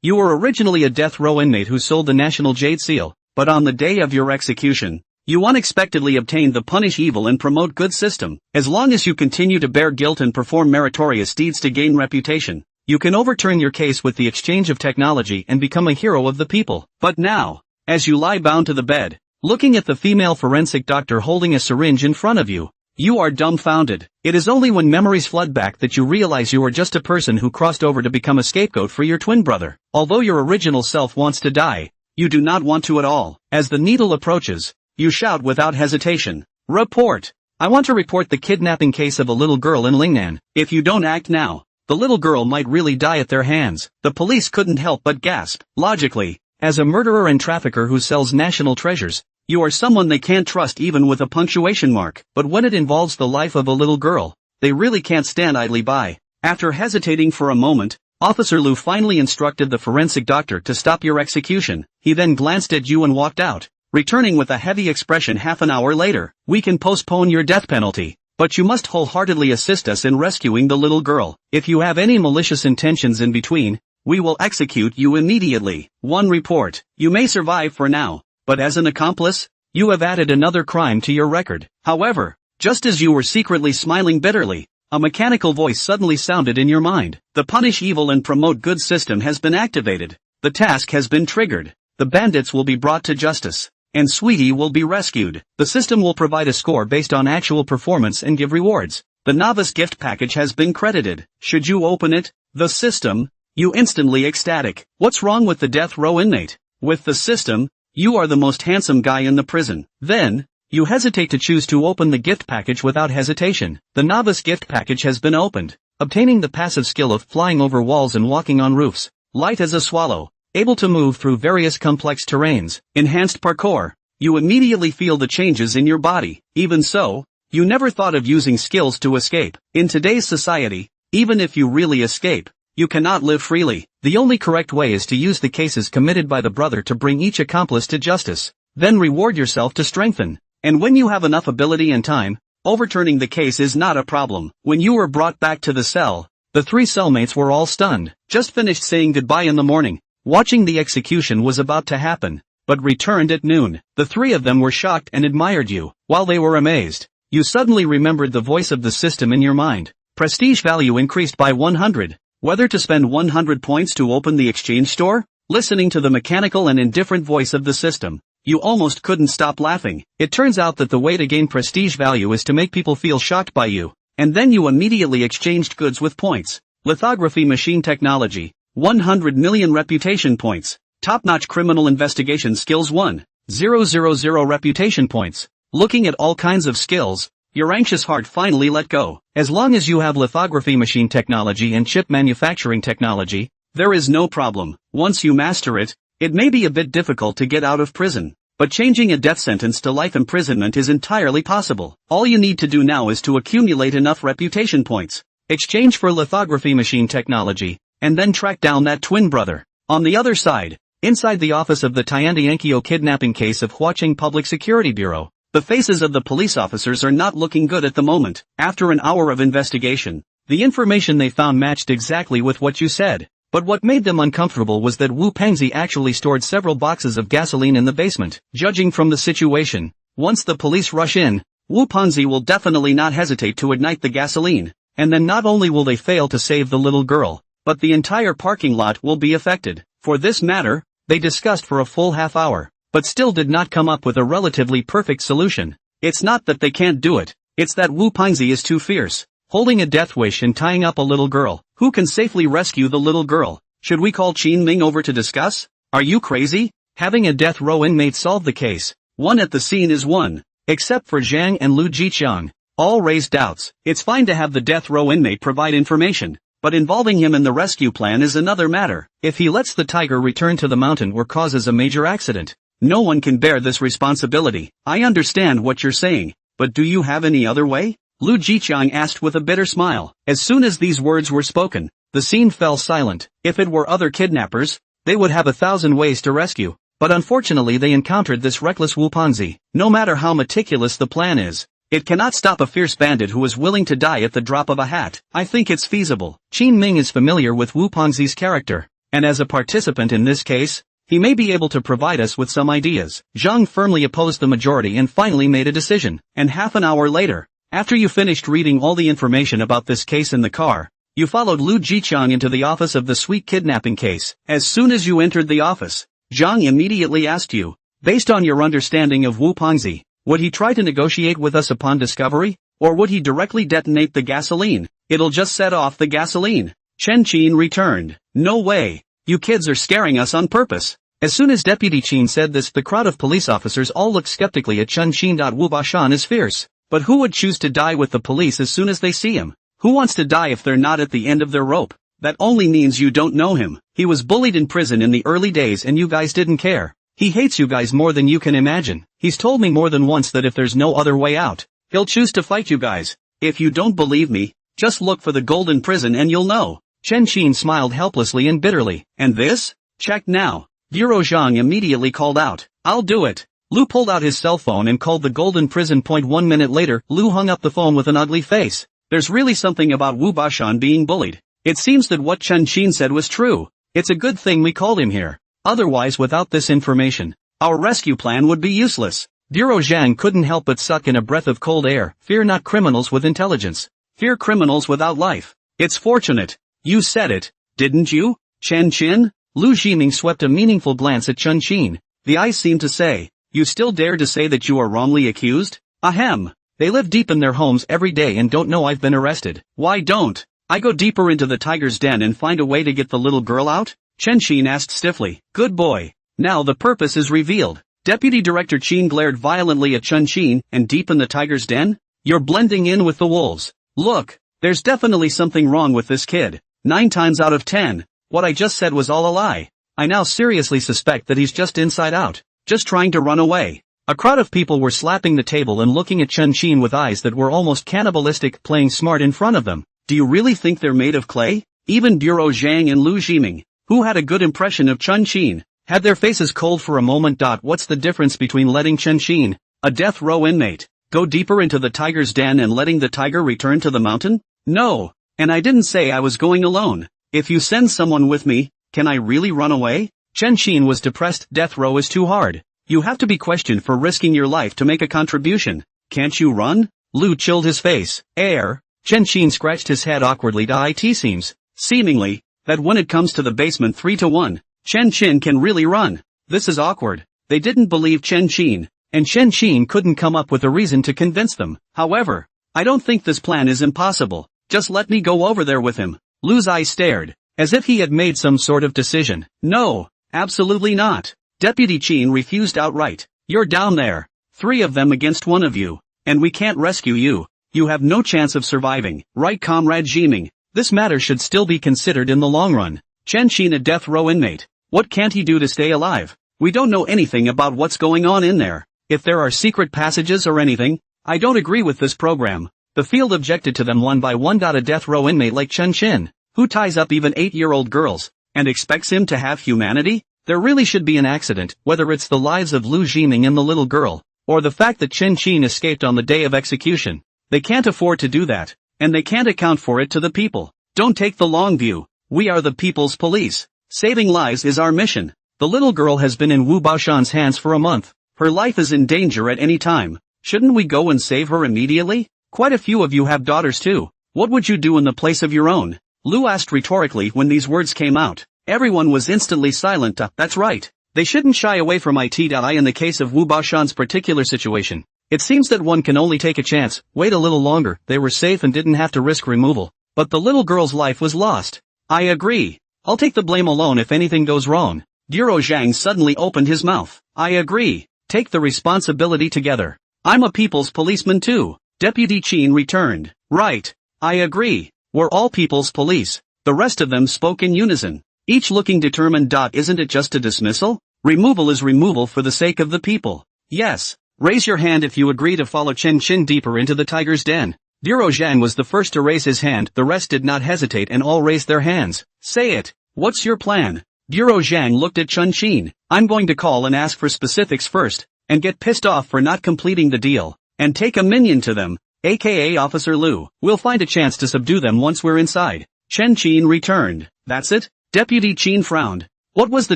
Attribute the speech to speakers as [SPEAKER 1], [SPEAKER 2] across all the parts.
[SPEAKER 1] You were originally a death row inmate who sold the national jade seal, but on the day of your execution, you unexpectedly obtained the punish evil and promote good system. As long as you continue to bear guilt and perform meritorious deeds to gain reputation, you can overturn your case with the exchange of technology and become a hero of the people. But now, as you lie bound to the bed, looking at the female forensic doctor holding a syringe in front of you, you are dumbfounded. It is only when memories flood back that you realize you are just a person who crossed over to become a scapegoat for your twin brother. Although your original self wants to die, you do not want to at all. As the needle approaches, you shout without hesitation, "Report! I want to report the kidnapping case of a little girl in Lingnan. If you don't act now, the little girl might really die at their hands." The police couldn't help but gasp. Logically, as a murderer and trafficker who sells national treasures, you are someone they can't trust even with a punctuation mark. But when it involves the life of a little girl, they really can't stand idly by. After hesitating for a moment, Officer Liu finally instructed the forensic doctor to stop your execution. He then glanced at you and walked out, returning with a heavy expression half an hour later. "We can postpone your death penalty, but you must wholeheartedly assist us in rescuing the little girl. If you have any malicious intentions in between, we will execute you immediately." One report: you may survive for now, but as an accomplice, you have added another crime to your record. However, just as you were secretly smiling bitterly, a mechanical voice suddenly sounded in your mind. "The punish evil and promote good system has been activated. The task has been triggered. The bandits will be brought to justice, and Sweetie will be rescued. The system will provide a score based on actual performance and give rewards. The novice gift package has been credited. Should you open it, the system, you instantly ecstatic. What's wrong with the death row inmate? With the system, you are the most handsome guy in the prison. Then, you hesitate to choose to open the gift package without hesitation. The novice gift package has been opened. Obtaining the passive skill of flying over walls and walking on roofs. Light as a swallow, able to move through various complex terrains. Enhanced parkour. You immediately feel the changes in your body. Even so, you never thought of using skills to escape. In today's society, even if you really escape, you cannot live freely. The only correct way is to use the cases committed by the brother to bring each accomplice to justice. Then reward yourself to strengthen. And when you have enough ability and time, overturning the case is not a problem. When you were brought back to the cell, the three cellmates were all stunned. Just finished saying goodbye in the morning. Watching the execution was about to happen, but returned at noon. The three of them were shocked and admired you. While they were amazed, you suddenly remembered the voice of the system in your mind. Prestige value increased by 100. Whether to spend 100 points to open the exchange store? Listening to the mechanical and indifferent voice of the system, you almost couldn't stop laughing. It turns out that the way to gain prestige value is to make people feel shocked by you, and then you immediately exchanged goods with points. Lithography machine technology, 100 million reputation points. Top-notch criminal investigation skills 1,000 reputation points. Looking at all kinds of skills, your anxious heart finally let go. As long as you have lithography machine technology and chip manufacturing technology, there is no problem. Once you master it, it may be a bit difficult to get out of prison, but changing a death sentence to life imprisonment is entirely possible. All you need to do now is to accumulate enough reputation points, exchange for lithography machine technology, and then track down that twin brother. On the other side, inside the office of the Tiandiankyo kidnapping case of Huacheng Public Security Bureau, the faces of the police officers are not looking good at the moment. After an hour of investigation, the information they found matched exactly with what you said. But what made them uncomfortable was that Wu Pengzi actually stored several boxes of gasoline in the basement. Judging from the situation, once the police rush in, Wu Pengzi will definitely not hesitate to ignite the gasoline, and then not only will they fail to save the little girl, but the entire parking lot will be affected. For this matter, they discussed for a full half hour, but still did not come up with a relatively perfect solution. It's not that they can't do it, it's that Wu Pengzi is too fierce. Holding a death wish and tying up a little girl. Who can safely rescue the little girl? Should we call Qin Ming over to discuss? Are you crazy? Having a death row inmate solve the case. One at the scene is one. Except for Zhang and Lu Jiqiang. All raised doubts. It's fine to have the death row inmate provide information, but involving him in the rescue plan is another matter. If he lets the tiger return to the mountain or causes a major accident, no one can bear this responsibility. I understand what you're saying, but do you have any other way? Lu Jiqiang asked with a bitter smile. As soon as these words were spoken, the scene fell silent. If it were other kidnappers, they would have 1,000 ways to rescue. But unfortunately they encountered this reckless Wu Pengzi. No matter how meticulous the plan is, it cannot stop a fierce bandit who is willing to die at the drop of a hat. I think it's feasible. Qin Ming is familiar with Wu Pengzi's character. and as a participant in this case, he may be able to provide us with some ideas. Zhang firmly opposed the majority and finally made a decision, and half an hour later, after you finished reading all the information about this case in the car, you followed Lu Jiqiang into the office of the sweet kidnapping case. As soon as you entered the office, Zhang immediately asked you, based on your understanding of Wu Pengzi, would he try to negotiate with us upon discovery, or would he directly detonate the gasoline? It'll just set off the gasoline. Chen Qin returned. No way. You kids are scaring us on purpose. As soon as Deputy Qin said this, the crowd of police officers all looked skeptically at Chen Qin. Wu Bashan is fierce. But who would choose to die with the police as soon as they see him? Who wants to die if they're not at the end of their rope? That only means you don't know him. He was bullied in prison in the early days and you guys didn't care. He hates you guys more than you can imagine. He's told me more than once that if there's no other way out, he'll choose to fight you guys. If you don't believe me, just look for the golden prison and you'll know. Chen Qin smiled helplessly and bitterly. And this? Check now. Bureau Zhang immediately called out. I'll do it. Lu pulled out his cell phone and called the golden prison. 1 minute later, Lu hung up the phone with an ugly face. There's really something about Wu Bashan being bullied. It seems that what Chen Qin said was true. It's a good thing we called him here. Otherwise, without this information, our rescue plan would be useless. Bureau Zhang couldn't help but suck in a breath of cold air. Fear not criminals with intelligence. Fear criminals without life. It's fortunate. You said it, didn't you, Chen Qin? Lu Jiming swept a meaningful glance at Chen Qin. The eyes seemed to say, you still dare to say that you are wrongly accused? Ahem. They live deep in their homes every day and don't know I've been arrested. Why don't I go deeper into the tiger's den and find a way to get the little girl out? Chen Qin asked stiffly. Good boy. Now the purpose is revealed. Deputy Director Qin glared violently at Chen Qin. And deep in the tiger's den? You're blending in with the wolves. Look, there's definitely something wrong with this kid. 9 times out of 10, what I just said was all a lie. I now seriously suspect that he's just inside out, just trying to run away. A crowd of people were slapping the table and looking at Chen Qin with eyes that were almost cannibalistic, playing smart in front of them. Do you really think they're made of clay? Even Bureau Zhang and Lu Jiming, who had a good impression of Chen Qin, had their faces cold for a moment. What's the difference between letting Chen Qin, a death row inmate, go deeper into the tiger's den and letting the tiger return to the mountain? No. And I didn't say I was going alone. If you send someone with me, can I really run away? Chen Qin was depressed. Death row is too hard. You have to be questioned for risking your life to make a contribution. Can't you run? Lu chilled his face. Chen Qin scratched his head awkwardly. It seems, seemingly, that when it comes to the basement 3-1, Chen Qin can really run. This is awkward. They didn't believe Chen Qin, and Chen Qin couldn't come up with a reason to convince them. However, I don't think this plan is impossible. Just let me go over there with him. Lu's eyes stared, as if he had made some sort of decision. No, absolutely not. Deputy Qin refused outright. You're down there. 3 of them against 1 of you. And we can't rescue you. You have no chance of surviving. Right, Comrade Jiming? This matter should still be considered in the long run. Chen Qin, a death row inmate. What can't he do to stay alive? We don't know anything about what's going on in there. If there are secret passages or anything, I don't agree with this program. The field objected to them one by one. A death row inmate like Chen Qin, who ties up even 8-year-old girls, and expects him to have humanity? There really should be an accident, whether it's the lives of Lu Jiming and the little girl, or the fact that Chen Qin escaped on the day of execution. They can't afford to do that, and they can't account for it to the people. Don't take the long view. We are the people's police. Saving lives is our mission. The little girl has been in Wu Baoshan's hands for a month. Her life is in danger at any time. Shouldn't we go and save her immediately? Quite a few of you have daughters too. What would you do in the place of your own? Lu asked rhetorically. When these words came out, everyone was instantly silent. That's right. They shouldn't shy away from it. In the case of Wu Baoshan's particular situation, it seems that one can only take a chance. Wait a little longer. They were safe and didn't have to risk removal. But the little girl's life was lost. I agree. I'll take the blame alone if anything goes wrong. Bureau Zhang suddenly opened his mouth. I agree. Take the responsibility together. I'm a people's policeman too. Deputy Qin returned. Right. I agree. We're all people's police. The rest of them spoke in unison, each looking determined. Isn't it just a dismissal? Removal is removal for the sake of the people. Yes. Raise your hand if you agree to follow Chen Qin deeper into the tiger's den. Bureau Zhang was the first to raise his hand. The rest did not hesitate and all raised their hands. Say it. What's your plan? Bureau Zhang looked at Chen Qin. I'm going to call and ask for specifics first, and get pissed off for not completing the deal, and take a minion to them, aka Officer Lu. We'll find a chance to subdue them once we're inside. Chen Qin returned. That's it? Deputy Qin frowned. What was the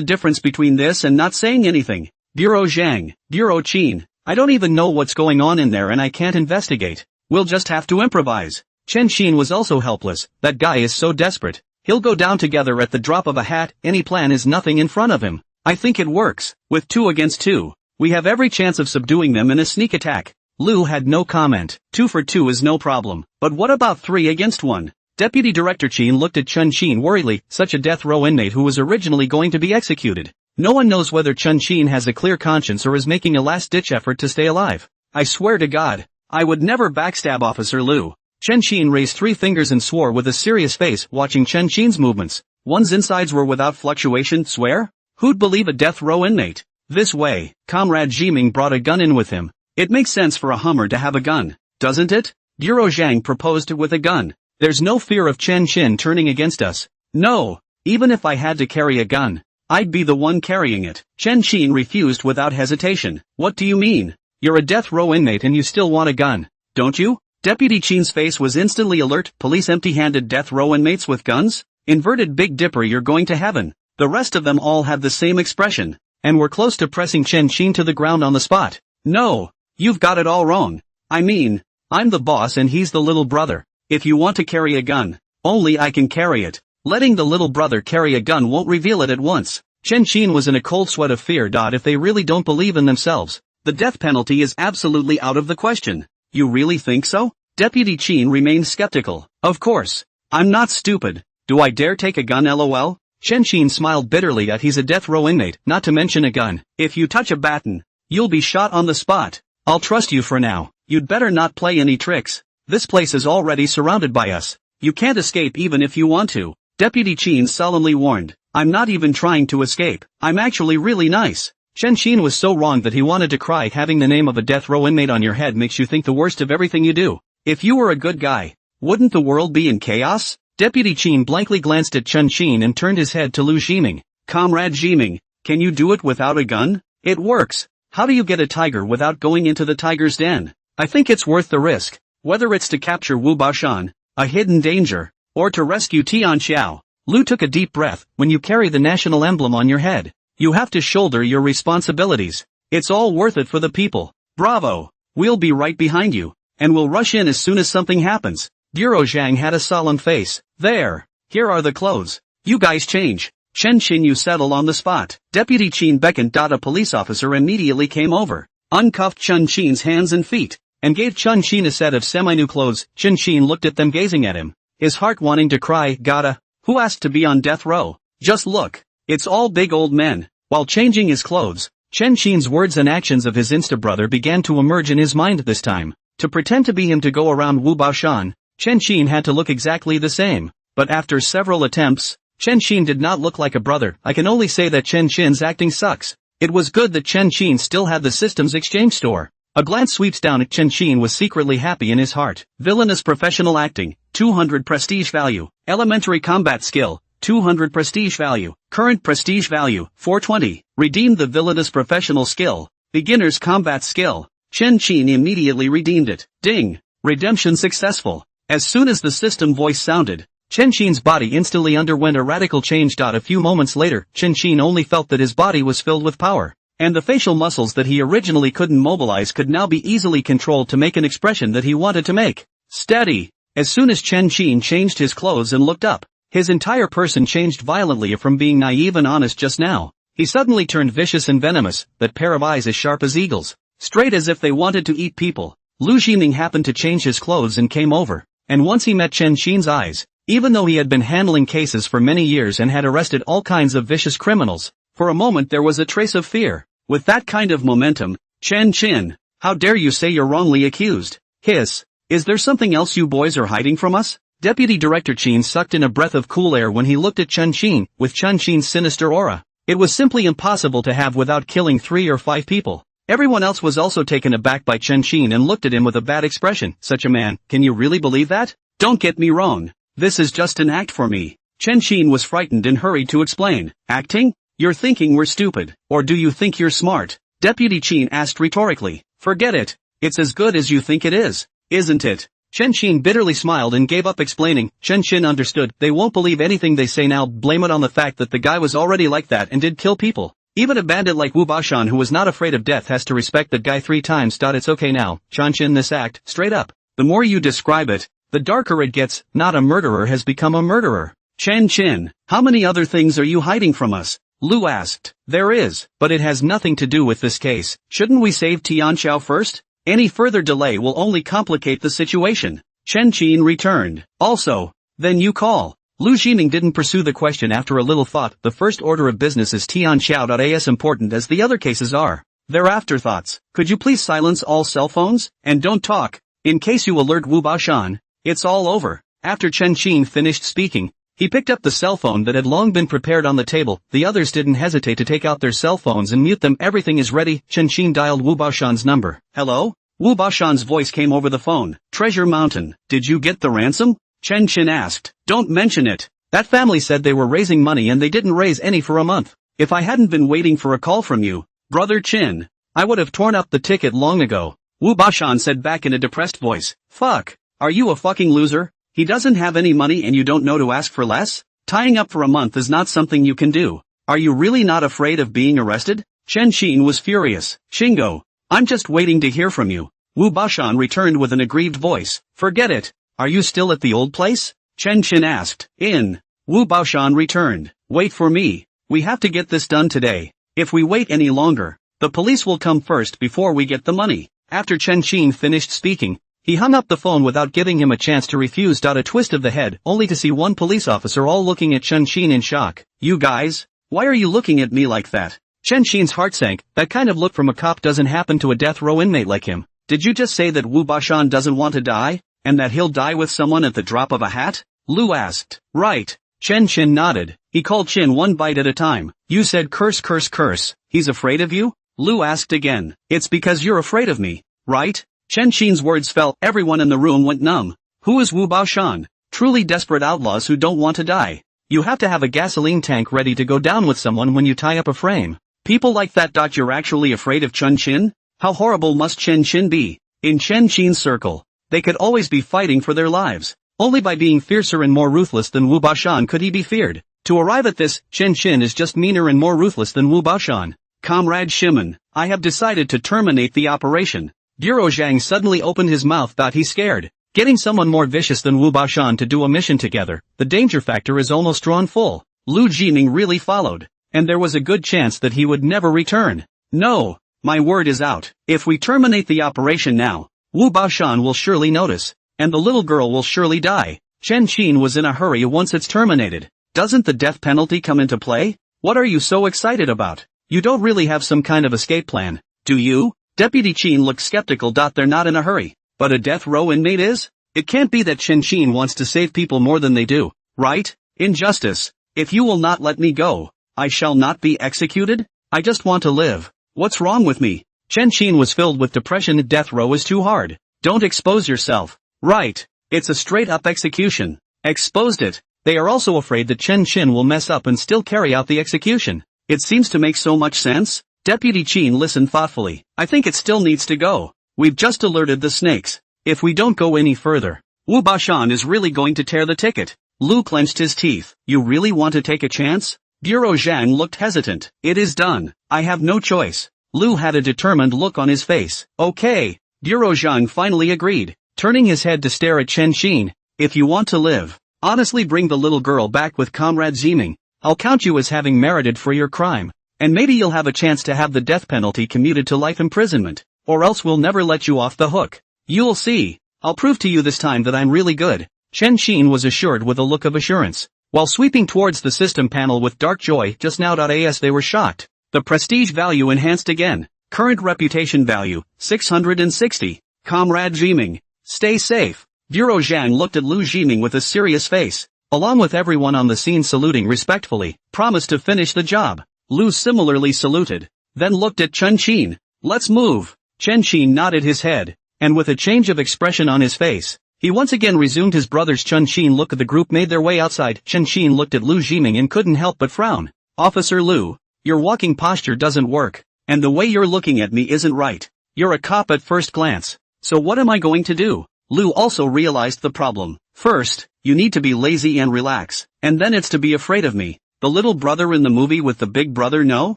[SPEAKER 1] difference between this and not saying anything? Bureau Zhang, Bureau Qin, I don't even know what's going on in there and I can't investigate. We'll just have to improvise. Chen Xin was also helpless. That guy is so desperate. He'll go down together at the drop of a hat. Any plan is nothing in front of him. I think it works. With 2 against 2. We have every chance of subduing them in a sneak attack. Lu had no comment. 2 for 2 is no problem. But what about 3 against 1? Deputy Director Qin looked at Chen Xin worriedly, such a death row inmate who was originally going to be executed. No one knows whether Chen Xin has a clear conscience or is making a last-ditch effort to stay alive. I swear to God, I would never backstab Officer Lu. Chen Xin raised 3 fingers and swore with a serious face, watching Chen Xin's movements. One's insides were without fluctuation. Swear? Who'd believe a death row inmate? This way, Comrade Jiming brought a gun in with him. It makes sense for a Hummer to have a gun, doesn't it? Bureau Zhang proposed with a gun. There's no fear of Chen Xin turning against us. No, even if I had to carry a gun, I'd be the one carrying it. Chen Xin refused without hesitation. What do you mean? You're a death row inmate and you still want a gun, don't you? Deputy Qin's face was instantly alert. Police empty-handed death row inmates with guns? Inverted Big Dipper, you're going to heaven. The rest of them all had the same expression, and were close to pressing Chen Xin to the ground on the spot. No, you've got it all wrong. I mean, I'm the boss and he's the little brother. If you want to carry a gun, only I can carry it. Letting the little brother carry a gun won't reveal it at once. Chen Xin was in a cold sweat of fear. If they really don't believe in themselves, the death penalty is absolutely out of the question. You really think so? Deputy Qin remained skeptical. Of course. I'm not stupid. Do I dare take a gun? LOL? Chen Xin smiled bitterly at he's a death row inmate, not to mention a gun. If you touch a baton, you'll be shot on the spot. I'll trust you for now. You'd better not play any tricks. This place is already surrounded by us. You can't escape even if you want to. Deputy Qin solemnly warned. I'm not even trying to escape. I'm actually really nice. Chen Xin was so wrong that he wanted to cry. Having the name of a death row inmate on your head makes you think the worst of everything you do. If you were a good guy, wouldn't the world be in chaos? Deputy Qin blankly glanced at Chen Xin and turned his head to Lu Jiming. Comrade Jiming, can you do it without a gun? It works. How do you get a tiger without going into the tiger's den? I think it's worth the risk. Whether it's to capture Wu Baoshan, a hidden danger, or to rescue Tian Xiao. Lu took a deep breath. When you carry the national emblem on your head, you have to shoulder your responsibilities. It's all worth it for the people. Bravo. We'll be right behind you, and we'll rush in as soon as something happens. Bureau Zhang had a solemn face. There. Here are the clothes. You guys change. Chen Xin, you settle on the spot. Deputy Qin beckoned. A police officer immediately came over, uncuffed Chen Xin's hands and feet, and gave Chen Xin a set of semi-new clothes. Chen Xin looked at them, gazing at him, his heart wanting to cry. Gotta. Who asked to be on death row? Just look. It's all big old men. While changing his clothes, Chen Xin's words and actions of his insta-brother began to emerge in his mind this time. To pretend to be him to go around Wu Baoshan, Chen Xin had to look exactly the same. But after several attempts, Chen Xin did not look like a brother. I can only say that Chen Xin's acting sucks. It was good that Chen Xin still had the systems exchange store. A glance sweeps down at Chen Xin was secretly happy in his heart. Villainous professional acting, 200 prestige value. Elementary combat skill, 200 prestige value. Current prestige value, 420. Redeemed the villainous professional skill. Beginner's combat skill. Chen Xin immediately redeemed it. Ding. Redemption successful. As soon as the system voice sounded, Chen Xin's body instantly underwent a radical change. A few moments later, Chen Xin only felt that his body was filled with power, and the facial muscles that he originally couldn't mobilize could now be easily controlled to make an expression that he wanted to make. Steady. As soon as Chen Xin changed his clothes and looked up, his entire person changed violently. From being naive and honest just now, he suddenly turned vicious and venomous, that pair of eyes as sharp as eagles, straight as if they wanted to eat people. Lu Jiming happened to change his clothes and came over, and once he met Chen Xin's eyes, even though he had been handling cases for many years and had arrested all kinds of vicious criminals, for a moment there was a trace of fear. With that kind of momentum, Chen Xin, how dare you say you're wrongly accused? Hiss. Is there something else you boys are hiding from us? Deputy Director Qin sucked in a breath of cool air when he looked at Chen Xin. With Chen Xin's sinister aura, it was simply impossible to have without killing 3 or 5 people. Everyone else was also taken aback by Chen Xin and looked at him with a bad expression. Such a man, can you really believe that? Don't get me wrong. This is just an act for me. Chen Xin was frightened and hurried to explain. Acting? You're thinking we're stupid, or do you think you're smart? Deputy Qin asked rhetorically. Forget it. It's as good as you think it is, isn't it? Chen Qin bitterly smiled and gave up explaining. Chen Qin understood. They won't believe anything they say now. Blame it on the fact that the guy was already like that and did kill people. Even a bandit like Wu Bashan who was not afraid of death has to respect that guy 3 times. It's okay now, Chen Qin, this act, straight up. The more you describe it, the darker it gets. Not a murderer has become a murderer. Chen Qin, how many other things are you hiding from us? Lu asked. There is, but it has nothing to do with this case. Shouldn't we save Tianqiao first? Any further delay will only complicate the situation. Chen Qin returned. Also, then you call. Lu Jiming didn't pursue the question after a little thought. The first order of business is Tianqiao. As important as the other cases are. They're afterthoughts. Could you please silence all cell phones? And don't talk. In case you alert Wu Baoshan. It's all over. After Chen Qin finished speaking, he picked up the cell phone that had long been prepared on the table. The others didn't hesitate to take out their cell phones and mute them. Everything is ready. Chen Qin dialed Wu Baoshan's number. Hello? Wu Baoshan's voice came over the phone. Treasure Mountain. Did you get the ransom? Chen Qin asked. Don't mention it. That family said they were raising money and they didn't raise any for a month. If I hadn't been waiting for a call from you, Brother Qin, I would have torn up the ticket long ago. Wu Baoshan said back in a depressed voice. Fuck. Are you a fucking loser? He doesn't have any money and you don't know to ask for less? Tying up for a month is not something you can do. Are you really not afraid of being arrested? Chen Qin was furious. Shingo, I'm just waiting to hear from you. Wu Baoshan returned with an aggrieved voice. Forget it. Are you still at the old place? Chen Qin asked. In. Wu Baoshan returned. Wait for me. We have to get this done today. If we wait any longer, the police will come first before we get the money. After Chen Qin finished speaking, he hung up the phone without giving him a chance to refuse. A twist of the head, only to see one police officer all looking at Chen Qin in shock. You guys? Why are you looking at me like that? Chen Qin's heart sank. That kind of look from a cop doesn't happen to a death row inmate like him. Did you just say that Wu Baoshan doesn't want to die? And that he'll die with someone at the drop of a hat? Lu asked. Right. Chen Qin nodded. He called Qin one bite at a time. You said curse curse curse. He's afraid of you? Lu asked again. It's because you're afraid of me, right? Chen Qin's words fell. Everyone in the room went numb. Who is Wu Baoshan? Truly desperate outlaws who don't want to die. You have to have a gasoline tank ready to go down with someone when you tie up a frame. People like that. You're actually afraid of Chen Qin? How horrible must Chen Qin be? In Chen Qin's circle, they could always be fighting for their lives. Only by being fiercer and more ruthless than Wu Baoshan could he be feared. To arrive at this, Chen Qin is just meaner and more ruthless than Wu Baoshan. Comrade Shimon, I have decided to terminate the operation. Bureau Zhang suddenly opened his mouth. He's scared. Getting someone more vicious than Wu Baoshan to do a mission together, the danger factor is almost drawn full. Lu Jiming really followed, and there was a good chance that he would never return. No, my word is out. If we terminate the operation now, Wu Baoshan will surely notice, and the little girl will surely die. Chen Qin was in a hurry. Once it's terminated, doesn't the death penalty come into play? What are you so excited about? You don't really have some kind of escape plan, do you? Deputy Qin looked skeptical. They're not in a hurry. But a death row inmate is? It can't be that Chen Qin wants to save people more than they do, right? Injustice. If you will not let me go, I shall not be executed? I just want to live. What's wrong with me? Chen Qin was filled with depression. Death row is too hard. Don't expose yourself. Right. It's a straight-up execution. Exposed it. They are also afraid that Chen Qin will mess up and still carry out the execution. It seems to make so much sense. Deputy Qin listened thoughtfully. I think it still needs to go. We've just alerted the snakes. If we don't go any further, Wu Baoshan is really going to tear the ticket. Lu clenched his teeth. You really want to take a chance? Bureau Zhang looked hesitant. It is done. I have no choice. Lu had a determined look on his face. Okay. Bureau Zhang finally agreed, turning his head to stare at Chen Qin. If you want to live, honestly bring the little girl back with Comrade Ziming. I'll count you as having merited for your crime. And maybe you'll have a chance to have the death penalty commuted to life imprisonment. Or else we'll never let you off the hook. You'll see. I'll prove to you this time that I'm really good. Chen Qin was assured with a look of assurance, while sweeping towards the system panel with dark joy. Just now. As they were shocked. The prestige value enhanced again. Current reputation value, 660. Comrade Jiming. Stay safe. Bureau Zhang looked at Lu Jiming with a serious face, along with everyone on the scene saluting respectfully, promised to finish the job. Lu similarly saluted, then looked at Chen Qin. Let's move. Chen Qin nodded his head, and with a change of expression on his face, he once again resumed his brother's. Chen Qin looked at the group made their way outside. Chen Qin looked at Lu Jiming and couldn't help but frown. Officer Lu, your walking posture doesn't work, and the way you're looking at me isn't right. You're a cop at first glance, so what am I going to do? Lu also realized the problem. First, you need to be lazy and relax, and then it's to be afraid of me. The little brother in the movie with the big brother, no?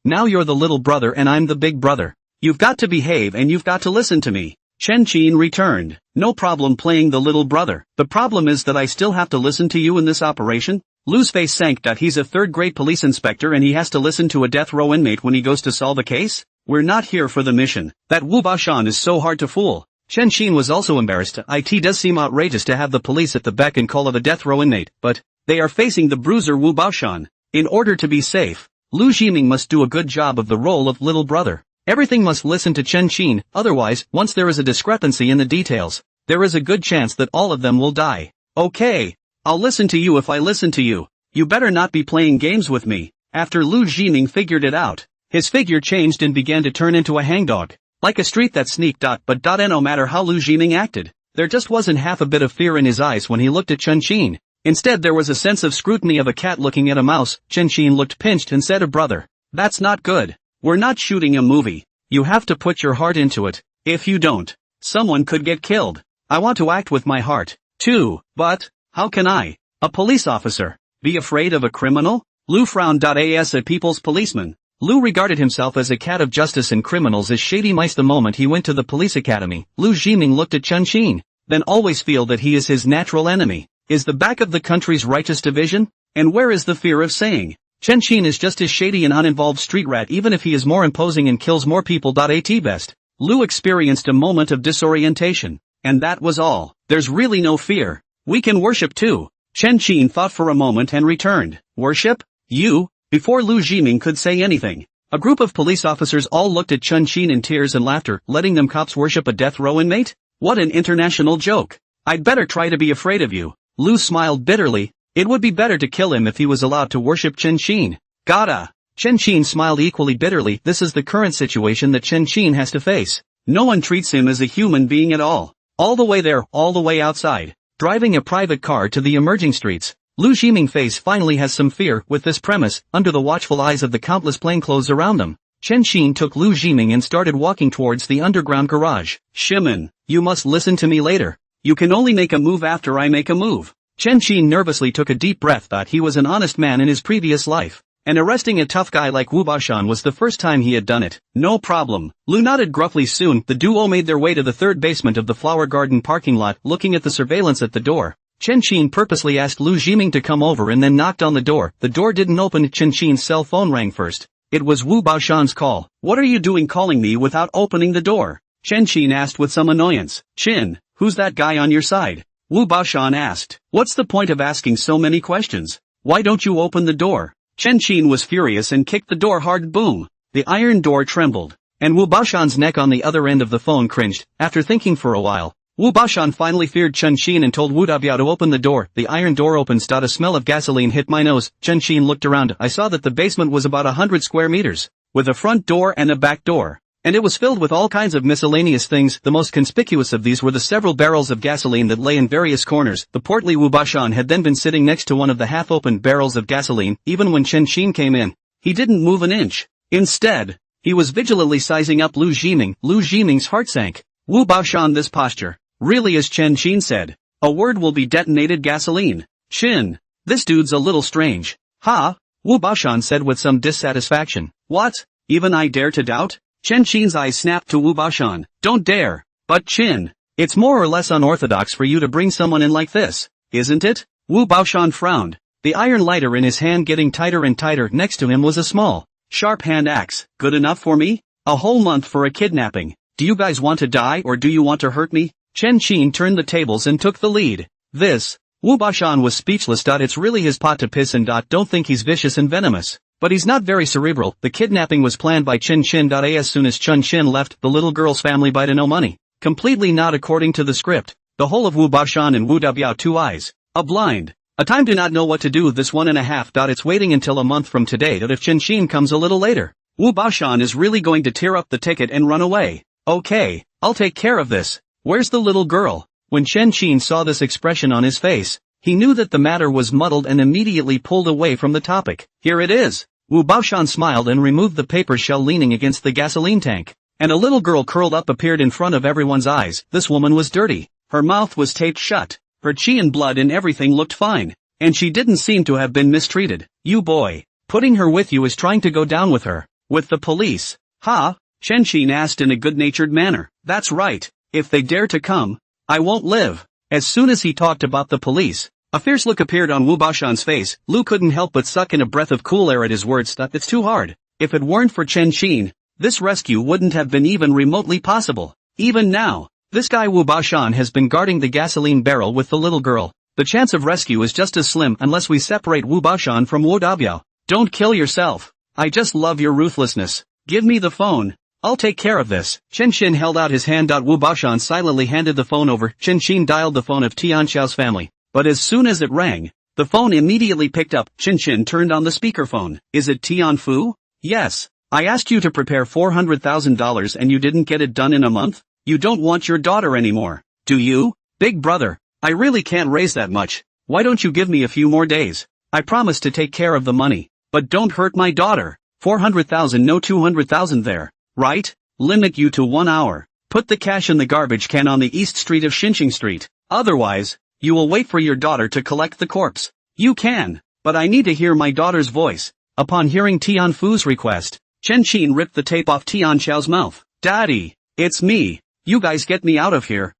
[SPEAKER 1] Now you're the little brother and I'm the big brother. You've got to behave and you've got to listen to me. Chen Qin returned. No problem playing the little brother. The problem is that I still have to listen to you in this operation? Lu's face sank. He's a third-grade police inspector and he has to listen to a death row inmate when he goes to solve a case? We're not here for the mission. That Wu Baoshan is so hard to fool. Chen Qin was also embarrassed. It does seem outrageous to have the police at the beck and call of a death row inmate, but they are facing the bruiser Wu Baoshan. In order to be safe, Lu Jiming must do a good job of the role of little brother. Everything must listen to Chen Qin, otherwise, once there is a discrepancy in the details, there is a good chance that all of them will die. Okay, I'll listen to you if I listen to you. You better not be playing games with me. After Lu Jiming figured it out, his figure changed and began to turn into a hangdog. Like a street that sneaked. But no matter how Lu Jiming acted, there just wasn't half a bit of fear in his eyes when he looked at Chen Qin. Instead there was a sense of scrutiny of a cat looking at a mouse. Chen Qin looked pinched and said, brother, that's not good. We're not shooting a movie. You have to put your heart into it. If you don't, someone could get killed. I want to act with my heart, too, but, how can I, a police officer, be afraid of a criminal? Lu frowned. As a people's policeman, Lu regarded himself as a cat of justice and criminals as shady mice. The moment he went to the police academy, Lu Jiming looked at Chen Qin, then always feel that he is his natural enemy. Is the back of the country's righteous division? And where is the fear of saying? Chen Qin is just as shady and uninvolved street rat even if he is more imposing and kills more people. At best, Lu experienced a moment of disorientation. And that was all. There's really no fear. We can worship too. Chen Qin thought for a moment and returned. Worship? You? Before Lu Jiming could say anything, a group of police officers all looked at Chen Qin in tears and laughter, letting them cops worship a death row inmate? What an international joke. I'd better try to be afraid of you. Lu smiled bitterly. It would be better to kill him if he was allowed to worship Chen Qin. Gotta. Chen Qin smiled equally bitterly. This is the current situation that Chen Qin has to face. No one treats him as a human being at all. All the way there, all the way outside, driving a private car to the emerging streets. Lu Jiming's face finally has some fear. With this premise, under the watchful eyes of the countless plainclothes around them, Chen Qin took Lu Jiming and started walking towards the underground garage. Shimin, you must listen to me later. You can only make a move after I make a move. Chen Qin nervously took a deep breath. He was an honest man in his previous life, and arresting a tough guy like Wu Baoshan was the first time he had done it. No problem. Lu nodded gruffly. Soon, the duo made their way to the third basement of the flower garden parking lot. Looking at the surveillance at the door, Chen Qin purposely asked Lu Jiming to come over and then knocked on the door. The door didn't open. Chen Qin's cell phone rang first. It was Wu Baoshan's call. What are you doing calling me without opening the door? Chen Qin asked with some annoyance. Qin, who's that guy on your side? Wu Baoshan asked. What's the point of asking so many questions? Why don't you open the door? Chen Qin was furious and kicked the door hard. Boom. The iron door trembled, and Wu Baoshan's neck on the other end of the phone cringed. After thinking for a while, Wu Baoshan finally feared Chen Qin and told Wu Dabiao to open the door. The iron door opens. A smell of gasoline hit my nose. Chen Qin looked around. I saw that the basement was about 100 square meters, with a front door and a back door, and it was filled with all kinds of miscellaneous things. The most conspicuous of these were the several barrels of gasoline that lay in various corners. The portly Wu Baoshan had then been sitting next to one of the half-opened barrels of gasoline. Even when Chen Qin came in, he didn't move an inch. Instead, he was vigilantly sizing up Lu Jiming. Lu Jiming's heart sank. Wu Baoshan, this posture. Really, as Chen Qin said, a word will be detonated. Gasoline. Qin, this dude's a little strange. Ha? Wu Baoshan said with some dissatisfaction. What? Even I dare to doubt? Chen Qin's eyes snapped to Wu Baoshan. Don't dare. But Qin, it's more or less unorthodox for you to bring someone in like this, isn't it? Wu Baoshan frowned. The iron lighter in his hand getting tighter and tighter. Next to him was a small, sharp hand axe. Good enough for me? A whole month for a kidnapping. Do you guys want to die or do you want to hurt me? Chen Qin turned the tables and took the lead. This, Wu Baoshan was speechless. It's really his pot to piss in. Don't think he's vicious and venomous, but he's not very cerebral. The kidnapping was planned by Chen Qin. As soon as Chen Qin left, the little girl's family by to no money. Completely not according to the script. The whole of Wu Baoshan and Wu Dabiao, 2 eyes, a blind, a time to not know what to do. This 1.5. It's waiting until a month from today. If Chen Qin comes a little later, Wu Baoshan is really going to tear up the ticket and run away. Okay, I'll take care of this. Where's the little girl? When Chen Qin saw this expression on his face, he knew that the matter was muddled and immediately pulled away from the topic. Here it is. Wu Baoshan smiled and removed the paper shell leaning against the gasoline tank, and a little girl curled up appeared in front of everyone's eyes. This woman was dirty. Her mouth was taped shut, her chi and blood and everything looked fine, and she didn't seem to have been mistreated. You boy, putting her with you is trying to go down with her. With the police? Huh? Chenshin asked in a good-natured manner. That's right, if they dare to come, I won't live. As soon as he talked about the police, a fierce look appeared on Wu Bashan's face. Lu couldn't help but suck in a breath of cool air at his words. It's too hard. If it weren't for Chenshin, this rescue wouldn't have been even remotely possible. Even now, this guy Wu Bashan has been guarding the gasoline barrel with the little girl. The chance of rescue is just as slim unless we separate Wu Bashan from Wu Dabiao. Don't kill yourself. I just love your ruthlessness. Give me the phone. I'll take care of this. Chenshin held out his hand. Wu Bashan silently handed the phone over. Chenshin dialed the phone of Tianxiao's family. But as soon as it rang, the phone immediately picked up. Chenshin turned on the speakerphone. Is it Tianfu? Yes. I asked you to prepare $400,000 and you didn't get it done in a month? You don't want your daughter anymore, do you? Big brother, I really can't raise that much. Why don't you give me a few more days? I promise to take care of the money. But don't hurt my daughter. 400,000, no 200,000 there. Right? Limit you to 1 hour. Put the cash in the garbage can on the east street of Xinqing Street. Otherwise, you will wait for your daughter to collect the corpse. You can, but I need to hear my daughter's voice. Upon hearing Tianfu's request, Chenshin ripped the tape off Tianxiao's mouth. Daddy, it's me. You guys get me out of here.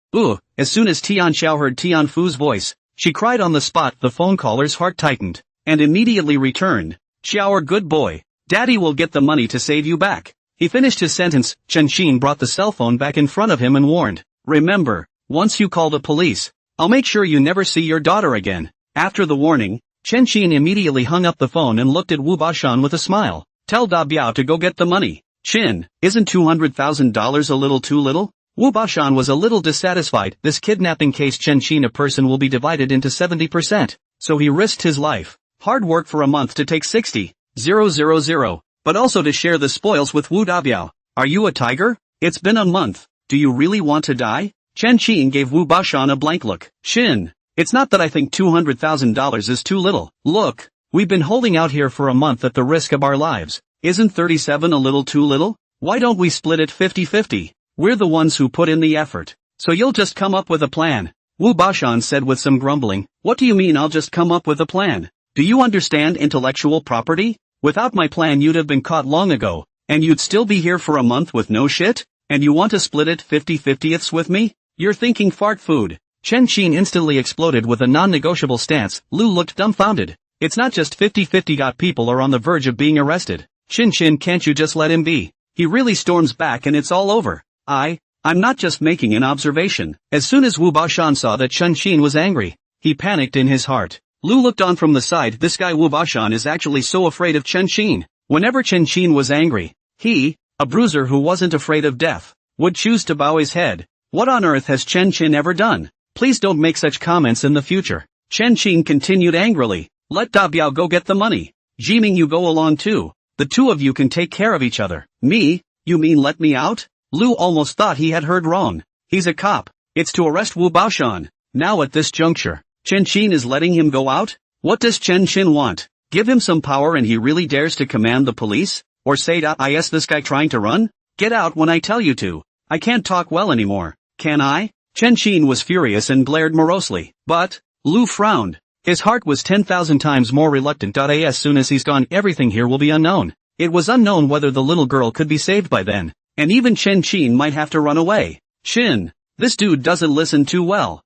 [SPEAKER 1] As soon as Tianxiao heard Tianfu's voice, she cried on the spot. The phone caller's heart tightened, and immediately returned. Xiao, good boy. Daddy will get the money to save you back. He finished his sentence. Chenshin brought the cell phone back in front of him and warned, remember, once you call the police, I'll make sure you never see your daughter again. After the warning, Chenshin immediately hung up the phone and looked at Wu Bashan with a smile. Tell Da Biao to go get the money. Chin, isn't $200,000 a little too little? Wu Bashan was a little dissatisfied. This kidnapping case Chenshin a person will be divided into 70%, so he risked his life. Hard work for a month to take 60,000, but also to share the spoils with Wu Dabiao. Are you a tiger? It's been a month. Do you really want to die? Chenshin gave Wu Bashan a blank look. Shin, it's not that I think $200,000 is too little. Look, we've been holding out here for a month at the risk of our lives. Isn't 37 a little too little? Why don't we split it 50-50? We're the ones who put in the effort. So you'll just come up with a plan. Wu Bashan said with some grumbling. What do you mean I'll just come up with a plan? Do you understand intellectual property? Without my plan you'd have been caught long ago, and you'd still be here for a month with no shit? And you want to split it 50-50ths with me? You're thinking fart food. Chenshin instantly exploded with a non-negotiable stance. Lu looked dumbfounded. It's not just 50-50. People are on the verge of being arrested. Chenshin, can't you just let him be? He really storms back and it's all over. I'm not just making an observation. As soon as Wu Bashan saw that Chenshin was angry, he panicked in his heart. Lu looked on from the side. This guy Wu Bashan is actually so afraid of Chenshin. Whenever Chenshin was angry, he, a bruiser who wasn't afraid of death, would choose to bow his head. What on earth has Chenshin ever done? Please don't make such comments in the future. Chenshin continued angrily. Let Da Biao go get the money. Jiming, you go along too. The two of you can take care of each other. Me? You mean let me out? Lu almost thought he had heard wrong. He's a cop. It's to arrest Wu Bashan. Now at this juncture, Chenshin is letting him go out? What does Chenshin want? Give him some power and he really dares to command the police? Or say is this guy trying to run? Get out when I tell you to. I can't talk well anymore. Can I? Chenshin was furious and glared morosely. But, Lu frowned. His heart was 10,000 times more reluctant. As soon as he's gone, everything here will be unknown. It was unknown whether the little girl could be saved by then. And even Chenshin might have to run away. Shin, this dude doesn't listen too well.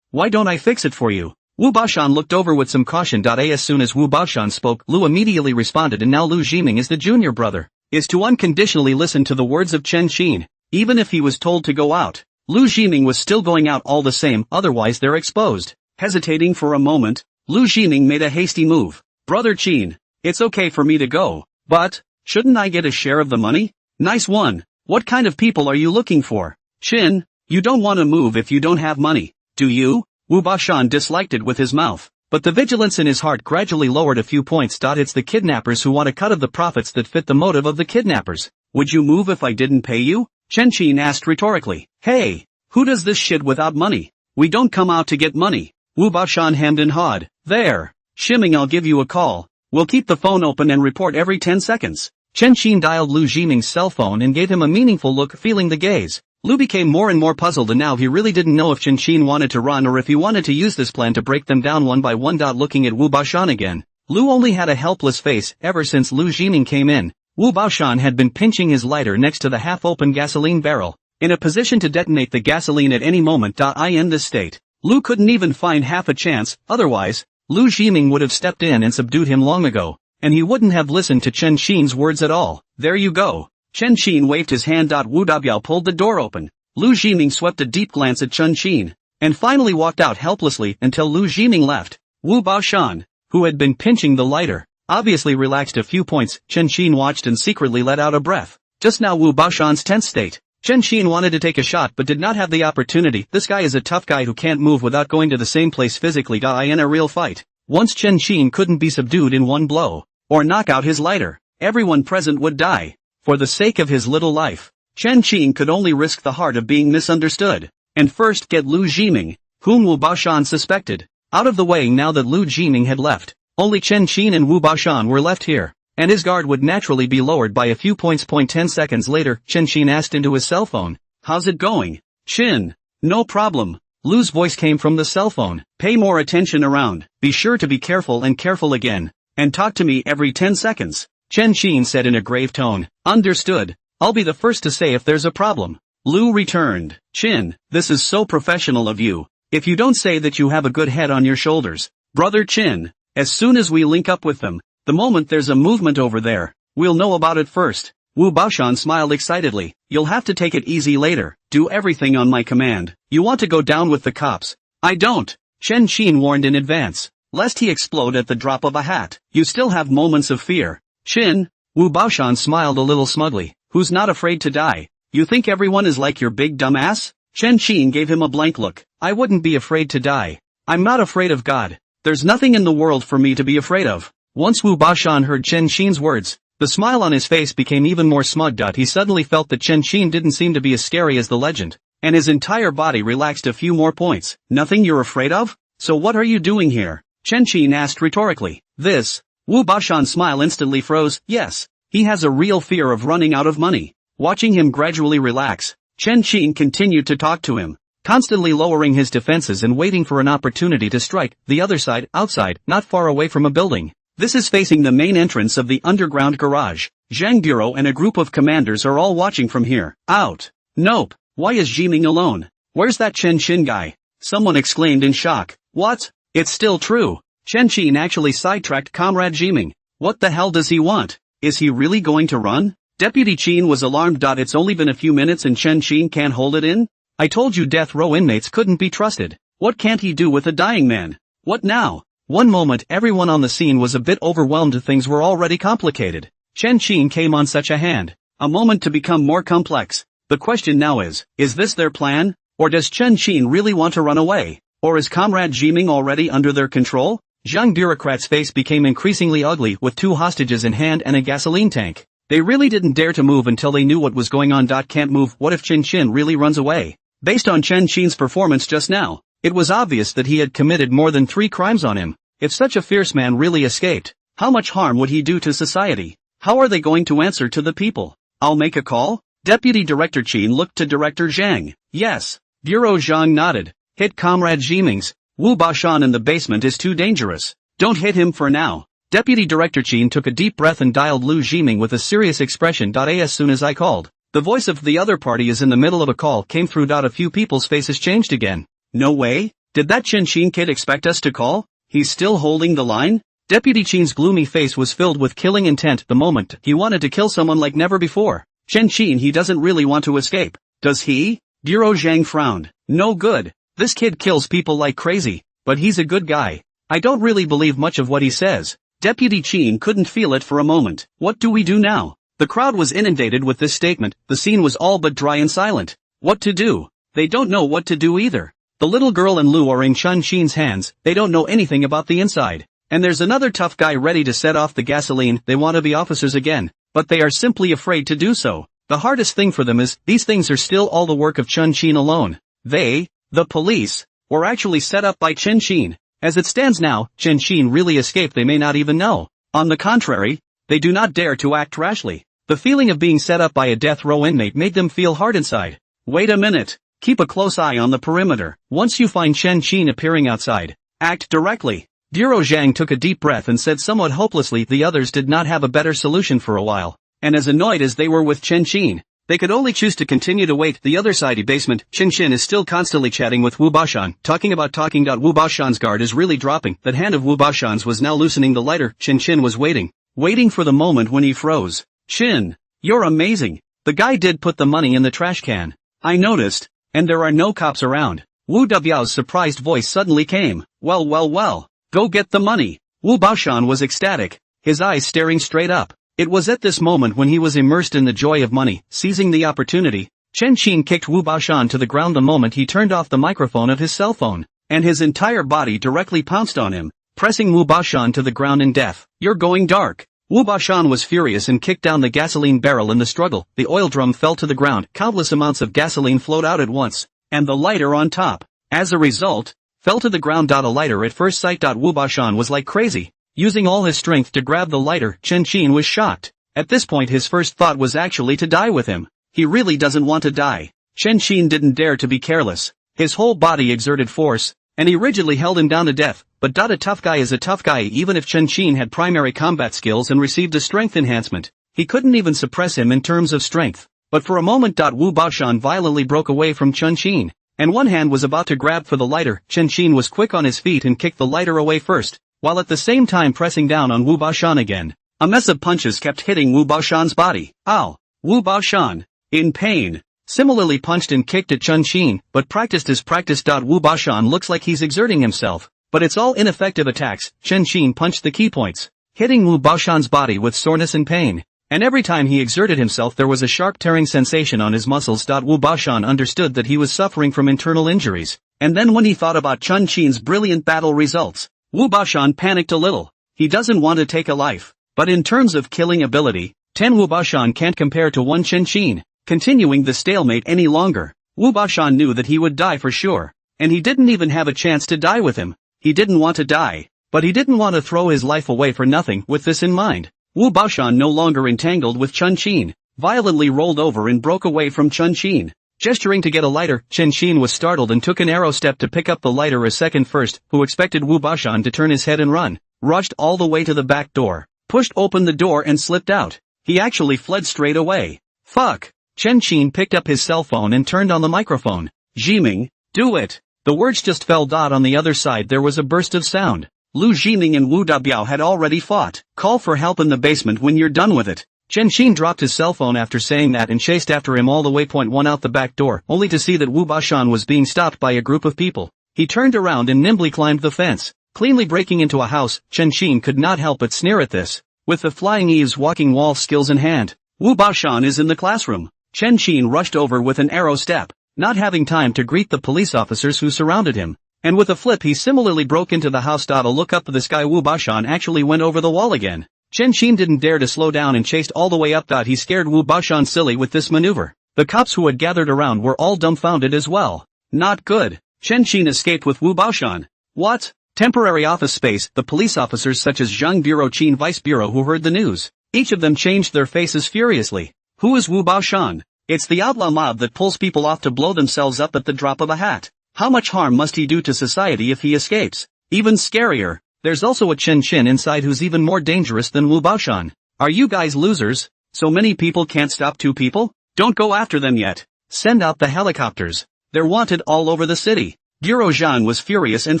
[SPEAKER 1] Why don't I fix it for you? Wu Bashan looked over with some caution. As soon as Wu Bashan spoke, Lu immediately responded, and now Lu Jiming is the junior brother, is to unconditionally listen to the words of Chenshin. Even if he was told to go out, Lu Jiming was still going out all the same, otherwise they're exposed. Hesitating for a moment, Lu Jiming made a hasty move. Brother Chin, it's okay for me to go, but, shouldn't I get a share of the money? Nice one. What kind of people are you looking for? Chin, you don't want to move if you don't have money, do you? Wu Bashan disliked it with his mouth, but the vigilance in his heart gradually lowered a few points. It's the kidnappers who want a cut of the profits that fit the motive of the kidnappers. Would you move if I didn't pay you? Chenshin asked rhetorically. Hey, who does this shit without money? We don't come out to get money. Wu Bashan hemmed and hawed. There. Shiming, I'll give you a call. We'll keep the phone open and report every 10 seconds. Chenshin dialed Lu Jiming's cell phone and gave him a meaningful look, feeling the gaze. Lu became more and more puzzled, and now he really didn't know if Chen Qin wanted to run or if he wanted to use this plan to break them down one by one. Looking at Wu Baoshan again, Lu only had a helpless face. Ever since Lu Jiming came in, Wu Baoshan had been pinching his lighter next to the half-open gasoline barrel, in a position to detonate the gasoline at any moment. In this state, Lu couldn't even find half a chance. Otherwise, Lu Jiming would have stepped in and subdued him long ago, and he wouldn't have listened to Chen Qin's words at all. There you go. Chen Qin waved his hand. Wu Dabiao pulled the door open. Lu Jiming swept a deep glance at Chen Qin, and finally walked out helplessly until Lu Jiming left. Wu Baoshan, who had been pinching the lighter, obviously relaxed a few points. Chen Qin watched and secretly let out a breath. Just now Wu Baoshan's tense state. Chen Qin wanted to take a shot but did not have the opportunity. This guy is a tough guy who can't move without going to the same place physically. In a real fight, once Chen Qin couldn't be subdued in one blow, or knock out his lighter, everyone present would die. For the sake of his little life, Chen Qin could only risk the heart of being misunderstood, and first get Lu Jiming, whom Wu Baoshan suspected, out of the way. Now that Lu Jiming had left, only Chen Qin and Wu Baoshan were left here, and his guard would naturally be lowered by a few points. 10 seconds later, Chen Qin asked into his cell phone, "How's it going, Qin?" "No problem." Lu's voice came from the cell phone. "Pay more attention around, be sure to be careful and careful again, and talk to me every 10 seconds. Chen Qin said in a grave tone. "Understood. I'll be the first to say if there's a problem." Lu returned. "Qin, this is so professional of you. If you don't say that you have a good head on your shoulders, brother Qin, as soon as we link up with them, the moment there's a movement over there, we'll know about it first." Wu Baoshan smiled excitedly. "You'll have to take it easy later. Do everything on my command. You want to go down with the cops?" "I don't," Chen Qin warned in advance, lest he explode at the drop of a hat. "You still have moments of fear, Qin." Wu Baoshan smiled a little smugly. "Who's not afraid to die? You think everyone is like your big dumb ass?" Chen Qin gave him a blank look. "I wouldn't be afraid to die. I'm not afraid of God. There's nothing in the world for me to be afraid of." Once Wu Baoshan heard Chen Qin's words, the smile on his face became even more smug. He suddenly felt that Chen Qin didn't seem to be as scary as the legend, and his entire body relaxed a few more points. "Nothing you're afraid of? So what are you doing here?" Chen Qin asked rhetorically. "This." Wu Baoshan's smile instantly froze. "Yes, he has a real fear of running out of money." Watching him gradually relax, Chen Qin continued to talk to him, constantly lowering his defenses and waiting for an opportunity to strike. "The other side, outside, not far away from a building. This is facing the main entrance of the underground garage. Zhang Bureau and a group of commanders are all watching from here. Out." "Nope. Why is Jiming alone? Where's that Chen Qin guy?" someone exclaimed in shock. "What? It's still true. Chen Qin actually sidetracked Comrade Jiming. What the hell does he want? Is he really going to run?" Deputy Qin was alarmed. "It's only been a few minutes and Chen Qin can't hold it in? I told you death row inmates couldn't be trusted. What can't he do with a dying man? What now?" One moment everyone on the scene was a bit overwhelmed. Things were already complicated. Chen Qin came on such a hand. A moment to become more complex. The question now is this their plan? Or does Chen Qin really want to run away? Or is Comrade Jiming already under their control? Zhang bureaucrat's face became increasingly ugly with 2 hostages in hand and a gasoline tank. They really didn't dare to move until they knew what was going on. Can't move. What if Chen Qin really runs away? Based on Chen Qin's performance just now, it was obvious that he had committed more than 3 crimes on him. If such a fierce man really escaped, how much harm would he do to society? How are they going to answer to the people? "I'll make a call?" Deputy Director Qin looked to Director Zhang. "Yes." Bureau Zhang nodded. "Hit Comrade Jiming's. Wu Baoshan in the basement is too dangerous. Don't hit him for now." Deputy Director Qin took a deep breath and dialed Lu Jiming with a serious expression. "As soon as I called, the voice of the other party is in the middle of a call came through. A few people's faces changed again. "No way. Did that Chen Qin kid expect us to call? He's still holding the line?" Deputy Qin's gloomy face was filled with killing intent. The moment he wanted to kill someone like never before. "Chen Qin, he doesn't really want to escape, does he?" Bureau Zhang frowned. "No good. This kid kills people like crazy, but he's a good guy. I don't really believe much of what he says." Deputy Qin couldn't feel it for a moment. "What do we do now?" The crowd was inundated with this statement. The scene was all but dry and silent. What to do? They don't know what to do either. The little girl and Lu are in Chen Qin's hands. They don't know anything about the inside. And there's another tough guy ready to set off the gasoline. They want to be officers again, but they are simply afraid to do so. The hardest thing for them is, these things are still all the work of Chen Qin alone. They, the police, were actually set up by Chen Qin. As it stands now, Chen Qin really escaped. They may not even know. On the contrary, they do not dare to act rashly. The feeling of being set up by a death row inmate made them feel hard inside. Wait a minute. Keep a close eye on the perimeter. Once you find Chen Qin appearing outside, act directly. Duro Zhang took a deep breath and said somewhat hopelessly the others did not have a better solution for a while. And as annoyed as they were with Chen Qin, they could only choose to continue to wait. The other side basement, Chen Qin is still constantly chatting with Wu Bashan, talking. Wu Bashan's guard is really dropping. That hand of Wu Bashan's was now loosening the lighter. Chen Qin was waiting for the moment when he froze. Qin, you're amazing. The guy did put the money in the trash can. I noticed. And there are no cops around. Wu Dabiao's surprised voice suddenly came. Well. Go get the money. Wu Baoshan was ecstatic, his eyes staring straight up. It was at this moment when he was immersed in the joy of money. Seizing the opportunity, Chen Qin kicked Wu Baoshan to the ground the moment he turned off the microphone of his cell phone, and his entire body directly pounced on him, pressing Wu Baoshan to the ground in death. You're going dark. Wu Baoshan was furious and kicked down the gasoline barrel in the struggle. The oil drum fell to the ground. Countless amounts of gasoline flowed out at once, and the lighter on top, as a result, fell to the ground. A lighter at first sight. Wu Baoshan was like crazy, using all his strength to grab the lighter. Chen Qin was shocked. At this point his first thought was actually to die with him. He really doesn't want to die. Chen Qin didn't dare to be careless. His whole body exerted force, and he rigidly held him down to death. But a tough guy is a tough guy. Even if Chen Qin had primary combat skills and received a strength enhancement, he couldn't even suppress him in terms of strength. But for a moment. Wu Baoshan violently broke away from Chen Qin, and one hand was about to grab for the lighter. Chen Qin was quick on his feet and kicked the lighter away first, while at the same time pressing down on Wu Baoshan again. A mess of punches kept hitting Wu Baoshan's body. Ow! Wu Baoshan, in pain, similarly punched and kicked at Chen Qin, but practiced is practiced. Wu Baoshan looks like he's exerting himself, but it's all ineffective attacks. Chen Qin punched the key points, hitting Wu Baoshan's body with soreness and pain, and every time he exerted himself there was a sharp tearing sensation on his muscles. Wu Baoshan understood that he was suffering from internal injuries, and then when he thought about Chen Qin's brilliant battle results, Wu Baoshan panicked a little. He doesn't want to take a life, but in terms of killing ability, 10 Wu Baoshan can't compare to 1 Chen Qin. Continuing the stalemate any longer, Wu Baoshan knew that he would die for sure, and he didn't even have a chance to die with him. He didn't want to die, but he didn't want to throw his life away for nothing. With this in mind, Wu Baoshan, no longer entangled with Chen Qin, violently rolled over and broke away from Chen Qin. Gesturing to get a lighter, Chen Qin was startled and took an arrow step to pick up the lighter a second first. Who expected Wu Baoshan to turn his head and run, rushed all the way to the back door, pushed open the door and slipped out. He actually fled straight away. Fuck! Chen Qin picked up his cell phone and turned on the microphone. Jiming, do it! The words just fell. On the other side there was a burst of sound. Lu Jiming and Wu Dabiao had already fought. Call for help in the basement when you're done with it. Chen Qin dropped his cell phone after saying that and chased after him all the way. 1 out the back door, only to see that Wu Baoshan was being stopped by a group of people. He turned around and nimbly climbed the fence, cleanly breaking into a house. Chen Qin could not help but sneer at this. With the flying eaves walking wall skills in hand, Wu Baoshan is in the classroom. Chen Qin rushed over with an arrow step, not having time to greet the police officers who surrounded him, and with a flip he similarly broke into the house. A look up at the sky, Wu Baoshan actually went over the wall again. Chen Qin didn't dare to slow down and chased all the way up. He scared Wu Baoshan silly with this maneuver. The cops who had gathered around were all dumbfounded as well. Not good. Chen Qin escaped with Wu Baoshan. What? Temporary office space. The police officers such as Zhang Bureau Qin Vice Bureau who heard the news, each of them changed their faces furiously. Who is Wu Baoshan? It's the outlaw mob that pulls people off to blow themselves up at the drop of a hat. How much harm must he do to society if he escapes? Even scarier, there's also a Chen Qin inside who's even more dangerous than Wu Baoshan. Are you guys losers? So many people can't stop 2 people? Don't go after them yet. Send out the helicopters. They're wanted all over the city. Bureau Zhang was furious and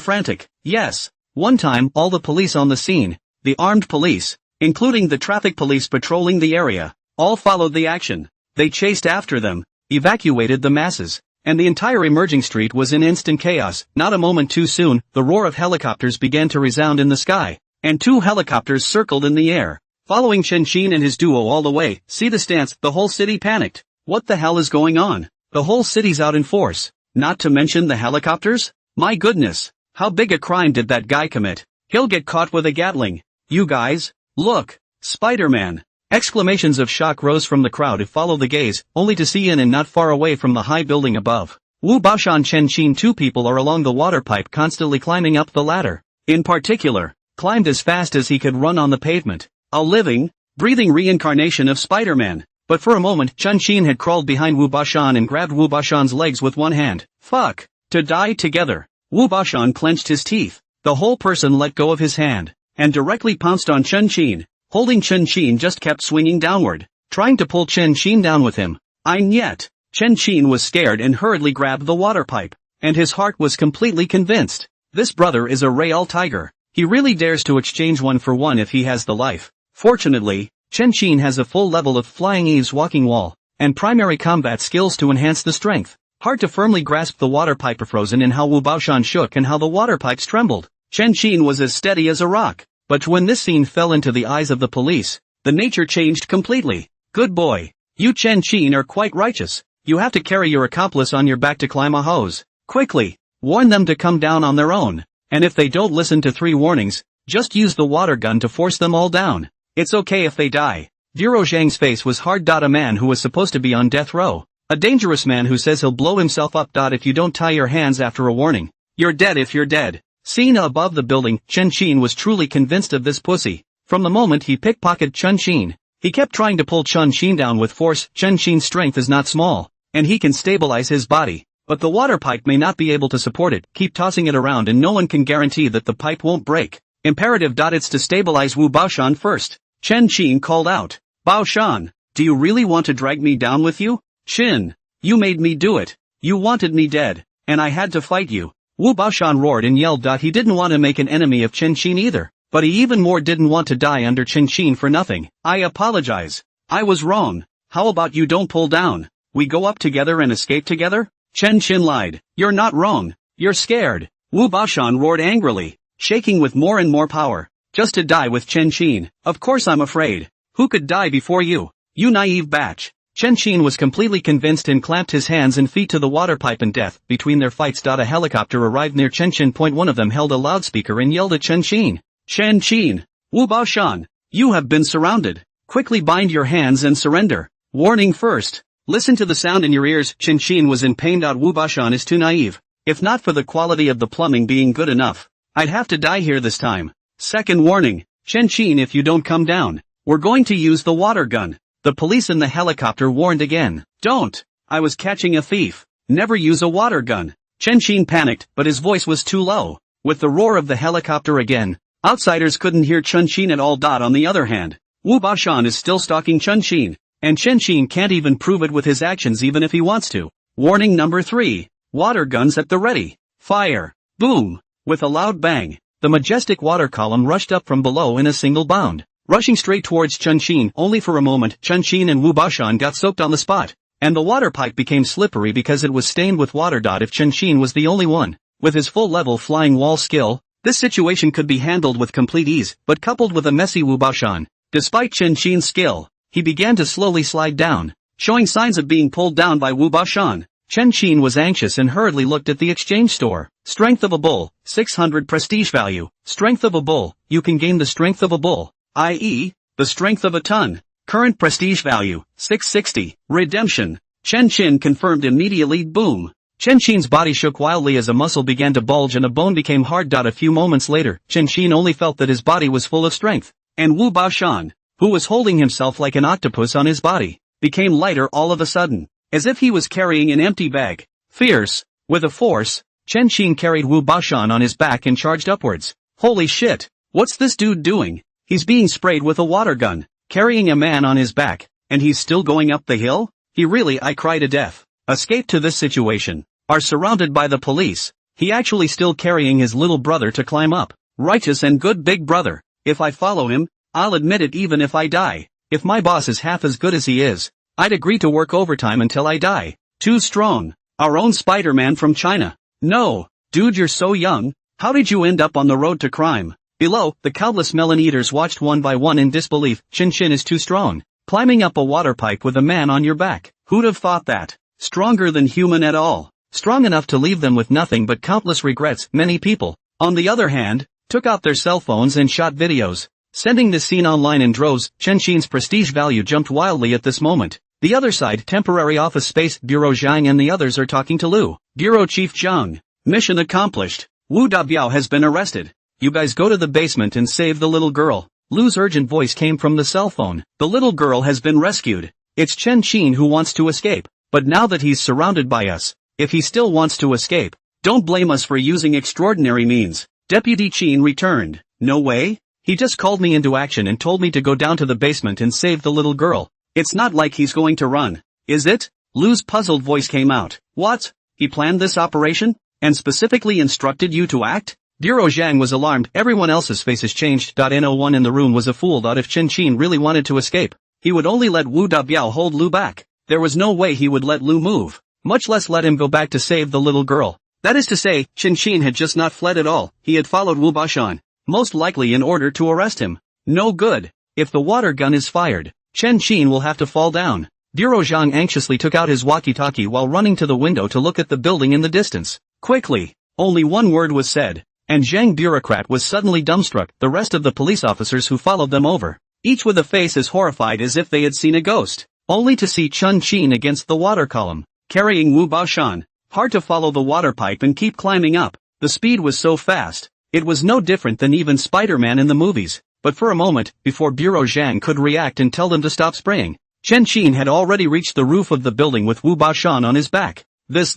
[SPEAKER 1] frantic. Yes. One time, all the police on the scene, the armed police, including the traffic police patrolling the area, all followed the action. They chased after them, evacuated the masses, and the entire emerging street was in instant chaos. Not a moment too soon, the roar of helicopters began to resound in the sky, and 2 helicopters circled in the air, following Chen Qin and his duo all the way. See the stance, the whole city panicked. What the hell is going on? The whole city's out in force. Not to mention the helicopters? My goodness, how big a crime did that guy commit? He'll get caught with a Gatling. You guys, look, Spider-Man! Exclamations of shock rose from the crowd to follow the gaze, only to see in and not far away from the high building above, Wu Baoshan Chen Qin. 2 people are along the water pipe constantly climbing up the ladder. In particular, climbed as fast as he could run on the pavement. A living, breathing reincarnation of Spider-Man. but for a moment Chen Xin had crawled behind Wu Bashan and grabbed Wu Bashan's legs with one hand. Fuck! To die together. Wu Bashan clenched his teeth. The whole person let go of his hand, and directly pounced on Chen Xin. Holding Chen Xin just kept swinging downward, trying to pull Chen Xin down with him. Yet. Chen Xin was scared and hurriedly grabbed the water pipe, and his heart was completely convinced. This brother is a real tiger. He really dares to exchange one for one if he has the life. Fortunately, Chen Xin has a full level of Flying Eve's walking wall, and primary combat skills to enhance the strength. Hard to firmly grasp the water pipe frozen in how Wu Baoshan shook and how the water pipes trembled. Chen Xin was as steady as a rock, but when this scene fell into the eyes of the police, the nature changed completely. Good boy. You Chen Xin are quite righteous. You have to carry your accomplice on your back to climb a hose. Quickly. Warn them to come down on their own. And if they don't listen to 3 warnings, just use the water gun to force them all down. It's okay if they die. Duro Zhang's face was hard. A man who was supposed to be on death row. A dangerous man who says he'll blow himself up. If you don't tie your hands after a warning, you're dead if you're dead. Seen above the building, Chen Xin was truly convinced of this pussy. From the moment he pickpocketed Chen Xin, he kept trying to pull Chen Xin down with force. Chen Xin's strength is not small, and he can stabilize his body. But the water pipe may not be able to support it. Keep tossing it around and no one can guarantee that the pipe won't break. Imperative. It's to stabilize Wu Baoshan first. Chen Xin called out. Baoshan, do you really want to drag me down with you? Xin, you made me do it. You wanted me dead, and I had to fight you. Wu Baoshan roared and yelled. He didn't want to make an enemy of Chen Xin either, but he even more didn't want to die under Chen Xin for nothing. I apologize. I was wrong. How about you don't pull down? We go up together and escape together? Chen Xin lied. You're not wrong. You're scared. Wu Baoshan roared angrily, shaking with more and more power. Just to die with Chen Xin. Of course I'm afraid. Who could die before you? You naive batch. Chen Xin was completely convinced and clamped his hands and feet to the water pipe in death. Between their fights. A helicopter arrived near Chen Xin. One of them held a loudspeaker and yelled at Chen Xin. Chen Xin. Wu Baoshan. You have been surrounded. Quickly bind your hands and surrender. Warning first. Listen to the sound in your ears. Chen Xin was in pain. Wu Baoshan is too naive. If not for the quality of the plumbing being good enough, I'd have to die here this time. Second warning. Chen Xin, if you don't come down, we're going to use the water gun. The police in the helicopter warned again. Don't. I was catching a thief. Never use a water gun. Chen Xin panicked, but his voice was too low. With the roar of the helicopter again, outsiders couldn't hear Chen Xin at all. On the other hand, Wu Baoshan is still stalking Chen Xin, and Chen Xin can't even prove it with his actions even if he wants to. Warning number 3. Water guns at the ready. Fire. Boom. With a loud bang, the majestic water column rushed up from below in a single bound, rushing straight towards Chen Xin. Only for a moment, Chen Xin and Wu Baoshan got soaked on the spot, and the water pipe became slippery because it was stained with water. If Chen Xin was the only one with his full-level flying wall skill, this situation could be handled with complete ease, but coupled with a messy Wu Baoshan, despite Chen Xin's skill, he began to slowly slide down, showing signs of being pulled down by Wu Baoshan. Chen Xin was anxious and hurriedly looked at the exchange store. Strength of a bull, 600 prestige value. Strength of a bull, you can gain the strength of a bull, i.e., the strength of a ton. Current prestige value, 660. Redemption. Chen Xin confirmed immediately. Boom. Chen Xin's body shook wildly as a muscle began to bulge and a bone became hard. A few moments later, Chen Xin only felt that his body was full of strength, and Wu Baoshan, who was holding himself like an octopus on his body, became lighter all of a sudden, as if he was carrying an empty bag. Fierce. With a force, Chen Xin carried Wu Baoshan on his back and charged upwards. Holy shit. What's this dude doing? He's being sprayed with a water gun, carrying a man on his back, and he's still going up the hill? I cry to death. Escape to this situation. Are surrounded by the police. He actually still carrying his little brother to climb up. Righteous and good big brother. If I follow him, I'll admit it even if I die. If my boss is half as good as he is, I'd agree to work overtime until I die. Too strong. Our own Spider-Man from China. No, dude, you're so young. How did you end up on the road to crime? Below, the countless melon eaters watched one by one in disbelief. Chen Xin is too strong. Climbing up a water pipe with a man on your back. Who'd have thought that? Stronger than human at all. Strong enough to leave them with nothing but countless regrets. Many people, on the other hand, took out their cell phones and shot videos, sending this scene online in droves. Chen Xin's prestige value jumped wildly at this moment. The other side, temporary office space. Bureau Zhang and the others are talking to Lu. Bureau Chief Zhang. Mission accomplished. Wu Dabiao has been arrested. You guys go to the basement and save the little girl. Lu's urgent voice came from the cell phone. The little girl has been rescued. It's Chen Qin who wants to escape, but now that he's surrounded by us, if he still wants to escape, don't blame us for using extraordinary means. Deputy Qin returned. No way? He just called me into action and told me to go down to the basement and save the little girl. It's not like he's going to run, is it? Lu's puzzled voice came out. What? He planned this operation? And specifically instructed you to act? Bureau Zhang was alarmed. Everyone else's faces changed. No one in the room was a fool. If Chen Qin really wanted to escape, he would only let Wu Dabiao hold Lu back. There was no way he would let Lu move, much less let him go back to save the little girl. That is to say, Chen Qin had just not fled at all. He had followed Wu Bashan, most likely in order to arrest him. No good. If the water gun is fired, Chen Qin will have to fall down. Bureau Zhang anxiously took out his walkie-talkie while running to the window to look at the building in the distance. Quickly. Only one word was said, and Zhang bureaucrat was suddenly dumbstruck. The rest of the police officers who followed them over, each with a face as horrified as if they had seen a ghost, only to see Chen Qin against the water column, carrying Wu Baoshan. Hard to follow the water pipe and keep climbing up. The speed was so fast, it was no different than even Spider-Man in the movies. But for a moment, before Bureau Zhang could react and tell them to stop spraying, Chen Qin had already reached the roof of the building with Wu Baoshan on his back. Is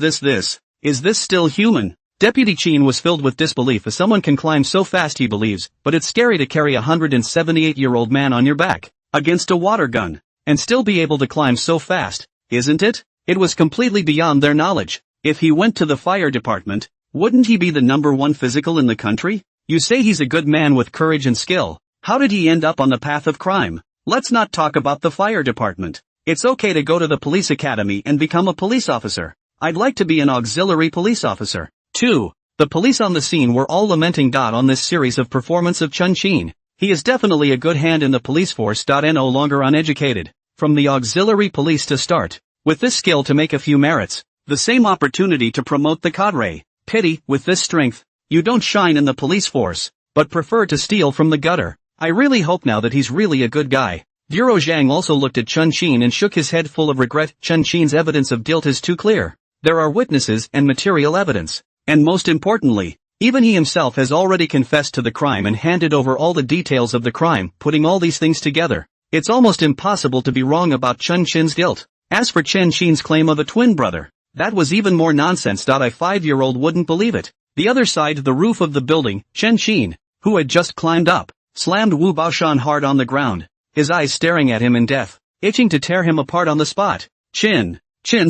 [SPEAKER 1] this still human? Deputy Qin was filled with disbelief as someone can climb so fast he believes, but it's scary to carry a 178-year-old man on your back, against a water gun, and still be able to climb so fast, isn't it? It was completely beyond their knowledge. If he went to the fire department, wouldn't he be the #1 physical in the country? You say he's a good man with courage and skill. How did he end up on the path of crime? Let's not talk about the fire department. It's okay to go to the police academy and become a police officer. I'd like to be an auxiliary police officer. 2. The police on the scene were all lamenting on this series of performance of Chen Qin. He is definitely a good hand in the police force. No longer uneducated. From the auxiliary police to start. With this skill to make a few merits. The same opportunity to promote the cadre. Pity, with this strength, you don't shine in the police force, but prefer to steal from the gutter. I really hope now that he's really a good guy. Bureau Zhang also looked at Chen Qin and shook his head full of regret. Chen Qin's evidence of guilt is too clear. There are witnesses and material evidence. And most importantly, even he himself has already confessed to the crime and handed over all the details of the crime. Putting all these things together, it's almost impossible to be wrong about Chen Qin's guilt. As for Chen Qin's claim of a twin brother, that was even more nonsense. A 5-year-old wouldn't believe it. The other side, the roof of the building, Chen Qin, who had just climbed up, slammed Wu Baoshan hard on the ground, his eyes staring at him in death, itching to tear him apart on the spot. Qin,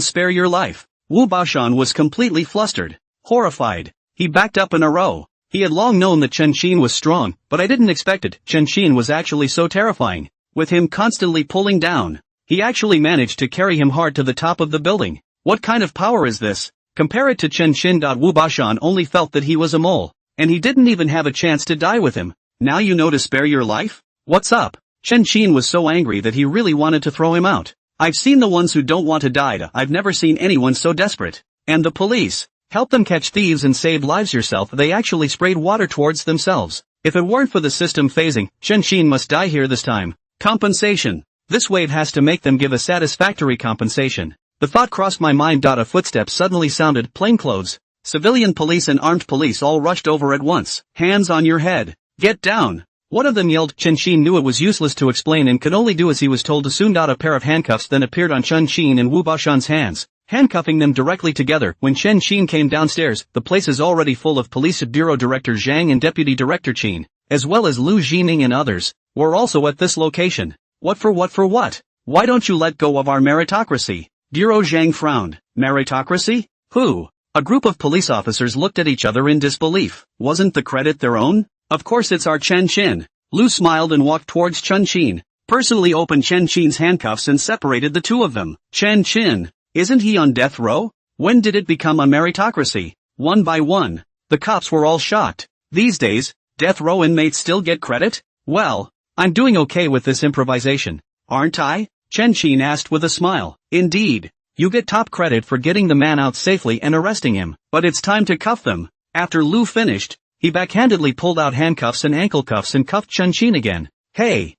[SPEAKER 1] spare your life. Wu Baoshan was completely flustered, horrified. He backed up in a row. He had long known that Chen Qin was strong, but I didn't expect it. Chen Qin was actually so terrifying. With him constantly pulling down, he actually managed to carry him hard to the top of the building. What kind of power is this? Compare it to Chen Qin. Wu Baoshan only felt that he was a mole, and he didn't even have a chance to die with him. Now you know to spare your life? What's up? Chen Qin was so angry that he really wanted to throw him out. I've seen the ones who don't want to die. I've never seen anyone so desperate. And the police, help them catch thieves and save lives yourself. They actually sprayed water towards themselves. If it weren't for the system phasing, Chen Qin must die here this time. Compensation. This wave has to make them give a satisfactory compensation. The thought crossed my mind. A footstep suddenly sounded. Plainclothes, civilian police and armed police all rushed over at once. Hands on your head. Get down. One of them yelled. Chen Qin knew it was useless to explain and could only do as he was told. Soon a pair of handcuffs then appeared on Chen Qin and Wu Baoshan's hands, handcuffing them directly together. When Chen Qin came downstairs, the place is already full of police. Bureau Director Zhang and Deputy Director Qin, as well as Lu Jining and others, were also at this location. What for what? Why don't you let go of our meritocracy? Bureau Zhang frowned. Meritocracy? Who? A group of police officers looked at each other in disbelief. Wasn't the credit their own? Of course it's our Chen Qin. Lu smiled and walked towards Chen Qin, personally opened Chen Qin's handcuffs and separated the two of them. Chen Qin, isn't he on death row? When did it become a meritocracy? One by one, the cops were all shocked. These days, death row inmates still get credit? Well, I'm doing okay with this improvisation, aren't I? Chen Qin asked with a smile. Indeed, you get top credit for getting the man out safely and arresting him, but it's time to cuff them. After Lu finished, he backhandedly pulled out handcuffs and ankle cuffs and cuffed Chen Qin again. Hey,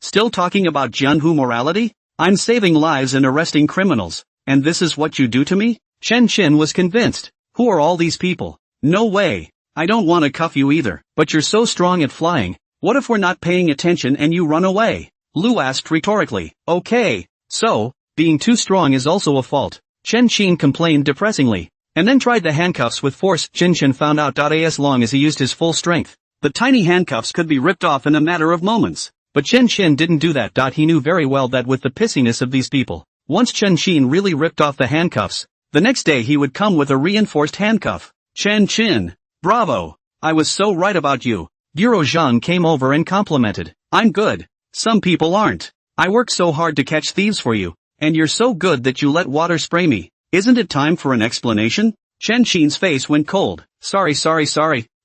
[SPEAKER 1] still talking about Jianhu morality? I'm saving lives and arresting criminals, and this is what you do to me? Chen Qin was convinced. Who are all these people? No way. I don't want to cuff you either, but you're so strong at flying. What if we're not paying attention and you run away? Lu asked rhetorically. Okay. So, being too strong is also a fault. Chen Qin complained depressingly, and then tried the handcuffs with force. Chen Qin found out. As long as he used his full strength, the tiny handcuffs could be ripped off in a matter of moments. But Chen Qin didn't do that. He knew very well that with the pissiness of these people, once Chen Qin really ripped off the handcuffs, the next day he would come with a reinforced handcuff. Chen Qin, bravo! I was so right about you. Bureau Zhang came over and complimented. I'm good. Some people aren't. I work so hard to catch thieves for you, and you're so good that you let water spray me. Isn't it time for an explanation? Chen Qin's face went cold. Sorry.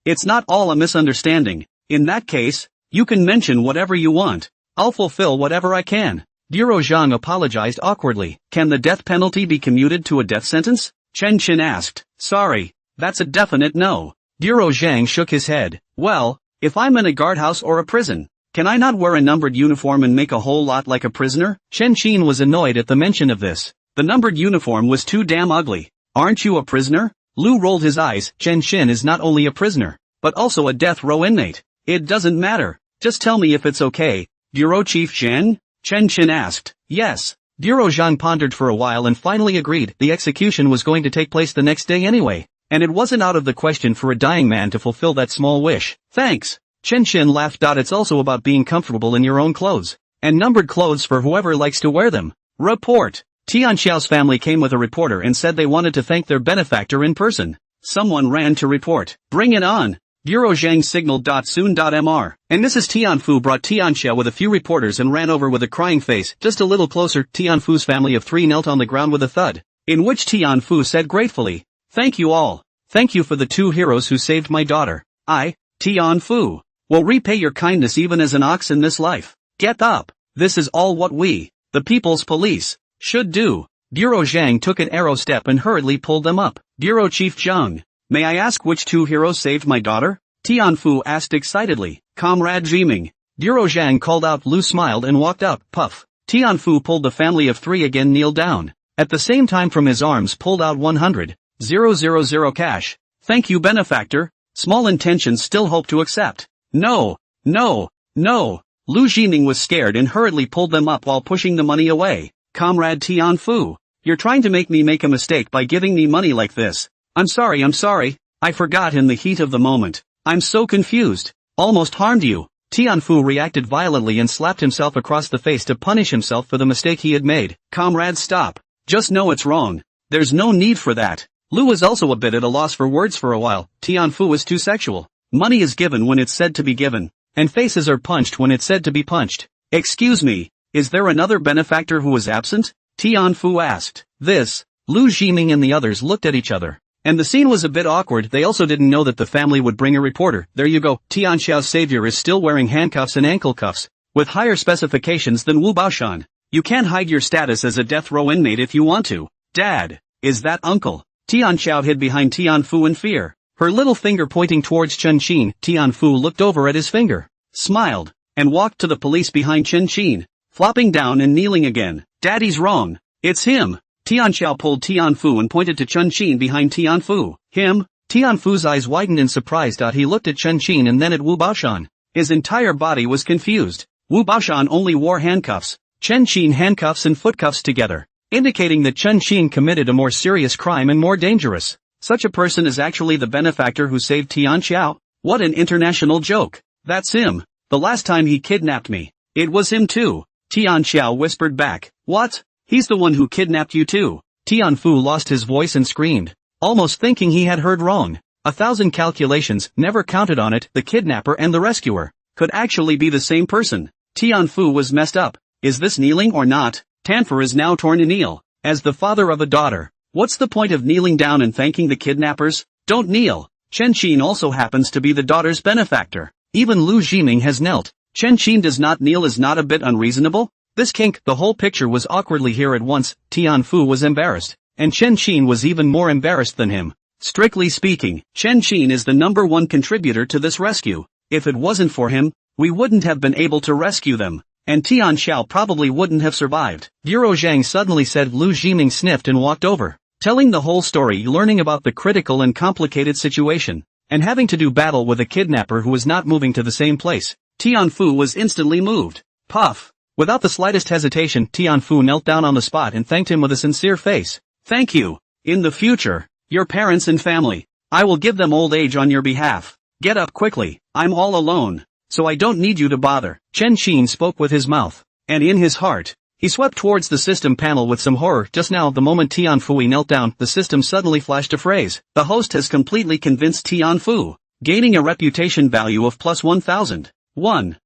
[SPEAKER 1] It's not all a misunderstanding. In that case, you can mention whatever you want. I'll fulfill whatever I can. Bureau Zhang apologized awkwardly. Can the death penalty be commuted to a death sentence? Chen Qin asked. Sorry, that's a definite no. Bureau Zhang shook his head. Well, if I'm in a guardhouse or a prison, can I not wear a numbered uniform and make a whole lot like a prisoner? Chen Qin was annoyed at the mention of this. The numbered uniform was too damn ugly. Aren't you a prisoner? Lu rolled his eyes. Chen Qin is not only a prisoner, but also a death row inmate. It doesn't matter. Just tell me if it's okay. Bureau Chief Zhang? Chen Qin asked. Yes. Bureau Zhang pondered for a while and finally agreed. The execution was going to take place the next day anyway, and it wasn't out of the question for a dying man to fulfill that small wish. Thanks. Chen Qin laughed. It's also about being comfortable in your own clothes, and numbered clothes for whoever likes to wear them. Report. Tian Xiao's family came with a reporter and said they wanted to thank their benefactor in person. Someone ran to report. Bring it on. Bureau Zhang signaled. Soon.mr. And Mrs. Tianfu brought Tianxia with a few reporters and ran over with a crying face. Just a little closer. Tianfu's family of 3 knelt on the ground with a thud, in which Tianfu said gratefully, Thank you all. Thank you for the 2 heroes who saved my daughter. I, Tianfu, will repay your kindness even as an ox in this life. Get up. This is all what we, the people's police, should do. Bureau Zhang took an arrow step and hurriedly pulled them up. Bureau Chief Zhang. May I ask which 2 heroes saved my daughter? Tianfu asked excitedly. Comrade Jiming. Bureau Zhang called out. Lu smiled and walked out. Puff. Tianfu pulled the family of 3 again kneel down. At the same time from his arms pulled out 100,000 cash. Thank you benefactor. Small intentions still hope to accept. No. Lu Jiming was scared and hurriedly pulled them up while pushing the money away. Comrade Tianfu. You're trying to make me make a mistake by giving me money like this. I'm sorry. I forgot in the heat of the moment. I'm so confused. Almost harmed you. Tianfu reacted violently and slapped himself across the face to punish himself for the mistake he had made. Comrade, stop. Just know it's wrong. There's no need for that. Lu was also a bit at a loss for words for a while. Tianfu was too sexual. Money is given when it's said to be given, and faces are punched when it's said to be punched. Excuse me, is there another benefactor who is absent? Tianfu asked. This. Lu Jiming and the others looked at each other, and the scene was a bit awkward. They also didn't know that the family would bring a reporter. There you go. Tianxiao's savior is still wearing handcuffs and ankle cuffs, with higher specifications than Wu Baoshan. You can't hide your status as a death row inmate if you want to. Dad, is that uncle? Tianxiao hid behind Tianfu in fear, her little finger pointing towards Chen Qin. Tianfu looked over at his finger, smiled, and walked to the police behind Chen Qin, flopping down and kneeling again. Daddy's wrong. It's him. Tianxiao pulled Tianfu and pointed to Chen Qin behind Tianfu. Him? Tianfu's eyes widened in surprise. He looked at Chen Qin and then at Wu Baoshan. His entire body was confused. Wu Baoshan only wore handcuffs. Chen Qin handcuffs and footcuffs together, indicating that Chen Qin committed a more serious crime and more dangerous. Such a person is actually the benefactor who saved Tianxiao? What an international joke. That's him. The last time he kidnapped me, it was him too. Tianxiao whispered back. What? He's the one who kidnapped you too. Tianfu lost his voice and screamed, almost thinking he had heard wrong. 1,000 calculations, never counted on it. The kidnapper and the rescuer could actually be the same person. Tianfu was messed up. Is this kneeling or not? Tanfer is now torn to kneel. As the father of a daughter, what's the point of kneeling down and thanking the kidnappers? Don't kneel. Chen Qin also happens to be the daughter's benefactor. Even Lu Jiming has knelt. Chen Qin does not kneel is not a bit unreasonable? This kink, the whole picture was awkwardly here at once. Tianfu was embarrassed, and Chen Qin was even more embarrassed than him. Strictly speaking, Chen Qin is the #1 contributor to this rescue. If it wasn't for him, we wouldn't have been able to rescue them, and Tianxiao probably wouldn't have survived. Bureau Zhang suddenly said. Lu Jiming sniffed and walked over, telling the whole story, learning about the critical and complicated situation, and having to do battle with a kidnapper who was not moving to the same place. Tianfu was instantly moved. Puff. Without the slightest hesitation, Tianfu knelt down on the spot and thanked him with a sincere face. Thank you. In the future, your parents and family, I will give them old age on your behalf. Get up quickly, I'm all alone, so I don't need you to bother. Chen Qin spoke with his mouth, and in his heart, he swept towards the system panel with some horror. Just now, the moment Tianfu knelt down, the system suddenly flashed a phrase. The host has completely convinced Tianfu, gaining a reputation value of plus 1,000. 1,000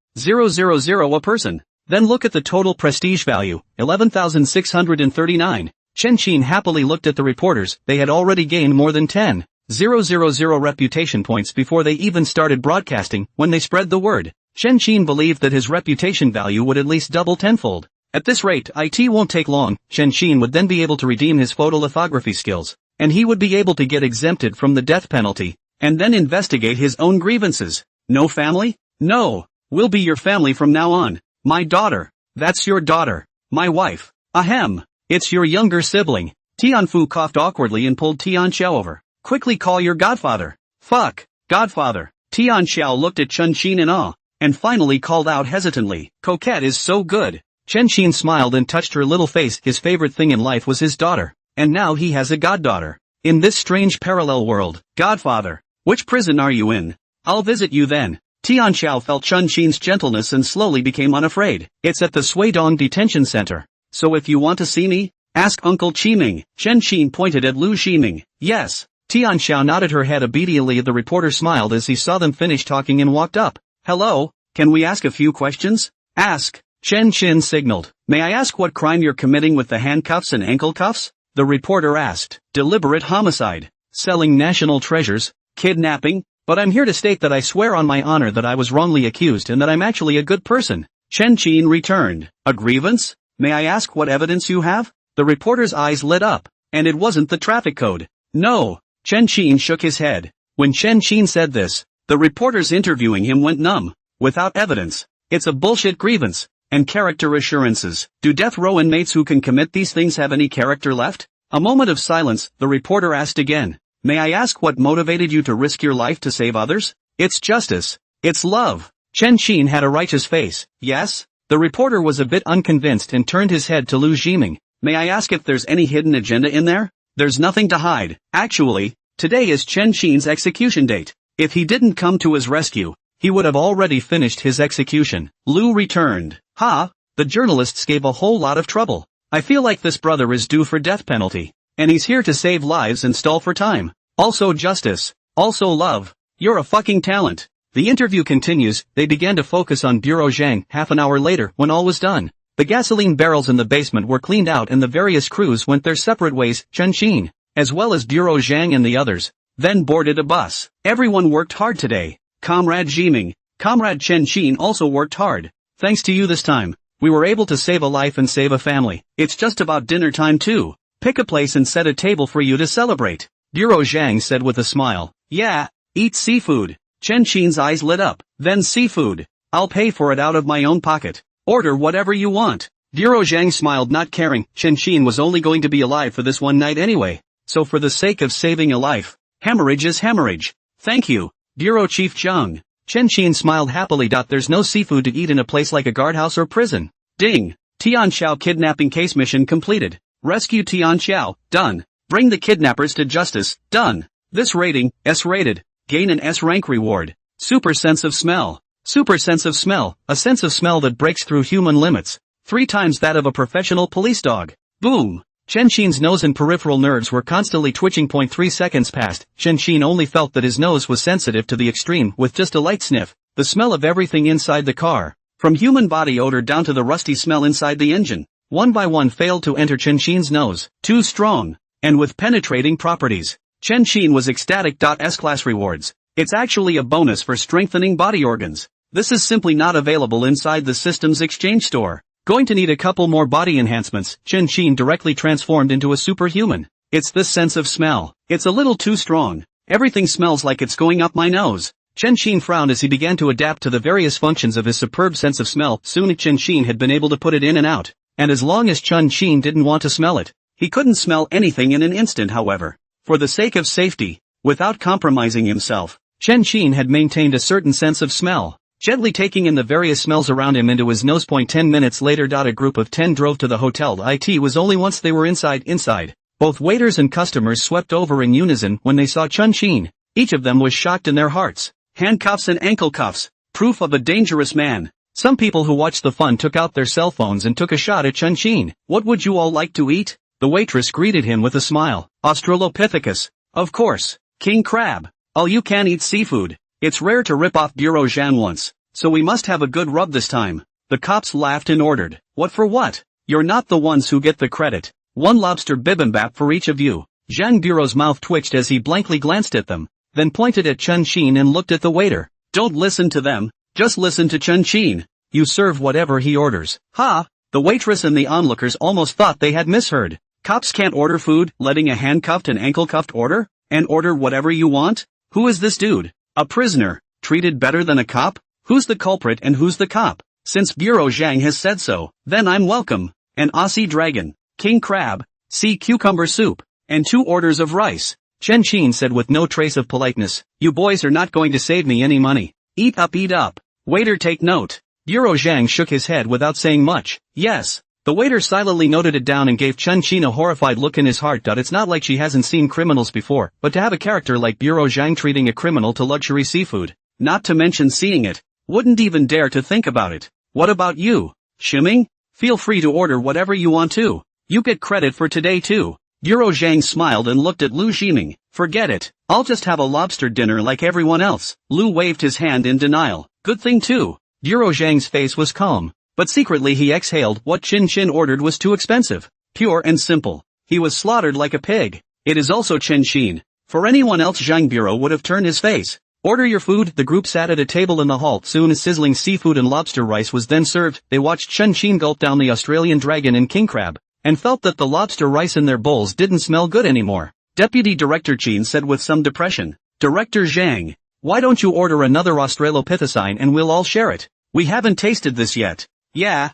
[SPEAKER 1] a person. Then look at the total prestige value, 11,639. Chen Qin happily looked at the reporters. They had already gained more than 10,000 reputation points before they even started broadcasting. When they spread the word, Chen Qin believed that his reputation value would at least double tenfold. At this rate, it won't take long. Chen Qin would then be able to redeem his photolithography skills, and he would be able to get exempted from the death penalty, and then investigate his own grievances. No family? No. We'll be your family from now on. My daughter. That's your daughter. My wife. Ahem. It's your younger sibling. Tianfu coughed awkwardly and pulled Tianxiao over. Quickly call your godfather. Fuck. Godfather. Tianxiao looked at Chen Qin in awe, and finally called out hesitantly, Coquette is so good. Chen Qin smiled and touched her little face. His favorite thing in life was his daughter, and now he has a goddaughter. In this strange parallel world, Godfather, which prison are you in? I'll visit you then. Tianxiao felt Chen Qin's gentleness and slowly became unafraid. It's at the Suidong Detention Center. So if you want to see me, ask Uncle Qiming. Chen Qin pointed at Lu Ximing. Yes. Tianxiao nodded her head obediently. The reporter smiled as he saw them finish talking and walked up. Hello, can we ask a few questions? Ask. Chen Qin signaled. May I ask what crime you're committing with the handcuffs and ankle cuffs? The reporter asked. Deliberate homicide. Selling national treasures. Kidnapping. But I'm here to state that I swear on my honor that I was wrongly accused and that I'm actually a good person. Chen Qin returned. A grievance? May I ask what evidence you have? The reporter's eyes lit up. And it wasn't the traffic code. No. Chen Qin shook his head. When Chen Qin said this, the reporters interviewing him went numb. Without evidence. It's a bullshit grievance. And character assurances. Do death row inmates who can commit these things have any character left? A moment of silence, the reporter asked again. May I ask what motivated you to risk your life to save others? It's justice. It's love. Chen Qin had a righteous face. Yes? The reporter was a bit unconvinced and turned his head to Lu Ximing. May I ask if there's any hidden agenda in there? There's nothing to hide. Actually, today is Chen Qin's execution date. If he didn't come to his rescue, he would have already finished his execution. Lu returned. The journalists gave a whole lot of trouble. I feel like this brother is due for death penalty. And he's here to save lives and stall for time. Also justice. Also love. You're a fucking talent. The interview continues. They began to focus on Bureau Zhang. Half an hour later, when all was done, the gasoline barrels in the basement were cleaned out and the various crews went their separate ways. Chen Qin, as well as Bureau Zhang and the others, then boarded a bus. Everyone worked hard today. Comrade Ximing, Comrade Chen Qin also worked hard. Thanks to you this time, we were able to save a life and save a family. It's just about dinner time too. Pick a place and set a table for you to celebrate. Bureau Zhang said with a smile. Yeah, eat seafood. Chen Qin's eyes lit up. Then seafood. I'll pay for it out of my own pocket. Order whatever you want. Bureau Zhang smiled, not caring. Chen Qin was only going to be alive for this one night anyway. So for the sake of saving a life, hemorrhage is hemorrhage. Thank you, Bureau Chief Zhang. Chen Qin smiled happily. There's no seafood to eat in a place like a guardhouse or prison. Ding. Tianxiao kidnapping case mission completed. Rescue Tianxiao. Done. Bring the kidnappers to justice. Done. This rating, S-rated. Gain an S-rank reward. Super sense of smell. Super sense of smell. A sense of smell that breaks through human limits. 3 times that of a professional police dog. Boom. Chen Qin's nose and peripheral nerves were constantly twitching. 3 seconds passed. Chen Qin only felt that his nose was sensitive to the extreme. With just a light sniff, the smell of everything inside the car, from human body odor down to the rusty smell inside the engine, one by one failed to enter Chen Qin's nose. Too strong. And with penetrating properties. Chen Qin was ecstatic. S-class rewards. It's actually a bonus for strengthening body organs. This is simply not available inside the system's exchange store. Going to need a couple more body enhancements. Chen Qin directly transformed into a superhuman. It's this sense of smell. It's a little too strong. Everything smells like it's going up my nose. Chen Qin frowned as he began to adapt to the various functions of his superb sense of smell. Soon Chen Qin had been able to put it in and out. And as long as Chen Qin didn't want to smell it, he couldn't smell anything in an instant. However, for the sake of safety, without compromising himself, Chen Qin had maintained a certain sense of smell. gently taking in the various smells around him into his nosepoint. 10 minutes later. A group of 10 drove to the hotel. It was only once they were inside. Both waiters and customers swept over in unison when they saw Chun-Shin. Each of them was shocked in their hearts. Handcuffs and ankle cuffs, proof of a dangerous man. Some people who watched the fun took out their cell phones and took a shot at Chun-Shin. What would you all like to eat? The waitress greeted him with a smile. Australopithecus. Of course. King crab. All you can eat seafood. It's rare to rip off Bureau Zhang once, so we must have a good rub this time. The cops laughed and ordered. What for what? You're not the ones who get the credit. 1 lobster bibimbap for each of you. Zhang Bureau's mouth twitched as he blankly glanced at them, then pointed at Chun-Shin and looked at the waiter. Don't listen to them, just listen to Chun-Shin. You serve whatever he orders. Ha! The waitress and the onlookers almost thought they had misheard. Cops can't order food, letting a handcuffed and ankle-cuffed order? And order whatever you want? Who is this dude? A prisoner, treated better than a cop? Who's the culprit and who's the cop? Since Bureau Zhang has said so, then I'm welcome. An Aussie dragon, king crab, sea cucumber soup, and 2 orders of rice. Chun-Shin said with no trace of politeness. You boys are not going to save me any money. Eat up, eat up. Waiter, take note. Bureau Zhang shook his head without saying much. Yes. The waiter silently noted it down and gave Chun-Shin a horrified look in his heart. It's not like she hasn't seen criminals before, but to have a character like Bureau Zhang treating a criminal to luxury seafood, not to mention seeing it, wouldn't even dare to think about it. What about you, Shiming? Feel free to order whatever you want to. You get credit for today too. Bureau Zhang smiled and looked at Lu Ximing. Forget it. I'll just have a lobster dinner like everyone else. Lu waved his hand in denial. Good thing too. Bureau Zhang's face was calm, but secretly he exhaled. What Chun-Shin ordered was too expensive. Pure and simple. He was slaughtered like a pig. It is also Chun-Shin. For anyone else, Zhang Bureau would have turned his face. Order your food. The group sat at a table in the hall. Soon as sizzling seafood and lobster rice was then served, they watched Chun-Shin gulp down the Australian dragon and king crab, and felt that the lobster rice in their bowls didn't smell good anymore. Deputy Director Chin said with some depression. Director Zhang, why don't you order another Australopithecine and we'll all share it? We haven't tasted this yet. Yeah.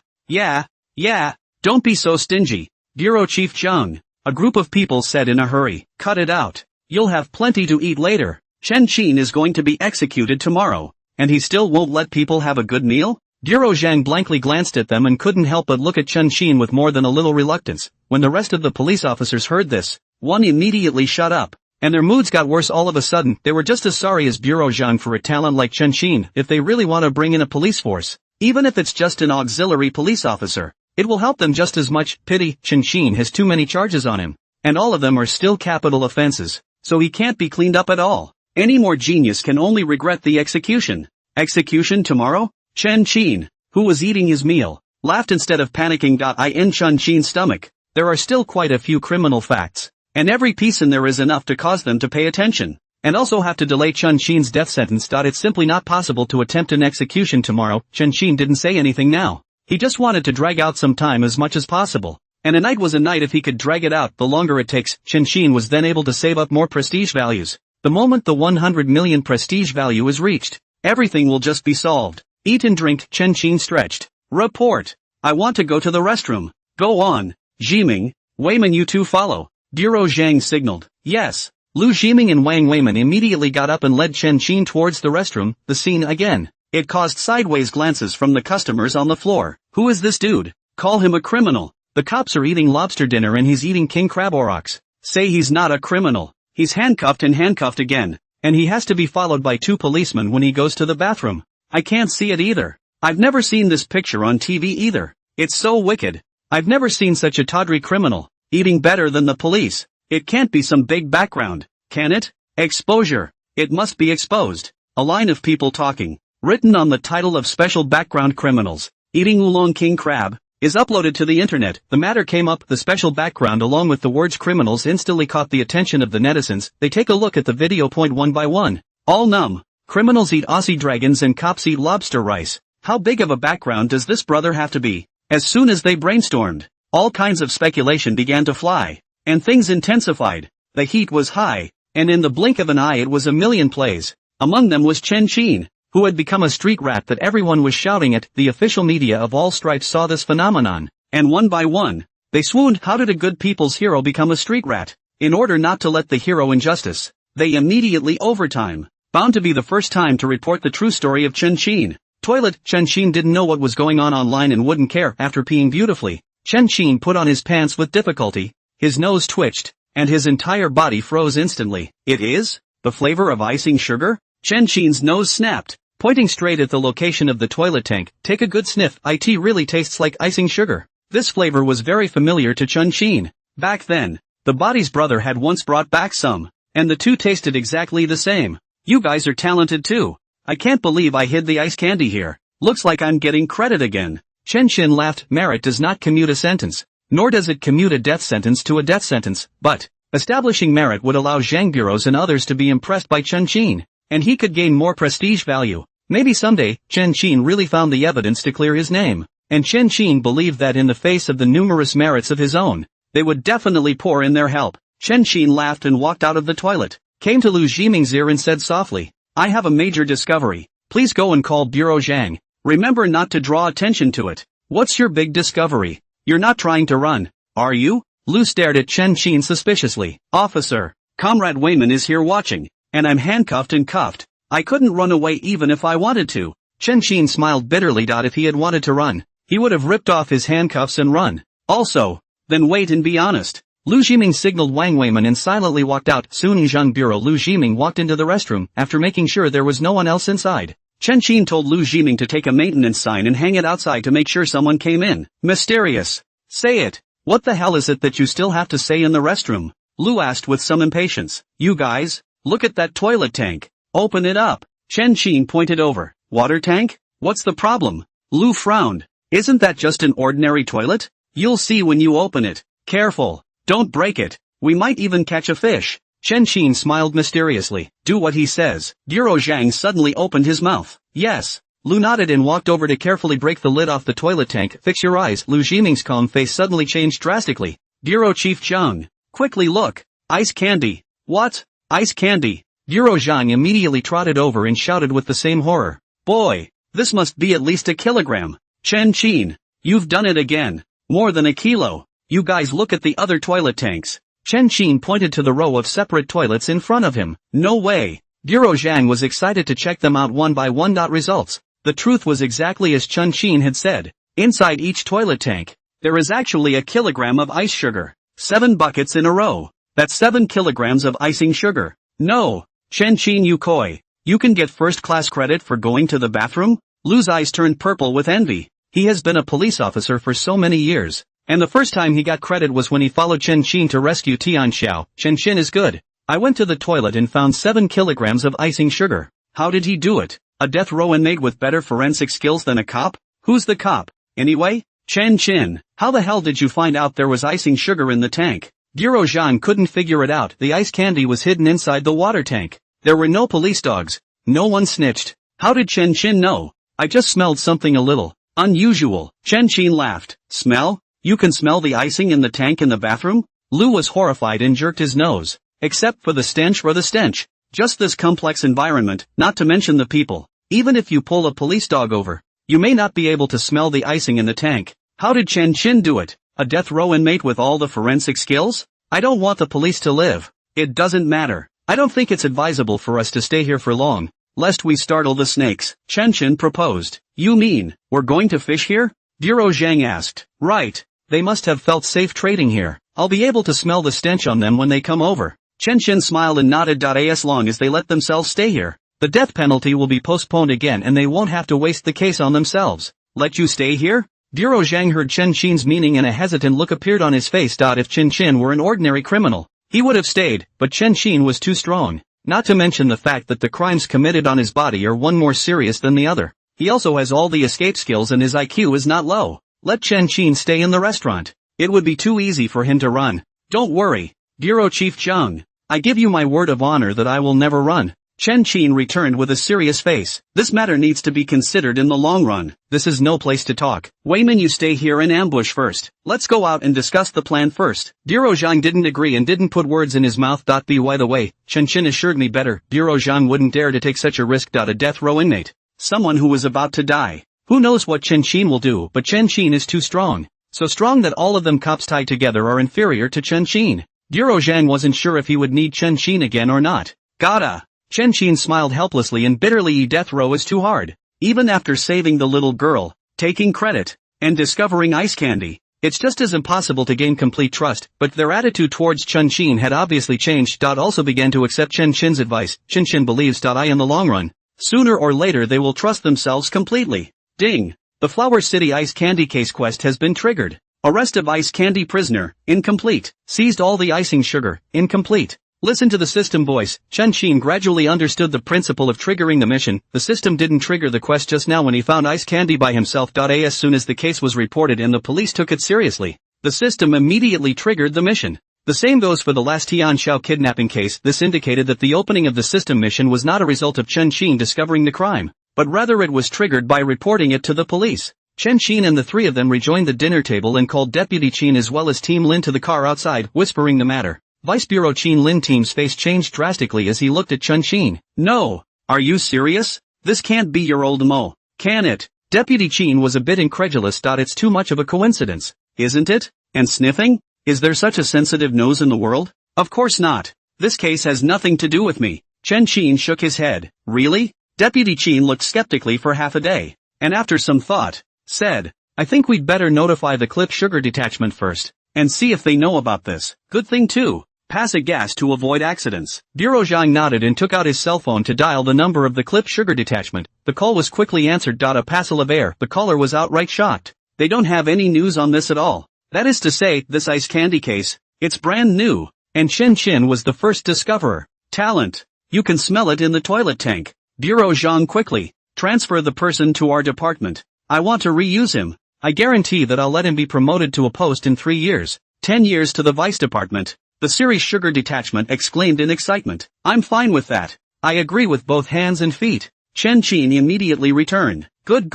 [SPEAKER 1] Don't be so stingy. Bureau Chief Zhang, a group of people said in a hurry. Cut it out. You'll have plenty to eat later. Chun-Shin is going to be executed tomorrow, and he still won't let people have a good meal? Bureau Zhang blankly glanced at them and couldn't help but look at Chun-Shin with more than a little reluctance. When the rest of the police officers heard this, one immediately shut up, and their moods got worse all of a sudden. They were just as sorry as Bureau Zhang for a talent like Chun-Shin. If they really want to bring in a police force, even if it's just an auxiliary police officer, it will help them just as much. Pity, Chun-Shin has too many charges on him, and all of them are still capital offenses, so he can't be cleaned up at all. Any more genius can only regret the execution. Execution tomorrow? Chun-Shin, who was eating his meal, laughed instead of panicking. In Chun-Shin's stomach, there are still quite a few criminal facts, and every piece in there is enough to cause them to pay attention, and also have to delay Chun-Shin's death sentence. It's simply not possible to attempt an execution tomorrow. Chun-Shin didn't say anything now. He just wanted to drag out some time as much as possible, and a night was a night if he could drag it out. The longer it takes, Chun-Shin was then able to save up more prestige values. The moment the 100 million prestige value is reached, everything will just be solved. Eat and drink. Chun-Shin stretched. Report. I want to go to the restroom. Go on. Ximing, Weiman, you two follow. Bureau Zhang signaled. Yes. Lu Ximing and Wang Weiman immediately got up and led Chun-Shin towards the restroom. The scene again. It caused sideways glances from the customers on the floor. Who is this dude? Call him a criminal. The cops are eating lobster dinner and he's eating king crab aurochs. Say he's not a criminal. He's handcuffed and handcuffed again, and he has to be followed by 2 policemen when he goes to the bathroom. I can't see it either. I've never seen this picture on TV either. It's so wicked. I've never seen such a tawdry criminal, eating better than the police. It can't be some big background, can it? Exposure. It must be exposed. A line of people talking, written on the title of Special Background Criminals, Eating Oolong King Crab, is uploaded to the internet. The matter came up. The special background along with the words criminals instantly caught the attention of the netizens. They take a look at the video. Point one by one. All numb. Criminals eat Aussie dragons and cops eat lobster rice. How big of a background does this brother have to be? As soon as they brainstormed, all kinds of speculation began to fly, and things intensified. The heat was high, and in the blink of an eye it was a million plays. Among them was Chun-Shin, who had become a street rat that everyone was shouting at. The official media of all stripes saw this phenomenon, and one by one, they swooned. How did a good people's hero become a street rat? In order not to let the hero injustice, they immediately overtime, bound to be the first time to report the true story of Chun-Shin. Toilet. Chen Xin didn't know what was going on online and wouldn't care. After peeing beautifully, Chen Xin put on his pants with difficulty, his nose twitched, and his entire body froze instantly. It is? The flavor of icing sugar? Chen Xin's nose snapped, pointing straight at the location of the toilet tank. Take a good sniff. It really tastes like icing sugar. This flavor was very familiar to Chen Xin. Back then, the body's brother had once brought back some, and the two tasted exactly the same. You guys are talented too. I can't believe I hid the ice candy here. Looks like I'm getting credit again. Chen Xin laughed. Merit does not commute a sentence, nor does it commute a death sentence to a death sentence, but establishing merit would allow Zhang bureaus and others to be impressed by Chen Xin, and he could gain more prestige value. Maybe someday, Chen Xin really found the evidence to clear his name, and Chen Xin believed that in the face of the numerous merits of his own, they would definitely pour in their help. Chen Xin laughed and walked out of the toilet, came to Lu Zhiming's ear and said softly, I have a major discovery. Please go and call Bureau Zhang. Remember not to draw attention to it. What's your big discovery? You're not trying to run, are you? Lu stared at Chen Xin suspiciously. Officer, Comrade Wayman is here watching, and I'm handcuffed and cuffed. I couldn't run away even if I wanted to. Chen Xin smiled bitterly. If he had wanted to run, he would have ripped off his handcuffs and run. Also, then wait and be honest. Lu Zhiming signaled Wang Weiman and silently walked out. Soon in Zhang Bureau, Lu Zhiming walked into the restroom. After making sure there was no one else inside, Chen Xin told Lu Zhiming to take a maintenance sign and hang it outside to make sure someone came in. Mysterious. Say it. What the hell is it that you still have to say in the restroom? Lu asked with some impatience. You guys, look at that toilet tank. Open it up. Chen Xin pointed over. Water tank? What's the problem? Lu frowned. Isn't that just an ordinary toilet? You'll see when you open it. Careful. Don't break it. We might even catch a fish. Chen Xin smiled mysteriously. Do what he says. Bureau Zhang suddenly opened his mouth. Yes. Lu nodded and walked over to carefully break the lid off the toilet tank. Fix your eyes. Lu Zhiming's calm face suddenly changed drastically. Bureau Chief Zhang. Quickly look. Ice candy. What? Ice candy. Bureau Zhang immediately trotted over and shouted with the same horror. Boy, this must be at least a kilogram. Chen Xin, you've done it again. More than a kilo. You guys look at the other toilet tanks. Chen Xin pointed to the row of separate toilets in front of him. No way. Bureau Zhang was excited to check them out one by one. Results. The truth was exactly as Chen Xin had said. Inside each toilet tank, there is actually a kilogram of ice sugar. 7 buckets in a row. That's 7 kilograms of icing sugar. No. Chen Xin, you coy. You can get first-class credit for going to the bathroom? Lu's eyes turned purple with envy. He has been a police officer for so many years, and the first time he got credit was when he followed Chen Xin to rescue Tian Xiao. Chen Xin is good. I went to the toilet and found 7 kilograms of icing sugar. How did he do it? A death row inmate with better forensic skills than a cop? Who's the cop, anyway? Chen Xin, how the hell did you find out there was icing sugar in the tank? Bureau Zhang couldn't figure it out. The ice candy was hidden inside the water tank. There were no police dogs. No one snitched. How did Chen Xin know? I just smelled something a little unusual. Chen Xin laughed. Smell? You can smell the icing in the tank in the bathroom? Lu was horrified and jerked his nose. Except for the stench. Just this complex environment, not to mention the people. Even if you pull a police dog over, you may not be able to smell the icing in the tank. How did Chen Xin do it? A death row inmate with all the forensic skills? I don't want the police to live. It doesn't matter. I don't think it's advisable for us to stay here for long, lest we startle the snakes. Chen Xin proposed. You mean, we're going to fish here? Bureau Zhang asked. Right. They must have felt safe trading here. I'll be able to smell the stench on them when they come over. Chen Xin smiled and nodded. As long as they let themselves stay here, the death penalty will be postponed again and they won't have to waste the case on themselves. Let you stay here? Bureau Zhang heard Chen Xin's meaning and a hesitant look appeared on his face. If Chen Xin were an ordinary criminal, he would have stayed, but Chen Xin was too strong. Not to mention the fact that the crimes committed on his body are one more serious than the other. He also has all the escape skills and his IQ is not low. Let Chen Xin stay in the restaurant. It would be too easy for him to run. Don't worry, Bureau Chief Zhang. I give you my word of honor that I will never run. Chen Xin returned with a serious face. This matter needs to be considered in the long run. This is no place to talk. Wayman, you stay here in ambush first. Let's go out and discuss the plan first. Bureau Zhang didn't agree and didn't put words in his mouth. By the way, Chen Xin assured me better. Bureau Zhang wouldn't dare to take such a risk. A death row inmate. Someone who was about to die. Who knows what Chen Xin will do, but Chen Xin is too strong. So strong that all of them cops tied together are inferior to Chen Xin. Bureau Zhang wasn't sure if he would need Chen Xin again or not. Gotta. Chen Xin smiled helplessly and bitterly. Death row is too hard. Even after saving the little girl, taking credit, and discovering ice candy, it's just as impossible to gain complete trust, but their attitude towards Chen Qin had obviously changed. Also began to accept Chen Qin's advice. Chen Qin believes in the long run, sooner or later they will trust themselves completely. Ding! The Flower City Ice Candy Case quest has been triggered. Arrest of ice candy prisoner, incomplete. Seized all the icing sugar, incomplete. Listen to the system voice. Chen Qin gradually understood the principle of triggering the mission. The system didn't trigger the quest just now when he found ice candy by himself. As soon as the case was reported and the police took it seriously, the system immediately triggered the mission. The same goes for the last Tianxiao kidnapping case. This indicated that the opening of the system mission was not a result of Chen Qin discovering the crime, but rather it was triggered by reporting it to the police. Chen Qin and the three of them rejoined the dinner table and called Deputy Qin as well as Team Lin to the car outside, whispering the matter. Vice Bureau Qin Lin Team's face changed drastically as he looked at Chen Qin. No! Are you serious? This can't be your old Mo, can it? Deputy Qin was a bit incredulous. It's too much of a coincidence, isn't it? And sniffing? Is there such a sensitive nose in the world? Of course not. This case has nothing to do with me. Chen Qin shook his head. Really? Deputy Qin looked skeptically for half a day, and after some thought, said, I think we'd better notify the Clip Sugar Detachment first, and see if they know about this. Good thing too. Pass a gas to avoid accidents. Bureau Zhang nodded and took out his cell phone to dial the number of the Clip Sugar Detachment. The call was quickly answered. A passel of air. The caller was outright shocked. They don't have any news on this at all. That is to say, this ice candy case, it's brand new, and Chen Qin was the first discoverer. Talent. You can smell it in the toilet tank. Bureau Zhang quickly. Transfer the person to our department. I want to reuse him. I guarantee that I'll let him be promoted to a post in 3 years. 10 years to the vice department. The series Sugar Detachment exclaimed in excitement. I'm fine with that. I agree with both hands and feet. Chen Qin immediately returned. Good.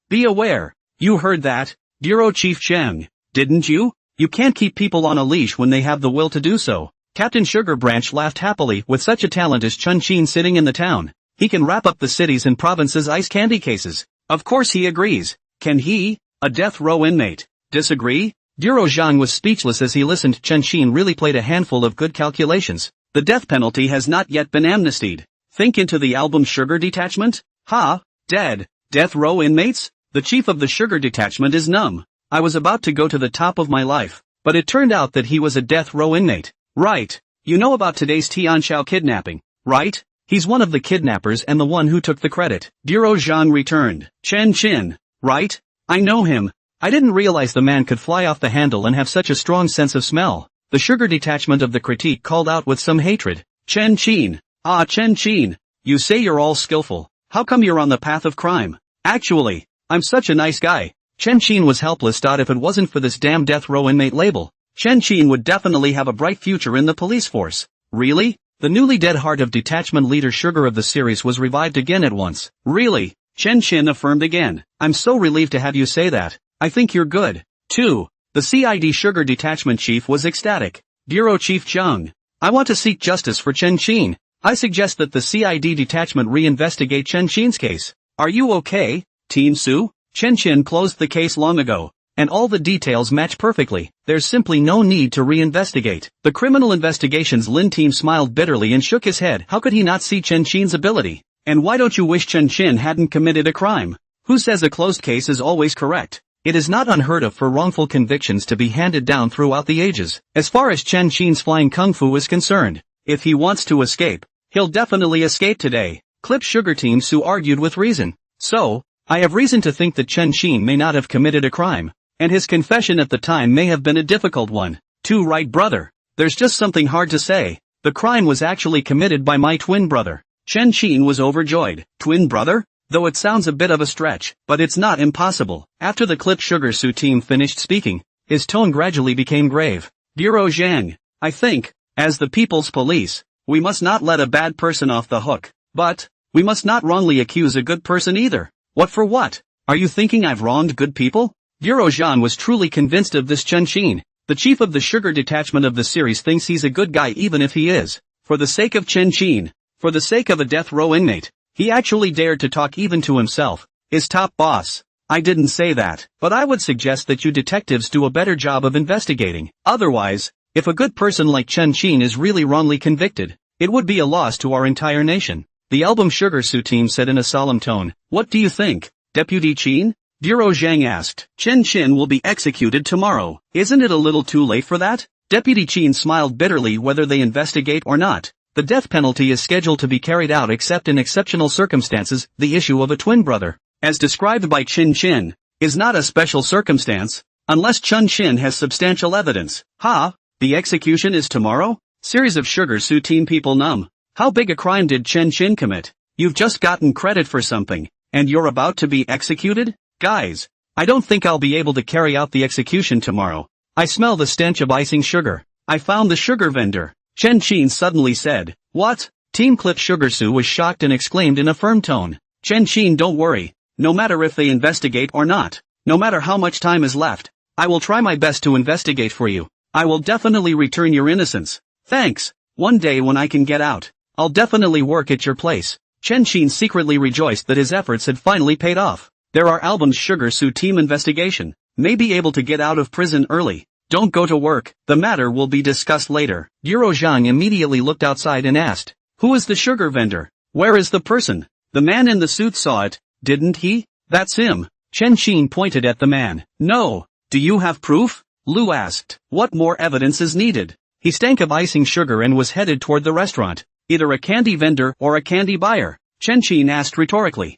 [SPEAKER 1] Be aware. You heard that, Bureau Chief Cheng, didn't you? You can't keep people on a leash when they have the will to do so. Captain Sugar Branch laughed happily. With such a talent as Chen Qin sitting in the town, he can wrap up the cities and provinces' ice candy cases. Of course he agrees. Can he, a death row inmate, disagree? Bureau Zhang was speechless as he listened. Chen Qin really played a handful of good calculations. The death penalty has not yet been amnestied. Think into the album Sugar Detachment? Ha! Dead. Death row inmates? The chief of the Sugar Detachment is numb. I was about to go to the top of my life, but it turned out that he was a death row inmate. Right. You know about today's Tianxiao kidnapping, right? He's one of the kidnappers and the one who took the credit. Bureau Zhang returned. Chen Qin, right? I know him. I didn't realize the man could fly off the handle and have such a strong sense of smell. The Sugar Detachment of the critique called out with some hatred. Chen Qin. Ah, Chen Qin. You say you're all skillful. How come you're on the path of crime? Actually, I'm such a nice guy. Chen Qin was helpless. If it wasn't for this damn death row inmate label, Chen Qin would definitely have a bright future in the police force. Really? The newly dead heart of detachment leader Sugar of the series was revived again at once. Really? Chen Qin affirmed again. I'm so relieved to have you say that. I think you're good, too. The CID Sugar Detachment Chief was ecstatic. Bureau Chief Zhang. I want to seek justice for Chen Qin. I suggest that the CID Detachment reinvestigate Chen Qin's case. Are you okay, Team Su? Chen Qin closed the case long ago, and all the details match perfectly. There's simply no need to reinvestigate. The Criminal Investigations Lin team smiled bitterly and shook his head. How could he not see Chen Qin's ability? And why don't you wish Chen Qin hadn't committed a crime? Who says a closed case is always correct? It is not unheard of for wrongful convictions to be handed down throughout the ages. As far as Chen Qin's flying kung fu is concerned, if he wants to escape, he'll definitely escape today. Clip Sugar Team Su argued with reason. So, I have reason to think that Chen Qin may not have committed a crime, and his confession at the time may have been a difficult one. Too right, brother. There's just something hard to say. The crime was actually committed by my twin brother. Chen Qin was overjoyed. Twin brother? Though it sounds a bit of a stretch, but it's not impossible. After the Clip Sugar Su team finished speaking, his tone gradually became grave. Bureau Zhang, I think, as the people's police, we must not let a bad person off the hook. But, we must not wrongly accuse a good person either. What for what? Are you thinking I've wronged good people? Bureau Zhang was truly convinced of this. Chen Qin, the chief of the Sugar Detachment of the series, thinks he's a good guy even if he is. For the sake of Chen Qin, for the sake of a death row inmate, he actually dared to talk even to himself, his top boss. I didn't say that, but I would suggest that you detectives do a better job of investigating. Otherwise, if a good person like Chen Qin is really wrongly convicted, it would be a loss to our entire nation. The album Sugar Su team said in a solemn tone. What do you think, Deputy Chin? Bureau Zhang asked. Chen Qin will be executed tomorrow. Isn't it a little too late for that? Deputy Chin smiled bitterly. Whether they investigate or not, the death penalty is scheduled to be carried out except in exceptional circumstances. The issue of a twin brother, as described by Chen Qin, is not a special circumstance, unless Chen Qin has substantial evidence. The execution is tomorrow? Series of Sugar Su team people numb. How big a crime did Chen Qin commit? You've just gotten credit for something, and you're about to be executed? Guys, I don't think I'll be able to carry out the execution tomorrow. I smell the stench of icing sugar. I found the sugar vendor, Chen Qin suddenly said. What? Team Clip Sugar Su was shocked and exclaimed in a firm tone. Chen Qin, don't worry. No matter if they investigate or not, no matter how much time is left, I will try my best to investigate for you. I will definitely return your innocence. Thanks. One day when I can get out, I'll definitely work at your place. Chen Qin secretly rejoiced that his efforts had finally paid off. There are albums Sugar Su team investigation. May be able to get out of prison early. Don't go to work, the matter will be discussed later. Bureau Zhang immediately looked outside and asked, who is the sugar vendor? Where is the person? The man in the suit saw it, didn't he? That's him. Chen Qin pointed at the man. No. Do you have proof? Lu asked. What more evidence is needed? He stank of icing sugar and was headed toward the restaurant. Either a candy vendor or a candy buyer? Chen Qin asked rhetorically.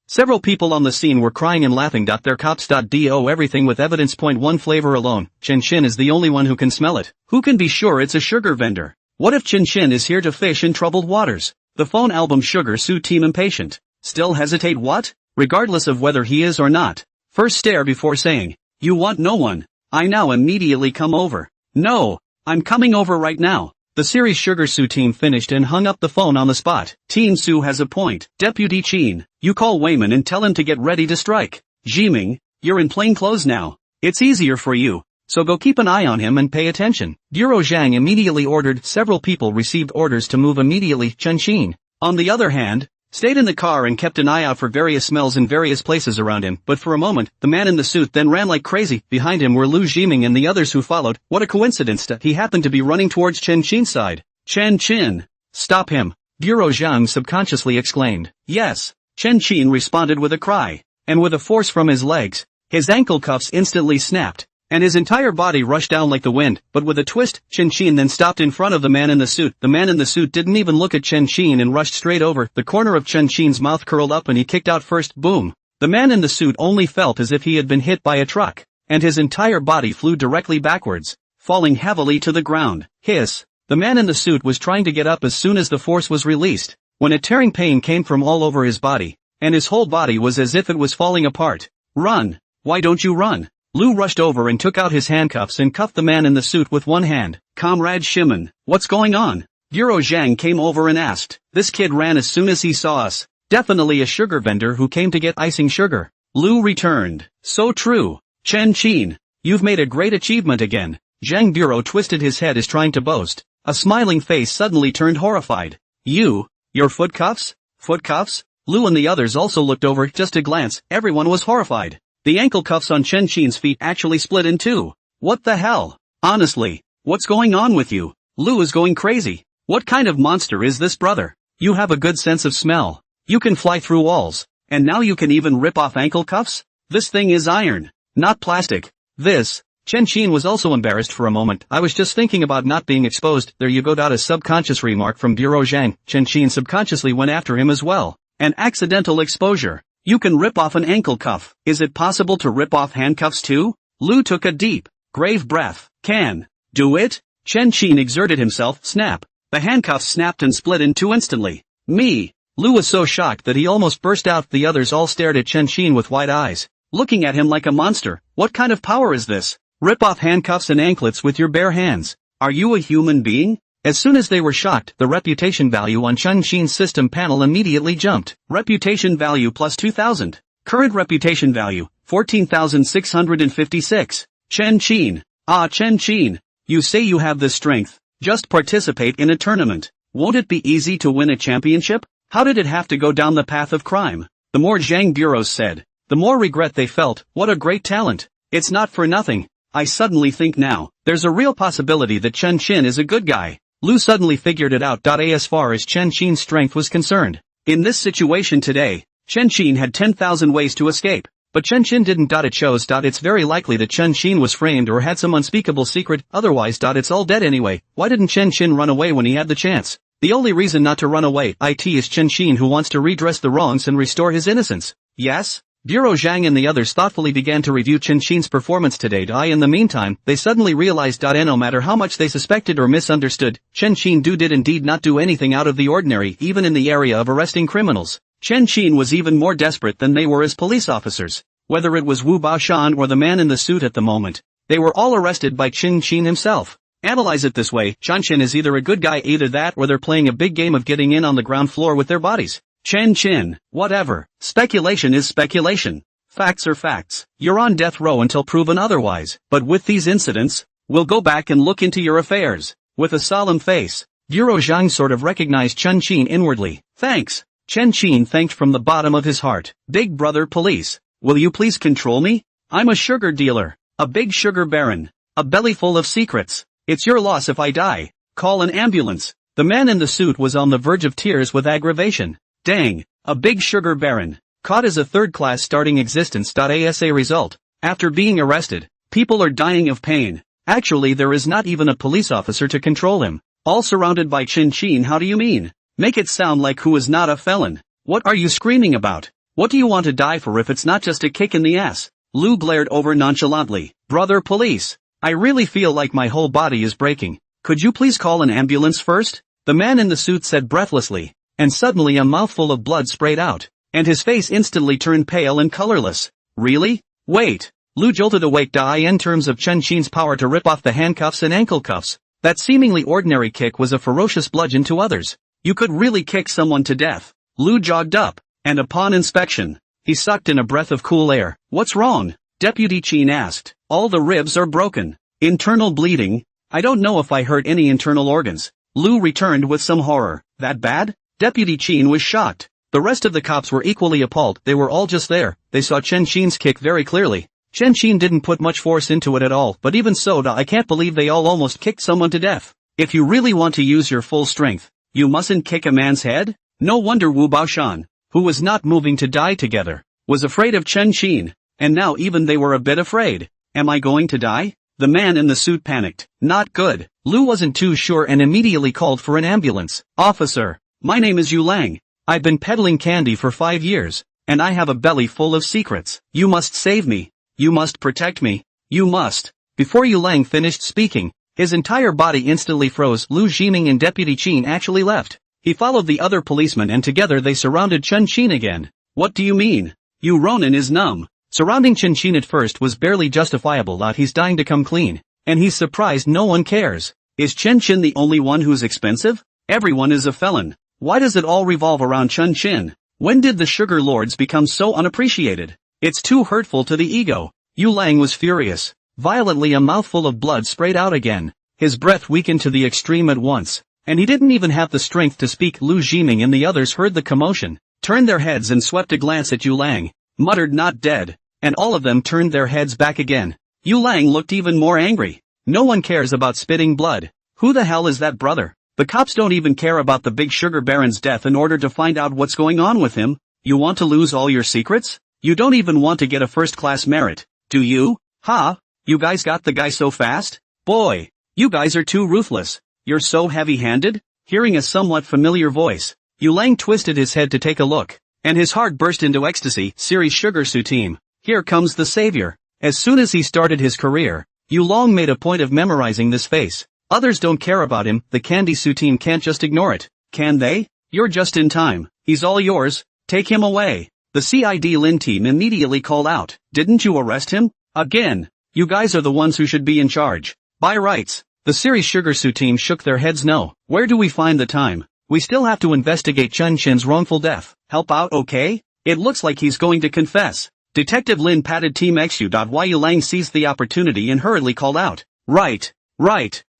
[SPEAKER 1] Several people on the scene were crying and laughing. Their cops.do everything with evidence. Point one flavor alone. Chen Qin is the only one who can smell it. Who can be sure it's a sugar vendor? What if Chen Qin is here to fish in troubled waters? The phone album Sugar Su team impatient. Still hesitate what? Regardless of whether he is or not. First stare before saying. You want no one. I now immediately come over. No. I'm coming over right now. The series Sugar Su team finished and hung up the phone on the spot. Team Su has a point. Deputy Chin, you call Wayman and tell him to get ready to strike. Jiming, you're in plain clothes now. It's easier for you. So go keep an eye on him and pay attention. Bureau Zhang immediately ordered. Several people received orders to move immediately. Chen Qin, on the other hand, stayed in the car and kept an eye out for various smells in various places around him. But for a moment, the man in the suit then ran like crazy. Behind him were Lu Jiming and the others who followed. What a coincidence. He happened to be running towards Chen Qin's side. Chen Qin, stop him. Bureau Zhang subconsciously exclaimed. Yes. Chen Qin responded with a cry. And with a force from his legs, his ankle cuffs instantly snapped, and his entire body rushed down like the wind. But with a twist, Chen Qin then stopped in front of the man in the suit. The man in the suit didn't even look at Chen Qin and rushed straight over. The corner of Chen Qin's mouth curled up and he kicked out first. Boom. The man in the suit only felt as if he had been hit by a truck, and his entire body flew directly backwards, falling heavily to the ground. Hiss. The man in the suit was trying to get up as soon as the force was released, when a tearing pain came from all over his body, and his whole body was as if it was falling apart. Run. Why don't you run? Lu rushed over and took out his handcuffs and cuffed the man in the suit with one hand. Comrade Shimon, what's going on? Bureau Zhang came over and asked. This kid ran as soon as he saw us. Definitely a sugar vendor who came to get icing sugar. Lu returned. So true. Chen Qin, you've made a great achievement again. Zhang Bureau twisted his head as trying to boast. A smiling face suddenly turned horrified. Your foot cuffs? Foot cuffs? Lu and the others also looked over. Just a glance, everyone was horrified. The ankle cuffs on Chen Qin's feet actually split in two. What the hell? Honestly, what's going on with you? Lu is going crazy. What kind of monster is this brother? You have a good sense of smell. You can fly through walls. And now you can even rip off ankle cuffs? This thing is iron, not plastic. Chen Qin was also embarrassed for a moment. I was just thinking about not being exposed. There you go. A subconscious remark from Bureau Zhang. Chen Qin subconsciously went after him as well. An accidental exposure. You can rip off an ankle cuff. Is it possible to rip off handcuffs too? Lu took a deep, grave breath. Can do it? Chen Qin exerted himself. Snap. The handcuffs snapped and split in two instantly. Me. Lu was so shocked that he almost burst out. The others all stared at Chen Qin with wide eyes, looking at him like a monster. What kind of power is this? Rip off handcuffs and anklets with your bare hands. Are you a human being? As soon as they were shocked, the reputation value on Chen Qin's system panel immediately jumped. Reputation value plus 2,000. Current reputation value, 14,656. Chen Qin. Chen Qin. You say you have this strength. Just participate in a tournament. Won't it be easy to win a championship? How did it have to go down the path of crime? The more Zhang Bureaus said, the more regret they felt. What a great talent. It's not for nothing. I suddenly think now, there's a real possibility that Chen Qin is a good guy. Lu suddenly figured it out. As far as Chen Qin's strength was concerned, in this situation today, Chen Qin had 10,000 ways to escape. But Chen Qin didn't. It shows. It's very likely that Chen Qin was framed or had some unspeakable secret, otherwise. It's all dead anyway. Why didn't Chen Qin run away when he had the chance? The only reason not to run away, is Chen Qin, who wants to redress the wrongs and restore his innocence. Yes? Bureau Zhang and the others thoughtfully began to review Chen Qin's performance today. In the meantime, they suddenly realized. No matter how much they suspected or misunderstood, Chen Qin did indeed not do anything out of the ordinary, even in the area of arresting criminals. Chen Qin was even more desperate than they were as police officers. Whether it was Wu Baoshan or the man in the suit at the moment, they were all arrested by Chen Qin himself. Analyze it this way, Chen Qin is either a good guy, either that or they're playing a big game of getting in on the ground floor with their bodies. Chen Qin, whatever. Speculation is speculation. Facts are facts. You're on death row until proven otherwise. But with these incidents, we'll go back and look into your affairs. With a solemn face, Bureau Zhang sort of recognized Chen Qin inwardly. Thanks. Chen Qin thanked from the bottom of his heart. Big brother police, will you please control me? I'm a sugar dealer, a big sugar baron, a belly full of secrets. It's your loss if I die. Call an ambulance. The man in the suit was on the verge of tears with aggravation. Dang, a big sugar baron, caught as a third-class starting existence. As a result, after being arrested, people are dying of pain. Actually, there is not even a police officer to control him. All surrounded by Chen Qin. How do you mean? Make it sound like who is not a felon. What are you screaming about? What do you want to die for if it's not just a kick in the ass? Lu glared over nonchalantly. Brother police, I really feel like my whole body is breaking. Could you please call an ambulance first? The man in the suit said breathlessly, and suddenly a mouthful of blood sprayed out, and his face instantly turned pale and colorless. Really? Wait. Lu jolted awake. In terms of Chen Qin's power to rip off the handcuffs and ankle cuffs, that seemingly ordinary kick was a ferocious bludgeon to others. You could really kick someone to death. Lu jogged up, and upon inspection, he sucked in a breath of cool air. What's wrong? Deputy Qin asked. All the ribs are broken. Internal bleeding? I don't know if I hurt any internal organs. Lu returned with some horror. That bad? Deputy Qin was shocked. The rest of the cops were equally appalled. They were all just there. They saw Chen Qin's kick very clearly. Chen Qin didn't put much force into it at all, but even so, I can't believe they all almost kicked someone to death. If you really want to use your full strength, you mustn't kick a man's head? No wonder Wu Baoshan, who was not moving to die together, was afraid of Chen Qin, and now even they were a bit afraid. Am I going to die? The man in the suit panicked. Not good. Lu wasn't too sure and immediately called for an ambulance. Officer, my name is Yu Lang. I've been peddling candy for 5 years, and I have a belly full of secrets. You must save me. You must protect me. You must. Before Yu Lang finished speaking, his entire body instantly froze. Lu Jiming and Deputy Qin actually left. He followed the other policemen and together they surrounded Chen Qin again. What do you mean? Yu Ronan is numb. Surrounding Chen Qin at first was barely justifiable. He's dying to come clean, and he's surprised no one cares. Is Chen Qin the only one who's expensive? Everyone is a felon. Why does it all revolve around Chen Qin? When did the sugar lords become so unappreciated? It's too hurtful to the ego. Yu Lang was furious. Violently, a mouthful of blood sprayed out again. His breath weakened to the extreme at once, and he didn't even have the strength to speak. Lu Jiming and the others heard the commotion, turned their heads and swept a glance at Yu Lang, muttered not dead, and all of them turned their heads back again. Yu Lang looked even more angry. No one cares about spitting blood. Who the hell is that brother? The cops don't even care about the big sugar baron's death in order to find out what's going on with him. You want to lose all your secrets? You don't even want to get a first-class merit, do you? Ha? You guys got the guy so fast? Boy, you guys are too ruthless. You're so heavy-handed? Hearing a somewhat familiar voice, Yu Lang twisted his head to take a look, and his heart burst into ecstasy. Series Sugar Su Team. Here comes the savior. As soon as he started his career, Yu Lang made a point of memorizing this face. Others don't care about him. The Candy Su Team can't just ignore it, can they? You're just in time. He's all yours. Take him away. The CID Lin team immediately called out. Didn't you arrest him? Again. You guys are the ones who should be in charge. By rights. The Series Sugar Su team shook their heads no. Where do we find the time? We still have to investigate Chen Qin's wrongful death. Help out, okay? It looks like he's going to confess. Detective Lin patted Team XU. Yu Lang seized the opportunity and hurriedly called out. Right.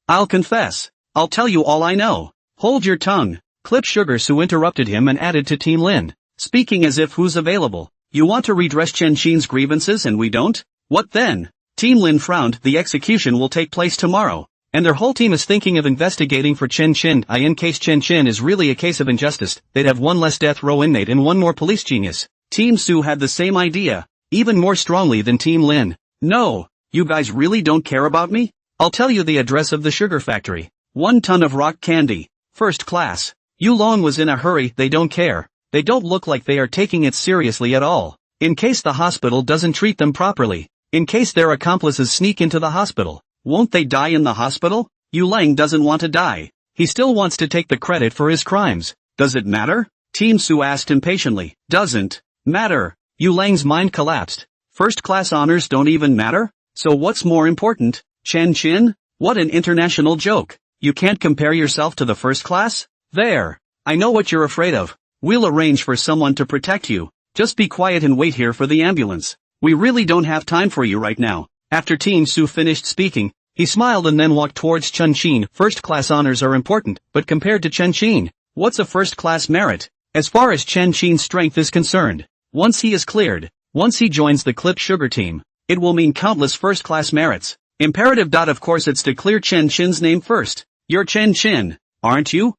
[SPEAKER 1] I'll confess. I'll tell you all I know. Hold your tongue. Clip Sugar Su interrupted him and added to Team Lin, speaking as if who's available. You want to redress Chen Qin's grievances and we don't? What then? Team Lin frowned. The execution will take place tomorrow, and their whole team is thinking of investigating for Chen Chin. In case Chen Chin is really a case of injustice, they'd have one less death row inmate and one more police genius. Team Su had the same idea, even more strongly than Team Lin. No, you guys really don't care about me? I'll tell you the address of the sugar factory. 1 ton of rock candy. First class. Yu Long was in a hurry. They don't care. They don't look like they are taking it seriously at all. In case the hospital doesn't treat them properly. In case their accomplices sneak into the hospital. Won't they die in the hospital? Yu Lang doesn't want to die. He still wants to take the credit for his crimes. Does it matter? Team Su asked impatiently. Doesn't matter. Yu Lang's mind collapsed. First class honors don't even matter? So what's more important? Chen Chin? What an international joke. You can't compare yourself to the first class? There. I know what you're afraid of. We'll arrange for someone to protect you. Just be quiet and wait here for the ambulance. We really don't have time for you right now. After Team Su finished speaking, he smiled and then walked towards Chen Chin. First class honors are important, but compared to Chen Chin, what's a first class merit? As far as Chen Chin's strength is concerned, once he is cleared, once he joins the Clip Sugar team, it will mean countless first class merits. Imperative. Of course it's to clear Chen Chin's name first. You're Chen Chin, aren't you?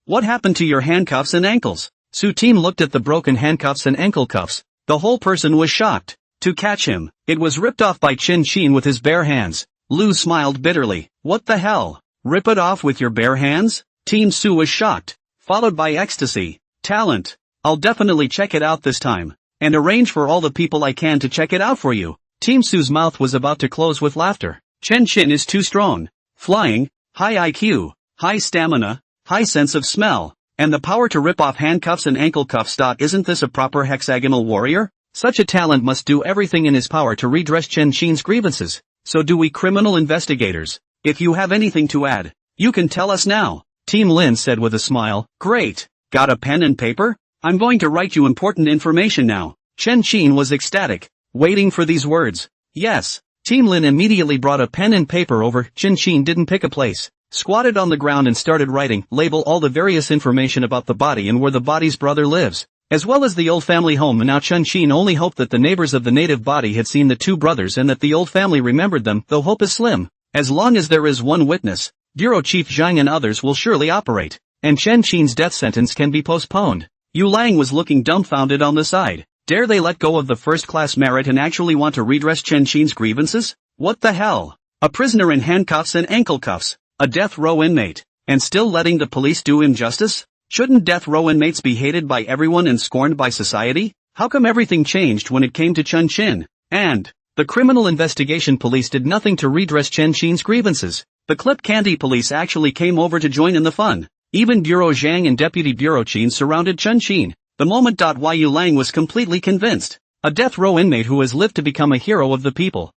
[SPEAKER 1] What happened to your handcuffs and ankles? Su team looked at the broken handcuffs and ankle cuffs. The whole person was shocked. To catch him, it was ripped off by Chen Chin with his bare hands. Lu smiled bitterly. What the hell? Rip it off with your bare hands? Team Su was shocked, followed by ecstasy. Talent. I'll definitely check it out this time, and arrange for all the people I can to check it out for you. Team Su's mouth was about to close with laughter. Chen Chin is too strong. Flying, high IQ, high stamina, high sense of smell, and the power to rip off handcuffs and ankle cuffs. Isn't this a proper hexagonal warrior? Such a talent must do everything in his power to redress Chen Chin's grievances. So do we criminal investigators. If you have anything to add, you can tell us now. Team Lin said with a smile. Great. Got a pen and paper? I'm going to write you important information now. Chen Chin was ecstatic, waiting for these words. Yes. Team Lin immediately brought a pen and paper over. Chen Chin didn't pick a place, squatted on the ground and started writing. Label all the various information about the body and where the body's brother lives, as well as the old family home. And now Chen Chin only hoped that the neighbors of the native body had seen the two brothers and that the old family remembered them, though hope is slim. As long as there is one witness, Bureau Chief Zhang and others will surely operate, and Chen Chin's death sentence can be postponed. Yu Lang was looking dumbfounded on the side. Dare they let go of the first-class merit and actually want to redress Chen Chin's grievances? What the hell? A prisoner in handcuffs and ankle cuffs, a death row inmate, and still letting the police do him justice? Shouldn't death row inmates be hated by everyone and scorned by society? How come everything changed when it came to Chen Chin? And the criminal investigation police did nothing to redress Chen Chin's grievances. The Clip Candy police actually came over to join in the fun. Even Bureau Zhang and Deputy Bureau Chin surrounded Chen Chin. The moment. Yu Lang was completely convinced. A death row inmate who has lived to become a hero of the people.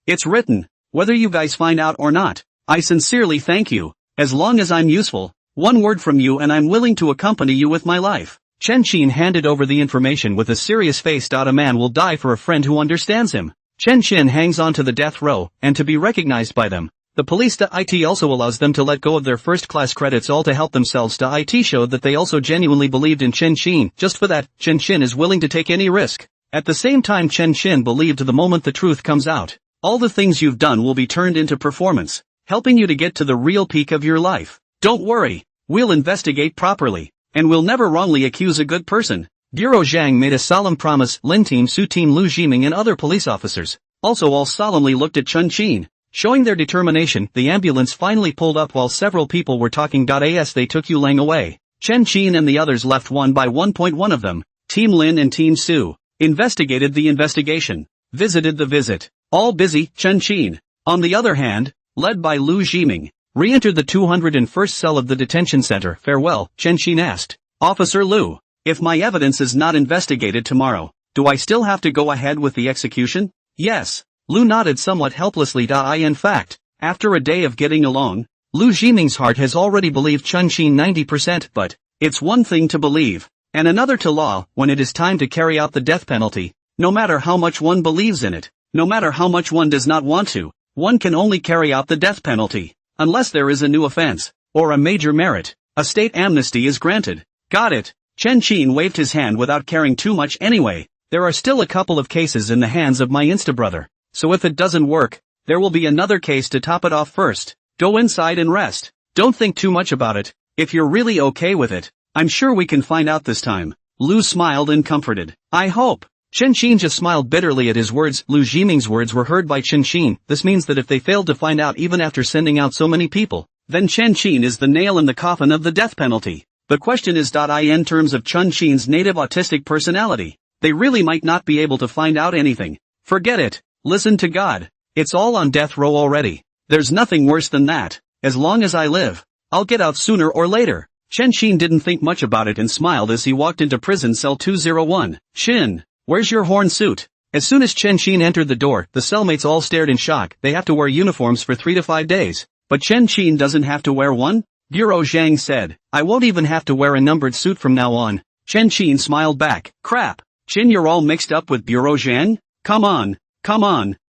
[SPEAKER 1] It's written. Whether you guys find out or not, I sincerely thank you. As long as I'm useful, one word from you and I'm willing to accompany you with my life. Chen Chin handed over the information with a serious face. A man will die for a friend who understands him. Chen Chin hangs on to the death row, and to be recognized by them. The police. It also allows them to let go of their first-class credits, all to help themselves. It showed that they also genuinely believed in Chen Chin. Just for that, Chen Chin is willing to take any risk. At the same time, Chen Chin believed the moment the truth comes out, all the things you've done will be turned into performance, helping you to get to the real peak of your life. Don't worry, we'll investigate properly, and we'll never wrongly accuse a good person. Bureau Zhang made a solemn promise. Lin Team, Su Team, Lu Jiming and other police officers also all solemnly looked at Chen Chin. Showing their determination, the ambulance finally pulled up while several people were talking. As they took Yu Lang away, Chen Chin and the others left one by one. One of them, Team Lin and Team Su, investigated the investigation, visited the visit. All busy. Chen Chin, on the other hand, led by Lu Jiming, re-entered the 201st cell of the detention center. Farewell, Chen Chin asked. Officer Lu, if my evidence is not investigated tomorrow, do I still have to go ahead with the execution? Yes. Lu nodded somewhat helplessly. In fact, after a day of getting along, Lu Jiming's heart has already believed Chen Chin 90%, but it's one thing to believe, and another to law. When it is time to carry out the death penalty, no matter how much one believes in it, no matter how much one does not want to, one can only carry out the death penalty, unless there is a new offense, or a major merit. A state amnesty is granted. Got it. Chen Chin waved his hand without caring too much. Anyway, there are still a couple of cases in the hands of my insta-brother. So if it doesn't work, There will be another case to top it off first. Go inside and rest. Don't think too much about it. If you're really okay with it, I'm sure we can find out this time. Lu smiled and comforted. I hope. Chen Xin just smiled bitterly at his words. Lu Jiming's words were heard by Chen Xin. This means that if they failed to find out even after sending out so many people, then Chen Xin is the nail in the coffin of the death penalty. The question is in terms of Chen Xin's native autistic personality, they really might not be able to find out anything. Forget it. Listen to God. It's all on death row already. There's nothing worse than that. As long as I live, I'll get out sooner or later. Chen Xin didn't think much about it and smiled as he walked into prison cell 201. Xin, where's your horn suit? As soon as Chen Xin entered the door, the cellmates all stared in shock. They have to wear uniforms for 3 to 5 days. But Chen Xin doesn't have to wear one? Bureau Zhang said. I won't even have to wear a numbered suit from now on. Chen Xin smiled back. Crap. Chin, you're all mixed up with Bureau Zhang? Come on.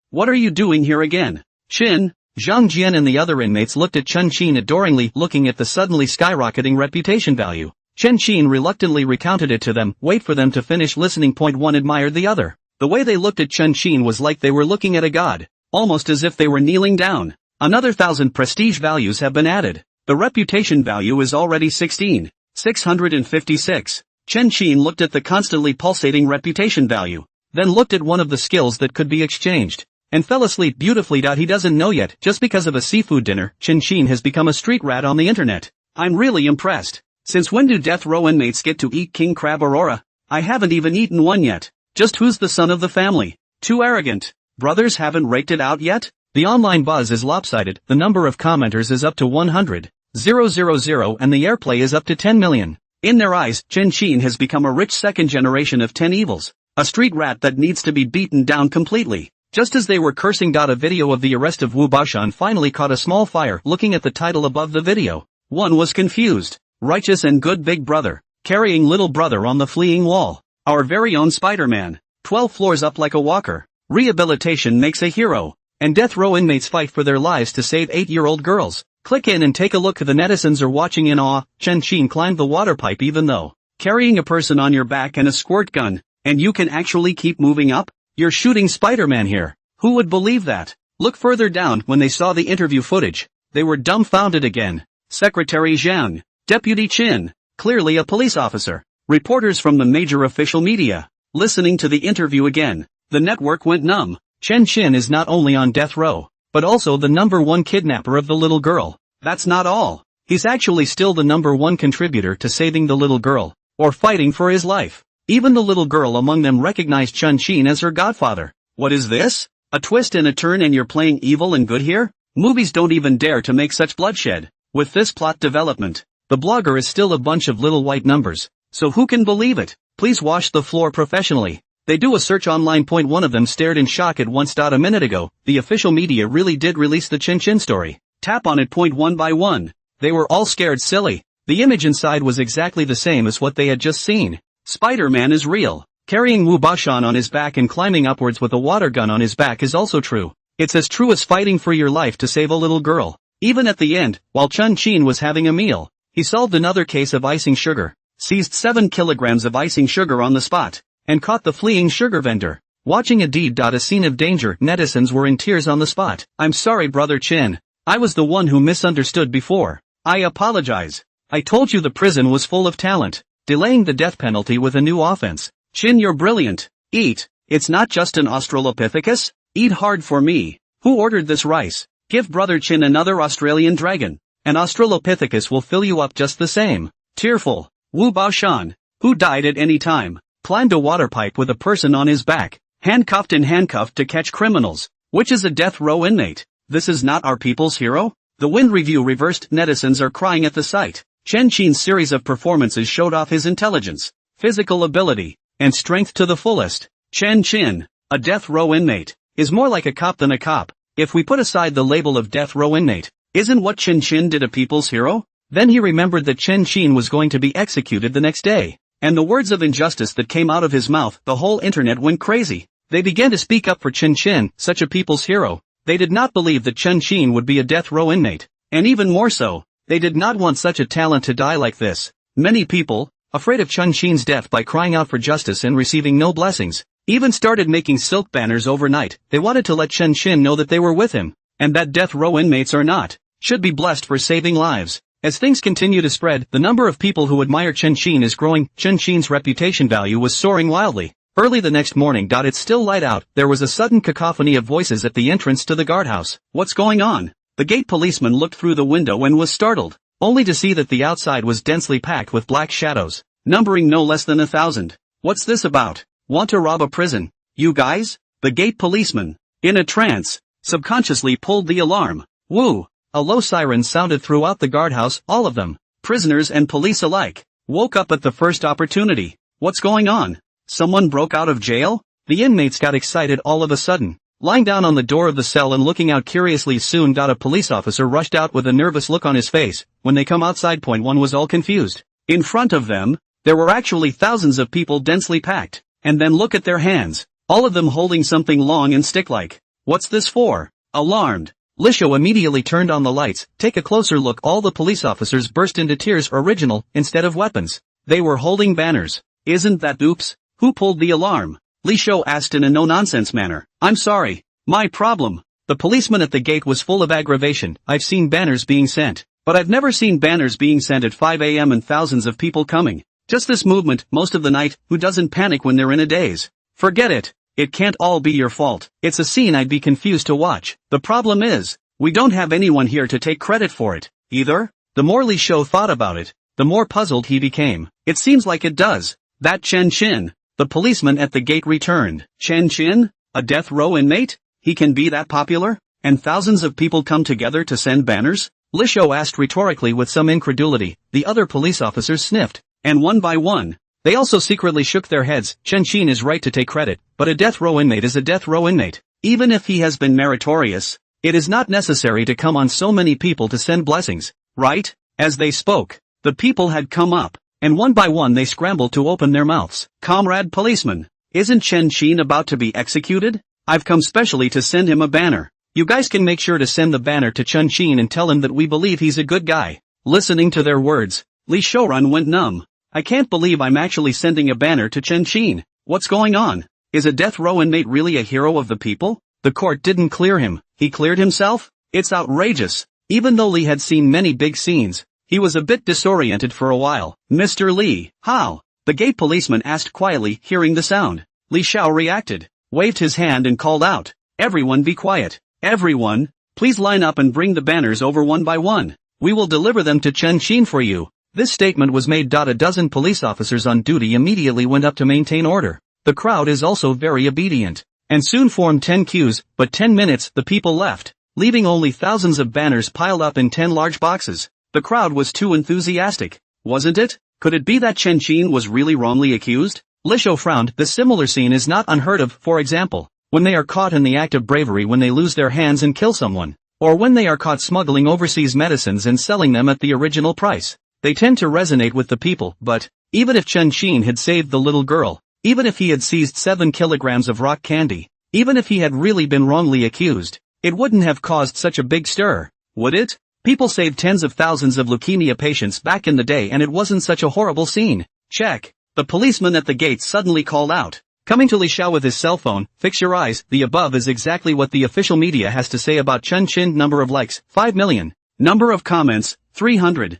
[SPEAKER 1] What are you doing here again? Chin, Zhang Jian and the other inmates looked at Chen Xin adoringly, looking at the suddenly skyrocketing reputation value. Chen Xin reluctantly recounted it to them. Wait for them to finish listening. One admired the other. The way they looked at Chen Xin was like they were looking at a god. Almost as if they were kneeling down. Another 1,000 prestige values have been added. The reputation value is already 16,656. Chen Xin looked at the constantly pulsating reputation value, then looked at one of the skills that could be exchanged, and fell asleep beautifully. He doesn't know yet, just because of a seafood dinner, Chen Xin has become a street rat on the internet. I'm really impressed. Since when do death row inmates get to eat king crab aurora? I haven't even eaten one yet. Just who's the son of the family? Too arrogant. Brothers haven't raked it out yet? The online buzz is lopsided. The number of commenters is up to 100,000 and the airplay is up to 10 million. In their eyes, Chen Xin has become a rich second generation of 10 evils. A street rat that needs to be beaten down completely. Just as they were cursing, a video of the arrest of Wu Baoshan finally caught a small fire. Looking at the title above the video, one was confused. Righteous and good big brother, carrying little brother on the fleeing wall. Our very own Spider-Man. 12 floors up like a walker. Rehabilitation makes a hero. And death row inmates fight for their lives to save 8-year-old girls. Click in and take a look. The netizens are watching in awe. Chen Xin climbed the water pipe even though carrying a person on your back and a squirt gun, and you can actually keep moving up? You're shooting Spider-Man here. Who would believe that? Look further down. When they saw the interview footage, they were dumbfounded again. Secretary Zhang, Deputy Chin, clearly a police officer, reporters from the major official media, listening to the interview again. The network went numb. Chen Xin is not only on death row, but also the #1 kidnapper of the little girl. That's not all. He's actually still the #1 contributor to saving the little girl, or fighting for his life. Even the little girl among them recognized Chen Xin as her godfather. What is this? A twist and a turn and you're playing evil and good here? Movies don't even dare to make such bloodshed. With this plot development, the blogger is still a bunch of little white numbers. So who can believe it? Please wash the floor professionally. They do a search online. One of them stared in shock at once. A minute ago, the official media really did release the Chen Xin story. Tap on it. One by one. They were all scared silly. The image inside was exactly the same as what they had just seen. Spider-Man is real. Carrying Wu Baoshan on his back and climbing upwards with a water gun on his back is also true. It's as true as fighting for your life to save a little girl. Even at the end, while Chen Xin was having a meal, he solved another case of icing sugar, seized 7 kilograms of icing sugar on the spot, and caught the fleeing sugar vendor. Watching a deed. A scene of danger. Netizens were in tears on the spot. I'm sorry, brother Chin. I was the one who misunderstood before. I apologize. I told you the prison was full of talent. Delaying the death penalty with a new offense. Chin, you're brilliant. Eat. It's not just an Australopithecus. Eat hard for me. Who ordered this rice? Give brother Chin another Australian dragon. An Australopithecus will fill you up just the same. Tearful. Wu Baoshan, who died at any time, climbed a water pipe with a person on his back, handcuffed to catch criminals. Which is a death row inmate. This is not our people's hero? The Wind review reversed. Netizens are crying at the sight. Chen Qin's series of performances showed off his intelligence, physical ability, and strength to the fullest. Chen Qin, a death row inmate, is more like a cop than a cop. If we put aside the label of death row inmate, isn't what Chen Qin did a people's hero? Then he remembered that Chen Qin was going to be executed the next day. And the words of injustice that came out of his mouth, the whole internet went crazy. They began to speak up for Chen Qin, such a people's hero. They did not believe that Chen Qin would be a death row inmate. And even more so, they did not want such a talent to die like this. Many people, afraid of Chen Qin's death by crying out for justice and receiving no blessings, Even started making silk banners overnight. They wanted to let Chen Qin know that they were with him, and that death row inmates are not, should be blessed for saving lives. As things continue to spread, the number of people who admire Chen Qin is growing. Chen Qin's reputation value was soaring wildly. Early the next morning. It's still light out. There was a sudden cacophony of voices at the entrance to the guardhouse. What's going on? The gate policeman looked through the window and was startled, only to see that the outside was densely packed with black shadows, numbering no less than 1,000. What's this about? Want to rob a prison? You guys? The gate policeman, in a trance, subconsciously pulled the alarm. Woo! A low siren sounded throughout the guardhouse. All of them, prisoners and police alike, woke up at the first opportunity. What's going on? Someone broke out of jail? The inmates got excited all of a sudden, lying down on the door of the cell and looking out curiously. Soon. A police officer rushed out with a nervous look on his face. When they come outside. One was all confused. In front of them, there were actually thousands of people densely packed. And then look at their hands, all of them holding something long and stick-like. What's this for? Alarmed, Li Shou immediately turned on the lights. Take a closer look. All the police officers burst into tears. Original, instead of weapons, they were holding banners. Isn't that oops? Who pulled the alarm? Li Shou asked in a no-nonsense manner. I'm sorry. My problem. The policeman at the gate was full of aggravation. I've seen banners being sent, but I've never seen banners being sent at 5 a.m. and thousands of people coming. Just this movement, most of the night. Who doesn't panic when they're in a daze? Forget it. It can't all be your fault. It's a scene I'd be confused to watch. The problem is, we don't have anyone here to take credit for it, either. The more Li Shou thought about it, the more puzzled he became. It seems like it does. That Chen Qin, the policeman at the gate, returned. Chen Qin? A death row inmate? He can be that popular? And thousands of people come together to send banners? Li Shou asked rhetorically with some incredulity. The other police officers sniffed, and one by one, they also secretly shook their heads. Chen Qin is right to take credit, but a death row inmate is a death row inmate. Even if he has been meritorious, it is not necessary to come on so many people to send blessings, right? As they spoke, the people had come up, and one by one they scrambled to open their mouths. Comrade policeman, isn't Chen Qin about to be executed? I've come specially to send him a banner. You guys can make sure to send the banner to Chen Qin and tell him that we believe he's a good guy. Listening to their words, Li Shouran went numb. I can't believe I'm actually sending a banner to Chen Qin. What's going on? Is a death row inmate really a hero of the people? The court didn't clear him. He cleared himself? It's outrageous. Even though Li had seen many big scenes, he was a bit disoriented for a while. Mr. Li, how? The gate policeman asked quietly, hearing the sound. Li Shou reacted, waved his hand and called out. Everyone be quiet. Everyone, please line up and bring the banners over one by one. We will deliver them to Chen Qin for you. This statement was made. A dozen police officers on duty immediately went up to maintain order. The crowd is also very obedient, and soon formed 10 queues, but 10 minutes the people left, leaving only thousands of banners piled up in 10 large boxes. The crowd was too enthusiastic, wasn't it? Could it be that Chen Qin was really wrongly accused? Li Shou frowned. The similar scene is not unheard of, for example, when they are caught in the act of bravery, when they lose their hands and kill someone, or when they are caught smuggling overseas medicines and selling them at the original price. They tend to resonate with the people. But even if Chen Qin had saved the little girl, even if he had seized 7 kilograms of rock candy, even if he had really been wrongly accused, it wouldn't have caused such a big stir, would it? People saved tens of thousands of leukemia patients back in the day, and it wasn't such a horrible scene. Check. The policeman at the gate suddenly called out, coming to Li Shou with his cell phone. Fix your eyes. The above is exactly what the official media has to say about Chen Qin. Number of likes, 5 million. Number of comments, 300,000.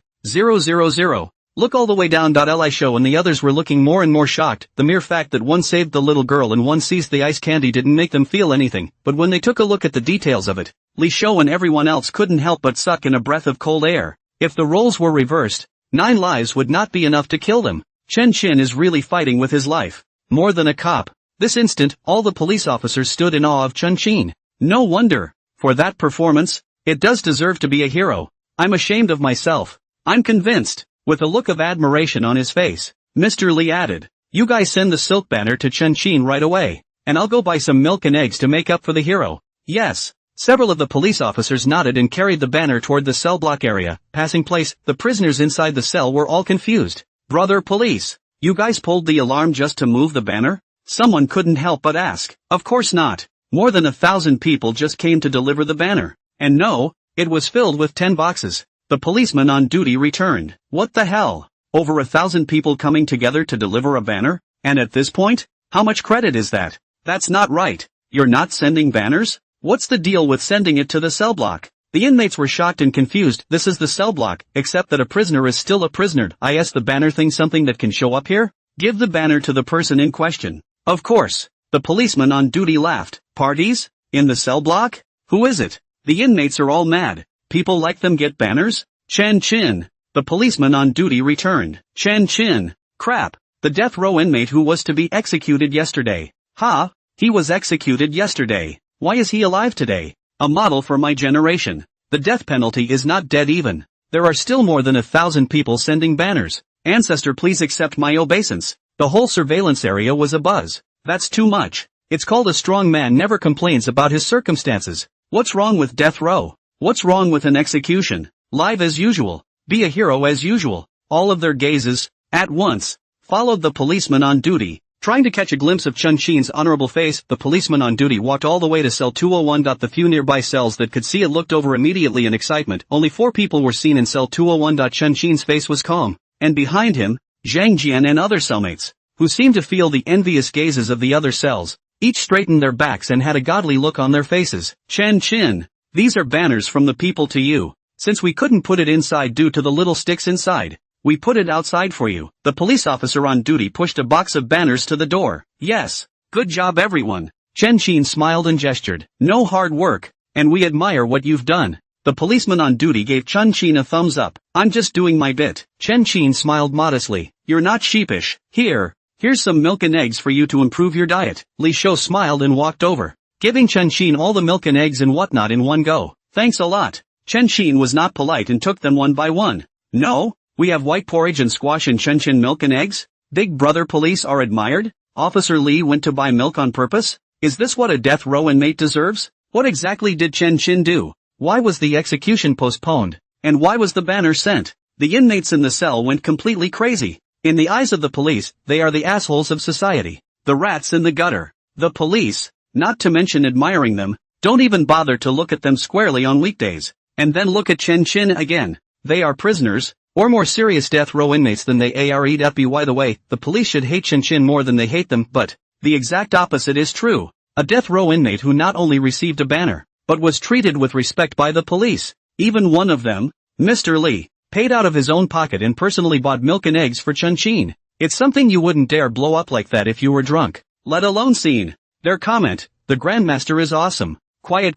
[SPEAKER 1] Look all the way down. Li Shou and the others were looking more and more shocked. The mere fact that one saved the little girl and one seized the ice candy didn't make them feel anything, but when they took a look at the details of it, Li Shou and everyone else couldn't help but suck in a breath of cold air. If the roles were reversed, 9 lives would not be enough to kill them. Chen Qin is really fighting with his life, more than a cop. This instant, all the police officers stood in awe of Chen Qin. No wonder. For that performance, it does deserve to be a hero. I'm ashamed of myself. I'm convinced. With a look of admiration on his face, Mr. Li added, you guys send the silk banner to Chen Qin right away, and I'll go buy some milk and eggs to make up for the hero. Yes. Several of the police officers nodded and carried the banner toward the cell block area. Passing place, the prisoners inside the cell were all confused. Brother police, you guys pulled the alarm just to move the banner? Someone couldn't help but ask. Of course not. More than 1,000 people just came to deliver the banner. And no, it was filled with 10 boxes. The policeman on duty returned. What the hell? Over 1,000 people coming together to deliver a banner? And at this point, How much credit is that? That's not right. You're not sending banners? What's the deal with sending it to the cell block? The inmates were shocked and confused. This is the cell block, except that a prisoner is still a prisoner. Is the banner thing something that can show up here? Give the banner to the person in question. Of course. The policeman on duty laughed. Parties? In the cell block? Who is it? The inmates are all mad. People like them get banners? Chen Chin. The policeman on duty returned. Chen Chin. Crap. The death row inmate who was to be executed yesterday. Ha! He was executed yesterday. Why is he alive today? A model for my generation. The death penalty is not dead even. There are still more than 1,000 people sending banners. Ancestor, please accept my obeisance. The whole surveillance area was abuzz. That's too much. It's called a strong man never complains about his circumstances. What's wrong with death row? What's wrong with an execution? Live as usual. Be a hero as usual. All of their gazes, at once, followed the policeman on duty. Trying to catch a glimpse of Chun Chin's honorable face, the policeman on duty walked all the way to cell 201. The few nearby cells that could see it looked over immediately in excitement. Only 4 people were seen in cell 201. Chun Chin's face was calm, and behind him, Zhang Jian and other cellmates, who seemed to feel the envious gazes of the other cells, each straightened their backs and had a godly look on their faces. Chen Chin, these are banners from the people to you. Since we couldn't put it inside due to the little sticks inside, we put it outside for you. The police officer on duty pushed a box of banners to the door. Yes. Good job everyone. Chen Chin smiled and gestured. No hard work, and we admire what you've done. The policeman on duty gave Chun Chin a thumbs up. I'm just doing my bit. Chen Chin smiled modestly. You're not sheepish. Here's some milk and eggs for you to improve your diet. Li Shou smiled and walked over, giving Chen Chin all the milk and eggs and whatnot in one go. Thanks a lot. Chen Chin was not polite and took them one by one. No, we have white porridge and squash and Chen Chin milk and eggs? Big brother police are admired? Officer Li went to buy milk on purpose? Is this what a death row inmate deserves? What exactly did Chen Chin do? Why was the execution postponed? And why was the banner sent? The inmates in the cell went completely crazy. In the eyes of the police, they are the assholes of society. The rats in the gutter. The police, not to mention admiring them, don't even bother to look at them squarely on weekdays. And then look at Chen Chin again. They are prisoners, or more serious death row inmates than they are. By the way, the police should hate Chen Chin more than they hate them, but the exact opposite is true. A death row inmate who not only received a banner, but was treated with respect by the police. Even one of them, Mr. Li, paid out of his own pocket and personally bought milk and eggs for Chen Chin. It's something you wouldn't dare blow up like that if you were drunk, let alone seen. Their comment, the Grandmaster is awesome. Quiet.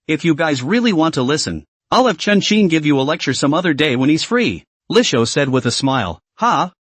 [SPEAKER 1] If you guys really want to listen, I'll have Chen Chin give you a lecture some other day when he's free. Li Shou said with a smile.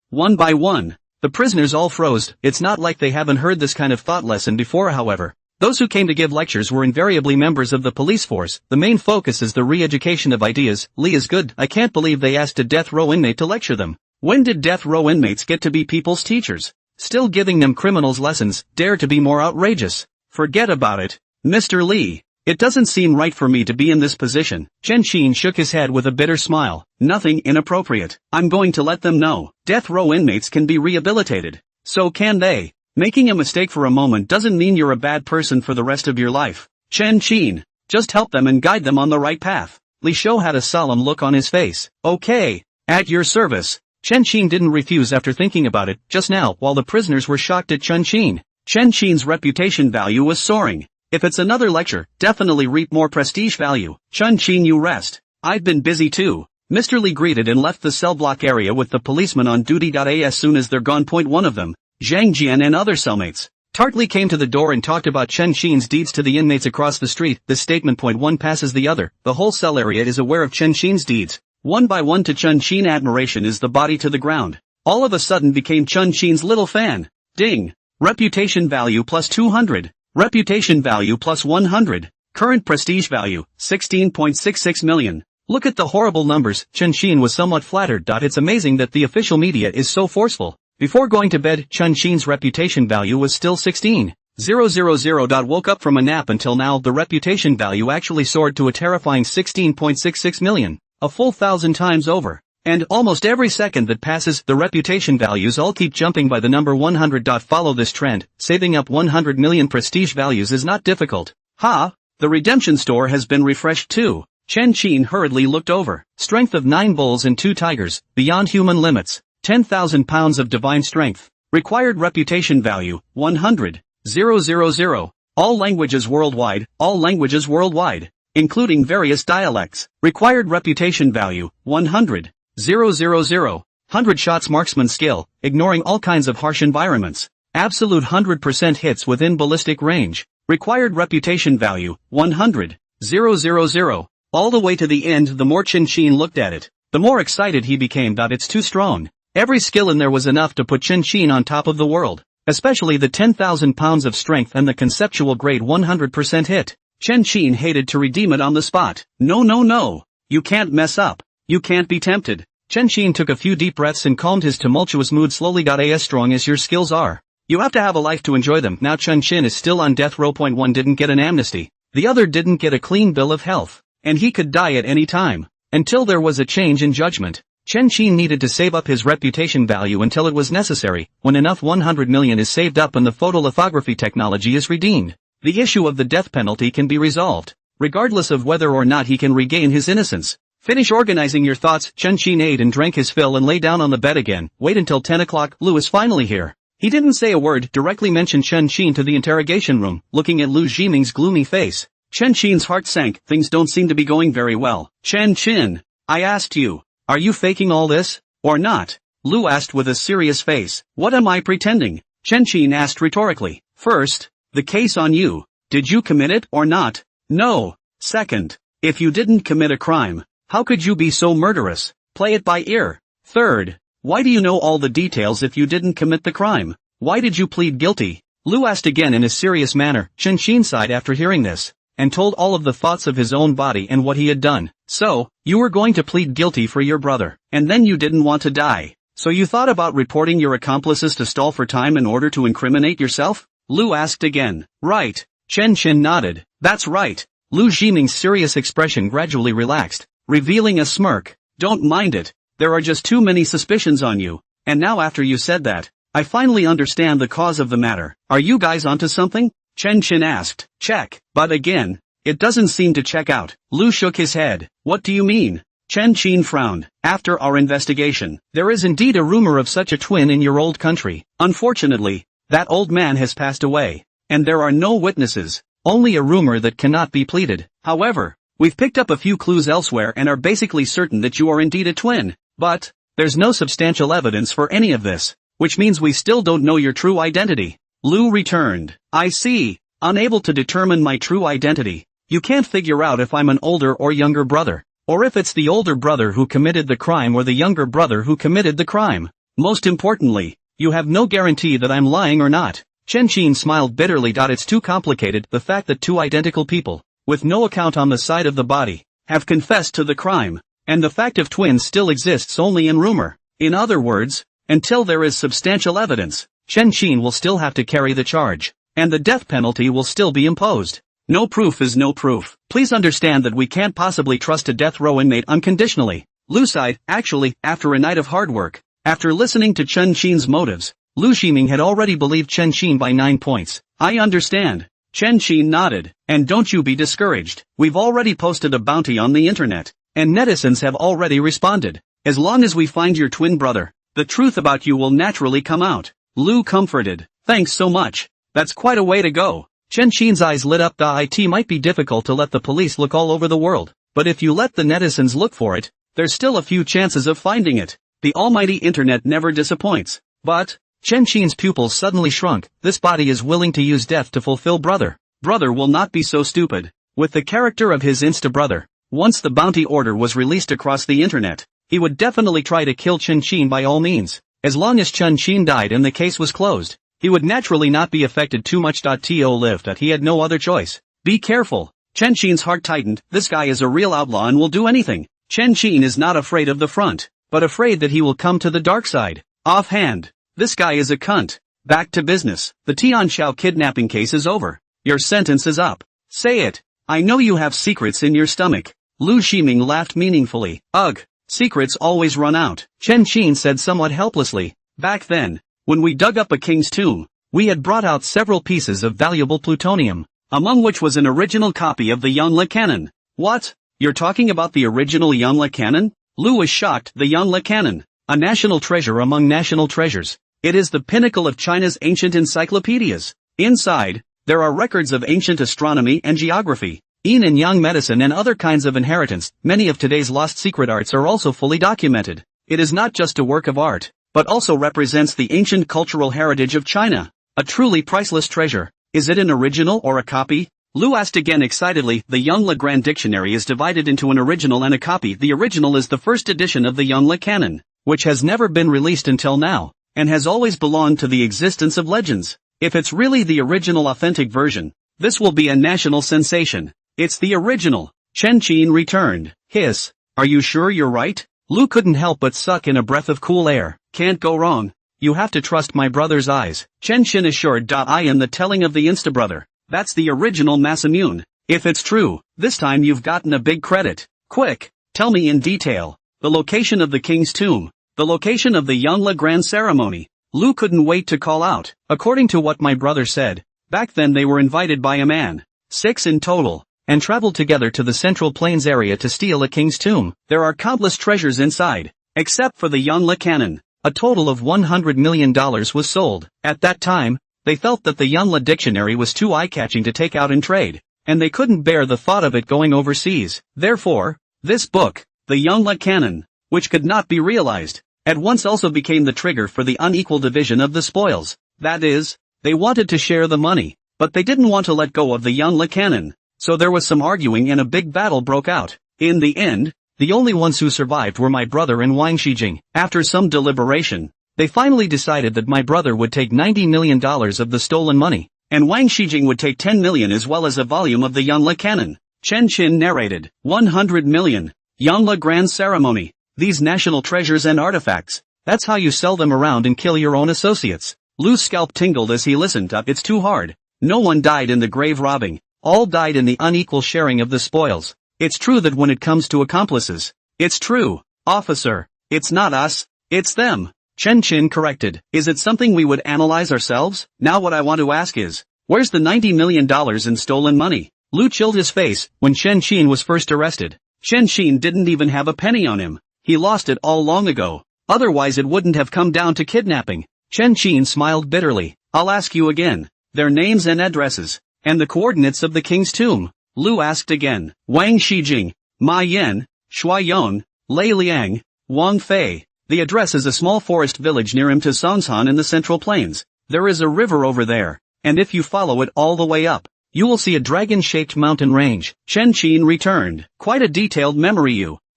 [SPEAKER 1] One by one. The prisoners all froze. It's not like they haven't heard this kind of thought lesson before. However, those who came to give lectures were invariably members of the police force. The main focus is the re-education of ideas. Li is good. I can't believe they asked a death row inmate to lecture them. When did death row inmates get to be people's teachers? Still giving them criminals lessons. Dare to be more outrageous. Forget about it, Mr. Li. It doesn't seem right for me to be in this position. Chen Chin shook his head with a bitter smile. Nothing inappropriate. I'm going to let them know. Death row inmates can be rehabilitated. So can they. Making a mistake for a moment doesn't mean you're a bad person for the rest of your life. Chen Chin, just help them and guide them on the right path. Li Shou had a solemn look on his face. Okay, at your service. Chen Chin didn't refuse after thinking about it just now while the prisoners were shocked at Chen Chin. Chen Chin's reputation value was soaring. If it's another lecture, definitely reap more prestige value. Chen Chin, you rest. I've been busy too. Mr. Li greeted and left the cell block area with the policeman on duty. As soon as they're gone, one of them, Zhang Jian and other cellmates, tartly came to the door and talked about Chen Chin's deeds to the inmates across the street. This statement one passes the other. The whole cell area is aware of Chen Chin's deeds. One by one to Chen Chin, admiration is the body to the ground. All of a sudden became Chen Chin's little fan. Ding. Reputation value plus 200. Reputation value plus 100. Current prestige value, 16.66 million. Look at the horrible numbers. Chen Chin was somewhat flattered. It's amazing that the official media is so forceful. Before going to bed, Chen Chin's reputation value was still 16,000. Woke up from a nap. Until now, the reputation value actually soared to a terrifying 16.66 million. A full 1,000 times over. And almost every second that passes, the reputation values all keep jumping by the number 100. Follow this trend. Saving up 100 million prestige values is not difficult. The redemption store has been refreshed too. Chen Chin hurriedly looked over. Strength of 9 bulls and 2 tigers, beyond human limits. 10,000 pounds of divine strength. Required reputation value, 100. 000. All languages worldwide, all languages worldwide, including various dialects. Required reputation value, 100. 000. 100 shots marksman skill, ignoring all kinds of harsh environments. Absolute 100% hits within ballistic range. Required reputation value, 100. 000. All the way to the end. The more Chin looked at it, the more excited he became. It's too strong. Every skill in there was enough to put Chin on top of the world. Especially the 10,000 pounds of strength and the conceptual grade 100% hit. Chin hated to redeem it on the spot. No. You can't mess up. You can't be tempted. Chin took a few deep breaths and calmed his tumultuous mood slowly. As strong as your skills are, you have to have a life to enjoy them. Now Chin is still on death row. Point one didn't get an amnesty. The other didn't get a clean bill of health. And he could die at any time. Until there was a change in judgment. Chin needed to save up his reputation value until it was necessary. When enough 100 million is saved up and the photolithography technology is redeemed, the issue of the death penalty can be resolved, regardless of whether or not he can regain his innocence. Finish organizing your thoughts. Chin ate and drank his fill and lay down on the bed again. Wait until 10 o'clock. Lu is finally here. He didn't say a word, directly mentioned Chin to the interrogation room, looking at Lu Jiming's gloomy face. Chin's heart sank. Things don't seem to be going very well. Chin, I asked you, are you faking all this, or not? Lu asked with a serious face. What am I pretending? Chin asked rhetorically. First, the case on you. Did you commit it or not? No. Second, if you didn't commit a crime, how could you be so murderous? Play it by ear. Third, why do you know all the details if you didn't commit the crime? Why did you plead guilty? Lu asked again in a serious manner. Chin sighed after hearing this, and told all of the thoughts of his own body and what he had done. So, you were going to plead guilty for your brother, and then you didn't want to die. So you thought about reporting your accomplices to stall for time in order to incriminate yourself? Lu asked again. Right. Chin nodded. That's right. Lu Jiming's serious expression gradually relaxed, revealing a smirk. Don't mind it. There are just too many suspicions on you. And now after you said that, I finally understand the cause of the matter. Are you guys onto something? Chin asked. Check. But again, it doesn't seem to check out. Lu shook his head. What do you mean? Chin frowned. After our investigation, there is indeed a rumor of such a twin in your old country. Unfortunately, that old man has passed away, and there are no witnesses, only a rumor that cannot be pleaded. However, we've picked up a few clues elsewhere and are basically certain that you are indeed a twin. But, there's no substantial evidence for any of this, which means we still don't know your true identity. Lu returned. I see. Unable to determine my true identity. You can't figure out if I'm an older or younger brother, or if it's the older brother who committed the crime or the younger brother who committed the crime. Most importantly, you have no guarantee that I'm lying or not. Chin smiled bitterly. It's too complicated. The fact that two identical people, with no account on the side of the body, have confessed to the crime, and the fact of twins still exists only in rumor. In other words, until there is substantial evidence, Chin will still have to carry the charge, and the death penalty will still be imposed. No proof is no proof. Please understand that we can't possibly trust a death row inmate unconditionally. Lu sighed. Actually, after a night of hard work, after listening to Chin's motives, Lu Jiming had already believed Chin by 9 points. I understand. Chin nodded. And don't you be discouraged. We've already posted a bounty on the internet, and netizens have already responded. As long as we find your twin brother, the truth about you will naturally come out. Lu comforted. Thanks so much. That's quite a way to go. Chin's eyes lit up. It might be difficult to let the police look all over the world, but if you let the netizens look for it, there's still a few chances of finding it. The almighty internet never disappoints. But, Chin's pupils suddenly shrunk. This body is willing to use death to fulfill brother. Brother will not be so stupid. With the character of his insta-brother, once the bounty order was released across the internet, he would definitely try to kill Chin by all means. As long as Chin died and the case was closed, he would naturally not be affected too much. To live that he had no other choice. Be careful. Chin's heart tightened. This guy is a real outlaw and will do anything. Chin is not afraid of the front, but afraid that he will come to the dark side. Offhand, this guy is a cunt. Back to business. The Tianxiao kidnapping case is over. Your sentence is up. Say it. I know you have secrets in your stomach. Lu Jiming laughed meaningfully. Ugh. Secrets always run out. Chin said somewhat helplessly. Back then, when we dug up a king's tomb, we had brought out several pieces of valuable plutonium, among which was an original copy of the Yanle cannon. What? You're talking about the original Yanle cannon? Lu was shocked. The Yanle cannon, a national treasure among national treasures. It is the pinnacle of China's ancient encyclopedias. Inside, there are records of ancient astronomy and geography, yin and yang medicine and other kinds of inheritance. Many of today's lost secret arts are also fully documented. It is not just a work of art, but also represents the ancient cultural heritage of China. A truly priceless treasure. Is it an original or a copy? Lu asked again excitedly. The Yongle Grand Dictionary is divided into an original and a copy. The original is the first edition of the Yongle canon, which has never been released until now, and has always belonged to the existence of legends. If it's really the original authentic version, this will be a national sensation. It's the original. Chen Qin returned. Hiss. Are you sure you're right? Lu couldn't help but suck in a breath of cool air. Can't go wrong. You have to trust my brother's eyes. Chen Qin assured. I am the telling of the Instabrother. That's the original Masamune. If it's true, this time you've gotten a big credit. Quick, tell me in detail. The location of the king's tomb. The location of the Yongle Grand Ceremony. Lu couldn't wait to call out. According to what my brother said, back then they were invited by a man, 6 in total, and traveled together to the Central Plains area to steal a king's tomb. There are countless treasures inside, except for the Yongle canon. A total of $100 million was sold. At that time, they felt that the Yongle dictionary was too eye-catching to take out in trade, and they couldn't bear the thought of it going overseas. Therefore, this book, the Yongle canon, which could not be realized, at once also became the trigger for the unequal division of the spoils. That is, they wanted to share the money, but they didn't want to let go of the Yongle canon. So there was some arguing and a big battle broke out. In the end, the only ones who survived were my brother and Wang Shijing. After some deliberation, they finally decided that my brother would take $90 million of the stolen money, and Wang Shijing would take $10 million as well as a volume of the Yongle canon. Chen Qin narrated. 100 million. Yongle Grand Ceremony. These national treasures and artifacts. That's how you sell them around and kill your own associates. Lu's scalp tingled as he listened. It's too hard. No one died in the grave robbing. All died in the unequal sharing of the spoils. It's true that when it comes to accomplices. It's true, officer. It's not us, it's them. Chen Qin corrected. Is it something we would analyze ourselves? Now what I want to ask is, where's the $90 million in stolen money? Lu chilled his face. When Chen Qin was first arrested, Chen Qin didn't even have a penny on him. He lost it all long ago. Otherwise it wouldn't have come down to kidnapping. Chen Qin smiled bitterly. I'll ask you again. Their names and addresses, and the coordinates of the king's tomb. Lu asked again. Wang Shijing, Ma Yan, Shuai Yon, Lei Liang, Wang Fei. The address is a small forest village near Songshan in the Central Plains. There is a river over there, and if you follow it all the way up, you will see a dragon-shaped mountain range. Chen Qin returned. Quite a detailed memory.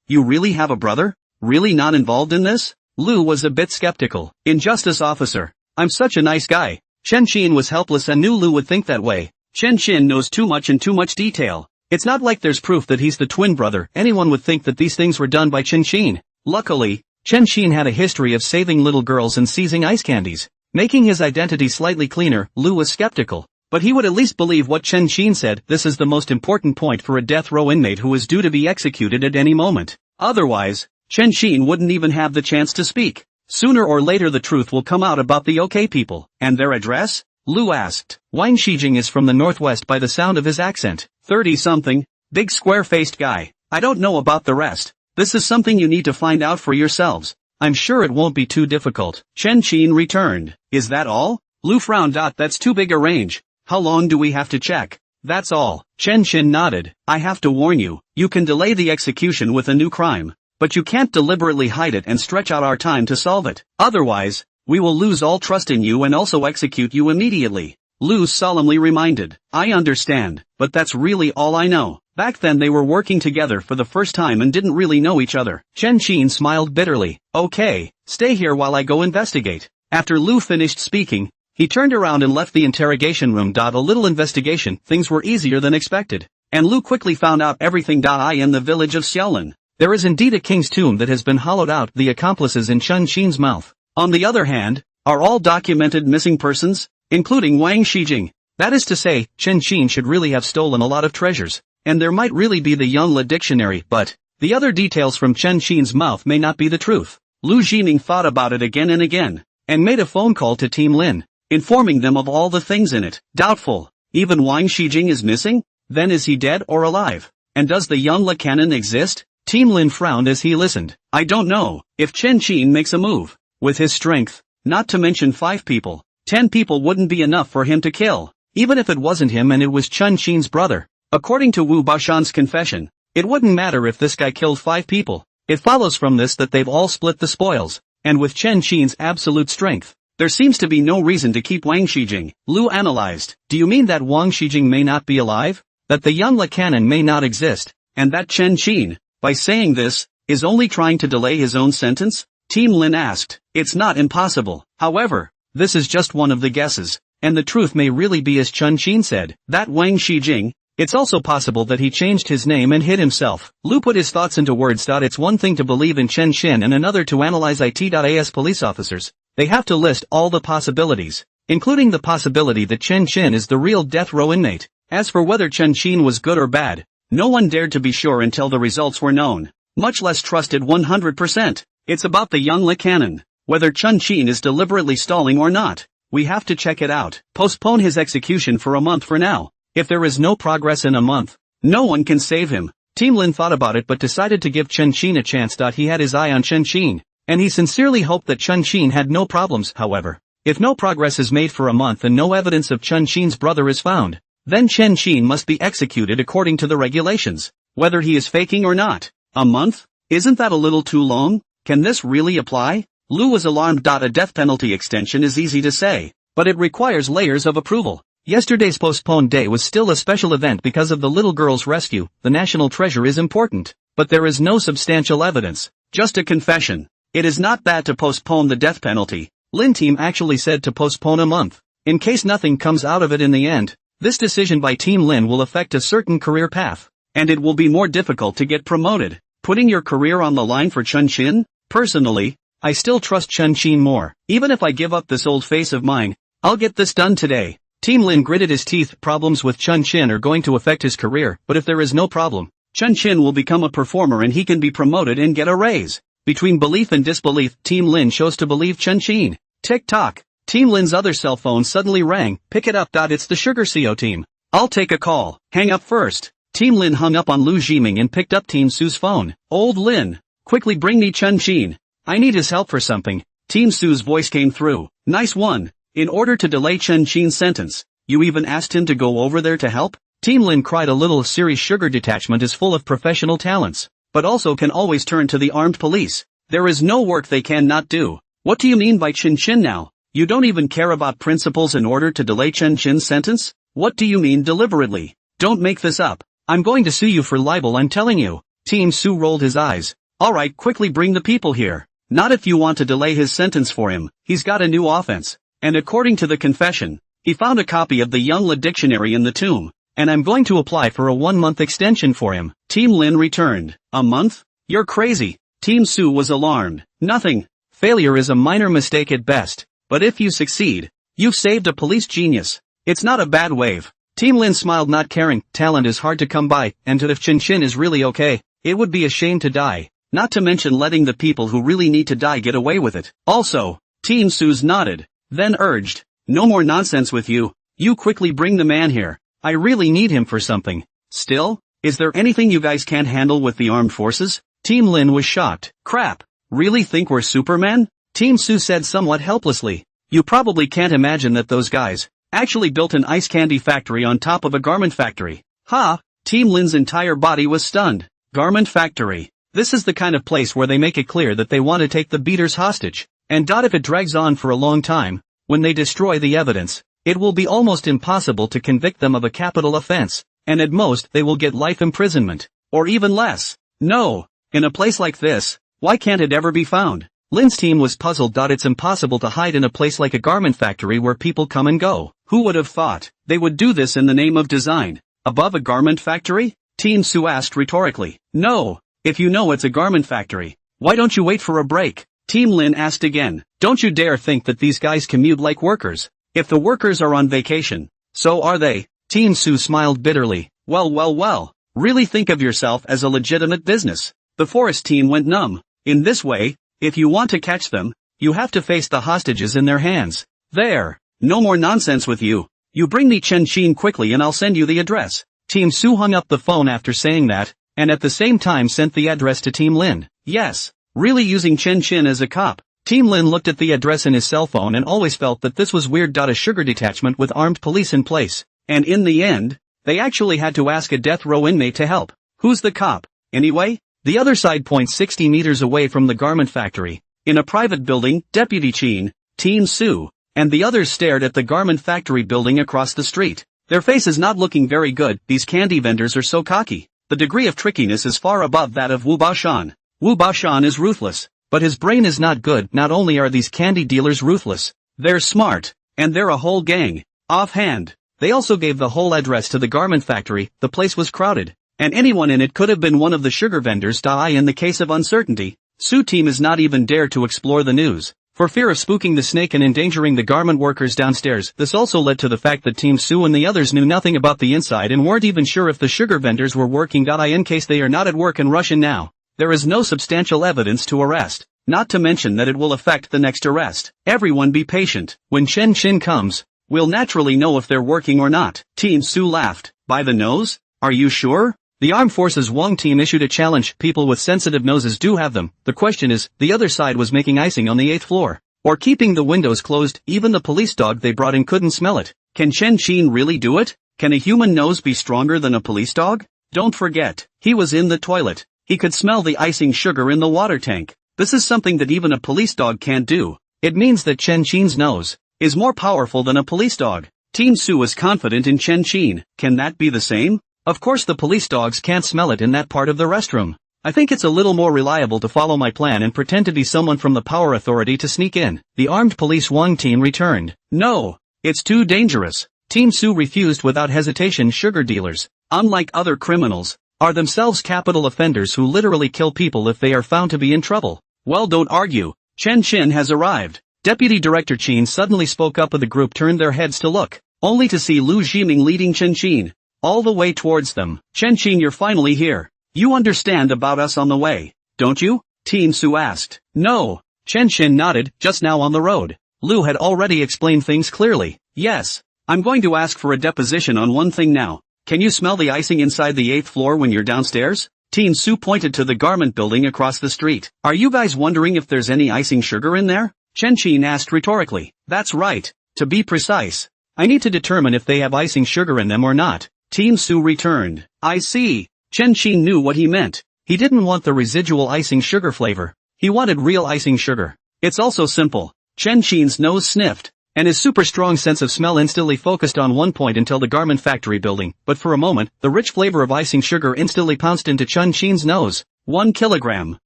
[SPEAKER 1] You really have a brother? Really not involved in this? Lu was a bit skeptical. Injustice officer. I'm such a nice guy. Chen Qin was helpless and knew Lu would think that way. Chen Qin knows too much in too much detail. It's not like there's proof that he's the twin brother. Anyone would think that these things were done by Chen Qin. Luckily, Chen Qin had a history of saving little girls and seizing ice candies, making his identity slightly cleaner. Lu was skeptical, but he would at least believe what Chen Qin said. This is the most important point for a death row inmate who is due to be executed at any moment. Otherwise, Chen Qin wouldn't even have the chance to speak. Sooner or later the truth will come out about the OK people. And their address? Lu asked. Wang Shijing is from the northwest by the sound of his accent. 30-something, big square-faced guy. I don't know about the rest. This is something you need to find out for yourselves. I'm sure it won't be too difficult. Chen Qin returned. Is that all? Lu frowned. That's too big a range. How long do we have to check? That's all. Chen Qin nodded. I have to warn you, you can delay the execution with a new crime, but you can't deliberately hide it and stretch out our time to solve it. Otherwise, we will lose all trust in you and also execute you immediately. Lu solemnly reminded. I understand, but that's really all I know. Back then they were working together for the first time and didn't really know each other. Chen Qin smiled bitterly. Okay, stay here while I go investigate. After Lu finished speaking, he turned around and left the interrogation room. A little investigation. Things were easier than expected, and Lu quickly found out everything. In the village of Xiaolin, there is indeed a king's tomb that has been hollowed out. The accomplices in Chen Qin's mouth, on the other hand, are all documented missing persons, including Wang Shijing. That is to say, Chen Qin should really have stolen a lot of treasures, and there might really be the Yongle dictionary, but the other details from Chen Qin's mouth may not be the truth. Lu Jining thought about it again and again, and made a phone call to Team Lin, informing them of all the things in it. Doubtful. Even Wang Shijing is missing? Then is he dead or alive? And does the Yongle canon exist? Team Lin frowned as he listened. I don't know. If Chen Qin makes a move, with his strength, Not to mention 5 people. 10 people wouldn't be enough for him to kill, even if it wasn't him and it was Chun Xin's brother. According to Wu Bashan's confession, it wouldn't matter if this guy killed 5 people. It follows from this that they've all split the spoils, and with Chen Xin's absolute strength, there seems to be no reason to keep Wang Shijing. Lu analyzed. Do you mean that Wang Shijing may not be alive? That the young Le Canon may not exist, and that Chen Xin, by saying this, is only trying to delay his own sentence? Team Lin asked. It's not impossible. However, this is just one of the guesses, and the truth may really be as Chen Xin said, that Wang Shijing. It's also possible that he changed his name and hid himself. Lu put his thoughts into words. It's one thing to believe in Chen Xin and another to analyze it. Police officers. They have to list all the possibilities, including the possibility that Chen Xin is the real death row inmate. As for whether Chen Xin was good or bad, no one dared to be sure until the results were known, much less trusted 100%. It's about the young Le Canon. Whether Chen Xin is deliberately stalling or not, we have to check it out. Postpone his execution for a month for now. If there is no progress in a month, no one can save him. Team Lin thought about it but decided to give Chen Xin a chance. He had his eye on Chen Xin, and he sincerely hoped that Chen Xin had no problems. However, if no progress is made for a month and no evidence of Chen Xin's brother is found, then Chen Xin must be executed according to the regulations, whether he is faking or not. A month? Isn't that a little too long? Can this really apply? Lu was alarmed. A death penalty extension is easy to say, but it requires layers of approval. Yesterday's postponed day was still a special event because of the little girl's rescue. The national treasure is important, but there is no substantial evidence, just a confession. It is not bad to postpone the death penalty. Lin team actually said to postpone a month, in case nothing comes out of it in the end. This decision by Team Lin will affect a certain career path, and it will be more difficult to get promoted. Putting your career on the line for Chen Xin? Personally, I still trust Chen Xin more. Even if I give up this old face of mine, I'll get this done today. Team Lin gritted his teeth. Problems with Chen Xin are going to affect his career, but if there is no problem, Chen Xin will become a performer and he can be promoted and get a raise. Between belief and disbelief, Team Lin chose to believe Chen Xin. Tick-tock. Team Lin's other cell phone suddenly rang. Pick it up. It's the Sugar CO team. I'll take a call. Hang up first. Team Lin hung up on Lu Jiming and picked up Team Su's phone. Old Lin, quickly bring me Chen Xin. I need his help for something. Team Su's voice came through. Nice one. In order to delay Chen Xin's sentence, you even asked him to go over there to help? Team Lin cried. A little Series Sugar Detachment is full of professional talents, but also can always turn to the armed police. There is no work they cannot do. What do you mean by Chen Xin now? You don't even care about principles in order to delay Chen Xin's sentence? What do you mean deliberately? Don't make this up. I'm going to sue you for libel, I'm telling you. Team Su rolled his eyes. Alright, quickly bring the people here. Not if you want to delay his sentence for him. He's got a new offense. And according to the confession, he found a copy of the Young Le dictionary in the tomb, and I'm going to apply for a 1-month extension for him. Team Lin returned. A month? You're crazy. Team Su was alarmed. Nothing. Failure is a minor mistake at best. But if you succeed, you've saved a police genius. It's not a bad wave. Team Lin smiled, not caring. Talent is hard to come by, and if Chen Xin is really okay, it would be a shame to die. Not to mention letting the people who really need to die get away with it. Also, Team Su's nodded, then urged, no more nonsense with you. You quickly bring the man here. I really need him for something. Still, is there anything you guys can't handle with the armed forces? Team Lin was shocked. Crap. Really think we're Superman? Team Su said somewhat helplessly. You probably can't imagine that those guys actually built an ice candy factory on top of a garment factory. Ha! Team Lin's entire body was stunned. Garment factory. This is the kind of place where they make it clear that they want to take the beaters hostage. And if it drags on for a long time, when they destroy the evidence, it will be almost impossible to convict them of a capital offense, and at most they will get life imprisonment. Or even less. No. In a place like this, why can't it ever be found? Lin's team was puzzled. It's impossible to hide in a place like a garment factory where people come and go. Who would have thought they would do this in the name of design? Above a garment factory? Team Su asked rhetorically. No. If you know it's a garment factory, why don't you wait for a break? Team Lin asked again. Don't you dare think that these guys commute like workers. If the workers are on vacation, so are they. Team Su smiled bitterly. Well. Really think of yourself as a legitimate business. The forest team went numb. In this way, if you want to catch them, you have to face the hostages in their hands. There. No more nonsense with you. You bring me Chen Xin quickly and I'll send you the address. Team Su hung up the phone after saying that, and at the same time sent the address to Team Lin. Yes. Really using Chen Xin as a cop. Team Lin looked at the address in his cell phone and always felt that this was weird. A sugar detachment with armed police in place. And in the end, they actually had to ask a death row inmate to help. Who's the cop, anyway? The other side points 60 meters away from the garment factory. In a private building, Deputy Chin, Team Su, and the others stared at the garment factory building across the street. Their faces not looking very good. These candy vendors are so cocky. The degree of trickiness is far above that of Wu Baoshan. Wu Baoshan is ruthless, but his brain is not good. Not only are these candy dealers ruthless, they're smart, and they're a whole gang. Offhand, they also gave the whole address to the garment factory. The place was crowded, and anyone in it could have been one of the sugar vendors. In the case of uncertainty, Su team is not even dare to explore the news, for fear of spooking the snake and endangering the garment workers downstairs. This also led to the fact that Team Su and the others knew nothing about the inside and weren't even sure if the sugar vendors were working. In case they are not at work and rush in now, there is no substantial evidence to arrest, not to mention that it will affect the next arrest. Everyone be patient. When Chen Xin comes, we'll naturally know if they're working or not. Team Su laughed. By the nose? Are you sure? The Armed Forces Wong team issued a challenge. People with sensitive noses do have them. The question is, the other side was making icing on the 8th floor, or keeping the windows closed. Even the police dog they brought in couldn't smell it. Can Chen Xin really do it? Can a human nose be stronger than a police dog? Don't forget, he was in the toilet. He could smell the icing sugar in the water tank. This is something that even a police dog can't do. It means that Chen Xin's nose is more powerful than a police dog. Team Su is confident in Chen Xin. Can that be the same? Of course the police dogs can't smell it in that part of the restroom. I think it's a little more reliable to follow my plan and pretend to be someone from the power authority to sneak in. The armed police Wong team returned. No, it's too dangerous. Team Su refused without hesitation. Sugar dealers, unlike other criminals, are themselves capital offenders who literally kill people if they are found to be in trouble. Well, don't argue. Chen Xin has arrived. Deputy Director Qin suddenly spoke up. The group turned their heads to look, only to see Lu Zhiming leading Chen Xin all the way towards them. Chen Xin, you're finally here. You understand about us on the way, don't you? Team Su asked. No. Chen Xin nodded. Just now on the road, Lu had already explained things clearly. Yes. I'm going to ask for a deposition on one thing now. Can you smell the icing inside the 8th floor when you're downstairs? Team Su pointed to the garment building across the street. Are you guys wondering if there's any icing sugar in there? Chen Xin asked rhetorically. That's right. To be precise, I need to determine if they have icing sugar in them or not. Team Su returned. I see. Chen Xin knew what he meant. He didn't want the residual icing sugar flavor. He wanted real icing sugar. It's also simple. Chen Xin's nose sniffed, and his super strong sense of smell instantly focused on one point until the garment factory building. But for a moment, the rich flavor of icing sugar instantly pounced into Chen Xin's nose. 1 kilogram,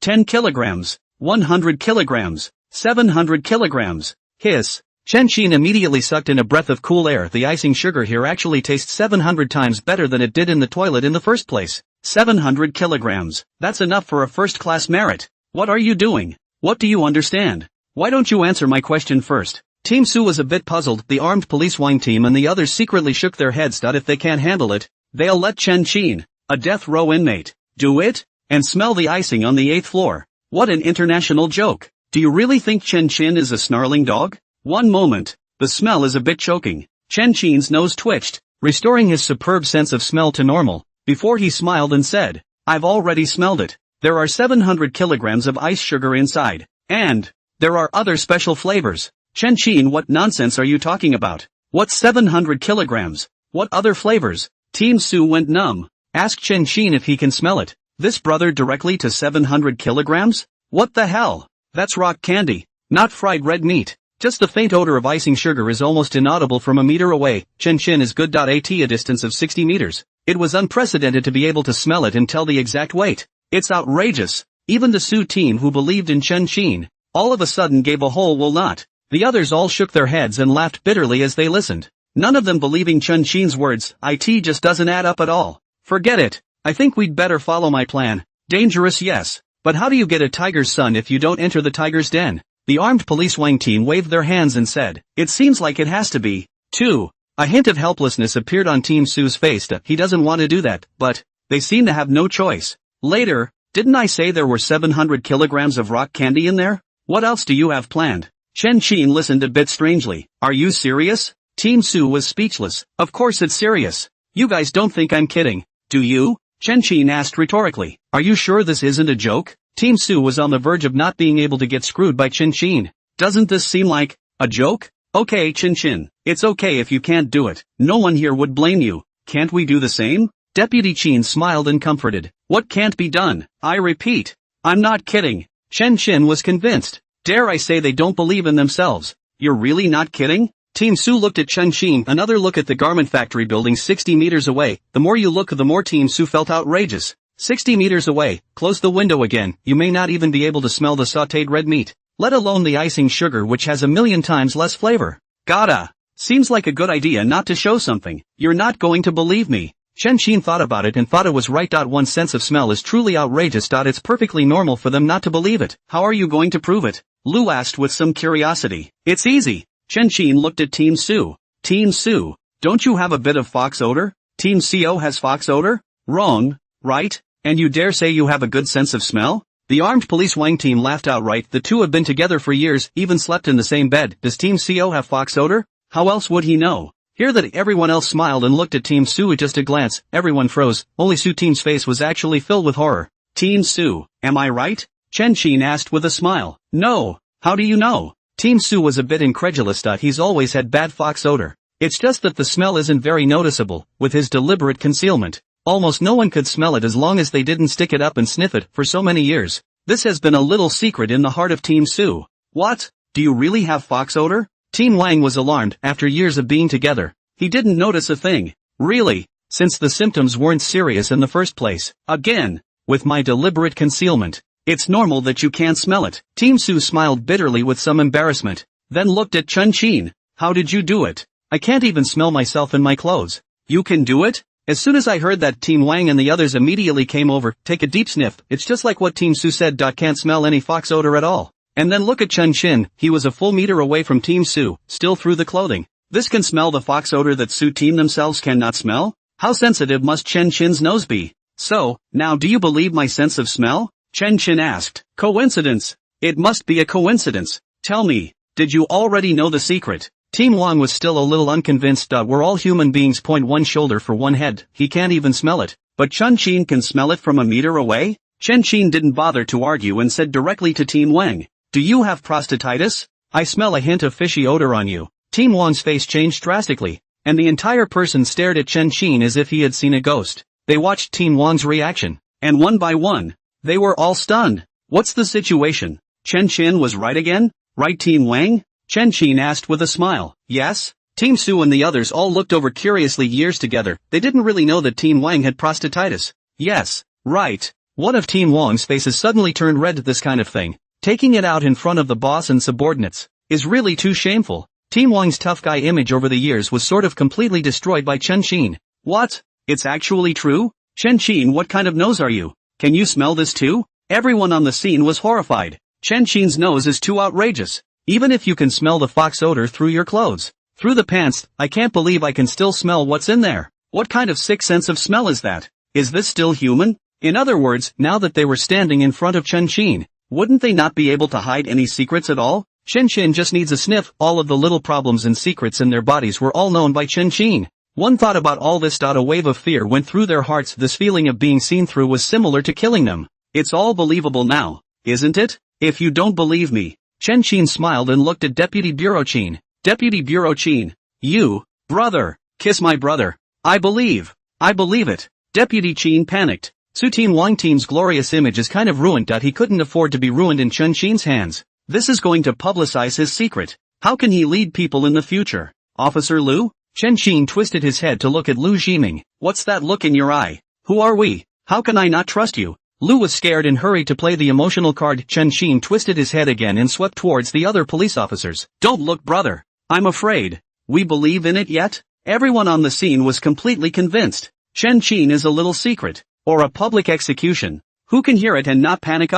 [SPEAKER 1] 10 kilograms, 100 kilograms, 700 kilograms. Hiss. Chen Xin immediately sucked in a breath of cool air. The icing sugar here actually tastes 700 times better than it did in the toilet in the first place. 700 kilograms. That's enough for a first-class merit. What are you doing? What do you understand? Why don't you answer my question first? Team Su was a bit puzzled. The armed police wine team and the others secretly shook their heads. If they can't handle it, they'll let Chen Xin, a death row inmate, do it, and smell the icing on the 8th floor. What an international joke. Do you really think Chen Xin is a snarling dog? One moment, the smell is a bit choking. Chen Xin's nose twitched, restoring his superb sense of smell to normal, before he smiled and said, I've already smelled it. There are 700 kilograms of ice sugar inside, and there are other special flavors. Chen Xin, what nonsense are you talking about? What's 700 kilograms? What other flavors? Team Su went numb. Ask Chen Xin if he can smell it. This brother directly to 700 kilograms? What the hell? That's rock candy, not fried red meat. Just the faint odor of icing sugar is almost inaudible from a meter away. Chen Xin is good. At a distance of 60 meters. It was unprecedented to be able to smell it and tell the exact weight. It's outrageous. Even the Su team who believed in Chen Xin, all of a sudden gave a whole will not. The others all shook their heads and laughed bitterly as they listened. None of them believing Chen Xin's words. It just doesn't add up at all. Forget it. I think we'd better follow my plan. Dangerous, yes. But how do you get a tiger's son if you don't enter the tiger's den? The armed police wing team waved their hands and said, it seems like it has to be. 2. A hint of helplessness appeared on Team Su's face. He doesn't want to do that, but they seem to have no choice. Later, didn't I say there were 700 kilograms of rock candy in there? What else do you have planned? Chen Xin listened a bit strangely. Are you serious? Team Su was speechless. Of course it's serious. You guys don't think I'm kidding, do you? Chen Xin asked rhetorically. Are you sure this isn't a joke? Team Sue was on the verge of not being able to get screwed by Chin Chin. Doesn't this seem like a joke? Okay Chin Chin, it's okay if you can't do it. No one here would blame you. Can't we do the same? Deputy Chin smiled and comforted. What can't be done? I repeat. I'm not kidding. Chen Chin was convinced. Dare I say they don't believe in themselves. You're really not kidding? Team Sue looked at Chen Chin. Another look at the garment factory building 60 meters away. The more you look, the more Team Sue felt outrageous. 60 meters away. Close the window again. You may not even be able to smell the sautéed red meat, let alone the icing sugar, which has a million times less flavor. Gotta. Seems like a good idea not to show something. You're not going to believe me. Chen Chin thought about it and thought it was right. One's sense of smell is truly outrageous. It's perfectly normal for them not to believe it. How are you going to prove it? Lu asked with some curiosity. It's easy. Chen Chin looked at Team Sue. Team Sue, don't you have a bit of fox odor? Team Co has fox odor? Wrong, right? And you dare say you have a good sense of smell? The armed police Wang team laughed outright. The two have been together for years, even slept in the same bed. Does Team Co have fox odor? How else would he know? Hear that everyone else smiled and looked at Team Sue at just a glance. Everyone froze. Only Sue Team's face was actually filled with horror. Team Sue, am I right? Chen Chin asked with a smile. No. How do you know? Team Sue was a bit incredulous. He's always had bad fox odor. It's just that the smell isn't very noticeable. With his deliberate concealment, almost no one could smell it as long as they didn't stick it up and sniff it for so many years. This has been a little secret in the heart of Team Sue. What? Do you really have fox odor? Team Wang was alarmed. After years of being together, he didn't notice a thing. Really? Since the symptoms weren't serious in the first place. Again, with my deliberate concealment, it's normal that you can't smell it. Team Sue smiled bitterly with some embarrassment, then looked at Chen Chin. How did you do it? I can't even smell myself in my clothes. You can do it? As soon as I heard that, Team Wang and the others immediately came over. Take a deep sniff. It's just like what Team Sue said. Can't smell any fox odor at all. And then look at Chen Chin. He was a full meter away from Team Sue, still through the clothing. This can smell the fox odor that Sue Team themselves cannot smell? How sensitive must Chen Chin's nose be? So, now do you believe my sense of smell? Chen Chin asked. Coincidence? It must be a coincidence. Tell me, did you already know the secret? Team Wang was still a little unconvinced. We're all human beings. One shoulder for one head. He can't even smell it. But Chen Chin can smell it from a meter away? Chen Chin didn't bother to argue and said directly to Team Wang. Do you have prostatitis? I smell a hint of fishy odor on you. Team Wang's face changed drastically, and the entire person stared at Chen Chin as if he had seen a ghost. They watched Team Wang's reaction, and one by one, they were all stunned. What's the situation? Chen Chin was right again? Right Team Wang? Chen Chin asked with a smile. Yes? Team Sue and the others all looked over curiously. Years together, they didn't really know that Team Wang had prostatitis. Yes, right. One of Team Wang's faces suddenly turned red at this kind of thing. Taking it out in front of the boss and subordinates is really too shameful. Team Wang's tough guy image over the years was sort of completely destroyed by Chen Chin. What? It's actually true? Chen Chin, what kind of nose are you? Can you smell this too? Everyone on the scene was horrified. Chen Chin's nose is too outrageous. Even if you can smell the fox odor through your clothes, through the pants, I can't believe I can still smell what's in there. What kind of sick sense of smell is that? Is this still human? In other words, now that they were standing in front of Chen Chin, wouldn't they not be able to hide any secrets at all? Chen Chin just needs a sniff. All of the little problems and secrets in their bodies were all known by Chen Chin. One thought about all this. A wave of fear went through their hearts. This feeling of being seen through was similar to killing them. It's all believable now, isn't it? If you don't believe me. Chen Chin smiled and looked at Deputy Bureau Chin. Deputy Bureau Chin. You, brother, kiss my brother. I believe it. Deputy Chin panicked. Su Team Wang Team's glorious image is kind of ruined. He couldn't afford to be ruined in Chen Chin's hands. This is going to publicize his secret. How can he lead people in the future? Officer Lu? Chen Chin twisted his head to look at Lu Jiming. What's that look in your eye? Who are we? How can I not trust you? Lu was scared and hurried to play the emotional card. Chen Chin twisted his head again and swept towards the other police officers. Don't look, brother. I'm afraid. We believe in it yet? Everyone on the scene was completely convinced. Chen Chin is a little secret, or a public execution. Who can hear it and not panic?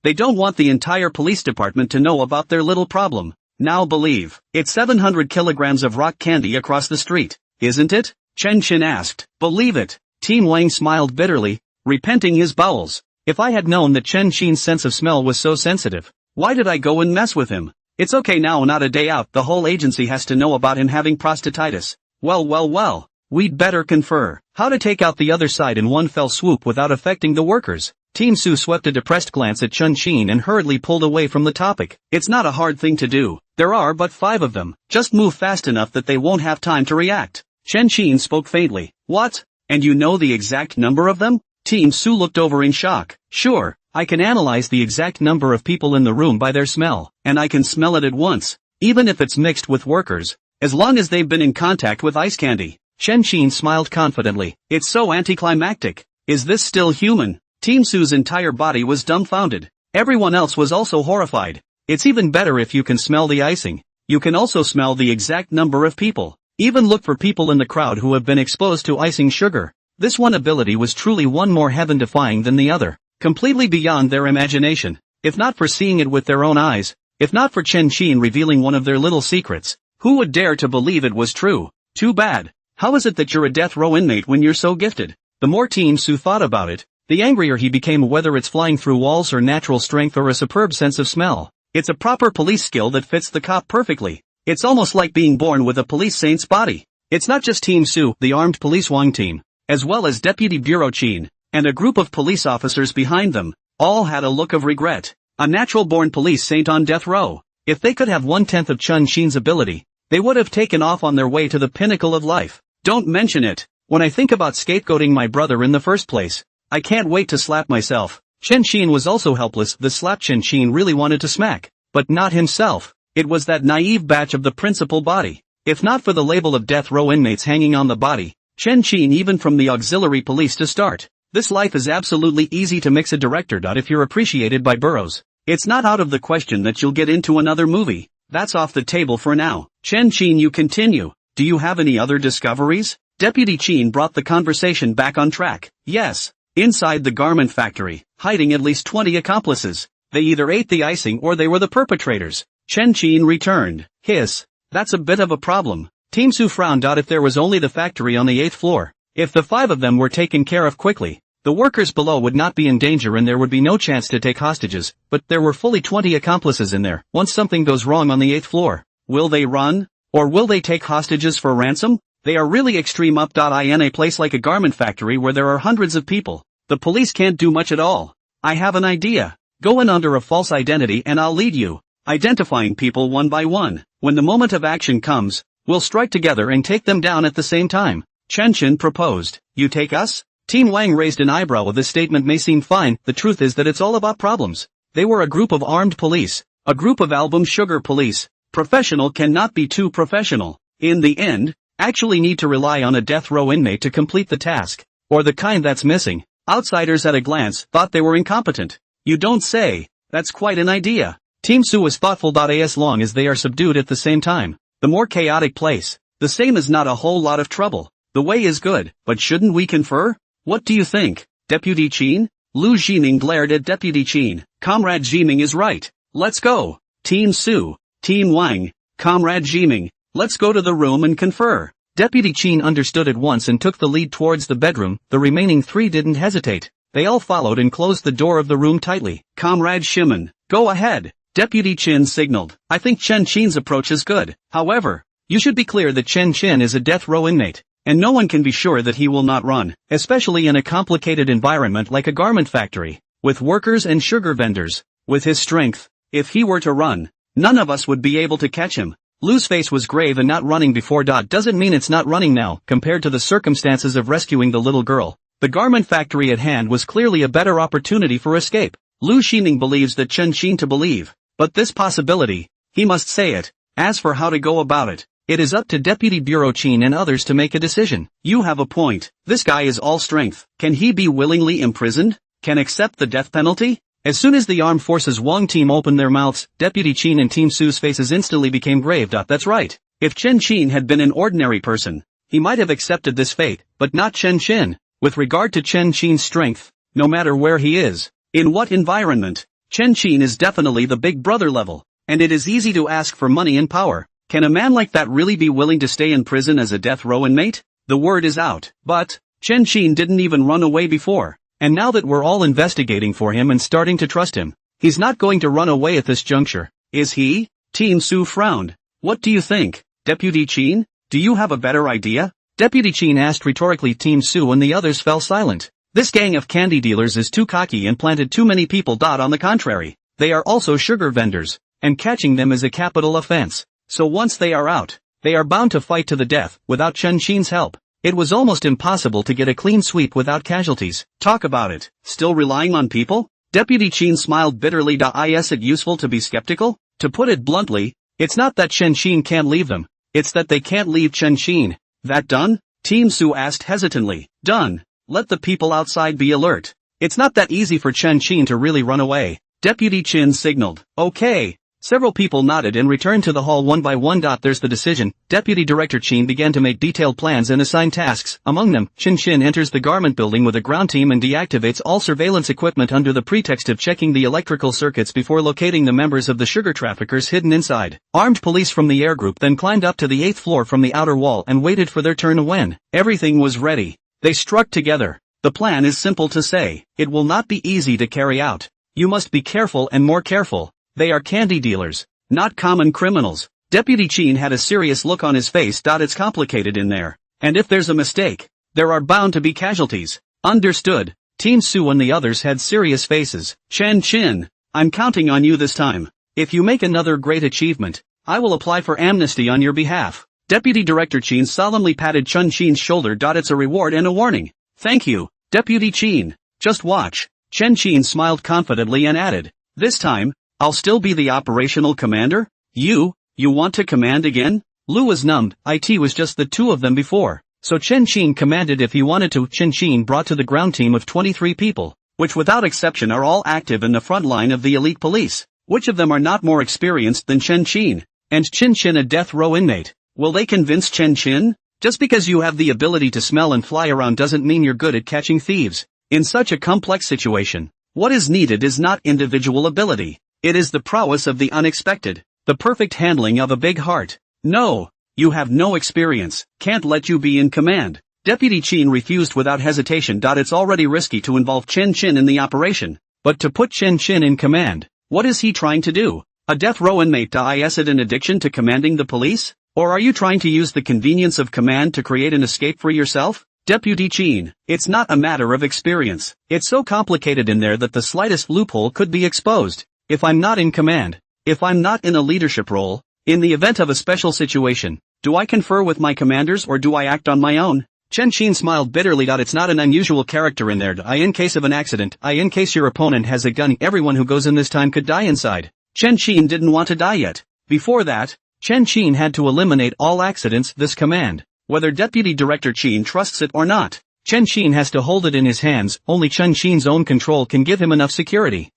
[SPEAKER 1] They don't want the entire police department to know about their little problem. Now believe. It's 700 kilograms of rock candy across the street, isn't it? Chen Chin asked. Believe it. Team Wang smiled bitterly, repenting his bowels. If I had known that Chen Chin's sense of smell was so sensitive, why did I go and mess with him? It's okay now, not a day out. The whole agency has to know about him having prostatitis. Well. We'd better confer how to take out the other side in one fell swoop without affecting the workers. Team Su swept a depressed glance at Chun Chin and hurriedly pulled away from the topic. It's not a hard thing to do. There are but 5 of them. Just move fast enough that they won't have time to react. Chen Chin spoke faintly. What? And you know the exact number of them? Team Su looked over in shock. Sure, I can analyze the exact number of people in the room by their smell, and I can smell it at once, even if it's mixed with workers, as long as they've been in contact with ice candy. Chen Chin smiled confidently. It's so anticlimactic. Is this still human? Team Su's entire body was dumbfounded. Everyone else was also horrified. It's even better if you can smell the icing. You can also smell the exact number of people. Even look for people in the crowd who have been exposed to icing sugar. This one ability was truly one more heaven-defying than the other. Completely beyond their imagination. If not for seeing it with their own eyes, if not for Chen Chin revealing one of their little secrets, who would dare to believe it was true? Too bad. How is it that you're a death row inmate when you're so gifted? The more Team Su thought about it, the angrier he became, whether it's flying through walls or natural strength or a superb sense of smell. It's a proper police skill that fits the cop perfectly. It's almost like being born with a police saint's body. It's not just Team Su, the armed police Wang team, as well as Deputy Bureau Chin, and a group of police officers behind them, all had a look of regret. A natural-born police saint on death row. If they could have 1/10 of Chun Chin's ability, they would have taken off on their way to the pinnacle of life. Don't mention it. When I think about scapegoating my brother in the first place, I can't wait to slap myself. Chen Chin was also helpless. The slap Chen Chin really wanted to smack, but not himself. It was that naive batch of the principal body. If not for the label of death row inmates hanging on the body, Chen Chin even from the auxiliary police to start. This life is absolutely easy to mix a director. If you're appreciated by Burroughs, it's not out of the question that you'll get into another movie. That's off the table for now. Chen Chin, you continue. Do you have any other discoveries? Deputy Chin brought the conversation back on track. Yes. Inside the garment factory, hiding at least 20 accomplices. They either ate the icing or they were the perpetrators. Chen Chin returned. Hiss. That's a bit of a problem. Team Su frowned. If there was only the factory on the 8th floor, if the 5 of them were taken care of quickly, the workers below would not be in danger and there would be no chance to take hostages, but there were fully 20 accomplices in there. Once something goes wrong on the 8th floor, will they run? Or will they take hostages for ransom? They are really extreme up. In a place like a garment factory where there are hundreds of people, the police can't do much at all. I have an idea. Go in under a false identity and I'll lead you, identifying people one by one. When the moment of action comes, we'll strike together and take them down at the same time. Chen Chin proposed. You take us? Team Wang raised an eyebrow. This statement may seem fine, the truth is that it's all about problems. They were a group of armed police, a group of album sugar police. Professional cannot be too professional. In the end, actually need to rely on a death row inmate to complete the task, or the kind that's missing. Outsiders at a glance thought they were incompetent. You don't say. That's quite an idea. Team Su was thoughtful. As long as they are subdued at the same time, the more chaotic place, the same is not a whole lot of trouble. The way is good, but shouldn't we confer? What do you think, Deputy Chin? Lu Jiming glared at Deputy Chin. Comrade Jiming is right. Let's go. Team Su, Team Wang, Comrade Jiming, let's go to the room and confer. Deputy Chin understood at once and took the lead towards the bedroom. The remaining 3 didn't hesitate. They all followed and closed the door of the room tightly. Comrade Shimon, go ahead. Deputy Chin signaled. I think Chen Chin's approach is good. However, you should be clear that Chen Chin is a death row inmate, and no one can be sure that he will not run, especially in a complicated environment like a garment factory, with workers and sugar vendors. With his strength, if he were to run, none of us would be able to catch him. Lu's face was grave. And not running before. Doesn't mean it's not running now. Compared to the circumstances of rescuing the little girl, the garment factory at hand was clearly a better opportunity for escape. Lu Ximing believes that Chen Chin to believe, but this possibility, he must say it. As for how to go about it, it is up to Deputy Bureau Chin and others to make a decision. You have a point. This guy is all strength. Can he be willingly imprisoned? Can accept the death penalty? As soon as the armed forces Wang team opened their mouths, Deputy Chin and Team Su's faces instantly became grave. That's right. If Chen Chin had been an ordinary person, he might have accepted this fate, but not Chen Chin. With regard to Chen Chin's strength, no matter where he is, in what environment, Chen Chin is definitely the big brother level, and it is easy to ask for money and power. Can a man like that really be willing to stay in prison as a death row inmate? The word is out. But Chen Chin didn't even run away before. And now that we're all investigating for him and starting to trust him, he's not going to run away at this juncture, is he? Team Su frowned. What do you think, Deputy Chin? Do you have a better idea? Deputy Chin asked rhetorically. Team Su and the others fell silent. This gang of candy dealers is too cocky and planted too many people. On the contrary, they are also sugar vendors, and catching them is a capital offense. So once they are out, they are bound to fight to the death, without Chen Qin's help. It was almost impossible to get a clean sweep without casualties. Talk about it. Still relying on people? Deputy Qin smiled bitterly. Is it useful to be skeptical? To put it bluntly, it's not that Chen Qin can't leave them, it's that they can't leave Chen Qin. That done? Team Su asked hesitantly. Done. Let the people outside be alert. It's not that easy for Chen Qin to really run away. Deputy Qin signaled. Okay. Several people nodded and returned to the hall one by one. There's the decision. Deputy Director Qin began to make detailed plans and assign tasks. Among them, Qin Qin enters the garment building with a ground team and deactivates all surveillance equipment under the pretext of checking the electrical circuits before locating the members of the sugar traffickers hidden inside. Armed police from the air group then climbed up to the 8th floor from the outer wall and waited for their turn. When everything was ready, they struck together. The plan is simple to say. It will not be easy to carry out. You must be careful and more careful. They are candy dealers, not common criminals. Deputy Qin had a serious look on his face. It's complicated in there, and if there's a mistake, there are bound to be casualties. Understood. Team Su and the others had serious faces. Chen Qin, I'm counting on you this time. If you make another great achievement, I will apply for amnesty on your behalf. Deputy Director Qin solemnly patted Chen Qin's shoulder. It's a reward and a warning. Thank you, Deputy Qin. Just watch. Chen Qin smiled confidently and added, this time, I'll still be the operational commander? You want to command again? Lu was numbed. It was just the two of them before, so Chen Qin commanded if he wanted to. Chen Qin brought to the ground team of 23 people, which without exception are all active in the front line of the elite police. Which of them are not more experienced than Chen Qin? And Chen Qin a death row inmate. Will they convince Chen Qin? Just because you have the ability to smell and fly around doesn't mean you're good at catching thieves. In such a complex situation, what is needed is not individual ability. It is the prowess of the unexpected, the perfect handling of a big heart. No, you have no experience, can't let you be in command. Deputy Qin refused without hesitation. It's already risky to involve Chen Qin in the operation, but to put Chen Qin in command, what is he trying to do? A death row inmate? Is it an addiction to commanding the police? Or are you trying to use the convenience of command to create an escape for yourself? Deputy Qin, it's not a matter of experience. It's so complicated in there that the slightest loophole could be exposed. If I'm not in command, if I'm not in a leadership role, in the event of a special situation, do I confer with my commanders or do I act on my own? Chen Qin smiled bitterly. It's not an unusual character in there. In case of an accident, in case your opponent has a gun, everyone who goes in this time could die inside. Chen Qin didn't want to die yet. Before that, Chen Qin had to eliminate all accidents. This command, whether Deputy Director Qin trusts it or not, Chen Qin has to hold it in his hands. Only Chen Qin's own control can give him enough security.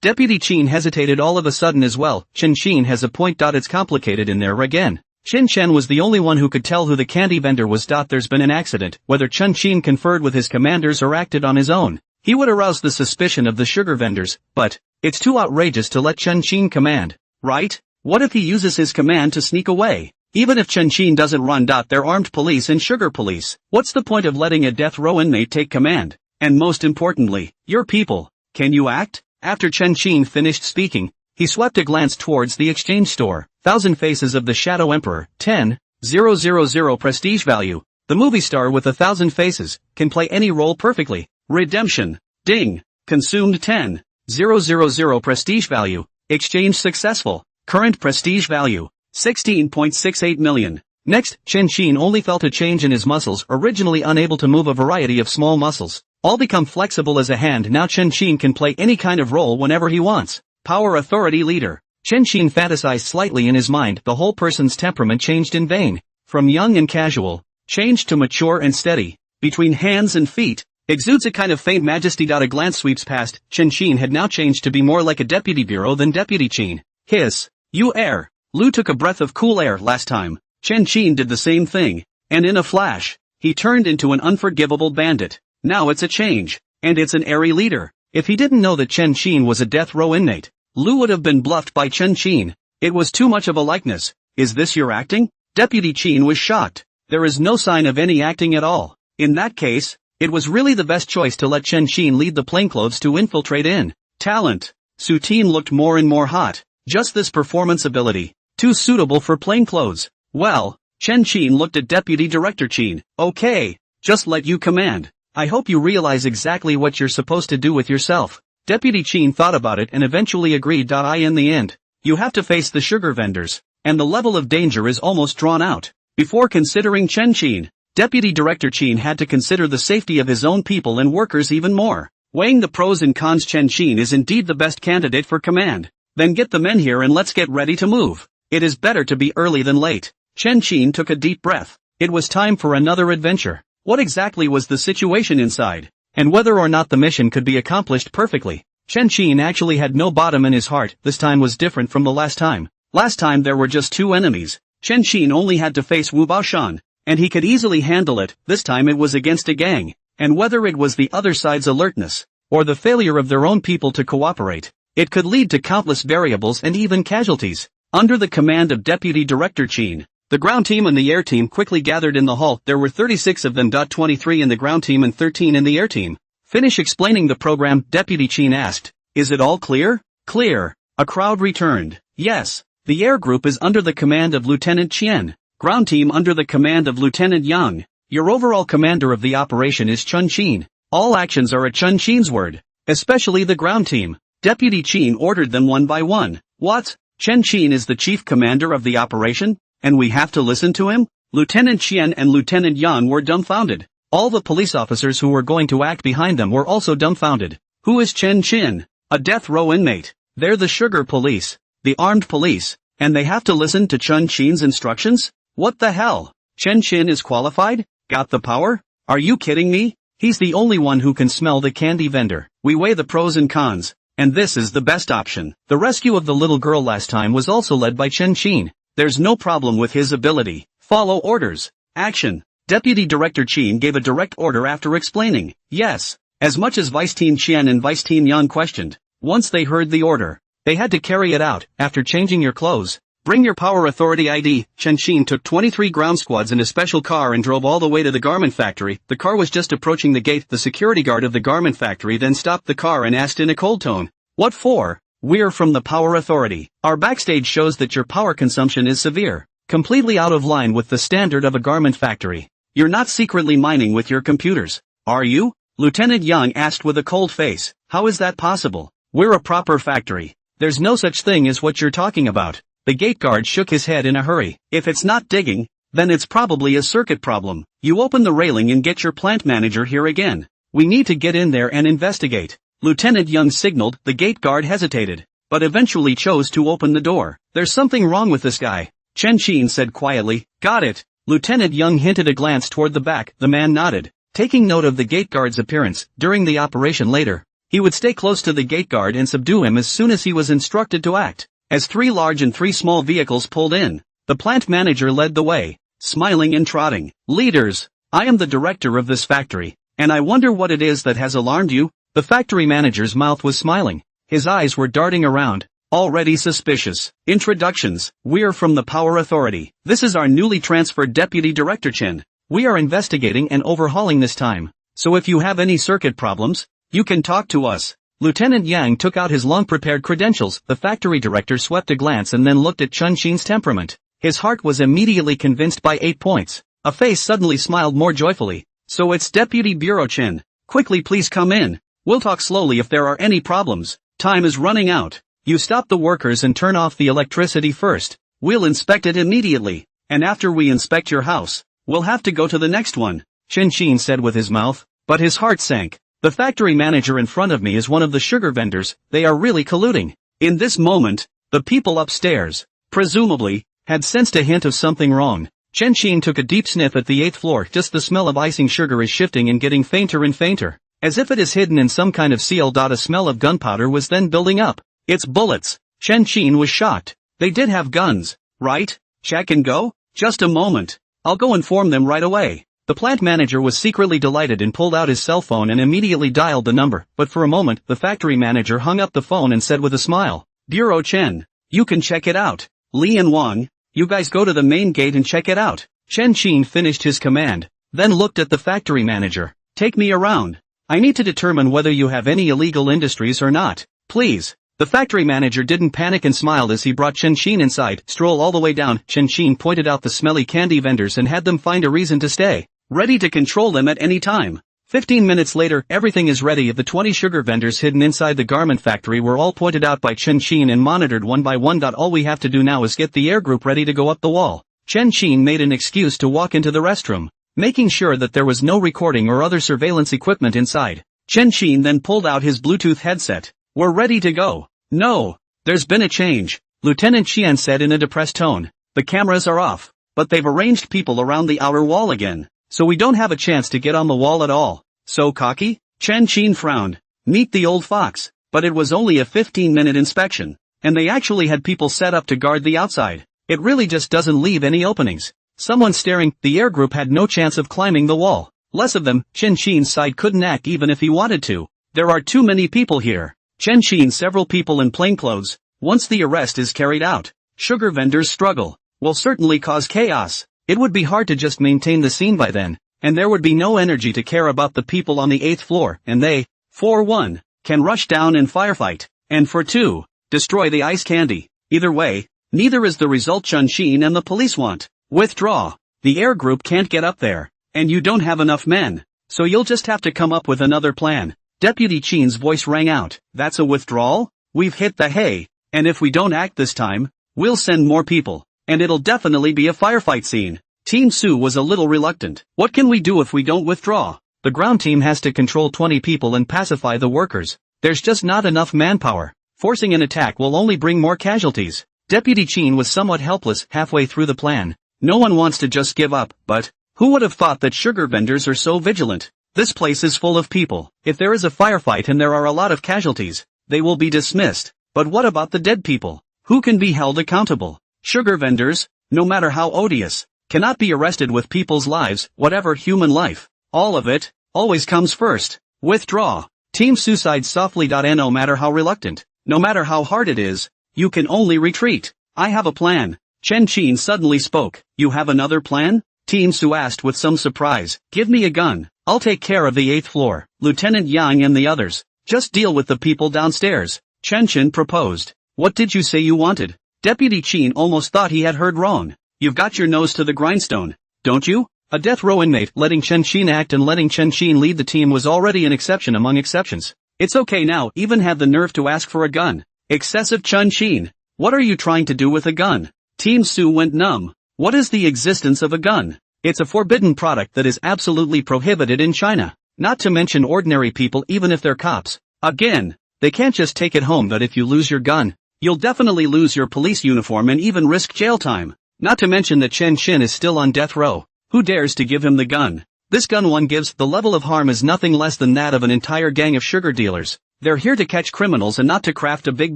[SPEAKER 1] Deputy Qin hesitated all of a sudden as well. Chen Qin has a point. It's complicated in there again. Chen Chen was the only one who could tell who the candy vendor was. There's been an accident. Whether Chen Qin conferred with his commanders or acted on his own, he would arouse the suspicion of the sugar vendors, but it's too outrageous to let Chen Qin command, right? What if he uses his command to sneak away? Even if Chen Qin doesn't run. They're armed police and sugar police. What's the point of letting a death row inmate take command? And most importantly, your people. Can you act? After Chen Qin finished speaking, he swept a glance towards the exchange store. 1,000 Faces of the Shadow Emperor, 10,000 prestige value. The movie star with 1,000 faces can play any role perfectly. Redemption. Ding. Consumed 10,000 prestige value. Exchange successful. Current prestige value, 16.68 million. Next, Chen Qin only felt a change in his muscles. Originally unable to move a variety of small muscles, all become flexible as a hand. Now Chen Qin can play any kind of role whenever he wants. Power authority leader. Chen Qin fantasized slightly in his mind. The whole person's temperament changed in vain. From young and casual, changed to mature and steady. Between hands and feet, exudes a kind of faint majesty. A glance sweeps past. Chen Qin had now changed to be more like a deputy bureau than Deputy Qin. Hiss. You air. Lu took a breath of cool air last time. Chen Qin did the same thing, and in a flash, he turned into an unforgivable bandit. Now it's a change, and it's an airy leader. If he didn't know that Chen Qin was a death row inmate, Lu would have been bluffed by Chen Qin. It was too much of a likeness. Is this your acting? Deputy Qin was shocked. There is no sign of any acting at all. In that case, it was really the best choice to let Chen Qin lead the plainclothes to infiltrate in. Talent. Su Tin looked more and more hot. Just this performance ability, too suitable for plainclothes. Well, Chen Qin looked at Deputy Director Qin. Okay, just let you command. I hope you realize exactly what you're supposed to do with yourself. Deputy Chin thought about it and eventually agreed. In the end, you have to face the sugar vendors, and the level of danger is almost drawn out. Before considering Chen Chin, Deputy Director Chin had to consider the safety of his own people and workers even more. Weighing the pros and cons, Chen Chin is indeed the best candidate for command. Then get the men here and let's get ready to move. It is better to be early than late. Chen Chin took a deep breath. It was time for another adventure. What exactly was the situation inside? And whether or not the mission could be accomplished perfectly? Chen Chin actually had no bottom in his heart. This time was different from the last time. Last time there were just two enemies. Chen Chin only had to face Wu Baoshan, and he could easily handle it. This time it was against a gang. And whether it was the other side's alertness, or the failure of their own people to cooperate, it could lead to countless variables and even casualties. Under the command of Deputy Director Chin, the ground team and the air team quickly gathered in the hall. There were 36 of them. 23 in the ground team and 13 in the air team. Finish explaining the program, Deputy Chin asked. Is it all clear? Clear. A crowd returned. Yes. The air group is under the command of Lieutenant Qian. Ground team under the command of Lieutenant Yang. Your overall commander of the operation is Chen Chin. All actions are at Chen Chin's word. Especially the ground team. Deputy Chin ordered them one by one. What? Chen Chin is the chief commander of the operation? And we have to listen to him? Lieutenant Qian and Lieutenant Yang were dumbfounded. All the police officers who were going to act behind them were also dumbfounded. Who is Chen Chin? A death row inmate. They're the sugar police. The armed police. And they have to listen to Chen Chin's instructions? What the hell? Chen Chin is qualified? Got the power? Are you kidding me? He's the only one who can smell the candy vendor. We weigh the pros and cons, and this is the best option. The rescue of the little girl last time was also led by Chen Chin. There's no problem with his ability. Follow orders. Action. Deputy Director Chin gave a direct order after explaining. Yes. As much as Vice Teen Qian and Vice Teen Yan questioned, once they heard the order, they had to carry it out. After changing your clothes, bring your power authority ID. Chen Chin took 23 ground squads in a special car and drove all the way to the garment factory. The car was just approaching the gate. The security guard of the garment factory then stopped the car and asked in a cold tone, "What for?" "We're from the power authority. Our backstage shows that your power consumption is severe, completely out of line with the standard of a garment factory. You're not secretly mining with your computers, are you?" Lieutenant Yang asked with a cold face. "How is that possible? We're a proper factory. There's no such thing as what you're talking about." The gate guard shook his head in a hurry. "If it's not digging, then it's probably a circuit problem. You open the railing and get your plant manager here again. We need to get in there and investigate." Lieutenant Yang signaled. The gate guard hesitated, but eventually chose to open the door. "There's something wrong with this guy," Chen Chin said quietly. "Got it." Lieutenant Yang hinted a glance toward the back. The man nodded, taking note of the gate guard's appearance. During the operation later, he would stay close to the gate guard and subdue him as soon as he was instructed to act. As 3 large and 3 small vehicles pulled in, the plant manager led the way, smiling and trotting. "Leaders, I am the director of this factory, and I wonder what it is that has alarmed you." The factory manager's mouth was smiling. His eyes were darting around, already suspicious. "Introductions. We're from the Power Authority. This is our newly transferred Deputy Director Chen. We are investigating and overhauling this time. So if you have any circuit problems, you can talk to us." Lieutenant Yang took out his long-prepared credentials. The factory director swept a glance and then looked at Chen Chin's temperament. His heart was immediately convinced by 8 points. A face suddenly smiled more joyfully. "So it's Deputy Bureau Chen. Quickly please come in. We'll talk slowly if there are any problems. Time is running out. You stop the workers and turn off the electricity first. We'll inspect it immediately. And after we inspect your house, we'll have to go to the next one," Chen Chin said with his mouth, but his heart sank. "The factory manager in front of me is one of the sugar vendors. They are really colluding." In this moment, the people upstairs, presumably, had sensed a hint of something wrong. Chen Chin took a deep sniff at the 8th floor. Just the smell of icing sugar is shifting and getting fainter and fainter, as if it is hidden in some kind of seal. A smell of gunpowder was then building up. "It's bullets." Chen Chin was shocked. "They did have guns, right? Check and go? Just a moment. I'll go inform them right away." The plant manager was secretly delighted and pulled out his cell phone and immediately dialed the number. But for a moment, the factory manager hung up the phone and said with a smile, "Bureau Chen, you can check it out. Li and Wang, you guys go to the main gate and check it out." Chen Chin finished his command, then looked at the factory manager. "Take me around. I need to determine whether you have any illegal industries or not. Please." The factory manager didn't panic and smiled as he brought Chen Chin inside. "Stroll all the way down." Chen Chin pointed out the smelly candy vendors and had them find a reason to stay, ready to control them at any time. 15 minutes later, everything is ready. The 20 sugar vendors hidden inside the garment factory were all pointed out by Chen Qin and monitored one by one. All we have to do now is get the air group ready to go up the wall. Chen Qin made an excuse to walk into the restroom, making sure that there was no recording or other surveillance equipment inside. Chen Qin then pulled out his Bluetooth headset. We're ready to go. No, there's been a change, Lieutenant Qian said in a depressed tone. The cameras are off, but they've arranged people around the outer wall again, so we don't have a chance to get on the wall at all. So cocky? Chen Qin frowned. Meet the old fox. But it was only a 15-minute inspection, and they actually had people set up to guard the outside. It really just doesn't leave any openings. Someone staring. The air group had no chance of climbing the wall. Less of them. Chen Qin's side couldn't act even if he wanted to. There are too many people here. Chen Qin, several people in plainclothes. Once the arrest is carried out, sugar vendors' struggle will certainly cause chaos. It would be hard to just maintain the scene by then, and there would be no energy to care about the people on the 8th floor, and they, for one, can rush down and firefight, and for two, destroy the ice candy. Either way, neither is the result Chen Qin and the police want. Withdraw. The air group can't get up there, and you don't have enough men, so you'll just have to come up with another plan. Deputy Qin's voice rang out. That's a withdrawal? We've hit the hay, and if we don't act this time, we'll send more people, and it'll definitely be a firefight scene. Team Su was a little reluctant. What can we do if we don't withdraw? The ground team has to control 20 people and pacify the workers. There's just not enough manpower. Forcing an attack will only bring more casualties. Deputy Qin was somewhat helpless halfway through the plan. No one wants to just give up, but who would have thought that sugar vendors are so vigilant? This place is full of people. If there is a firefight and there are a lot of casualties, they will be dismissed. But what about the dead people? Who can be held accountable? Sugar vendors, no matter how odious, cannot be arrested with people's lives. Whatever human life, all of it, always comes first. Withdraw. Team Suicide softly. No matter how reluctant, no matter how hard it is, you can only retreat. I have a plan. Chen Qin suddenly spoke. You have another plan? Team Su asked with some surprise. Give me a gun. I'll take care of the 8th floor. Lieutenant Yang and the others, just deal with the people downstairs. Chen Qin proposed. What did you say you wanted? Deputy Qin almost thought he had heard wrong. You've got your nose to the grindstone, don't you? A death row inmate. Letting Chen Qin act and letting Chen Qin lead the team was already an exception among exceptions. It's okay now. Even had the nerve to ask for a gun. Excessive. Chen Qin. What are you trying to do with a gun? Team Su went numb. What is the existence of a gun? It's a forbidden product that is absolutely prohibited in China. Not to mention ordinary people, even if they're cops. Again, they can't just take it home. That if you lose your gun, you'll definitely lose your police uniform and even risk jail time. Not to mention that Chen Qin is still on death row. Who dares to give him the gun? This gun one gives. The level of harm is nothing less than that of an entire gang of sugar dealers. They're here to catch criminals and not to craft a big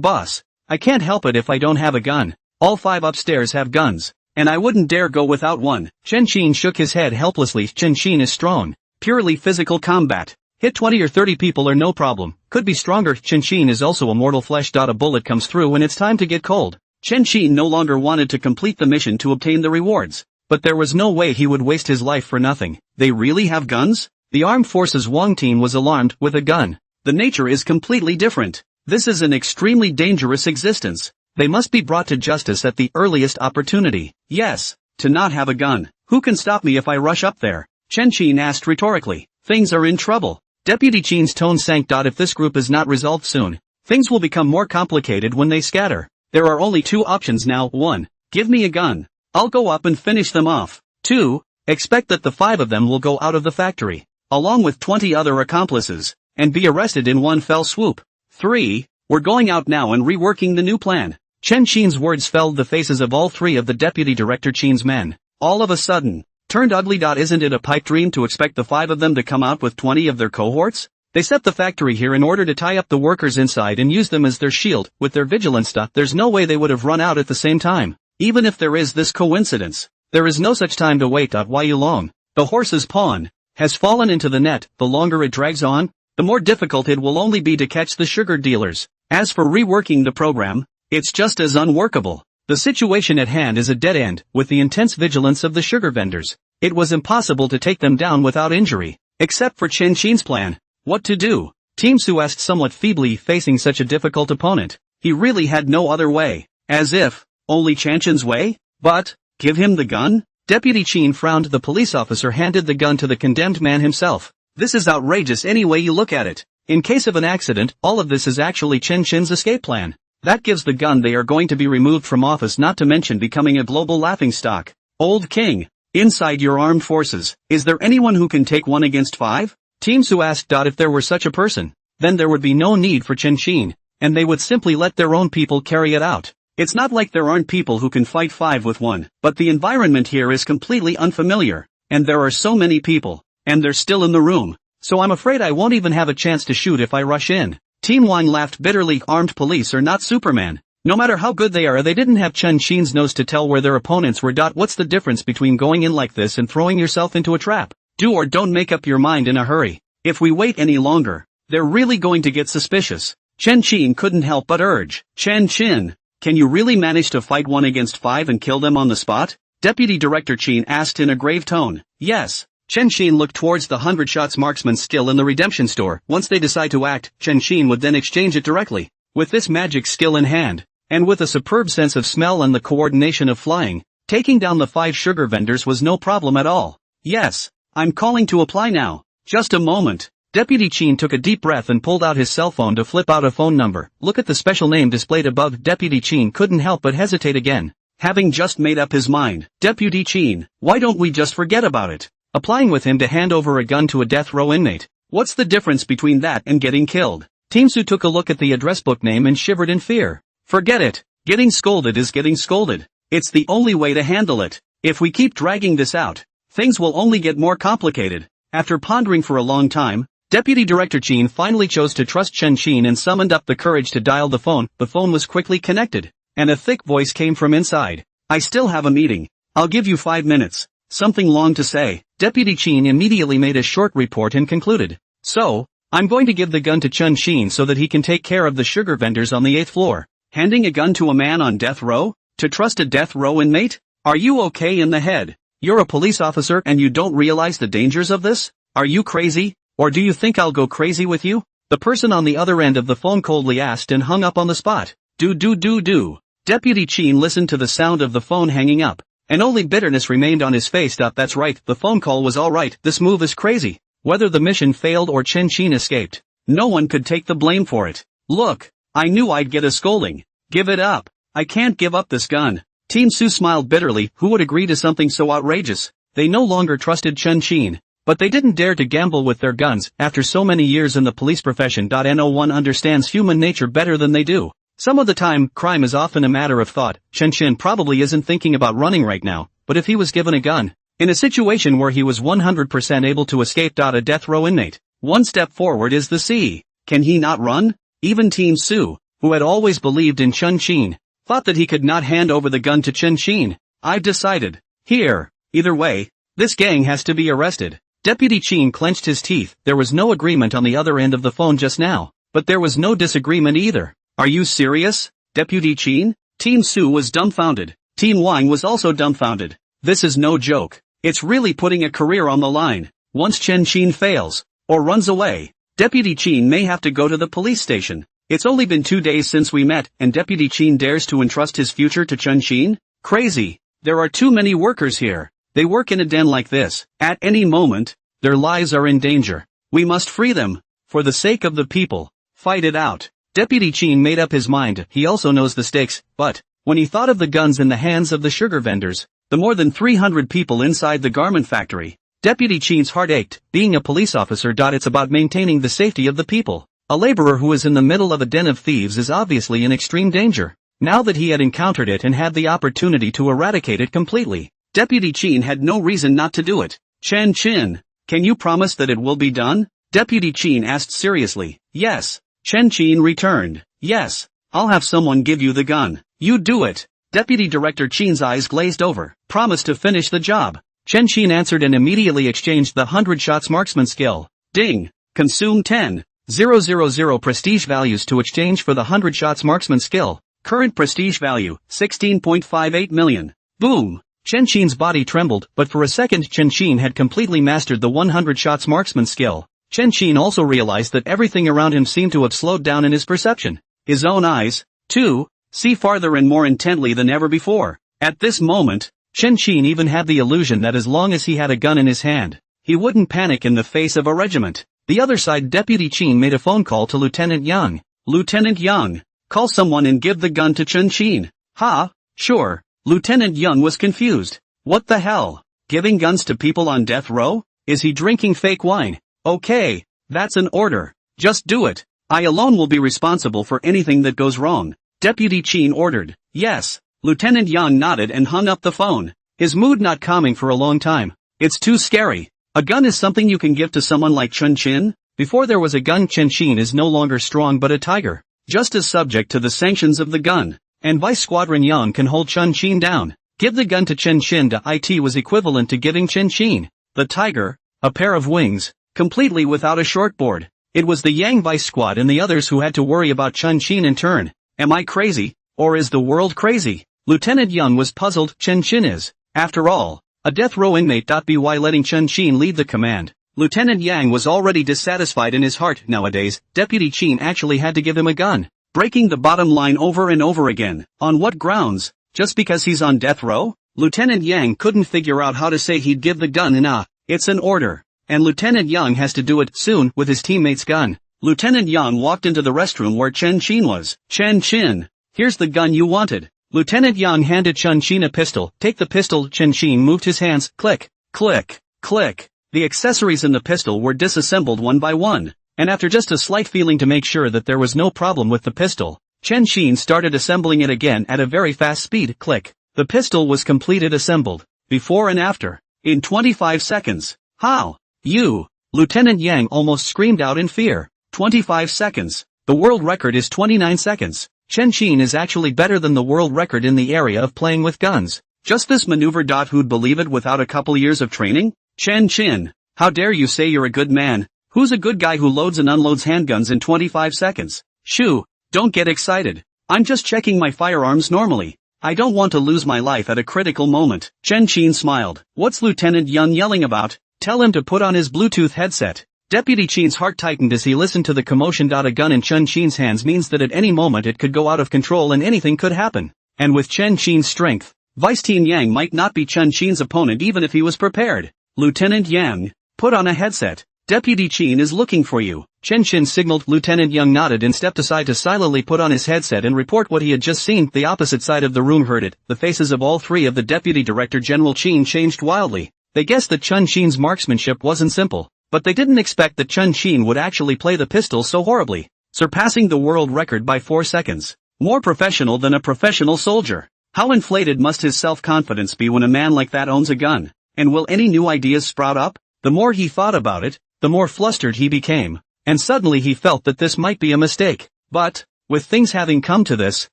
[SPEAKER 1] boss. I can't help it if I don't have a gun. All 5 upstairs have guns, and I wouldn't dare go without one. Chen Qin shook his head helplessly. Chen Qin is strong. Purely physical combat. Hit 20 or 30 people are no problem. Could be stronger. Chen Qin is also immortal flesh. A bullet comes through when it's time to get cold. Chen Qin no longer wanted to complete the mission to obtain the rewards, but there was no way he would waste his life for nothing. They really have guns? The Armed Forces Wang team was alarmed. With a gun, the nature is completely different. This is an extremely dangerous existence. They must be brought to justice at the earliest opportunity. Yes, to not have a gun. Who can stop me if I rush up there? Chen Qin asked rhetorically. Things are in trouble. Deputy Qin's tone sank. If this group is not resolved soon, things will become more complicated when they scatter. There are only 2 options now. 1. Give me a gun. I'll go up and finish them off. 2. Expect that the 5 of them will go out of the factory, along with 20 other accomplices, and be arrested in one fell swoop. 3. We're going out now and reworking the new plan. Chen Qin's words felled the faces of all 3 of the Deputy Director Qin's men. All of a sudden, turned ugly. Isn't it a pipe dream to expect the 5 of them to come out with 20 of their cohorts? They set the factory here in order to tie up the workers inside and use them as their shield. With their vigilance, there's no way they would have run out at the same time. Even if there is this coincidence, there is no such time to wait. Why you long? The horse's pawn has fallen into the net. The longer it drags on, the more difficult it will only be to catch the sugar dealers. As for reworking the program, it's just as unworkable. The situation at hand is a dead end. With the intense vigilance of the sugar vendors, it was impossible to take them down without injury. Except for Chen Qin's plan. What to do? Team Su asked somewhat feebly. Facing such a difficult opponent, he really had no other way. As if, only Chen Qin's way? But, give him the gun? Deputy Qin frowned. The police officer handed the gun to the condemned man himself. This is outrageous any way you look at it. In case of an accident, all of this is actually Chen Qin's escape plan. That gives the gun they are going to be removed from office, not to mention becoming a global laughingstock. Old King, inside your armed forces, is there anyone who can take 1 against 5? Team Su asked. If there were such a person, then there would be no need for Chen Qin, and they would simply let their own people carry it out. It's not like there aren't people who can fight 5 with 1, but the environment here is completely unfamiliar, and there are so many people, and they're still in the room, so I'm afraid I won't even have a chance to shoot if I rush in. Team Wang laughed bitterly. Armed police are not Superman. No matter how good they are, they didn't have Chen Qin's nose to tell where their opponents were. What's the difference between going in like this and throwing yourself into a trap? Do or don't make up your mind in a hurry. If we wait any longer, they're really going to get suspicious. Chen Qin couldn't help but urge, Chen Qin, can you really manage to fight 1 against 5 and kill them on the spot? Deputy Director Qin asked in a grave tone. Yes. Chen Qin looked towards the 100 shots marksman skill in the redemption store. Once they decide to act, Chen Qin would then exchange it directly. With this magic skill in hand, and with a superb sense of smell and the coordination of flying, taking down the 5 sugar vendors was no problem at all. Yes, I'm calling to apply now. Just a moment. Deputy Qin took a deep breath and pulled out his cell phone to flip out a phone number. Look at the special name displayed above. Deputy Qin couldn't help but hesitate again. Having just made up his mind, Deputy Qin, why don't we just forget about it? Applying with him to hand over a gun to a death row inmate. What's the difference between that and getting killed? Team Su took a look at the address book name and shivered in fear. Forget it. Getting scolded is getting scolded. It's the only way to handle it. If we keep dragging this out, things will only get more complicated. After pondering for a long time, Deputy Director Qin finally chose to trust Chen Qin and summoned up the courage to dial the phone. The phone was quickly connected, and a thick voice came from inside. I still have a meeting. I'll give you 5 minutes. Something long to say. Deputy Qin immediately made a short report and concluded. So, I'm going to give the gun to Chen Qin so that he can take care of the sugar vendors on the 8th floor. Handing a gun to a man on death row? To trust a death row inmate? Are you okay in the head? You're a police officer and you don't realize the dangers of this? Are you crazy? Or do you think I'll go crazy with you? The person on the other end of the phone coldly asked and hung up on the spot. Do. Deputy Qin listened to the sound of the phone hanging up, and only bitterness remained on his face. That's right, the phone call was alright. This move is crazy. Whether the mission failed or Chen Qin escaped, no one could take the blame for it. Look, I knew I'd get a scolding. Give it up. I can't give up this gun. Team Su smiled bitterly. Who would agree to something so outrageous? They no longer trusted Chen Qin, but they didn't dare to gamble with their guns. After so many years in the police profession, no one understands human nature better than they do. Some of the time, crime is often a matter of thought. Chen Qin probably isn't thinking about running right now, but if he was given a gun, in a situation where he was 100% able to escape, a death row inmate, one step forward is the sea. Can he not run? Even Team Su, who had always believed in Chen Qin, thought that he could not hand over the gun to Chen Qin. I've decided. Here. Either way, this gang has to be arrested. Deputy Qin clenched his teeth. There was no agreement on the other end of the phone just now, but there was no disagreement either. Are you serious, Deputy Qin? Team Su was dumbfounded. Team Wang was also dumbfounded. This is no joke. It's really putting a career on the line. Once Chen Qin fails, or runs away, Deputy Qin may have to go to the police station. It's only been 2 days since we met, and Deputy Qin dares to entrust his future to Chen Qin? Crazy. There are too many workers here. They work in a den like this. At any moment, their lives are in danger. We must free them. For the sake of the people. Fight it out. Deputy Qin made up his mind. He also knows the stakes, but when he thought of the guns in the hands of the sugar vendors, the more than 300 people inside the garment factory, Deputy Qin's heart ached. Being a police officer, it's about maintaining the safety of the people. A laborer who is in the middle of a den of thieves is obviously in extreme danger. Now that he had encountered it and had the opportunity to eradicate it completely, Deputy Qin had no reason not to do it. Chen Qin, can you promise that it will be done? Deputy Qin asked seriously. Yes. Chen Qin returned. Yes. I'll have someone give you the gun. You do it. Deputy Director Qin's eyes glazed over. Promise to finish the job. Chen Qin answered and immediately exchanged the 100 shots marksman skill. Ding. Consume 10,000 prestige values to exchange for the 100 shots marksman skill. Current prestige value, 16.58 million. Boom. Chen Qin's body trembled, but for a second Chen Qin had completely mastered the 100 shots marksman skill. Chen Qin also realized that everything around him seemed to have slowed down in his perception. His own eyes, too, see farther and more intently than ever before. At this moment, Chen Qin even had the illusion that as long as he had a gun in his hand, He wouldn't panic in the face of a regiment. The other side, Deputy Chin made a phone call to Lieutenant Yang. Lieutenant Yang, call someone and give the gun to Chun Chin. Ha, sure. Lieutenant Yang was confused. What the hell? Giving guns to people on death row? Is he drinking fake wine? Okay, that's an order. Just do it. I alone will be responsible for anything that goes wrong. Deputy Chin ordered. Yes. Lieutenant Yang nodded and hung up the phone. His mood not calming for a long time. It's too scary. A gun is something you can give to someone like Chun Chin? Before there was a gun, Chun Chin is no longer strong but a tiger. Just as subject to the sanctions of the gun. And Vice Squadron Yang can hold Chun Chin down. Give the gun to Chun Chin to it was equivalent to giving Chun Chin, the tiger, a pair of wings, completely without a shortboard. It was the Yang Vice Squad and the others who had to worry about Chun Chin in turn. Am I crazy? Or is the world crazy? Lieutenant Yang was puzzled. Chun Chin is, after all, a death row inmate. By letting Chun Chin lead the command. Lieutenant Yang was already dissatisfied in his heart. Nowadays, Deputy Chin actually had to give him a gun. Breaking the bottom line over and over again. On what grounds? Just because he's on death row? Lieutenant Yang couldn't figure out how to say he'd give the gun in it's an order. And Lieutenant Yang has to do it soon with his teammate's gun. Lieutenant Yang walked into the restroom where Chun Chin was. Chun Chin, here's the gun you wanted. Lieutenant Yang handed Chun Chin a pistol. Take the pistol. Chun Chin moved his hands. Click, click, click. The accessories in the pistol were disassembled one by one. And after just a slight feeling to make sure that there was no problem with the pistol, Chun Chin started assembling it again at a very fast speed. Click. The pistol was completed assembled. Before and after. In 25 seconds. How? You. Lieutenant Yang almost screamed out in fear. 25 seconds. The world record is 29 seconds. Chun Chin is actually better than the world record in the area of playing with guns. Just this maneuver. Who'd believe it without a couple years of training? Chun Chin, how dare you say you're a good man? Who's a good guy who loads and unloads handguns in 25 seconds? Shoo, don't get excited. I'm just checking my firearms normally. I don't want to lose my life at a critical moment. Chun Chin smiled. What's Lieutenant Yang yelling about? Tell him to put on his Bluetooth headset. Deputy Chin's heart tightened as he listened to the commotion. A gun in Chun Chin's hands means that at any moment it could go out of control and anything could happen. And with Chun Chin's strength, Vice Team Yang might not be Chun Chin's opponent even if he was prepared. Lieutenant Yang, put on a headset. Deputy Chin is looking for you. Chun Chin signaled. Lieutenant Yang nodded and stepped aside to silently put on his headset and report what he had just seen. The opposite side of the room heard it. The faces of all three of the Deputy Director General Chin changed wildly. They guessed that Chun Chin's marksmanship wasn't simple, but they didn't expect that Chun Chin would actually play the pistol so horribly, surpassing the world record by 4 seconds. More professional than a professional soldier. How inflated must his self-confidence be when a man like that owns a gun? And will any new ideas sprout up? The more he thought about it, the more flustered he became. And suddenly he felt that this might be a mistake. But, with things having come to this,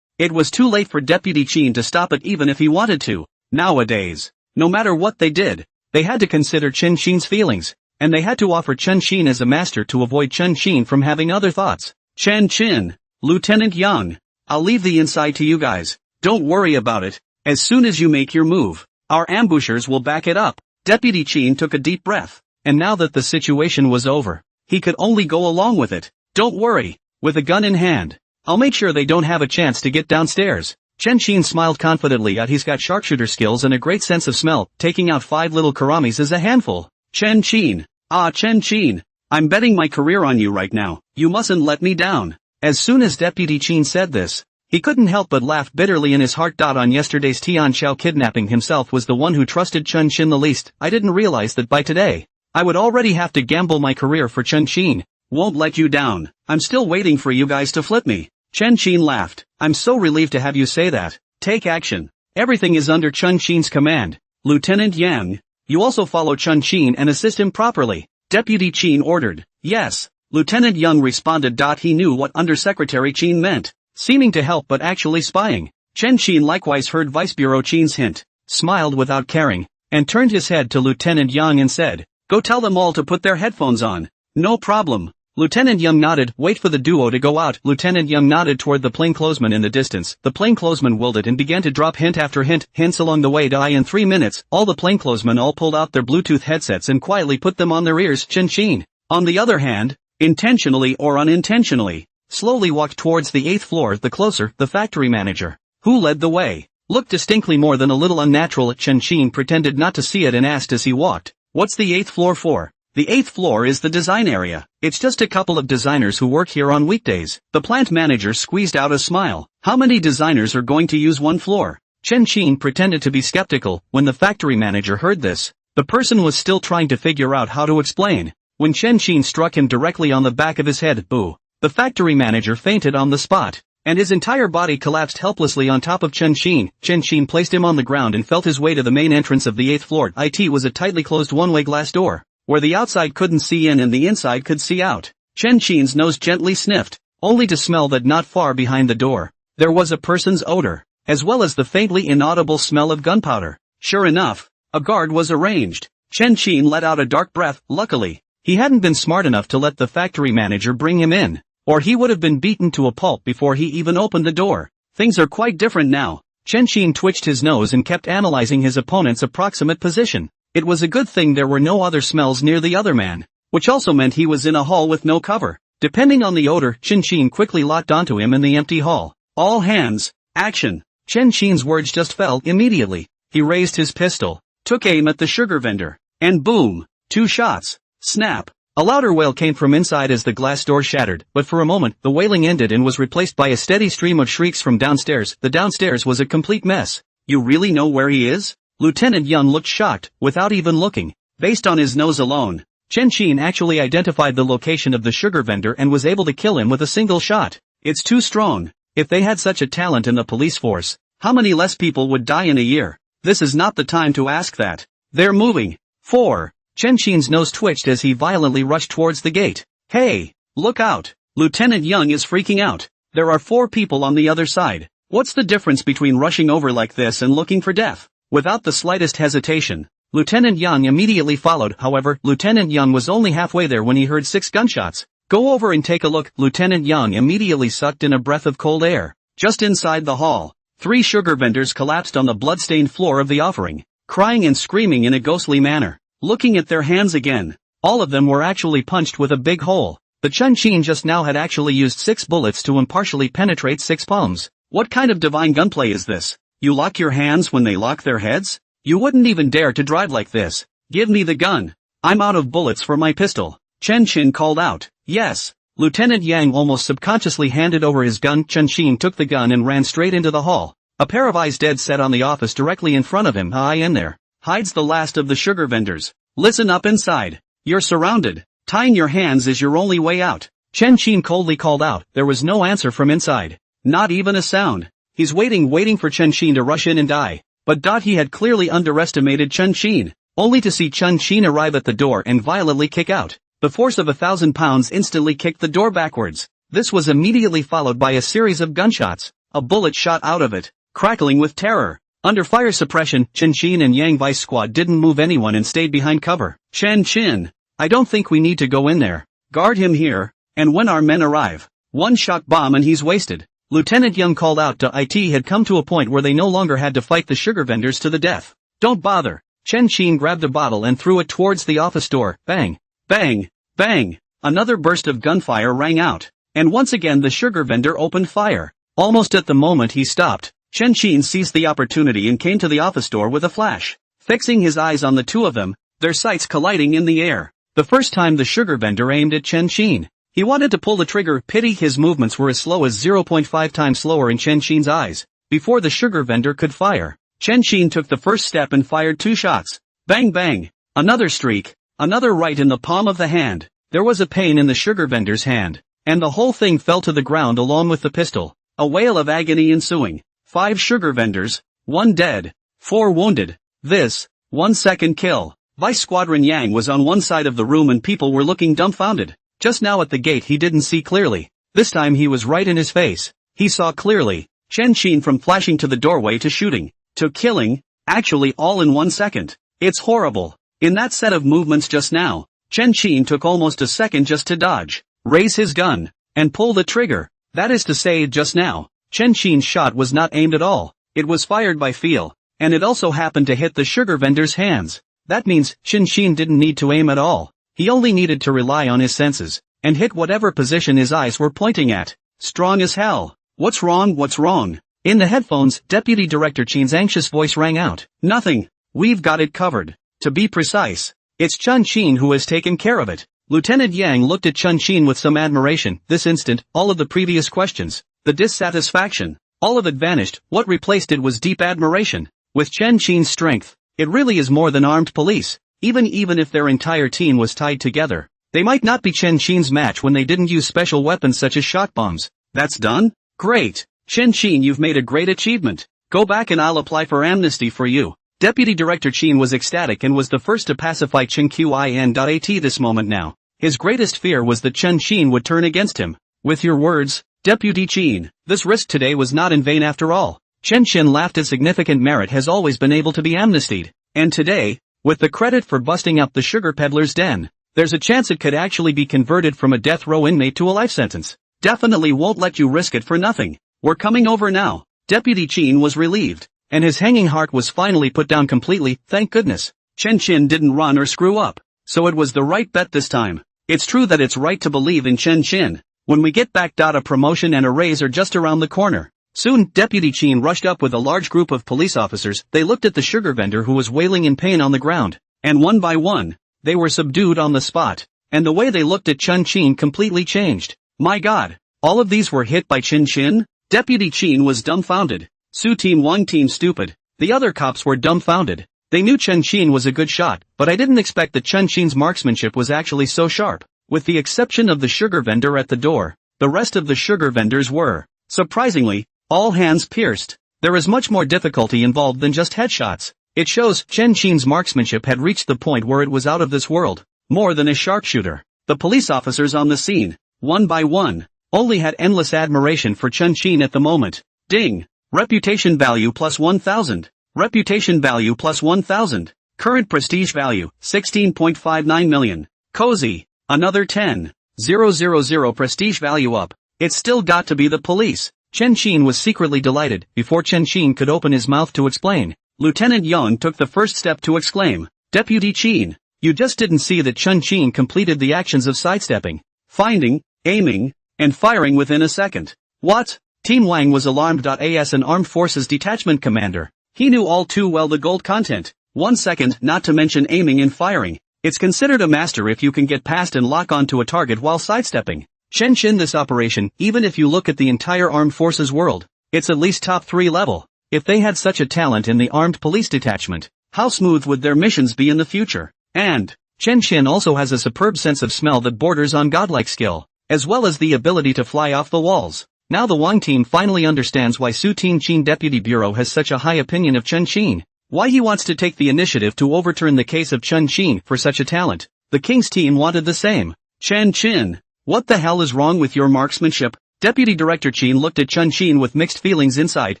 [SPEAKER 1] it was too late for Deputy Chin to stop it even if he wanted to. Nowadays, no matter what they did, they had to consider Chun Chin's feelings, and they had to offer Chun Chin as a master to avoid Chun Chin from having other thoughts. Chun Chin, Lieutenant Yang, I'll leave the inside to you guys. Don't worry about it. As soon as you make your move, our ambushers will back it up. Deputy Chin took a deep breath, and now that the situation was over, he could only go along with it. Don't worry, with a gun in hand, I'll make sure they don't have a chance to get downstairs. Chun Chin smiled confidently. He's got sharpshooter skills and a great sense of smell. Taking out 5 little karamis is a handful. Chun Chin, Chun Chin, I'm betting my career on you right now. You mustn't let me down. As soon as Deputy Chin said this, he couldn't help but laugh bitterly in his heart. On yesterday's Tian Chao kidnapping, himself was the one who trusted Chun Chin the least. I didn't realize that by today, I would already have to gamble my career for Chun Chin. Won't let you down. I'm still waiting for you guys to flip me. Chun Chin laughed. I'm so relieved to have you say that. Take action. Everything is under Chun Chin's command. Lieutenant Yang, you also follow Chun Chin and assist him properly. Deputy Chin ordered. Yes. Lieutenant Yang responded. He knew what Undersecretary Chin meant. Seeming to help but actually spying. Chun Chin likewise heard Vice Bureau Chin's hint, smiled without caring, and turned his head to Lieutenant Yang and said, go tell them all to put their headphones on. No problem. Lieutenant Yang nodded. Wait for the duo to go out. Lieutenant Yang nodded toward the plainclothesman in the distance. The plainclothesman wilted and began to drop hint after hint, hints along the way. In 3 minutes, all the plainclothesmen all pulled out their Bluetooth headsets and quietly put them on their ears. Chun Chin, on the other hand, intentionally or unintentionally, slowly walked towards the 8th floor. The closer, the factory manager, who led the way, looked distinctly more than a little unnatural. Chun Chin pretended not to see it and asked as he walked, What's the 8th floor for? The 8th floor is the design area. It's just a couple of designers who work here on weekdays. The plant manager squeezed out a smile. How many designers are going to use one floor? Chen Qin pretended to be skeptical. When the factory manager heard this, the person was still trying to figure out how to explain. When Chen Qin struck him directly on the back of his head, boo! The factory manager fainted on the spot, and his entire body collapsed helplessly on top of Chen Qin. Chen Qin placed him on the ground and felt his way to the main entrance of the 8th floor. It was a tightly closed one-way glass door, where the outside couldn't see in and the inside could see out. Chen Qin's nose gently sniffed, only to smell that not far behind the door, there was a person's odor, as well as the faintly inaudible smell of gunpowder. Sure enough, a guard was arranged. Chen Qin let out a dark breath. Luckily, he hadn't been smart enough to let the factory manager bring him in, or he would have been beaten to a pulp before he even opened the door. Things are quite different now. Chen Qin twitched his nose and kept analyzing his opponent's approximate position. It was a good thing there were no other smells near the other man, which also meant he was in a hall with no cover. Depending on the odor, Chen Qin quickly locked onto him in the empty hall. All hands, action! Chen Qin's words just fell immediately. He raised his pistol, took aim at the sugar vendor, and boom! 2 shots. Snap! A louder wail came from inside as the glass door shattered, but for a moment the wailing ended and was replaced by a steady stream of shrieks from downstairs. The downstairs was a complete mess. You really know where he is? Lieutenant Young looked shocked, without even looking. Based on his nose alone, Chen Qin actually identified the location of the sugar vendor and was able to kill him with a single shot. It's too strong. If they had such a talent in the police force, how many less people would die in a year? This is not the time to ask that. They're moving. 4. Chen Qin's nose twitched as he violently rushed towards the gate. Hey, look out! Lieutenant Young is freaking out. There are 4 people on the other side. What's the difference between rushing over like this and looking for death? Without the slightest hesitation, Lieutenant Young immediately followed. However, Lieutenant Young was only halfway there when he heard 6 gunshots. Go over and take a look. Lieutenant Young immediately sucked in a breath of cold air. Just inside the hall, 3 sugar vendors collapsed on the blood-stained floor of the offering, crying and screaming in a ghostly manner. Looking at their hands again, all of them were actually punched with a big hole. The Chen Qin just now had actually used 6 bullets to impartially penetrate 6 palms. What kind of divine gunplay is this? You lock your hands when they lock their heads? You wouldn't even dare to drive like this. Give me the gun. I'm out of bullets for my pistol. Chen Qin called out. Yes. Lieutenant Yang almost subconsciously handed over his gun. Chen Qin took the gun and ran straight into the hall. A pair of eyes dead set on the office directly in front of him. In there hides the last of the sugar vendors. Listen up inside. You're surrounded. Tying your hands is your only way out. Chen Qin coldly called out. There was no answer from inside. Not even a sound. He's waiting for Chen Qin to rush in and die. But he had clearly underestimated Chen Qin, only to see Chen Qin arrive at the door and violently kick out. The force of 1,000 pounds instantly kicked the door backwards. This was immediately followed by a series of gunshots. A bullet shot out of it, crackling with terror. Under fire suppression, Chen Qin and Yang Vice Squad didn't move anyone and stayed behind cover. Chen Qin, I don't think we need to go in there. Guard him here, and when our men arrive, 1 shot bomb and he's wasted. Lieutenant Young called out. It had come to a point where they no longer had to fight the sugar vendors to the death. Don't bother. Chen Qin grabbed a bottle and threw it towards the office door. Bang! Bang! Bang! Another burst of gunfire rang out, and once again the sugar vendor opened fire. Almost at the moment he stopped, Chen Qin seized the opportunity and came to the office door with a flash, fixing his eyes on the 2 of them, their sights colliding in the air. The first time the sugar vendor aimed at Chen Qin, he wanted to pull the trigger. Pity his movements were as slow as 0.5 times slower in Chen Qin's eyes. Before the sugar vendor could fire, Chen Qin took the first step and fired 2 shots. Bang bang! Another streak, another right in the palm of the hand. There was a pain in the sugar vendor's hand, and the whole thing fell to the ground along with the pistol. A wail of agony ensuing. 5 sugar vendors, 1 dead, 4 wounded. This, 1 second kill. Vice Squadron Yang was on one side of the room and people were looking dumbfounded. Just now at the gate he didn't see clearly. This time he was right in his face. He saw clearly. Chen Qin from flashing to the doorway to shooting, to killing, actually all in 1 second. It's horrible. In that set of movements just now, Chen Qin took almost a second just to dodge, raise his gun, and pull the trigger. That is to say, just now, Chen Qin's shot was not aimed at all. It was fired by feel, and it also happened to hit the sugar vendor's hands. That means Chen Qin didn't need to aim at all. He only needed to rely on his senses, and hit whatever position his eyes were pointing at. Strong as hell. What's wrong? What's wrong? In the headphones, Deputy Director Qin's anxious voice rang out. Nothing. We've got it covered. To be precise, It's Chun Chin who has taken care of it. Lieutenant Yang looked at Chun Chin with some admiration. This instant, all of the previous questions, the dissatisfaction, all of it vanished. What replaced it was deep admiration. With Chun Chin's strength, it really is more than armed police. Even if their entire team was tied together, they might not be Chun Chin's match when they didn't use special weapons such as shot bombs. That's done? Great. Chun Chin, you've made a great achievement. Go back and I'll apply for amnesty for you. Deputy Director Chin was ecstatic and was the first to pacify Chen Qin.at this moment now. His greatest fear was that Chun Chin would turn against him. With your words, Deputy Chin, this risk today was not in vain after all. Chen Chin laughed. A significant merit has always been able to be amnestied. And today, with the credit for busting up the sugar peddler's den, there's a chance it could actually be converted from a death row inmate to a life sentence. Definitely won't let you risk it for nothing. We're coming over now. Deputy Chin was relieved, and his hanging heart was finally put down completely. Thank goodness. Chen Chin didn't run or screw up, so it was the right bet this time. It's true that it's right to believe in Chen Chin. When we get back, a promotion and a raise are just around the corner. Soon, Deputy Chin rushed up with a large group of police officers. They looked at the sugar vendor who was wailing in pain on the ground, and one by one, they were subdued on the spot, and the way they looked at Chun Chin completely changed. My God, all of these were hit by Chen Chin? Deputy Chin was dumbfounded. Su Team Wang Team stupid. The other cops were dumbfounded. They knew Chen Chin was a good shot, but I didn't expect that Chun Chin's marksmanship was actually so sharp. With the exception of the sugar vendor at the door, the rest of the sugar vendors were, surprisingly, all hands pierced. There is much more difficulty involved than just headshots. It shows Chen Chin's marksmanship had reached the point where it was out of this world, more than a sharpshooter. The police officers on the scene, one by one, only had endless admiration for Chun Chin at the moment. Ding! Reputation value plus 1,000. Reputation value plus 1,000. Current prestige value, 16.59 million. Cozy, another 10,000 prestige value up. It's still got to be the police. Chen Chin was secretly delighted. Before Chen Chin could open his mouth to explain, Lieutenant Yang took the first step to exclaim, Deputy Chin, you just didn't see that Chun Chin completed the actions of sidestepping, finding, aiming, and firing within a second. What? Team Wang was alarmed. As an armed forces detachment commander, he knew all too well the gold content. 1 second, not to mention aiming and firing. It's considered a master if you can get past and lock onto a target while sidestepping. Chen Chin, this operation, even if you look at the entire armed forces world, it's at least top 3 level. If they had such a talent in the armed police detachment, how smooth would their missions be in the future? And Chen Chin also has a superb sense of smell that borders on godlike skill, as well as the ability to fly off the walls. Now the Wang team finally understands why Su Ting Chin Deputy Bureau has such a high opinion of Chen Chin. Why he wants to take the initiative to overturn the case of Chun Chin for such a talent. The King's team wanted the same. Chen Chin, what the hell is wrong with your marksmanship? Deputy Director Chin looked at Chun Chin with mixed feelings inside.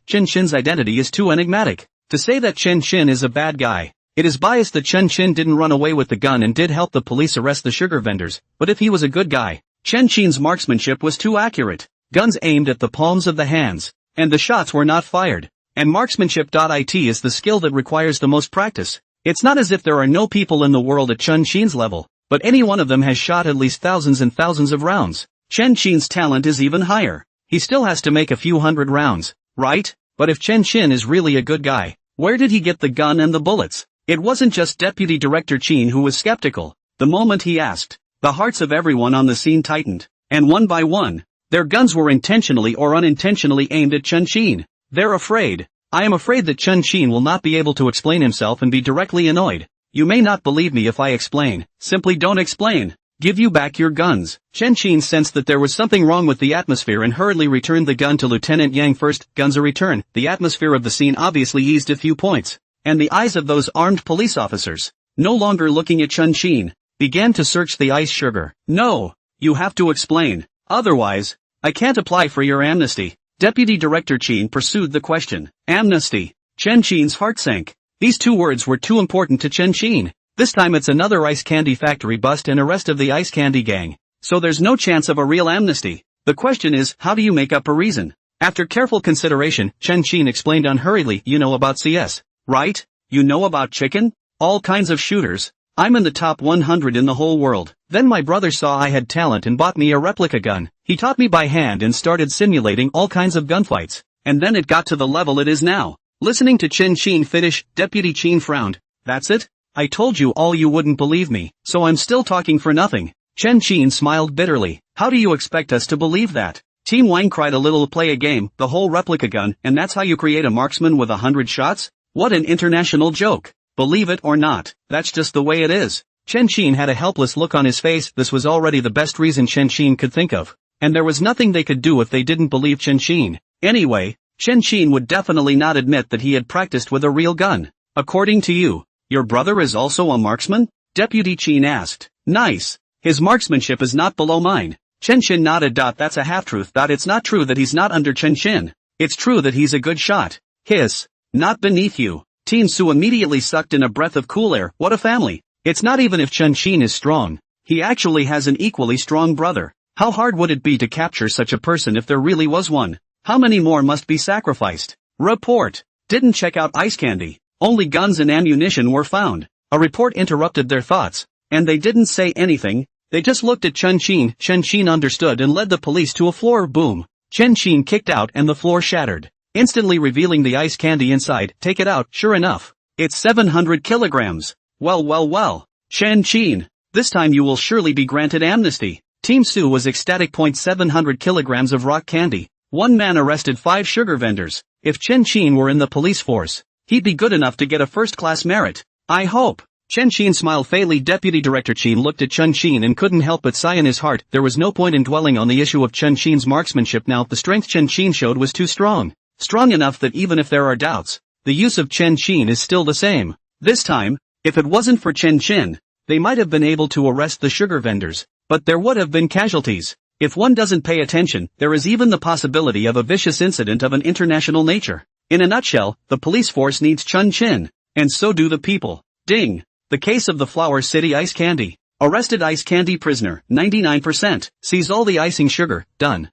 [SPEAKER 1] Chen Chin's identity is too enigmatic. To say that Chen Chin is a bad guy, it is biased that Chen Chin didn't run away with the gun and did help the police arrest the sugar vendors, but if he was a good guy, Chen Chin's marksmanship was too accurate. Guns aimed at the palms of the hands, and the shots were not fired. And marksmanship.it is the skill that requires the most practice. It's not as if there are no people in the world at Chun Chin's level, but any one of them has shot at least thousands and thousands of rounds. Chen Chin's talent is even higher. He still has to make a few hundred rounds, right? But if Chen Chin is really a good guy, where did he get the gun and the bullets? It wasn't just Deputy Director Chin who was skeptical. The moment he asked, the hearts of everyone on the scene tightened, and one by one, their guns were intentionally or unintentionally aimed at Chun Chin. They're afraid. I am afraid that Chun Chin will not be able to explain himself and be directly annoyed. You may not believe me if I explain. Simply don't explain. Give you back your guns. Chen Chin sensed that there was something wrong with the atmosphere and hurriedly returned the gun to Lieutenant Yang. First, guns are returned. The atmosphere of the scene obviously eased a few points, and the eyes of those armed police officers, no longer looking at Chun Chin, began to search the ice sugar. No, you have to explain. Otherwise, I can't apply for your amnesty. Deputy Director Chin pursued the question. Amnesty. Chen Chin's heart sank. These two words were too important to Chen Chin. This time it's another ice candy factory bust and arrest of the ice candy gang. So there's no chance of a real amnesty. The question is, how do you make up a reason? After careful consideration, Chen Chin explained unhurriedly, you know about CS, right? You know about chicken? All kinds of shooters. I'm in the top 100 in the whole world. Then my brother saw I had talent and bought me a replica gun. He taught me by hand and started simulating all kinds of gunfights. And then it got to the level it is now. Listening to Chen Chin finish, Deputy Chin frowned. That's it? I told you all you wouldn't believe me, so I'm still talking for nothing. Chen Qin smiled bitterly. How do you expect us to believe that? Team Wang cried a little. Play a game, the whole replica gun, and that's how you create a marksman with 100 shots? What an international joke. Believe it or not, that's just the way it is. Chen Qin had a helpless look on his face. This was already the best reason Chen Qin could think of. And there was nothing they could do if they didn't believe Chen Qin. Anyway, Chen Qin would definitely not admit that he had practiced with a real gun. According to you, your brother is also a marksman? Deputy Qin asked. Nice. His marksmanship is not below mine. Chen Qin nodded. That's a half-truth. It's not true that he's not under Chen Qin. It's true that he's a good shot. Hiss. Not beneath you. Team Su immediately sucked in a breath of cool air. What a family. It's not even if Chen Qin is strong. He actually has an equally strong brother. How hard would it be to capture such a person if there really was one? How many more must be sacrificed? Report. Didn't check out ice candy. Only guns and ammunition were found. A report interrupted their thoughts. And they didn't say anything. They just looked at Chen Qin. Chen Qin understood and led the police to a floor. Boom. Chen Qin kicked out and the floor shattered, instantly revealing the ice candy inside. Take it out. Sure enough, it's 700 kilograms. Well. Chen Qin, this time you will surely be granted amnesty. Team Su was ecstatic. 700 kilograms of rock candy. One man arrested 5 sugar vendors. If Chen Qin were in the police force, he'd be good enough to get a first-class merit. I hope. Chen Qin smiled faintly. Deputy Director Qin looked at Chen Qin and couldn't help but sigh in his heart. There was no point in dwelling on the issue of Chen Qin's marksmanship now. The strength Chen Qin showed was too strong. Strong enough that even if there are doubts, the use of Chen Qin is still the same. This time, if it wasn't for Chen Qin, they might have been able to arrest the sugar vendors, but there would have been casualties. If one doesn't pay attention, there is even the possibility of a vicious incident of an international nature. In a nutshell, the police force needs Chen Qin, and so do the people. Ding. The case of the Flower City ice candy. Arrested ice candy prisoner, 99%, sees all the icing sugar, done.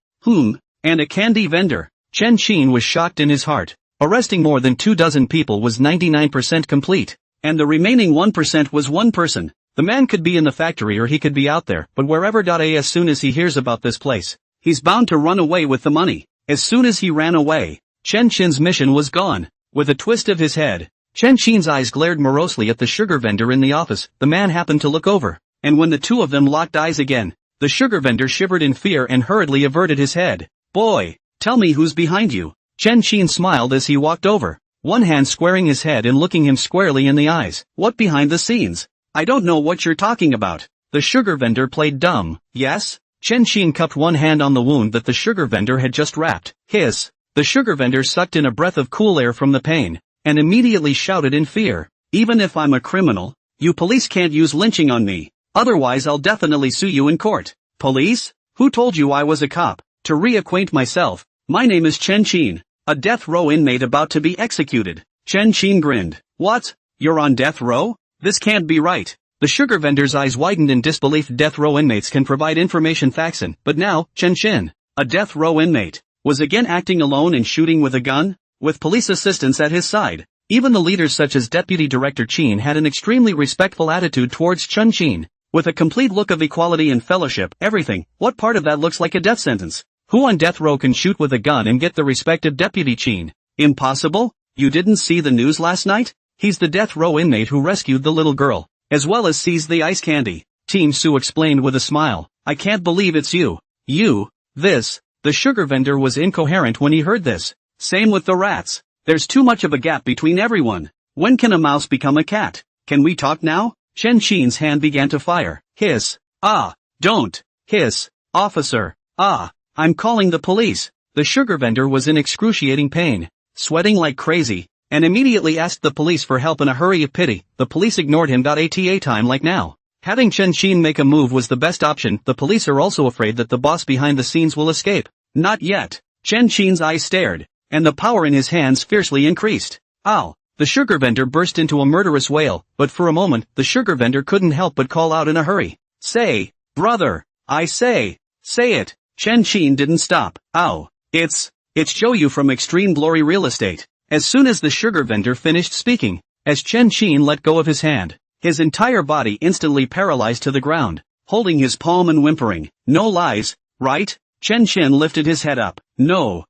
[SPEAKER 1] And a candy vendor. Chen Qin was shocked in his heart. Arresting more than 24 people was 99% complete. And the remaining 1% was one person. The man could be in the factory or he could be out there, but wherever. As soon as he hears about this place, he's bound to run away with the money. As soon as he ran away, Chen Qin's mission was gone. With a twist of his head, Chen Qin's eyes glared morosely at the sugar vendor in the office. The man happened to look over, and when the two of them locked eyes again, the sugar vendor shivered in fear and hurriedly averted his head. Boy, tell me who's behind you. Chen Qin smiled as he walked over, one hand squaring his head and looking him squarely in the eyes. What behind the scenes? I don't know what you're talking about. The sugar vendor played dumb. Yes? Chen Qin cupped one hand on the wound that the sugar vendor had just wrapped. Hiss. The sugar vendor sucked in a breath of cool air from the pain, and immediately shouted in fear. Even if I'm a criminal, you police can't use lynching on me. Otherwise I'll definitely sue you in court. Police? Who told you I was a cop? To reacquaint myself, my name is Chen Qin, a death row inmate about to be executed. Chen Qin grinned. What? You're on death row? This can't be right. The sugar vendor's eyes widened in disbelief. Death row inmates can provide information faxing, but now, Chen Qin, a death row inmate, was again acting alone and shooting with a gun? With police assistance at his side, even the leaders such as Deputy Director Qin had an extremely respectful attitude towards Chen Qin, with a complete look of equality and fellowship. Everything. What part of that looks like a death sentence? Who on death row can shoot with a gun and get the respect of Deputy Qin? Impossible? You didn't see the news last night? He's the death row inmate who rescued the little girl, as well as seized the ice candy. Team Su explained with a smile. I can't believe it's you. The sugar vendor was incoherent when he heard this. Same with the rats. There's too much of a gap between everyone. When can a mouse become a cat? Can we talk now? Chen Qin's hand began to fire. Hiss. Ah, don't. Hiss. Officer. Ah, I'm calling the police. The sugar vendor was in excruciating pain, sweating like crazy, and immediately asked the police for help in a hurry of pity. The police ignored him. ATA time like now. Having Chen Qin make a move was the best option. The police are also afraid that the boss behind the scenes will escape. Not yet. Chen Qin's eyes stared, and the power in his hands fiercely increased. Ow! The sugar vendor burst into a murderous wail, but for a moment, the sugar vendor couldn't help but call out in a hurry. Say, brother, I say it. Chen Qin didn't stop. Ow! It's Joyu from Extreme Glory Real Estate. As soon as the sugar vendor finished speaking, as Chen Qin let go of his hand, his entire body instantly paralyzed to the ground, holding his palm and whimpering. No lies, right? Chen Qin lifted his head up. No.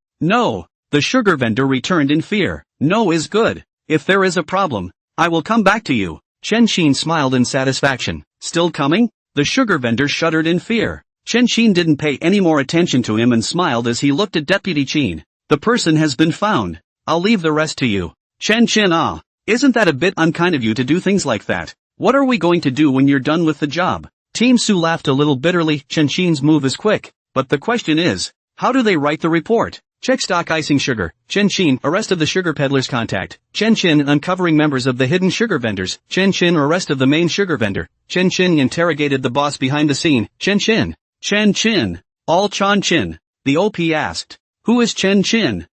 [SPEAKER 1] The sugar vendor returned in fear. No is good. If there is a problem, I will come back to you. Chen Xin smiled in satisfaction. Still coming? The sugar vendor shuddered in fear. Chen Xin didn't pay any more attention to him and smiled as he looked at Deputy Chen. The person has been found. I'll leave the rest to you. Chen Xin, isn't that a bit unkind of you to do things like that? What are we going to do when you're done with the job? Team Su laughed a little bitterly. Chen Xin's move is quick, but the question is, how do they write the report? Check stock icing sugar. Chen Xin, arrest of the sugar peddlers contact. Chen Xin uncovering members of the hidden sugar vendors. Chen Xin arrest of the main sugar vendor. Chen Xin interrogated the boss behind the scene. Chen Xin. All Chan Chin. The OP asked. Who is Chen Xin?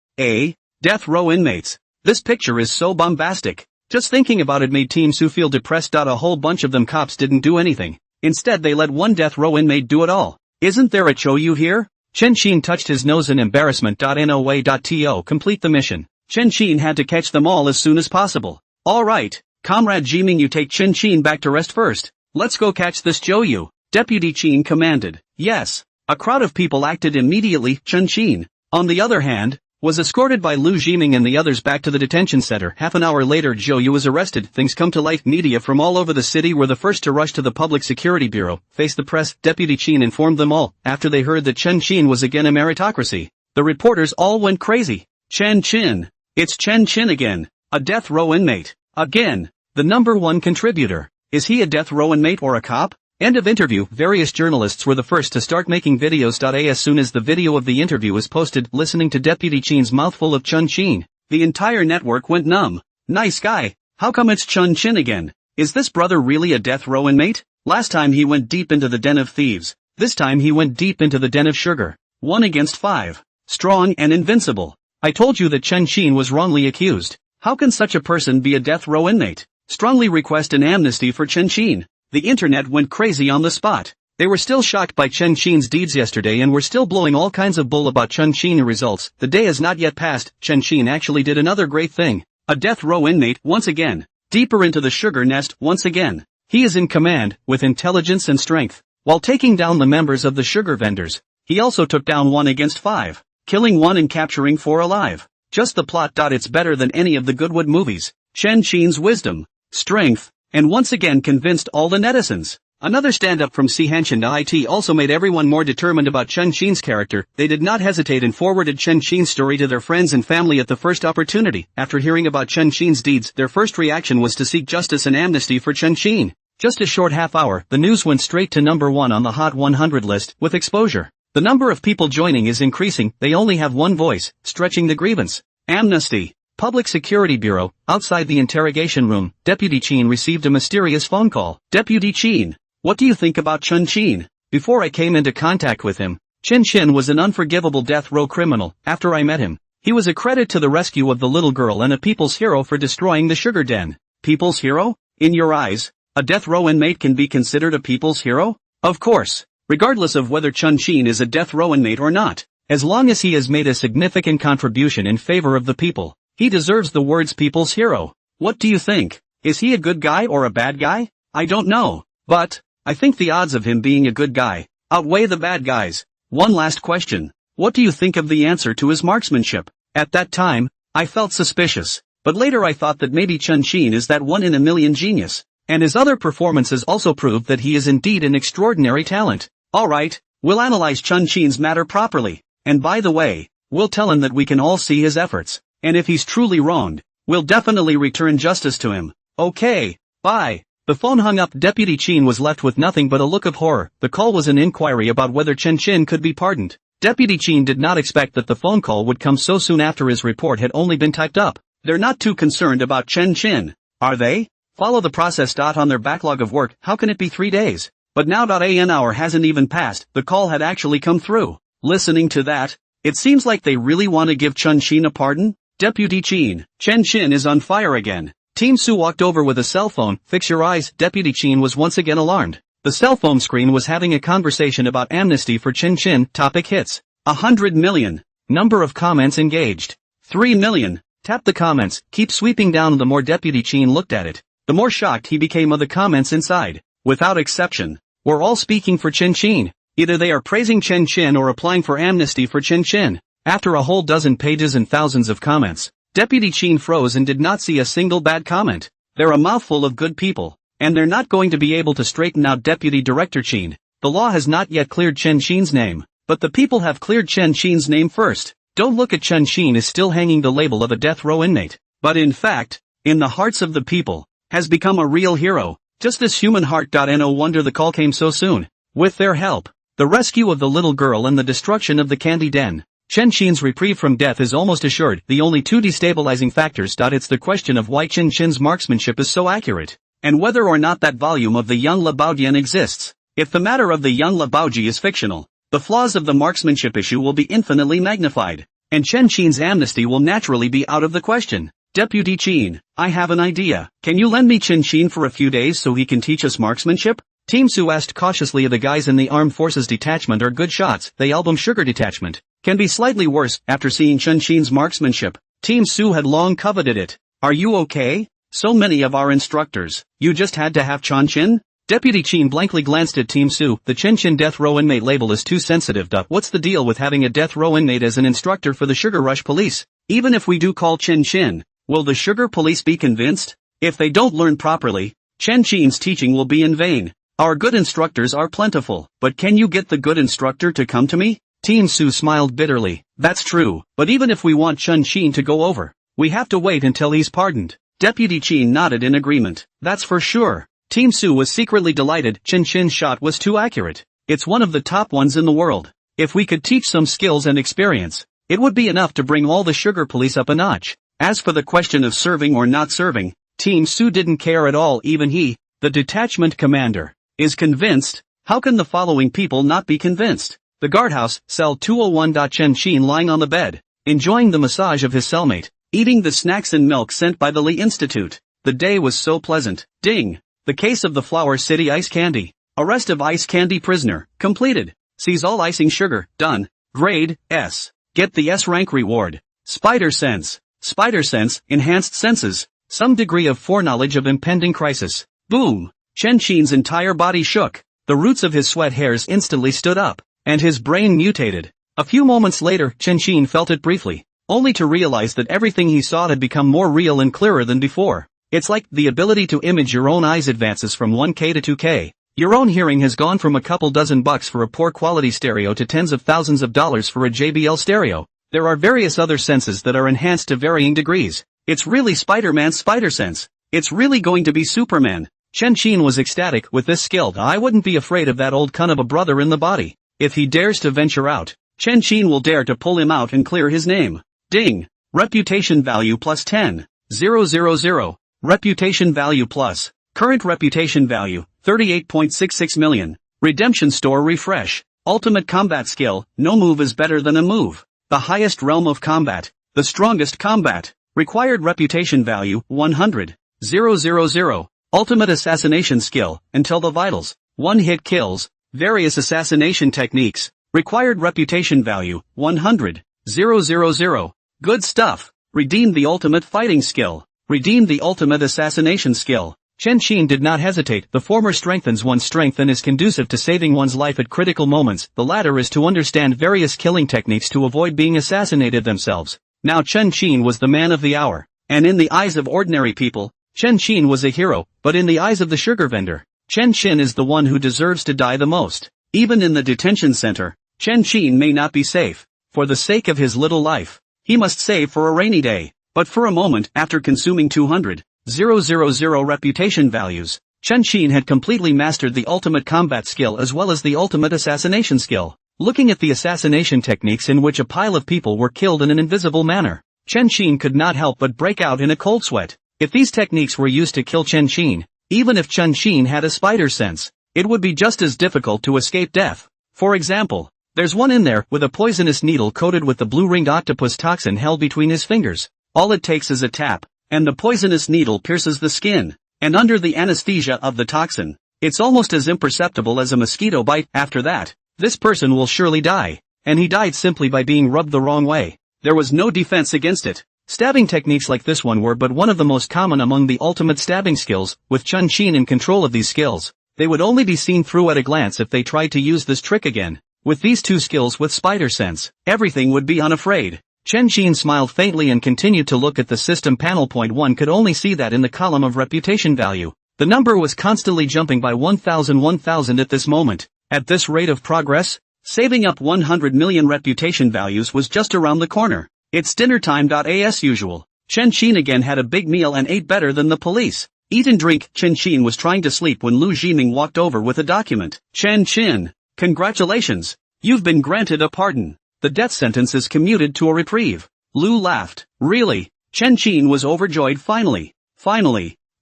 [SPEAKER 1] Death row inmates. This picture is so bombastic. Just thinking about it made Team Su feel depressed. A whole bunch of them cops didn't do anything. Instead they let one death row inmate do it all. Isn't there a Choyu here? Chen Xin touched his nose in embarrassment. No way. To complete the mission, Chen Xin had to catch them all as soon as possible. Alright, Comrade Jiming, you take Chen Xin back to rest first. Let's go catch this Choyu. Deputy Chen commanded. Yes. A crowd of people acted immediately. Chen Xin, on the other hand, was escorted by Lu Jiming and the others back to the detention center. Half an hour later Choyu was arrested. Things come to light. Media from all over the city were the first to rush to the Public Security Bureau, face the press. Deputy Chen informed them all, after they heard that Chen Xin was again a meritocracy. The reporters all went crazy. Chen Xin. It's Chen Xin again. A death row inmate. Again. The #1 contributor. Is he a death row inmate or a cop? End of interview. Various journalists were the first to start making videos. As soon as the video of the interview was posted, listening to Deputy Chen's mouthful of Chen Xin, the entire network went numb. Nice guy. How come it's Chen Xin again? Is this brother really a death row inmate? Last time he went deep into the den of thieves. This time he went deep into the den of sugar. 1 against 5. Strong and invincible. I told you that Chen Xin was wrongly accused. How can such a person be a death row inmate? Strongly request an amnesty for Chen Xin. The internet went crazy on the spot. They were still shocked by Chen Xin's deeds yesterday and were still blowing all kinds of bull about Chen Xin results. The day has not yet passed. Chen Xin actually did another great thing. A death row inmate once again. Deeper into the sugar nest once again. He is in command, with intelligence and strength. While taking down the members of the sugar vendors, he also took down 1 against 5. Killing 1 and capturing 4 alive. Just the plot. It's better than any of the Goodwood movies. Chen Xin's wisdom, strength, and once again convinced all the netizens. Another stand-up from Si Henshin IT also made everyone more determined about Chen Xin's character. They did not hesitate and forwarded Chen Xin's story to their friends and family at the first opportunity. After hearing about Chen Xin's deeds, their first reaction was to seek justice and amnesty for Chen Xin. Just a short half hour, the news went straight to #1 on the Hot 100 list, with exposure. The number of people joining is increasing. They only have one voice, stretching the grievance. Amnesty. Public Security Bureau. Outside the interrogation room, Deputy Chen received a mysterious phone call. Deputy Chen, what do you think about Chen Xin? Before I came into contact with him, Chen Xin was an unforgivable death row criminal. After I met him, he was a credit to the rescue of the little girl and a people's hero for destroying the sugar den. People's hero? In your eyes, a death row inmate can be considered a people's hero? Of course. Regardless of whether Chen Xin is a death row inmate or not, as long as he has made a significant contribution in favor of the people, he deserves the words people's hero. What do you think? Is he a good guy or a bad guy? I don't know, but I think the odds of him being a good guy outweigh the bad guys. One last question. What do you think of the answer to his marksmanship? At that time, I felt suspicious, but later I thought that maybe Chen Xin is that 1 in a million genius, and his other performances also proved that he is indeed an extraordinary talent. Alright, we'll analyze Chen Xin's matter properly, and by the way, we'll tell him that we can all see his efforts. And if he's truly wronged, we'll definitely return justice to him. Okay, bye. The phone hung up. Deputy Chen was left with nothing but a look of horror. The call was an inquiry about whether Chen Xin could be pardoned. Deputy Chen did not expect that the phone call would come so soon after his report had only been typed up. They're not too concerned about Chen Xin, are they? Follow the process. On their backlog of work, how can it be 3 days? But now an hour hasn't even passed. The call had actually come through. Listening to that, it seems like they really want to give Chen Xin a pardon. Deputy Chen Xin is on fire again. Team Su walked over with a cell phone. Fix your eyes. Deputy Chen was once again alarmed. The cell phone screen was having a conversation about amnesty for Chen Xin. Topic hits. 100 million. Number of comments engaged. 3 million. Tap the comments. Keep sweeping down. The more Deputy Chen looked at it, the more shocked he became of the comments inside. Without exception, we're all speaking for Chen Xin. Either they are praising Chen Xin or applying for amnesty for Chen Xin. After a whole dozen pages and thousands of comments, Deputy Chen froze and did not see a single bad comment. They're a mouthful of good people, and they're not going to be able to straighten out Deputy Director Chin. The law has not yet cleared Chen Chin's name, but the people have cleared Chen Chin's name first. Don't look at Chen Chin as still hanging the label of a death row inmate, but in fact, in the hearts of the people, has become a real hero. Just this human heart. No wonder the call came so soon. With their help, the rescue of the little girl and the destruction of the candy den, Chen Chin's reprieve from death is almost assured. The only two destabilizing factors. It's the question of why Chen Chin's marksmanship is so accurate, and whether or not that volume of the young Le Baodian exists. If the matter of the young Le Baoji is fictional, the flaws of the marksmanship issue will be infinitely magnified, and Chen Chin's amnesty will naturally be out of the question. Deputy Chin, I have an idea. Can you lend me Chen Chin for a few days so he can teach us marksmanship? Team Su asked cautiously. The guys in the Armed Forces Detachment are good shots. The album Sugar Detachment can be slightly worse. After seeing Chen Chin's marksmanship, Team Su had long coveted it. Are you okay? So many of our instructors, you just had to have Chen Chin? Deputy Chin blankly glanced at Team Su. The Chen Chin death row inmate label is too sensitive. What's the deal with having a death row inmate as an instructor for the Sugar Rush Police? Even if we do call Chen Chin, will the Sugar Police be convinced? If they don't learn properly, Chen Chin's teaching will be in vain. Our good instructors are plentiful, but can you get the good instructor to come to me? Team Su smiled bitterly. That's true, but even if we want Chen Chin to go over, we have to wait until he's pardoned. Deputy Chin nodded in agreement. That's for sure. Team Su was secretly delighted. Chen Chin's shot was too accurate. It's one of the top ones in the world. If we could teach some skills and experience, it would be enough to bring all the Sugar Police up a notch. As for the question of serving or not serving, Team Su didn't care at all. Even he, the detachment commander, is convinced. How can the following people not be convinced? The guardhouse, cell 201. Chen Chin lying on the bed, enjoying the massage of his cellmate, eating the snacks and milk sent by the Lee Institute. The day was so pleasant. Ding! The case of the Flower City ice candy. Arrest of ice candy prisoner, completed. Seize all icing sugar, done. Grade, S. Get the S rank reward. Spider sense. Spider sense, enhanced senses. Some degree of foreknowledge of impending crisis. Boom! Chen Chin's entire body shook. The roots of his sweat hairs instantly stood up, and his brain mutated. A few moments later, Chen Chin felt it briefly, only to realize that everything he saw had become more real and clearer than before. It's like the ability to image your own eyes advances from 1K to 2K. Your own hearing has gone from a couple dozen bucks for a poor quality stereo to tens of thousands of dollars for a JBL stereo. There are various other senses that are enhanced to varying degrees. It's really Spider-Man's spider sense. It's really going to be Superman. Chen Chin was ecstatic. With this skill, I wouldn't be afraid of that old cunt of a brother in the body. If he dares to venture out, Chen Chin will dare to pull him out and clear his name. Ding! Reputation value plus 10. 000. Reputation value plus. Current reputation value, 38.66 million. Redemption store refresh. Ultimate combat skill, no move is better than a move. The highest realm of combat. The strongest combat. Required reputation value, 100. 000. Ultimate assassination skill, until the vitals. One-hit kills. Various assassination techniques. Required reputation value, 100. 000. Good stuff. Redeem the ultimate fighting skill. Redeem the ultimate assassination skill. Chen Chin did not hesitate. The former strengthens one's strength and is conducive to saving one's life at critical moments. The latter is to understand various killing techniques to avoid being assassinated themselves. Now Chen Chin was the man of the hour. And in the eyes of ordinary people, Chen Chin was a hero, but in the eyes of the sugar vendor, Chen Chin is the one who deserves to die the most. Even in the detention center, Chen Chin may not be safe. For the sake of his little life, he must save for a rainy day. But for a moment, after consuming 200,000 reputation values, Chen Chin had completely mastered the ultimate combat skill as well as the ultimate assassination skill. Looking at the assassination techniques in which a pile of people were killed in an invisible manner, Chen Chin could not help but break out in a cold sweat. If these techniques were used to kill Chen Chin, even if Chen Chin had a spider sense, it would be just as difficult to escape death. For example, there's one in there with a poisonous needle coated with the blue-ringed octopus toxin held between his fingers. All it takes is a tap, and the poisonous needle pierces the skin, and under the anesthesia of the toxin, it's almost as imperceptible as a mosquito bite. After that, this person will surely die, and he died simply by being rubbed the wrong way. There was no defense against it. Stabbing techniques like this one were but one of the most common among the ultimate stabbing skills. With Chen Chin in control of these skills, they would only be seen through at a glance if they tried to use this trick again. With these two skills with spider sense, everything would be unafraid. Chen Qin smiled faintly and continued to look at the system panel. One could only see that in the column of reputation value. The number was constantly jumping by 1,000 at this moment. At this rate of progress, saving up 100 million reputation values was just around the corner. It's dinner time. As usual, Chen Qin again had a big meal and ate better than the police. Eat and drink. Chen Qin was trying to sleep when Lu Jiming walked over with a document. Chen Qin, congratulations. You've been granted a pardon. The death sentence is commuted to a reprieve. Lu laughed. Really? Chen Qin was overjoyed. Finally,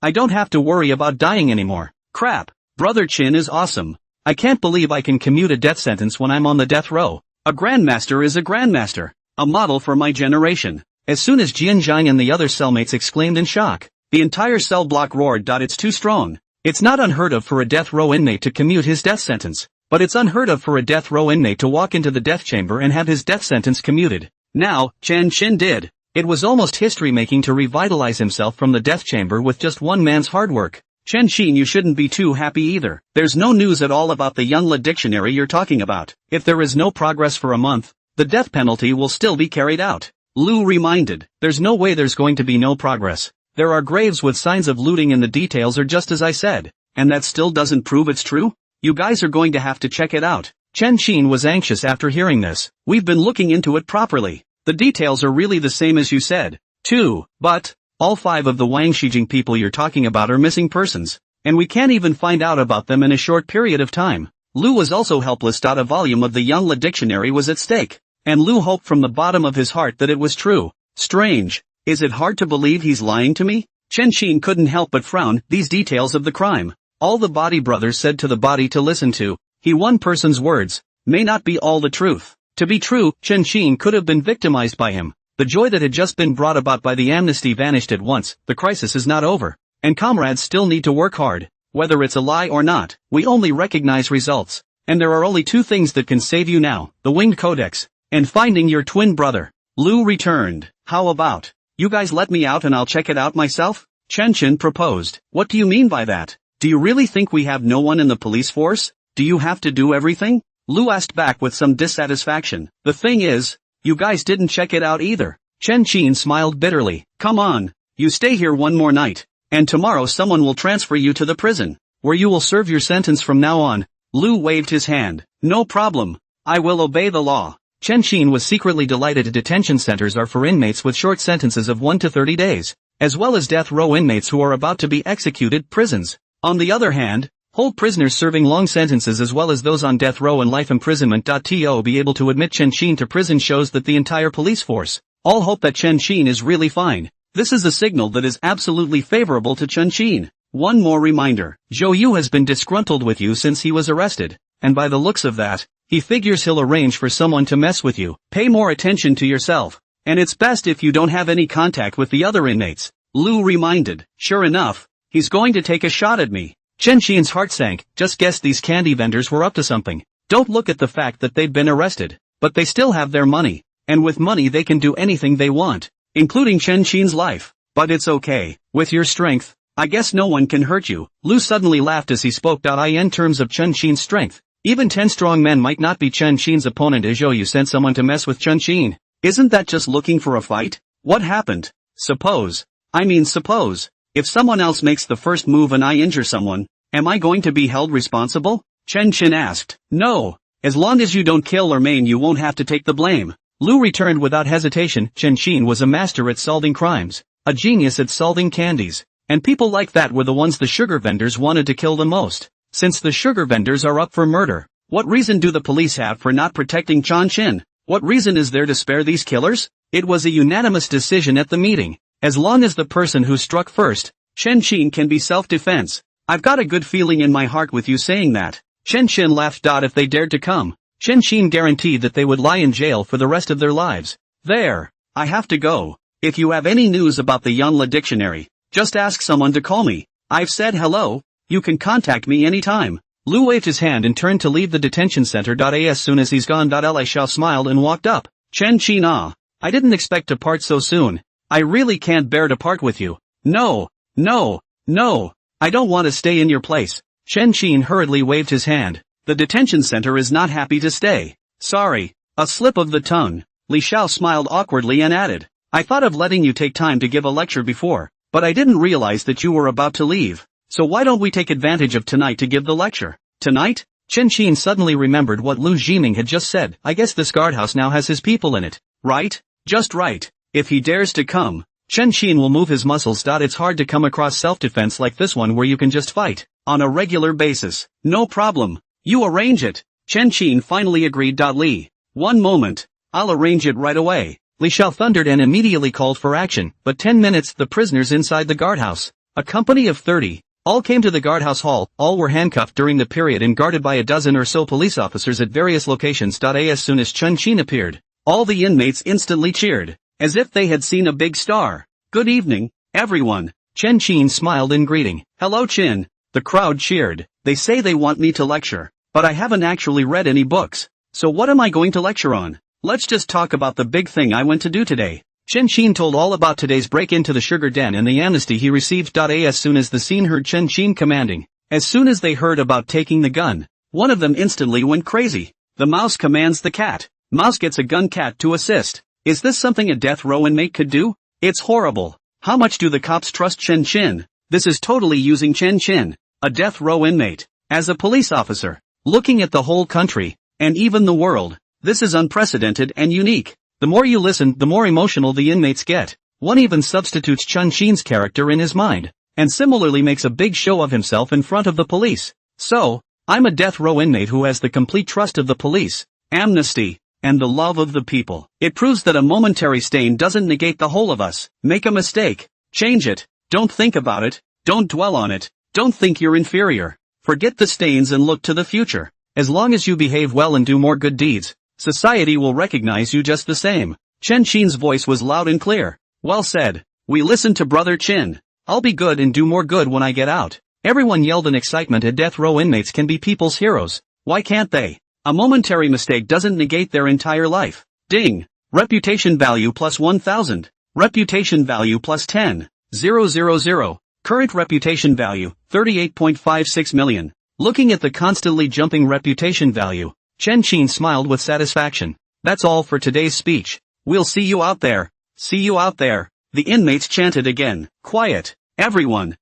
[SPEAKER 1] I don't have to worry about dying anymore. Crap. Brother Qin is awesome. I can't believe I can commute a death sentence when I'm on the death row. A grandmaster is a grandmaster. A model for my generation. As soon as Jian Zhang and the other cellmates exclaimed in shock, the entire cell block roared. It's too strong. It's not unheard of for a death row inmate to commute his death sentence, but it's unheard of for a death row inmate to walk into the death chamber and have his death sentence commuted. Now, Chen Qin did. It was almost history-making to revitalize himself from the death chamber with just one man's hard work. Chen Qin, you shouldn't be too happy either. There's no news at all about the Young La dictionary you're talking about. If there is no progress for a month, the death penalty will still be carried out. Lu reminded. There's no way there's going to be no progress. There are graves with signs of looting and the details are just as I said. And that still doesn't prove it's true? You guys are going to have to check it out. Chen Qin was anxious after hearing this. We've been looking into it properly. The details are really the same as you said, too, but all 5 of the Wang Shijing people you're talking about are missing persons, and we can't even find out about them in a short period of time. Lu was also helpless. A volume of the Young La dictionary was at stake, and Lu hoped from the bottom of his heart that it was true. Strange. Is it hard to believe he's lying to me? Chen Qin couldn't help but frown. These details of the crime, all the body brothers said to the body to listen to, one person's words, may not be all the truth. To be true, Chen Qin could have been victimized by him. The joy that had just been brought about by the amnesty vanished at once. The crisis is not over, and comrades still need to work hard. Whether it's a lie or not, we only recognize results. And there are only 2 things that can save you now, the Winged Codex, and finding your twin brother. Lu returned. How about, you guys let me out and I'll check it out myself? Chen Qin proposed. What do you mean by that? Do you really think we have no one in the police force? Do you have to do everything? Lu asked back with some dissatisfaction. The thing is, you guys didn't check it out either. Chen Qin smiled bitterly. Come on, you stay here one more night, and tomorrow someone will transfer you to the prison, where you will serve your sentence from now on. Lu waved his hand. No problem. I will obey the law. Chen Qin was secretly delighted. Detention centers are for inmates with short sentences of 1 to 30 days, as well as death row inmates who are about to be executed. Prisons, on the other hand, hold prisoners serving long sentences as well as those on death row and life imprisonment. To be able to admit Chen Qin to prison shows that the entire police force all hope that Chen Qin is really fine. This is a signal that is absolutely favorable to Chen Qin. One more reminder, Zhou Yu has been disgruntled with you since he was arrested, and by the looks of that, he figures he'll arrange for someone to mess with you. Pay more attention to yourself, and it's best if you don't have any contact with the other inmates. Lu reminded. Sure enough, he's going to take a shot at me. Chen Qin's heart sank. Just guess these candy vendors were up to something. Don't look at the fact that they've been arrested, but they still have their money, and with money they can do anything they want, including Chen Qin's life. But it's okay. With your strength, I guess no one can hurt you. Lu suddenly laughed as he spoke. In terms of Chen Qin's strength, even 10 strong men might not be Chen Qin's opponent. As Zhou Yu sent someone to mess with Chen Qin. Isn't that just looking for a fight? What happened? Suppose, if someone else makes the first move and I injure someone, am I going to be held responsible? Chen Qin asked. No. As long as you don't kill or maim, you won't have to take the blame. Lu returned without hesitation. Chen Qin was a master at solving crimes, a genius at solving candies, and people like that were the ones the sugar vendors wanted to kill the most. Since the sugar vendors are up for murder, what reason do the police have for not protecting Chen Qin? What reason is there to spare these killers? It was a unanimous decision at the meeting. As long as the person who struck first, Chen Qin, can be self-defense. I've got a good feeling in my heart with you saying that. Chen Qin laughed. If they dared to come, Chen Qin guaranteed that they would lie in jail for the rest of their lives. There, I have to go. If you have any news about the Young La dictionary, just ask someone to call me. I've said hello. You can contact me anytime. Lu waved his hand and turned to leave the detention center. As soon as he's gone, Li Xiao smiled and walked up. Chen Qin, I didn't expect to part so soon. I really can't bear to part with you. No, I don't want to stay in your place. Chen Qin hurriedly waved his hand. The detention center is not happy to stay. Sorry, a slip of the tongue. Li Xiao smiled awkwardly and added, I thought of letting you take time to give a lecture before, but I didn't realize that you were about to leave. So why don't we take advantage of tonight to give the lecture? Tonight? Chen Qin suddenly remembered what Lu Jiming had just said. I guess this guardhouse now has his people in it, right? Just right. If he dares to come, Chen Qin will move his muscles. It's hard to come across self-defense like this one where you can just fight on a regular basis. No problem. You arrange it. Chen Qin finally agreed. Li. One moment. I'll arrange it right away. Li Xiao thundered and immediately called for action. But 10 minutes, the prisoners inside the guardhouse, a company of 30, all came to the guardhouse hall. All were handcuffed during the period and guarded by a dozen or so police officers at various locations. As soon as Chen Qin appeared, all the inmates instantly cheered, as if they had seen a big star. Good evening, everyone. Chen Qin smiled in greeting. Hello Qin. The crowd cheered. They say they want me to lecture, but I haven't actually read any books. So what am I going to lecture on? Let's just talk about the big thing I went to do today. Chen Qin told all about today's break into the sugar den and the amnesty he received. As soon as the scene heard Chen Qin commanding, as soon as they heard about taking the gun, one of them instantly went crazy. The mouse commands the cat. Mouse gets a gun, cat to assist. Is this something a death row inmate could do? It's horrible. How much do the cops trust Chen Qin? This is totally using Chen Qin, a death row inmate, as a police officer, looking at the whole country, and even the world. This is unprecedented and unique. The more you listen, the more emotional the inmates get. One even substitutes Chen Qin's character in his mind, and similarly makes a big show of himself in front of the police. So, I'm a death row inmate who has the complete trust of the police, amnesty, and the love of the people. It proves that a momentary stain doesn't negate the whole of us. Make a mistake, change it. Don't think about it, don't dwell on it, don't think you're inferior. Forget the stains and look to the future. As long as you behave well and do more good deeds, society will recognize you just the same. Chen Qin's voice was loud and clear. Well said. We listen to Brother Qin. I'll be good and do more good when I get out. Everyone yelled in excitement. Death row inmates can be people's heroes. Why can't they? A momentary mistake doesn't negate their entire life. Ding. Reputation value plus 1000. Reputation value plus 10. 000. Current reputation value, 38.56 million. Looking at the constantly jumping reputation value, Chen Qin smiled with satisfaction. That's all for today's speech. We'll see you out there. See you out there. The inmates chanted again. Quiet. Everyone,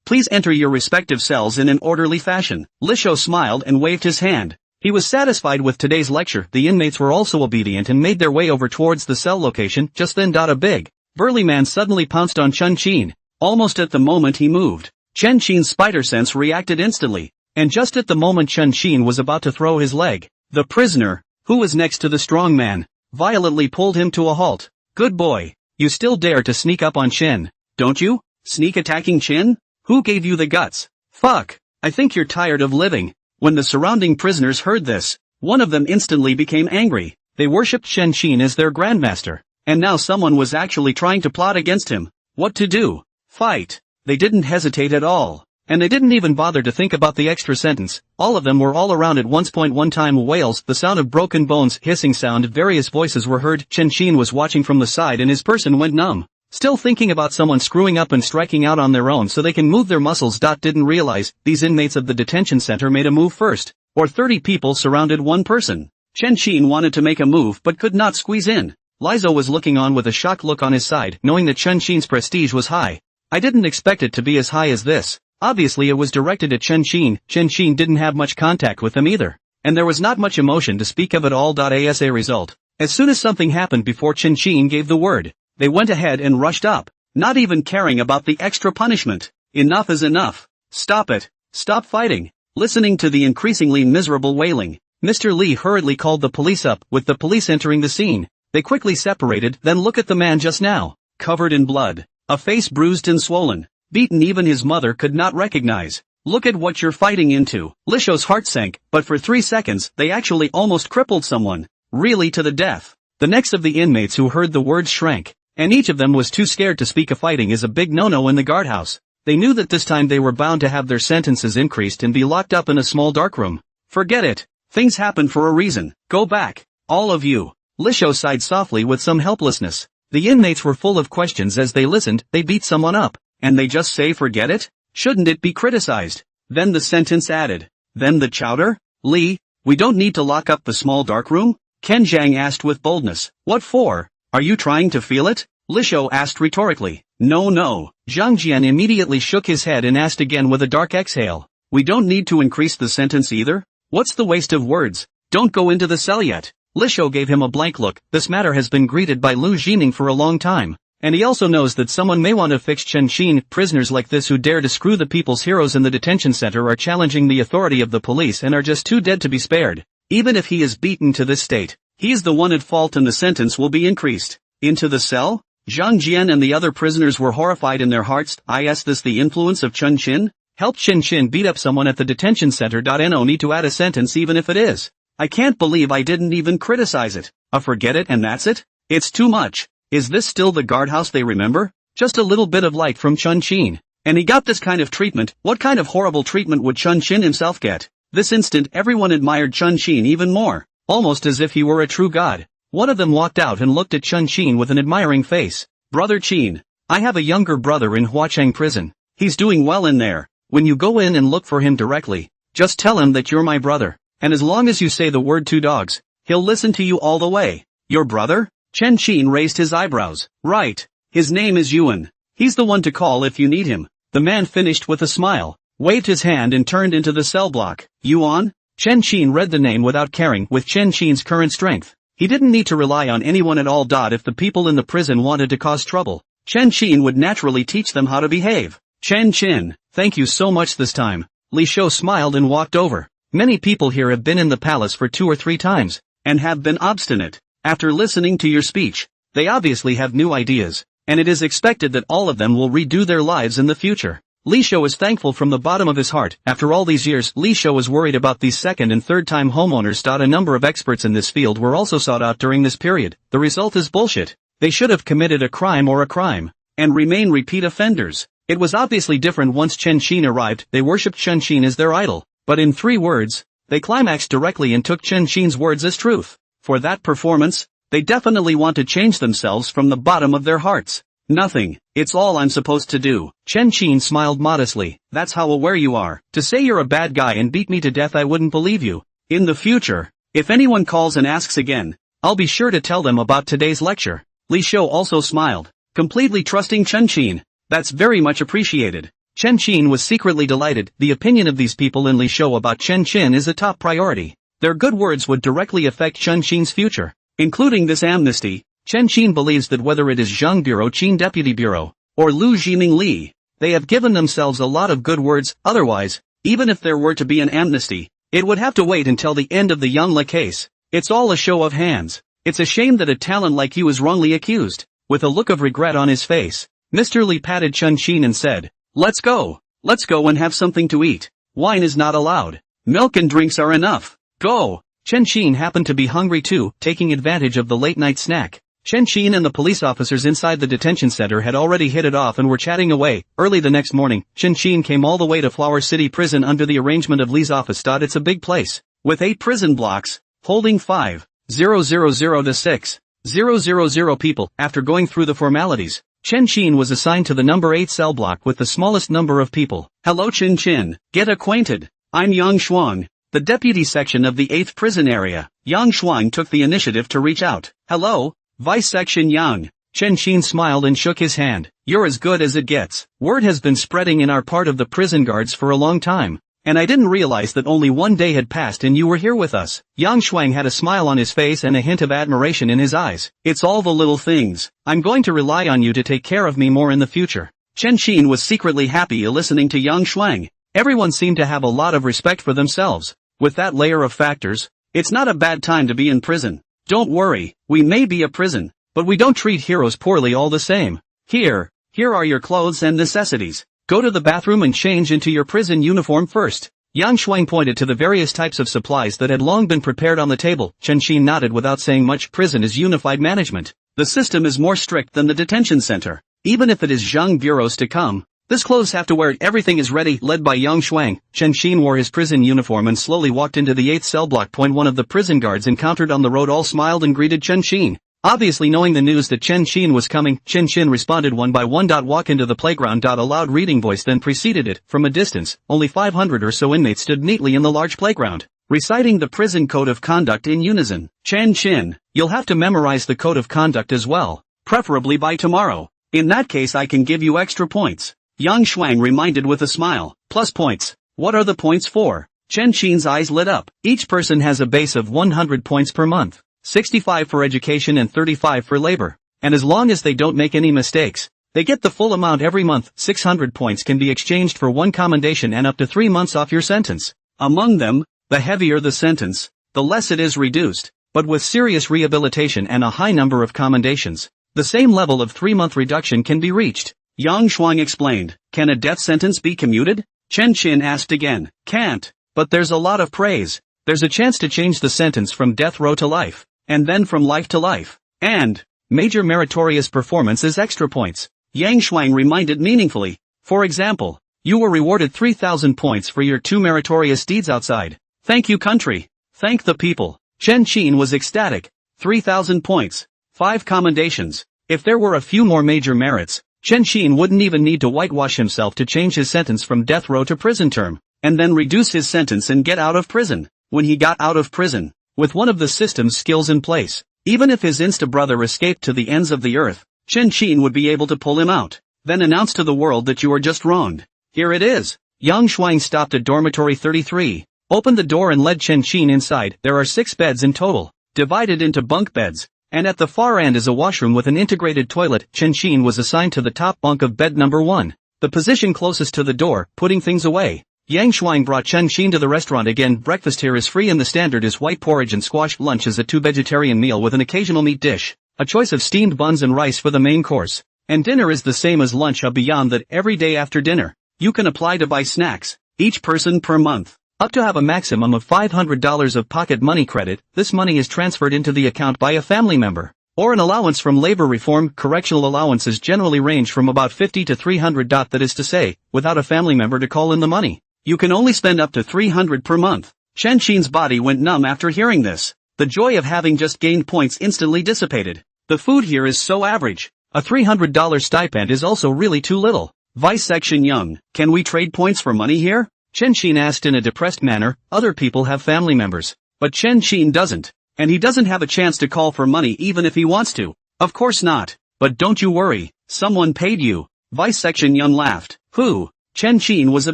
[SPEAKER 1] please enter your respective cells in an orderly fashion. Li Xiao smiled and waved his hand. He was satisfied with today's lecture. The inmates were also obedient and made their way over towards the cell location. Just then, a big, burly man suddenly pounced on Chen Qin. Almost at the moment he moved, Chen Qin's spider sense reacted instantly, and just at the moment Chen Qin was about to throw his leg, the prisoner, who was next to the strong man, violently pulled him to a halt. Good boy, you still dare to sneak up on Qin, don't you? Sneak attacking Qin? Who gave you the guts? Fuck, I think you're tired of living. When the surrounding prisoners heard this, one of them instantly became angry. They worshipped Chen Qin as their grandmaster, and now someone was actually trying to plot against him. What to do? Fight. They didn't hesitate at all, and they didn't even bother to think about the extra sentence. All of them were all around at once. One time wails, the sound of broken bones, hissing sound, various voices were heard. Chen Qin was watching from the side and his person went numb, still thinking about someone screwing up and striking out on their own so they can move their muscles. Didn't realize these inmates of the detention center made a move first, or 30 people surrounded one person. Chen Qin wanted to make a move but could not squeeze in. Lizo was looking on with a shocked look on his side, knowing that Chen Qin's prestige was high. I didn't expect it to be as high as this. Obviously it was directed at Chen Qin. Chen Qin didn't have much contact with them either, and there was not much emotion to speak of at all. As a result, as soon as something happened before Chen Qin gave the word, they went ahead and rushed up, not even caring about the extra punishment. Enough is enough. Stop it. Stop fighting. Listening to the increasingly miserable wailing, Mr. Li hurriedly called the police up. With the police entering the scene, they quickly separated. Then look at the man just now, covered in blood. A face bruised and swollen, beaten even his mother could not recognize. Look at what you're fighting into. Li Xiao's heart sank, but for 3 seconds they actually almost crippled someone, really to the death. The necks of the inmates who heard the words shrank, and each of them was too scared to speak. Fighting is a big no-no in the guardhouse. They knew that this time they were bound to have their sentences increased and be locked up in a small dark room. Forget it. Things happen for a reason. Go back, all of you. Li Xiao sighed softly with some helplessness. The inmates were full of questions as they listened. They beat someone up, and they just say forget it? Shouldn't it be criticized? Then the sentence added. Then the chowder? Li, we don't need to lock up the small dark room? Ken Zhang asked with boldness. What for? Are you trying to feel it? Li Shou asked rhetorically. No. Zhang Jian immediately shook his head and asked again with a dark exhale. We don't need to increase the sentence either? What's the waste of words? Don't go into the cell yet. Li Shou gave him a blank look. This matter has been greeted by Lu Jining for a long time. And he also knows that someone may want to fix Chen Xin. Prisoners like this who dare to screw the people's heroes in the detention center are challenging the authority of the police and are just too dead to be spared. Even if he is beaten to this state, he's the one at fault and the sentence will be increased. Into the cell? Zhang Jian and the other prisoners were horrified in their hearts. Is this the influence of Chen Xin? Help Chen Xin beat up someone at the detention center. No need to add a sentence even if it is. I can't believe I didn't even criticize it. Forget it and that's it? It's too much. Is this still the guardhouse they remember? Just a little bit of light from Chen Xin. And he got this kind of treatment. What kind of horrible treatment would Chen Xin himself get? This instant everyone admired Chen Xin even more. Almost as if he were a true god. One of them walked out and looked at Chen Xin with an admiring face. Brother Qin. I have a younger brother in Huacheng prison. He's doing well in there. When you go in and look for him directly, just tell him that you're my brother. And as long as you say the word 2 dogs, he'll listen to you all the way. Your brother? Chen Xin raised his eyebrows. Right. His name is Yuan. He's the one to call if you need him. The man finished with a smile, waved his hand and turned into the cell block. Yuan? Chen Xin read the name without caring. With Chen Xin's current strength, he didn't need to rely on anyone at all. If the people in the prison wanted to cause trouble, Chen Xin would naturally teach them how to behave. Chen Xin, thank you so much this time. Li Shou smiled and walked over. Many people here have been in the palace for 2 or 3 times, and have been obstinate. After listening to your speech, they obviously have new ideas, and it is expected that all of them will redo their lives in the future. Li Shou is thankful from the bottom of his heart. After all these years, Li Shou was worried about these second and third time homeowners. A number of experts in this field were also sought out during this period. The result is bullshit. They should have committed a crime, and remain repeat offenders. It was obviously different once Chen Xin arrived. They worshipped Chen Xin as their idol, but in 3 words, they climaxed directly and took Chen Xin's words as truth. For that performance, they definitely want to change themselves from the bottom of their hearts. Nothing. It's all I'm supposed to do. Chen Xin smiled modestly. That's how aware you are. To say you're a bad guy and beat me to death, I wouldn't believe you. In the future, if anyone calls and asks again, I'll be sure to tell them about today's lecture. Li Shou also smiled, completely trusting Chen Xin. That's very much appreciated. Chen Xin was secretly delighted. The opinion of these people in Li Shou about Chen Xin is a top priority. Their good words would directly affect Chen Xin's future, including this amnesty. Chen Xin believes that whether it is Zhang Bureau Qin Deputy Bureau, or Lu Jining Li, they have given themselves a lot of good words. Otherwise, even if there were to be an amnesty, it would have to wait until the end of the Yang Le case. It's all a show of hands. It's a shame that a talent like you is wrongly accused. With a look of regret on his face, Mr. Li patted Chen Xin and said, Let's go and have something to eat. Wine is not allowed. Milk and drinks are enough. Go. Chen Xin happened to be hungry too, taking advantage of the late-night snack. Chen Xin and the police officers inside the detention center had already hit it off and were chatting away. Early the next morning, Chen Xin came all the way to Flower City Prison under the arrangement of Li's office. It's a big place, with 8 prison blocks, holding 5,000 to 6,000 people. After going through the formalities, Chen Xin was assigned to the number 8 cell block with the smallest number of people. Hello Chen Xin, get acquainted. I'm Yang Shuang, the deputy section of the 8th prison area. Yang Shuang took the initiative to reach out. Hello, Vice Section Yang. Chen Xin smiled and shook his hand. You're as good as it gets. Word has been spreading in our part of the prison guards for a long time, and I didn't realize that only 1 day had passed and you were here with us. Yang Shuang had a smile on his face and a hint of admiration in his eyes. It's all the little things. I'm going to rely on you to take care of me more in the future. Chen Xin was secretly happy listening to Yang Shuang. Everyone seemed to have a lot of respect for themselves. With that layer of factors, it's not a bad time to be in prison. Don't worry, we may be a prison, but we don't treat heroes poorly all the same. Here are your clothes and necessities. Go to the bathroom and change into your prison uniform first. Yang Shuang pointed to the various types of supplies that had long been prepared on the table. Chen Xin nodded without saying much. Prison is unified management. The system is more strict than the detention center. Even if it is Zhang bureaus to come, this clothes have to wear it. Everything is ready. Led by Yang Shuang, Chen Xin wore his prison uniform and slowly walked into the 8th cell block. One of the prison guards encountered on the road all smiled and greeted Chen Xin. Obviously knowing the news that Chen Xin was coming, Chen Xin responded one by one. Walk into the playground. A loud reading voice then preceded it. From a distance, only 500 or so inmates stood neatly in the large playground. Reciting the prison code of conduct in unison. Chen Chin, you'll have to memorize the code of conduct as well, preferably by tomorrow. In that case I can give you extra points. Yang Shuang reminded with a smile. Plus points. What are the points for? Chen Chin's eyes lit up. Each person has a base of 100 points per month. 65 for education and 35 for labor. And as long as they don't make any mistakes, they get the full amount every month. 600 points can be exchanged for one commendation and up to 3 months off your sentence. Among them, the heavier the sentence, the less it is reduced, but with serious rehabilitation and a high number of commendations, the same level of 3-month reduction can be reached. Yang Shuang explained. Can a death sentence be commuted? Chen Chin asked again. Can't, but there's a lot of praise. There's a chance to change the sentence from death row to life, and then from life to life. And major meritorious performance is extra points. Yang Shuang reminded meaningfully. For example, you were rewarded 3,000 points for your 2 meritorious deeds outside. Thank you country. Thank the people. Chen Chin was ecstatic. 3,000 points. 5 commendations. If there were a few more major merits, Chen Chin wouldn't even need to whitewash himself to change his sentence from death row to prison term, and then reduce his sentence and get out of prison. When he got out of prison, with one of the system's skills in place, even if his insta-brother escaped to the ends of the earth, Chen Chin would be able to pull him out, then announce to the world that you are just wronged. Here it is. Yang Shuang stopped at dormitory 33. Opened the door and led Chen Chin inside. There are 6 beds in total, divided into bunk beds, and at the far end is a washroom with an integrated toilet. Chen Chin was assigned to the top bunk of bed number 1, the position closest to the door, putting things away. Yang Shuang brought Chen Chin to the restaurant again. Breakfast here is free and the standard is white porridge and squash. Lunch is a 2-vegetarian meal with an occasional meat dish, a choice of steamed buns and rice for the main course. And dinner is the same as lunch. Beyond that, every day after dinner, you can apply to buy snacks, each person per month. Up to have a maximum of $500 of pocket money credit. This money is transferred into the account by a family member, or an allowance from labor reform. Correctional allowances generally range from about $50 to $300. That is to say, without a family member to call in the money, you can only spend up to $300 per month. Chen Chin's body went numb after hearing this. The joy of having just gained points instantly dissipated. The food here is so average. A $300 stipend is also really too little. Vice Section Young, can we trade points for money here? Chen Chin asked in a depressed manner. Other people have family members, but Chen Chin doesn't, and he doesn't have a chance to call for money even if he wants to. Of course not, but don't you worry, someone paid you. Vice Section Young laughed. Who? Chen Chin was a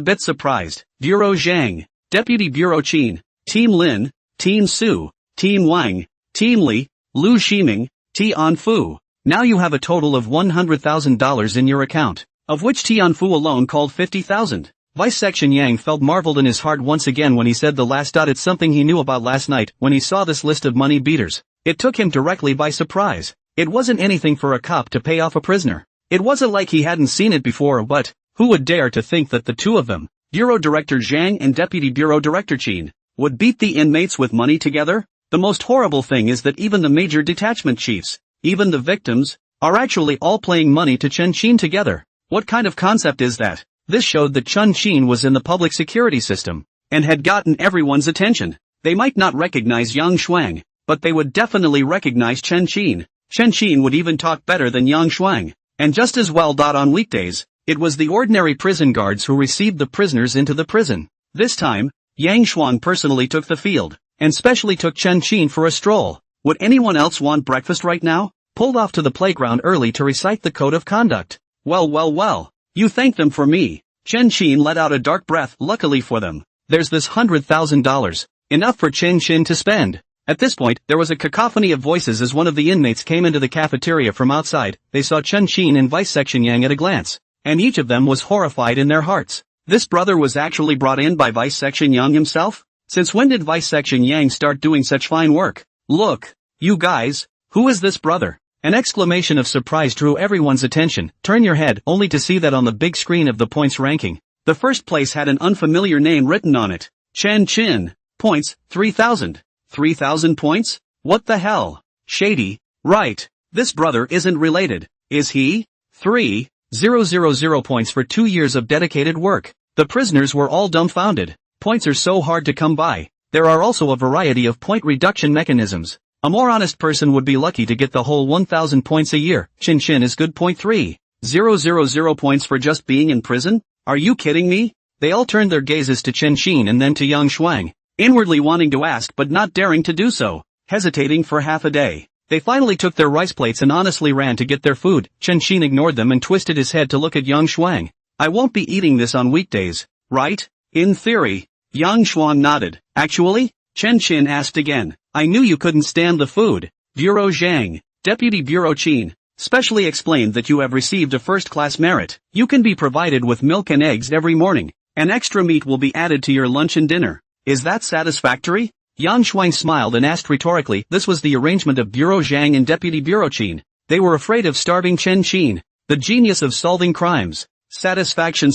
[SPEAKER 1] bit surprised. Bureau Zhang, Deputy Bureau Qin, Team Lin, Team Su, Team Wang, Team Li, Lu Shiming, Tian Fu. Now you have a total of $100,000 in your account, of which Tian Fu alone called 50,000. Vice Section Yang felt marveled in his heart once again when he said the last. It's something he knew about last night. When he saw this list of money beaters, it took him directly by surprise. It wasn't anything for a cop to pay off a prisoner. It wasn't like he hadn't seen it before, but who would dare to think that the two of them, Bureau Director Zhang and Deputy Bureau Director Qin, would beat the inmates with money together? The most horrible thing is that even the major detachment chiefs, even the victims, are actually all playing money to Chen Chin together. What kind of concept is that? This showed that Chen Chin was in the public security system, and had gotten everyone's attention. They might not recognize Yang Shuang, but they would definitely recognize Chen Chin. Chen Chin would even talk better than Yang Shuang, and just as well. On weekdays, it was the ordinary prison guards who received the prisoners into the prison. This time, Yang Shuang personally took the field, and specially took Chen Chin for a stroll. Would anyone else want breakfast right now? Pulled off to the playground early to recite the code of conduct. Well. You thank them for me. Chen Chin let out a dark breath. Luckily for them, there's this $100,000, enough for Chen Chin to spend. At this point, there was a cacophony of voices as one of the inmates came into the cafeteria from outside. They saw Chen Chin and Vice Section Yang at a glance, and each of them was horrified in their hearts. This brother was actually brought in by Vice Section Yang himself? Since when did Vice Section Yang start doing such fine work? Look, you guys, who is this brother? An exclamation of surprise drew everyone's attention. Turn your head only to see that on the big screen of the points ranking, the first place had an unfamiliar name written on it. Chen Chin. Points, 3,000. 3,000 points? What the hell? Shady. Right. This brother isn't related, is he? 3,000 points for 2 years of dedicated work. The prisoners were all dumbfounded. Points are so hard to come by. There are also a variety of point reduction mechanisms. A more honest person would be lucky to get the whole 1,000 points a year. Chen Chin is good. 3,000 points for just being in prison? Are you kidding me? They all turned their gazes to Chen Chin and then to Yang Shuang. inwardly wanting to ask but not daring to do so, hesitating for half a day. They finally took their rice plates and honestly ran to get their food. Chen Xin ignored them and twisted his head to look at Yang Shuang. I won't be eating this on weekdays, right? In theory. Yang Shuang nodded. Actually? Chen Xin asked again. I knew you couldn't stand the food. Bureau Zhang, Deputy Bureau Qin, specially explained that you have received a first-class merit. You can be provided with milk and eggs every morning, and extra meat will be added to your lunch and dinner. Is that satisfactory? Yang Shuang smiled and asked rhetorically. This was the arrangement of Bureau Zhang and Deputy Bureau Qin. They were afraid of starving Chen Xin, the genius of solving crimes. Satisfaction.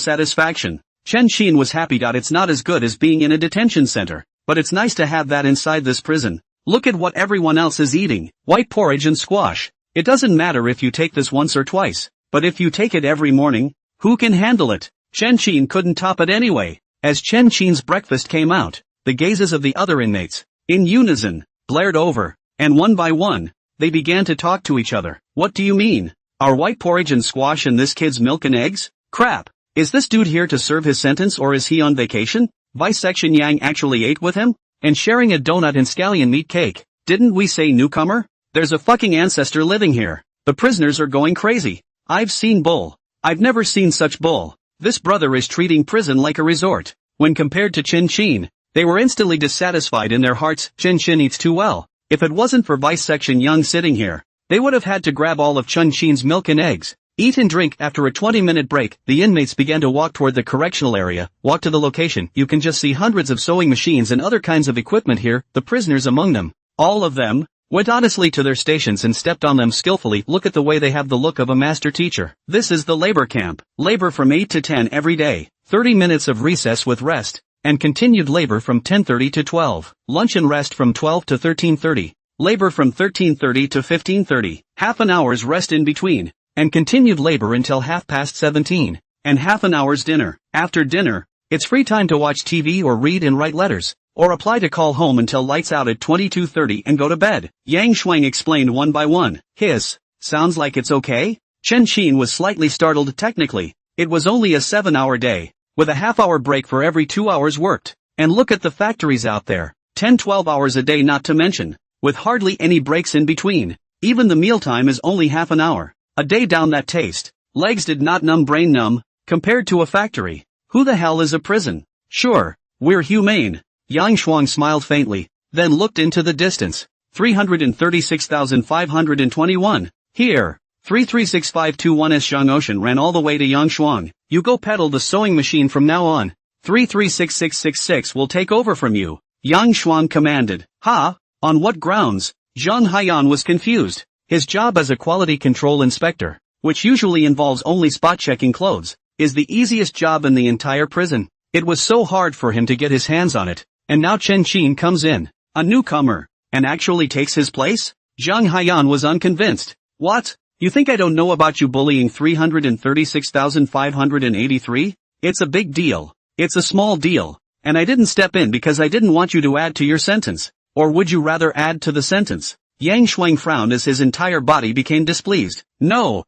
[SPEAKER 1] Chen Xin was happy. It's not as good as being in a detention center, but it's nice to have that inside this prison. Look at what everyone else is eating. White porridge and squash. It doesn't matter if you take this once or twice, but if you take it every morning, who can handle it? Chen Xin couldn't top it anyway. As Chen Xin's breakfast came out, the gazes of the other inmates, in unison, blared over, and one by one, they began to talk to each other. What do you mean? Are white porridge and squash and this kid's milk and eggs? Crap. Is this dude here to serve his sentence or is he on vacation? Vice Section Yang actually ate with him? And sharing a donut and scallion meat cake. Didn't we say newcomer? There's a fucking ancestor living here. The prisoners are going crazy. I've seen bull. I've never seen such bull. This brother is treating prison like a resort. When compared to Chen Xin, they were instantly dissatisfied in their hearts. Chen Xin eats too well. If it wasn't for Vice Section Yang sitting here, they would have had to grab all of Chen Xin's milk and eggs. Eat and drink. After a 20-minute break, the inmates began to walk toward the correctional area. Walk to the location. You can just see hundreds of sewing machines and other kinds of equipment here, the prisoners among them. All of them went honestly to their stations and stepped on them skillfully. Look at the way they have the look of a master teacher. This is the labor camp. Labor from 8 to 10 every day. 30 minutes of recess with rest, and continued labor from 10:30 to 12. Lunch and rest from 12 to 13:30. Labor from 13:30 to 15:30. Half an hour's rest in between, and continued labor until 17:30, and half an hour's dinner. After dinner, it's free time to watch TV or read and write letters, or apply to call home until lights out at 22:30 and go to bed. Yang Shuang explained one by one. Hiss. Sounds like it's okay? Chen Xin was slightly startled. Technically, it was only a 7-hour day, with a half-hour break for every 2 hours worked. And look at the factories out there. 10-12 hours a day, not to mention, with hardly any breaks in between. Even the mealtime is only half an hour. A day down that taste. Legs did not numb, brain numb, compared to a factory. Who the hell is a prison? Sure, we're humane. Yang Shuang smiled faintly, then looked into the distance. 336,521. Here. 336,521. Zhang Ocean ran all the way to Yang Shuang. You go pedal the sewing machine from now on. 3366666 will take over from you. Yang Shuang commanded. Ha? On what grounds? Zhang Haiyan was confused. His job as a quality control inspector, which usually involves only spot-checking clothes, is the easiest job in the entire prison. It was so hard for him to get his hands on it, and now Chen Xin comes in, a newcomer, and actually takes his place? Zhang Haiyan was unconvinced. What? You think I don't know about you bullying 336,583? It's a big deal. It's a small deal. And I didn't step in because I didn't want you to add to your sentence. Or would you rather add to the sentence? Yang Shuang frowned as his entire body became displeased. No.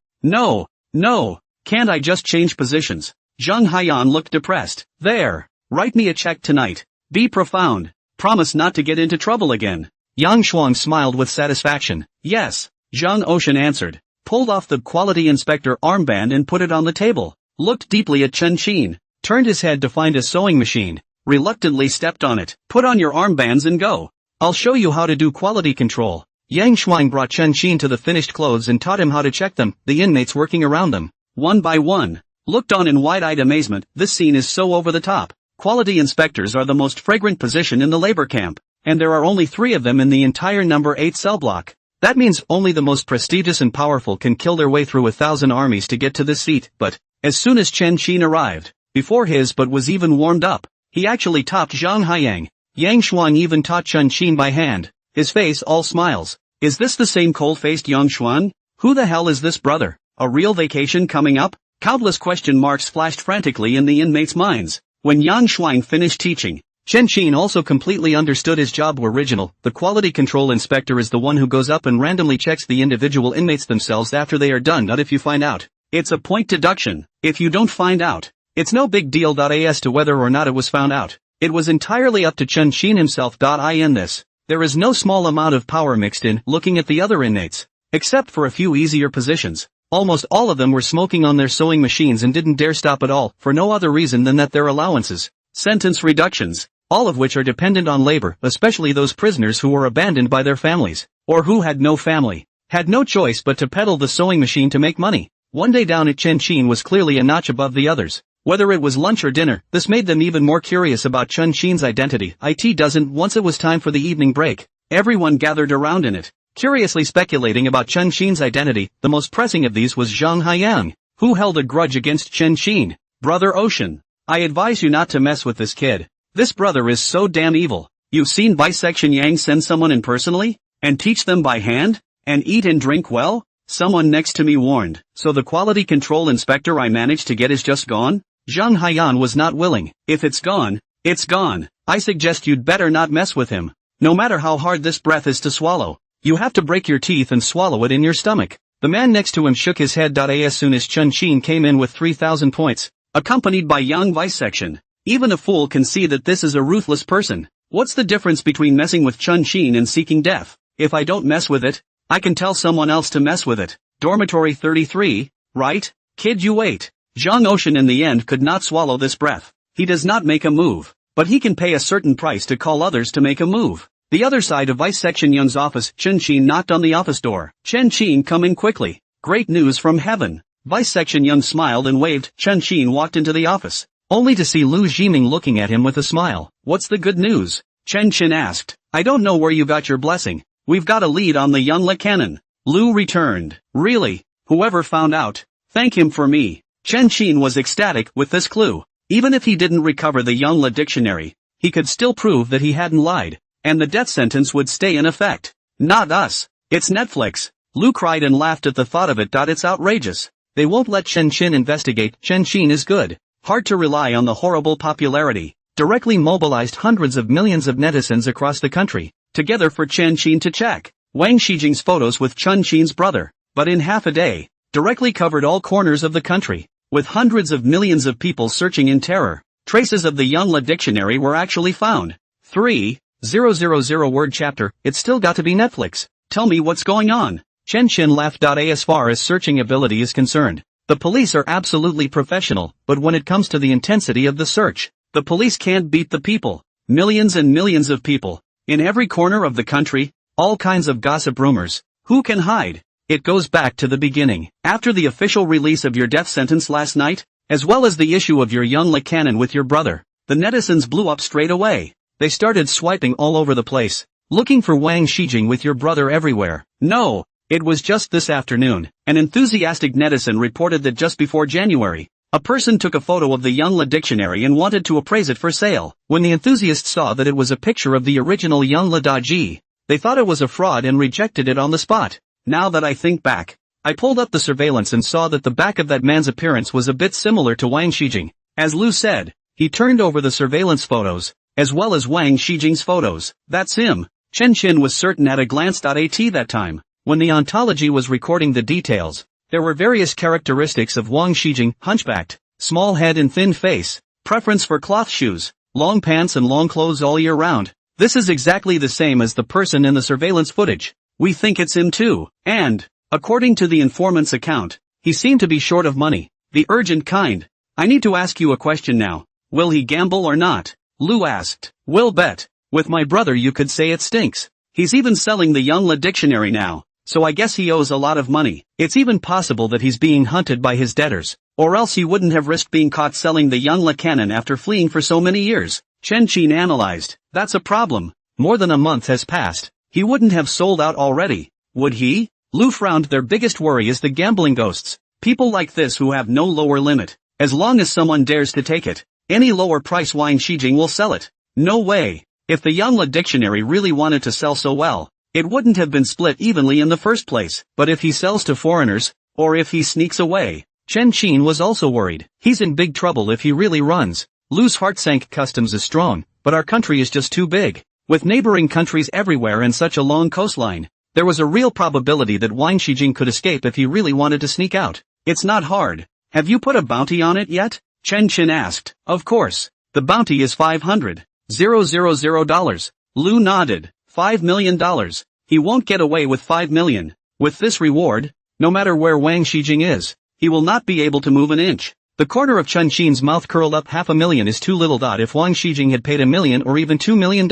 [SPEAKER 1] Can't I just change positions? Zhang Haiyan looked depressed. There. Write me a check tonight. Be profound. Promise not to get into trouble again. Yang Shuang smiled with satisfaction. Yes. Zhang Ocean answered. Pulled off the quality inspector armband and put it on the table. Looked deeply at Chen Xin. Turned his head to find a sewing machine. Reluctantly stepped on it. Put on your armbands and go. I'll show you how to do quality control. Yang Shuang brought Chen Xin to the finished clothes and taught him how to check them. The inmates working around them, one by one, looked on in wide-eyed amazement. This scene is so over the top. Quality inspectors are the most fragrant position in the labor camp, and there are only 3 of them in the entire number 8 cell block. That means only the most prestigious and powerful can kill their way through 1,000 armies to get to this seat. But as soon as Chen Xin arrived, before his but was even warmed up, he actually topped Zhang Haiyang. Yang Shuang even taught Chen Xin by hand, his face all smiles. Is this the same cold-faced Yang Shuang? Who the hell is this brother? A real vacation coming up? Countless question marks flashed frantically in the inmates' minds. When Yang Shuang finished teaching, Chen Xin also completely understood his job. Original, the quality control inspector is the one who goes up and randomly checks the individual inmates themselves after they are done. Not if you find out. It's a point deduction. If you don't find out, it's no big deal. As to whether or not it was found out, It was entirely up to Chen Xin himself. In this, there is no small amount of power mixed in. Looking at the other inmates, except for a few easier positions, almost all of them were smoking on their sewing machines and didn't dare stop at all, for no other reason than that their allowances, sentence reductions, all of which are dependent on labor, especially those prisoners who were abandoned by their families, or who had no family, had no choice but to peddle the sewing machine to make money. One day down at Chen Xin was clearly a notch above the others. Whether it was lunch or dinner, this made them even more curious about Chen Xin's identity. Once it was time for the evening break, everyone gathered around in it, curiously speculating about Chen Xin's identity. The most pressing of these was Zhang Haiyang, who held a grudge against Chen Xin. Brother Ocean, I advise you not to mess with this kid. This brother is so damn evil. You've seen Vice-Section Yang send someone in personally? And teach them by hand? And eat and drink well? Someone next to me warned. So the quality control inspector I managed to get is just gone? Zhang Haiyan was not willing. If it's gone, it's gone. I suggest you'd better not mess with him. No matter how hard this breath is to swallow, you have to break your teeth and swallow it in your stomach. The man next to him shook his head. As soon as Chen Xin came in with 3,000 points, accompanied by Yang Vice-Section, even a fool can see that this is a ruthless person. What's the difference between messing with Chen Xin and seeking death? If I don't mess with it, I can tell someone else to mess with it. Dormitory 33, right? Kid, you wait. Zhang Ocean in the end could not swallow this breath. He does not make a move, but he can pay a certain price to call others to make a move. The other side of Vice-Section Yang's office, Chen Xin knocked on the office door. Chen Xin, come in quickly. Great news from heaven. Vice-Section Yang smiled and waved. Chen Xin walked into the office, only to see Lu Jiming looking at him with a smile. What's the good news? Chen Xin asked. I don't know where you got your blessing. We've got a lead on the young Le Cannon. Lu returned. Really? Whoever found out, thank him for me. Chen Xin was ecstatic with this clue. Even if he didn't recover the young Le dictionary, he could still prove that he hadn't lied, and the death sentence would stay in effect. Not us. It's Netflix. Lu cried and laughed at the thought of it. It's outrageous. They won't let Chen Xin investigate. Chen Xin is good. Hard to rely on the horrible popularity. Directly mobilized hundreds of millions of netizens across the country, together for Chen Xin to check Wang Shijing's photos with Chen Xin's brother. But in half a day, directly covered all corners of the country, with hundreds of millions of people searching in terror. Traces of the young Le dictionary were actually found. 3,000 word chapter. It's still got to be Netflix. Tell me what's going on. Chen Xin laughed. As far as searching ability is concerned, the police are absolutely professional, but when it comes to the intensity of the search, the police can't beat the people. Millions and millions of people, in every corner of the country, all kinds of gossip rumors. Who can hide? It goes back to the beginning. After the official release of your death sentence last night, as well as the issue of your young Le Cannon with your brother, the netizens blew up straight away. They started swiping all over the place, looking for Wang Shijing with your brother everywhere. No, it was just this afternoon. An enthusiastic netizen reported that just before January, a person took a photo of the young Le dictionary and wanted to appraise it for sale. When the enthusiast saw that it was a picture of the original young Le Daji, they thought it was a fraud and rejected it on the spot. Now that I think back, I pulled up the surveillance and saw that the back of that man's appearance was a bit similar to Wang Shijing. As Lu said, he turned over the surveillance photos, as well as Wang Shijing's photos. That's him. Chen Xin was certain at a glance. At that time, when the ontology was recording the details, there were various characteristics of Wang Shijing: hunchbacked, small head and thin face, preference for cloth shoes, long pants and long clothes all year round. This is exactly the same as the person in the surveillance footage. We think it's him too. And, according to the informant's account, he seemed to be short of money, the urgent kind. I need to ask you a question now. Will he gamble or not? Lu asked. We'll bet. With my brother you could say it stinks. He's even selling the young Le dictionary now, so I guess he owes a lot of money. It's even possible that he's being hunted by his debtors, or else he wouldn't have risked being caught selling the young Le Cannon after fleeing for so many years. Chen Xin analyzed. That's a problem. More than a month has passed. He wouldn't have sold out already, would he? Lu frowned. Their biggest worry is the gambling ghosts. People like this who have no lower limit. As long as someone dares to take it, any lower price Wang Shijing will sell it. No way. If the young Le dictionary really wanted to sell so well, it wouldn't have been split evenly in the first place. But if he sells to foreigners, or if he sneaks away, Chen Xin was also worried. He's in big trouble if he really runs. Lu's heart sank. Customs is strong, but our country is just too big. With neighboring countries everywhere and such a long coastline, there was a real probability that Wang Shijing could escape if he really wanted to sneak out. It's not hard. Have you put a bounty on it yet? Chen Xin asked. Of course. The bounty is 500. $000. Lu nodded. $5 million. He won't get away with $5 million. With this reward, no matter where Wang Shijing is, he will not be able to move an inch. The corner of Chen Qin's mouth curled up. $500,000 is too little. If Wang Shijing had paid $1 million or even $2 million,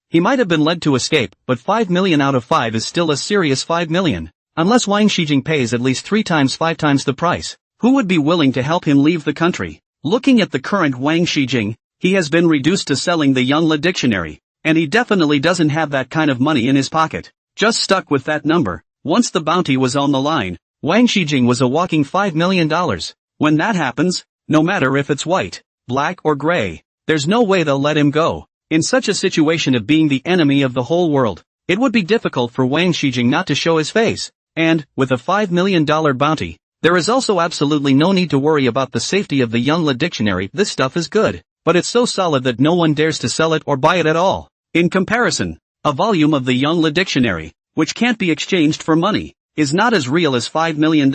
[SPEAKER 1] he might have been led to escape, but $5 million out of 5 is still a serious $5 million. Unless Wang Shijing pays at least 5 times the price, who would be willing to help him leave the country? Looking at the current Wang Shijing, he has been reduced to selling the Youngla dictionary, and he definitely doesn't have that kind of money in his pocket. Just stuck with that number. Once the bounty was on the line, Wang Shijing was a walking $5 million. When that happens, no matter if it's white, black or gray, there's no way they'll let him go. In such a situation of being the enemy of the whole world, it would be difficult for Wang Shijing not to show his face. And, with a $5 million bounty, there is also absolutely no need to worry about the safety of the Youngla dictionary. This stuff is good, but it's so solid that no one dares to sell it or buy it at all. In comparison, a volume of the Youngla dictionary, which can't be exchanged for money, is not as real as $5 million.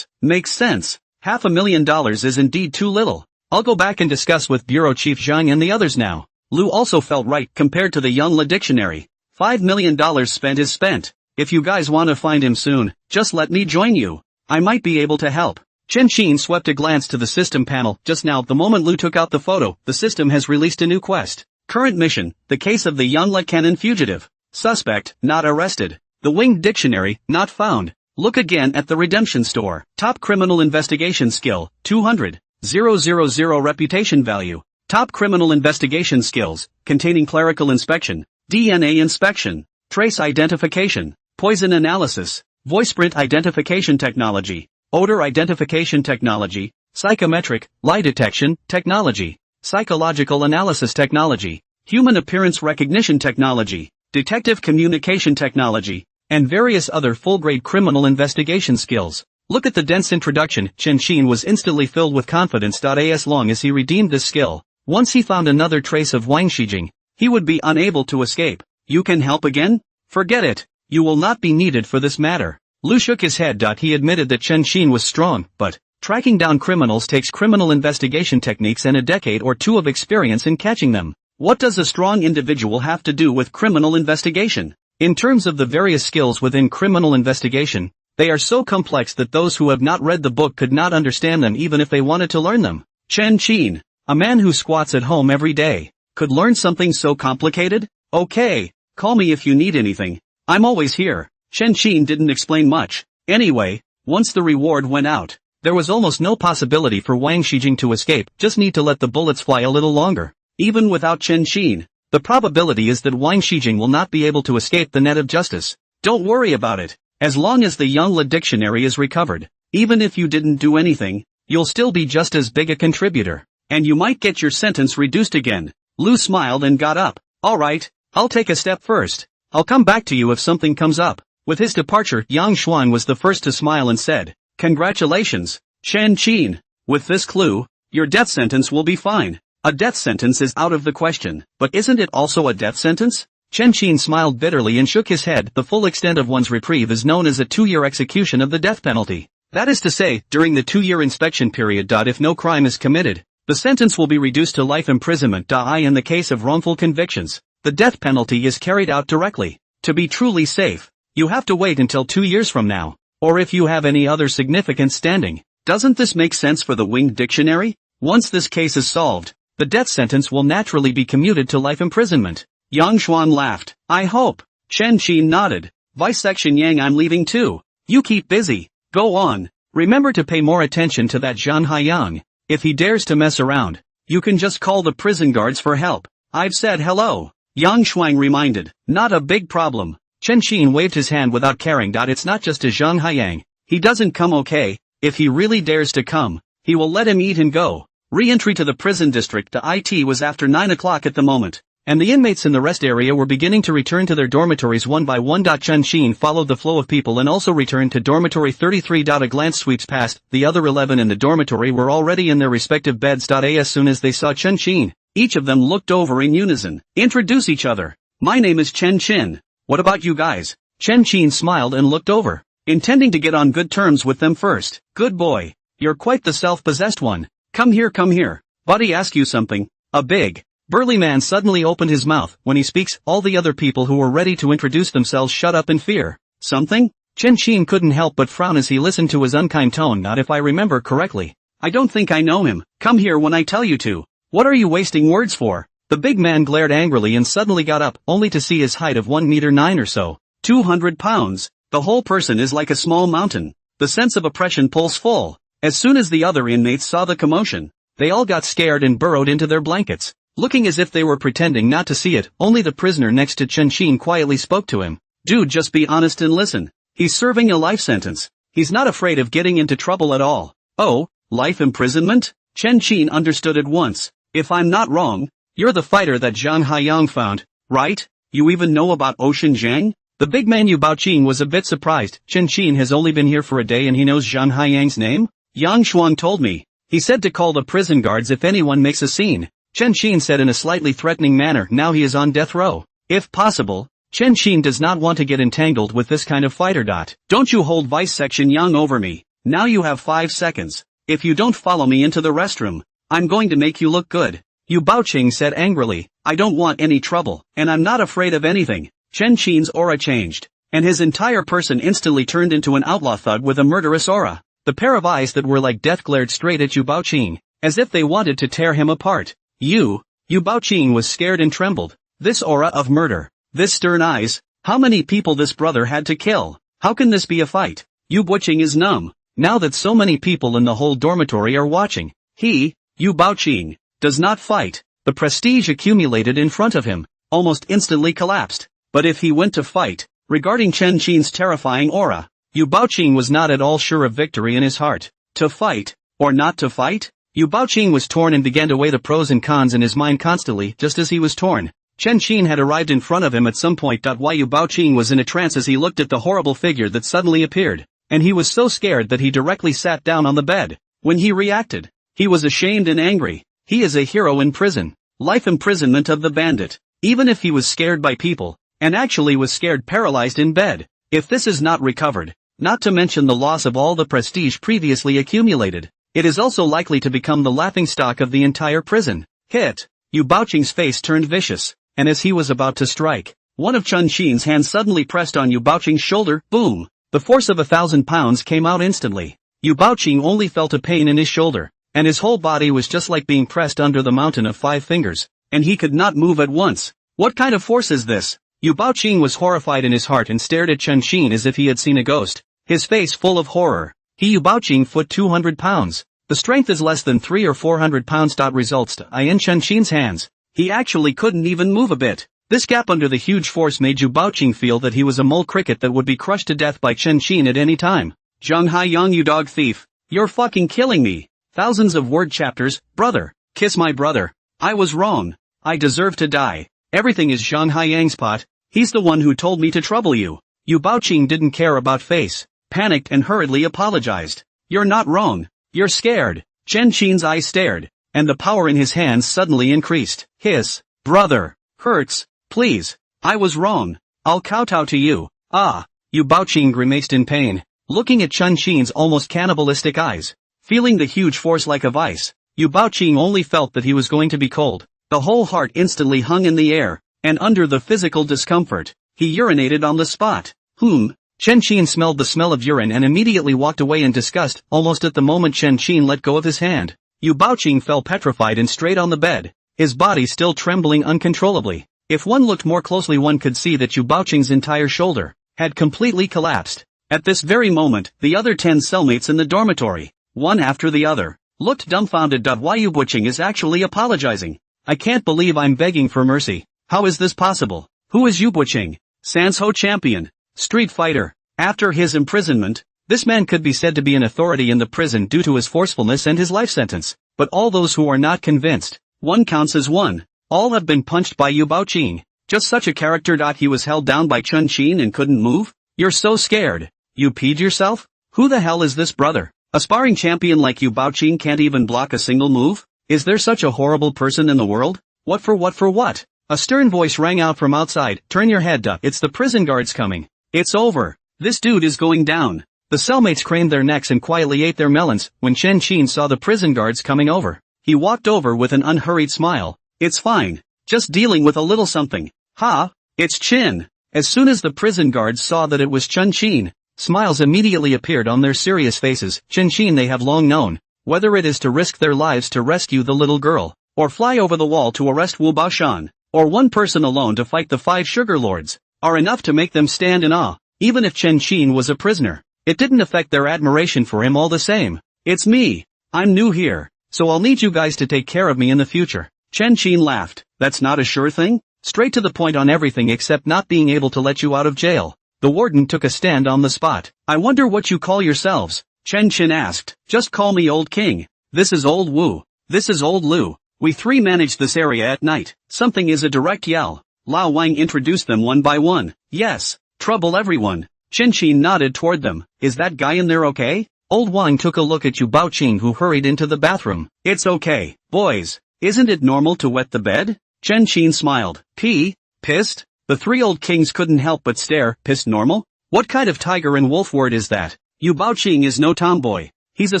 [SPEAKER 1] Makes sense. $500,000 is indeed too little. I'll go back and discuss with Bureau Chief Zhang and the others now. Lu also felt right. Compared to the Youngla dictionary, $5 million spent is spent. If you guys want to find him soon, just let me join you. I might be able to help. Chen Qin swept a glance to the system panel. Just now, the moment Lu took out the photo, the system has released a new quest. Current mission, the case of the Youngla Cannon fugitive. Suspect, not arrested. The Winged Dictionary, not found. Look again at the redemption store. Top criminal investigation skill, 200. 000 reputation value. Top criminal investigation skills, containing clerical inspection, DNA inspection, trace identification, poison analysis, voice print identification technology, odor identification technology, psychometric, lie detection technology, psychological analysis technology, human appearance recognition technology, detective communication technology, and various other full-grade criminal investigation skills. Look at the dense introduction. Chen Qin was instantly filled with confidence. As long as he redeemed this skill, once he found another trace of Wang Shijing, he would be unable to escape. You can help again? Forget it. You will not be needed for this matter. Lu shook his head. He admitted that Chen Qin was strong, but tracking down criminals takes criminal investigation techniques and a decade or two of experience in catching them. What does a strong individual have to do with criminal investigation? In terms of the various skills within criminal investigation, they are so complex that those who have not read the book could not understand them even if they wanted to learn them. Chen Qin, a man who squats at home every day, could learn something so complicated? Okay, call me if you need anything. I'm always here. Chen Qin didn't explain much. Anyway, once the reward went out, there was almost no possibility for Wang Shijing to escape. Just need to let the bullets fly a little longer. Even without Chen Qin, the probability is that Wang Shijing will not be able to escape the net of justice. Don't worry about it. As long as the Youngla dictionary is recovered, even if you didn't do anything, you'll still be just as big a contributor. And you might get your sentence reduced again. Lu smiled and got up. Alright, I'll take a step first. I'll come back to you if something comes up. With his departure, Yang Xuan was the first to smile and said, Congratulations, Chen Qin. With this clue, your death sentence will be fine. A death sentence is out of the question, but isn't it also a death sentence? Chen Qin smiled bitterly and shook his head. The full extent of one's reprieve is known as a 2-year execution of the death penalty. That is to say, during the 2-year inspection period. If no crime is committed, the sentence will be reduced to life imprisonment. In the case of wrongful convictions, the death penalty is carried out directly. To be truly safe, you have to wait until 2 years from now, or if you have any other significant standing. Doesn't this make sense for the Winged Dictionary? Once this case is solved, the death sentence will naturally be commuted to life imprisonment. Yang Xuan laughed. I hope. Chen Qin nodded. Vice Section Yang, I'm leaving too. You keep busy. Go on. Remember to pay more attention to that Zhang Haiyang. If he dares to mess around, you can just call the prison guards for help. I've said hello. Yang Xuan reminded. Not a big problem. Chen Qin waved his hand without caring. It's not just a Zhang Haiyang. He doesn't come, okay? If he really dares to come, he will let him eat and go. Re-entry to the prison district. The IT was after 9 o'clock at the moment, and the inmates in the rest area were beginning to return to their dormitories one by one. Chen Qin followed the flow of people and also returned to dormitory 33. A glance sweeps past, the other 11 in the dormitory were already in their respective beds. As soon as they saw Chen Qin, each of them looked over in unison. Introduce each other. My name is Chen Qin. What about you guys? Chen Qin smiled and looked over, intending to get on good terms with them first. Good boy. You're quite the self-possessed one. Come here, come here. Buddy, ask you something. A big, Burly man suddenly opened his mouth. When he speaks, all the other people who were ready to introduce themselves shut up in fear. Something? Chen Qin couldn't help but frown as he listened to his unkind tone. Not if I remember correctly. I don't think I know him. Come here when I tell you to. What are you wasting words for? The big man glared angrily and suddenly got up, only to see his height of 1 meter 9 or so. 200 pounds. The whole person is like a small mountain. The sense of oppression pulls full. As soon as the other inmates saw the commotion, they all got scared and burrowed into their blankets, looking as if they were pretending not to see it. Only the prisoner next to Chen Qin quietly spoke to him. Dude, just be honest and listen. He's serving a life sentence. He's not afraid of getting into trouble at all. Oh, life imprisonment? Chen Qin understood at once. If I'm not wrong, you're the fighter that Zhang Haiyang found, right? You even know about Ocean Zhang? The big man Yu Baoqing was a bit surprised. Chen Qin has only been here for a day and he knows Zhang Haiyang's name? Yang Xuan told me. He said to call the prison guards if anyone makes a scene. Chen Qin said in a slightly threatening manner. Now he is on death row. If possible, Chen Qin does not want to get entangled with this kind of fighter. Don't you hold Vice Section Yang over me. Now you have 5 seconds. If you don't follow me into the restroom, I'm going to make you look good. Yu Baoqing said angrily. I don't want any trouble, and I'm not afraid of anything. Chen Qin's aura changed, and his entire person instantly turned into an outlaw thug with a murderous aura. The pair of eyes that were like death glared straight at Yu Baoqing, as if they wanted to tear him apart. Yu Baoqing was scared and trembled. This aura of murder, this stern eyes, how many people this brother had to kill? How can this be a fight? Yu Baoqing is numb, now that so many people in the whole dormitory are watching. Yu Baoqing, does not fight. The prestige accumulated in front of him, almost instantly collapsed. But if he went to fight, regarding Chen Qin's terrifying aura, Yu Baoqing was not at all sure of victory in his heart. To fight, or not to fight? Yu Baoqing was torn and began to weigh the pros and cons in his mind constantly. Just as he was torn, Chen Qin had arrived in front of him at some point. Why Yu Baoqing was in a trance as he looked at the horrible figure that suddenly appeared, and he was so scared that he directly sat down on the bed. When he reacted, he was ashamed and angry. He is a hero in prison. Life imprisonment of the bandit. Even if he was scared by people, and actually was scared paralyzed in bed, if this is not recovered, not to mention the loss of all the prestige previously accumulated, it is also likely to become the laughingstock of the entire prison. Hit! Yu Baoqing's face turned vicious, and as he was about to strike, one of Chen Qin's hands suddenly pressed on Yu Baoqing's shoulder. Boom! The force of 1,000 pounds came out instantly. Yu Baoqing only felt a pain in his shoulder, and his whole body was just like being pressed under the mountain of 5 fingers, and he could not move at once. What kind of force is this? Yu Baoqing was horrified in his heart and stared at Chen Qin as if he had seen a ghost, his face full of horror. Yu Baoqing foot 200 pounds. The strength is less than 300 or 400 pounds. Results in Chen Qin's hands. He actually couldn't even move a bit. This gap under the huge force made Yu Baoqing feel that he was a mole cricket that would be crushed to death by Chen Qin at any time. Zhang Haiyang, you dog thief. You're fucking killing me. Thousands of word chapters. Brother, kiss my brother. I was wrong. I deserve to die. Everything is Zhang Haiyang's pot. He's the one who told me to trouble you. Yu Baoqing didn't care about face, panicked and hurriedly apologized. You're not wrong. You're scared. Chen Qin's eyes stared, and the power in his hands suddenly increased. Hiss. Brother. Hurts. Please. I was wrong. I'll kowtow to you. Ah. Yu Baoqing grimaced in pain, looking at Chen Qin's almost cannibalistic eyes. Feeling the huge force like a vice, Yu Baoqing only felt that he was going to be cold. The whole heart instantly hung in the air, and under the physical discomfort, he urinated on the spot. Chen Qin smelled the smell of urine and immediately walked away in disgust. Almost at the moment Chen Qin let go of his hand, Yu Baoqing fell petrified and straight on the bed, his body still trembling uncontrollably. If one looked more closely one could see that Yu Baoqing's entire shoulder had completely collapsed. At this very moment, the other 10 cellmates in the dormitory, one after the other, looked dumbfounded. Why Yu Baoqing is actually apologizing? I can't believe I'm begging for mercy. How is this possible? Who is Yu Baoqing? Sanshou champion, street fighter. After his imprisonment, this man could be said to be an authority in the prison due to his forcefulness and his life sentence. But all those who are not convinced, one counts as one. All have been punched by Yu Baoqing. Just such a character. He was held down by Chen Qin and couldn't move? You're so scared. You peed yourself? Who the hell is this brother? A sparring champion like Yu Baoqing can't even block a single move? Is there such a horrible person in the world? What for what? A stern voice rang out from outside. Turn your head, it's the prison guards coming. It's over. This dude is going down. The cellmates craned their necks and quietly ate their melons. When Chen Qin saw the prison guards coming over, he walked over with an unhurried smile. It's fine. Just dealing with a little something. Ha! It's Chin. As soon as the prison guards saw that it was Chin, smiles immediately appeared on their serious faces. Chin they have long known, whether it is to risk their lives to rescue the little girl, or fly over the wall to arrest Wu Baoshan, or one person alone to fight the 5 sugar lords, are enough to make them stand in awe. Even if Chin was a prisoner, it didn't affect their admiration for him all the same. It's me. I'm new here, so I'll need you guys to take care of me in the future. Chin laughed. That's not a sure thing? Straight to the point on everything except not being able to let you out of jail. The warden took a stand on the spot. I wonder what you call yourselves? Chin asked. Just call me Old King. This is Old Wu. This is Old Lu. We 3 manage this area at night. Something is a direct yell. Lao Wang introduced them one by one. Yes. Trouble everyone. Chin nodded toward them. Is that guy in there okay? Old Wang took a look at Yu Baoqing who hurried into the bathroom. It's okay, boys. Isn't it normal to wet the bed? Chin smiled. Pissed? The 3 old kings couldn't help but stare. Pissed normal? What kind of tiger and wolf word is that? Yu Baoqing is no tomboy. He's a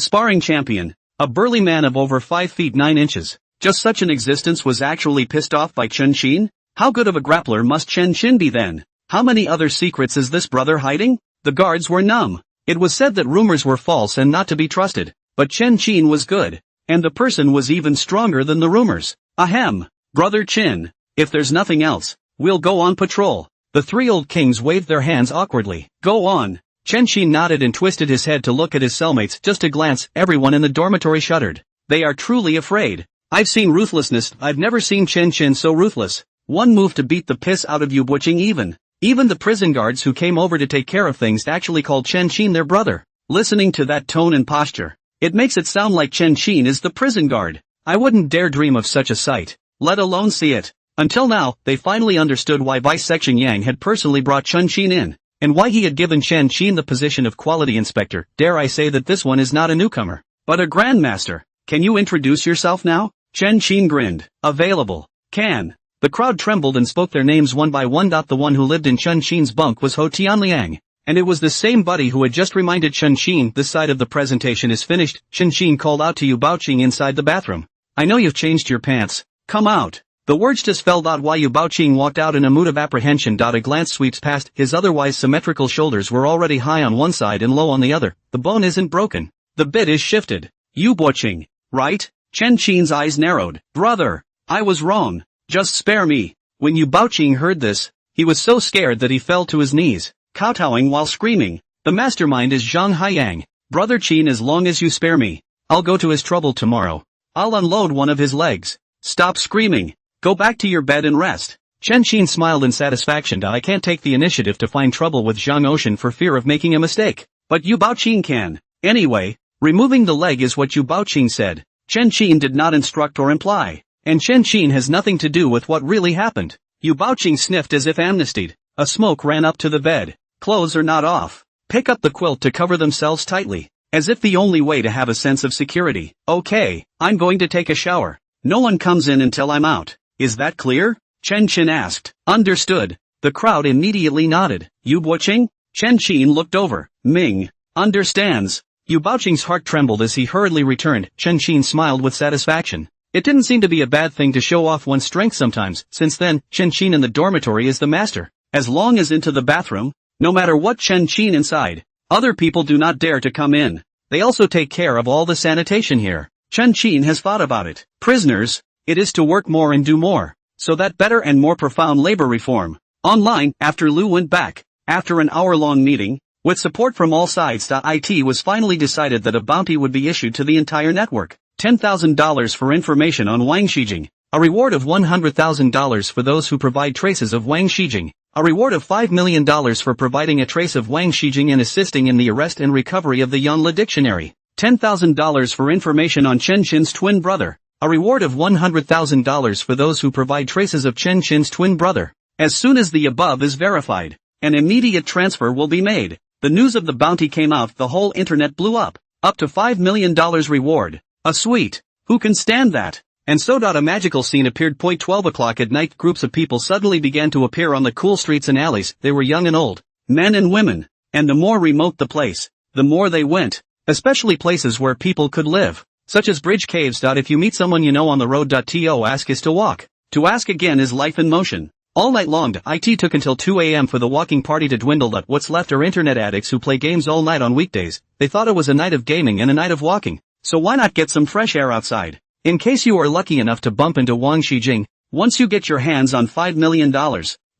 [SPEAKER 1] sparring champion. A burly man of over 5 feet 9 inches. Just such an existence was actually pissed off by Chin? How good of a grappler must Chin be then? How many other secrets is this brother hiding? The guards were numb. It was said that rumors were false and not to be trusted. But Chin was good. And the person was even stronger than the rumors. Ahem. Brother Chin. If there's nothing else, we'll go on patrol. The 3 old kings waved their hands awkwardly. Go on. Chin nodded and twisted his head to look at his cellmates. Just a glance, everyone in the dormitory shuddered. They are truly afraid. I've seen ruthlessness. I've never seen Chin so ruthless. One move to beat the piss out of Yu Baoqing even the prison guards who came over to take care of things actually called Chin their brother. Listening to that tone and posture, it makes it sound like Chin is the prison guard. I wouldn't dare dream of such a sight, let alone see it. Until now, they finally understood why Vice Section Yang had personally brought Chin in, and why he had given Chin the position of quality inspector. Dare I say that this one is not a newcomer, but a grandmaster. Can you introduce yourself now? Chin grinned. Available. Can. The crowd trembled and spoke their names one by one. The one who lived in Chin's bunk was Ho Tianliang, and it was the same buddy who had just reminded Chin. This side of the presentation is finished. Chin called out to Yu Baoqing inside the bathroom. I know you've changed your pants. Come out. The words just fell out while Yu Baoqing walked out in a mood of apprehension. A glance sweeps past his otherwise symmetrical shoulders were already high on one side and low on the other. The bone isn't broken. The bit is shifted. Yu Baoqing, right? Chin's eyes narrowed. Brother, I was wrong. Just spare me. When Yu Baoqing heard this, he was so scared that he fell to his knees, kowtowing while screaming. The mastermind is Zhang Haiyang. Brother Chin, as long as you spare me, I'll go to his trouble tomorrow. I'll unload one of his legs. Stop screaming. Go back to your bed and rest. Chin smiled in satisfaction. I can't take the initiative to find trouble with Zhang Ocean for fear of making a mistake. But Yu Baoqing can. Anyway, removing the leg is what Yu Baoqing said. Chin did not instruct or imply. And Chin has nothing to do with what really happened. Yu Baoqing sniffed as if amnestied. A smoke ran up to the bed. Clothes are not off. Pick up the quilt to cover themselves tightly, as if the only way to have a sense of security. Okay, I'm going to take a shower. No one comes in until I'm out. Is that clear? Chin asked. Understood. The crowd immediately nodded. Yu Baoqing? Chin looked over. Ming. Understands. Yu Baoqing's heart trembled as he hurriedly returned. Chin smiled with satisfaction. It didn't seem to be a bad thing to show off one's strength sometimes. Since then, Chin in the dormitory is the master. As long as into the bathroom, no matter what Chin inside, other people do not dare to come in. They also take care of all the sanitation here. Chin has thought about it. Prisoners, it is to work more and do more. So that better and more profound labor reform. Online, after Lu went back, after an hour-long meeting, with support from all sides, it was finally decided that a bounty would be issued to the entire network. $10,000 for information on Wang Shijing, a reward of $100,000 for those who provide traces of Wang Shijing, a reward of $5 million for providing a trace of Wang Shijing and assisting in the arrest and recovery of the Yonla dictionary, $10,000 for information on Chin's twin brother, a reward of $100,000 for those who provide traces of Chin's twin brother. As soon as the above is verified, an immediate transfer will be made. The news of the bounty came out, the whole internet blew up to $5 million reward. A sweet. Who can stand that? And so. A magical scene appeared. 12 o'clock at night. Groups of people suddenly began to appear on the cool streets and alleys. They were young and old, men and women. And the more remote the place, the more they went. Especially places where people could live, such as bridge caves. If you meet someone you know on the road, to ask is to walk. To ask again is life in motion. All night long, it took until 2 a.m. for the walking party to dwindle. What's left are internet addicts who play games all night on weekdays. They thought it was a night of gaming and a night of walking. So why not get some fresh air outside? In case you are lucky enough to bump into Wang Xijing, once you get your hands on $5 million,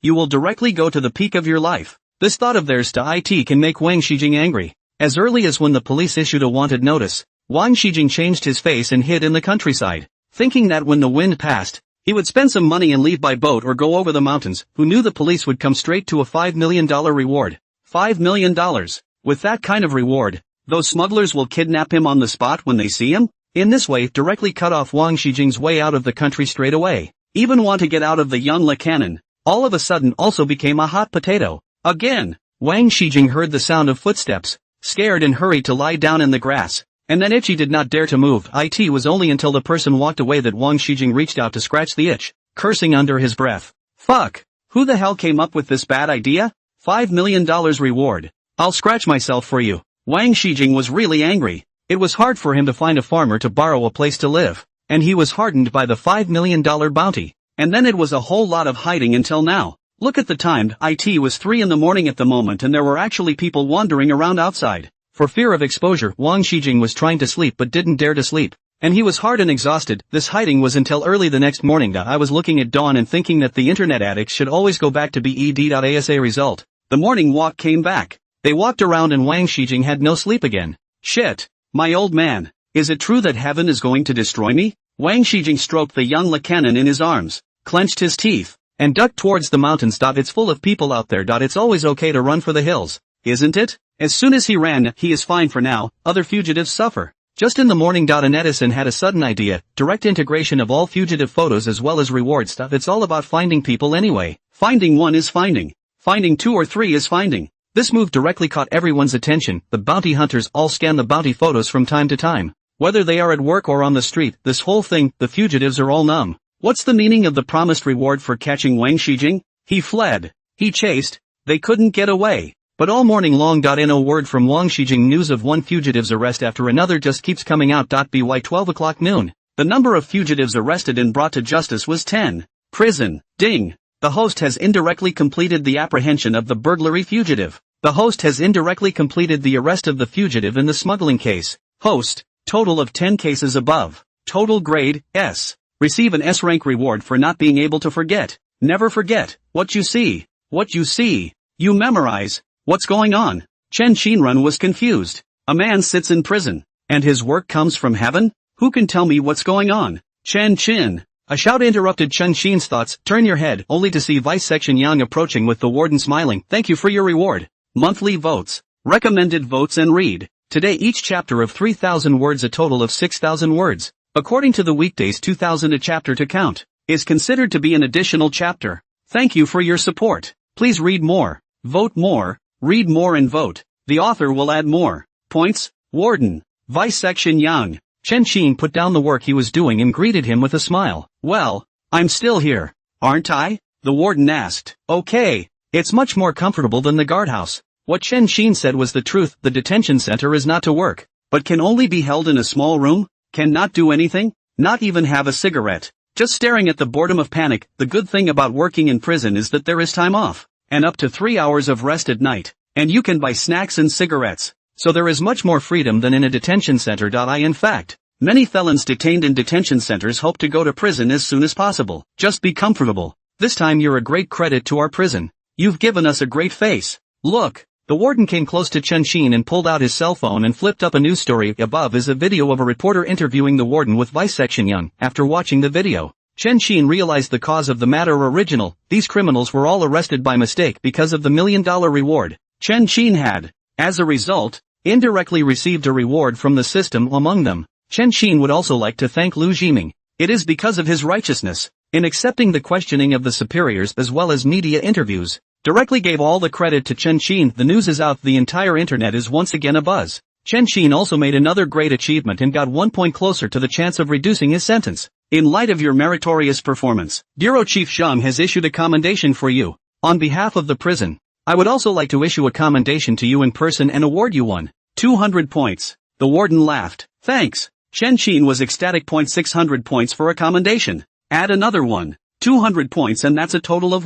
[SPEAKER 1] you will directly go to the peak of your life. This thought of theirs to IT can make Wang Xijing angry. As early as when the police issued a wanted notice, Wang Xijing changed his face and hid in the countryside, thinking that when the wind passed, he would spend some money and leave by boat or go over the mountains. Who knew the police would come straight to a $5 million reward? $5 million. With that kind of reward, those smugglers will kidnap him on the spot when they see him? In this way, directly cut off Wang Xijing's way out of the country straight away. Even want to get out of the young Le Cannon, all of a sudden also became a hot potato. Again, Wang Xijing heard the sound of footsteps, scared and hurried to lie down in the grass. And then Itchy did not dare to move. It was only until the person walked away that Wang Xijing reached out to scratch the itch, cursing under his breath. Fuck! Who the hell came up with this bad idea? $5 million reward. I'll scratch myself for you. Wang Xijing was really angry. It was hard for him to find a farmer to borrow a place to live, and he was hardened by the $5 million bounty. And then it was a whole lot of hiding until now. Look at the time, it was 3 in the morning at the moment and there were actually people wandering around outside. For fear of exposure, Wang Xijing was trying to sleep but didn't dare to sleep. And he was hard and exhausted. This hiding was until early the next morning. I was looking at dawn and thinking that the internet addicts should always go back to bed.asa result. The morning walk came back. They walked around and Wang Xijing had no sleep again. Shit. My old man. Is it true that heaven is going to destroy me? Wang Xijing stroked the young Le Cannon in his arms, clenched his teeth, and ducked towards the mountains. It's full of people out there. It's always okay to run for the hills, isn't it? As soon as he ran, he is fine for now, other fugitives suffer. Just in the morning. An Edison had a sudden idea, direct integration of all fugitive photos as well as reward stuff. It's all about finding people anyway. Finding one is finding. Finding 2 or 3 is finding. This move directly caught everyone's attention. The bounty hunters all scan the bounty photos from time to time. Whether they are at work or on the street, this whole thing, the fugitives are all numb. What's the meaning of the promised reward for catching Wang Xijing? He fled. He chased. They couldn't get away. But all morning long. No word from Wang Xijing. News of one fugitive's arrest after another just keeps coming out. By 12 o'clock noon, the number of fugitives arrested and brought to justice was 10. Prison. Ding. The host has indirectly completed the apprehension of the burglary fugitive. The host has indirectly completed the arrest of the fugitive in the smuggling case. Host. Total of 10 cases above. Total grade, S. Receive an S rank reward for not being able to forget. Never forget. What you see. What you see. You memorize. What's going on? Chen Qinrun was confused. A man sits in prison, and his work comes from heaven? Who can tell me what's going on? Chen Qin. A shout interrupted Chen Qin's thoughts. Turn your head, only to see Vice Section Yang approaching with the warden smiling. Thank you for your reward. Monthly votes. Recommended votes and read. Today each chapter of 3,000 words, a total of 6,000 words. According to the weekdays 2,000 a chapter to count. Is considered to be an additional chapter. Thank you for your support. Please read more. Vote more. Read more and vote. The author will add more points. Warden. Vice Section Yang. Chen Qin put down the work he was doing and greeted him with a smile. Well, I'm still here, aren't I? The warden asked. Okay. It's much more comfortable than the guardhouse. What Chen Qin said was the truth. The detention center is not to work, but can only be held in a small room, cannot do anything, not even have a cigarette, just staring at the boredom of panic. The good thing about working in prison is that there is time off. And up to 3 hours of rest at night, and you can buy snacks and cigarettes, so there is much more freedom than in a detention center. In fact, many felons detained in detention centers hope to go to prison as soon as possible. Just be comfortable. This time you're a great credit to our prison. You've given us a great face. Look. The warden came close to Chen Qin and pulled out his cell phone and flipped up a news story. Above is a video of a reporter interviewing the warden with Vice Section Yang. After watching the video, Chen Qin realized the cause of the matter. Original. These criminals were all arrested by mistake because of the $1 million reward Chen Qin had. As a result, indirectly received a reward from the system. Among them, Chen Qin would also like to thank Lu Jiming. It is because of his righteousness in accepting the questioning of the superiors as well as media interviews. Directly gave all the credit to Chen Qin. The news is out. The entire internet is once again abuzz. Chen Qin also made another great achievement and got 1 point closer to the chance of reducing his sentence. In light of your meritorious performance, Bureau Chief Zhang has issued a commendation for you. On behalf of the prison, I would also like to issue a commendation to you in person and award you 200 points. The warden laughed. Thanks. Chen Qin was ecstatic. 600 points for a commendation. Add another one. 200 points, and that's a total of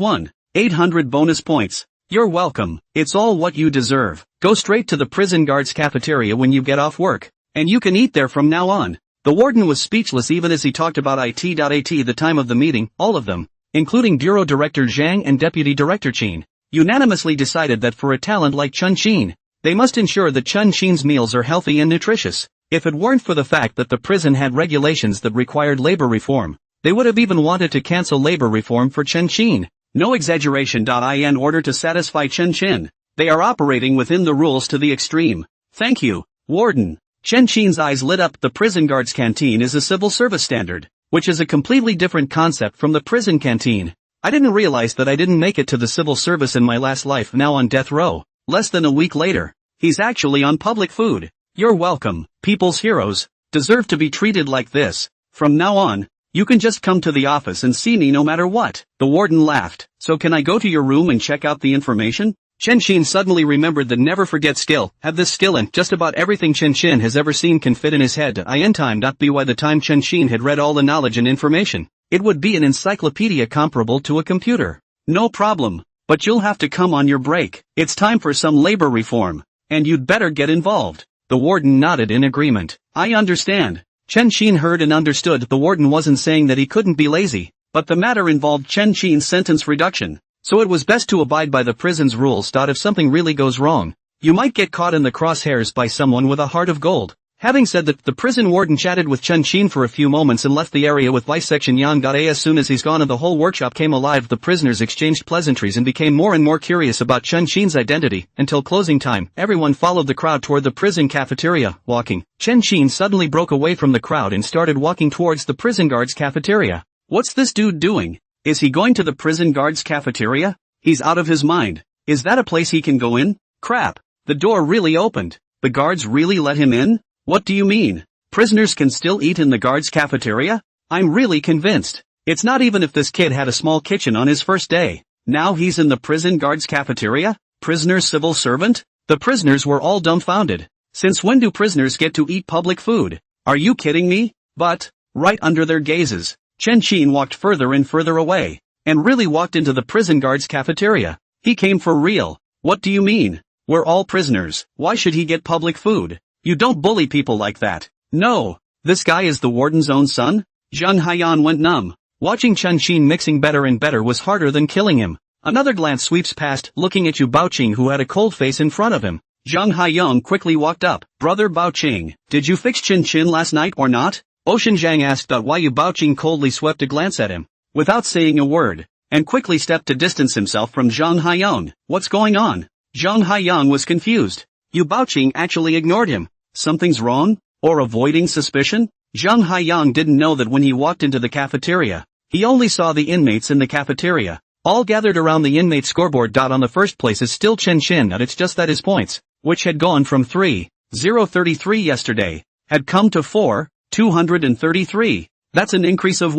[SPEAKER 1] 800 bonus points. You're welcome. It's all what you deserve. Go straight to the prison guard's cafeteria when you get off work, and you can eat there from now on. The warden was speechless even as he talked about it.at the time of the meeting. All of them, including Bureau Director Zhang and Deputy Director Qin, unanimously decided that for a talent like Chun Qin, they must ensure that Chun Qin's meals are healthy and nutritious. If it weren't for the fact that the prison had regulations that required labor reform, they would have even wanted to cancel labor reform for Chun Qin. No exaggeration. In order to satisfy Chun Qin, they are operating within the rules to the extreme. Thank you, Warden. Chun Qin's eyes lit up. The prison guard's canteen is a civil service standard, which is a completely different concept from the prison canteen. I didn't realize that I didn't make it to the civil service in my last life. Now on death row. Less than a week later, he's actually on public food. You're welcome. People's heroes deserve to be treated like this. From now on, you can just come to the office and see me no matter what. The warden laughed. So can I go to your room and check out the information? Chun Qin suddenly remembered that never forget skill. Have this skill and just about everything Chun Qin has ever seen can fit in his head. In time. By the time Chun Qin had read all the knowledge and information, it would be an encyclopedia comparable to a computer. No problem, but you'll have to come on your break. It's time for some labor reform, and you'd better get involved. The warden nodded in agreement. I understand. Chun Qin heard and understood. The warden wasn't saying that he couldn't be lazy, but the matter involved Chun Qin's sentence reduction. So it was best to abide by the prison's rules. If something really goes wrong, you might get caught in the crosshairs by someone with a heart of gold. Having said that, the prison warden chatted with Chun Qin for a few moments and left the area with bisection Yan. As soon as he's gone and the whole workshop came alive, the prisoners exchanged pleasantries and became more and more curious about Chun Qin's identity. Until closing time, everyone followed the crowd toward the prison cafeteria. Walking, Chun Qin suddenly broke away from the crowd and started walking towards the prison guard's cafeteria. What's this dude doing? Is he going to the prison guard's cafeteria? He's out of his mind. Is that a place he can go in? Crap. The door really opened. The guards really let him in? What do you mean? Prisoners can still eat in the guard's cafeteria? I'm really convinced. It's not even if this kid had a small kitchen on his first day. Now he's in the prison guard's cafeteria? Prisoner civil servant? The prisoners were all dumbfounded. Since when do prisoners get to eat public food? Are you kidding me? But, right under their gazes, Chun Qin walked further and further away, and really walked into the prison guard's cafeteria. He came for real. What do you mean? We're all prisoners. Why should he get public food? You don't bully people like that. No. This guy is the warden's own son? Zhang Haiyan went numb. Watching Chun Qin mixing better and better was harder than killing him. Another glance sweeps past, looking at Yu Baoqing, who had a cold face in front of him. Zhang Haiyan quickly walked up. Brother Baoqing, did you fix Chun Qin last night or not? Ocean Zhang asked. Why? Yu Baoqing coldly swept a glance at him, without saying a word, and quickly stepped to distance himself from Zhang Haiyan. What's going on? Zhang Haiyan was confused. Yu Baoqing actually ignored him. Something's wrong? Or avoiding suspicion? Zhang Haiyan didn't know that when he walked into the cafeteria, he only saw the inmates in the cafeteria, all gathered around the inmate scoreboard. On the first place is still Chun Qin, and it's just that his points, which had gone from 3,033 yesterday, had come to 4,233. That's an increase of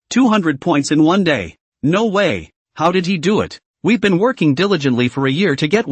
[SPEAKER 1] 200 points in one day. No way. How did he do it? We've been working diligently for a year to get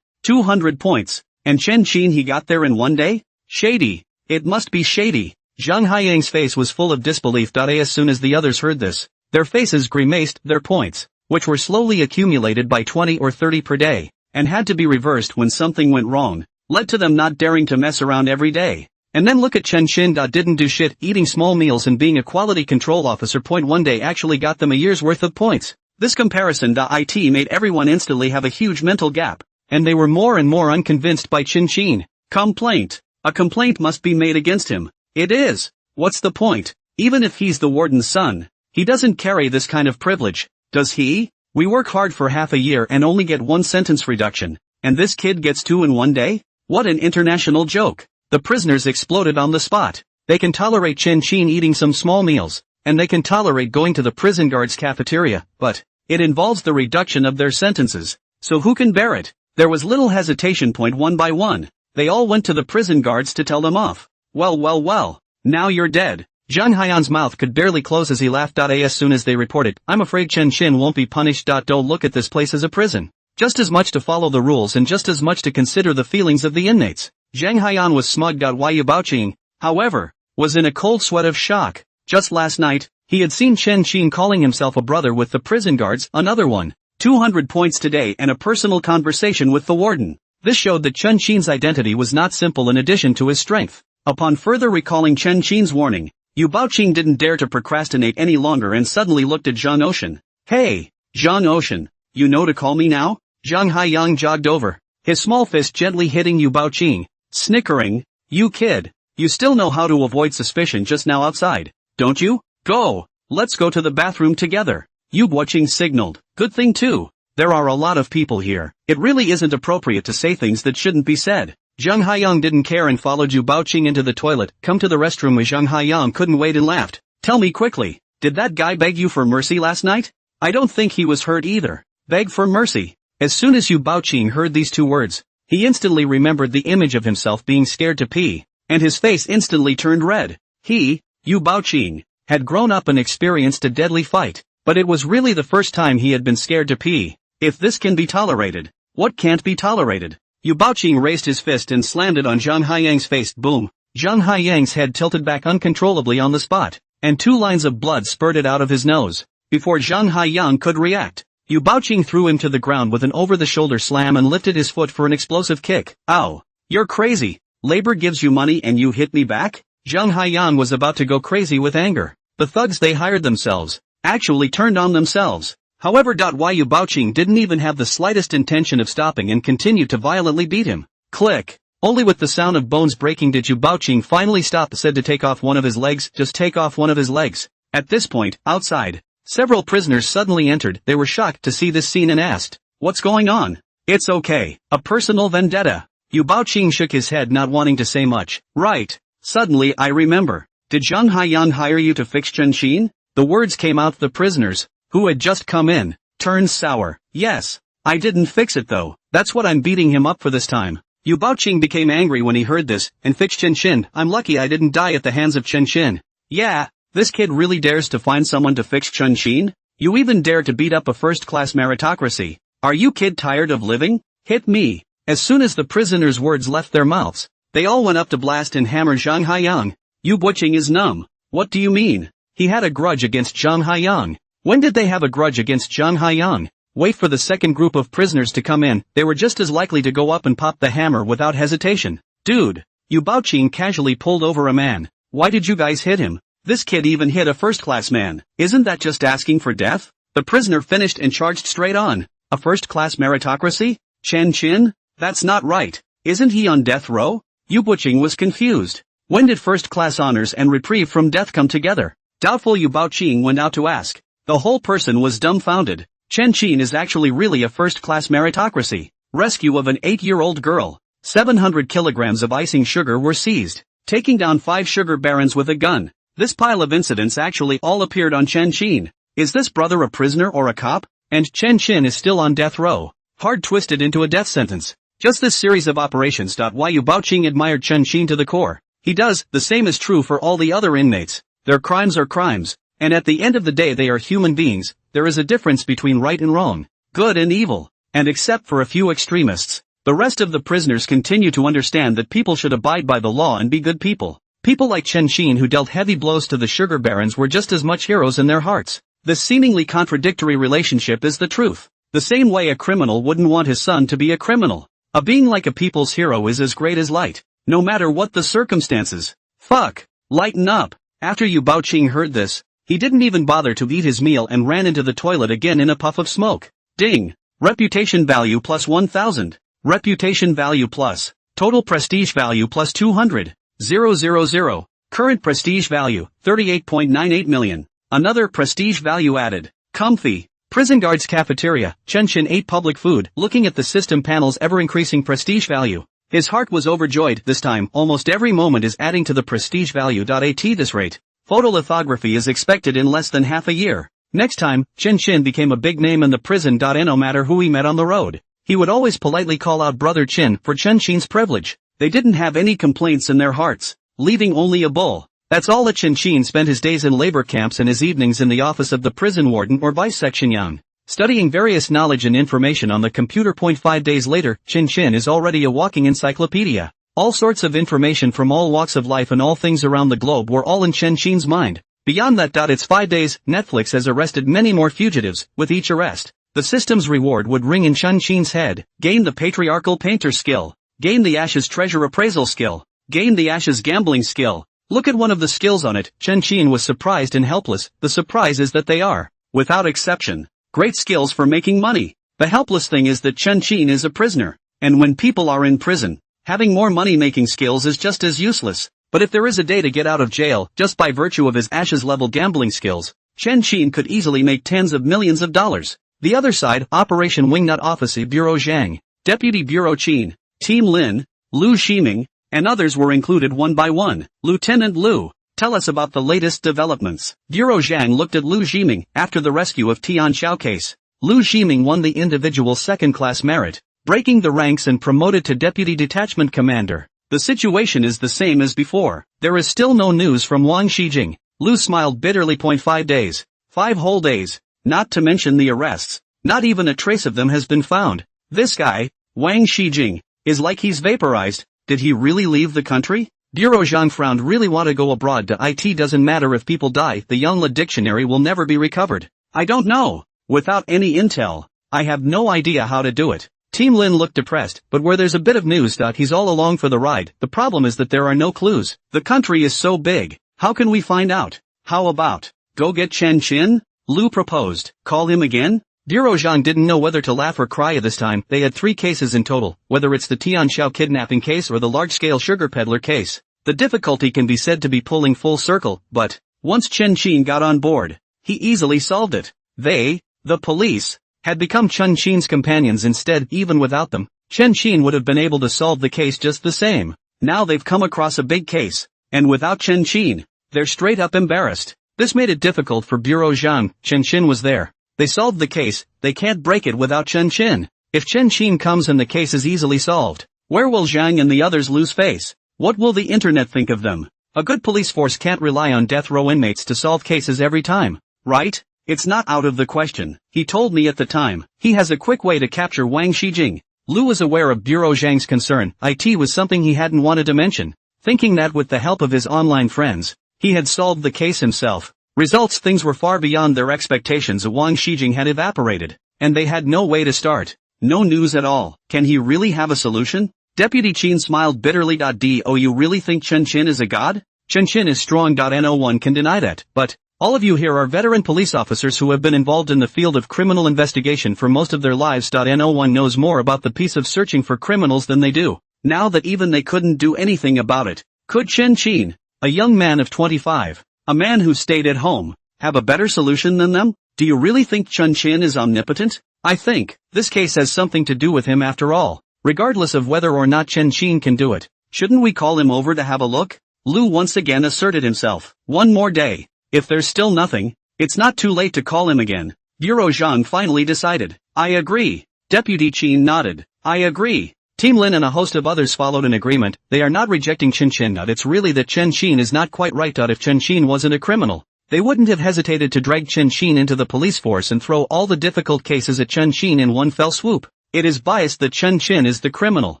[SPEAKER 1] 200 points, and Chun Qin he got there in one day? Shady. It must be shady. Zhang Haiyang's face was full of disbelief. As soon as the others heard this, their faces grimaced. Their points, which were slowly accumulated by 20 or 30 per day, and had to be reversed when something went wrong, led to them not daring to mess around every day. And then look at Chun Qin. Didn't do shit, eating small meals and being a quality control officer. One day actually got them a year's worth of points. This comparison it made everyone instantly have a huge mental gap, and they were more and more unconvinced by Chun Qin. Complaint. A complaint must be made against him. It is. What's the point? Even if he's the warden's son, he doesn't carry this kind of privilege, does he? We work hard for half a year and only get one sentence reduction, and this kid gets two in one day? What an international joke. The prisoners exploded on the spot. They can tolerate Chun Qin eating some small meals, and they can tolerate going to the prison guard's cafeteria, but it involves the reduction of their sentences. So who can bear it? There was little hesitation. One by one, they all went to the prison guards to tell them off. Well, now you're dead. Zhang Haiyan's mouth could barely close as he laughed. As soon as they reported, I'm afraid Chun Qin won't be punished. Don't look at this place as a prison. Just as much to follow the rules and just as much to consider the feelings of the inmates. Zhang Haiyan was smug. Yu Baoqing, however, was in a cold sweat of shock. Just last night, He had seen Chen Qin calling himself a brother with the prison guards, another one. 200 points today and a personal conversation with the warden. This showed that Chen Qin's identity was not simple in addition to his strength. Upon further recalling Chen Qin's warning, Yu Baoqing didn't dare to procrastinate any longer and suddenly looked at Zhang Ocean. Hey, Zhang Ocean, you know to call me now? Zhang Haiyang jogged over, his small fist gently hitting Yu Baoqing, snickering, you kid, you still know how to avoid suspicion just now outside, don't you? Go, let's go to the bathroom together. Yu Baoqing signaled, good thing too, there are a lot of people here, it really isn't appropriate to say things that shouldn't be said. Zhang Haiyang didn't care and followed Yu Baoqing into the toilet. Come to the restroom. Zhang Haiyang couldn't wait and laughed. Tell me quickly, did that guy beg you for mercy last night? I don't think he was hurt either. Beg for mercy. As soon as Yu Baoqing heard these two words, he instantly remembered the image of himself being scared to pee, and his face instantly turned red. He, Yu Baoqing, had grown up and experienced a deadly fight, but it was really the first time he had been scared to pee. If this can be tolerated, what can't be tolerated? Yu Baoqing raised his fist and slammed it on Zhang Haiyang's face. Boom! Zhang Haiyang's head tilted back uncontrollably on the spot, and 2 lines of blood spurted out of his nose. Before Zhang Haiyang could react, Yu Baoqing threw him to the ground with an over-the-shoulder slam and lifted his foot for an explosive kick. Ow! You're crazy! Labor gives you money and you hit me back? Zhang Haiyang was about to go crazy with anger. The thugs they hired themselves actually turned on themselves. However, Yu Baoqing didn't even have the slightest intention of stopping and continued to violently beat him. Click! Only with the sound of bones breaking did Yu Baoqing finally stop. Said to take off one of his legs. Just take off one of his legs. At this point, outside, several prisoners suddenly entered. They were shocked to see this scene and asked, what's going on? It's okay, a personal vendetta. Yu Baoqing shook his head, not wanting to say much. Right. Suddenly I remember. Did Zhang Haiyang hire you to fix Chen Qin? The words came out. The prisoners, who had just come in, turned sour. Yes. I didn't fix it though. That's what I'm beating him up for this time. Yu Baoqing became angry when he heard this, and fixed Chen Qin. I'm lucky I didn't die at the hands of Chen Qin. Yeah, this kid really dares to find someone to fix Chen Qin? You even dare to beat up a first-class meritocracy. Are you kid tired of living? Hit me. As soon as the prisoners' words left their mouths, they all went up to blast and hammer Zhang Haiyang. Yu Baoqing is numb. What do you mean? He had a grudge against Zhang Haiyang. When did they have a grudge against Zhang Haiyang? Wait for the second group of prisoners to come in. They were just as likely to go up and pop the hammer without hesitation. Dude, Yu Baoqing casually pulled over a man. Why did you guys hit him? This kid even hit a first-class man. Isn't that just asking for death? The prisoner finished and charged straight on. A first-class meritocracy? Chen Qin? That's not right. Isn't he on death row? Yu Baoqing was confused. When did first-class honors and reprieve from death come together? Doubtful. Yu Baoqing went out to ask. The whole person was dumbfounded. Chen Qin is actually really a first-class meritocracy. Rescue of an 8-year-old girl. 700 kilograms of icing sugar were seized. Taking down 5 sugar barons with a gun. This pile of incidents actually all appeared on Chen Qin. Is this brother a prisoner or a cop? And Chen Qin is still on death row. Hard twisted into a death sentence. Just this series of operations. Why Yu Baoqing admired Chen Qin to the core. He does. The same is true for all the other inmates. Their crimes are crimes. And at the end of the day they are human beings. There is a difference between right and wrong, good and evil. And except for a few extremists, the rest of the prisoners continue to understand that people should abide by the law and be good people. People like Chen Qin, who dealt heavy blows to the sugar barons, were just as much heroes in their hearts. This seemingly contradictory relationship is the truth. The same way a criminal wouldn't want his son to be a criminal. A being like a people's hero is as great as light, no matter what the circumstances. Fuck. Lighten up. After Yu Baoqing heard this, he didn't even bother to eat his meal and ran into the toilet again in a puff of smoke. Ding. Reputation value plus 1000. Reputation value plus. Total prestige value plus 200. 000. Current prestige value, 38.98 million. Another prestige value added. Comfy. Prison guards cafeteria. Chen Qin ate public food, looking at the system panel's ever-increasing prestige value. His heart was overjoyed. This time, almost every moment is adding to the prestige value. At this rate, photolithography is expected in less than half a year. Next time, Chen Qin became a big name in the prison. No matter who he met on the road, he would always politely call out Brother Qin for Chen Qin's privilege. They didn't have any complaints in their hearts, leaving only a bull. That's all that Chen Qin spent his days in labor camps and his evenings in the office of the prison warden or vice section yang, studying various knowledge and information on the computer. 5 days later, Chen Qin is already a walking encyclopedia. All sorts of information from all walks of life and all things around the globe were all in Chen Qin's mind. Beyond that. It's 5 days. Netflix has arrested many more fugitives. With each arrest, the system's reward would ring in Chen Qin's head. Gain the patriarchal painter skill. Gain the Ashes treasure appraisal skill. Gain the Ashes gambling skill. Look at one of the skills on it. Chen Qin was surprised and helpless. The surprise is that they are, without exception, great skills for making money. The helpless thing is that Chen Qin is a prisoner. And when people are in prison, having more money-making skills is just as useless. But if there is a day to get out of jail, just by virtue of his Ashes-level gambling skills, Chen Qin could easily make tens of millions of dollars. The other side, Operation Wingnut Officer Bureau Zhang, Deputy Bureau Qin, Team Lin, Lu Ximing, and others were included one by one. Lieutenant Lu, tell us about the latest developments. Bureau Zhang looked at Lu Ximing. After the rescue of Tian Xiao case, Lu Ximing won the individual second-class merit, breaking the ranks and promoted to Deputy Detachment Commander. The situation is the same as before. There is still no news from Wang Xijing. Lu smiled bitterly. 5 days. 5 whole days. Not to mention the arrests. Not even a trace of them has been found. This guy, Wang Xijing, is like he's vaporized. Did he really leave the country? Bureau Zhang frowned. Really want to go abroad to it? Doesn't matter if people die, the Yongle dictionary will never be recovered. I don't know. Without any intel, I have no idea how to do it. Team Lin looked depressed, but where there's a bit of news. He's all along for the ride. The problem is that there are no clues. The country is so big. How can we find out? How about, go get Chen Qin? Lu proposed. Call him again? Bureau Zhang didn't know whether to laugh or cry at this time. They had 3 cases in total, whether it's the Tian Xiao kidnapping case or the large-scale sugar peddler case. The difficulty can be said to be pulling full circle, but once Chen Qin got on board, he easily solved it. They, the police, had become Chen Qin's companions instead. Even without them, Chen Qin would have been able to solve the case just the same. Now they've come across a big case, and without Chen Qin, they're straight up embarrassed. This made it difficult for Bureau Zhang. Chen Qin was there. They solved the case. They can't break it without Chen Qin. If Chen Qin comes and the case is easily solved, where will Zhang and the others lose face? What will the internet think of them? A good police force can't rely on death row inmates to solve cases every time, right? It's not out of the question. He told me at the time, he has a quick way to capture Wang Xijing. Lu was aware of Bureau Zhang's concern. It was something he hadn't wanted to mention, thinking that with the help of his online friends, he had solved the case himself. Results: things were far beyond their expectations. Wang Xijing had evaporated, and they had no way to start. No news at all. Can he really have a solution? Deputy Qin smiled bitterly. Do you really think Chen Qin is a god? Chen Qin is strong. No one can deny that, but all of you here are veteran police officers who have been involved in the field of criminal investigation for most of their lives. No one knows more about the piece of searching for criminals than they do. Now that even they couldn't do anything about it, could Chen Qin, a young man of 25, a man who stayed at home, have a better solution than them? Do you really think Chen Qin is omnipotent? I think this case has something to do with him after all. Regardless of whether or not Chen Qin can do it, shouldn't we call him over to have a look? Lu once again asserted himself. One more day. If there's still nothing, it's not too late to call him again. Bureau Zhang finally decided. I agree. Deputy Qin nodded. I agree. Team Lin and a host of others followed an agreement. They are not rejecting Chen Qin. It's really that Chen Qin is not quite right. If Chen Qin wasn't a criminal, they wouldn't have hesitated to drag Chen Qin into the police force and throw all the difficult cases at Chen Qin in one fell swoop. It is biased that Chen Qin is the criminal.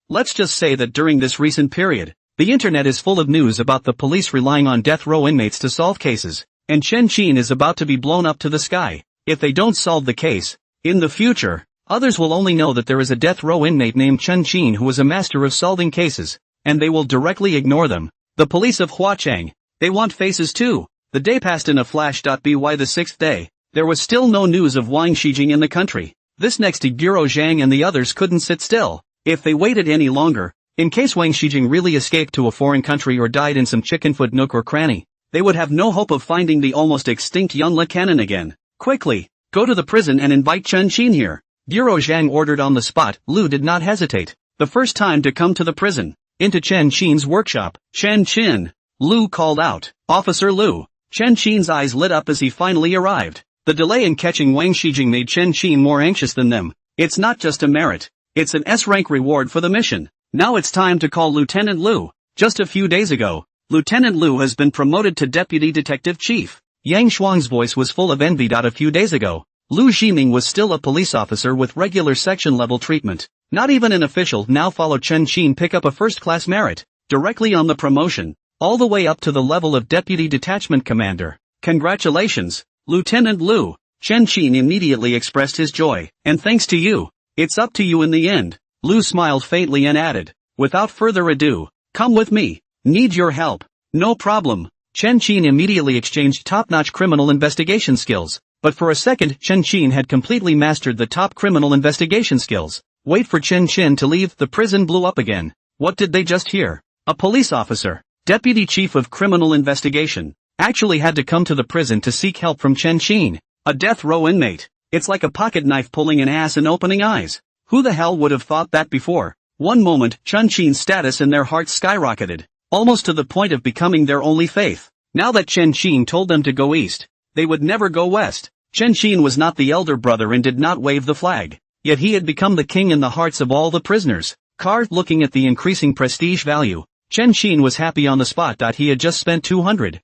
[SPEAKER 1] Let's just say that during this recent period, the internet is full of news about the police relying on death row inmates to solve cases, and Chen Qin is about to be blown up to the sky. If they don't solve the case, in the future, others will only know that there is a death row inmate named Chen Qin who is a master of solving cases, and they will directly ignore them. The police of Huacheng, they want faces too. The day passed in a flash. By the 6th day, there was still no news of Wang Xijing in the country. This next day, Bureau Zhang and the others couldn't sit still. If they waited any longer, in case Wang Xijing really escaped to a foreign country or died in some chickenfoot nook or cranny, they would have no hope of finding the almost extinct Yunle cannon again. Quickly, go to the prison and invite Chen Qin here. Bureau Zhang ordered on the spot. Lu did not hesitate. The first time to come to the prison, into Chen Qin's workshop. Chen Qin, Lu called out. Officer Lu. Chen Qin's eyes lit up as he finally arrived. The delay in catching Wang Xijing made Chen Qin more anxious than them. It's not just a merit. It's an S-rank reward for the mission. Now it's time to call Lieutenant Lu. Just a few days ago, Lieutenant Lu has been promoted to Deputy Detective Chief. Yang Shuang's voice was full of envy. A few days ago, Lu Ximing was still a police officer with regular section-level treatment. Not even an official. Now follow Chen Qin pick up a first-class merit, directly on the promotion, all the way up to the level of Deputy Detachment Commander. Congratulations, Lieutenant Liu. Chen Qin immediately expressed his joy. And thanks to you. It's up to you in the end. Liu smiled faintly and added, without further ado, come with me. Need your help. No problem. Chen Qin immediately exchanged top-notch criminal investigation skills. But for a second Chen Qin had completely mastered the top criminal investigation skills. Wait for Chen Qin to leave, the prison blew up again. What did they just hear? A police officer, deputy chief of criminal investigation, actually had to come to the prison to seek help from Chen Qin, a death row inmate. It's like a pocket knife pulling an ass and opening eyes. Who the hell would have thought that before? One moment, Chen Qin's status in their hearts skyrocketed, almost to the point of becoming their only faith. Now that Chen Qin told them to go east, they would never go west. Chen Qin was not the elder brother and did not wave the flag. Yet he had become the king in the hearts of all the prisoners. Carved looking at the increasing prestige value, Chen Qin was happy on the spot. He had just spent 200,000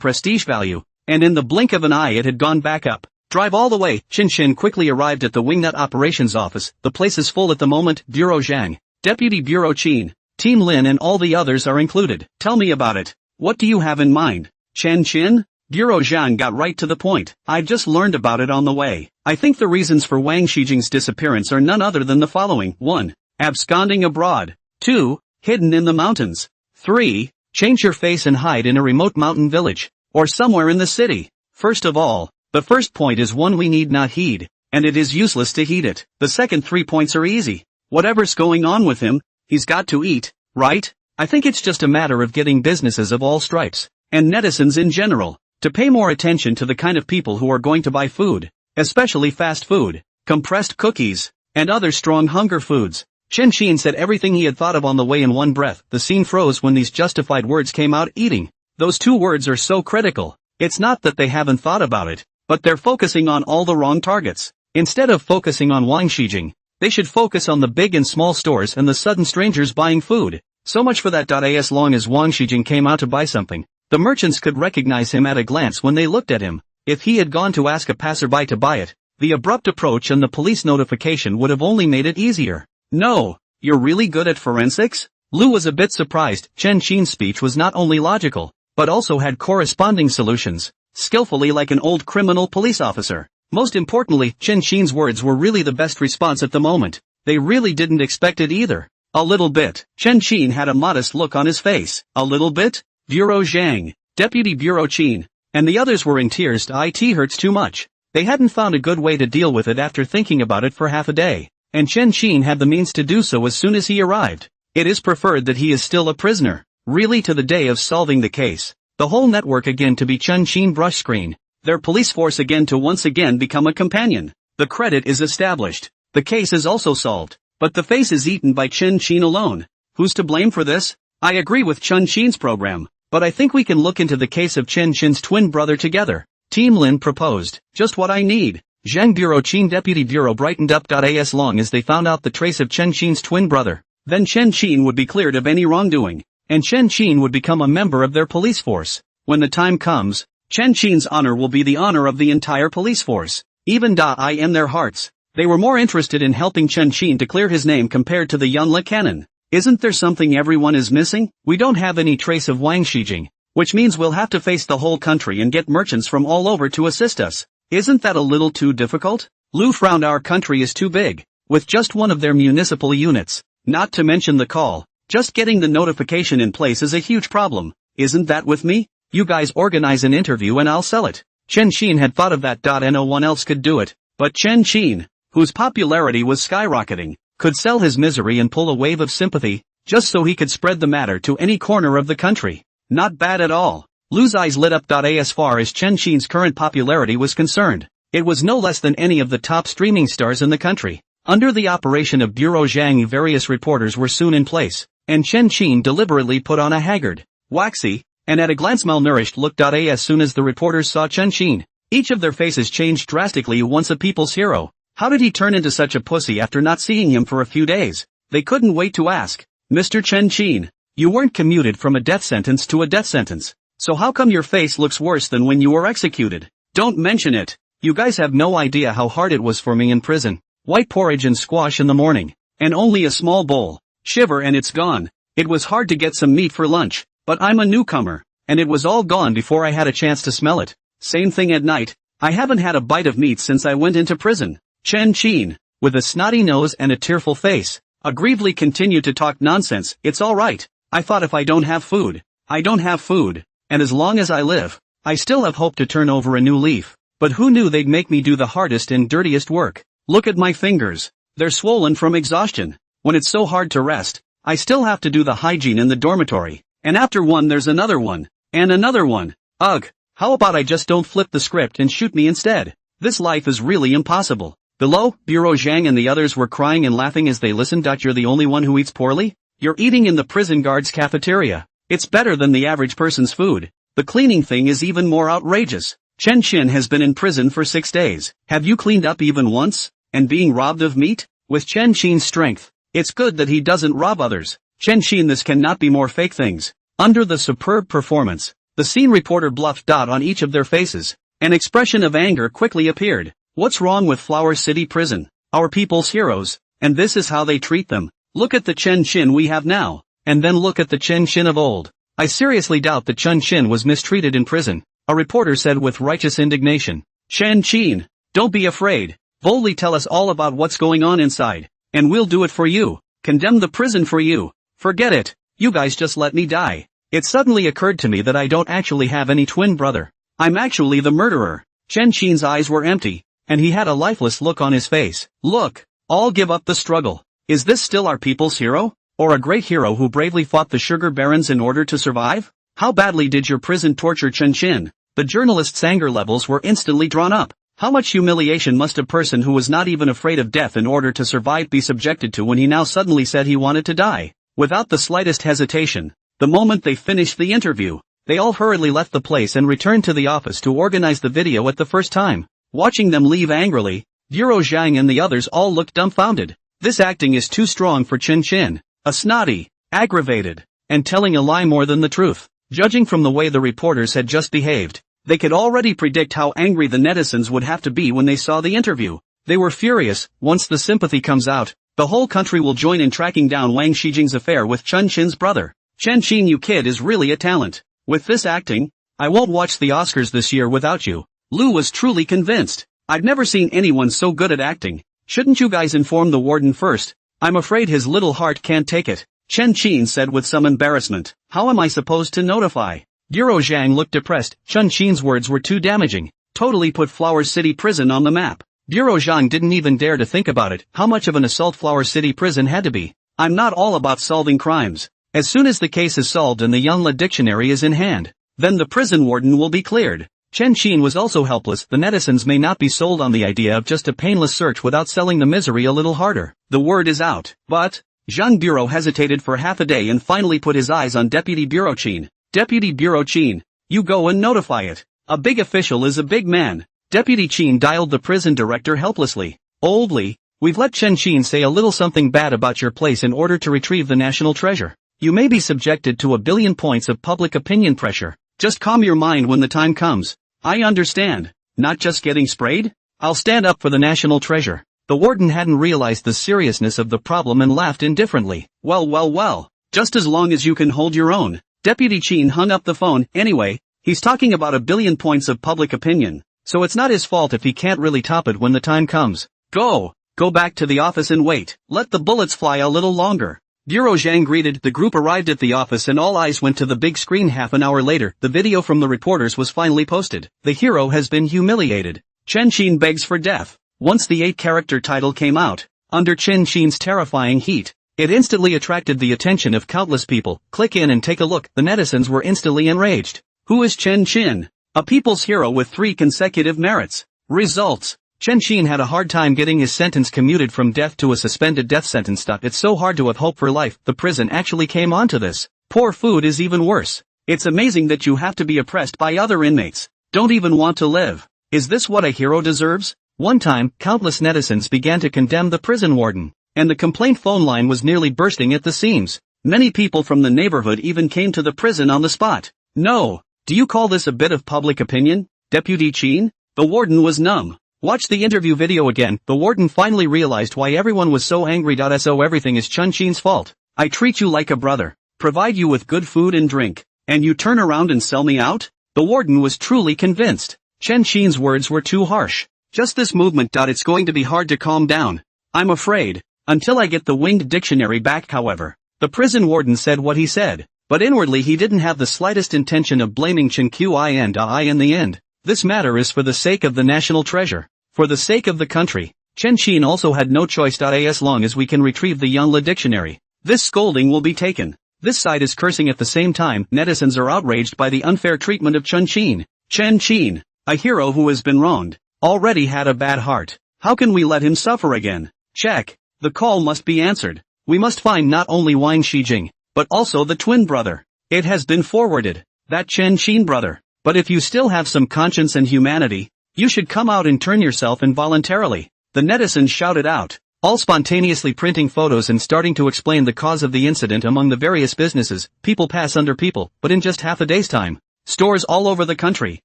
[SPEAKER 1] prestige value, and in the blink of an eye it had gone back up. Drive all the way. Chen Qin quickly arrived at the Wingnut operations office. The place is full at the moment. Bureau Zhang, Deputy Bureau Qin, Team Lin and all the others are included. Tell me about it. What do you have in mind? Chen Qin? Bureau Zhang got right to the point. I've just learned about it on the way. I think the reasons for Wang Shijing's disappearance are none other than the following. 1. Absconding abroad. 2. Hidden in the mountains. 3. Change your face and hide in a remote mountain village, or somewhere in the city. First of all, the first point is one we need not heed, and it is useless to heed it. The second 3 points are easy. Whatever's going on with him, he's got to eat, right? I think it's just a matter of getting businesses of all stripes, and netizens in general, to pay more attention to the kind of people who are going to buy food, especially fast food, compressed cookies, and other strong hunger foods. Chen Qin said everything he had thought of on the way in one breath. The scene froze when these justified words came out. Eating. Those 2 words are so critical. It's not that they haven't thought about it, but they're focusing on all the wrong targets. Instead of focusing on Wang Shijing, they should focus on the big and small stores and the sudden strangers buying food. So much for that. As long as Wang Shijing came out to buy something, the merchants could recognize him at a glance when they looked at him. If he had gone to ask a passerby to buy it, the abrupt approach and the police notification would have only made it easier. No, you're really good at forensics? Liu was a bit surprised. Chen Qin's speech was not only logical, but also had corresponding solutions, skillfully like an old criminal police officer. Most importantly, Chen Qin's words were really the best response at the moment. They really didn't expect it either. A little bit. Chen Qin had a modest look on his face. A little bit? Bureau Zhang, Deputy Bureau Qin, and the others were in tears. It hurts too much. They hadn't found a good way to deal with it after thinking about it for half a day, and Chen Qin had the means to do so as soon as he arrived. It is preferred that he is still a prisoner, really to the day of solving the case. The whole network again to be Chen Qin brush screen. Their police force again to once again become a companion. The credit is established. The case is also solved, but the face is eaten by Chen Qin alone. Who's to blame for this? I agree with Chen Qin's program, but I think we can look into the case of Chen Qin's twin brother together. Team Lin proposed. Just what I need. Zhang Bureau Qin Deputy Bureau brightened up. As long as they found out the trace of Chen Qin's twin brother, then Chen Qin would be cleared of any wrongdoing, and Chen Qin would become a member of their police force. When the time comes, Chen Qin's honor will be the honor of the entire police force. Even in their hearts, they were more interested in helping Chen Qin to clear his name compared to the Yunle cannon. Isn't there something everyone is missing? We don't have any trace of Wang Shijing, which means we'll have to face the whole country and get merchants from all over to assist us. Isn't that a little too difficult? Liu frowned. Our country is too big, with just one of their municipal units, not to mention the call. Just getting the notification in place is a huge problem. Isn't that with me? You guys organize an interview and I'll sell it. Chen Qin had thought of that. No one else could do it, but Chen Qin, whose popularity was skyrocketing, could sell his misery and pull a wave of sympathy, just so he could spread the matter to any corner of the country. Not bad at all. Liu's eyes lit up. As far as Chen Qin's current popularity was concerned, it was no less than any of the top streaming stars in the country. Under the operation of Bureau Zhang, various reporters were soon in place, and Chen Qin deliberately put on a haggard, waxy, and at a glance malnourished look. As soon as the reporters saw Chen Qin, each of their faces changed drastically. Once a people's hero, how did he turn into such a pussy after not seeing him for a few days? They couldn't wait to ask, Mr. Chen Qin, you weren't commuted from a death sentence to a death sentence, so how come your face looks worse than when you were executed? Don't mention it. You guys have no idea how hard it was for me in prison. White porridge and squash in the morning, and only a small bowl. Shiver and it's gone. It was hard to get some meat for lunch, but I'm a newcomer. and it was all gone before I had a chance to smell it. Same thing at night. I haven't had a bite of meat since I went into prison. Chen Qin, with a snotty nose and a tearful face, aggrievedly continued to talk nonsense. It's alright. I thought if I don't have food, I don't have food, and as long as I live, I still have hope to turn over a new leaf. But who knew they'd make me do the hardest and dirtiest work? Look at my fingers. They're swollen from exhaustion. When it's so hard to rest, I still have to do the hygiene in the dormitory. And after one there's another one. And another one. Ugh. How about I just don't flip the script and shoot me instead? This life is really impossible. Below, Bureau Zhang and the others were crying and laughing as they listened. You're the only one who eats poorly? You're eating in the prison guard's cafeteria. It's better than the average person's food. The cleaning thing is even more outrageous. Chen Qin has been in prison for 6 days. Have you cleaned up even once? And being robbed of meat? With Chen Qin's strength, it's good that he doesn't rob others. Chen Qin, this cannot be more fake things. Under the superb performance, the scene reporter bluffed. On each of their faces, an expression of anger quickly appeared. What's wrong with Flower City Prison? Our people's heroes, and this is how they treat them. Look at the Chen Qin we have now, and then look at the Chen Qin of old. I seriously doubt that Chen Qin was mistreated in prison, a reporter said with righteous indignation. Chen Qin, don't be afraid. Boldly tell us all about what's going on inside, and we'll do it for you. Condemn the prison for you. Forget it. You guys just let me die. It suddenly occurred to me that I don't actually have any twin brother. I'm actually the murderer. Chen Qin's eyes were empty, and he had a lifeless look on his face. Look, all give up the struggle. Is this still our people's hero? Or a great hero who bravely fought the sugar barons in order to survive? How badly did your prison torture Chen Qin? The journalist's anger levels were instantly drawn up. How much humiliation must a person who was not even afraid of death in order to survive be subjected to when he now suddenly said he wanted to die? Without the slightest hesitation, the moment they finished the interview, they all hurriedly left the place and returned to the office to organize the video at the first time. Watching them leave angrily, Bureau Zhang and the others all looked dumbfounded. This acting is too strong for Chen Qin. A snotty, aggravated, and telling a lie more than the truth. Judging from the way the reporters had just behaved, they could already predict how angry the netizens would have to be when they saw the interview. They were furious. Once the sympathy comes out, the whole country will join in tracking down Wang Shijing's affair with Chen Qin's brother. Chen Qin, you kid is really a talent. With this acting, I won't watch the Oscars this year without you. Lu was truly convinced. I've never seen anyone so good at acting. Shouldn't you guys inform the warden first? I'm afraid his little heart can't take it. Chen Qin said with some embarrassment. How am I supposed to notify? Bureau Zhang looked depressed. Chen Qin's words were too damaging. Totally put Flower City Prison on the map. Bureau Zhang didn't even dare to think about it. How much of an assault Flower City Prison had to be. I'm not all about solving crimes. As soon as the case is solved and the Yunla dictionary is in hand, then the prison warden will be cleared. Chen Qin was also helpless. The netizens may not be sold on the idea of just a painless search without selling the misery a little harder. The word is out. But Zhang Bureau hesitated for half a day and finally put his eyes on Deputy Bureau Qin. Deputy Bureau Qin, you go and notify it. A big official is a big man. Deputy Qin dialed the prison director helplessly. Oldly, we've let Chen Qin say a little something bad about your place in order to retrieve the national treasure. You may be subjected to 1 billion points of public opinion pressure. Just calm your mind when the time comes. I understand. Not just getting sprayed? I'll stand up for the national treasure. The warden hadn't realized the seriousness of the problem and laughed indifferently. Well. Just as long as you can hold your own. Deputy Qin hung up the phone. Anyway, he's talking about 1 billion points of public opinion, so it's not his fault if he can't really top it when the time comes. Go back to the office and wait. Let the bullets fly a little longer. Bureau Zhang greeted. The group arrived at the office and all eyes went to the big screen. Half an hour later, the video from the reporters was finally posted. The hero has been humiliated. Chen Qin begs for death. Once the 8-character title came out, under Chen Qin's terrifying heat, it instantly attracted the attention of countless people. Click in and take a look. The netizens were instantly enraged. Who is Chen Qin? A people's hero with 3 consecutive merits. Results. Chen Qin had a hard time getting his sentence commuted from death to a suspended death sentence. It's so hard to have hope for life. The prison actually came onto this. Poor food is even worse. It's amazing that you have to be oppressed by other inmates. Don't even want to live. Is this what a hero deserves? One time, countless netizens began to condemn the prison warden, and the complaint phone line was nearly bursting at the seams. Many people from the neighborhood even came to the prison on the spot. No. Do you call this a bit of public opinion, Deputy Qin? The warden was numb. Watch the interview video again. The warden finally realized why everyone was so angry. So everything is Chen Qin's fault. I treat you like a brother, provide you with good food and drink, And you turn around and sell me out? The warden was truly convinced. Chen Qin's words were too harsh. Just this movement. It's going to be hard to calm down. I'm afraid. Until I get the winged dictionary back, however. The prison warden said what he said, but inwardly he didn't have the slightest intention of blaming Chen Qin in the end. This matter is for the sake of the national treasure. For the sake of the country. Chen Qin also had no choice. As long as we can retrieve the Yangla dictionary, this scolding will be taken. This side is cursing at the same time. Netizens are outraged by the unfair treatment of Chen Qin. Chen Qin, a hero who has been wronged, already had a bad heart. How can we let him suffer again? Check. The call must be answered. We must find not only Wang Shijing, but also the twin brother. It has been forwarded. That Chen Qin brother. But if you still have some conscience and humanity, you should come out and turn yourself in voluntarily. The netizens shouted out, all spontaneously printing photos and starting to explain the cause of the incident among the various businesses. People pass under people, but in just half a day's time. Stores all over the country.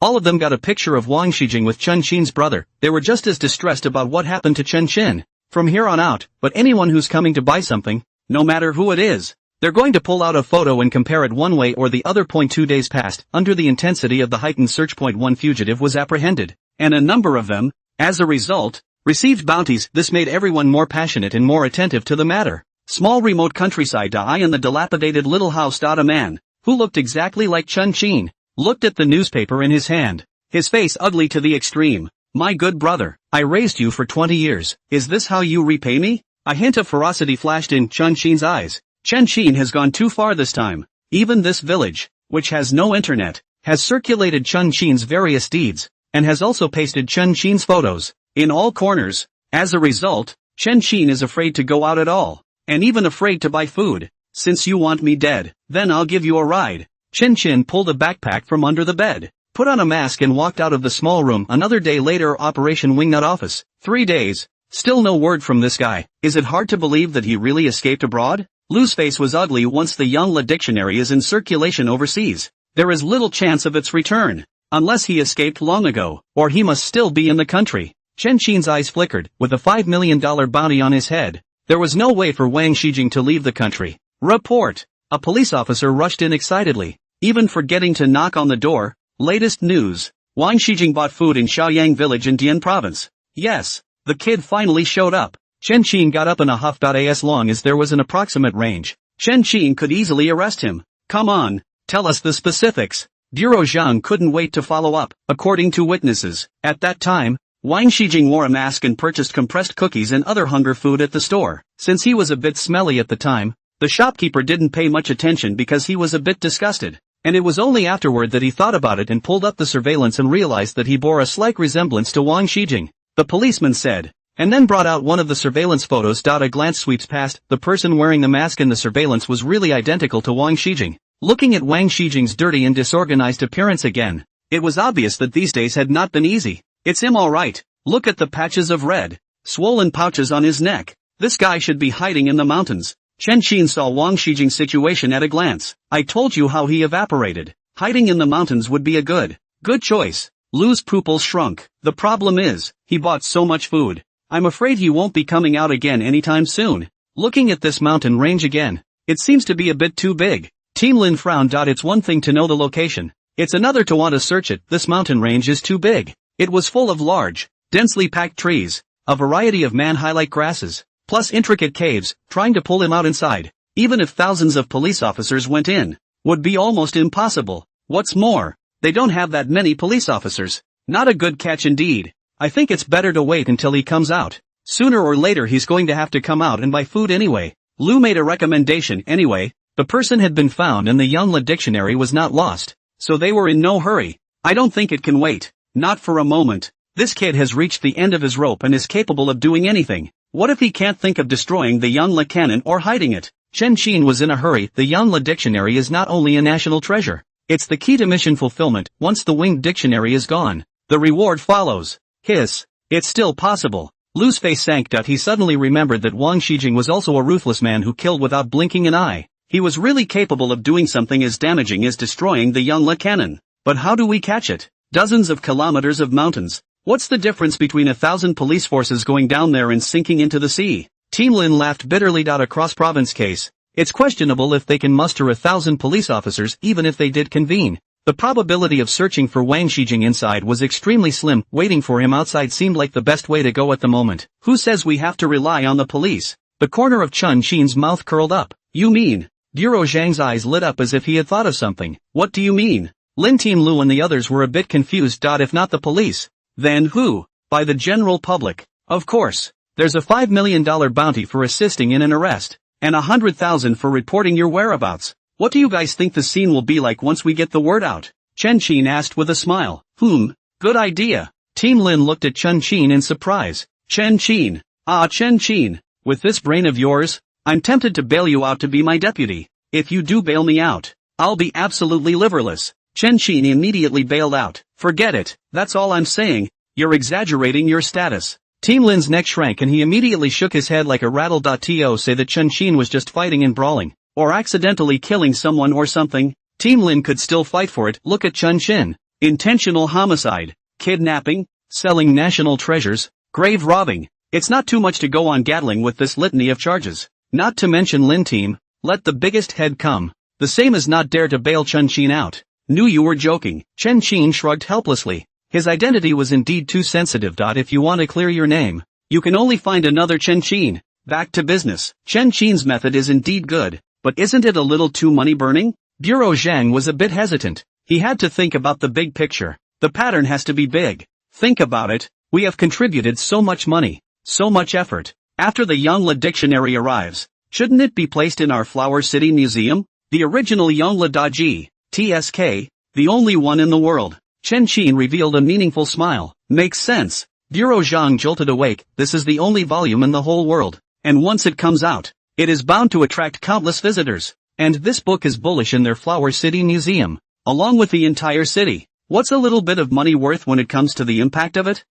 [SPEAKER 1] All of them got a picture of Wang Shijing with Chen Qin's brother. They were just as distressed about what happened to Chen Qin. From here on out, but anyone who's coming to buy something, no matter who it is, they're going to pull out a photo and compare it one way or the other. 2 days passed. Under the intensity of the heightened search. One fugitive was apprehended, and a number of them, as a result, received bounties. This made everyone more passionate and more attentive to the matter. Small remote countryside. In the dilapidated little house. A man, who looked exactly like Chen Qin, looked at the newspaper in his hand, his face ugly to the extreme. My good brother, I raised you for 20 years, is this how you repay me? A hint of ferocity flashed in Chen Qin's eyes. Chen Qin has gone too far this time. Even this village, which has no internet, has circulated Chen Qin's various deeds, and has also pasted Chen Qin's photos in all corners. As a result, Chen Qin is afraid to go out at all, and even afraid to buy food. Since you want me dead, then I'll give you a ride. Chen Qin pulled a backpack from under the bed, put on a mask and walked out of the small room. Another day later. Operation Wingnut office. 3 days. Still no word from this guy. Is it hard to believe that he really escaped abroad? Lu's face was ugly. Once the Yangla dictionary is in circulation overseas, there is little chance of its return. Unless he escaped long ago, or he must still be in the country. Chen Qin's eyes flickered. With a $5 million bounty on his head, there was no way for Wang Shijing to leave the country. Report. A police officer rushed in excitedly, even forgetting to knock on the door. Latest news. Wang Shijing bought food in Shaoyang village in Dian province. Yes, the kid finally showed up. Chen Qin got up in a huff. As long as there was an approximate range, Chen Qin could easily arrest him. Come on, tell us the specifics. Bureau Zhang couldn't wait to follow up. According to witnesses, at that time, Wang Shijing wore a mask and purchased compressed cookies and other hunger food at the store. Since he was a bit smelly at the time, the shopkeeper didn't pay much attention because he was a bit disgusted. And it was only afterward that he thought about it and pulled up the surveillance and realized that he bore a slight resemblance to Wang Shijing. The policeman said, and then brought out one of the surveillance photos. A glance sweeps past. The person wearing the mask in the surveillance was really identical to Wang Shijing. Looking at Wang Shijing's dirty and disorganized appearance again, it was obvious that these days had not been easy. It's him all right. Look at the patches of red, swollen pouches on his neck. This guy should be hiding in the mountains. Chen Qin saw Wang Shijing's situation at a glance. I told you how he evaporated. Hiding in the mountains would be a good choice. Lu's pupils shrunk. The problem is, he bought so much food. I'm afraid he won't be coming out again anytime soon. Looking at this mountain range again, it seems to be a bit too big. Team Lin frowned. It's one thing to know the location. It's another to want to search it. This mountain range is too big. It was full of large, densely packed trees, a variety of man-high-like grasses, plus intricate caves. Trying to pull him out inside, even if thousands of police officers went in, would be almost impossible. What's more, they don't have that many police officers. Not a good catch indeed. I think it's better to wait until he comes out. Sooner or later he's going to have to come out and buy food anyway. Lu made a recommendation anyway. The person had been found and the Yangla dictionary was not lost, so they were in no hurry. I don't think it can wait. Not for a moment. This kid has reached the end of his rope and is capable of doing anything. What if he can't think of destroying the Yangla canon or hiding it? Chen Qin was in a hurry. The Yangla dictionary is not only a national treasure, it's the key to mission fulfillment. Once the winged dictionary is gone, the reward follows. Hiss. It's still possible. Lu's face sank. He suddenly remembered that Wang Shijing was also a ruthless man who killed without blinking an eye. He was really capable of doing something as damaging as destroying the Yangla canon. But how do we catch it? Dozens of kilometers of mountains. What's the difference between 1,000 police forces going down there and sinking into the sea? Team Lin laughed bitterly. A cross-province case. It's questionable if they can muster 1,000 police officers even if they did convene. The probability of searching for Wang Shijing inside was extremely slim. Waiting for him outside seemed like the best way to go at the moment. Who says we have to rely on the police? The corner of Chun Qin's mouth curled up. You mean? Bureau Zhang's eyes lit up as if he had thought of something. What do you mean? Lin Team Lu and the others were a bit confused. If not the police, then who? By the general public. Of course. There's a $5 million bounty for assisting in an arrest, and 100,000 for reporting your whereabouts. What do you guys think the scene will be like once we get the word out? Chen Qin asked with a smile. Good idea. Team Lin looked at Chen Qin in surprise. Chen Qin. Chen Qin. With this brain of yours, I'm tempted to bail you out to be my deputy. If you do bail me out, I'll be absolutely liverless. Chen Qin immediately bailed out. Forget it, that's all I'm saying. You're exaggerating your status. Team Lin's neck shrank and he immediately shook his head like a rattle. To say that Chen Qin was just fighting and brawling, or accidentally killing someone or something, Team Lin could still fight for it. Look at Chen Qin. Intentional homicide, kidnapping, selling national treasures, grave robbing. It's not too much to go on gaddling with this litany of charges. Not to mention Lin Team, let the biggest head come. The same as not dare to bail Chen Qin out. Knew you were joking. Chen Qin shrugged helplessly. His identity was indeed too sensitive. If you want to clear your name, you can only find another Chen Qin. Back to business. Chen Qin's method is indeed good, but isn't it a little too money-burning? Bureau Zhang was a bit hesitant. He had to think about the big picture. The pattern has to be big. Think about it. We have contributed so much money, so much effort. After the Yongle dictionary arrives, shouldn't it be placed in our Flower City Museum? The original Yongle Daji, TSK, the only one in the world. Chen Qin revealed a meaningful smile. Makes sense. Bureau Zhang jolted awake. This is the only volume in the whole world, and once it comes out, it is bound to attract countless visitors. And this book is bullish in their Flower City Museum, along with the entire city. What's a little bit of money worth when it comes to the impact of it?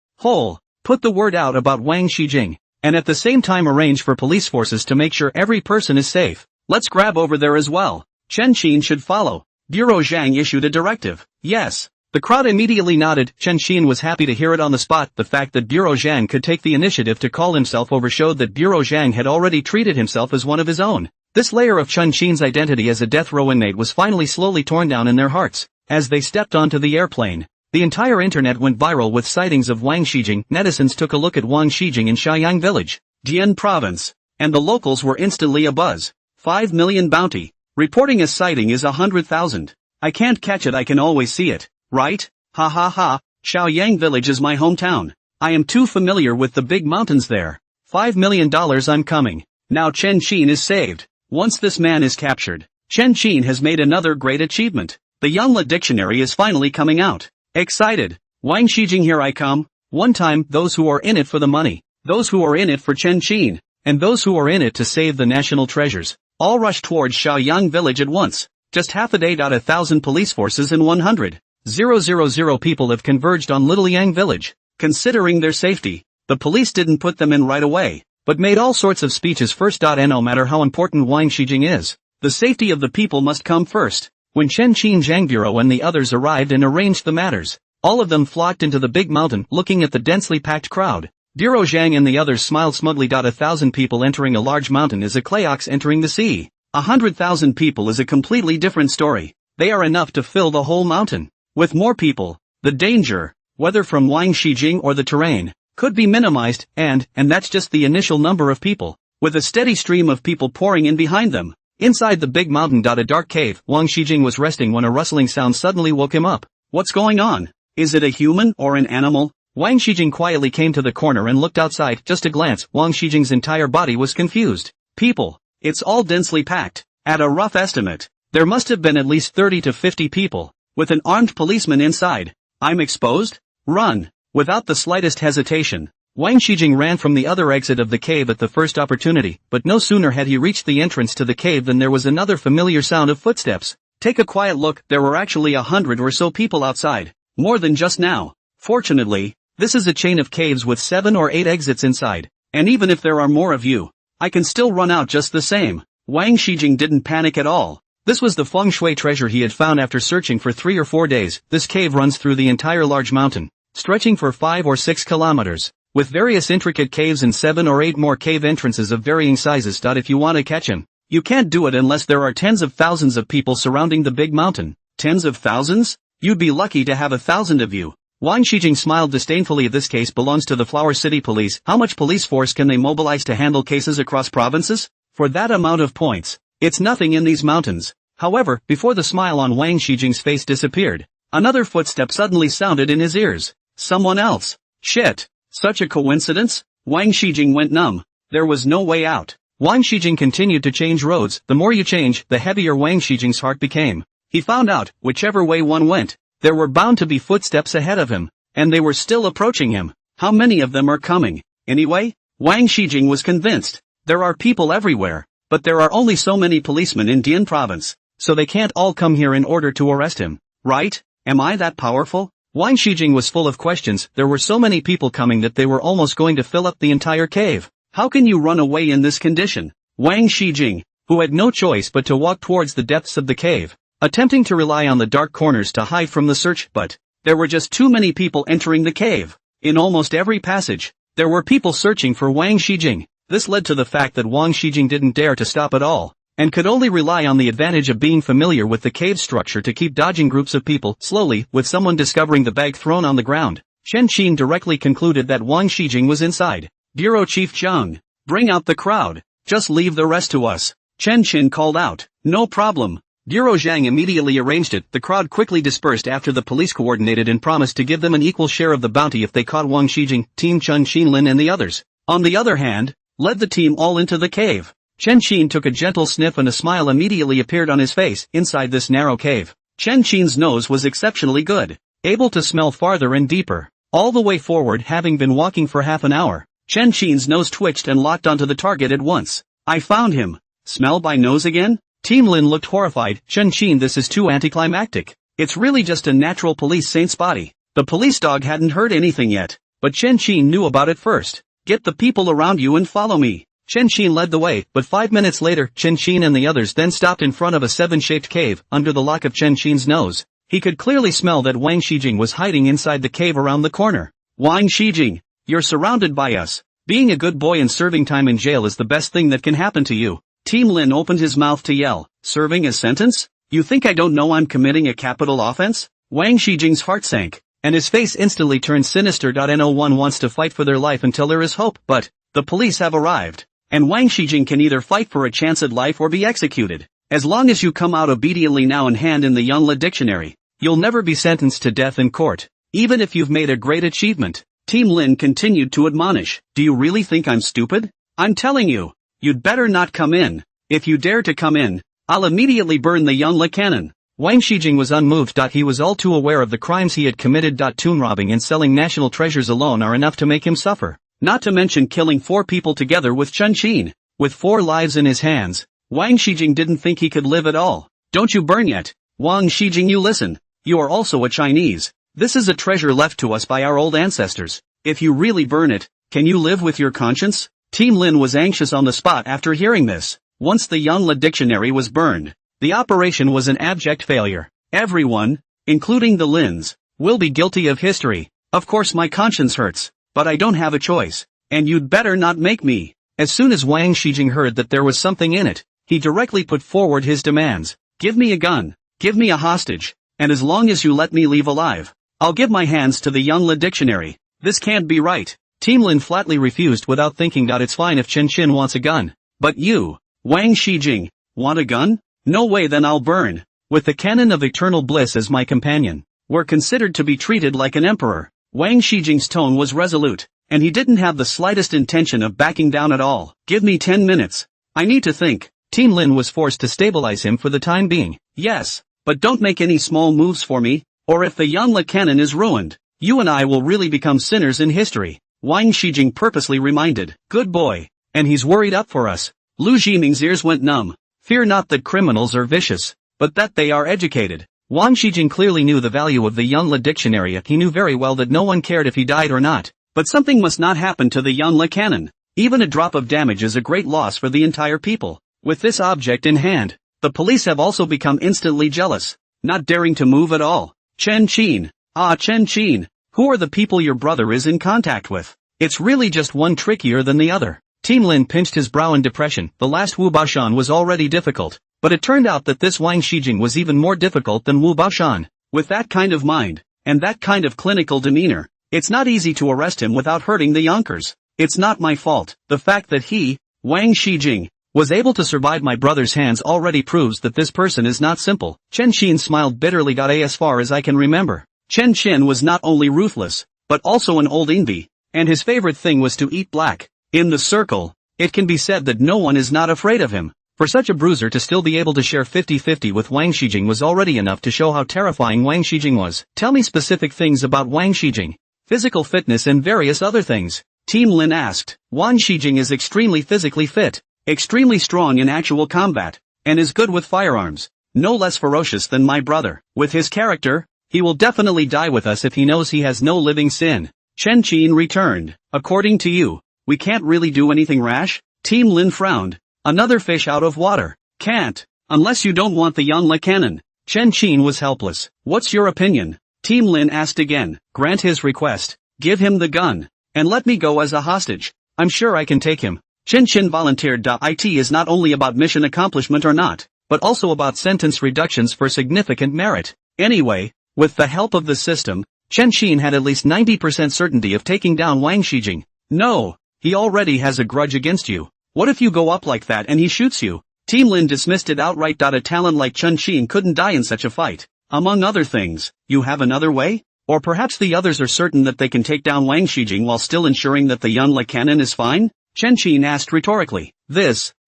[SPEAKER 1] Put the word out about Wang Shijing, and at the same time arrange for police forces to make sure every person is safe. Let's grab over there as well. Chen Qin should follow. Bureau Zhang issued a directive. Yes. The crowd immediately nodded. Chen Qin was happy to hear it on the spot. The fact that Bureau Zhang could take the initiative to call himself over showed that Bureau Zhang had already treated himself as one of his own. This layer of Chen Qin's identity as a death row inmate was finally slowly torn down in their hearts. As they stepped onto the airplane, the entire internet went viral with sightings of Wang Shijing. Netizens took a look at Wang Shijing in Xianyang Village, Dian Province, and the locals were instantly abuzz. 5 million bounty. Reporting a sighting is 100,000. I can't catch it, I can always see it. Right? Ha ha ha, Xiaoyang Village is my hometown. I am too familiar with the big mountains there. $5 million, I'm coming. Now Chen Qin is saved. Once this man is captured, Chen Qin has made another great achievement. The Yongle dictionary is finally coming out. Excited. Wang Shijing, here I come. One time, those who are in it for the money, those who are in it for Chen Qin, and those who are in it to save the national treasures, all rush towards Xiaoyang Village at once. Just half a day. 1,000 police forces and 100,000 people have converged on Little Yang Village. Considering their safety, the police didn't put them in right away, but made all sorts of speeches first. And no matter how important Wang Shijing is, the safety of the people must come first. When Chen Qin, Zhang Bureau and the others arrived and arranged the matters, all of them flocked into the big mountain. Looking at the densely packed crowd, Bureau Zhang and the others smiled smugly. 1,000 people entering a large mountain is a clayox entering the sea. 100,000 people is a completely different story. They are enough to fill the whole mountain. With more people, the danger, whether from Wang Shijing or the terrain, could be minimized, and that's just the initial number of people, with a steady stream of people pouring in behind them. Inside the big mountain. A dark cave. Wang Shijing was resting when a rustling sound suddenly woke him up. What's going on? Is it a human or an animal? Wang Shijing quietly came to the corner and looked outside. Just a glance, Wang Shijing's entire body was confused. People. It's all densely packed. At a rough estimate, there must have been at least 30 to 50 people, with an armed policeman inside. I'm exposed? Run. Without the slightest hesitation, Wang Shijing ran from the other exit of the cave at the first opportunity, but no sooner had he reached the entrance to the cave than there was another familiar sound of footsteps. Take a quiet look, there were actually 100 or so people outside. More than just now. Fortunately, this is a chain of caves with 7 or 8 exits inside, and even if there are more of you, I can still run out just the same. Wang Shijing didn't panic at all. This was the feng shui treasure he had found after searching for 3 or 4 days. This cave runs through the entire large mountain, stretching for 5 or 6 kilometers, with various intricate caves and 7 or 8 more cave entrances of varying sizes. If you want to catch him, You can't do it unless there are tens of thousands of people surrounding the big mountain. Tens of thousands? You'd be lucky to have 1,000 of you. Wang Shijing smiled disdainfully. This case belongs to the Flower City Police. How much police force can they mobilize to handle cases across provinces? For that amount of points, it's nothing in these mountains. However, before the smile on Wang Shijing's face disappeared, another footstep suddenly sounded in his ears. Someone else. Shit. Such a coincidence? Wang Shijing went numb. There was no way out. Wang Shijing continued to change roads. The more you change, the heavier Wang Shijing's heart became. He found out, whichever way one went, there were bound to be footsteps ahead of him, and they were still approaching him. How many of them are coming? Anyway, Wang Shijing was convinced. There are people everywhere, but there are only so many policemen in Dian province, so they can't all come here in order to arrest him, right? Am I that powerful? Wang Shijing was full of questions. There were so many people coming that they were almost going to fill up the entire cave. How can you run away in this condition? Wang Shijing, who had no choice but to walk towards the depths of the cave, attempting to rely on the dark corners to hide from the search, but there were just too many people entering the cave. In almost every passage, there were people searching for Wang Shijing. This led to the fact that Wang Shijing didn't dare to stop at all, and could only rely on the advantage of being familiar with the cave structure to keep dodging groups of people. Slowly, with someone discovering the bag thrown on the ground, Chen Qin directly concluded that Wang Shijing was inside. Bureau Chief Zhang, bring out the crowd. Just leave the rest to us. Chen Qin called out. No problem. Bureau Zhang immediately arranged it. The crowd quickly dispersed after the police coordinated and promised to give them an equal share of the bounty if they caught Wang Shijing, Team Chen Xinlin and the others. On the other hand, led the team all into the cave. Chen Qin took a gentle sniff and a smile immediately appeared on his face. Inside this narrow cave, Chen Qin's nose was exceptionally good, able to smell farther and deeper. All the way forward, having been walking for half an hour, Chen Qin's nose twitched and locked onto the target at once. I found him. Smell by nose again? Team Lin looked horrified. Chen Qin, this is too anticlimactic. It's really just a natural police saint's body. The police dog hadn't heard anything yet, but Chen Qin knew about it first. Get the people around you and follow me. Chen Qin led the way, but 5 minutes later, Chen Qin and the others then stopped in front of a 7-shaped cave. Under the lock of Chen Qin's nose, he could clearly smell that Wang Shijing was hiding inside the cave around the corner. Wang Shijing, you're surrounded by us. Being a good boy and serving time in jail is the best thing that can happen to you. Team Lin opened his mouth to yell. Serving a sentence? You think I don't know I'm committing a capital offense? Wang Shijing's heart sank, and his face instantly turned sinister. No one wants to fight for their life until there is hope, but the police have arrived, and Wang Shijing can either fight for a chance at life or be executed. As long as you come out obediently now and hand in the Yongle dictionary, you'll never be sentenced to death in court, even if you've made a great achievement. Team Lin continued to admonish. Do you really think I'm stupid? I'm telling you, you'd better not come in. If you dare to come in, I'll immediately burn the Yongle cannon. Wang Shijing was unmoved. He was all too aware of the crimes he had committed. Tomb robbing and selling national treasures alone are enough to make him suffer. Not to mention killing 4 people together with Chen Qin. With 4 lives in his hands, Wang Shijing didn't think he could live at all. Don't you burn yet. Wang Shijing, you listen. You are also a Chinese. This is a treasure left to us by our old ancestors. If you really burn it, can you live with your conscience? Team Lin was anxious on the spot after hearing this. Once the Yongle dictionary was burned, the operation was an abject failure. Everyone, including the Lins, will be guilty of history. Of course my conscience hurts, but I don't have a choice, and you'd better not make me. As soon as Wang Shijing heard that there was something in it, he directly put forward his demands. Give me a gun, give me a hostage, and as long as you let me leave alive, I'll give my hands to the Yongle dictionary. This can't be right. Team Lin flatly refused without thinking. It's fine if Chen Qin wants a gun. But you, Wang Shijing, want a gun? No way, then I'll burn. With the cannon of eternal bliss as my companion, we're considered to be treated like an emperor. Wang Shijing's tone was resolute, and he didn't have the slightest intention of backing down at all. Give me 10 minutes. I need to think. Team Lin was forced to stabilize him for the time being. Yes, but don't make any small moves for me, or if the Yongle cannon is ruined, you and I will really become sinners in history. Wang Shijing purposely reminded. Good boy. And he's worried up for us. Lu Jiming's ears went numb. Fear not that criminals are vicious, but that they are educated. Wang Shijing clearly knew the value of the Yongle dictionary. He knew very well that no one cared if he died or not. But something must not happen to the Yongle cannon. Even a drop of damage is a great loss for the entire people. With this object in hand, the police have also become instantly jealous, not daring to move at all. Chen Qin. Chen Qin. Who are the people your brother is in contact with? It's really just one trickier than the other. Team Lin pinched his brow in depression. The last Wu Baoshan was already difficult, but it turned out that this Wang Shijing was even more difficult than Wu Baoshan. With that kind of mind, and that kind of clinical demeanor, it's not easy to arrest him without hurting the Yonkers. It's not my fault. The fact that he, Wang Shijing, was able to survive my brother's hands already proves that this person is not simple. Chen Qin smiled bitterly. As far as I can remember, Chen Qin was not only ruthless, but also an old envy, and his favorite thing was to eat black. In the circle, it can be said that no one is not afraid of him. For such a bruiser to still be able to share 50-50 with Wang Shijing was already enough to show how terrifying Wang Shijing was. Tell me specific things about Wang Shijing. Physical fitness and various other things. Team Lin asked. Wang Shijing is extremely physically fit, extremely strong in actual combat, and is good with firearms. No less ferocious than my brother. With his character, he will definitely die with us if he knows he has no living sin. Chen Qin returned. According to you, we can't really do anything rash? Team Lin frowned. Another fish out of water. Can't. Unless you don't want the Yangla cannon. Chen Qin was helpless. What's your opinion? Team Lin asked again. Grant his request. Give him the gun. And let me go as a hostage. I'm sure I can take him. Chen Qin volunteered. It is not only about mission accomplishment or not, but also about sentence reductions for significant merit. Anyway, with the help of the system, Chen Qin had at least 90% certainty of taking down Wang Shijing. No, he already has a grudge against you. What if you go up like that and he shoots you? Team Lin dismissed it outright. A talent like Chen Qin couldn't die in such a fight. Among other things, you have another way? Or perhaps the others are certain that they can take down Wang Shijing while still ensuring that the Yangla cannon is fine? Chen Qin asked rhetorically.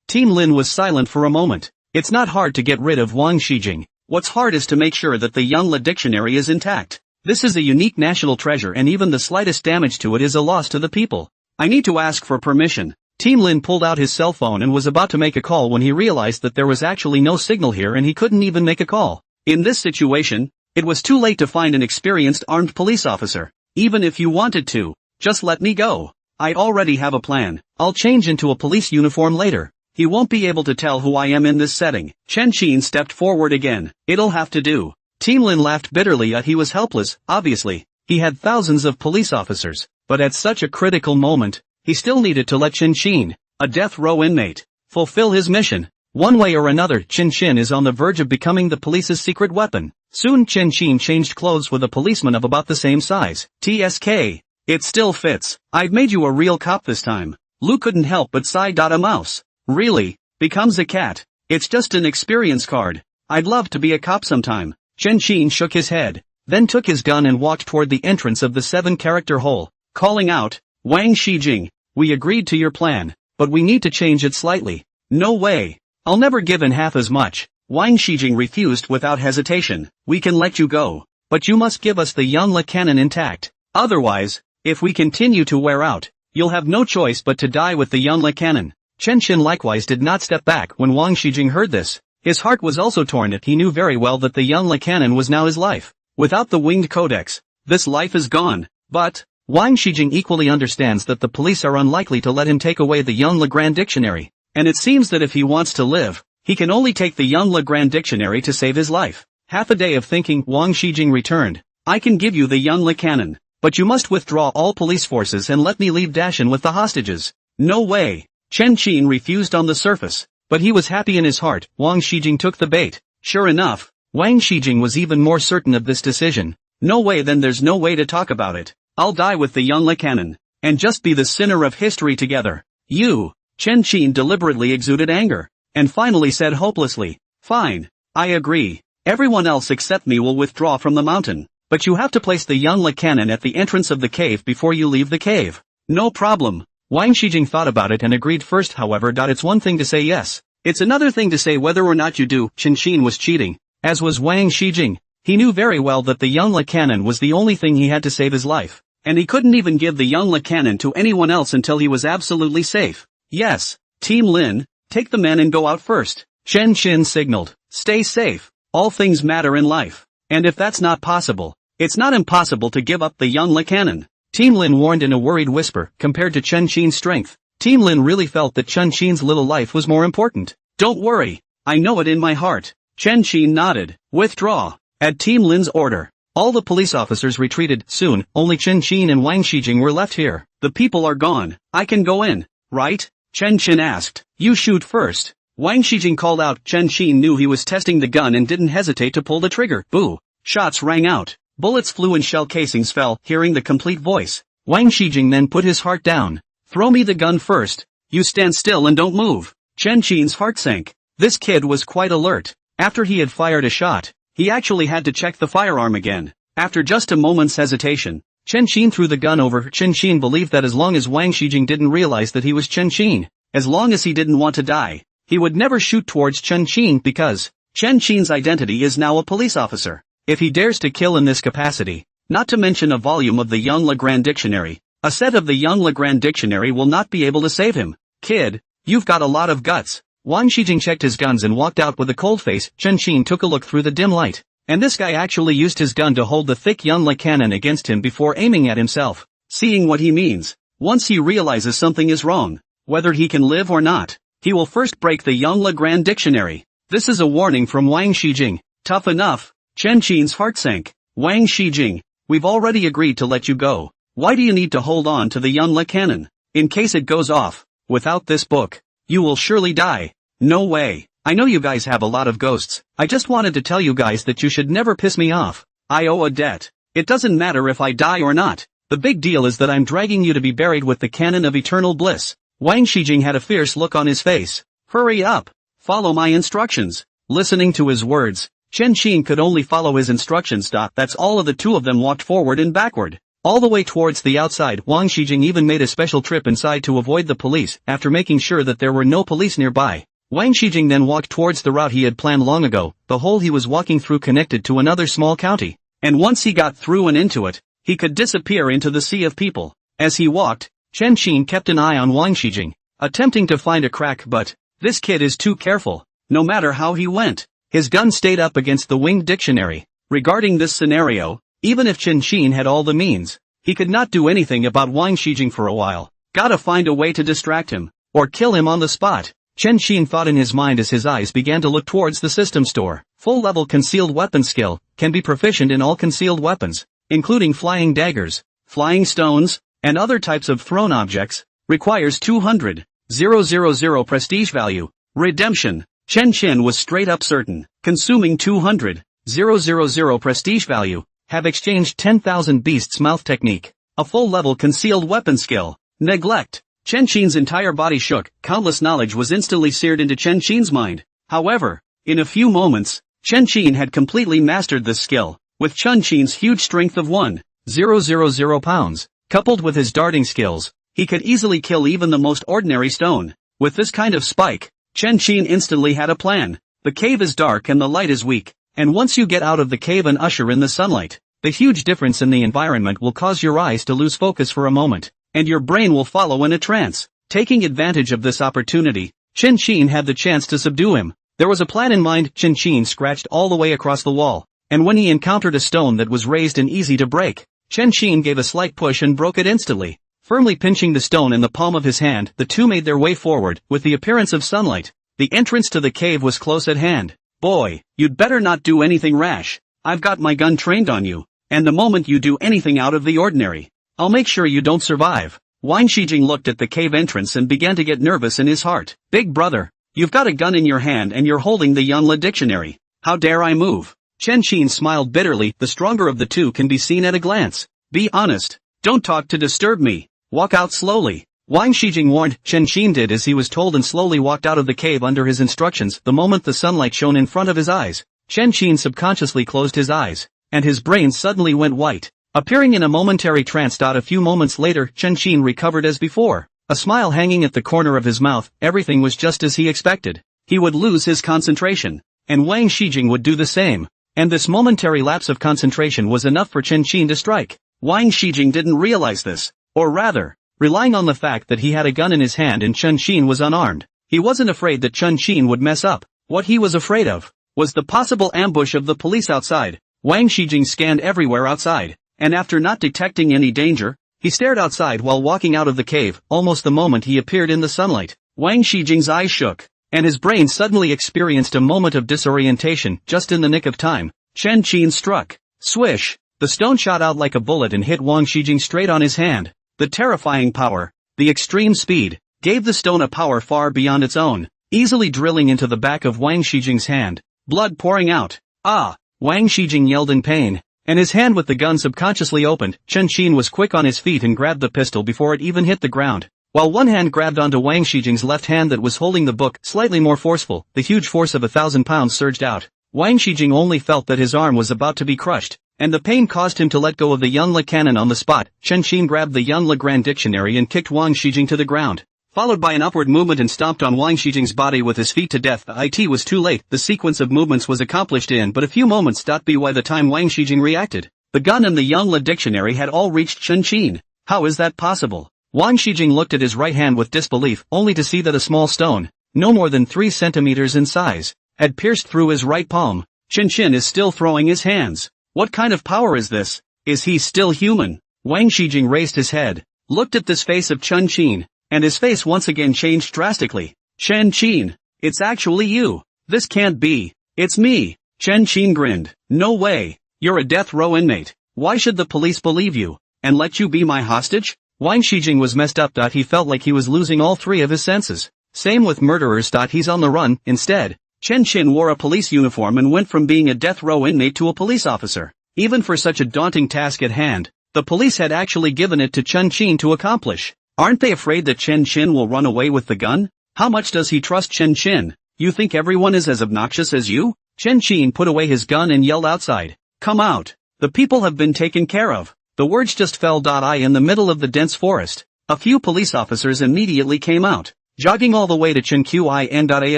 [SPEAKER 1] Team Lin was silent for a moment. It's not hard to get rid of Wang Shijing. What's hard is to make sure that the Yangla dictionary is intact. This is a unique national treasure and even the slightest damage to it is a loss to the people. I need to ask for permission. Team Lin pulled out his cell phone and was about to make a call when he realized that there was actually no signal here and he couldn't even make a call. In this situation, it was too late to find an experienced armed police officer. Even if you wanted to, just let me go. I already have a plan. I'll change into a police uniform later. He won't be able to tell who I am in this setting. Chen Qin stepped forward again. It'll have to do. Team Lin laughed bitterly. He was helpless, obviously. He had thousands of police officers, but at such a critical moment, he still needed to let Chen Qin, a death row inmate, fulfill his mission. One way or another, Chen Qin is on the verge of becoming the police's secret weapon. Soon Chen Qin changed clothes with a policeman of about the same size. TSK. It still fits. I've made you a real cop this time. Lu couldn't help but sigh. A mouse. Really? Becomes a cat. It's just an experience card. I'd love to be a cop sometime. Chen Qin shook his head, then took his gun and walked toward the entrance of the 7-character hole, calling out, Wang Shijing, we agreed to your plan, but we need to change it slightly. No way. I'll never give in half as much. Wang Shijing refused without hesitation. We can let you go, but you must give us the Yangla cannon intact. Otherwise, if we continue to wear out, you'll have no choice but to die with the Yangla cannon. Chen Qin likewise did not step back when Wang Shijing heard this. His heart was also torn. He knew very well that the Yangla cannon was now his life. Without the winged codex, this life is gone. But Wang Shijing equally understands that the police are unlikely to let him take away the Yangla Grand Dictionary, and it seems that if he wants to live, he can only take the Yangla Grand Dictionary to save his life. Half a day of thinking, Wang Shijing returned. I can give you the Yangla cannon, but you must withdraw all police forces and let me leave Dashan with the hostages. No way. Chen Qin refused on the surface, but he was happy in his heart. Wang Shijing took the bait. Sure enough, Wang Shijing was even more certain of this decision. No way, then there's no way to talk about it. I'll die with the Yangla cannon, and just be the sinner of history together. You. Chen Qin deliberately exuded anger, and finally said hopelessly, fine, I agree. Everyone else except me will withdraw from the mountain, but you have to place the Yangla cannon at the entrance of the cave before you leave the cave. No problem. Wang Shijing thought about it and agreed first. However, it's one thing to say yes. It's another thing to say whether or not you do. Chen Qin was cheating, as was Wang Shijing. He knew very well that the Yangla cannon was the only thing he had to save his life, and he couldn't even give the Yangla cannon to anyone else until he was absolutely safe. Yes, Team Lin, take the men and go out first. Chen Qin signaled. Stay safe. All things matter in life. And if that's not possible, it's not impossible to give up the Yangla cannon. Team Lin warned in a worried whisper. Compared to Chen Qin's strength, Team Lin really felt that Chen Qin's little life was more important. Don't worry. I know it in my heart. Chen Qin nodded. Withdraw. At Team Lin's order, all the police officers retreated. Soon, only Chen Qin and Wang Shijing were left here. The people are gone. I can go in, right? Chen Qin asked. You shoot first. Wang Shijing called out. Chen Qin knew he was testing the gun and didn't hesitate to pull the trigger. Boo! Shots rang out. Bullets flew and shell casings fell. Hearing the complete voice, Wang Shijing then put his heart down. Throw me the gun first. You stand still and don't move. Chen Qin's heart sank. This kid was quite alert. After he had fired a shot, he actually had to check the firearm again. After just a moment's hesitation, Chen Qin threw the gun over. Chen Qin believed that as long as Wang Shijing didn't realize that he was Chen Qin, as long as he didn't want to die, he would never shoot towards Chen Qin because Chen Qin's identity is now a police officer. If he dares to kill in this capacity, not to mention a volume of the Young Legrand Dictionary, a set of the Young Legrand Dictionary will not be able to save him. Kid, you've got a lot of guts. Wang Shijing checked his guns and walked out with a cold face. Chen Qin took a look through the dim light, and this guy actually used his gun to hold the thick Yun Le cannon against him before aiming at himself. Seeing what he means, once he realizes something is wrong, whether he can live or not, he will first break the Young Legrand Dictionary. This is a warning from Wang Shijing. Tough enough. Chen Qin's heart sank. Wang Shijing, we've already agreed to let you go. Why do you need to hold on to the Yun Le cannon? In case it goes off, without this book, you will surely die. No way. I know you guys have a lot of ghosts. I just wanted to tell you guys that you should never piss me off. I owe a debt. It doesn't matter if I die or not. The big deal is that I'm dragging you to be buried with the cannon of eternal bliss. Wang Shijing had a fierce look on his face. Hurry up. Follow my instructions. Listening to his words, Chen Qin could only follow his instructions. That's all. Of the two of them walked forward and backward, all the way towards the outside. Wang Shijing even made a special trip inside to avoid the police. After making sure that there were no police nearby, Wang Shijing then walked towards the route he had planned long ago. The hole he was walking through connected to another small county, and once he got through and into it, he could disappear into the sea of people. As he walked, Chen Qin kept an eye on Wang Shijing, attempting to find a crack, but this kid is too careful. No matter how he went, his gun stayed up against the winged dictionary. Regarding this scenario, even if Chen Qin had all the means, he could not do anything about Wang Shijing for a while. Gotta find a way to distract him, or kill him on the spot. Chen Qin thought in his mind as his eyes began to look towards the system store. Full-level concealed weapon skill, can be proficient in all concealed weapons, including flying daggers, flying stones, and other types of thrown objects. Requires 200,000 prestige value. Redemption. Chen Qin was straight up certain. Consuming 200,000 prestige value. Have exchanged 10,000 beasts mouth technique. A full-level concealed weapon skill. Neglect. Chen Qin's entire body shook. Countless knowledge was instantly seared into Chen Qin's mind. However, in a few moments, Chen Qin had completely mastered this skill. With Chen Qin's huge strength of 1,000 pounds, coupled with his darting skills, he could easily kill even the most ordinary stone. With this kind of spike, Chen Qin instantly had a plan. The cave is dark and the light is weak, and once you get out of the cave and usher in the sunlight, the huge difference in the environment will cause your eyes to lose focus for a moment, and your brain will follow in a trance. Taking advantage of this opportunity, Chen Qin had the chance to subdue him. There was a plan in mind. Chen Qin scratched all the way across the wall, and when he encountered a stone that was raised and easy to break, Chen Qin gave a slight push and broke it instantly. Firmly pinching the stone in the palm of his hand, the two made their way forward. With the appearance of sunlight, the entrance to the cave was close at hand. Boy, you'd better not do anything rash. I've got my gun trained on you, and the moment you do anything out of the ordinary, I'll make sure you don't survive. Wang Shijing looked at the cave entrance and began to get nervous in his heart. Big brother, you've got a gun in your hand and you're holding the Yun Le dictionary. How dare I move? Chen Qin smiled bitterly. The stronger of the two can be seen at a glance. Be honest. Don't talk to disturb me. Walk out slowly. Wang Shijing warned. Chen Qin did as he was told and slowly walked out of the cave under his instructions. The moment the sunlight shone in front of his eyes, Chen Qin subconsciously closed his eyes, and his brain suddenly went white, appearing in a momentary trance. A few moments later, Chen Qin recovered as before, a smile hanging at the corner of his mouth. Everything was just as he expected. He would lose his concentration, and Wang Shijing would do the same, and this momentary lapse of concentration was enough for Chen Qin to strike. Wang Shijing didn't realize this. Or rather, relying on the fact that he had a gun in his hand and Chen Qin was unarmed, he wasn't afraid that Chen Qin would mess up. What he was afraid of was the possible ambush of the police outside. Wang Shijing scanned everywhere outside, and after not detecting any danger, he stared outside while walking out of the cave. Almost the moment he appeared in the sunlight, Wang Shijing's eyes shook, and his brain suddenly experienced a moment of disorientation. Just in the nick of time, Chen Qin struck. Swish! The stone shot out like a bullet and hit Wang Shijing straight on his hand. The terrifying power, the extreme speed, gave the stone a power far beyond its own, easily drilling into the back of Wang Shijing's hand, blood pouring out. Ah! Wang Shijing yelled in pain, and his hand with the gun subconsciously opened. Chen Qin was quick on his feet and grabbed the pistol before it even hit the ground. While one hand grabbed onto Wang Shijing's left hand that was holding the book, slightly more forceful, the huge force of 1,000 pounds surged out. Wang Shijing only felt that his arm was about to be crushed, and the pain caused him to let go of the Yunle cannon on the spot. Chen Qin grabbed the Yunle Grand Dictionary and kicked Wang Shijing to the ground, followed by an upward movement and stomped on Wang Shijing's body with his feet to death. It was too late. The sequence of movements was accomplished in but a few moments. By the time Wang Shijing reacted, the gun and the Yunle dictionary had all reached Chen Qin. How is that possible? Wang Shijing looked at his right hand with disbelief, only to see that a small stone, no more than 3 centimeters in size, had pierced through his right palm. Chen Qin is still throwing his hands. What kind of power is this? Is he still human? Wang Shijing raised his head, looked at this face of Chen Qin, and his face once again changed drastically. Chen Qin, it's actually you. This can't be. It's me. Chen Qin grinned. No way. You're a death row inmate. Why should the police believe you, and let you be my hostage? Wang Shijing was messed up. He felt like he was losing all 3 of his senses. Same with murderers. He's on the run. Instead, Chen Qin wore a police uniform and went from being a death row inmate to a police officer. Even for such a daunting task at hand, the police had actually given it to Chen Qin to accomplish. Aren't they afraid that Chen Qin will run away with the gun? How much does he trust Chen Qin? You think everyone is as obnoxious as you? Chen Qin put away his gun and yelled outside. Come out. The people have been taken care of. The words just fell. In the middle of the dense forest, a few police officers immediately came out, jogging all the way to Chen Qin.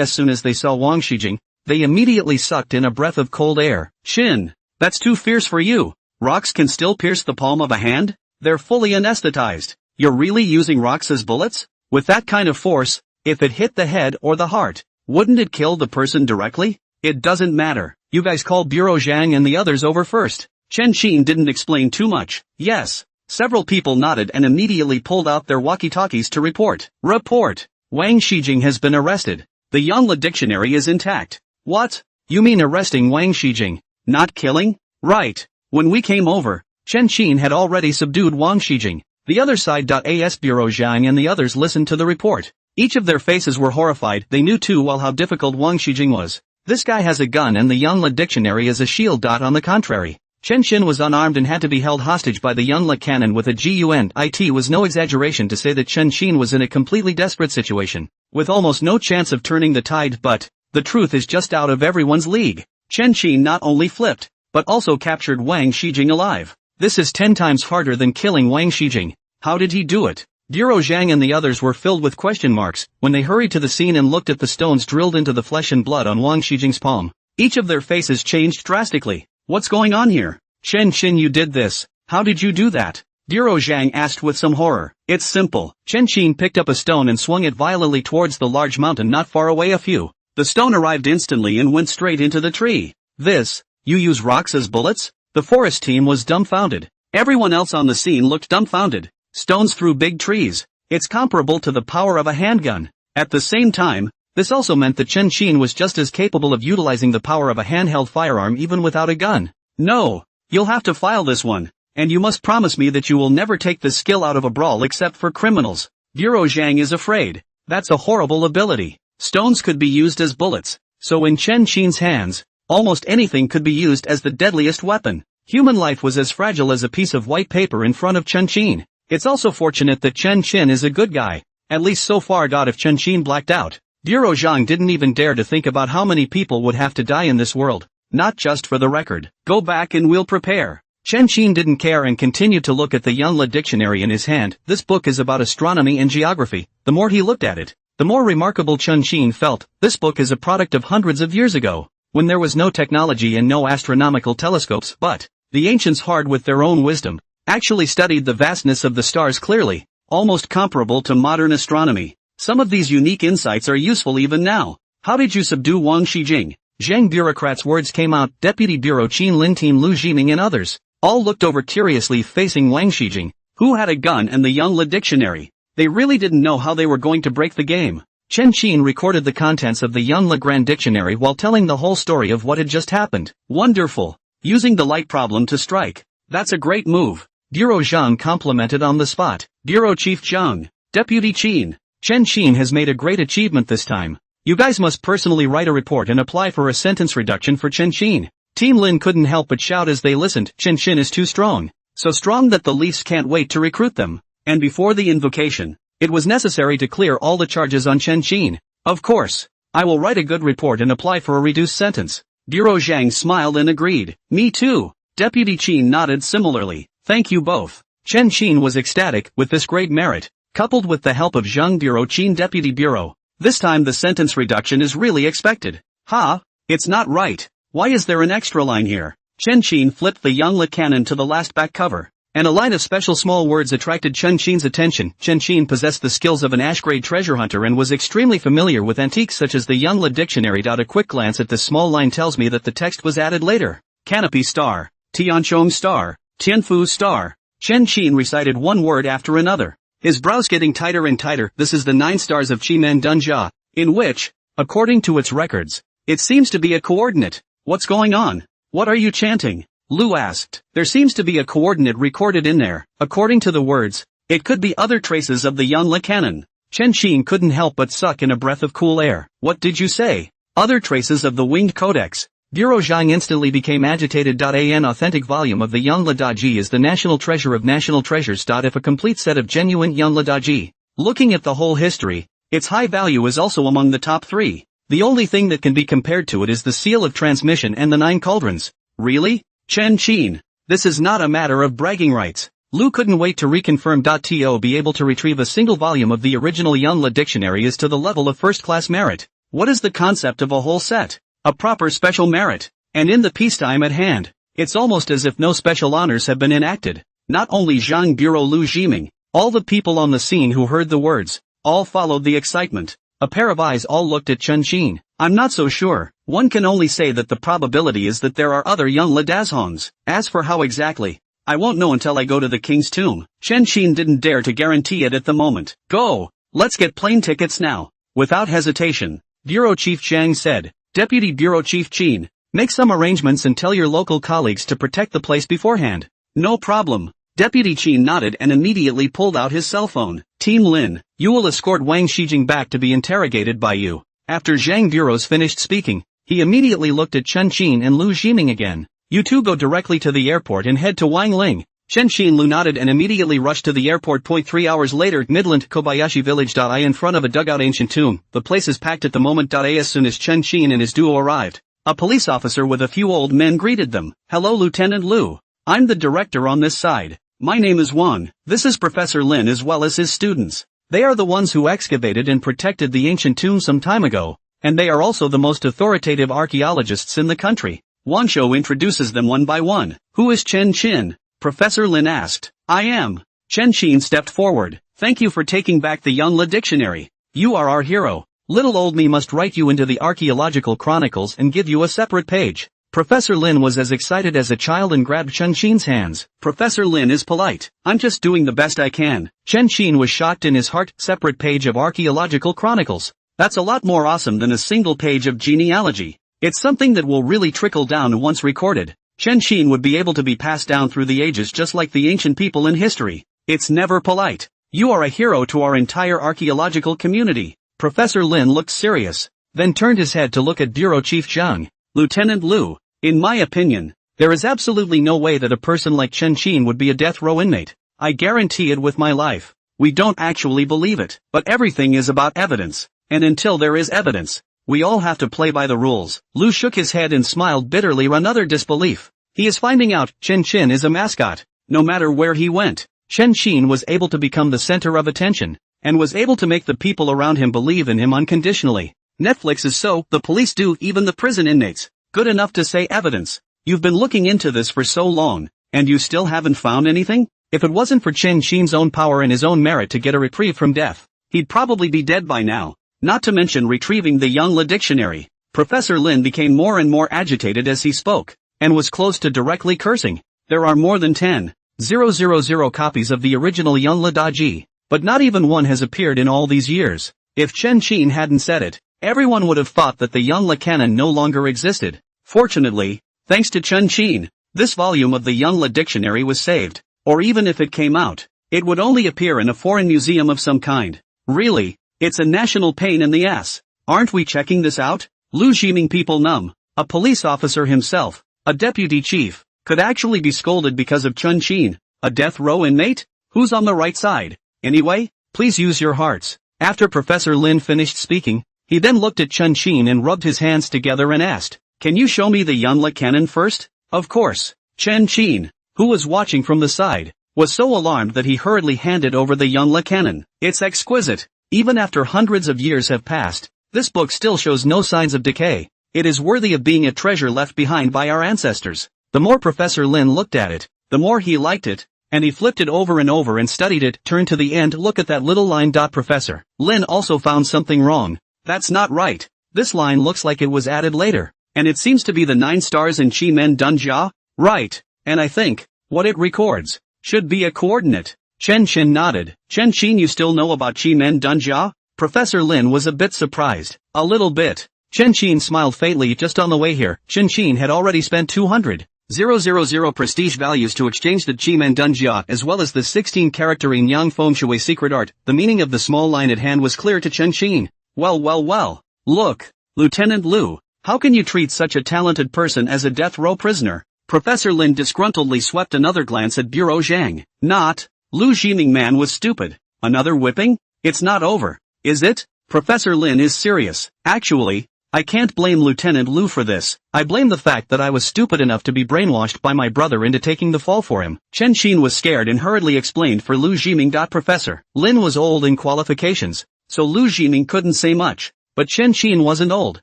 [SPEAKER 1] As soon as they saw Wang Shijing, they immediately sucked in a breath of cold air. Qin, that's too fierce for you. Rocks can still pierce the palm of a hand? They're fully anesthetized. You're really using rocks as bullets? With that kind of force, if it hit the head or the heart, wouldn't it kill the person directly? It doesn't matter. You guys call Bureau Zhang and the others over first. Chen Qin didn't explain too much. Yes. Several people nodded and immediately pulled out their walkie-talkies to report. Report. Wang Shijing has been arrested. The Yunle dictionary is intact. What? You mean arresting Wang Shijing, not killing? Right. When we came over, Chen Qin had already subdued Wang Shijing. The other side. As Bureau Zhang and the others listened to the report, each of their faces were horrified. They knew too well how difficult Wang Shijing was. This guy has a gun and the Yunle dictionary is a shield. On the contrary, Chen Qin was unarmed and had to be held hostage by the Yunle cannon with a gun. It was no exaggeration to say that Chen Qin was in a completely desperate situation, with almost no chance of turning the tide. But the truth is just out of everyone's league. Chen Qin not only flipped, but also captured Wang Shijing alive. This is 10 times harder than killing Wang Shijing. How did he do it? Bureau Zhang and the others were filled with question marks when they hurried to the scene and looked at the stones drilled into the flesh and blood on Wang Shijing's palm. Each of their faces changed drastically. What's going on here? Chen Qin, you did this. How did you do that? Bureau Zhang asked with some horror. It's simple. Chen Qin picked up a stone and swung it violently towards the large mountain not far away. The stone arrived instantly and went straight into the tree. This, you use rocks as bullets? The forest team was dumbfounded. Everyone else on the scene looked dumbfounded. Stones through big trees. It's comparable to the power of a handgun. At the same time, this also meant that Chen Qin was just as capable of utilizing the power of a handheld firearm even without a gun. No. You'll have to file this one, and you must promise me that you will never take this skill out of a brawl except for criminals. Bureau Zhang is afraid. That's a horrible ability. Stones could be used as bullets, so in Chen Qin's hands, almost anything could be used as the deadliest weapon. Human life was as fragile as a piece of white paper in front of Chen Qin. It's also fortunate that Chen Qin is a good guy, at least so far. If Chen Qin blacked out, Bureau Zhang didn't even dare to think about how many people would have to die in this world. Not just for the record. Go back and we'll prepare. Chen Qin didn't care and continued to look at the Yunle dictionary in his hand. This book is about astronomy and geography. The more he looked at it, the more remarkable Chen Qin felt. This book is a product of hundreds of years ago, when there was no technology and no astronomical telescopes. But the ancients, hard with their own wisdom, actually studied the vastness of the stars clearly, almost comparable to modern astronomy. Some of these unique insights are useful even now. How did you subdue Wang Shijing? Zhang bureaucrat's words came out. Deputy Bureau Qin Lin Team Lu Jiming and others all looked over curiously, facing Wang Shijing, who had a gun and the Yunle dictionary. They really didn't know how they were going to break the game. Chen Qin recorded the contents of the Yunle Grand Dictionary while telling the whole story of what had just happened. Wonderful. Using the light problem to strike. That's a great move. Bureau Zhang complimented on the spot. Bureau Chief Zhang. Deputy Qin. Chen Xin has made a great achievement this time. You guys must personally write a report and apply for a sentence reduction for Chen Xin. Team Lin couldn't help but shout as they listened. Chen Xin is too strong. So strong that the Leafs can't wait to recruit them. And before the invocation, it was necessary to clear all the charges on Chen Xin. Of course, I will write a good report and apply for a reduced sentence. Bureau Zhang smiled and agreed. Me too. Deputy Qin nodded similarly. Thank you both. Chen Xin was ecstatic with this great merit, coupled with the help of Zhang Bureau Qin Deputy Bureau. This time the sentence reduction is really expected. Ha! It's not right. Why is there an extra line here? Chen Xin flipped the young Le Canon to the last back cover, and a line of special small words attracted Chen Xin's attention. Chen Xin possessed the skills of an Ash-grade treasure hunter and was extremely familiar with antiques such as the Young Le Dictionary. A quick glance at this small line tells me that the text was added later. Canopy star, Tianchong star, Tianfu star. Chen Xin recited one word after another, his brows getting tighter and tighter. This is the 9 stars of Qimen Dunjia, in which, according to its records, it seems to be a coordinate. What's going on? What are you chanting? Lu asked. There seems to be a coordinate recorded in there. According to the words, it could be other traces of the young Le Canon. Chen Xin couldn't help but suck in a breath of cool air. What did you say? Other traces of the winged codex. Bureau Zhang instantly became agitated. An authentic volume of the Young Le Daji is the national treasure of national treasures. If a complete set of genuine Young Le Daji. Looking at the whole history, its high value is also among the top 3. The only thing that can be compared to it is the seal of transmission and the 9 cauldrons. Really? Chen Xin. This is not a matter of bragging rights. Lu couldn't wait to reconfirm. To be able to retrieve a single volume of the original Young Le Dictionary is to the level of first-class merit. What is the concept of a whole set? A proper special merit. And in the peacetime at hand, it's almost as if no special honors have been enacted. Not only Zhang Bureau Lu Jiming, all the people on the scene who heard the words, all followed the excitement. A pair of eyes all looked at Chen Xin. I'm not so sure. One can only say that the probability is that there are other young Le Dazhongs. As for how exactly, I won't know until I go to the king's tomb. Chen Xin didn't dare to guarantee it at the moment. Go! Let's get plane tickets now. Without hesitation, Bureau Chief Zhang said. Deputy Bureau Chief Qin, make some arrangements and tell your local colleagues to protect the place beforehand. No problem. Deputy Qin nodded and immediately pulled out his cell phone. Team Lin, you will escort Wang Shijing back to be interrogated by you. After Zhang Bureau's finished speaking, he immediately looked at Chen Xin and Lu Jiming again. You two go directly to the airport and head to Wangling. Chen Xin Lu nodded and immediately rushed to the airport. 3 hours later, Midland, Kobayashi Village. In front of a dugout ancient tomb, the place is packed at the moment. As soon as Chen Xin and his duo arrived, a police officer with a few old men greeted them. Hello Lieutenant Lu. I'm the director on this side. My name is Wang. This is Professor Lin as well as his students. They are the ones who excavated and protected the ancient tomb some time ago, and they are also the most authoritative archaeologists in the country. Wang Shou introduces them one by one. Who is Chen Xin? Professor Lin asked. I am. Chen Xin stepped forward. Thank you for taking back the Young Le Dictionary. You are our hero. Little old me must write you into the archaeological chronicles and give you a separate page. Professor Lin was as excited as a child and grabbed Chen Xin's hands. Professor Lin is polite. I'm just doing the best I can. Chen Xin was shocked in his heart. Separate page of archaeological chronicles. That's a lot more awesome than a single page of genealogy. It's something that will really trickle down once recorded. Chen Xin would be able to be passed down through the ages just like the ancient people in history. It's never polite. You are a hero to our entire archaeological community. Professor Lin looked serious, then turned his head to look at Bureau Chief Zhang. Lieutenant Lu, in my opinion, there is absolutely no way that a person like Chen Xin would be a death row inmate. I guarantee it with my life. We don't actually believe it, but everything is about evidence. And until there is evidence, we all have to play by the rules. Lu shook his head and smiled bitterly. Another disbelief. He is finding out Chen Xin is a mascot. No matter where he went, Chen Xin was able to become the center of attention, and was able to make the people around him believe in him unconditionally. Netflix is so, the police do, even the prison inmates. Good enough to say evidence. You've been looking into this for so long, and you still haven't found anything? If it wasn't for Chen Xin's own power and his own merit to get a reprieve from death, he'd probably be dead by now. Not to mention retrieving the Young Le Dictionary. Professor Lin became more and more agitated as he spoke, and was close to directly cursing. There are more than 10,000 copies of the original Young Le Daji, but not even one has appeared in all these years. If Chen Xin hadn't said it, everyone would have thought that the Young Le Canon no longer existed. Fortunately, thanks to Chen Xin, this volume of the Young Le Dictionary was saved, or even if it came out, it would only appear in a foreign museum of some kind. Really, It's a national pain in the ass. Aren't we checking this out? Lu Ximing people numb. A police officer himself, a deputy chief, could actually be scolded because of Chun Xin, a death row inmate? Who's on the right side? Anyway, please use your hearts. After Professor Lin finished speaking, he then looked at Chun Xin and rubbed his hands together and asked, "Can you show me the Yunla cannon first?" Of course. Chun Xin, who was watching from the side, was so alarmed that he hurriedly handed over the Yunla cannon. It's exquisite. Even after hundreds of years have passed, this book still shows no signs of decay. It is worthy of being a treasure left behind by our ancestors. The more Professor Lin looked at it, the more he liked it, and he flipped it over and over and studied it. Turned to the end. Look at that little line. Professor Lin also found something wrong. That's not right. This line looks like it was added later, and it seems to be the 9 stars in Chi Men Dun Jia. Right, and I think what it records should be a coordinate. Chen Xin nodded. Chen Xin, you still know about Chi Men Dun Jia? Professor Lin was a bit surprised. A little bit. Chen Xin smiled faintly. Just on the way here, Chen Xin had already spent 200,000 prestige values to exchange the Chi Men Dun Jia as well as the 16-character Yin Yang Feng Shui secret art. The meaning of the small line at hand was clear to Chen Xin. Well. Look, Lieutenant Lu, how can you treat such a talented person as a death row prisoner? Professor Lin disgruntledly swept another glance at Bureau Zhang. Not. Lu Ximing man was stupid. Another whipping? It's not over, is it? Professor Lin is serious. Actually, I can't blame Lieutenant Lu for this. I blame the fact that I was stupid enough to be brainwashed by my brother into taking the fall for him. Chen Xin was scared and hurriedly explained for Lu Ximing. Professor Lin was old in qualifications, so Lu Ximing couldn't say much. But Chen Xin wasn't old.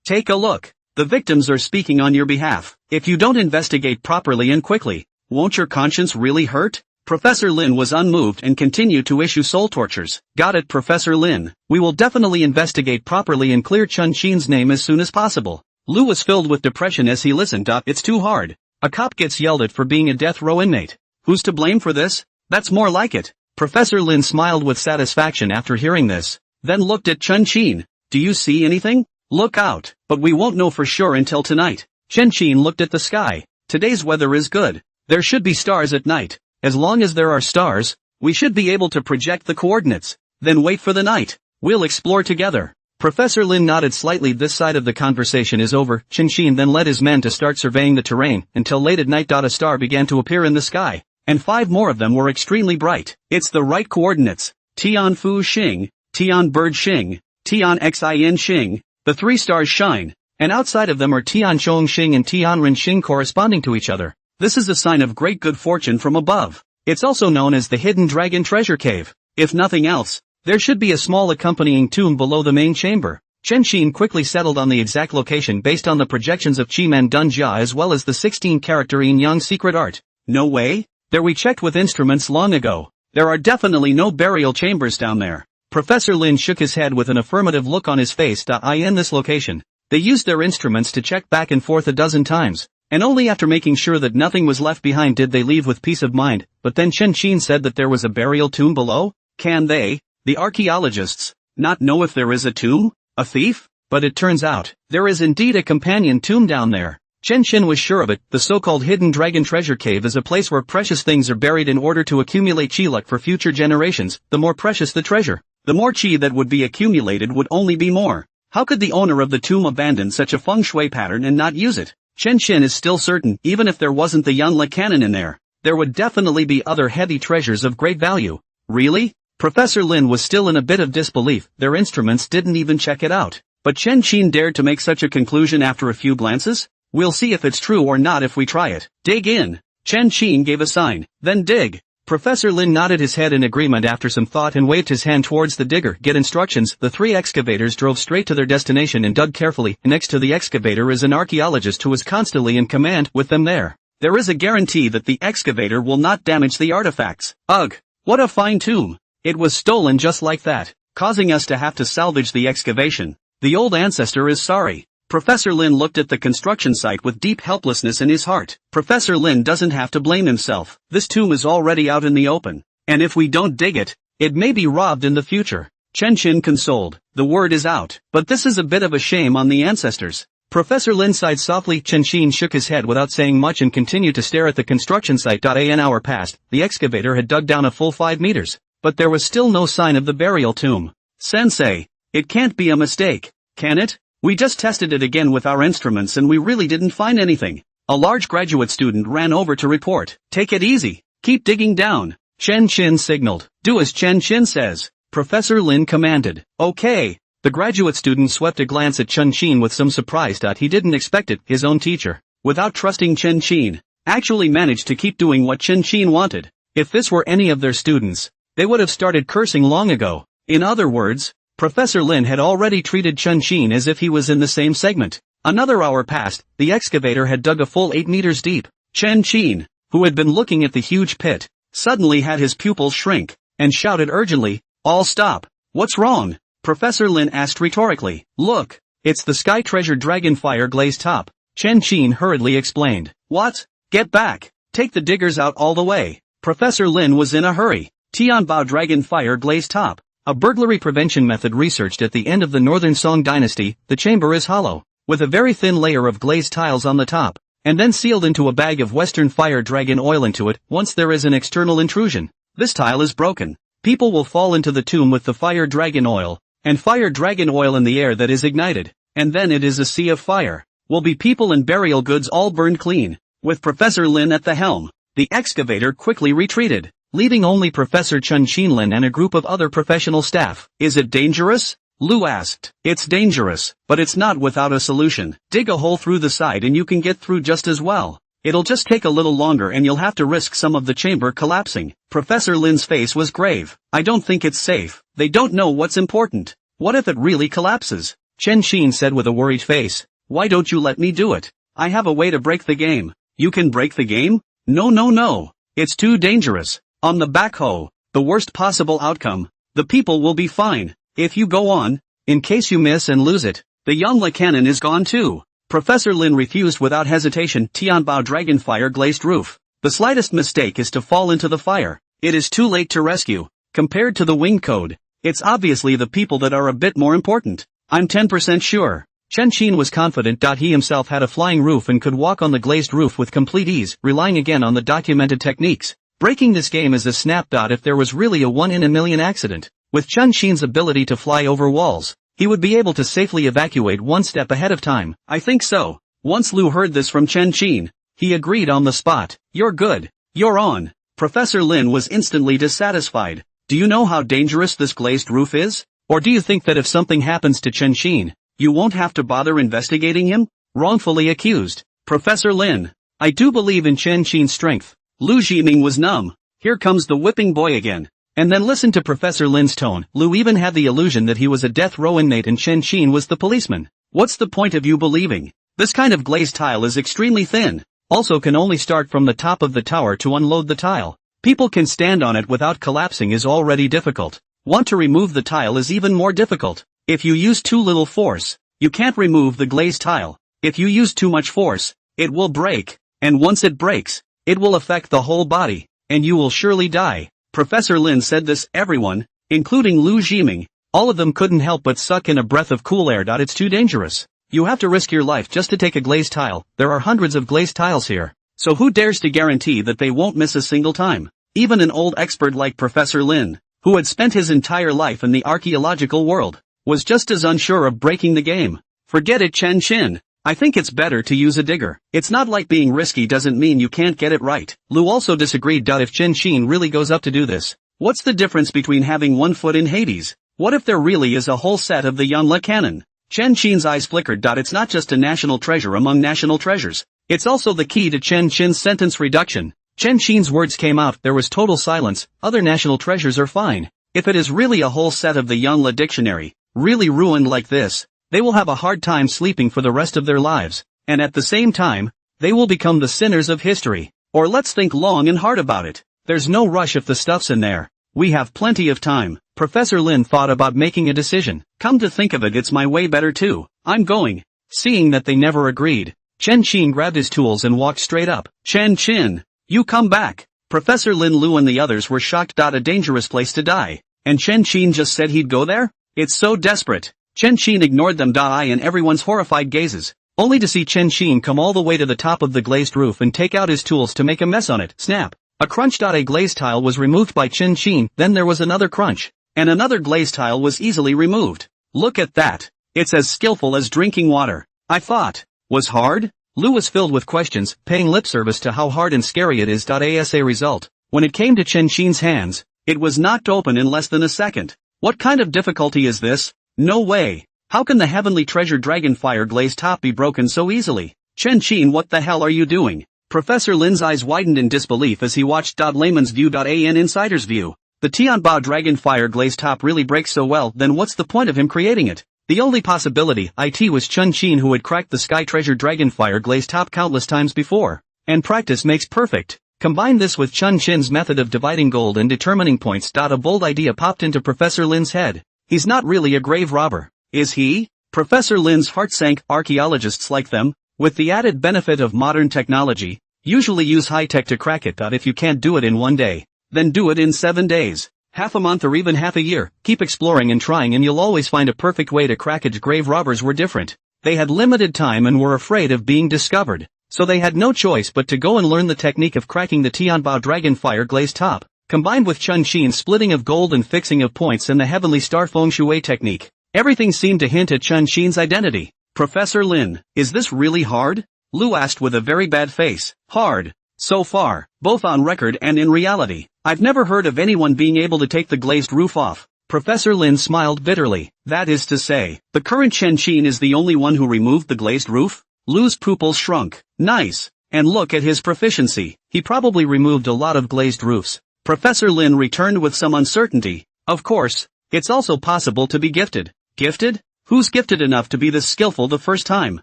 [SPEAKER 1] Take a look. The victims are speaking on your behalf. If you don't investigate properly and quickly, won't your conscience really hurt? Professor Lin was unmoved and continued to issue soul tortures. Got it, Professor Lin. We will definitely investigate properly and clear Chun Xin's name as soon as possible. Lu was filled with depression as he listened. It's too hard. A cop gets yelled at for being a death row inmate. Who's to blame for this? That's more like it. Professor Lin smiled with satisfaction after hearing this, then looked at Chun Xin. Do you see anything? Look out. But we won't know for sure until tonight. Chen Xin looked at the sky. Today's weather is good. There should be stars at night. As long as there are stars, we should be able to project the coordinates. Then wait for the night. We'll explore together. Professor Lin nodded slightly. This side of the conversation is over. Chen Xin then led his men to start surveying the terrain until late at night. A star began to appear in the sky, and 5 more of them were extremely bright. It's the right coordinates. Tian Fu Xing, Tian Bird Xing, Tian Xin Xing. The 3 stars shine, and outside of them are Tian Chong Xing and Tian Ren Xing corresponding to each other. This is a sign of great good fortune from above. It's also known as the Hidden Dragon Treasure Cave. If nothing else, there should be a small accompanying tomb below the main chamber. Chen Xin quickly settled on the exact location based on the projections of Chi Men Dun Jia as well as the 16-character Yin Yang secret art. No way? There, we checked with instruments long ago. There are definitely no burial chambers down there. Professor Lin shook his head with an affirmative look on his face. In this location, they used their instruments to check back and forth a dozen times, and only after making sure that nothing was left behind did they leave with peace of mind. But then Chen Xin said that there was a burial tomb below? Can they, the archaeologists, not know if there is a tomb? A thief? But it turns out, there is indeed a companion tomb down there. Chen Xin was sure of it. The so-called Hidden Dragon Treasure Cave is a place where precious things are buried in order to accumulate chi luck for future generations. The more precious the treasure, the more chi that would be accumulated would only be more. How could the owner of the tomb abandon such a feng shui pattern and not use it? Chen Xin is still certain, even if there wasn't the Yunla cannon in there would definitely be other heavy treasures of great value. Really? Professor Lin was still in a bit of disbelief. Their instruments didn't even check it out. But Chen Xin dared to make such a conclusion after a few glances? We'll see if it's true or not if we try it. Dig in. Chen Xin gave a sign. Then dig. Professor Lin nodded his head in agreement after some thought and waved his hand towards the digger. Get instructions. The 3 excavators drove straight to their destination and dug carefully. Next to the excavator is an archaeologist who is constantly in command with them there. There is a guarantee that the excavator will not damage the artifacts. Ugh. What a fine tomb. It was stolen just like that, causing us to have to salvage the excavation. The old ancestor is sorry. Professor Lin looked at the construction site with deep helplessness in his heart. Professor Lin doesn't have to blame himself. This tomb is already out in the open, and if we don't dig it, it may be robbed in the future. Chen Xin consoled. The word is out, but this is a bit of a shame on the ancestors. Professor Lin sighed softly. Chen Xin shook his head without saying much and continued to stare at the construction site. An hour passed. The excavator had dug down a full 5 meters, but there was still no sign of the burial tomb. Sensei, it can't be a mistake, can it? We just tested it again with our instruments and we really didn't find anything. A large graduate student ran over to report. Take it easy. Keep digging down. Chen Qin signaled. Do as Chen Qin says. Professor Lin commanded. Okay. The graduate student swept a glance at Chen Qin with some surprise. He didn't expect it. His own teacher, without trusting Chen Qin, actually managed to keep doing what Chen Qin wanted. If this were any of their students, they would have started cursing long ago. In other words, Professor Lin had already treated Chen Qin as if he was in the same segment. Another hour passed. The excavator had dug a full 8 meters deep. Chen Qin, who had been looking at the huge pit, suddenly had his pupils shrink, and shouted urgently, "All stop! What's wrong?" Professor Lin asked rhetorically. "Look, it's the sky treasure dragonfire glaze top," Chen Qin hurriedly explained. "What? Get back! Take the diggers out all the way." Professor Lin was in a hurry. Tianbao dragonfire glaze top, a burglary prevention method researched at the end of the Northern Song dynasty. The chamber is hollow, with a very thin layer of glazed tiles on the top, and then sealed into a bag of Western fire dragon oil into it. Once there is an external intrusion, this tile is broken. People will fall into the tomb with the fire dragon oil, and fire dragon oil in the air that is ignited, and then it is a sea of fire. Will be people and burial goods all burned clean. With Professor Lin at the helm, the excavator quickly retreated, leaving only Professor Chen Qinlin and a group of other professional staff. Is it dangerous? Lu asked. It's dangerous, but it's not without a solution. Dig a hole through the side and you can get through just as well. It'll just take a little longer and you'll have to risk some of the chamber collapsing. Professor Lin's face was grave. I don't think it's safe. They don't know what's important. What if it really collapses? Chen Qin said with a worried face. Why don't you let me do it? I have a way to break the game. You can break the game? No. It's too dangerous. On the backhoe, the worst possible outcome. The people will be fine. If you go on, in case you miss and lose it, the Yangla cannon is gone too. Professor Lin refused without hesitation. Tianbao dragonfire glazed roof. The slightest mistake is to fall into the fire. It is too late to rescue. Compared to the wing code, it's obviously the people that are a bit more important. I'm 10% sure. Chen Qin was confident. He himself had a flying roof and could walk on the glazed roof with complete ease, relying again on the documented techniques. Breaking this game is a snap. If there was really a 1 in a million accident, with Chen Qin's ability to fly over walls, he would be able to safely evacuate one step ahead of time. I think so. Once Lu heard this from Chen Qin, he agreed on the spot. You're good. You're on. Professor Lin was instantly dissatisfied. Do you know how dangerous this glazed roof is? Or do you think that if something happens to Chen Qin, you won't have to bother investigating him? Wrongfully accused. Professor Lin. I do believe in Chen Qin's strength. Lu Jiming was numb. Here comes the whipping boy again. And then listen to Professor Lin's tone. Lu even had the illusion that he was a death row inmate and Chen Qin was the policeman. What's the point of you believing? This kind of glazed tile is extremely thin. Also can only start from the top of the tower to unload the tile. People can stand on it without collapsing is already difficult. Want to remove the tile is even more difficult. If you use too little force, you can't remove the glazed tile. If you use too much force, it will break. And once it breaks, it will affect the whole body, and you will surely die. Professor Lin said this. Everyone, including Lu Jiming, all of them couldn't help but suck in a breath of cool air. It's too dangerous. You have to risk your life just to take a glazed tile. There are hundreds of glazed tiles here. So who dares to guarantee that they won't miss a single time? Even an old expert like Professor Lin, who had spent his entire life in the archaeological world, was just as unsure of breaking the game. Forget it, Chen Qin. I think it's better to use a digger. It's not like being risky doesn't mean you can't get it right. Lu also disagreed. If Chen Qin really goes up to do this, what's the difference between having 1 foot in Hades? What if there really is a whole set of the Yangla cannon? Chen Qin's eyes flickered. It's not just a national treasure among national treasures. It's also the key to Chen Qin's sentence reduction. Chen Qin's words came out. There was total silence. Other national treasures are fine. If it is really a whole set of the Yangla dictionary, really ruined like this, they will have a hard time sleeping for the rest of their lives, and at the same time, they will become the sinners of history. Or let's think long and hard about it. There's no rush if the stuff's in there. We have plenty of time. Professor Lin thought about making a decision. Come to think of it, it's my way better too. I'm going. Seeing that they never agreed, Chen Qin grabbed his tools and walked straight up. Chen Qin, you come back. Professor Lin, Lu and the others were shocked. A dangerous place to die. And Chen Qin just said he'd go there? It's so desperate. Chen Qin ignored them. And everyone's horrified gazes, only to see Chen Qin come all the way to the top of the glazed roof and take out his tools to make a mess on it. Snap. A crunch. A glazed tile was removed by Chen Qin. Then there was another crunch. and another glaze tile was easily removed. Look at that. It's as skillful as drinking water. I thought. Was hard? Lu was filled with questions, paying lip service to how hard and scary it is. As a result, when it came to Chen Qin's hands, it was knocked open in less than a second. What kind of difficulty is this? No way. How can the heavenly treasure dragon fire glaze top be broken so easily? Chen Qin, what the hell are you doing? Professor Lin's eyes widened in disbelief as he watched Layman's View. An insider's view. The Tianbao dragon fire glaze top really breaks so well, then what's the point of him creating it? The only possibility, was Chen Qin, who had cracked the sky treasure dragonfire glaze top countless times before. And practice makes perfect. Combine this with Chen Qin's method of dividing gold and determining points. A bold idea popped into Professor Lin's head. He's not really a grave robber, is he? Professor Lin's heart sank. Archaeologists like them, with the added benefit of modern technology, usually use high-tech to crack it. If you can't do it in one day, then do it in 7 days. Half a month or even half a year, keep exploring and trying and you'll always find a perfect way to crack it. Grave robbers were different. They had limited time and were afraid of being discovered, so they had no choice but to go and learn the technique of cracking the Tianbao dragonfire glaze top, combined with Chen Qin's splitting of gold and fixing of points and the heavenly star feng shui technique. Everything seemed to hint at Chen Qin's identity. Professor Lin, is this really hard? Lu asked with a very bad face. Hard. So far, both on record and in reality, I've never heard of anyone being able to take the glazed roof off. Professor Lin smiled bitterly. That is to say, the current Chen Qin is the only one who removed the glazed roof? Lu's pupils shrunk. Nice. And look at his proficiency. He probably removed a lot of glazed roofs. Professor Lin returned with some uncertainty. Of course, it's also possible to be gifted. Gifted? Who's gifted enough to be this skillful the first time?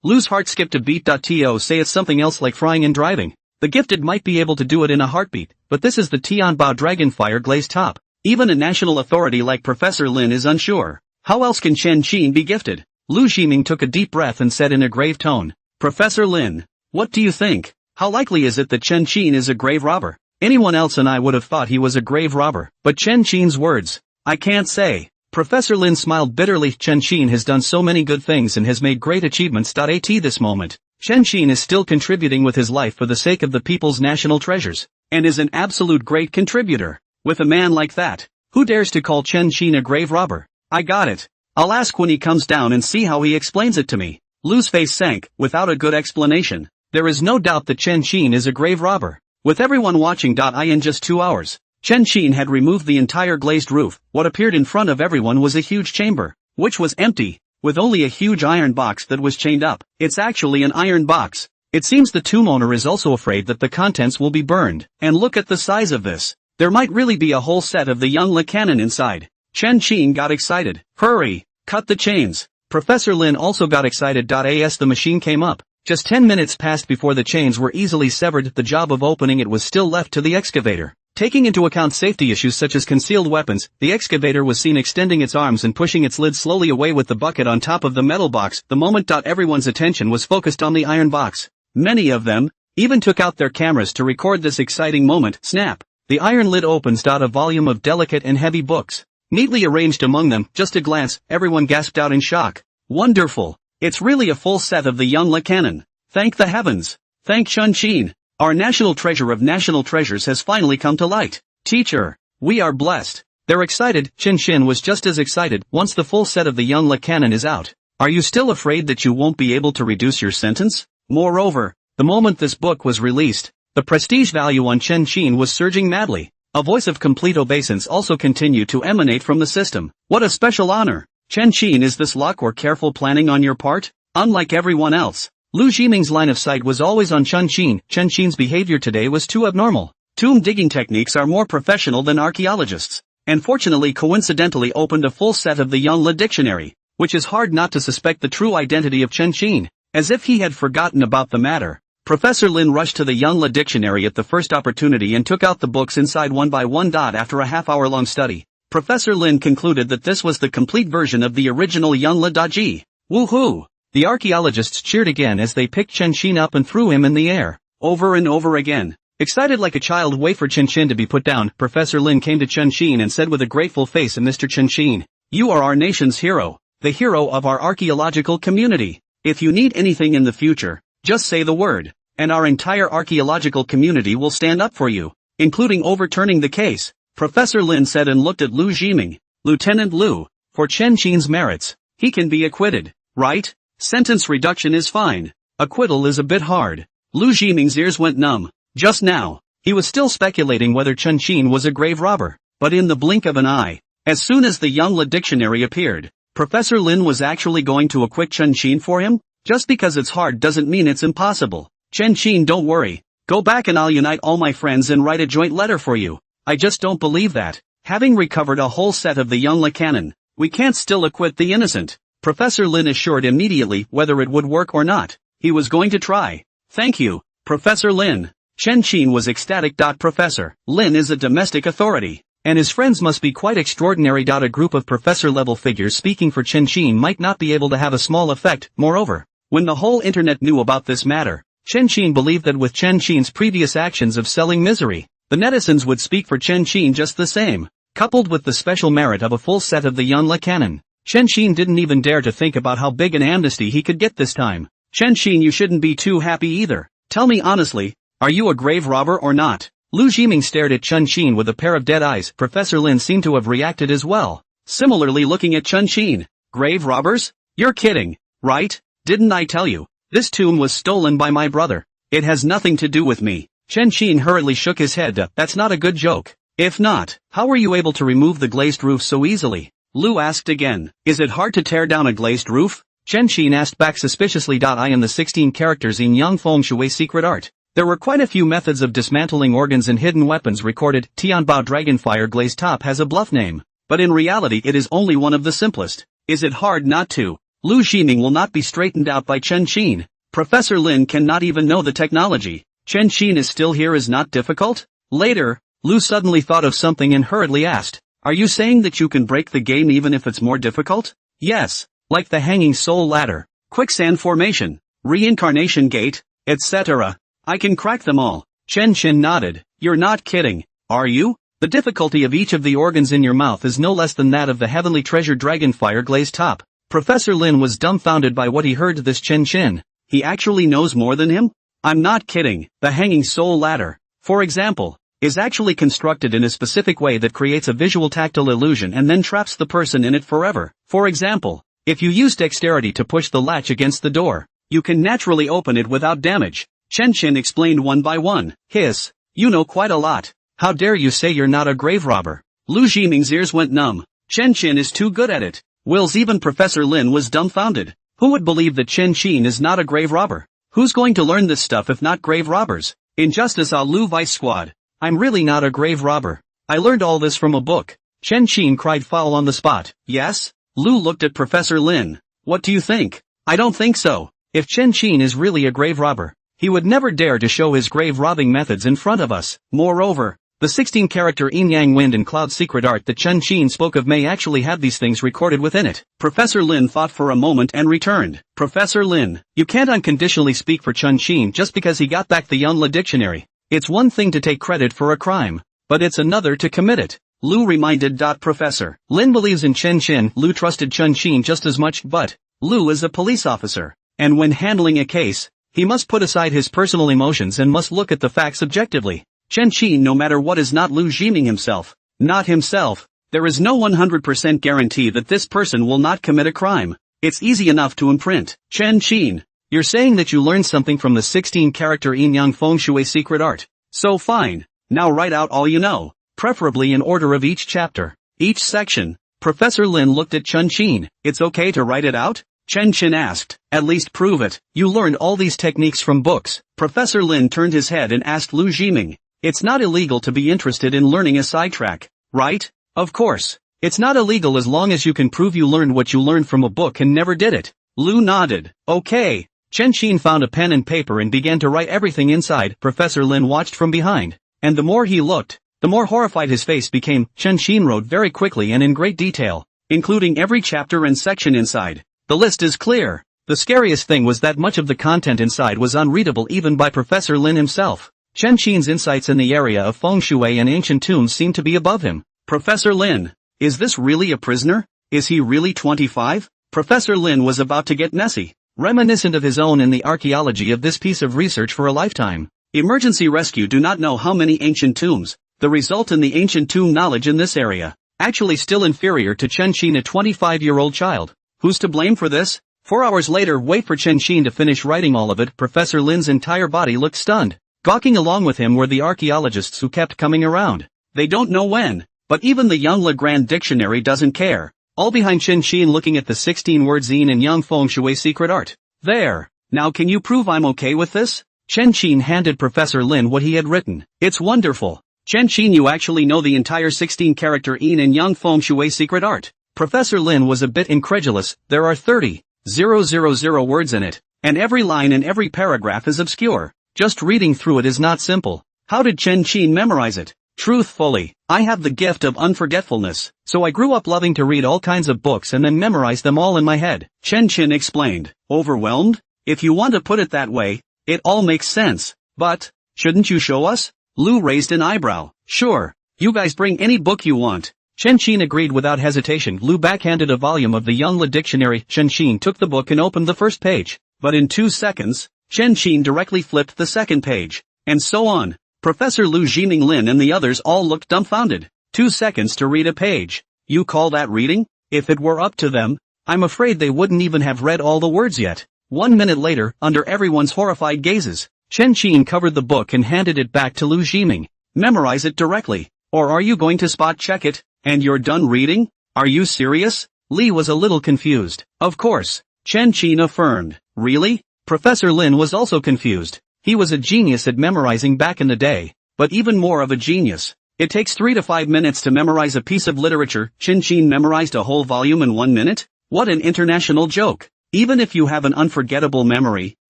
[SPEAKER 1] Lu's heart skipped a beat. Say it's something else like frying and driving. The gifted might be able to do it in a heartbeat, but this is the Tianbao dragonfire glaze top. Even a national authority like Professor Lin is unsure. How else can Chen Qin be gifted? Lu Ximing took a deep breath and said in a grave tone, Professor Lin, what do you think? How likely is it that Chen Qin is a grave robber? Anyone else and I would have thought he was a grave robber, but Chen Qin's words, I can't say. Professor Lin smiled bitterly. Chen Qin has done so many good things and has made great achievements. At this moment, Chen Qin is still contributing with his life for the sake of the people's national treasures, and is an absolute great contributor. With a man like that, who dares to call Chen Qin a grave robber? I got it. I'll ask when he comes down and see how he explains it to me. Lu's face sank, without a good explanation. There is no doubt that Chen Qin is a grave robber. With everyone watching. In just 2 hours, Chen Qin had removed the entire glazed roof. What appeared in front of everyone was a huge chamber, which was empty, with only a huge iron box that was chained up. It's actually an iron box. It seems the tomb owner is also afraid that the contents will be burned. And look at the size of this. There might really be a whole set of the young Le Cannon inside. Chen Qin got excited. Hurry! Cut the chains. Professor Lin also got excited. As the machine came up, just 10 minutes passed before the chains were easily severed. The job of opening it was still left to the excavator. Taking into account safety issues such as concealed weapons, the excavator was seen extending its arms and pushing its lid slowly away with the bucket on top of the metal box. The moment. Everyone's attention was focused on the iron box. Many of them even took out their cameras to record this exciting moment. Snap! The iron lid opens. A volume of delicate and heavy books, neatly arranged among them. Just a glance, everyone gasped out in shock. Wonderful! It's really a full set of the young Le Cannon. Thank the heavens! Thank Chen Qin! Our national treasure of national treasures has finally come to light. Teacher, we are blessed. They're excited. Chen Qin was just as excited. Once the full set of the young Le Cannon is out, are you still afraid that you won't be able to reduce your sentence? Moreover, the moment this book was released, the prestige value on Chen Qin was surging madly. A voice of complete obeisance also continued to emanate from the system. What a special honor! Chen Qin, is this luck or careful planning on your part? Unlike everyone else, Lu Ximing's line of sight was always on Chen Qin. Chen Qin's behavior today was too abnormal. Tomb digging techniques are more professional than archaeologists, and fortunately coincidentally opened a full set of the young Le Dictionary, which is hard not to suspect the true identity of Chen Qin. As if he had forgotten about the matter, Professor Lin rushed to the young Le Dictionary at the first opportunity and took out the books inside one by one. After a half-hour-long study, Professor Lin concluded that this was the complete version of the original young Le Daji. Woohoo! The archaeologists cheered again as they picked Chen Qin up and threw him in the air, over and over again. Excited like a child, wait for Chen Qin to be put down. Professor Lin came to Chen Qin and said with a grateful face, Mr. Chen Qin, you are our nation's hero, the hero of our archaeological community. If you need anything in the future, just say the word, and our entire archaeological community will stand up for you, including overturning the case. Professor Lin said and looked at Lu Ximing. Lieutenant Lu, for Chen Qin's merits, he can be acquitted, right? Sentence reduction is fine. Acquittal is a bit hard. Lu Jiming's ears went numb. Just now, he was still speculating whether Chen Qin was a grave robber, but in the blink of an eye, as soon as the Young dictionary appeared, Professor Lin was actually going to acquit Chen Qin for him? Just because it's hard doesn't mean it's impossible. Chen Qin, don't worry. Go back and I'll unite all my friends and write a joint letter for you. I just don't believe that. Having recovered a whole set of the Young canon, we can't still acquit the innocent. Professor Lin assured immediately whether it would work or not. He was going to try. Thank you, Professor Lin. Chen Qin was ecstatic. Professor Lin is a domestic authority, and his friends must be quite extraordinary. A group of professor-level figures speaking for Chen Qin might not be able to have a small effect. Moreover, when the whole internet knew about this matter, Chen Qin believed that with Chen Qin's previous actions of selling misery, the netizens would speak for Chen Qin just the same. Coupled with the special merit of a full set of the Yun canon, Chen Qin didn't even dare to think about how big an amnesty he could get this time. Chen Qin, you shouldn't be too happy either. Tell me honestly, are you a grave robber or not? Lu Jiming stared at Chen Qin with a pair of dead eyes. Professor Lin seemed to have reacted as well, similarly looking at Chen Qin. Grave robbers? You're kidding, right? Didn't I tell you? This tomb was stolen by my brother. It has nothing to do with me. Chen Qin hurriedly shook his head. That's not a good joke. If not, how were you able to remove the glazed roof so easily? Lu asked again. Is it hard to tear down a glazed roof? Chen Qin asked back suspiciously. I am the 16 characters in Yang Feng Shui secret art. There were quite a few methods of dismantling organs and hidden weapons recorded. Tianbao Dragonfire Glazed Top has a bluff name, but in reality it is only one of the simplest. Is it hard not to? Lu Jiming will not be straightened out by Chen Qin. Professor Lin cannot even know the technology. Chen Qin is still here is not difficult? Later, Lu suddenly thought of something and hurriedly asked, are you saying that you can break the game even if it's more difficult? Yes, like the hanging soul ladder, quicksand formation, reincarnation gate, etc. I can crack them all. Chen Qin nodded. You're not kidding, are you? The difficulty of each of the organs in your mouth is no less than that of the heavenly treasure Dragonfire Glazed Top. Professor Lin was dumbfounded by what he heard. This Chen Qin, he actually knows more than him? I'm not kidding. The hanging soul ladder, for example, is actually constructed in a specific way that creates a visual tactile illusion and then traps the person in it forever. For example, if you use dexterity to push the latch against the door, you can naturally open it without damage. Chen Qin explained one by one. Hiss, you know quite a lot. How dare you say you're not a grave robber? Lu Jiming's ears went numb. Chen Qin is too good at it. Wills, even Professor Lin was dumbfounded. Who would believe that Chen Qin is not a grave robber? Who's going to learn this stuff if not grave robbers? Injustice à Lu Vice Squad. I'm really not a grave robber. I learned all this from a book. Chen Qin cried foul on the spot. Yes? Lu looked at Professor Lin. What do you think? I don't think so. If Chen Qin is really a grave robber, he would never dare to show his grave robbing methods in front of us. Moreover, the 16-character Yin Yang Wind and Cloud secret art that Chen Qin spoke of may actually have these things recorded within it. Professor Lin thought for a moment and returned. Professor Lin, you can't unconditionally speak for Chen Qin just because he got back the Yunla dictionary. It's one thing to take credit for a crime, but it's another to commit it. Lu reminded. Professor Lin believes in Chen Qin. Lu trusted Chen Qin just as much, but Lu is a police officer, and when handling a case, he must put aside his personal emotions and must look at the facts objectively. Chen Qin, no matter what, is not Lu Jiming himself. Not himself. There is no 100% guarantee that this person will not commit a crime. It's easy enough to imprint. Chen Qin, you're saying that you learned something from the 16-character Yin Yang Feng Shui secret art. So fine. Now write out all you know, preferably in order of each chapter, each section. Professor Lin looked at Chen Qin. It's okay to write it out? Chen Qin asked. At least prove it. You learned all these techniques from books. Professor Lin turned his head and asked Lu Jiming. It's not illegal to be interested in learning a sidetrack, right? Of course. It's not illegal as long as you can prove you learned what you learned from a book and never did it. Lu nodded. Okay. Chen Qin found a pen and paper and began to write everything inside. Professor Lin watched from behind, and the more he looked, the more horrified his face became. Chen Qin wrote very quickly and in great detail, including every chapter and section inside. The list is clear. The scariest thing was that much of the content inside was unreadable even by Professor Lin himself. Chen Qin's insights in the area of feng shui and ancient tombs seemed to be above him. Professor Lin, is this really a prisoner? Is he really 25? Professor Lin was about to get messy, reminiscent of his own in the archaeology of this piece of research for a lifetime. Emergency rescue do not know how many ancient tombs. The result in the ancient tomb knowledge in this area. Actually still inferior to Chen Xin, a 25-year-old child. Who's to blame for this? 4 hours later, wait for Chen Xin to finish writing all of it. Professor Lin's entire body looked stunned. Gawking along with him were the archaeologists who kept coming around. They don't know when, but even the Young Legrand dictionary doesn't care. All behind Chen Xin looking at the 16-word zine in Yang Feng Shui's secret art. There. Now can you prove I'm okay with this? Chen Xin handed Professor Lin what he had written. It's wonderful. Chen Xin, you actually know the entire 16-character yin in Yang Feng Shui's secret art. Professor Lin was a bit incredulous. There are 30,000 words in it, and every line and every paragraph is obscure. Just reading through it is not simple. How did Chen Xin memorize it? Truthfully, I have the gift of unforgetfulness, so I grew up loving to read all kinds of books and then memorize them all in my head. Chen Xin explained. Overwhelmed? If you want to put it that way, it all makes sense. But, shouldn't you show us? Lu raised an eyebrow. Sure. You guys bring any book you want. Chen Xin agreed without hesitation. Lu backhanded a volume of the Young Le dictionary. Chen Xin took the book and opened the first page. But in 2 seconds, Chen Xin directly flipped the second page. And so on. Professor Lu, Jiming Lin and the others all looked dumbfounded. 2 seconds to read a page. You call that reading? If it were up to them, I'm afraid they wouldn't even have read all the words yet. 1 minute later, under everyone's horrified gazes, Chen Xin covered the book and handed it back to Lu Jiming. Memorize it directly. Or are you going to spot check it? And you're done reading? Are you serious? Li was a little confused. Of course. Chen Xin affirmed. Really? Professor Lin was also confused. He was a genius at memorizing back in the day, but even more of a genius. It takes 3 to 5 minutes to memorize a piece of literature. Chen Xin memorized a whole volume in 1 minute? What an international joke. Even if you have an unforgettable memory,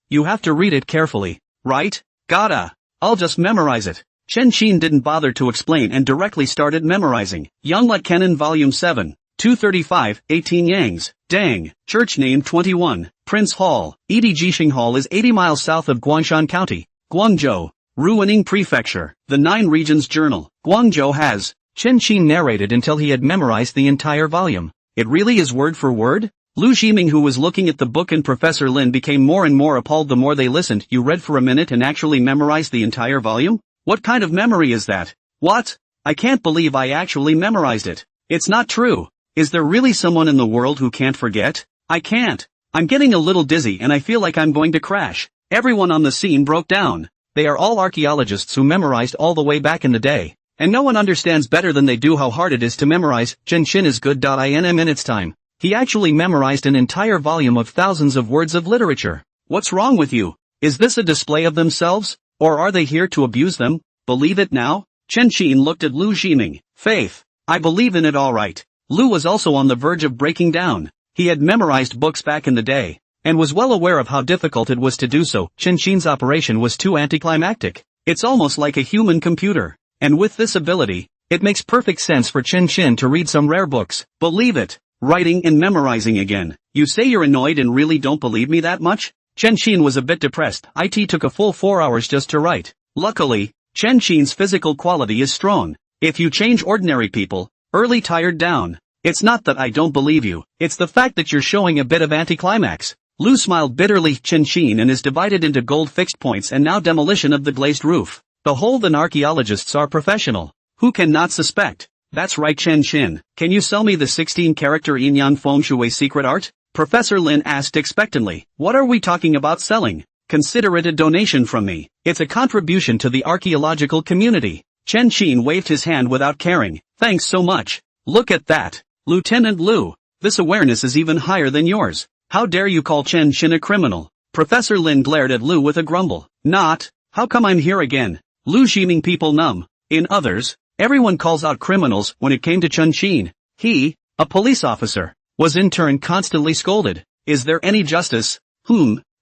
[SPEAKER 1] you have to read it carefully, right? I'll just memorize it. Chen Xin didn't bother to explain and directly started memorizing. Young Le Kennen Volume 7, 235, 18 Yangs, Dang, Church Name 21, Prince Hall. Jixing Hall is 80 miles south of Guangshan County, Guangzhou, Ruining Prefecture. The 9 Regions Journal. Guangzhou has. Chen Xin narrated until he had memorized the entire volume. It really is word for word? Lu Jiming, who was looking at the book, and Professor Lin became more and more appalled the more they listened. You read for a minute and actually memorized the entire volume? What kind of memory is that? What? I can't believe I actually memorized it. It's not true. Is there really someone in the world who can't forget? I can't. I'm getting a little dizzy and I feel like I'm going to crash. Everyone on the scene broke down. They are all archaeologists who memorized all the way back in the day. And no one understands better than they do how hard it is to memorize. Chen Xin is good. In minutes time. He actually memorized an entire volume of thousands of words of literature. What's wrong with you? Is this a display of themselves? Or are they here to abuse them? Believe it now? Chen Xin looked at Lu Jiming. Faith. I believe in it all right. Lu was also on the verge of breaking down. He had memorized books back in the day, and was well aware of how difficult it was to do so. Chen Xin's operation was too anticlimactic. It's almost like a human computer. And with this ability, it makes perfect sense for Chen Xin to read some rare books. Believe it. Writing and memorizing again. You say you're annoyed and really don't believe me that much? Chen Xin was a bit depressed. It took a full 4 hours just to write. Luckily, Chen Xin's physical quality is strong. If you change ordinary people, early tired down. It's not that I don't believe you, it's the fact that you're showing a bit of anticlimax. Lu smiled bitterly. Chen Xin and is divided into gold fixed points and now demolition of the glazed roof. The whole then archaeologists are professional. Who can not suspect? That's right, Chen Xin. Can you sell me the 16-character Yin Yang Feng Shui secret art? Professor Lin asked expectantly. What are we talking about selling? Consider it a donation from me. It's a contribution to the archaeological community. Chen Xin waved his hand without caring. Thanks so much. Look at that. Lieutenant Lu. This awareness is even higher than yours. How dare you call Chen Xin a criminal? Professor Lin glared at Lu with a grumble. Not. How come I'm here again? Lu Jiming people numb. In others, everyone calls out criminals. When it came to Chen Xin, he, a police officer, was in turn constantly scolded. Is there any justice?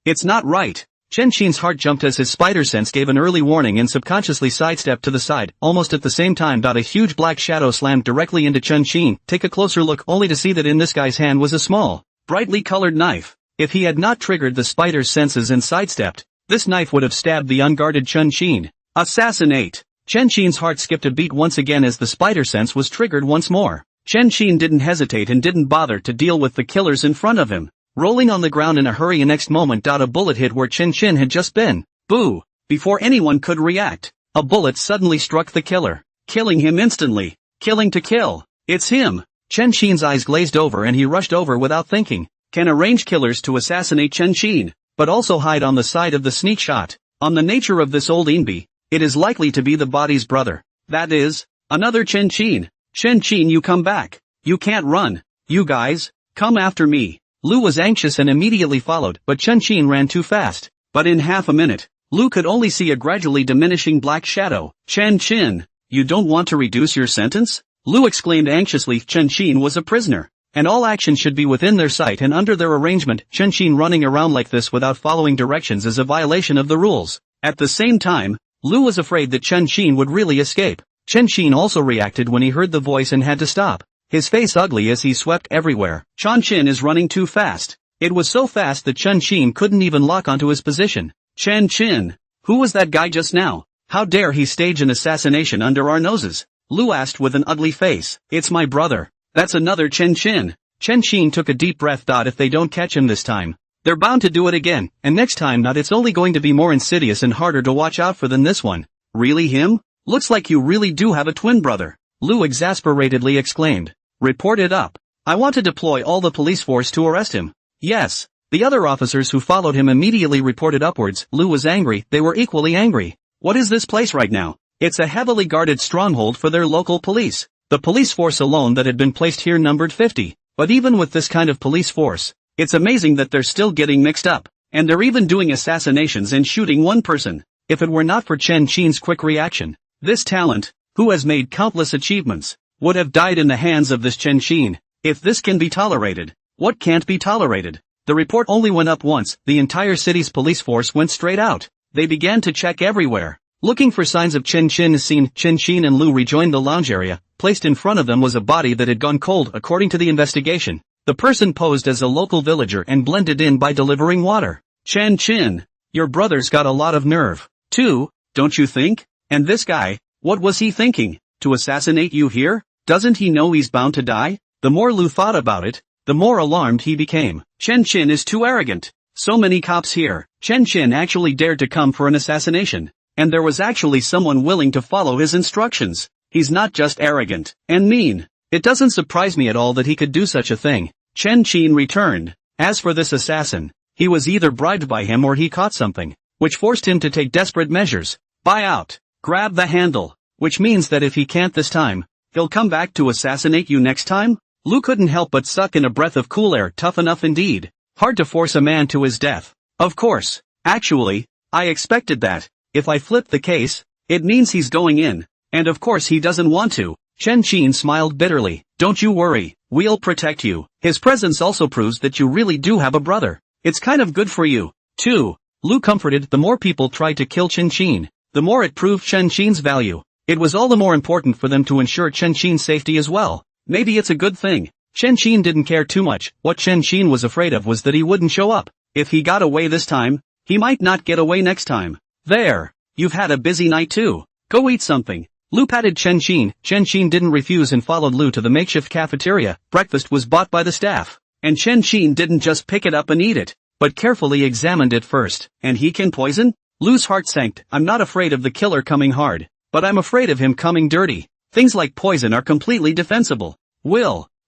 [SPEAKER 1] It's not right. Chen Xin's heart jumped as his spider sense gave an early warning and subconsciously sidestepped to the side. Almost at the same time, a huge black shadow slammed directly into Chen Xin. Take a closer look, only to see that in this guy's hand was a small, brightly colored knife. If he had not triggered the spider's senses and sidestepped, this knife would have stabbed the unguarded Chen Xin. Assassinate! Chen Xin's heart skipped a beat once again as the spider sense was triggered once more. Chen Xin didn't hesitate and didn't bother to deal with the killers in front of him. Rolling on the ground in a hurry, and next moment a bullet hit where Chen Xin had just been. Boo! Before anyone could react, a bullet suddenly struck the killer, killing him instantly. Killing to kill. It's him! Chen Qin's eyes glazed over and he rushed over without thinking. Can arrange killers to assassinate Chen Qin, but also hide on the side of the sneak shot. On the nature of this old Inbi, it is likely to be the body's brother. That is, another Chen Qin. Chen Qin, you come back. You can't run. You guys, come after me. Lu was anxious and immediately followed, but Chen Qin ran too fast. But in half a minute, Lu could only see a gradually diminishing black shadow. Chen Qin, you don't want to reduce your sentence? Lu exclaimed anxiously. Chen Qin was a prisoner, and all action should be within their sight and under their arrangement. Chen Qin running around like this without following directions is a violation of the rules. At the same time, Lu was afraid that Chen Qin would really escape. Chen Qin also reacted when he heard the voice and had to stop, his face ugly as he swept everywhere. Chen Qin is running too fast. It was so fast that Chen Qin couldn't even lock onto his position. Chen Qin, who was that guy just now? How dare he stage an assassination under our noses? Lu asked with an ugly face. It's my brother. That's another Chen Qin. Chen Qin took a deep breath. If they don't catch him this time, they're bound to do it again, and next time not, it's only going to be more insidious and harder to watch out for than this one. Really him? Looks like you really do have a twin brother. Lu exasperatedly exclaimed. Report it up. I want to deploy all the police force to arrest him. Yes. The other officers who followed him immediately reported upwards. Lu was angry. They were equally angry. What is this place right now? It's a heavily guarded stronghold for their local police. The police force alone that had been placed here numbered 50. But even with this kind of police force, it's amazing that they're still getting mixed up. And they're even doing assassinations and shooting one person. If it were not for Chen Qin's quick reaction, this talent, who has made countless achievements, would have died in the hands of this Chen Qin. If this can be tolerated, what can't be tolerated? The report only went up once. The entire city's police force went straight out. They began to check everywhere, looking for signs of Chen Qin is seen. Chen Qin and Lu rejoined the lounge area. Placed in front of them was a body that had gone cold. According to the investigation, the person posed as a local villager and blended in by delivering water. Chen Qin, your brother's got a lot of nerve, too, don't you think? And this guy, what was he thinking? To assassinate you here? Doesn't he know he's bound to die? The more Lu thought about it, the more alarmed he became. Chen Qin is too arrogant. So many cops here. Chen Qin actually dared to come for an assassination. And there was actually someone willing to follow his instructions. He's not just arrogant and mean. It doesn't surprise me at all that he could do such a thing. Chen Qin returned. As for this assassin, he was either bribed by him or he caught something, which forced him to take desperate measures. Buy out. Grab the handle. Which means that if he can't this time, he'll come back to assassinate you next time? Lu couldn't help but suck in a breath of cool air. Tough enough indeed. Hard to force a man to his death. Of course. Actually, I expected that. If I flip the case, it means he's going in. And of course he doesn't want to. Chen Qin smiled bitterly. Don't you worry, we'll protect you. His presence also proves that you really do have a brother. It's kind of good for you, too. Lu comforted. The more people tried to kill Chen Qin, the more it proved Chen Qin's value. It was all the more important for them to ensure Chen Qin's safety as well. Maybe it's a good thing. Chen Qin didn't care too much. What Chen Qin was afraid of was that he wouldn't show up. If he got away this time, he might not get away next time. There. You've had a busy night too. Go eat something. Lu patted Chen Qin. Chen Qin didn't refuse and followed Lu to the makeshift cafeteria. Breakfast was bought by the staff. And Chen Qin didn't just pick it up and eat it, but carefully examined it first. And he can poison? Lu's heart sank. I'm not afraid of the killer coming hard, but I'm afraid of him coming dirty. Things like poison are completely defensible.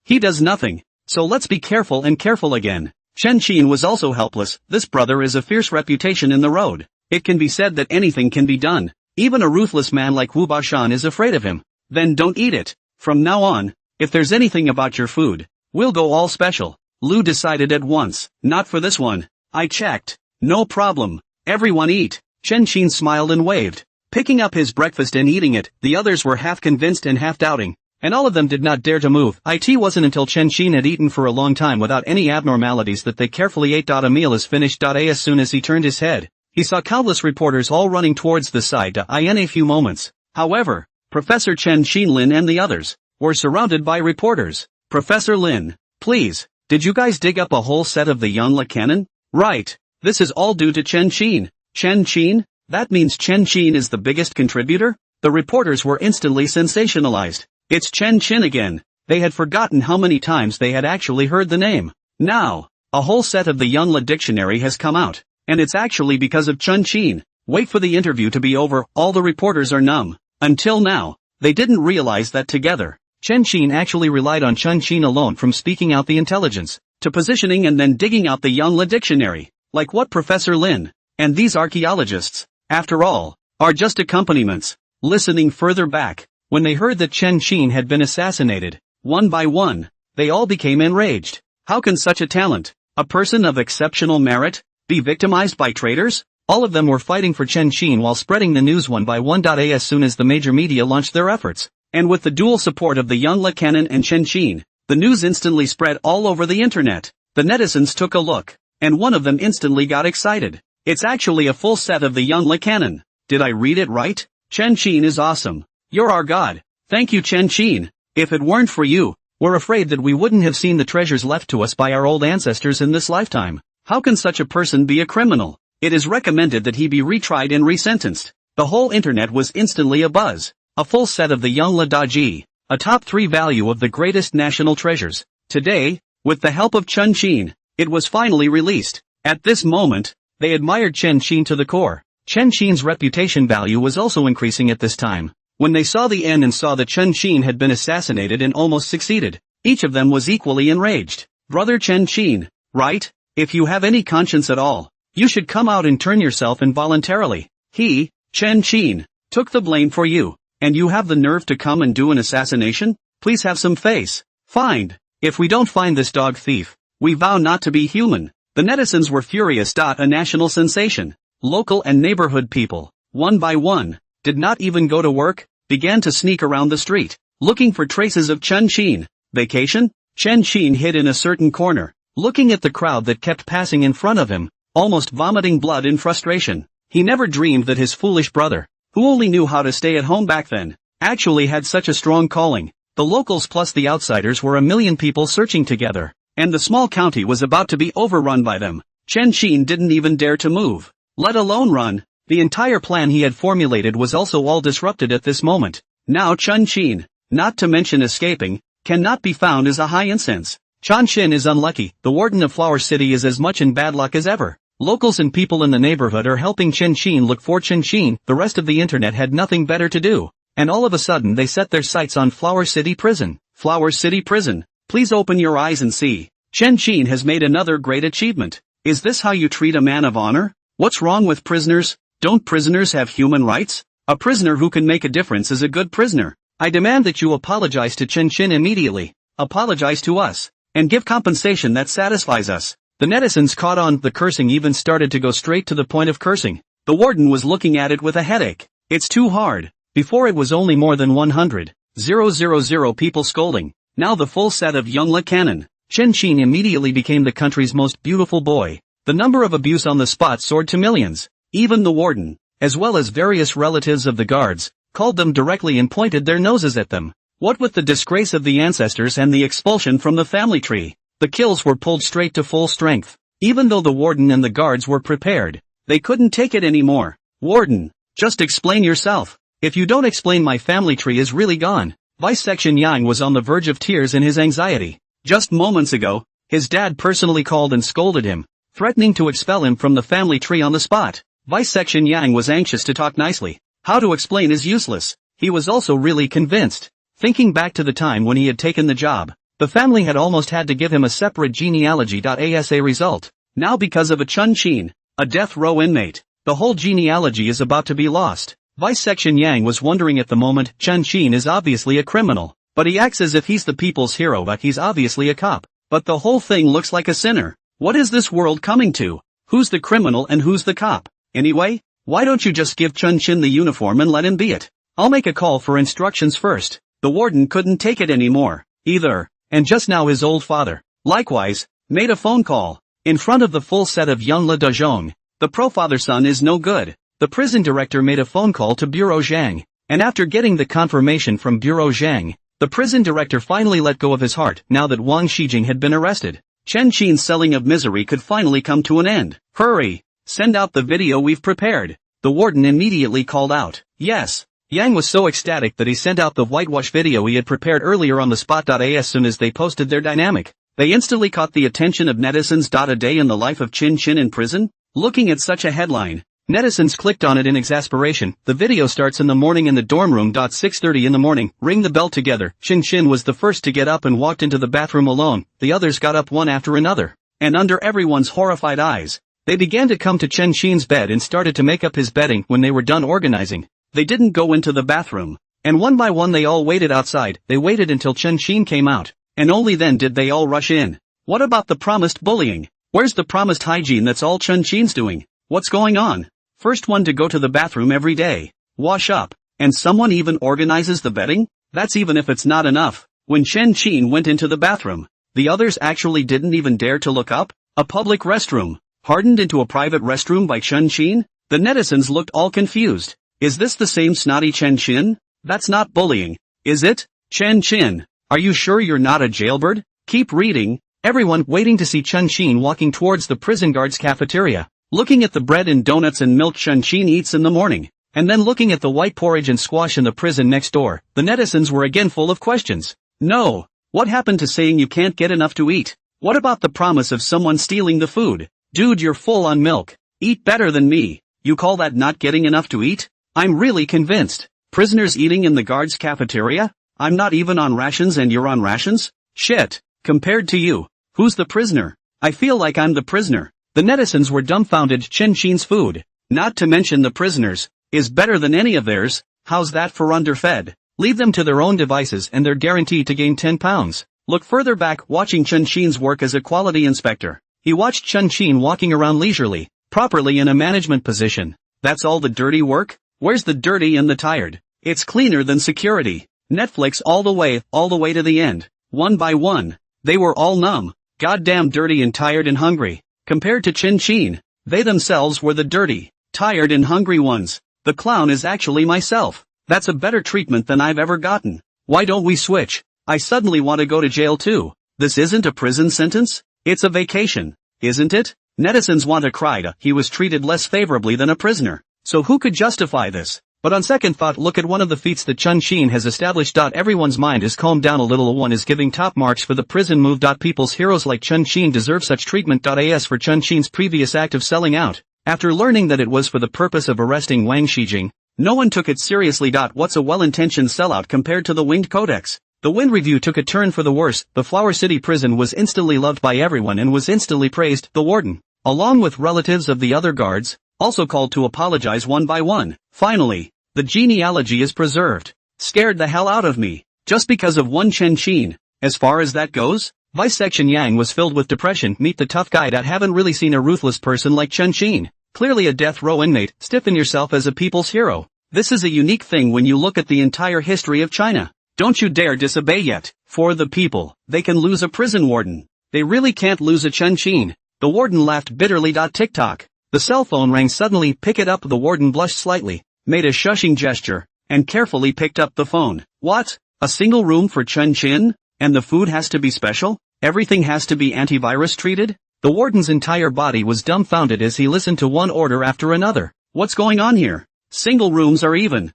[SPEAKER 1] He does nothing. So let's be careful and careful again. Chen Qin was also helpless. This brother is a fierce reputation in the road. It can be said that anything can be done. Even a ruthless man like Wu Bashan is afraid of him. Then don't eat it. From now on, if there's anything about your food, we'll go all special. Lu decided at once. Not for this one. I checked. No problem. Everyone eat. Chen Qin smiled and waved, picking up his breakfast and eating it. The others were half convinced and half doubting, and all of them did not dare to move. It wasn't until Chen Qin had eaten for a long time without any abnormalities that they carefully ate. A meal is finished. As soon as he turned his head, he saw countless reporters all running towards the side. In a few moments, however, Professor Chen Qinlin and the others were surrounded by reporters. Professor Lin, please, did you guys dig up a whole set of the Yangla cannon? Right. This is all due to Chen Qin. Chen Qin? That means Chen Qin is the biggest contributor? The reporters were instantly sensationalized. It's Chen Qin again. They had forgotten how many times they had actually heard the name. Now, a whole set of the Yangla dictionary has come out. And it's actually because of Chen Qin. Wait for the interview to be over. All the reporters are numb. Until now, they didn't realize that together, Chen Qin actually relied on Chen Qin alone, from speaking out the intelligence, to positioning and then digging out the Yongle dictionary. Like what Professor Lin, and these archaeologists, after all, are just accompaniments. Listening further back, when they heard that Chen Qin had been assassinated, one by one, they all became enraged. How can such a talent, a person of exceptional merit, be victimized by traitors? All of them were fighting for Chen Qin while spreading the news one by one. As soon as the major media launched their efforts, and with the dual support of the Yongle canon and Chen Qin, the news instantly spread all over the internet. The netizens took a look, and one of them instantly got excited. It's actually a full set of the Yongle canon. Did I read it right? Chen Qin is awesome. You're our god. Thank you, Chen Qin. If it weren't for you, we're afraid that we wouldn't have seen the treasures left to us by our old ancestors in this lifetime. How can such a person be a criminal? It is recommended that he be retried and resentenced. The whole internet was instantly abuzz. A full set of the Yongle Daji, a top 3 value of the greatest national treasures. Today, with the help of Chen Qin, it was finally released. At this moment, they admired Chen Qin to the core. Chen Qin's reputation value was also increasing at this time. When they saw the end and saw that Chen Qin had been assassinated and almost succeeded, each of them was equally enraged. Brother Chen Qin, right? If you have any conscience at all, you should come out and turn yourself in voluntarily. He, Chen Qin, took the blame for you, and you have the nerve to come and do an assassination? Please have some face. Find. If we don't find this dog thief, we vow not to be human. The netizens were furious. A national sensation. Local and neighborhood people, one by one, did not even go to work, began to sneak around the street, looking for traces of Chen Qin. Vacation? Chen Qin hid in a certain corner, looking at the crowd that kept passing in front of him, almost vomiting blood in frustration. He never dreamed that his foolish brother, who only knew how to stay at home back then, actually had such a strong calling. The locals plus the outsiders were 1 million people searching together, and the small county was about to be overrun by them. Chen Qin didn't even dare to move, let alone run. The entire plan he had formulated was also all disrupted at this moment. Now Chen Qin, not to mention escaping, cannot be found as a high incense. Chen Qin is unlucky. The warden of Flower City is as much in bad luck as ever. Locals and people in the neighborhood are helping Chen Qin look for Chen Qin. The rest of the internet had nothing better to do, and all of a sudden they set their sights on Flower City Prison. Flower City Prison, please open your eyes and see. Chen Qin has made another great achievement. Is this how you treat a man of honor? What's wrong with prisoners? Don't prisoners have human rights? A prisoner who can make a difference is a good prisoner. I demand that you apologize to Chen Qin immediately. Apologize to us, and give compensation that satisfies us. The netizens caught on. The cursing even started to go straight to the point of cursing. The warden was looking at it with a headache. It's too hard. Before it was only more than 100,000 people scolding. Now the full set of Yongle canon. Chen Qin immediately became the country's most beautiful boy. The number of abuse on the spot soared to millions. Even the warden, as well as various relatives of the guards, called them directly and pointed their noses at them. What with the disgrace of the ancestors and the expulsion from the family tree, the kills were pulled straight to full strength. Even though the warden and the guards were prepared, they couldn't take it anymore. Warden, just explain yourself. If you don't explain, my family tree is really gone. Vice Section Yang was on the verge of tears in his anxiety. Just moments ago, his dad personally called and scolded him, threatening to expel him from the family tree on the spot. Vice Section Yang was anxious to talk nicely. How to explain is useless. He was also really convinced. Thinking back to the time when he had taken the job, the family had almost had to give him a separate genealogy. As a result, now because of a Chen Qin, a death row inmate, the whole genealogy is about to be lost. Vice Section Yang was wondering at the moment. Chen Qin is obviously a criminal, but he acts as if he's the people's hero. But he's obviously a cop. But the whole thing looks like a sinner. What is this world coming to? Who's the criminal and who's the cop? Anyway, why don't you just give Chen Qin the uniform and let him be it? I'll make a call for instructions first. The warden couldn't take it anymore, either, and just now his old father, likewise, made a phone call. In front of the full set of Yongle Dajong, the pro-father son is no good. The prison director made a phone call to Bureau Zhang, and after getting the confirmation from Bureau Zhang, the prison director finally let go of his heart now that Wang Shijing had been arrested. Chen Qin's selling of misery could finally come to an end. Hurry! Send out the video we've prepared. The warden immediately called out. Yes. Yang was so ecstatic that he sent out the whitewash video he had prepared earlier on the spot. As soon as they posted their dynamic, they instantly caught the attention of netizens. A day in the life of Chen Qin in prison? Looking at such a headline, Netizens clicked on it in exasperation. The video starts in the morning in the dorm room. 6:30 in the morning, ring the bell together. Chin was the first to get up and walked into the bathroom alone. The others got up one after another. And under everyone's horrified eyes, they began to come to Chin's bed and started to make up his bedding. When they were done organizing, they didn't go into the bathroom. And one by one they all waited outside. They waited until Chin came out. And only then did they all rush in. What about the promised bullying? Where's the promised hygiene? That's all Chin's doing. What's going on? First one to go to the bathroom every day. Wash up. And someone even organizes the bedding? That's even if it's not enough. When Chin went into the bathroom, the others actually didn't even dare to look up. A public restroom, hardened into a private restroom by Chin? The netizens looked all confused. Is this the same snotty Chin? That's not bullying, is it? Chin, are you sure you're not a jailbird? Keep reading. Everyone waiting to see Chin walking towards the prison guard's cafeteria, looking at the bread and donuts and milk Chin eats in the morning, and then looking at the white porridge and squash in the prison next door. The netizens were again full of questions. No. What happened to saying you can't get enough to eat? What about the promise of someone stealing the food? Dude, you're full on milk. Eat better than me. You call that not getting enough to eat? I'm really convinced. Prisoners eating in the guard's cafeteria? I'm not even on rations and you're on rations? Shit. Compared to you, who's the prisoner? I feel like I'm the prisoner. The netizens were dumbfounded. Chin's food, not to mention the prisoners, is better than any of theirs. How's that for underfed? Leave them to their own devices and they're guaranteed to gain 10 pounds. Look further back, watching Chin's work as a quality inspector. He watched Chin walking around leisurely, properly in a management position. That's all the dirty work? Where's the dirty and the tired? It's cleaner than security. Netflix all the way to the end. One by one, they were all numb, goddamn dirty and tired and hungry. Compared to Chin, they themselves were the dirty, tired and hungry ones. The clown is actually myself. That's a better treatment than I've ever gotten. Why don't we switch? I suddenly want to go to jail too. This isn't a prison sentence? It's a vacation, isn't it? Netizens want to cry. He was treated less favorably than a prisoner. So who could justify this? But on second thought, look at one of the feats that Chin has established. Everyone's mind is calmed down a little. One is giving top marks for the prison move. People's heroes like Chin deserve such treatment. As for Chin's previous act of selling out, after learning that it was for the purpose of arresting Wang Shijing, no one took it seriously. What's a well-intentioned sellout compared to the Winged Codex? The Wind Review took a turn for the worse. The Flower City prison was instantly loved by everyone and was instantly praised. The warden, along with relatives of the other guards, also called to apologize one by one. Finally, the genealogy is preserved. Scared the hell out of me. Just because of one Chin. As far as that goes, Vice Section Yang was filled with depression. Meet the tough guy. Haven't really seen a ruthless person like Chin. Clearly a death row inmate. Stiffen yourself as a people's hero. This is a unique thing when you look at the entire history of China. Don't you dare disobey yet. For the people, they can lose a prison warden. They really can't lose a Chin. The warden laughed bitterly. TikTok. The cell phone rang suddenly. Pick it up. The warden blushed slightly, made a shushing gesture, and carefully picked up the phone. What? A single room for Chin? And the food has to be special? Everything has to be antivirus treated? The warden's entire body was dumbfounded as he listened to one order after another. What's going on here? Single rooms are even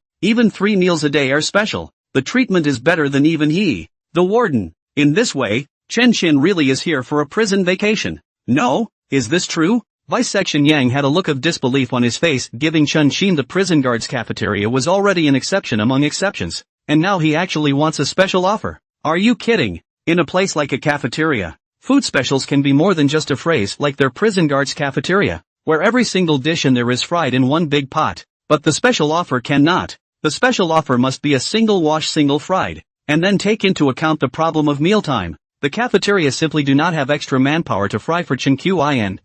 [SPEAKER 1] 3 meals a day are special. The treatment is better than even he, the warden. In this way, Chin really is here for a prison vacation. No? Is this true? Vice Section Yang had a look of disbelief on his face. Giving Chin the prison guard's cafeteria was already an exception among exceptions, and now he actually wants a special offer. Are you kidding? In a place like a cafeteria, food specials can be more than just a phrase like their prison guard's cafeteria, where every single dish in there is fried in one big pot. But the special offer cannot. The special offer must be a single wash, single fried, and then take into account the problem of mealtime. The cafeteria simply do not have extra manpower to fry for Chin.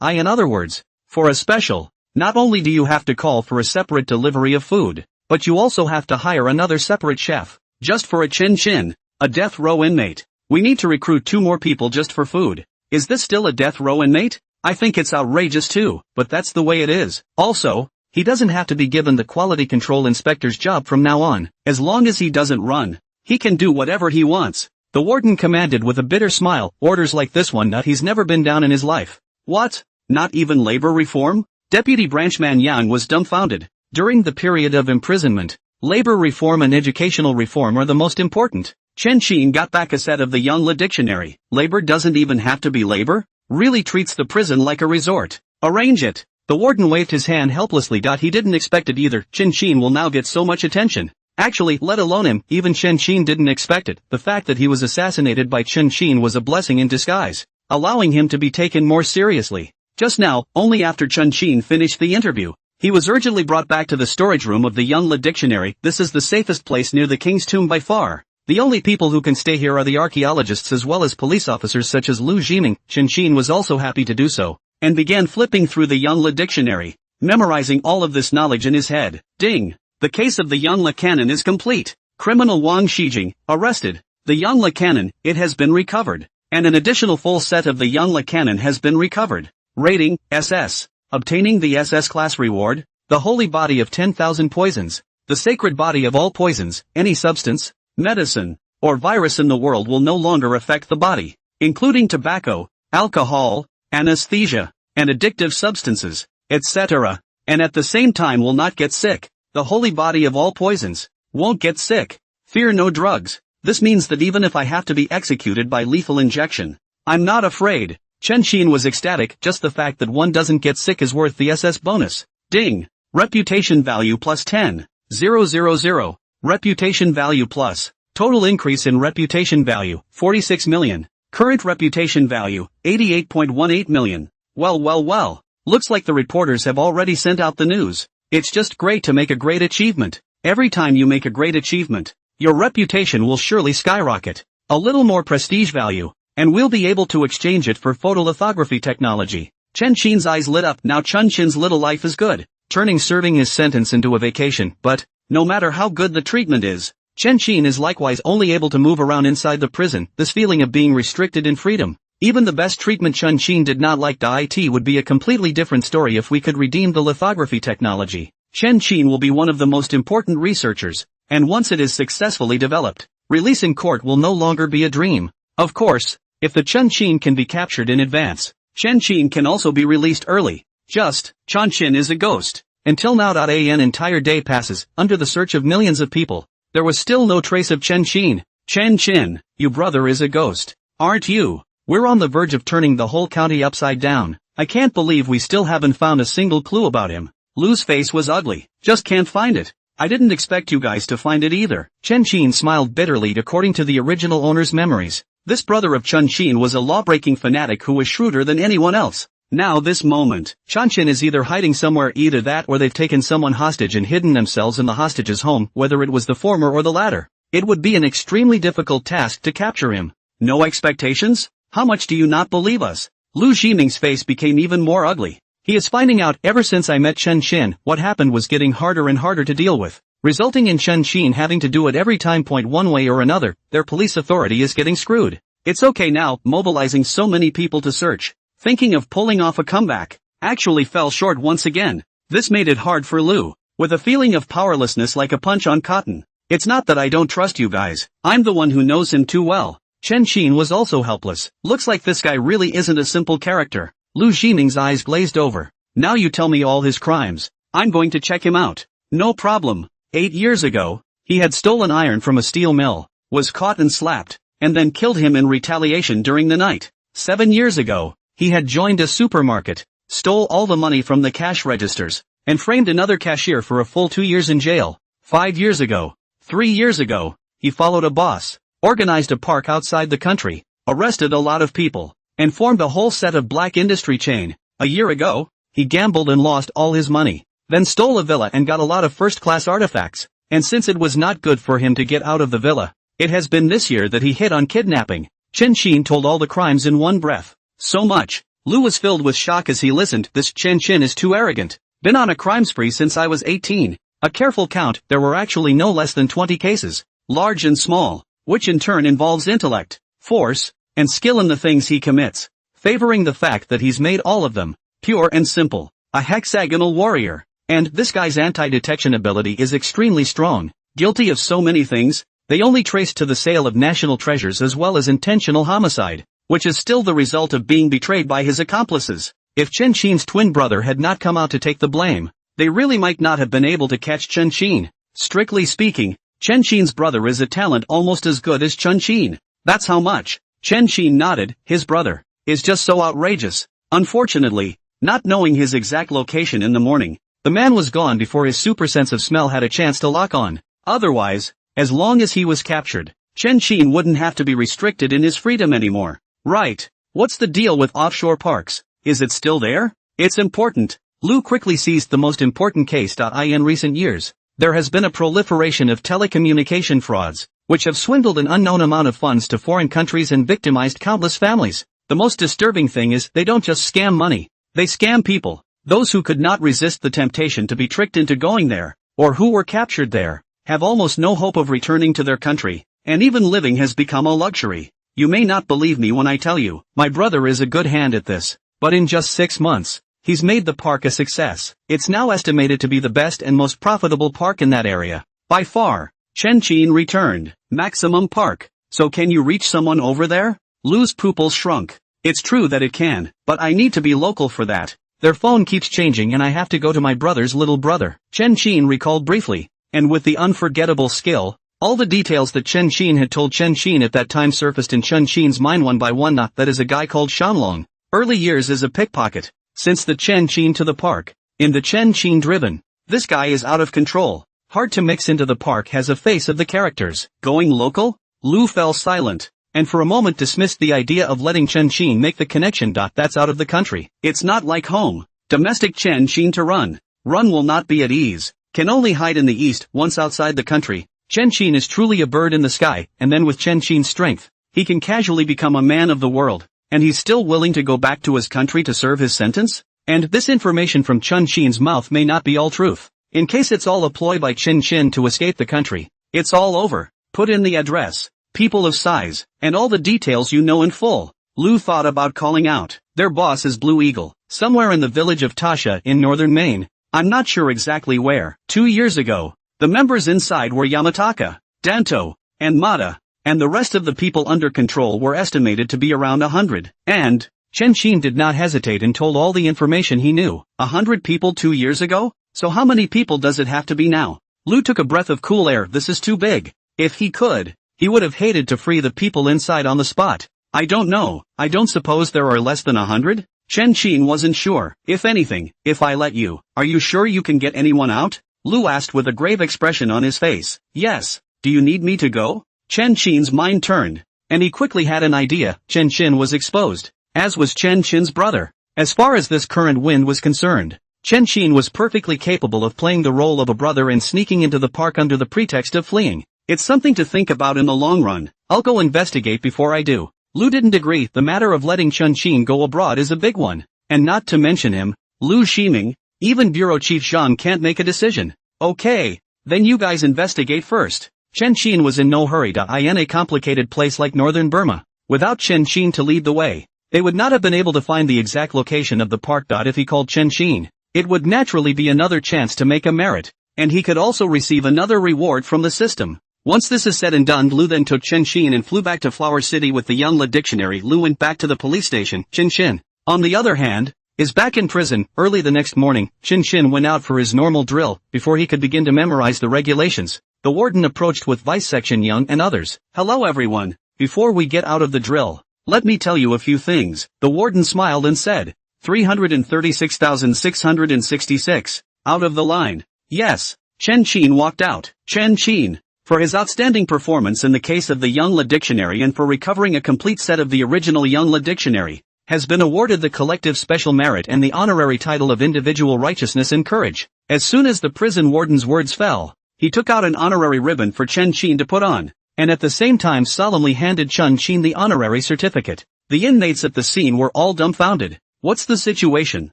[SPEAKER 1] In other words, for a special, not only do you have to call for a separate delivery of food, but you also have to hire another separate chef, just for a Chin, a death row inmate. We need to recruit 2 more people just for food. Is this still a death row inmate? I think it's outrageous too, but that's the way it is. Also, he doesn't have to be given the quality control inspector's job from now on. As long as he doesn't run, he can do whatever he wants. The warden commanded with a bitter smile. Orders like this one he's never been down in his life. What? Not even labor reform? Deputy Branchman Yang was dumbfounded. During the period of imprisonment, labor reform and educational reform are the most important. Chin got back a set of the Young La dictionary. Labor doesn't even have to be labor? Really treats the prison like a resort. Arrange it. The warden waved his hand helplessly. He didn't expect it either. Chen Qin will now get so much attention. Actually, let alone him, even Chen Qin didn't expect it. The fact that he was assassinated by Chen Qin was a blessing in disguise, allowing him to be taken more seriously. Just now, only after Chen Qin finished the interview, he was urgently brought back to the storage room of the Yongle Dictionary. This is the safest place near the king's tomb by far. The only people who can stay here are the archaeologists as well as police officers such as Lu Jiming. Chen Qin was also happy to do so, and began flipping through the Yongle Dictionary, memorizing all of this knowledge in his head. Ding! The case of the Yongle Cannon is complete. Criminal Wang Shijing, arrested. The Yongle Cannon, it has been recovered. And an additional full set of the Yongle Cannon has been recovered. Rating, SS. Obtaining the SS class reward, the holy body of 10,000 poisons, the sacred body of all poisons. Any substance, medicine, or virus in the world will no longer affect the body, including tobacco, alcohol, anesthesia, and addictive substances, etc., and at the same time will not get sick. The holy body of all poisons won't get sick. Fear no drugs. This means that even if I have to be executed by lethal injection, I'm not afraid. Chen Qin was ecstatic. Just the fact that one doesn't get sick is worth the SS bonus. Ding! Reputation value plus 10,000. Reputation value plus. Total increase in reputation value, 46 million. Current reputation value, 88.18 million. Well. Looks like the reporters have already sent out the news. It's just great to make a great achievement. Every time you make a great achievement, your reputation will surely skyrocket. A little more prestige value, and we'll be able to exchange it for photolithography technology. Chen Qin's eyes lit up. Now Chen Qin's little life is good, turning serving his sentence into a vacation. But, no matter how good the treatment is, Chen Qin is likewise only able to move around inside the prison. This feeling of being restricted in freedom. Even the best treatment Chen Qin did not like. It would be a completely different story if we could redeem the lithography technology. Chen Qin will be one of the most important researchers, and once it is successfully developed, release in court will no longer be a dream. Of course, if the Chen Qin can be captured in advance, Chen Qin can also be released early. Chen Qin is a ghost. Until now. An entire day passes, under the search of millions of people. There was still no trace of Chen Qin. Chen Qin, you brother is a ghost, aren't you? We're on the verge of turning the whole county upside down. I can't believe we still haven't found a single clue about him. Lu's face was ugly. Just can't find it. I didn't expect you guys to find it either. Chen Qin smiled bitterly. According to the original owner's memories, this brother of Chen Qin was a law-breaking fanatic who was shrewder than anyone else. Now this moment, Chen Qin is either hiding somewhere, either that or they've taken someone hostage and hidden themselves in the hostage's home. Whether it was the former or the latter, it would be an extremely difficult task to capture him. No expectations? How much do you not believe us? Lu Jiming's face became even more ugly. He is finding out. Ever since I met Chen Qin, what happened was getting harder and harder to deal with, resulting in Chen Qin having to do it every time. One way or another, their police authority is getting screwed. It's okay now. Mobilizing so many people to search, thinking of pulling off a comeback, actually fell short once again. This made it hard for Lu, with a feeling of powerlessness like a punch on cotton. It's not that I don't trust you guys, I'm the one who knows him too well. Chen Qin was also helpless. Looks like this guy really isn't a simple character. Lu Jiming's eyes glazed over. Now you tell me all his crimes. I'm going to check him out. No problem. 8 years ago, he had stolen iron from a steel mill, was caught and slapped, and then killed him in retaliation during the night. 7 years ago, he had joined a supermarket, stole all the money from the cash registers, and framed another cashier for a full 2 years in jail. 5 years ago, 3 years ago, he followed a boss, organized a park outside the country, arrested a lot of people, and formed a whole set of black industry chain. A year ago, he gambled and lost all his money, then stole a villa and got a lot of first-class artifacts, and since it was not good for him to get out of the villa, it has been this year that he hit on kidnapping. Chen Qin told all the crimes in one breath. So much. Lu was filled with shock as he listened. This Chen Qin is too arrogant. Been on a crime spree since I was 18. A careful count, there were actually no less than 20 cases, large and small, which in turn involves intellect, force, and skill in the things he commits, favoring the fact that he's made all of them pure and simple. A hexagonal warrior. And this guy's anti-detection ability is extremely strong. Guilty of so many things, they only traced to the sale of national treasures as well as intentional homicide, which is still the result of being betrayed by his accomplices. If Chen Qin's twin brother had not come out to take the blame, they really might not have been able to catch Chen Qin. Strictly speaking, Chen Qin's brother is a talent almost as good as Chen Qin. That's how much. Chen Qin nodded. His brother is just so outrageous. Unfortunately, Not knowing his exact location in the morning, the man was gone before his super sense of smell had a chance to lock on. Otherwise, as long as he was captured, Chen Qin wouldn't have to be restricted in his freedom anymore. Right. What's the deal with offshore parks? Is it still there? It's important. Lu quickly seized the most important case. In recent years, there has been a proliferation of telecommunication frauds, which have swindled an unknown amount of funds to foreign countries and victimized countless families. The most disturbing thing is they don't just scam money, they scam people. Those who could not resist the temptation to be tricked into going there, or who were captured there, have almost no hope of returning to their country, and even living has become a luxury. You may not believe me when I tell you, my brother is a good hand at this, but in just 6 months, he's made the park a success. It's now estimated to be the best and most profitable park in that area. By far. Chen Qin returned. Maximum Park. So can you reach someone over there? Lu's pupils shrunk. It's true that it can, but I need to be local for that. Their phone keeps changing and I have to go to my brother's little brother. Chen Qin recalled briefly, and with the unforgettable skill, all the details that Chen Qin had told Chen Qin at that time surfaced in Chen Qin's mind one by one. That is a guy called Shanlong. Early years as a pickpocket. Since the Chen Qin to the park. In the Chen Qin driven. This guy is out of control. Hard to mix into the park, has a face of the characters. Going local? Lu fell silent, and for a moment dismissed the idea of letting Chen Qin make the connection. That's out of the country. It's not like home. Domestic Chen Qin to run. Run will not be at ease. Can only hide in the east. Once outside the country, Chen Qin is truly a bird in the sky, and then with Chen Qin's strength, he can casually become a man of the world, and he's still willing to go back to his country to serve his sentence? And this information from Chen Qin's mouth may not be all truth. In case it's all a ploy by Chen Qin to escape the country, it's all over. Put in the address, people of size, and all the details you know in full. Lu thought about calling out. Their boss is Blue Eagle, somewhere in the village of Tasha in northern Maine. I'm not sure exactly where. 2 years ago, the members inside were Yamataka, Danto, and Mata, and the rest of the people under control were estimated to be around 100. And Chen Qin did not hesitate and told all the information he knew. 100 people 2 years ago? So how many people does it have to be now? Lu took a breath of cool air. This is too big. If he could, he would have hated to free the people inside on the spot. I don't know. I don't suppose there are less than 100? Chen Qin wasn't sure. If anything, if I let you, are you sure you can get anyone out? Lu asked with a grave expression on his face. Yes. Do you need me to go? Chen Qin's mind turned, and he quickly had an idea. Chen Qin was exposed, as was Chen Qin's brother. As far as this current wind was concerned, Chen Qin was perfectly capable of playing the role of a brother and sneaking into the park under the pretext of fleeing. It's something to think about in the long run. I'll go investigate before I do. Lu didn't agree. The matter of letting Chen Qin go abroad is a big one. And not to mention him, Lu Shiming, even Bureau Chief Zhang can't make a decision. Okay, then you guys investigate first. Chen Qin was in no hurry. In a complicated place like northern Burma, without Chen Qin to lead the way, they would not have been able to find the exact location of the park. If he called Chen Qin, it would naturally be another chance to make a merit, and he could also receive another reward from the system. Once this is said and done, Lu then took Chen Qin and flew back to Flower City with the Young Dictionary. Lu went back to the police station. Chen Qin, on the other hand, is back in prison. Early the next morning, Chen Qin went out for his normal drill. Before he could begin to memorize the regulations, the warden approached with Vice Section Young and others. Hello everyone. Before we get out of the drill, let me tell you a few things. The warden smiled and said, 336,666. Out of the line. Yes. Chen Qin walked out. Chen Qin, for his outstanding performance in the case of the Young Dictionary and for recovering a complete set of the original Young Dictionary, has been awarded the collective special merit and the honorary title of individual righteousness and courage. As soon as the prison warden's words fell, he took out an honorary ribbon for Chen Qin to put on, and at the same time solemnly handed Chen Qin the honorary certificate. The inmates at the scene were all dumbfounded. What's the situation?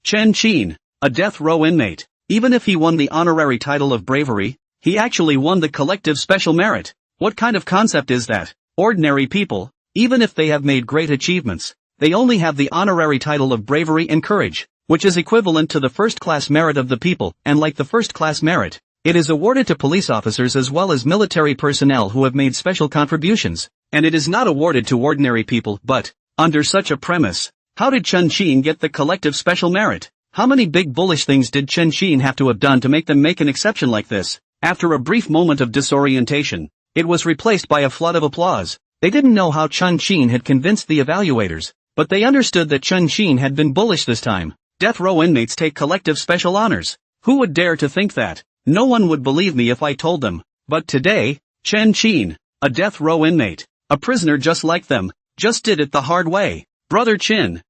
[SPEAKER 1] Chen Qin, a death row inmate. Even if he won the honorary title of bravery, he actually won the collective special merit. What kind of concept is that? Ordinary people, even if they have made great achievements, they only have the honorary title of bravery and courage, which is equivalent to the first-class merit of the people, and like the first-class merit, it is awarded to police officers as well as military personnel who have made special contributions, and it is not awarded to ordinary people. But, under such a premise, how did Chen Qin get the collective special merit? How many big bullish things did Chen Qin have to have done to make them make an exception like this? After a brief moment of disorientation, it was replaced by a flood of applause. They didn't know how Chen Qin had convinced the evaluators, but they understood that Chen Qin had been bullish this time. Death row inmates take collective special honors. Who would dare to think that? No one would believe me if I told them. But today, Chen Qin, a death row inmate, a prisoner just like them, just did it the hard way. Brother Chin,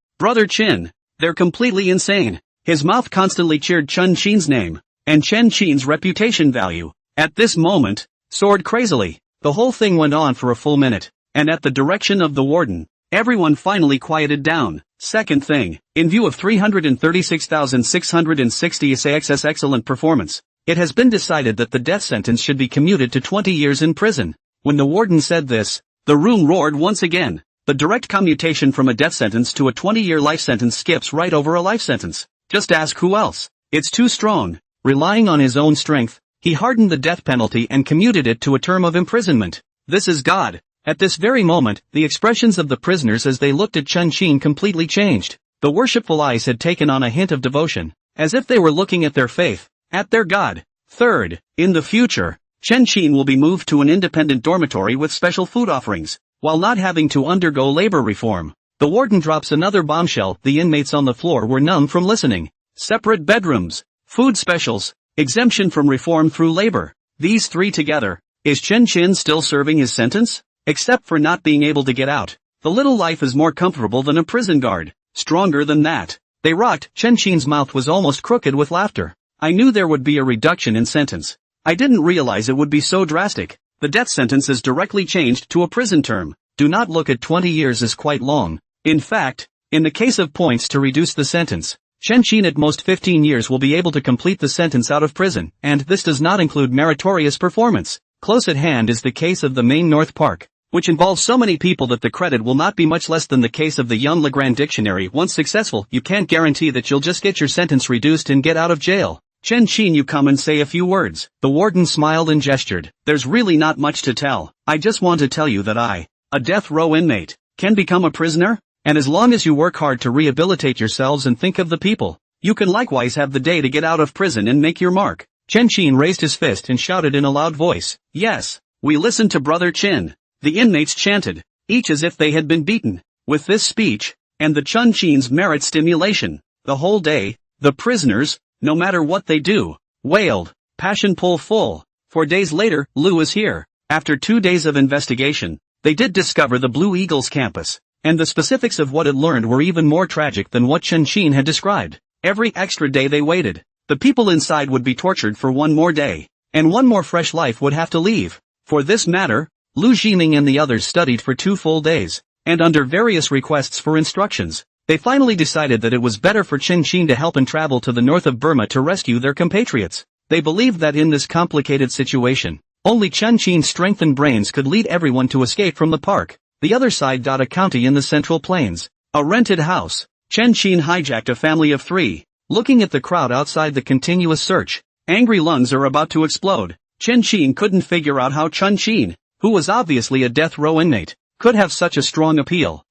[SPEAKER 1] they're completely insane. His mouth constantly cheered Chen Qin's name, and Chen Qin's reputation value, at this moment, soared crazily. The whole thing went on for a full minute, and at the direction of the warden, everyone finally quieted down. Second thing, in view of 336,660 SAX's excellent performance, it has been decided that the death sentence should be commuted to 20 years in prison. When the warden said this, the room roared once again. The direct commutation from a death sentence to a 20-year life sentence skips right over a life sentence. Just ask who else. It's too strong. Relying on his own strength, he hardened the death penalty and commuted it to a term of imprisonment. This is God. At this very moment, the expressions of the prisoners as they looked at Chen Qin completely changed. The worshipful eyes had taken on a hint of devotion, as if they were looking at their faith, at their God. Third, in the future, Chen Qin will be moved to an independent dormitory with special food offerings, while not having to undergo labor reform. The warden drops another bombshell. The inmates on the floor were numb from listening. Separate bedrooms, food specials, exemption from reform through labor. These three together. Is Chen Qin still serving his sentence? Except for not being able to get out. The little life is more comfortable than a prison guard. Stronger than that. They rocked. Chen Qin's mouth was almost crooked with laughter. I knew there would be a reduction in sentence. I didn't realize it would be so drastic. The death sentence is directly changed to a prison term. Do not look at 20 years as quite long. In fact, in the case of points to reduce the sentence, Chen Qin at most 15 years will be able to complete the sentence out of prison, and this does not include meritorious performance. Close at hand is the case of the Main North Park, which involves so many people that the credit will not be much less than the case of the Young Legrand Dictionary. Once successful, you can't guarantee that you'll just get your sentence reduced and get out of jail. Chen Qin, you come and say a few words. The warden smiled and gestured. There's really not much to tell. I just want to tell you that I, a death row inmate, can become a prisoner, and as long as you work hard to rehabilitate yourselves and think of the people, you can likewise have the day to get out of prison and make your mark. Chen Qin raised his fist and shouted in a loud voice, yes, we listen to Brother Chin. The inmates chanted, each as if they had been beaten. With this speech, and the Chen Qin's merit stimulation, the whole day, the prisoners, no matter what they do, wailed, passion pull full. 4 days later, Lu is here. After 2 days of investigation, they did discover the Blue Eagles campus, and the specifics of what it learned were even more tragic than what Chen Qin had described. Every extra day they waited, the people inside would be tortured for one more day, and one more fresh life would have to leave. For this matter, Lu Jiming and the others studied for 2 full days, and under various requests for instructions, they finally decided that it was better for Chen Qin to help and travel to the north of Burma to rescue their compatriots. They believed that in this complicated situation, only Chen Qin's strength and brains could lead everyone to escape from the park. The other side. A county in the Central Plains. A rented house. Chen Qin hijacked a family of 3. Looking at the crowd outside the continuous search, angry lungs are about to explode. Chen Qin couldn't figure out how Chen Qin, who was obviously a death row inmate, could have such a strong appeal.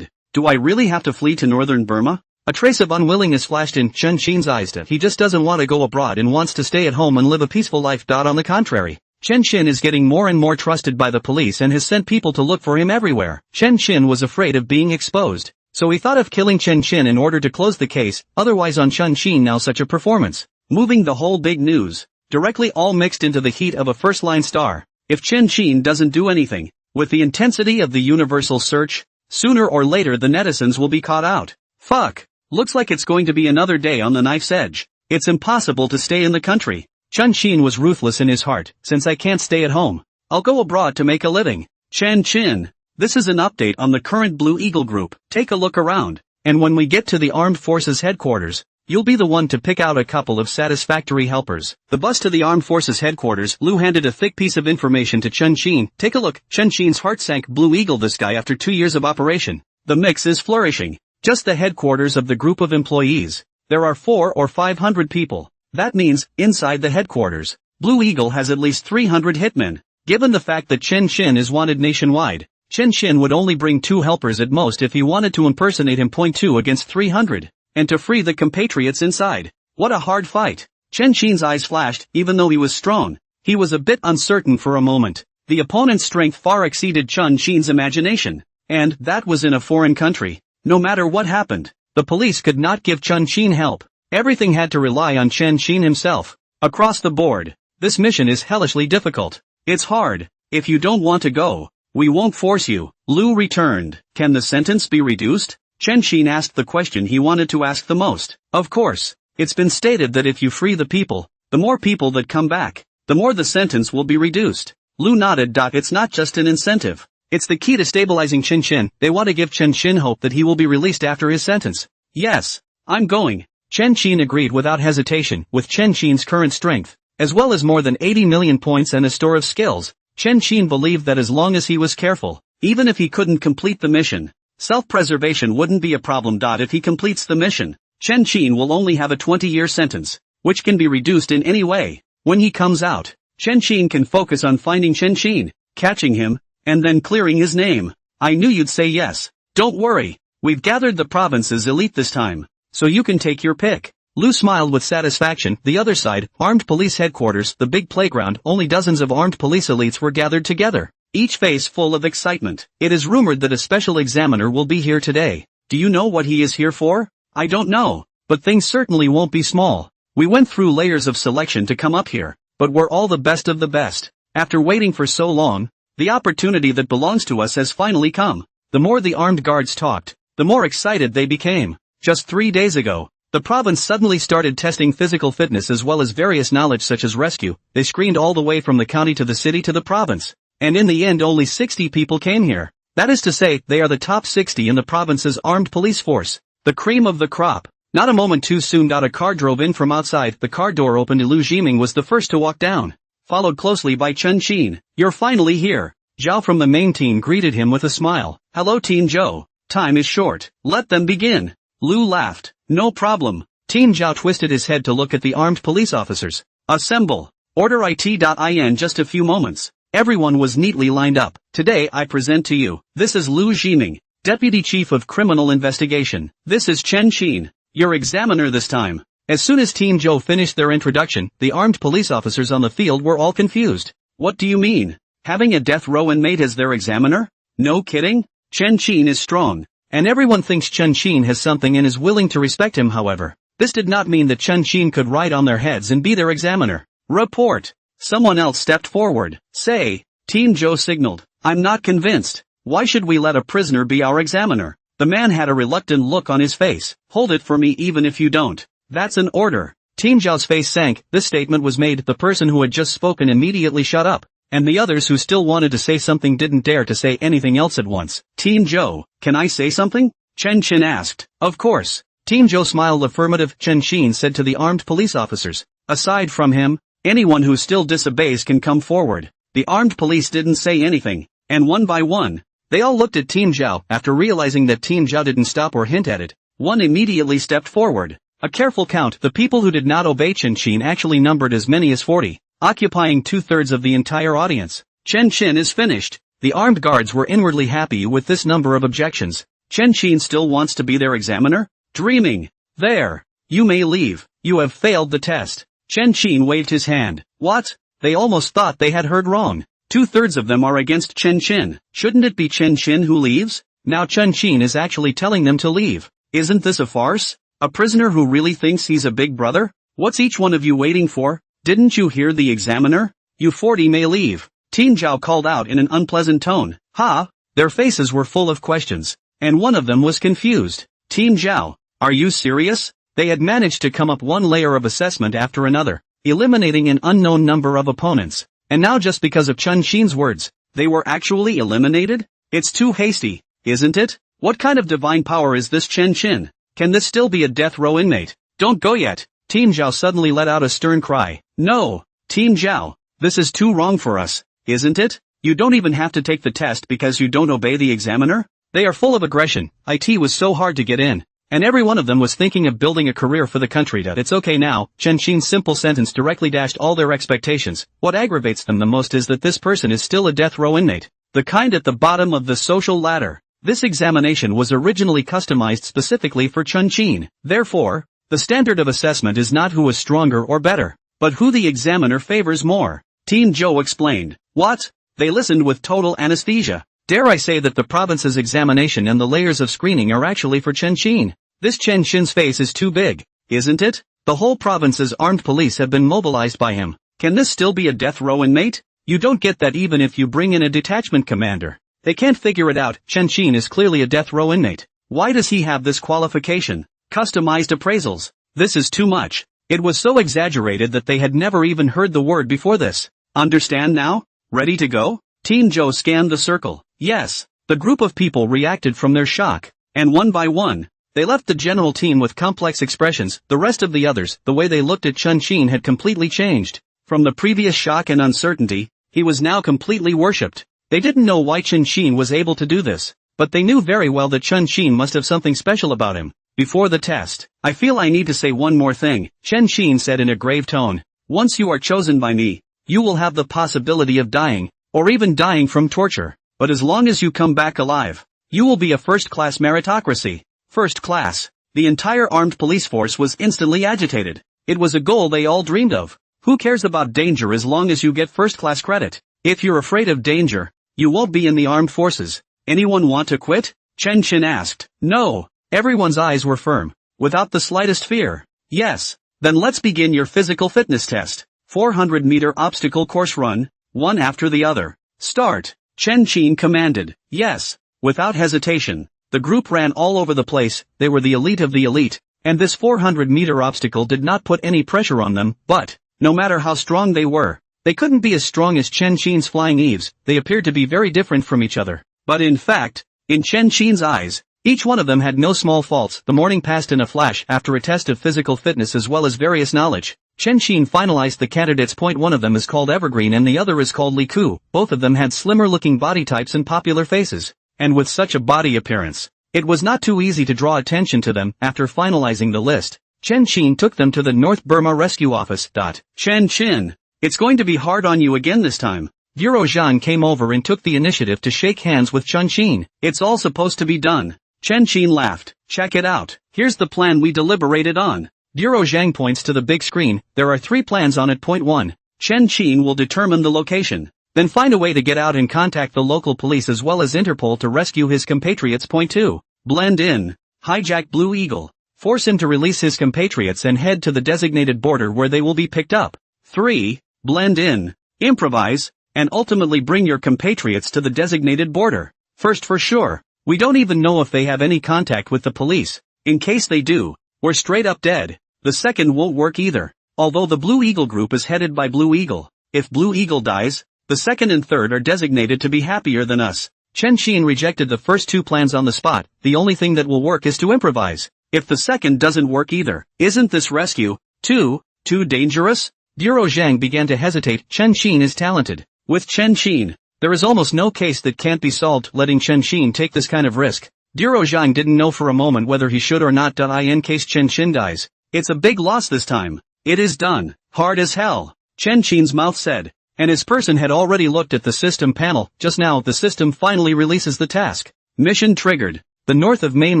[SPEAKER 1] Do I really have to flee to northern Burma? A trace of unwillingness flashed in Chen Qin's eyes. He just doesn't want to go abroad and wants to stay at home and live a peaceful life. On the contrary, Chen Qin is getting more and more trusted by the police and has sent people to look for him everywhere. Chen Qin was afraid of being exposed, so he thought of killing Chen Qin in order to close the case. Otherwise on Chen Qin now such a performance, moving the whole big news, directly all mixed into the heat of a first-line star. If Chen Qin doesn't do anything, with the intensity of the universal search, sooner or later the netizens will be caught out. Fuck. Looks like it's going to be another day on the knife's edge. It's impossible to stay in the country. Chen Qin was ruthless in his heart. Since I can't stay at home, I'll go abroad to make a living. Chen Qin. This is an update on the current Blue Eagle group. Take a look around, and when we get to the Armed Forces headquarters, you'll be the one to pick out a couple of satisfactory helpers. The bus to the Armed Forces headquarters. Lu handed a thick piece of information to Chen Qin. Take a look. Chen Qin's heart sank. Blue Eagle, this guy after 2 years of operation. The mix is flourishing. Just the headquarters of the group of employees. There are 400 or 500 people. That means, inside the headquarters, Blue Eagle has at least 300 hitmen. Given the fact that Chen Qin is wanted nationwide, Chen Qin would only bring 2 helpers at most if he wanted to impersonate him. 2 against 300. And to free the compatriots inside. What a hard fight. Chen Qin's eyes flashed. Even though he was strong, he was a bit uncertain for a moment. The opponent's strength far exceeded Chen Qin's imagination. And that was in a foreign country. No matter what happened, The police could not give Chun Xin help. Everything had to rely on Chen Xin himself. Across the board, this mission is hellishly difficult. It's hard. If you don't want to go, we won't force you. Lu returned. Can the sentence be reduced? Chen Xin asked the question he wanted to ask the most. Of course. It's been stated that if you free the people, the more people that come back, the more the sentence will be reduced. Lu nodded. It's not just an incentive. It's the key to stabilizing Chen Xin. They want to give Chen Xin hope that he will be released after his sentence. Yes, I'm going. Chen Xin agreed without hesitation. With Chen Xin's current strength, as well as more than 80 million points and a store of skills, Chen Xin believed that as long as he was careful, even if he couldn't complete the mission, self-preservation wouldn't be a problem. If he completes the mission, Chen Xin will only have a 20-year sentence, which can be reduced in any way. When he comes out, Chen Xin can focus on finding Chen Xin, catching him, and then clearing his name. I knew you'd say yes. Don't worry, we've gathered the province's elite this time, so you can take your pick. Lu smiled with satisfaction. The other side, armed police headquarters, the big playground, only dozens of armed police elites were gathered together, each face full of excitement. It is rumored that a special examiner will be here today. Do you know what he is here for? I don't know, but things certainly won't be small. We went through layers of selection to come up here, but we're all the best of the best. After waiting for so long, the opportunity that belongs to us has finally come. The more the armed guards talked, the more excited they became. Just 3 days ago, the province suddenly started testing physical fitness as well as various knowledge such as rescue. They screened all the way from the county to the city to the province. And in the end only 60 people came here. That is to say, they are the top 60 in the province's armed police force. The cream of the crop. Not a moment too soon. A car drove in from outside. The car door opened. Lu Jiming was the first to walk down, followed closely by Chen Xin. You're finally here. Zhao from the main team greeted him with a smile. Hello Team Zhou. Time is short. Let them begin. Lu laughed. No problem. Team Zhao twisted his head to look at the armed police officers. Assemble. Order it.in just a few moments. Everyone was neatly lined up. Today I present to you. This is Lu Jiming, Deputy Chief of Criminal Investigation. This is Chen Xin, your examiner this time. As soon as Team Zhou finished their introduction, the armed police officers on the field were all confused. What do you mean? Having a death row inmate as their examiner? No kidding? Chen Xin is strong, and everyone thinks Chen Xin has something and is willing to respect him. However, this did not mean that Chen Xin could ride on their heads and be their examiner. Report. Someone else stepped forward. Say. Team Zhou signaled. I'm not convinced. Why should we let a prisoner be our examiner? The man had a reluctant look on his face. Hold it for me even if you don't. That's an order. Team Zhao's face sank. This statement was made. The person who had just spoken immediately shut up, and the others who still wanted to say something didn't dare to say anything else at once. Team Zhou, can I say something? Chen Xin asked. Of course. Team Zhou smiled affirmative. Chen Xin said to the armed police officers. Aside from him, anyone who still disobeys can come forward. The armed police didn't say anything, and one by one, they all looked at Team Zhao. After realizing that Team Zhao didn't stop or hint at it, one immediately stepped forward. A careful count, the people who did not obey Chen Xin actually numbered as many as 40, occupying 2/3 of the entire audience. Chen Xin is finished. The armed guards were inwardly happy with this number of objections. Chen Xin still wants to be their examiner? Dreaming. There. You may leave. You have failed the test. Chen Xin waved his hand. What? They almost thought they had heard wrong. 2/3 of them are against Chen Xin. Shouldn't it be Chen Xin who leaves? Now Chen Xin is actually telling them to leave. Isn't this a farce? A prisoner who really thinks he's a big brother? What's each one of you waiting for? Didn't you hear the examiner? You 40 may leave. Team Zhao called out in an unpleasant tone. Ha! Their faces were full of questions, and one of them was confused. Team Zhao, are you serious? They had managed to come up one layer of assessment after another, eliminating an unknown number of opponents. And now just because of Chen Xin's words, they were actually eliminated? It's too hasty, isn't it? What kind of divine power is this Chen Xin? Can this still be a death row inmate? Don't go yet. Team Zhao suddenly let out a stern cry. No, Team Zhao, this is too wrong for us, isn't it? You don't even have to take the test because you don't obey the examiner? They are full of aggression. It was so hard to get in, and every one of them was thinking of building a career for the country. It's okay now. Chen Xin's simple sentence directly dashed all their expectations. What aggravates them the most is that this person is still a death row inmate, the kind at the bottom of the social ladder. This examination was originally customized specifically for Chen Xin. Therefore, the standard of assessment is not who is stronger or better, but who the examiner favors more. Team Zhou explained. What? They listened with total anesthesia. Dare I say that the province's examination and the layers of screening are actually for Chen Xin. This Chen Shin's face is too big, isn't it? The whole province's armed police have been mobilized by him. Can this still be a death row inmate? You don't get that even if you bring in a detachment commander. They can't figure it out. Chen Shin is clearly a death row inmate. Why does he have this qualification? Customized appraisals. This is too much. It was so exaggerated that they had never even heard the word before this. Understand now? Ready to go? Team Joe scanned the circle. Yes. The group of people reacted from their shock. And one by one, they left the general team with complex expressions. The rest of the others, the way they looked at Chen Shin had completely changed. From the previous shock and uncertainty, he was now completely worshipped. They didn't know why Chen Shin was able to do this, but they knew very well that Chen Shin must have something special about him. Before the test, I feel I need to say one more thing, Chen Shin said in a grave tone. Once you are chosen by me, you will have the possibility of dying, or even dying from torture. But as long as you come back alive, you will be a first-class meritocracy. First class. The entire armed police force was instantly agitated. It was a goal they all dreamed of. Who cares about danger as long as you get first-class credit? If you're afraid of danger, you won't be in the armed forces. Anyone want to quit? Chen Shin asked. No. Everyone's eyes were firm, without the slightest fear. Yes. Then let's begin your physical fitness test. 400-meter obstacle course run, one after the other. Start. Chen Shin commanded. Yes. Without hesitation, the group ran all over the place. They were the elite of the elite, and this 400-meter obstacle did not put any pressure on them, but, no matter how strong they were, they couldn't be as strong as Chen Shin's flying eaves. They appeared to be very different from each other. But in fact, in Chen Shin's eyes, each one of them had no small faults. The morning passed in a flash after a test of physical fitness as well as various knowledge. Chen Shin finalized the candidates. One of them is called Evergreen and the other is called Li Ku. Both of them had slimmer looking body types and popular faces. And with such a body appearance, it was not too easy to draw attention to them. After finalizing the list, Chen Shin took them to the North Burma Rescue Office. Chen Shin, it's going to be hard on you again this time. Bureau Zhang came over and took the initiative to shake hands with Chen Shin. It's all supposed to be done. Chen Shin laughed. Check it out. Here's the plan we deliberated on. Bureau Zhang points to the big screen. There are 3 plans on it. Point 1. Chen Shin will determine the location. Then find a way to get out and contact the local police as well as Interpol to rescue his compatriots. Point 2. Blend in. Hijack Blue Eagle. Force him to release his compatriots and head to the designated border where they will be picked up. 3. Blend in. Improvise. And ultimately bring your compatriots to the designated border. First for sure. We don't even know if they have any contact with the police. In case they do, we're straight up dead. The second won't work either. Although the Blue Eagle group is headed by Blue Eagle. If Blue Eagle dies, the second and third are designated to be happier than us. Chen Shin rejected the first 2 plans on the spot. The only thing that will work is to improvise. If the second doesn't work either, isn't this rescue too dangerous? Bureau Zhang began to hesitate. Chen Shin is talented. With Chen Shin, there is almost no case that can't be solved. Letting Chen Shin take this kind of risk. Bureau Zhang didn't know for a moment whether he should or not. In case Chen Shin dies, it's a big loss this time. It is done. Hard as hell. Chen Shin's mouth said. And his person had already looked at the system panel. Just now the system finally releases the task. Mission triggered. The North of Main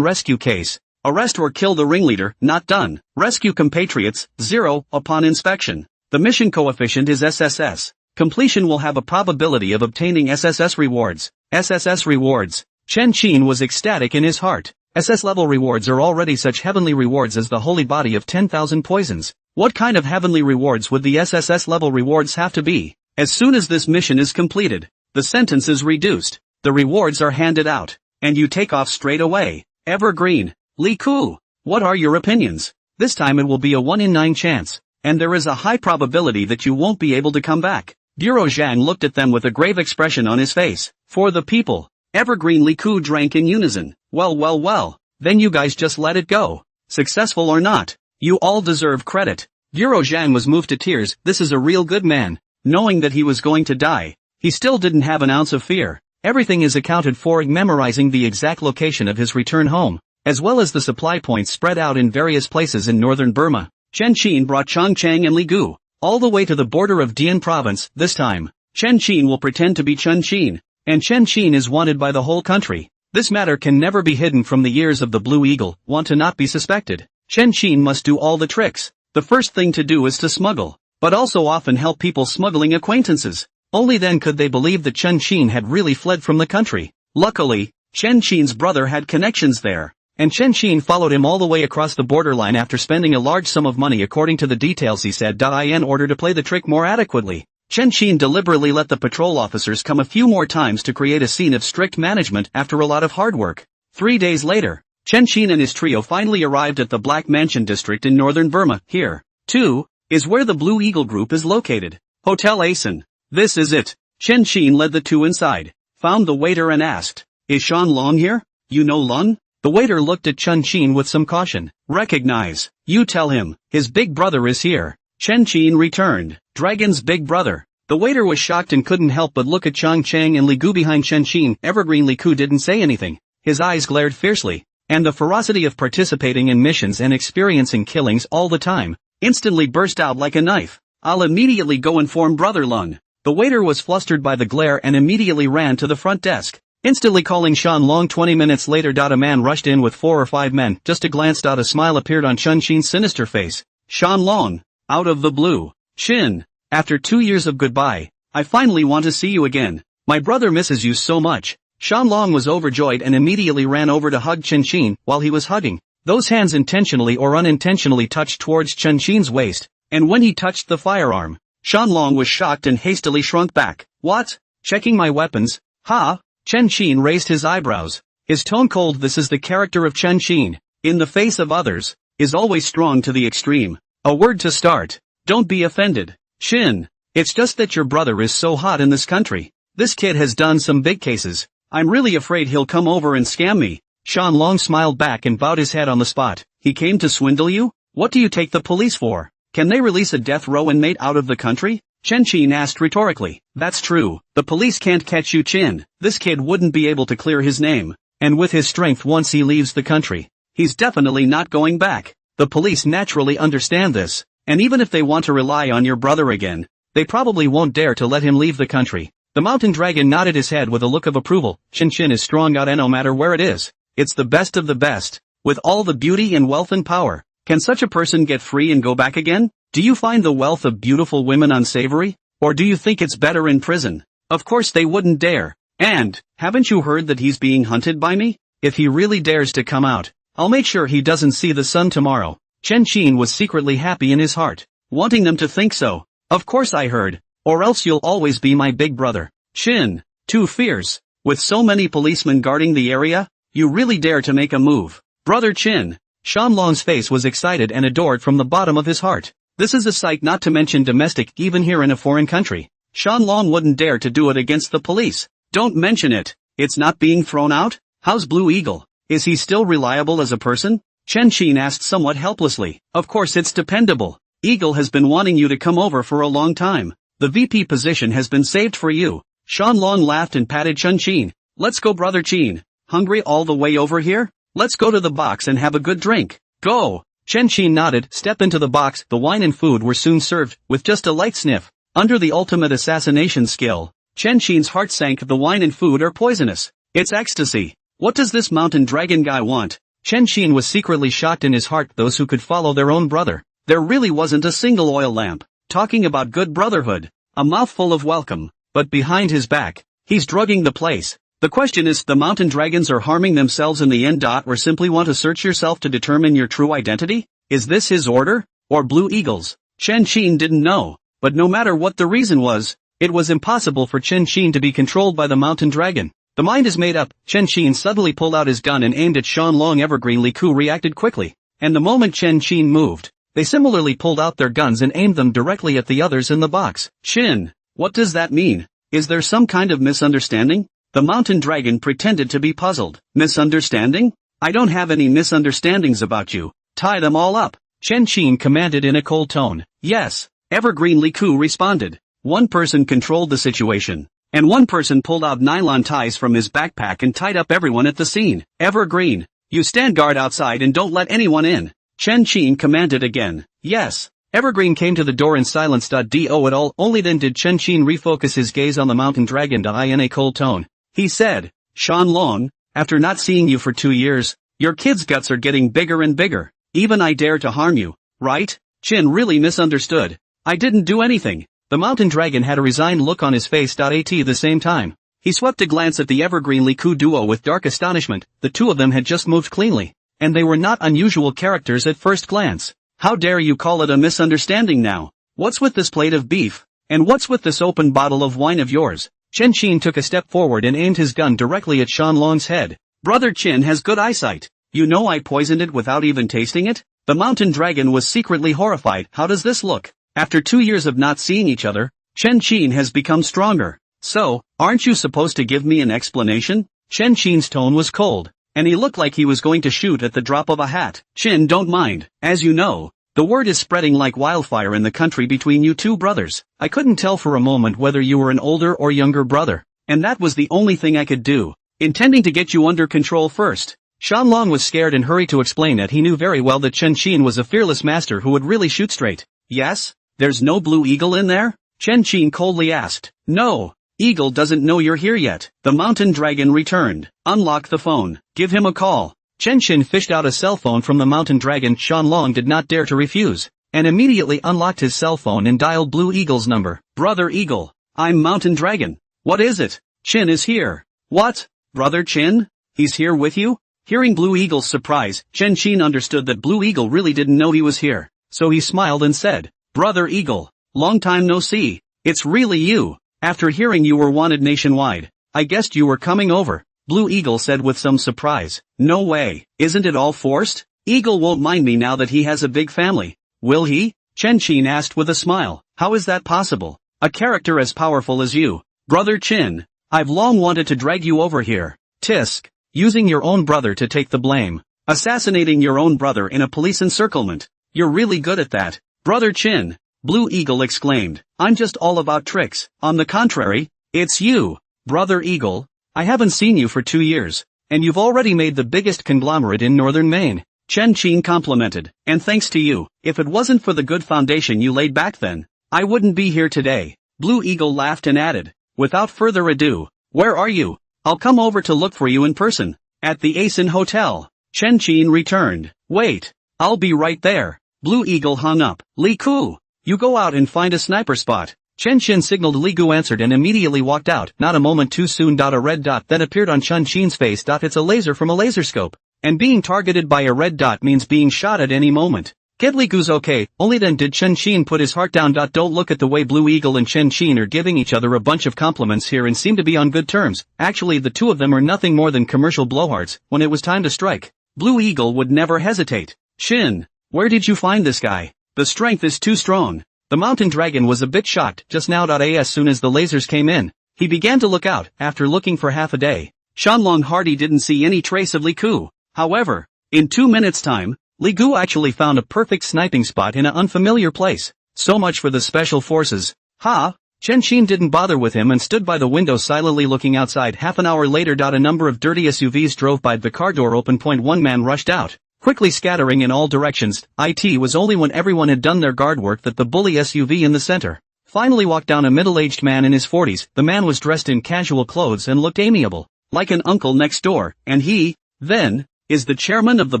[SPEAKER 1] rescue case. Arrest or kill the ringleader. Not done. Rescue compatriots. 0 upon inspection. The mission coefficient is SSS. Completion will have a probability of obtaining SSS rewards. SSS rewards. Chen Shin was ecstatic in his heart. SS level rewards are already such heavenly rewards as the holy body of 10,000 poisons. What kind of heavenly rewards would the SSS level rewards have to be? As soon as this mission is completed, the sentence is reduced, the rewards are handed out, and you take off straight away. Evergreen. Li Ku. What are your opinions? This time it will be a 1 in 9 chance, and there is a high probability that you won't be able to come back. Bureau Zhang looked at them with a grave expression on his face. For the people. Evergreen. Li Ku drank in unison. Well, then you guys just let it go. Successful or not, you all deserve credit. Bureau Zhang was moved to tears. This is a real good man. Knowing that he was going to die, he still didn't have an ounce of fear. Everything is accounted for. Memorizing the exact location of his return home, as well as the supply points spread out in various places in northern Burma. Chen Shin brought Chang Chang and Li Gu all the way to the border of Dian province. This time, Chen Shin will pretend to be Chen Shin, and Chen Shin is wanted by the whole country. This matter can never be hidden from the ears of the Blue Eagle. Want to not be suspected. Chen Shin must do all the tricks. The first thing to do is to smuggle, but also often help people smuggling acquaintances. Only then could they believe that Chen Shin had really fled from the country. Luckily, Chen Shin's brother had connections there, and Chen Xin followed him all the way across the borderline after spending a large sum of money according to the details he said. In order to play the trick more adequately, Chen Xin deliberately let the patrol officers come a few more times to create a scene of strict management after a lot of hard work. 3 days later, Chen Xin and his trio finally arrived at the Black Mansion district in northern Burma. Here, too, is where the Blue Eagle Group is located. Hotel Asen. This is it. Chen Xin led the two inside, found the waiter and asked, "Is Shan Long here? You know Lun?" The waiter looked at Chen Xin with some caution. "Recognize. You tell him, his big brother is here." Chen Xin returned. Dragon's big brother. The waiter was shocked and couldn't help but look at Chang Chang and Li Gu behind Chen Xin. Evergreen Li Ku didn't say anything. His eyes glared fiercely, and the ferocity of participating in missions and experiencing killings all the time instantly burst out like a knife. "I'll immediately go inform Brother Lun." The waiter was flustered by the glare and immediately ran to the front desk, instantly calling Shan Long. 20 minutes later, a man rushed in with 4 or 5 men. Just a glance, a smile appeared on Chen Xin's sinister face. "Shan Long, out of the blue. Shin, after 2 years of goodbye, I finally want to see you again. My brother misses you so much." Shan Long was overjoyed and immediately ran over to hug Chen Xin. While he was hugging, those hands intentionally or unintentionally touched towards Chen Xin's waist, and when he touched the firearm, Shan Long was shocked and hastily shrunk back. "What? Checking my weapons? Ha?" Chen Xin raised his eyebrows, his tone cold. This is the character of Chen Xin. In the face of others, is always strong to the extreme. A word to start. Don't be offended, Shin. It's just that your brother is so hot in this country. This kid has done some big cases. I'm really afraid he'll come over and scam me. Shan Long smiled back and bowed his head on the spot. He came to swindle you? What do you take the police for? Can they release a death row inmate out of the country? Chen Xin asked rhetorically. That's true. The police can't catch you, Chin. This kid wouldn't be able to clear his name. And with his strength once he leaves the country, he's definitely not going back. The police naturally understand this. And even if they want to rely on your brother again, they probably won't dare to let him leave the country. The mountain dragon nodded his head with a look of approval. Chen Xin is strong out, and no matter where it is, it's the best of the best. With all the beauty and wealth and power, can such a person get free and go back again? Do you find the wealth of beautiful women unsavory? Or do you think it's better in prison? Of course they wouldn't dare. And, haven't you heard that he's being hunted by me? If he really dares to come out, I'll make sure he doesn't see the sun tomorrow. Chen Xin was secretly happy in his heart, wanting them to think so. Of course I heard. Or else you'll always be my big brother. Chin, too fierce. With so many policemen guarding the area, you really dare to make a move. Brother Chin. Shan Long's face was excited and adored from the bottom of his heart. This is a sight not to mention domestic, even here in a foreign country. Shan Long wouldn't dare to do it against the police. Don't mention it. It's not being thrown out? How's Blue Eagle? Is he still reliable as a person? Chen Xin asked somewhat helplessly. Of course it's dependable. Eagle has been wanting you to come over for a long time. The VP position has been saved for you. Shan Long laughed and patted Chen Xin. Let's go, brother Chin. Hungry all the way over here? Let's go to the box and have a good drink. Go! Chen Xin nodded. Step into the box. The wine and food were soon served, with just a light sniff. Under the ultimate assassination skill, Chen Xin's heart sank. The wine and food are poisonous. It's ecstasy. What does this mountain dragon guy want? Chen Xin was secretly shocked in his heart. Those who could follow their own brother. There really wasn't a single oil lamp. Talking about good brotherhood. A mouthful of welcome. But behind his back, he's drugging the place. The question is, the mountain dragons are harming themselves in the end, or simply want to search yourself to determine your true identity? Is this his order? Or Blue Eagle's? Chen Xin didn't know. But no matter what the reason was, it was impossible for Chen Xin to be controlled by the mountain dragon. The mind is made up. Chen Xin suddenly pulled out his gun and aimed at Shan Long. Evergreen Li Ku reacted quickly. And the moment Chen Xin moved, they similarly pulled out their guns and aimed them directly at the others in the box. Chin, what does that mean? Is there some kind of misunderstanding? The mountain dragon pretended to be puzzled. Misunderstanding? I don't have any misunderstandings about you. Tie them all up. Chen Xin commanded in a cold tone. Yes. Evergreen Li Ku responded. One person controlled the situation, and one person pulled out nylon ties from his backpack and tied up everyone at the scene. Evergreen, you stand guard outside and don't let anyone in. Chen Xin commanded again. Yes. Evergreen came to the door in silence. Do it all. Only then did Chen Xin refocus his gaze on the mountain dragon. In a cold tone, he said, Shan Long, after not seeing you for 2 years, your kid's guts are getting bigger and bigger. Even I dare to harm you, right? Chin really misunderstood. I didn't do anything. The mountain dragon had a resigned look on his face. At the same time, he swept a glance at the Evergreen Li Ku duo with dark astonishment. The two of them had just moved cleanly, and they were not unusual characters at first glance. How dare you call it a misunderstanding now? What's with this plate of beef? And what's with this open bottle of wine of yours? Chen Qin took a step forward and aimed his gun directly at Shanlong's head. Brother Qin has good eyesight. You know I poisoned it without even tasting it? The mountain dragon was secretly horrified. How does this look? After 2 years of not seeing each other, Chen Qin has become stronger. So, aren't you supposed to give me an explanation? Chen Qin's tone was cold, and he looked like he was going to shoot at the drop of a hat. Qin, don't mind. As you know, the word is spreading like wildfire in the country between you two brothers. I couldn't tell for a moment whether you were an older or younger brother, and that was the only thing I could do, intending to get you under control first. Shanlong was scared and hurried to explain that he knew very well that Chen Qin was a fearless master who would really shoot straight. Yes? There's no blue eagle in there? Chen Qin coldly asked. No. Eagle doesn't know you're here yet. The mountain dragon returned. Unlock the phone. Give him a call. Chen Qin fished out a cell phone from the mountain dragon. Shanlong did not dare to refuse, and immediately unlocked his cell phone and dialed Blue Eagle's number. Brother Eagle. I'm Mountain Dragon. What is it? Qin is here. What? Brother Qin? He's here with you? Hearing Blue Eagle's surprise, Chen Qin understood that Blue Eagle really didn't know he was here, so he smiled and said, Brother Eagle, long time no see. It's really you. After hearing you were wanted nationwide, I guessed you were coming over, Blue Eagle said with some surprise. No way, isn't it all forced? Eagle won't mind me now that he has a big family, will he? Chen Qin asked with a smile. How is that possible? A character as powerful as you. Brother Qin, I've long wanted to drag you over here. Tisk. Using your own brother to take the blame. Assassinating your own brother in a police encirclement. You're really good at that. Brother Qin, Blue Eagle exclaimed. I'm just all about tricks. On the contrary, it's you, Brother Eagle. I haven't seen you for 2 years, and you've already made the biggest conglomerate in northern Maine. Chen Qin complimented. And thanks to you, if it wasn't for the good foundation you laid back then, I wouldn't be here today. Blue Eagle laughed and added, without further ado, where are you? I'll come over to look for you in person. At the Asin Hotel. Chen Qin returned. Wait. I'll be right there. Blue Eagle hung up. Li Ku. You go out and find a sniper spot. Chen Qin signaled. Li Gu answered and immediately walked out. Not a moment too soon. A red dot then appeared on Chen Qin's face. It's a laser from a laser scope. And being targeted by a red dot means being shot at any moment. Get Li Gu's okay, only then did Chen Qin put his heart down. Don't look at the way Blue Eagle and Chen Qin are giving each other a bunch of compliments here and seem to be on good terms. Actually the two of them are nothing more than commercial blowhards. When it was time to strike, Blue Eagle would never hesitate. Qin, where did you find this guy? The strength is too strong. The mountain dragon was a bit shocked just now. As soon as the lasers came in, he began to look out. After looking for half a day, Shanlong Hardy didn't see any trace of Li Ku. However, in 2 minutes' time, Li Gu actually found a perfect sniping spot in an unfamiliar place. So much for the special forces. Ha! Chen Qin didn't bother with him and stood by the window silently looking outside. Half an hour later. A number of dirty SUVs drove by. The car door opened. One man rushed out, quickly scattering in all directions. It was only when everyone had done their guard work that the bully SUV in the center finally walked down. A middle-aged man in his 40s. The man was dressed in casual clothes and looked amiable, like an uncle next door. And he, then, is the chairman of the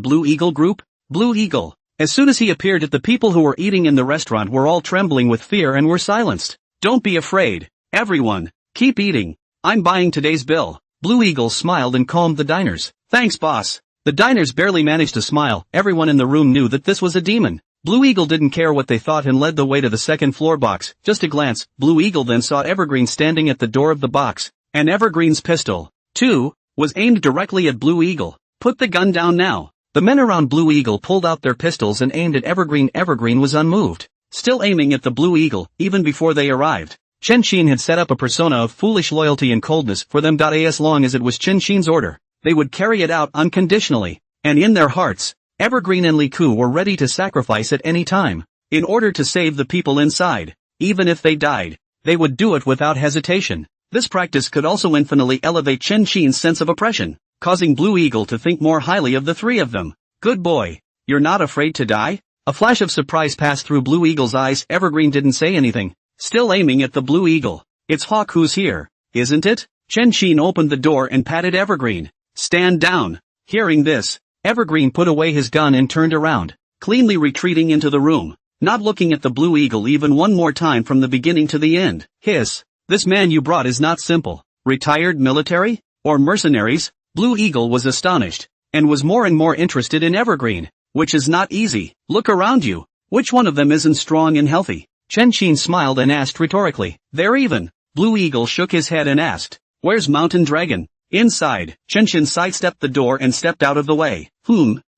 [SPEAKER 1] Blue Eagle Group? Blue Eagle. As soon as he appeared, the people who were eating in the restaurant were all trembling with fear and were silenced. Don't be afraid, everyone. Keep eating. I'm buying today's bill. Blue Eagle smiled and calmed the diners. Thanks, boss. The diners barely managed to smile. Everyone in the room knew that this was a demon. Blue Eagle didn't care what they thought and led the way to the second floor box. Just a glance, Blue Eagle then saw Evergreen standing at the door of the box, and Evergreen's pistol, too, was aimed directly at Blue Eagle. Put the gun down now. The men around Blue Eagle pulled out their pistols and aimed at Evergreen. Evergreen was unmoved, still aiming at the Blue Eagle. Even before they arrived, Chen Qin had set up a persona of foolish loyalty and coldness for them. As long as it was Chen Qin's order, they would carry it out unconditionally, and in their hearts, Evergreen and Li Ku were ready to sacrifice at any time, in order to save the people inside. Even if they died, they would do it without hesitation. This practice could also infinitely elevate Chen Qin's sense of oppression, causing Blue Eagle to think more highly of the three of them. Good boy. You're not afraid to die? A flash of surprise passed through Blue Eagle's eyes. Evergreen didn't say anything, still aiming at the Blue Eagle. It's Hawk who's here, isn't it? Chen Qin opened the door and patted Evergreen. Stand down. Hearing this, Evergreen put away his gun and turned around, cleanly retreating into the room, not looking at the Blue Eagle even one more time from the beginning to the end. Hiss. This man you brought is not simple. Retired military? Or mercenaries? Blue Eagle was astonished. and was more and more interested in Evergreen, which is not easy. Look around you. Which one of them isn't strong and healthy? Chen Qin smiled and asked rhetorically. They're even. Blue Eagle shook his head and asked. Where's Mountain Dragon? Inside. Chen Qin sidestepped the door and stepped out of the way.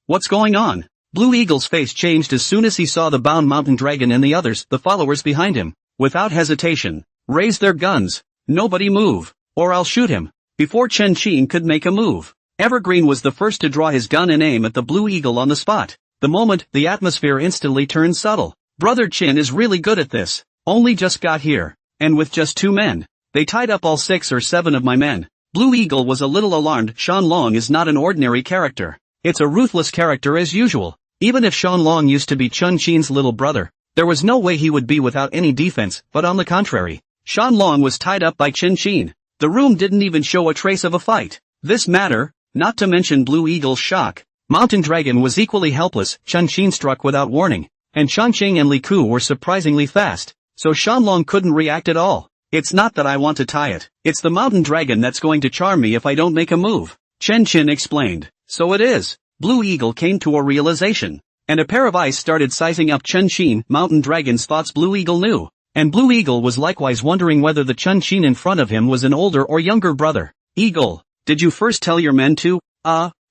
[SPEAKER 1] What's going on? Blue Eagle's face changed as soon as he saw the bound Mountain Dragon and the others, the followers behind him. Without hesitation, raised their guns. Nobody move, or I'll shoot him. Before Chen Qin could make a move, Evergreen was the first to draw his gun and aim at the Blue Eagle on the spot. The moment, the atmosphere instantly turned subtle. Brother Chin is really good at this. Only just got here, and with just 2 men. They tied up all 6 or 7 of my men. Blue Eagle was a little alarmed. Shanlong is not an ordinary character. It's a ruthless character as usual. Even if Shanlong used to be Chen Qin's little brother, there was no way he would be without any defense, but on the contrary, Shanlong was tied up by Chen Qin. The room didn't even show a trace of a fight. This matter, not to mention Blue Eagle's shock. Mountain Dragon was equally helpless. Chen Qin struck without warning, and Changqing and Li Ku were surprisingly fast, so Shanlong couldn't react at all. It's not that I want to tie it. It's the Mountain Dragon that's going to charm me if I don't make a move. Chen Qin explained. So it is. Blue Eagle came to a realization, and a pair of eyes started sizing up Chen Qin. Mountain Dragon's thoughts Blue Eagle knew, and Blue Eagle was likewise wondering whether the Chen Qin in front of him was an older or younger brother. Eagle, did you first tell your men to,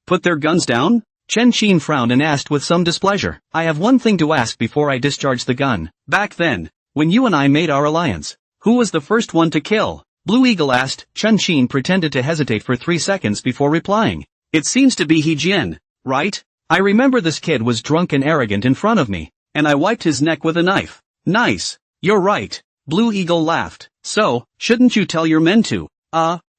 [SPEAKER 1] put their guns down? Chen Qin frowned and asked with some displeasure. I have one thing to ask before I discharge the gun. Back then, when you and I made our alliance, who was the first one to kill? Blue Eagle asked. Chen Qin pretended to hesitate for 3 seconds before replying. It seems to be He Jian, right? I remember this kid was drunk and arrogant in front of me, and I wiped his neck with a knife. Nice. You're right. Blue Eagle laughed. So, shouldn't you tell your men to,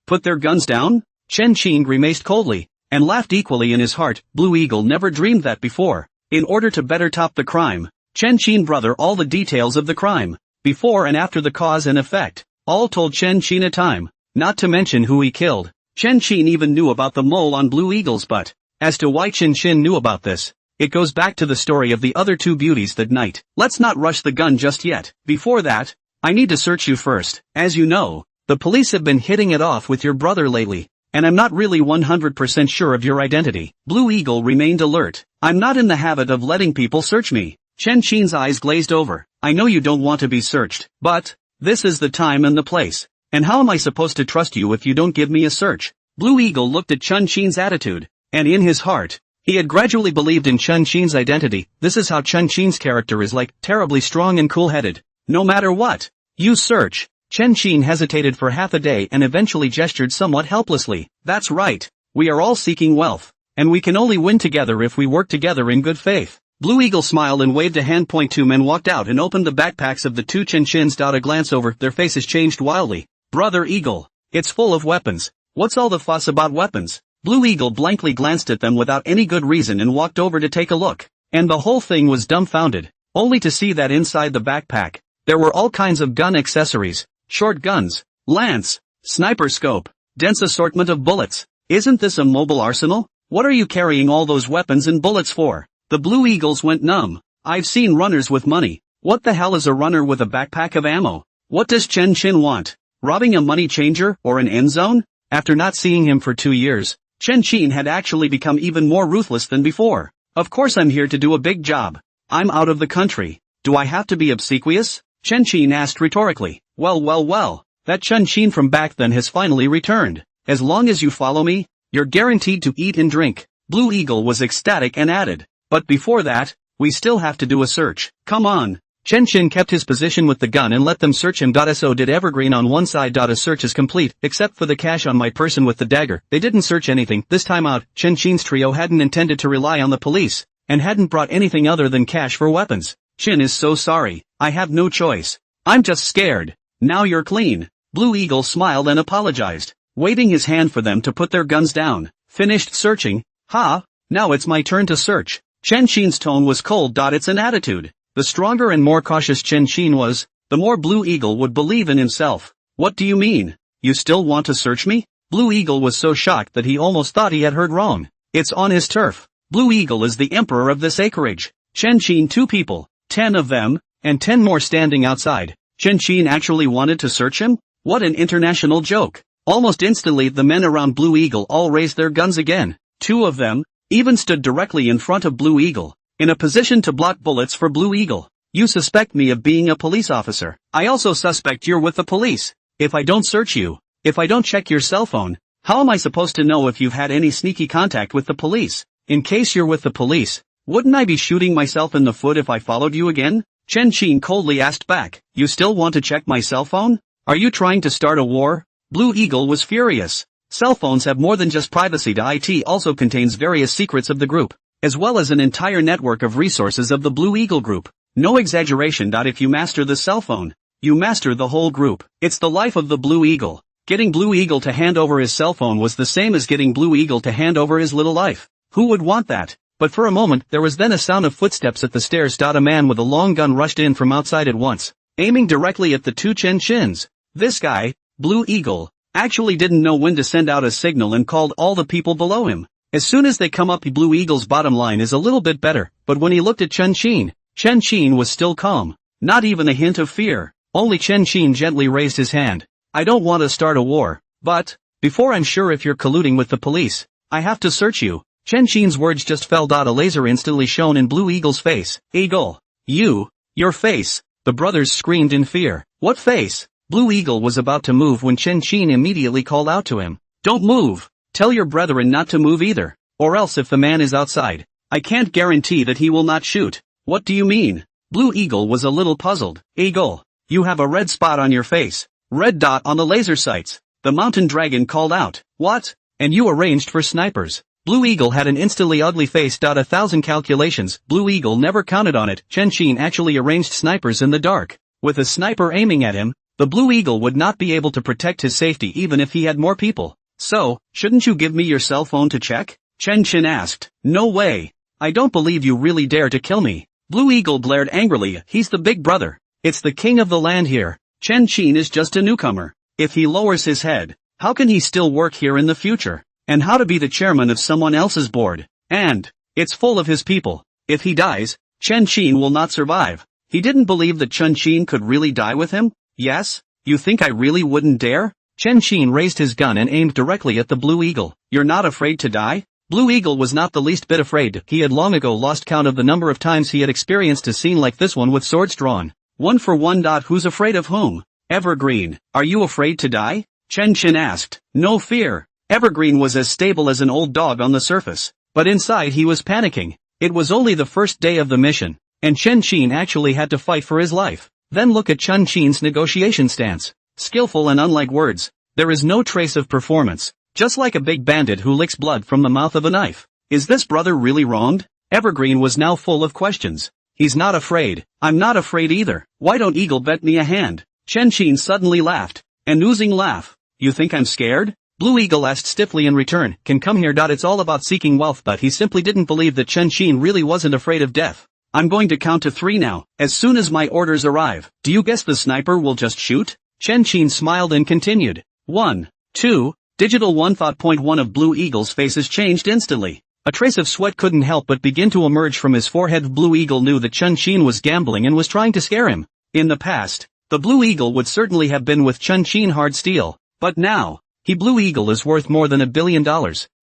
[SPEAKER 1] put their guns down? Chen Qin grimaced coldly, and laughed equally in his heart. Blue Eagle never dreamed that before. In order to better top the crime, Chen Qin brother all the details of the crime, before and after the cause and effect, all told Chen Qin a time, not to mention who he killed. Chen Qin even knew about the mole on Blue Eagle's butt. As to why Chen Qin knew about this, it goes back to the story of the other 2 beauties that night. Let's not rush the gun just yet. Before that, I need to search you first. As you know, the police have been hitting it off with your brother lately, and I'm not really 100% sure of your identity. Blue Eagle remained alert. I'm not in the habit of letting people search me. Chen Qin's eyes glazed over. I know you don't want to be searched, but this is the time and the place. And how am I supposed to trust you if you don't give me a search? Blue Eagle looked at Chen Qin's attitude, and in his heart, he had gradually believed in Chen Qin's identity. This is how Chen Qin's character is like, terribly strong and cool-headed. No matter what, you search. Chen Qin hesitated for half a day and eventually gestured somewhat helplessly. That's right. We are all seeking wealth, and we can only win together if we work together in good faith. Blue Eagle smiled and waved a hand. 2 men walked out and opened the backpacks of the 2 Chen Qins. A glance over, their faces changed wildly. Brother Eagle, it's full of weapons. What's all the fuss about weapons? Blue Eagle blankly glanced at them without any good reason and walked over to take a look. And the whole thing was dumbfounded, only to see that inside the backpack, there were all kinds of gun accessories, short guns, lance, sniper scope, dense assortment of bullets. Isn't this a mobile arsenal? What are you carrying all those weapons and bullets for? The Blue Eagles went numb. I've seen runners with money. What the hell is a runner with a backpack of ammo? What does Chen Qin want? Robbing a money changer or an end zone? After not seeing him for 2 years, Chen Qin had actually become even more ruthless than before. Of course I'm here to do a big job. I'm out of the country. Do I have to be obsequious? Chen Qin asked rhetorically. Well, that Chen Qin from back then has finally returned. As long as you follow me, you're guaranteed to eat and drink. Blue Eagle was ecstatic and added. But before that, we still have to do a search. Come on. Chen Qin kept his position with the gun and let them search him. So did Evergreen on one side. A search is complete, except for the cash on my person with the dagger. They didn't search anything. This time out, Chen Qin's trio hadn't intended to rely on the police, and hadn't brought anything other than cash for weapons. Qin is so sorry. I have no choice. I'm just scared. Now you're clean. Blue Eagle smiled and apologized, waving his hand for them to put their guns down. Finished searching? Now it's my turn to search. Chen Qin's tone was cold. It's an attitude. The stronger and more cautious Chen Qin was, the more Blue Eagle would believe in himself. What do you mean? You still want to search me? Blue Eagle was so shocked that he almost thought he had heard wrong. It's on his turf. Blue Eagle is the emperor of this acreage. Chen Qin 2 people, 10 of them, and 10 more standing outside. Chen Qin actually wanted to search him? What an international joke. Almost instantly the men around Blue Eagle all raised their guns again. 2 of them, even stood directly in front of Blue Eagle, in a position to block bullets for Blue Eagle. You suspect me of being a police officer. I also suspect you're with the police. If I don't search you, if I don't check your cell phone, how am I supposed to know if you've had any sneaky contact with the police? In case you're with the police, wouldn't I be shooting myself in the foot if I followed you again? Chen Qin coldly asked back. You still want to check my cell phone? Are you trying to start a war? Blue Eagle was furious. Cell phones have more than just privacy. IT also contains various secrets of the group, as well as an entire network of resources of the Blue Eagle group. No exaggeration. If you master the cell phone, you master the whole group. It's the life of the Blue Eagle. Getting Blue Eagle to hand over his cell phone was the same as getting Blue Eagle to hand over his little life. Who would want that? But for a moment there was then a sound of footsteps at the stairs. A man with a long gun rushed in from outside at once, aiming directly at the two Chen Chins. This guy, Blue Eagle, actually didn't know when to send out a signal and called all the people below him. As soon as they come up, Blue Eagle's bottom line is a little bit better, but when he looked at Chen Qin was still calm. Not even a hint of fear. Only Chen Qin gently raised his hand. I don't want to start a war, but, before I'm sure if you're colluding with the police, I have to search you. Chen Qin's words just fell. A laser instantly shone in Blue Eagle's face. Eagle. Your face. The brothers screamed in fear. What face? Blue Eagle was about to move when Chen Qin immediately called out to him. Don't move. Tell your brethren not to move either. Or else if the man is outside, I can't guarantee that he will not shoot. What do you mean? Blue Eagle was a little puzzled. Eagle, you have a red spot on your face. Red dot on the laser sights. The mountain dragon called out. What? And you arranged for snipers. Blue Eagle had an instantly ugly face. 1,000 calculations. Blue Eagle never counted on it. Chen Qin actually arranged snipers in the dark. With a sniper aiming at him, the Blue Eagle would not be able to protect his safety even if he had more people. So, shouldn't you give me your cell phone to check? Chen Qin asked. No way. I don't believe you really dare to kill me. Blue Eagle glared angrily. He's the big brother. It's the king of the land here. Chen Qin is just a newcomer. If he lowers his head, how can he still work here in the future? And how to be the chairman of someone else's board? And, it's full of his people. If he dies, Chen Qin will not survive. He didn't believe that Chen Qin could really die with him? Yes? You think I really wouldn't dare? Chen Qin raised his gun and aimed directly at the Blue Eagle. You're not afraid to die? Blue Eagle was not the least bit afraid. He had long ago lost count of the number of times he had experienced a scene like this one with swords drawn. One for one. Who's afraid of whom? Evergreen, are you afraid to die? Chen Qin asked. No fear. Evergreen was as stable as an old dog on the surface, but inside he was panicking. It was only the first day of the mission, and Chen Qin actually had to fight for his life. Then look at Chen Qin's negotiation stance. Skillful and unlike words, there is no trace of performance, just like a big bandit who licks blood from the mouth of a knife. Is this brother really wronged? Evergreen was now full of questions. He's not afraid. I'm not afraid either. Why don't Eagle bet me a hand? Chen Qin suddenly laughed. An oozing laugh. You think I'm scared? Blue Eagle asked stiffly in return. Can come here. It's all about seeking wealth. But he simply didn't believe that Chen Qin really wasn't afraid of death. I'm going to count to 3 now. As soon as my orders arrive, do you guess the sniper will just shoot? Chen Qin smiled and continued. 1, 2, digital 1. One of Blue Eagle's faces changed instantly. A trace of sweat couldn't help but begin to emerge from his forehead. Blue Eagle knew that Chen Qin was gambling and was trying to scare him. In the past, the Blue Eagle would certainly have been with Chen Qin hard steel. But now, Blue Eagle is worth more than $1 billion,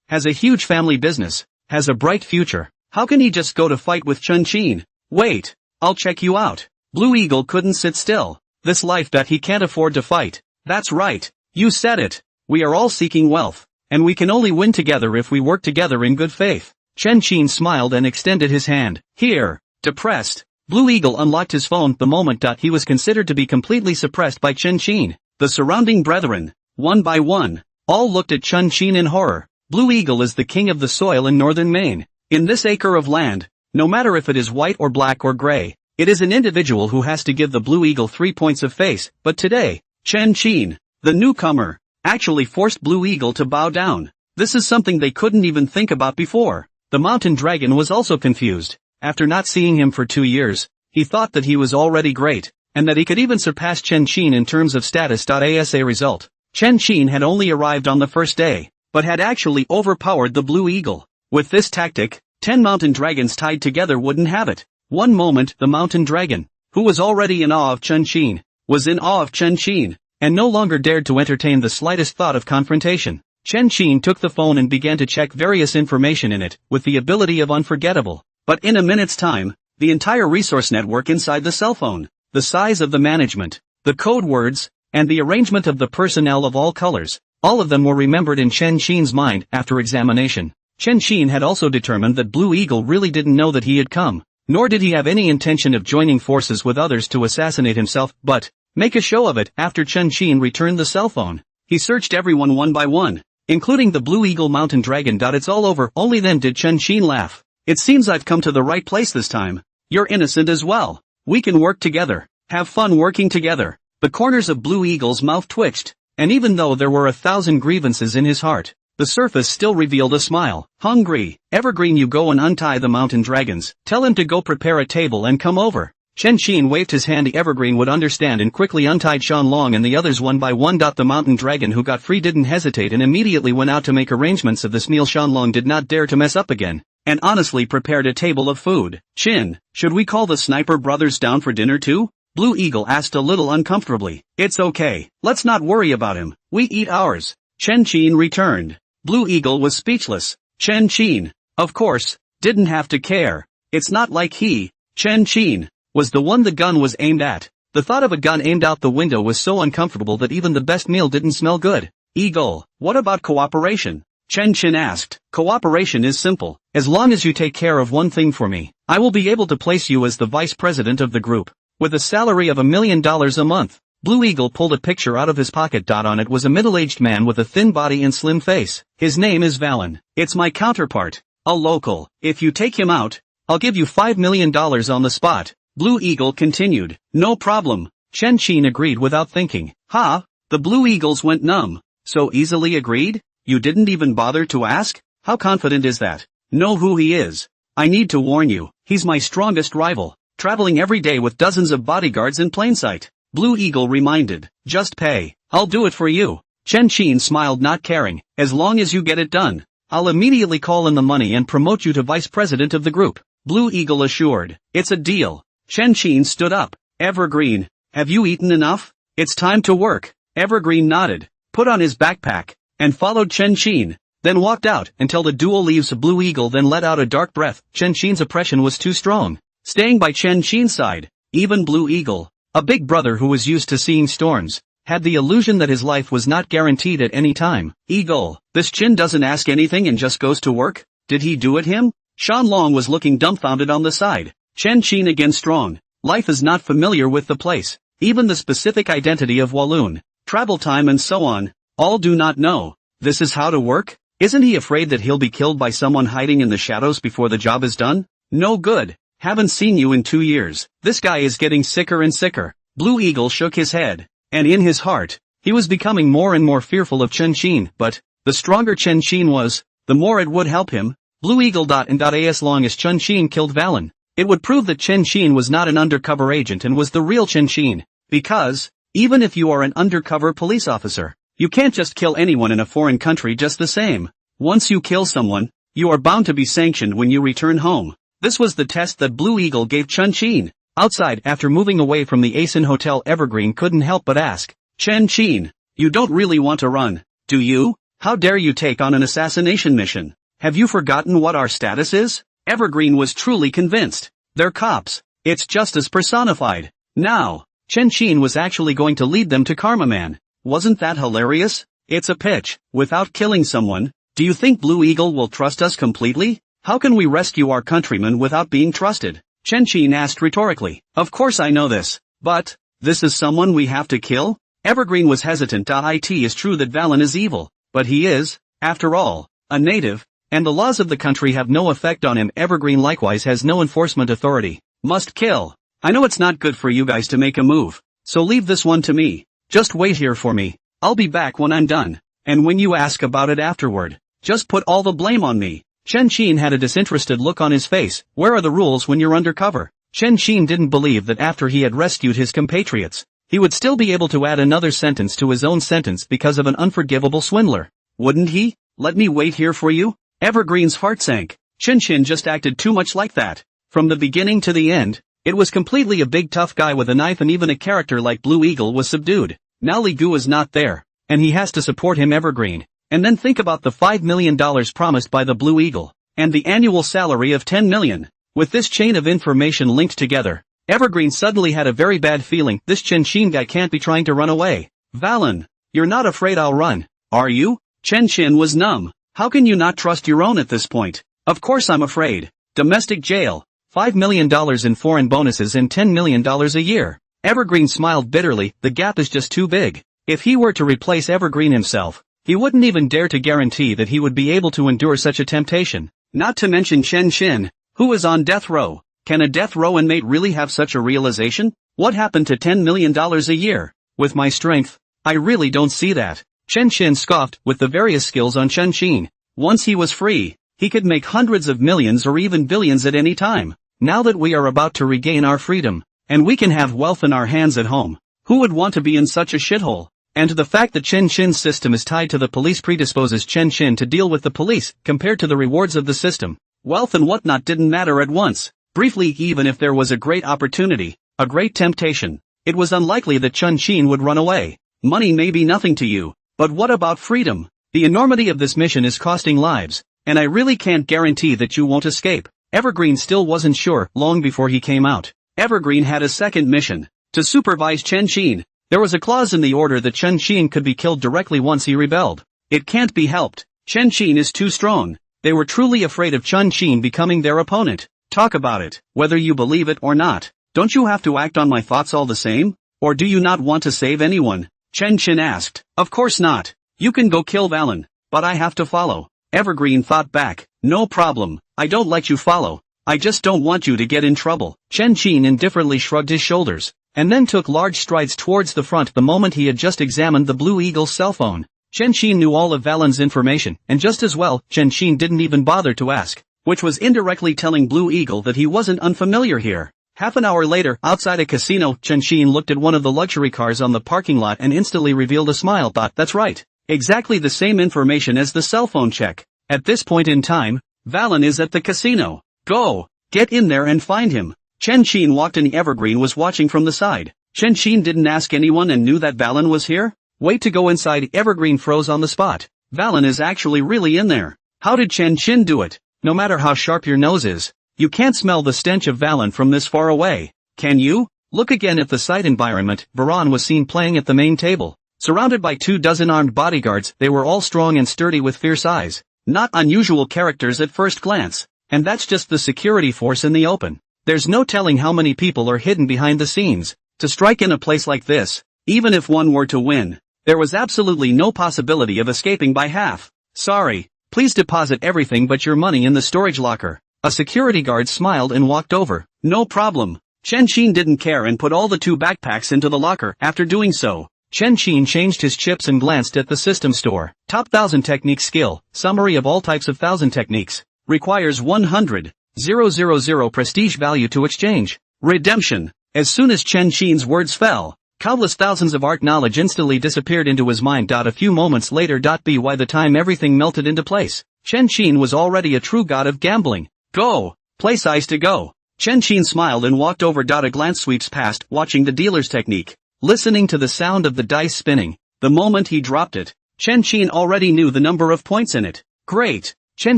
[SPEAKER 1] has a huge family business, has a bright future. How can he just go to fight with Chen Qin? Wait, I'll check you out. Blue Eagle couldn't sit still. This life that he can't afford to fight. That's right, you said it. We are all seeking wealth, and we can only win together if we work together in good faith. Chen Qin smiled and extended his hand. Here. Depressed, Blue Eagle unlocked his phone the moment he was considered to be completely suppressed by Chen Qin. The surrounding brethren, one by one, all looked at Chen Qin in horror. Blue Eagle is the king of the soil in northern Maine. In this acre of land, no matter if it is white or black or gray, it is an individual who has to give the Blue Eagle 3 points of face. But today, Chen Qin, the newcomer, actually forced Blue Eagle to bow down. This is something they couldn't even think about before. The mountain dragon was also confused. After not seeing him for 2 years, he thought that he was already great, and that he could even surpass Chen Qin in terms of status. As a result, Chen Qin had only arrived on the first day, but had actually overpowered the Blue Eagle. With this tactic, 10 mountain dragons tied together wouldn't have it. One moment the mountain dragon, who was already in awe of Chen Qin, was in awe of Chen Qin, and no longer dared to entertain the slightest thought of confrontation. Chen Qin took the phone and began to check various information in it, with the ability of unforgettable. But in a minute's time, the entire resource network inside the cell phone, the size of the management, the code words, and the arrangement of the personnel of all colors, all of them were remembered in Chen Qin's mind after examination. Chen Qin had also determined that Blue Eagle really didn't know that he had come, nor did he have any intention of joining forces with others to assassinate himself, but make a show of it. After Chen Qin returned the cell phone, he searched everyone one by one, including the Blue Eagle mountain dragon. It's all over. Only then did Chen Qin laugh. It seems I've come to the right place this time. You're innocent as well. We can work together. Have fun working together. The corners of Blue Eagle's mouth twitched, and even though there were 1,000 grievances in his heart, the surface still revealed a smile. Hungry. Evergreen, you go and untie the mountain dragons. Tell him to go prepare a table and come over. Chen Qin waved his hand. Evergreen would understand and quickly untied Shanlong and the others one by one. The mountain dragon who got free didn't hesitate and immediately went out to make arrangements of this meal. Shanlong did not dare to mess up again, and honestly prepared a table of food. Chin, should we call the Sniper brothers down for dinner too? Blue Eagle asked a little uncomfortably. It's okay. Let's not worry about him. We eat ours. Chen Qin returned. Blue Eagle was speechless. Chen Qin, of course, didn't have to care. It's not like he, Chen Qin, was the one the gun was aimed at. The thought of a gun aimed out the window was so uncomfortable that even the best meal didn't smell good. Eagle, what about cooperation? Chen Qin asked. Cooperation is simple. As long as you take care of one thing for me, I will be able to place you as the vice president of the group, with a salary of $1 million a month. Blue Eagle pulled a picture out of his pocket. On it was a middle-aged man with a thin body and slim face. His name is Valen. It's my counterpart, a local. If you take him out, I'll give you $5 million on the spot. Blue Eagle continued. No problem. Chen Qin agreed without thinking. Ha! The Blue Eagles went numb. So easily agreed? You didn't even bother to ask? How confident is that? Know who he is. I need to warn you, he's my strongest rival, traveling every day with dozens of bodyguards in plain sight. Blue Eagle reminded. Just pay. I'll do it for you. Chen Qin smiled, not caring. As long as you get it done, I'll immediately call in the money and promote you to vice president of the group. Blue Eagle assured. It's a deal. Chen Qin stood up. Evergreen, have you eaten enough? It's time to work. Evergreen nodded, put on his backpack, and followed Chen Qin, then walked out until the dual leaves. Blue Eagle then let out a dark breath. Chen Qin's oppression was too strong. Staying by Chen Qin's side, even Blue Eagle, a big brother who was used to seeing storms, had the illusion that his life was not guaranteed at any time. Eagle, this Chin doesn't ask anything and just goes to work? Did he do it him? Shanlong was looking dumbfounded on the side. Chen Qin again strong. Life is not familiar with the place. Even the specific identity of Walloon, travel time and so on, all do not know. This is how to work? Isn't he afraid that he'll be killed by someone hiding in the shadows before the job is done? No good. Haven't seen you in 2 years. This guy is getting sicker and sicker. Blue Eagle shook his head, and in his heart, he was becoming more and more fearful of Chen Qin. But the stronger Chen Qin was, the more it would help him. Blue Eagle. As long as Chen Qin killed Valen, it would prove that Chen Qin was not an undercover agent and was the real Chen Qin. Because, even if you are an undercover police officer, you can't just kill anyone in a foreign country just the same. Once you kill someone, you are bound to be sanctioned when you return home. This was the test that Blue Eagle gave Chen Qin. Outside, after moving away from the Asin Hotel, Evergreen couldn't help but ask, Chen Qin, you don't really want to run, do you? How dare you take on an assassination mission? Have you forgotten what our status is? Evergreen was truly convinced. They're cops. It's justice personified. Now, Chen Qin was actually going to lead them to Karma Man. Wasn't that hilarious? It's a pitch. Without killing someone, do you think Blue Eagle will trust us completely? How can we rescue our countrymen without being trusted? Chen Qin asked rhetorically. Of course I know this, but, this is someone we have to kill? Evergreen was hesitant. It is true that Valen is evil, but he is, after all, a native, and the laws of the country have no effect on him. Evergreen likewise has no enforcement authority. Must kill. I know it's not good for you guys to make a move, so leave this one to me. Just wait here for me. I'll be back when I'm done, and when you ask about it afterward, just put all the blame on me. Chen Qin had a disinterested look on his face. Where are the rules when you're undercover? Chen Qin didn't believe that after he had rescued his compatriots, he would still be able to add another sentence to his own sentence because of an unforgivable swindler. Wouldn't he? Let me wait here for you? Evergreen's heart sank. Chen Qin just acted too much like that. From the beginning to the end, it was completely a big tough guy with a knife, and even a character like Blue Eagle was subdued. Now Li Gu is not there, and he has to support him. Evergreen, And then think about the $5 million promised by the Blue Eagle, and the annual salary of $10 million. With this chain of information linked together, Evergreen suddenly had a very bad feeling. This Chen Xin guy can't be trying to run away. Valen, you're not afraid I'll run, are you? Chen Xin was numb. How can you not trust your own at this point? Of course I'm afraid. Domestic jail, $5 million in foreign bonuses and $10 million a year. Evergreen smiled bitterly. The gap is just too big. If he were to replace Evergreen himself, he wouldn't even dare to guarantee that he would be able to endure such a temptation. Not to mention Chen Xin, who is on death row. Can a death row inmate really have such a realization? What happened to $10 million a year? With my strength, I really don't see that. Chen Xin scoffed. With the various skills on Chen Xin, once he was free, he could make hundreds of millions or even billions at any time. Now that we are about to regain our freedom, and we can have wealth in our hands at home, who would want to be in such a shithole? And the fact that Chen Xin's system is tied to the police predisposes Chen Xin to deal with the police, compared to the rewards of the system. Wealth and whatnot didn't matter at once. Briefly, even if there was a great opportunity, a great temptation, it was unlikely that Chen Xin would run away. Money may be nothing to you, but what about freedom? The enormity of this mission is costing lives, and I really can't guarantee that you won't escape. Evergreen still wasn't sure. Long before he came out, Evergreen had a second mission, to supervise Chen Xin. There was a clause in the order that Chen Xin could be killed directly once he rebelled. It can't be helped. Chen Xin is too strong. They were truly afraid of Chen Xin becoming their opponent. Talk about it, whether you believe it or not. Don't you have to act on my thoughts all the same? Or do you not want to save anyone? Chen Xin asked. Of course not. You can go kill Valen, but I have to follow. Evergreen thought back. No problem, I don't let you follow. I just don't want you to get in trouble. Chen Xin indifferently shrugged his shoulders, and then took large strides towards the front. The moment he had just examined the Blue Eagle's cell phone, Chen Xin knew all of Valen's information, and just as well, Chen Xin didn't even bother to ask, which was indirectly telling Blue Eagle that he wasn't unfamiliar here. Half an hour later, outside a casino, Chen Xin looked at one of the luxury cars on the parking lot and instantly revealed a smile. That's right. Exactly the same information as the cell phone check. At this point in time, Valen is at the casino. Go! Get in there and find him. Chen Xin walked in. Evergreen was watching from the side. Chen Xin didn't ask anyone and knew that Valen was here? Wait to go inside. Evergreen froze on the spot. Valen is actually really in there. How did Chen Xin do it? No matter how sharp your nose is, you can't smell the stench of Valen from this far away. Can you? Look again at the site environment. Baran was seen playing at the main table, surrounded by 24 armed bodyguards. They were all strong and sturdy with fierce eyes. Not unusual characters at first glance. And that's just the security force in the open. There's no telling how many people are hidden behind the scenes. To strike in a place like this, even if one were to win, there was absolutely no possibility of escaping by half. Sorry, please deposit everything but your money in the storage locker. A security guard smiled and walked over. No problem. Chen Xin didn't care and put all the 2 backpacks into the locker. After doing so, Chen Xin changed his chips and glanced at the system store. Top 1000 technique skill, summary of all types of 1000 techniques. Requires 100,000 prestige value to exchange. Redemption. As soon as Chen Xin's words fell, countless thousands of art knowledge instantly disappeared into his mind. A few moments later. By the time everything melted into place, Chen Xin was already a true god of gambling. Go! Place ice to go. Chen Xin smiled and walked over. A glance sweeps past, watching the dealer's technique, listening to the sound of the dice spinning. The moment he dropped it, Chen Xin already knew the number of points in it. Great! Chen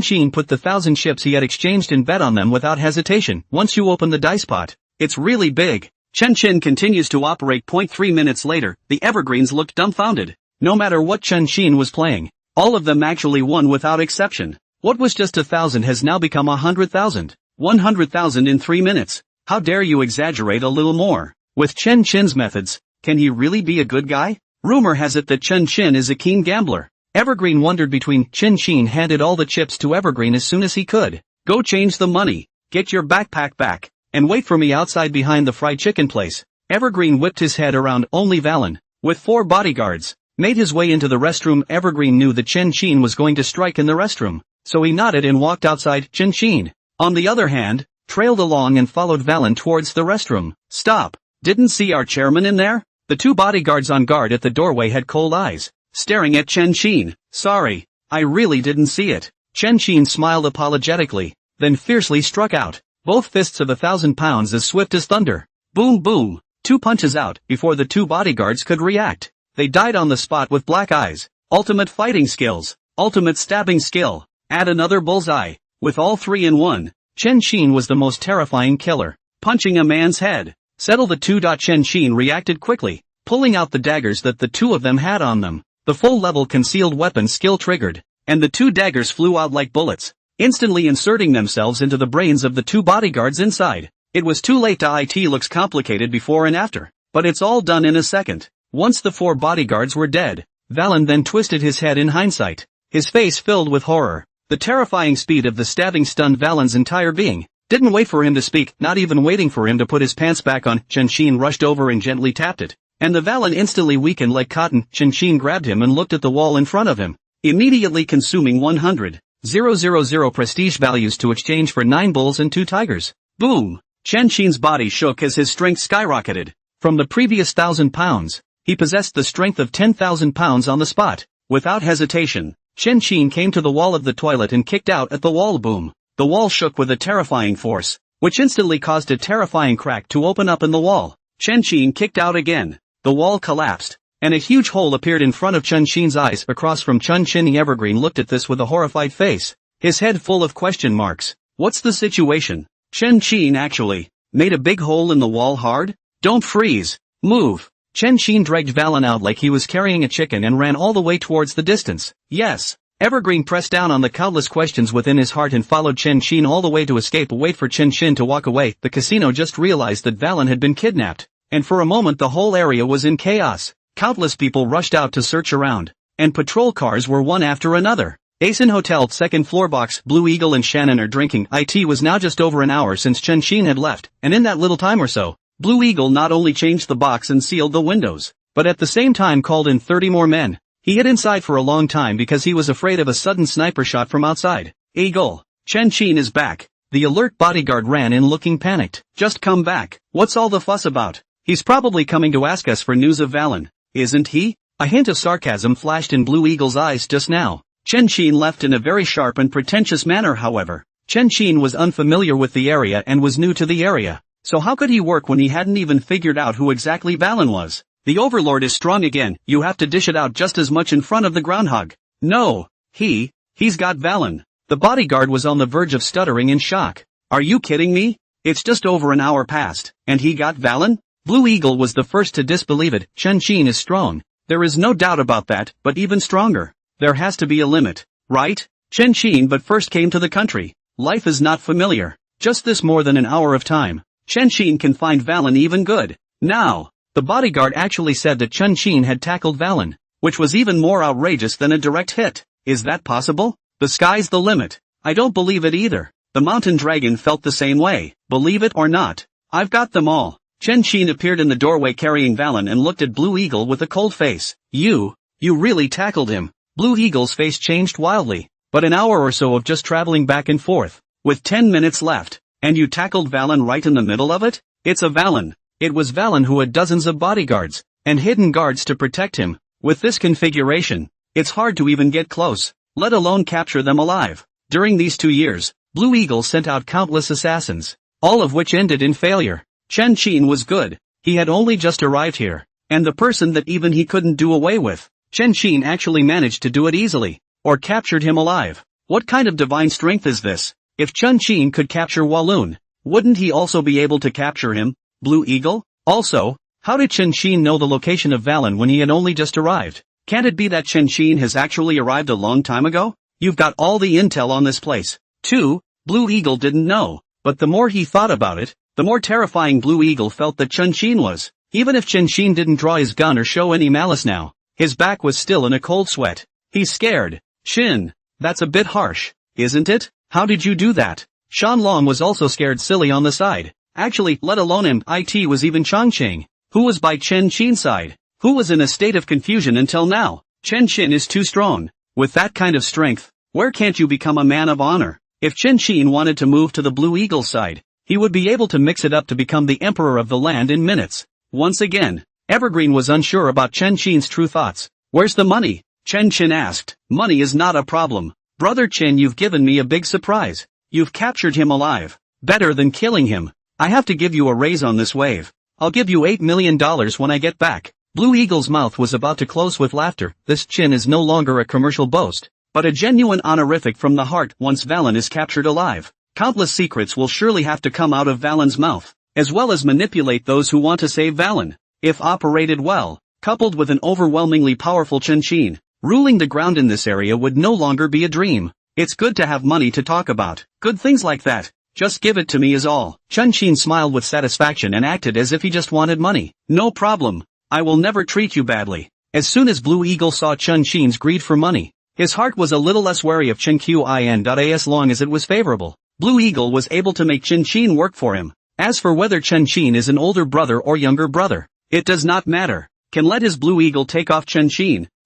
[SPEAKER 1] Xin put the 1000 chips he had exchanged and bet on them without hesitation. Once you open the dice pot, it's really big. Chen Xin continues to operate. 3 minutes later, the Evergreens looked dumbfounded. No matter what Chen Xin was playing, all of them actually won without exception. What was just 1,000 has now become 100,000. 100,000 in 3 minutes. How dare you exaggerate a little more? With Chen Xin's methods, can he really be a good guy? Rumor has it that Chen Xin is a keen gambler. Evergreen wondered between. Chen Xin handed all the chips to Evergreen as soon as he could. Go change the money, get your backpack back, and wait for me outside behind the fried chicken place. Evergreen whipped his head around. Only Valen, with 4 bodyguards, made his way into the restroom. Evergreen knew that Chen Xin was going to strike in the restroom, so he nodded and walked outside. Chen Xin, on the other hand, trailed along and followed Valen towards the restroom. Stop! Didn't see our chairman in there? The 2 bodyguards on guard at the doorway had cold eyes, staring at Chen Xin. Sorry, I really didn't see it. Chen Xin smiled apologetically, then fiercely struck out, both fists of 1,000 pounds as swift as thunder. Boom boom, 2 punches out before the 2 bodyguards could react. They died on the spot with black eyes. Ultimate fighting skills. ultimate stabbing skill, add another bullseye. With all three in one, Chen Qin was the most terrifying killer. Punching a man's head. Settle the two. Chen Qin reacted quickly, pulling out the daggers that the two of them had on them. The full-level concealed weapon skill triggered, and the two daggers flew out like bullets, instantly inserting themselves into the brains of the two bodyguards inside. It was too late. It looks complicated before and after, but it's all done in a second. Once the four bodyguards were dead, Valen then twisted his head in hindsight, his face filled with horror. The terrifying speed of the stabbing stunned Valen's entire being. Didn't wait for him to speak, not even waiting for him to put his pants back on. Chen Qin rushed over and gently tapped it, and the Valen instantly weakened like cotton. Chen Qin grabbed him and looked at the wall in front of him, immediately consuming 100,000 prestige values to exchange for 9 bulls and 2 tigers. Boom! Chen Qin's body shook as his strength skyrocketed. From the previous 1,000 pounds, he possessed the strength of 10,000 pounds on the spot. Without hesitation, Chen Qin came to the wall of the toilet and kicked out at the wall. Boom! The wall shook with a terrifying force, which instantly caused a terrifying crack to open up in the wall. Chen Qin kicked out again. The wall collapsed, and a huge hole appeared in front of Chen Qin's eyes. Across from Chen Qin, Evergreen looked at this with a horrified face, his head full of question marks. What's the situation? Chen Qin actually made a big hole in the wall. Hard? Don't freeze. Move. Chen Qin dragged Valen out like he was carrying a chicken and ran all the way towards the distance. Yes. Evergreen pressed down on the countless questions within his heart and followed Chen Qin all the way to escape. Wait for Chen Qin to walk away. The casino just realized that Valen had been kidnapped, and for a moment the whole area was in chaos. Countless people rushed out to search around, and patrol cars were one after another. Asen Hotel second floor box. Blue Eagle and Shannon are drinking. It was now just over an hour since Chen Qin had left, and in that little time or so, Blue Eagle not only changed the box and sealed the windows, but at the same time called in 30 more men. He hid inside for a long time because he was afraid of a sudden sniper shot from outside. Eagle, Chen Qin is back. The alert bodyguard ran in looking panicked. Just come back. What's all the fuss about? He's probably coming to ask us for news of Valen, isn't he? A hint of sarcasm flashed in Blue Eagle's eyes just now. Chen Qin left in a very sharp and pretentious manner. However, Chen Qin was unfamiliar with the area and was new to the area, so how could he work when he hadn't even figured out who exactly Valen was? The Overlord is strong again. You have to dish it out just as much in front of the groundhog. No, he's got Valen. The bodyguard was on the verge of stuttering in shock. Are you kidding me? It's just over an hour past, and he got Valen? Blue Eagle was the first to disbelieve it. Chen Qin is strong. There is no doubt about that, but even stronger. There has to be a limit, right? Chen Qin but first came to the country. Life is not familiar. Just this more than an hour of time. Chen Qin can find Valen even good. Now. The bodyguard actually said that Chen Qin had tackled Valen, which was even more outrageous than a direct hit. Is that possible? The sky's the limit. I don't believe it either. The mountain dragon felt the same way. Believe it or not, I've got them all. Chen Qin appeared in the doorway carrying Valen and looked at Blue Eagle with a cold face. You really tackled him. Blue Eagle's face changed wildly. But an hour or so of just traveling back and forth, with 10 minutes left, and you tackled Valen right in the middle of it? It's a Valen. It was Valen who had dozens of bodyguards, and hidden guards to protect him. With this configuration, it's hard to even get close, let alone capture them alive. During these 2 years, Blue Eagle sent out countless assassins, all of which ended in failure. Chen Qin was good. He had only just arrived here, and the person that even he couldn't do away with, Chen Qin actually managed to do it easily, or captured him alive. What kind of divine strength is this? If Chen Qin could capture Walloon, wouldn't he also be able to capture him? Blue Eagle? Also, how did Chen Qin know the location of Valen when he had only just arrived? Can't it be that Chen Qin has actually arrived a long time ago? You've got all the intel on this place, too. Blue Eagle didn't know, but the more he thought about it, the more terrifying Blue Eagle felt that Chen Qin was. Even if Chen Qin didn't draw his gun or show any malice now, his back was still in a cold sweat. He's scared. Qin, that's a bit harsh, isn't it? How did you do that? Shan Long was also scared silly on the side. Actually, let alone him, it was even Chongqing, who was by Chen Qin's side, who was in a state of confusion until now. Chen Qin is too strong. With that kind of strength, where can't you become a man of honor? If Chen Qin wanted to move to the Blue Eagle side, he would be able to mix it up to become the emperor of the land in minutes. Once again, Evergreen was unsure about Chen Qin's true thoughts. Where's the money? Chen Qin asked. Money is not a problem. Brother Qin, you've given me a big surprise. You've captured him alive. Better than killing him. I have to give you a raise on this wave. I'll give you $8 million when I get back. Blue Eagle's mouth was about to close with laughter. This Qin is no longer a commercial boast. but a genuine honorific from the heart once Valen is captured alive. Countless secrets will surely have to come out of Valen's mouth, as well as manipulate those who want to save Valen. If operated well, coupled with an overwhelmingly powerful Chen, ruling the ground in this area would no longer be a dream. It's good to have money to talk about. Good things like that. Just give it to me is all. Chen smiled with satisfaction and acted as if he just wanted money. No problem. I will never treat you badly. As soon as Blue Eagle saw Chen-Chin's greed for money, his heart was a little less wary of Chen-Qin as long as it was favorable. Blue Eagle was able to make Chen work for him. As for whether Chen is an older brother or younger brother, it does not matter. Can let his Blue Eagle take off Chen.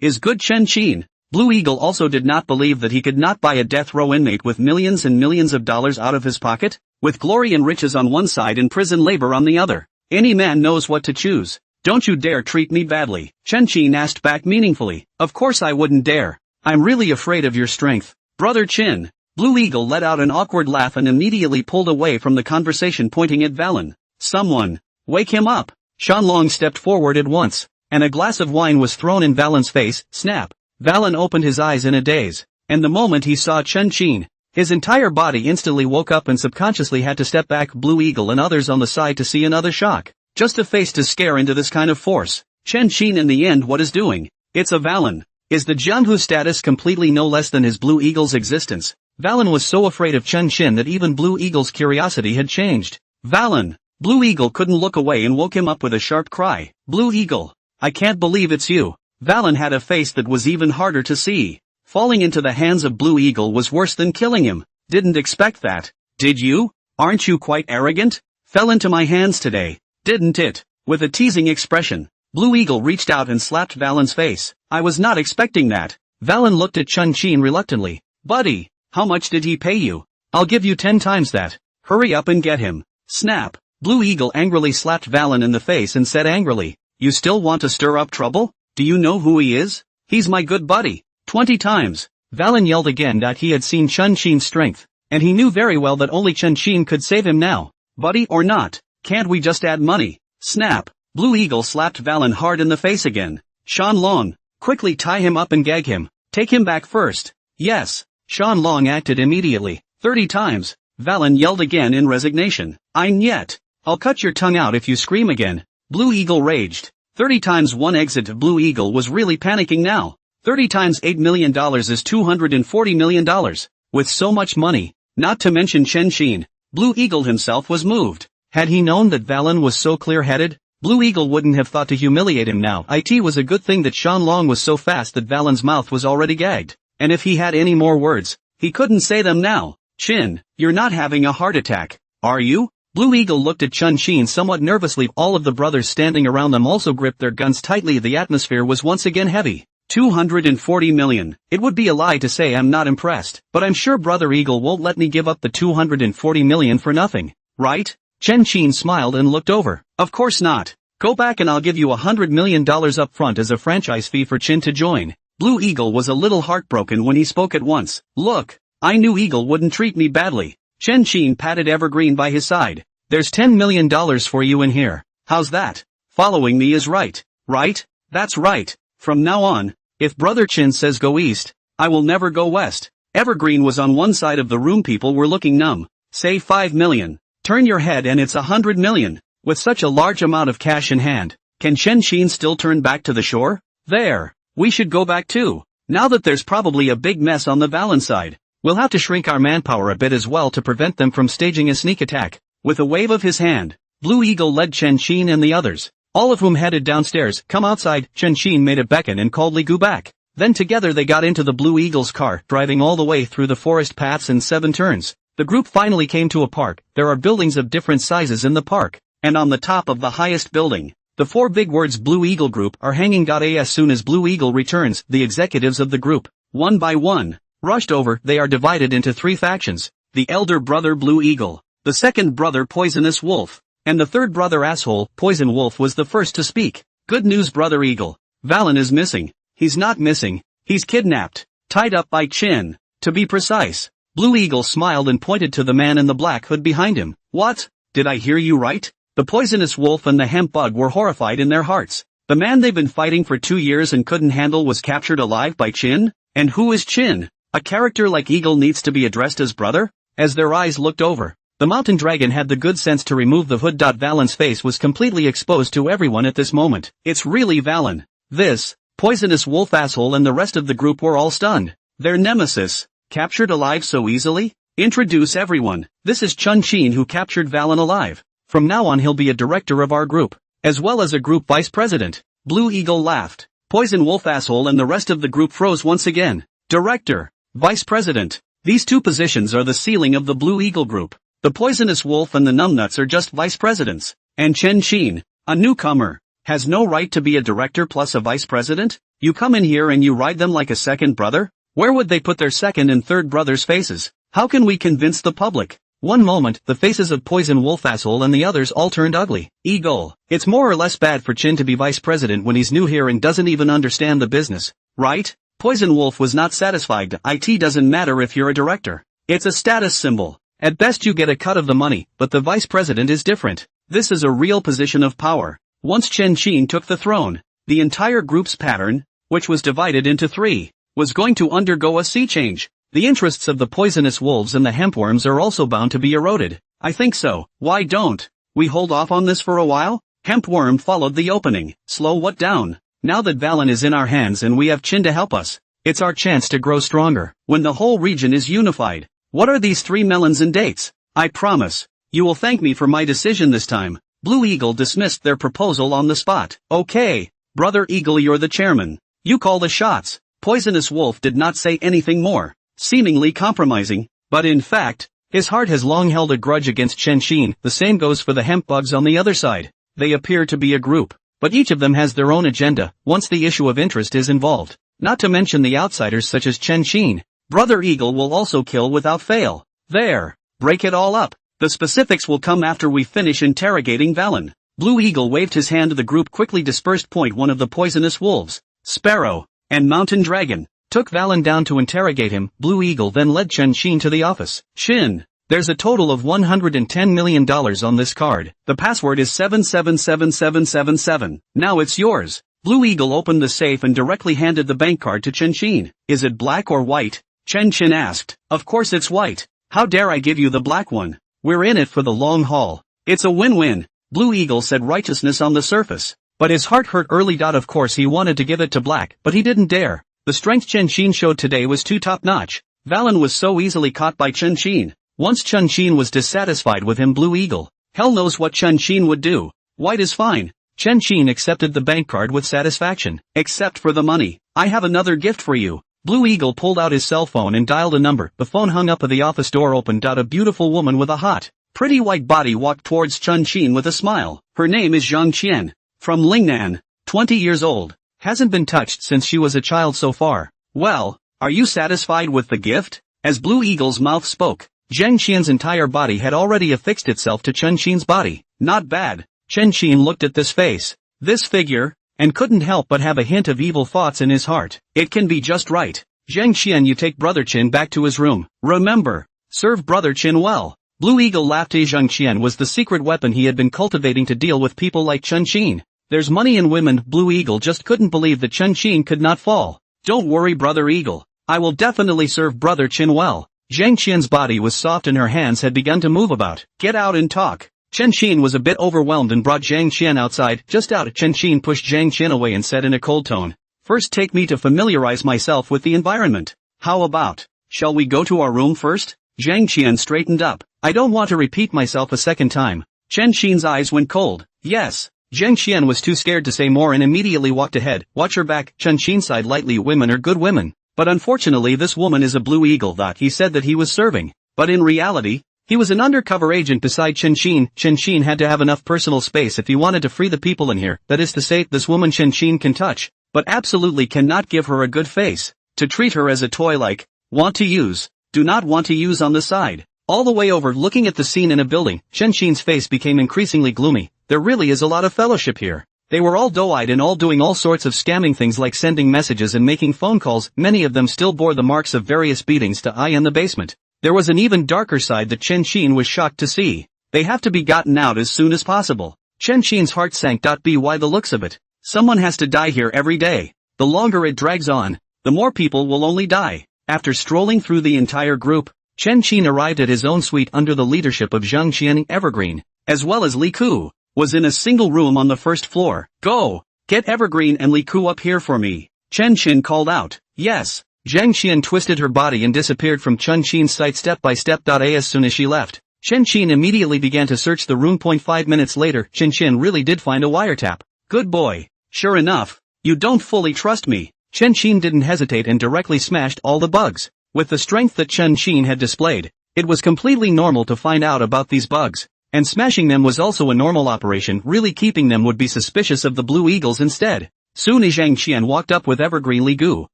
[SPEAKER 1] Is good Chen. Blue Eagle also did not believe that he could not buy a death row inmate with millions and millions of dollars out of his pocket, with glory and riches on one side and prison labor on the other. Any man knows what to choose. Don't you dare treat me badly, Chen asked back meaningfully. Of course I wouldn't dare. I'm really afraid of your strength, Brother Chin. Blue Eagle let out an awkward laugh and immediately pulled away from the conversation, pointing at Valen. Someone, wake him up. Shanlong stepped forward at once, and a glass of wine was thrown in Valen's face. Snap. Valen opened his eyes in a daze, and the moment he saw Chen, his entire body instantly woke up and subconsciously had to step back. Blue Eagle and others on the side to see another shock. Just a face to scare into this kind of force. Chen in the end what is doing? It's a Valen. Is the Jianghu status completely no less than his Blue Eagle's existence? Valen was so afraid of Chen that even Blue Eagle's curiosity had changed. Valen! Blue Eagle couldn't look away and woke him up with a sharp cry. Blue Eagle! I can't believe it's you. Valen had a face that was even harder to see. Falling into the hands of Blue Eagle was worse than killing him. Didn't expect that. Did you? Aren't you quite arrogant? Fell into my hands today, didn't it? With a teasing expression, Blue Eagle reached out and slapped Valen's face. I was not expecting that. Valen looked at Chen reluctantly. Buddy! How much did he pay you? I'll give you 10 times that. Hurry up and get him. Snap. Blue Eagle angrily slapped Valen in the face and said angrily, you still want to stir up trouble? Do you know who he is? He's my good buddy. 20 times. Valen yelled again that he had seen Chen-Chin's strength, and he knew very well that only Chen-Chin could save him now. Buddy or not, can't we just add money? Snap. Blue Eagle slapped Valen hard in the face again. Shanlong, quickly tie him up and gag him. Take him back first. Yes. Shanlong acted immediately. 30 times. Valen yelled again in resignation. I'm yet. I'll cut your tongue out if you scream again. Blue Eagle raged. 30 times one exit. Blue Eagle was really panicking now. 30 times $8 million is $240 million. With so much money, not to mention Chen, Blue Eagle himself was moved. Had he known that Valen was so clear-headed, Blue Eagle wouldn't have thought to humiliate him now. It was a good thing that Shanlong was so fast that Valen's mouth was already gagged. And if he had any more words, he couldn't say them now. Chin, you're not having a heart attack, are you? Blue Eagle looked at Chen somewhat nervously. All of the brothers standing around them also gripped their guns tightly. The atmosphere was once again heavy. 240 million. It would be a lie to say I'm not impressed, but I'm sure Brother Eagle won't let me give up the 240 million for nothing, right? Chen smiled and looked over. Of course not. Go back and I'll give you $100 million up front as a franchise fee for Chin to join. Blue Eagle was a little heartbroken when he spoke at once. Look, I knew Eagle wouldn't treat me badly. Chen patted Evergreen by his side. There's $10 million for you in here. How's that? Following me is right. Right? That's right. From now on, if Brother Chin says go east, I will never go west. Evergreen was on one side of the room. People were looking numb. Say 5 million. Turn your head and it's 100 million. With such a large amount of cash in hand, can Chen still turn back to the shore? There. We should go back too. Now that there's probably a big mess on the Valen side, we'll have to shrink our manpower a bit as well to prevent them from staging a sneak attack. With a wave of his hand, Blue Eagle led Chen and the others, all of whom headed downstairs. Come outside. Chen made a beckon and called Li Gu back. Then together they got into the Blue Eagle's car, driving all the way through the forest paths and 7 turns. The group finally came to a park. There are buildings of different sizes in the park, and on the top of the highest building, the 4 big words Blue Eagle Group are hanging. As soon as Blue Eagle returns, the executives of the group, one by one, rushed over. They are divided into 3 factions. The elder brother Blue Eagle, the second brother Poisonous Wolf, and the third brother Asshole. Poison Wolf was the first to speak. Good news, Brother Eagle. Valen is missing. He's not missing. He's kidnapped. Tied up by Chin, to be precise. Blue Eagle smiled and pointed to the man in the black hood behind him. What? Did I hear you right? The Poisonous Wolf and the Hemp Bug were horrified in their hearts. The man they've been fighting for 2 years and couldn't handle was captured alive by Chin? And who is Chin? A character like Eagle needs to be addressed as brother? As their eyes looked over, the mountain dragon had the good sense to remove the hood. Valen's face was completely exposed to everyone at this moment. It's really Valen. This poisonous wolf asshole and the rest of the group were all stunned. Their nemesis, captured alive so easily? Introduce everyone. This is Chun Chin, who captured Valen alive. From now on he'll be a director of our group, as well as a group vice president. Blue Eagle laughed. Poison wolf asshole and the rest of the group froze once again. Director, vice president. These two positions are the ceiling of the Blue Eagle group. The poisonous wolf and the numbnuts are just vice presidents. And Chen Chin, a newcomer, has no right to be a director plus a vice president? You come in here and you ride them like a second brother? Where would they put their second and third brothers' faces? How can we convince the public? One moment, the faces of Poison Wolf asshole and the others all turned ugly. Eagle, it's more or less bad for Chin to be vice president when he's new here and doesn't even understand the business, right? Poison Wolf was not satisfied. It doesn't matter if you're a director. It's a status symbol. At best you get a cut of the money, but the vice president is different. This is a real position of power. Once Chen Chin took the throne, the entire group's pattern, which was divided into three, was going to undergo a sea change. The interests of the poisonous wolves and the hempworms are also bound to be eroded. I think so. Why don't we hold off on this for a while? Hempworm followed the opening. Slow what down? Now that Valen is in our hands and we have Chin to help us, it's our chance to grow stronger. When the whole region is unified. What are these 3 melons and dates? I promise, you will thank me for my decision this time. Blue Eagle dismissed their proposal on the spot. Okay, Brother Eagle, you're the chairman. You call the shots. Poisonous Wolf did not say anything more, seemingly compromising, but in fact, his heart has long held a grudge against Chen Chin. The same goes for the hemp bugs on the other side. They appear to be a group, but each of them has their own agenda once the issue of interest is involved. Not to mention the outsiders such as Chen Chin. Brother Eagle will also kill without fail. There, break it all up. The specifics will come after we finish interrogating Valen. Blue Eagle waved his hand. The group quickly dispersed. One of the poisonous wolves, Sparrow, and Mountain Dragon took Valen down to interrogate him. Blue Eagle then led Chen Chin to the office. Chin, there's a total of $110 million on this card. The password is 777777. Now it's yours. Blue Eagle opened the safe and directly handed the bank card to Chen Chin. Is it black or white? Chen Chin asked. Of course it's white. How dare I give you the black one? We're in it for the long haul. It's a win-win. Blue Eagle said righteousness on the surface, but his heart hurt early. Of course he wanted to give it to black, but he didn't dare. The strength Chen Chin showed today was too top-notch. Valen was so easily caught by Chen Chin. Once Chen Chin was dissatisfied with him, Blue Eagle, hell knows what Chen Chin would do. White is fine. Chen Chin accepted the bank card with satisfaction. Except for the money. I have another gift for you. Blue Eagle pulled out his cell phone and dialed a number. The phone hung up. The office door opened. A beautiful woman with a hot, pretty white body walked towards Chen Chin with a smile. Her name is Zhang Qian, from Lingnan, 20 years old. Hasn't been touched since she was a child so far. Well, are you satisfied with the gift? As Blue Eagle's mouth spoke, Zhang Qian's entire body had already affixed itself to Chen Chin's body. Not bad. Chen Chin looked at this face, this figure, and couldn't help but have a hint of evil thoughts in his heart. It can be just right. Zhang Qian, you take Brother Chin back to his room. Remember, serve Brother Chin well. Blue Eagle laughed. Zhang Qian was the secret weapon he had been cultivating to deal with people like Chen Chin. There's money in women. Blue Eagle just couldn't believe that Chen Chin could not fall. Don't worry, Brother Eagle. I will definitely serve Brother Chin well. Zhang Qian's body was soft and her hands had begun to move about. Get out and talk. Chen Chin was a bit overwhelmed and brought Zhang Qian outside. Just out. Chen Chin pushed Zhang Qian away and said in a cold tone, first take me to familiarize myself with the environment. How about, shall we go to our room first? Zhang Qian straightened up. I don't want to repeat myself a second time. Chen Chin's eyes went cold. Yes. Zhang Qian was too scared to say more and immediately walked ahead. Watch your back. Chen Chin sighed lightly. Women are good women. But unfortunately this woman is a Blue Eagle. He said that he was serving. But in reality, he was an undercover agent beside Chen Chin. Chen Chin had to have enough personal space if he wanted to free the people in here. That is to say, this woman Chen Chin can touch, but absolutely cannot give her a good face. To treat her as a toy like, want to use, do not want to use on the side. All the way over looking at the scene in a building, Chen Chin's face became increasingly gloomy. There really is a lot of fellowship here. They were all doe-eyed and all doing all sorts of scamming things like sending messages and making phone calls. Many of them still bore the marks of various beatings to eye in the basement. There was an even darker side that Chen Chin was shocked to see. They have to be gotten out as soon as possible. Chen Chin's heart sank. By the looks of it, someone has to die here every day. The longer it drags on, the more people will only die. After strolling through the entire group, Chen Qin arrived at his own suite under the leadership of Zhang Qian. Evergreen, as well as Li Ku, was in a single room on the first floor. Go! Get Evergreen and Li Ku up here for me, Chen Qin called out. Yes. Zhang Qian twisted her body and disappeared from Chen Qin's sight step by step. As soon as she left, Chen Qin immediately began to search the room. 5 minutes later, Chen Qin really did find a wiretap. Good boy. Sure enough, you don't fully trust me. Chen Qin didn't hesitate and directly smashed all the bugs. With the strength that Chen Qin had displayed, it was completely normal to find out about these bugs, and smashing them was also a normal operation. Really keeping them would be suspicious of the Blue Eagles instead. Soon as Zhang Qian walked up with Evergreen Li Gu.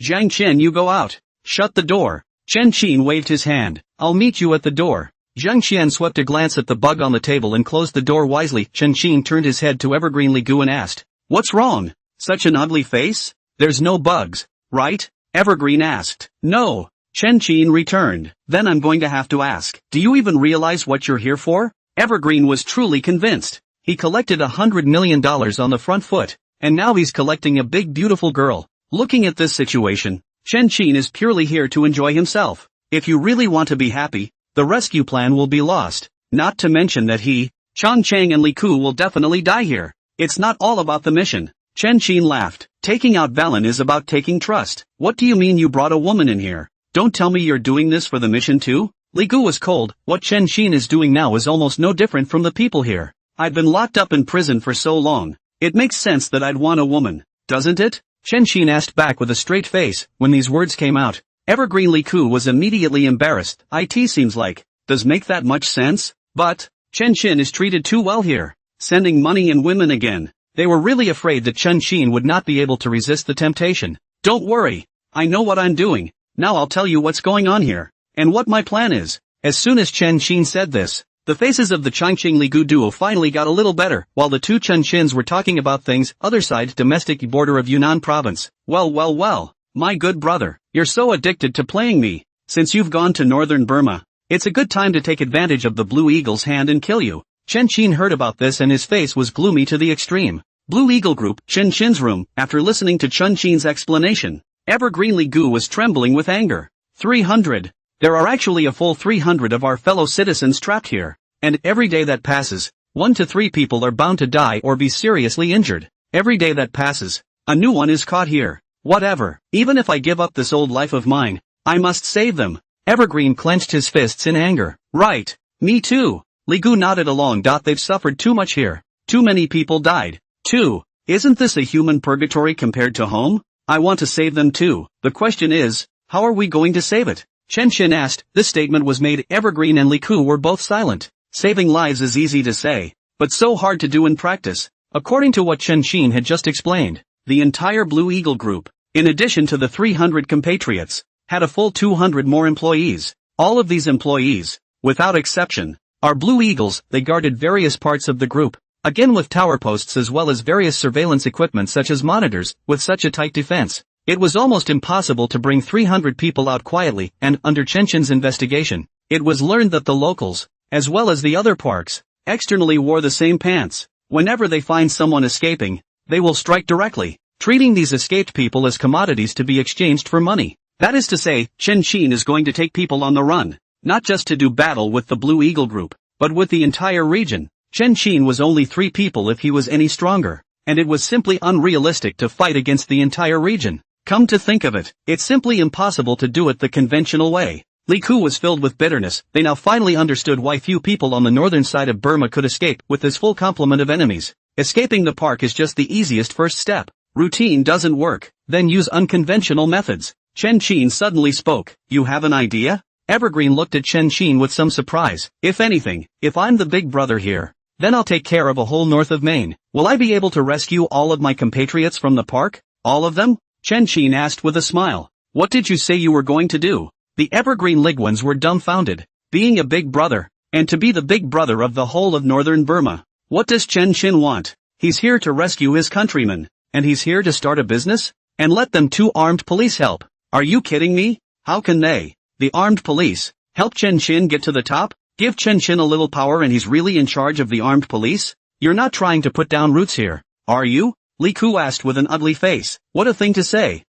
[SPEAKER 1] Zhang Qian, you go out. Shut the door. Chen Qin waved his hand. I'll meet you at the door. Zhang Qian swept a glance at the bug on the table and closed the door wisely. Chen Qin turned his head to Evergreen Li Gu and asked, What's wrong? Such an ugly face? There's no bugs, right? Evergreen asked. No. Chen Qin returned. Then I'm going to have to ask, do you even realize what you're here for? Evergreen was truly convinced. He collected $100 million on the front foot, and now he's collecting a big beautiful girl. Looking at this situation, Chen Qin is purely here to enjoy himself. If you really want to be happy, the rescue plan will be lost. Not to mention that he, Chang Chang and Li Ku will definitely die here. It's not all about the mission. Chen Qin laughed. Taking out Valen is about taking trust. What do you mean you brought a woman in here? Don't tell me you're doing this for the mission too? Li Gu was cold. What Chen Qin is doing now is almost no different from the people here. I've been locked up in prison for so long. It makes sense that I'd want a woman, doesn't it? Chen Qin asked back with a straight face. When these words came out, Evergreen Li Ku was immediately embarrassed. It seems like, does make that much sense? But, Chen Qin is treated too well here. Sending money and women again. They were really afraid that Chen Qin would not be able to resist the temptation. Don't worry. I know what I'm doing. Now I'll tell you what's going on here, and what my plan is. As soon as Chen Qin said this, the faces of the Changqing Li Gu duo finally got a little better, while the two Chen Qins were talking about things. Other side, domestic border of Yunnan province. Well, my good brother, you're so addicted to playing me. Since you've gone to northern Burma, it's a good time to take advantage of the Blue Eagle's hand and kill you. Chen Qin heard about this and his face was gloomy to the extreme. Blue Eagle Group, Chen Qin's room. After listening to Chen Qin's explanation, Evergreen Li Gu was trembling with anger. 300. There are actually a full 300 of our fellow citizens trapped here, and every day that passes, 1 to 3 people are bound to die or be seriously injured. Every day that passes, a new one is caught here. Whatever, even if I give up this old life of mine, I must save them. Evergreen clenched his fists in anger. Right, me too. Li Gu nodded along. They've suffered too much here. Too many people died. Too. Isn't this a human purgatory compared to home? I want to save them too. The question is, how are we going to save it? Chen Qin asked. This statement was made. Evergreen and Li Ku were both silent. Saving lives is easy to say, but so hard to do in practice. According to what Chen Qin had just explained, the entire Blue Eagle Group, in addition to the 300 compatriots, had a full 200 more employees. All of these employees, without exception, are Blue Eagles. They guarded various parts of the group, again with tower posts as well as various surveillance equipment such as monitors. With such a tight defense, it was almost impossible to bring 300 people out quietly, and under Chen Qin's investigation, it was learned that the locals, as well as the other parks, externally wore the same pants. Whenever they find someone escaping, they will strike directly, treating these escaped people as commodities to be exchanged for money. That is to say, Chen Qin is going to take people on the run, not just to do battle with the Blue Eagle Group, but with the entire region. Chen Qin was only 3 people if he was any stronger, and it was simply unrealistic to fight against the entire region. Come to think of it, it's simply impossible to do it the conventional way. Li Ku was filled with bitterness. They now finally understood why few people on the northern side of Burma could escape with this full complement of enemies. Escaping the park is just the easiest first step. Routine doesn't work, then use unconventional methods. Chen Qin suddenly spoke. You have an idea? Evergreen looked at Chen Qin with some surprise. If anything, if I'm the big brother here, then I'll take care of a whole north of Maine. Will I be able to rescue all of my compatriots from the park? All of them? Chen Qin asked with a smile. What did you say you were going to do? The Evergreen Liguans were dumbfounded. Being a big brother, and to be the big brother of the whole of northern Burma. What does Chen Qin want? He's here to rescue his countrymen, and he's here to start a business? And let them 2 armed police help. Are you kidding me? How can they, the armed police, help Chen Qin get to the top? Give Chen Qin a little power and he's really in charge of the armed police? You're not trying to put down roots here, are you? Li Ku asked with an ugly face. What a thing to say.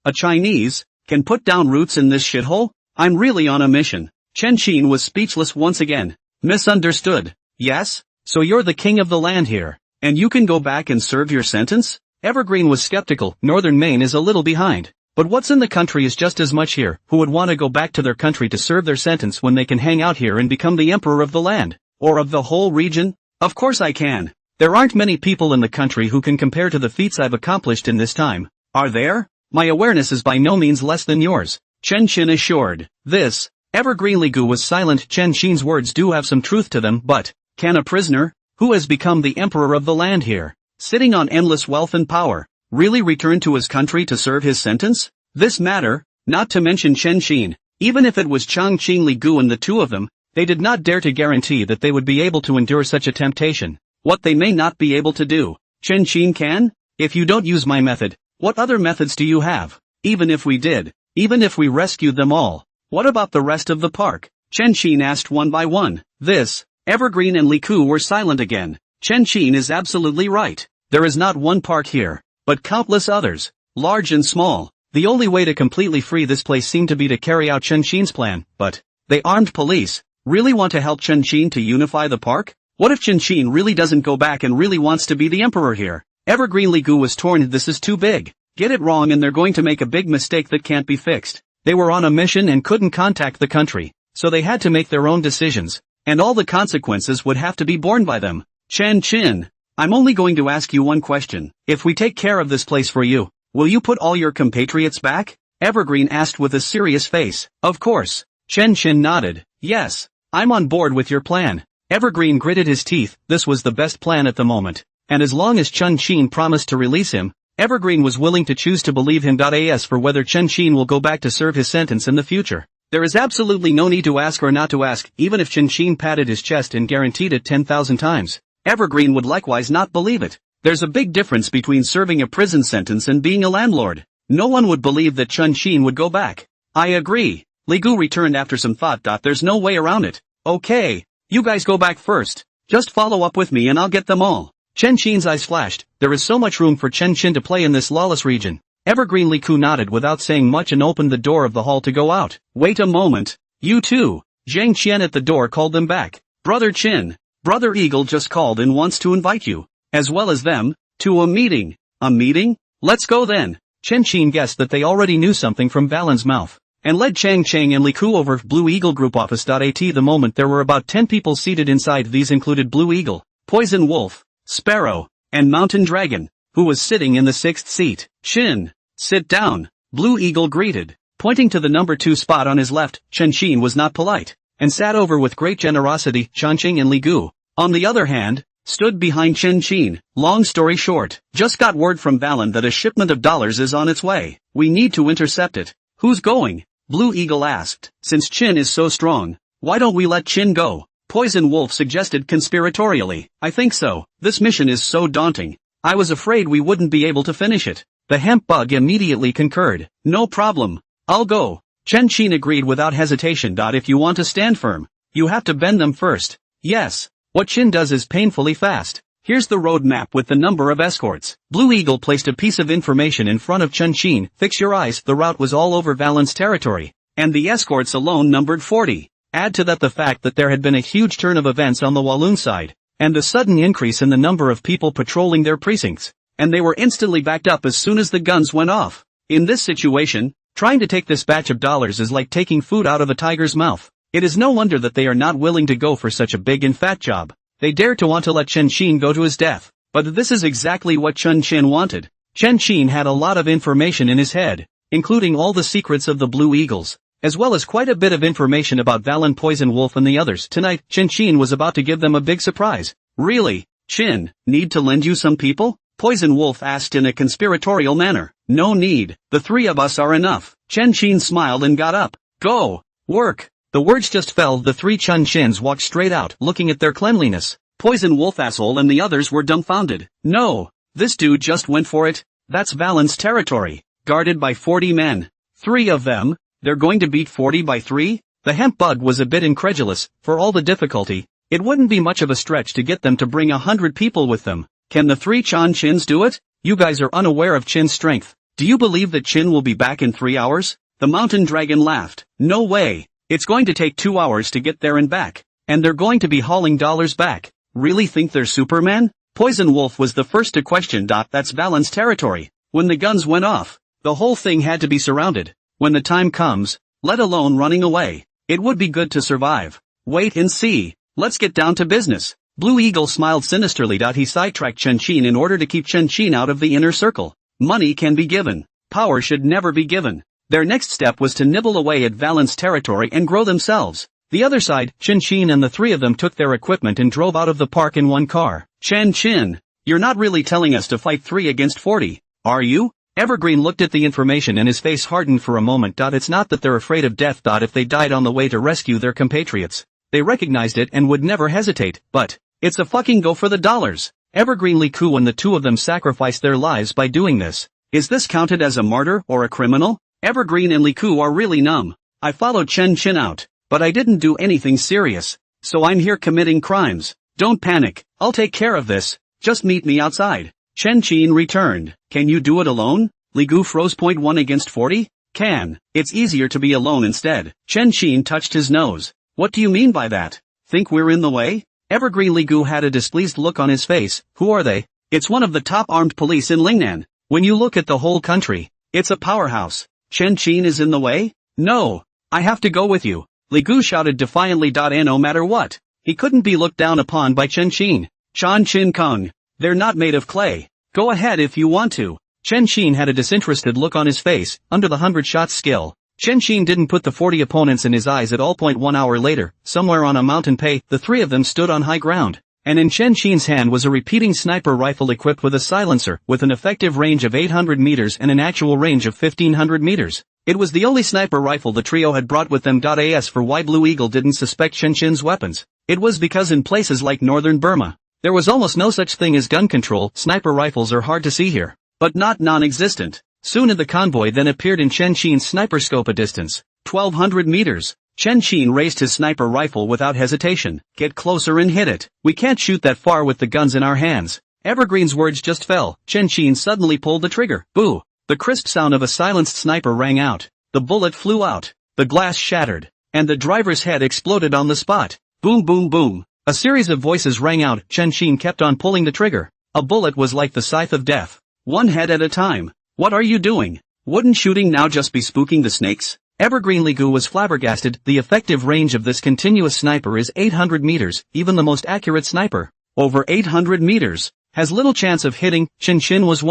[SPEAKER 1] A Chinese, can put down roots in this shithole? I'm really on a mission. Chen Qin was speechless once again. Misunderstood. Yes? So you're the king of the land here, and you can go back and serve your sentence? Evergreen was skeptical. Northern Maine is a little behind. But what's in the country is just as much here. Who would want to go back to their country to serve their sentence when they can hang out here and become the emperor of the land? Or of the whole region? Of course I can. There aren't many people in the country who can compare to the feats I've accomplished in this time. Are there? My awareness is by no means less than yours, Chen Qin assured. This, Evergreen Ligu was silent. Chen Qin's words do have some truth to them, but, can a prisoner, who has become the emperor of the land here, sitting on endless wealth and power, really return to his country to serve his sentence? This matter, not to mention Chen Qin, even if it was Chang Qin Ligu and the two of them, they did not dare to guarantee that they would be able to endure such a temptation. What they may not be able to do, Chen Qin can? If you don't use my method, what other methods do you have? Even if we did, even if we rescued them all, what about the rest of the park? Chen Qin asked one by one. This, Evergreen and Li Ku were silent again. Chen Qin is absolutely right. There is not one park here, but countless others, large and small. The only way to completely free this place seemed to be to carry out Chen Qin's plan, but, the armed police, really want to help Chen Qin to unify the park? What if Chen Qin really doesn't go back and really wants to be the emperor here? Evergreen Ligu was torn. This is too big. Get it wrong and they're going to make a big mistake that can't be fixed. They were on a mission and couldn't contact the country, so they had to make their own decisions, and all the consequences would have to be borne by them. Chen Qin, I'm only going to ask you one question. If we take care of this place for you, will you put all your compatriots back? Evergreen asked with a serious face. Of course. Chen Qin nodded. Yes, I'm on board with your plan. Evergreen gritted his teeth. This was the best plan at the moment. And as long as Chen Qin promised to release him, Evergreen was willing to choose to believe him. As for whether Chen Qin will go back to serve his sentence in the future, there is absolutely no need to ask or not to ask. Even if Chen Qin patted his chest and guaranteed it 10,000 times, Evergreen would likewise not believe it. There's a big difference between serving a prison sentence and being a landlord. No one would believe that Chen Qin would go back. I agree. Li Gu returned after some thought. There's no way around it. Okay, you guys go back first. Just follow up with me and I'll get them all. Chen Qin's eyes flashed. There is so much room for Chen Qin to play in this lawless region. Evergreen Li Ku nodded without saying much and opened the door of the hall to go out. Wait a moment. You too. Zhang Qian at the door called them back. Brother Qin, Brother Eagle just called and wants to invite you, as well as them, to a meeting. A meeting? Let's go then. Chen Qin guessed that they already knew something from Valen's mouth, and led Chang Chang and Li Ku over Blue Eagle Group office. At the moment there were about 10 people seated inside. These included Blue Eagle, Poison Wolf, Sparrow, and Mountain Dragon, who was sitting in the 6th seat. Qin, sit down, Blue Eagle greeted, pointing to the number 2 spot on his left. Chen Qin was not polite, and sat over with great generosity. Changqing and Li Gu, on the other hand, stood behind Chen Qin. Long story short, just got word from Valen that a shipment of dollars is on its way. We need to intercept it. Who's going? Blue Eagle asked. Since Qin is so strong, why don't we let Qin go? Poison Wolf suggested conspiratorially. I think so. This mission is so daunting. I was afraid we wouldn't be able to finish it. The hemp bug immediately concurred. No problem. I'll go. Chen Qin agreed without hesitation. If you want to stand firm, you have to bend them first. Yes. What Qin does is painfully fast. Here's the road map with the number of escorts. Blue Eagle placed a piece of information in front of Chen Qin. Fix your eyes. The route was all over Valen's territory, and the escorts alone numbered 40. Add to that the fact that there had been a huge turn of events on the Walloon side, and the sudden increase in the number of people patrolling their precincts, and they were instantly backed up as soon as the guns went off. In this situation, trying to take this batch of dollars is like taking food out of a tiger's mouth. It is no wonder that they are not willing to go for such a big and fat job. They dare to want to let Chen Qin go to his death. But this is exactly what Chen Qin wanted. Chen Qin had a lot of information in his head, including all the secrets of the Blue Eagles, as well as quite a bit of information about Valen, Poison Wolf and the others. Tonight, Chen Qin was about to give them a big surprise. Really, Qin, need to lend you some people? Poison Wolf asked in a conspiratorial manner. No need, the 3 of us are enough. Chen Qin smiled and got up. Go, work. The words just fell. The 3 Chen Qins walked straight out, looking at their cleanliness. Poison Wolf asshole and the others were dumbfounded. No, this dude just went for it. That's Valen's territory, guarded by 40 men. 3 of them? They're going to beat 40 by 3? The hemp bug was a bit incredulous. For all the difficulty, it wouldn't be much of a stretch to get them to bring 100 people with them. Can the 3 Chen Qins do it? You guys are unaware of Qin's strength. Do you believe that Chin will be back in 3 hours? The mountain dragon laughed. No way. It's going to take 2 hours to get there and back. And they're going to be hauling dollars back. Really think they're Superman? Poison Wolf was the first to question. That's Valen's territory. When the guns went off, the whole thing had to be surrounded. When the time comes, let alone running away, it would be good to survive. Wait and see. Let's get down to business. Blue Eagle smiled sinisterly. He sidetracked Chen Qin in order to keep Chen Qin out of the inner circle. Money can be given. Power should never be given. Their next step was to nibble away at Valen's territory and grow themselves. The other side, Chen Qin and the three of them took their equipment and drove out of the park in one car. Chen Qin, you're not really telling us to fight 3 against 40, are you? Evergreen looked at the information and his face hardened for a moment. It's not that they're afraid of death. If they died on the way to rescue their compatriots, they recognized it and would never hesitate, but it's a fucking go for the dollars. Evergreen, Li Ku and the two of them sacrificed their lives by doing this. Is this counted as a martyr or a criminal? Evergreen and Li Ku are really numb. I followed Chen Qin out, but I didn't do anything serious, so I'm here committing crimes. Don't panic, I'll take care of this, just meet me outside. Chen Qin returned. Can you do it alone? Li Gu froze. 1 against 40? Can. It's easier to be alone instead. Chen Qin touched his nose. What do you mean by that? Think we're in the way? Evergreen Li Gu had a displeased look on his face. Who are they? It's one of the top armed police in Lingnan. When you look at the whole country, it's a powerhouse. Chen Qin is in the way? No. I have to go with you. Li Gu shouted defiantly. And no matter what, he couldn't be looked down upon by Chen Qin. Chan Chin Kung. They're not made of clay. Go ahead if you want to. Chen Qin had a disinterested look on his face. Under the 100-shot skill, Chen Qin didn't put the 40 opponents in his eyes at all. 1 hour later, somewhere on a mountain the three of them stood on high ground. And in Chen Qin's hand was a repeating sniper rifle equipped with a silencer, with an effective range of 800 meters and an actual range of 1500 meters. It was the only sniper rifle the trio had brought with them. As for why Blue Eagle didn't suspect Chen Qin's weapons, it was because in places like northern Burma, there was almost no such thing as gun control. Sniper rifles are hard to see here, but not non-existent. Soon the convoy then appeared in Chen Qin's sniper scope. A distance, 1200 meters. Chen Qin raised his sniper rifle without hesitation. Get closer and hit it. We can't shoot that far with the guns in our hands. Evergreen's words just fell. Chen Qin suddenly pulled the trigger. Boo! The crisp sound of a silenced sniper rang out. The bullet flew out. The glass shattered. And the driver's head exploded on the spot. Boom boom boom. A series of voices rang out. Chen Qin kept on pulling the trigger. A bullet was like the scythe of death. One head at a time. What are you doing? Wouldn't shooting now just be spooking the snakes? Evergreen Li Gu was flabbergasted. The effective range of this continuous sniper is 800 meters, even the most accurate sniper, over 800 meters, has little chance of hitting. Chen Qin was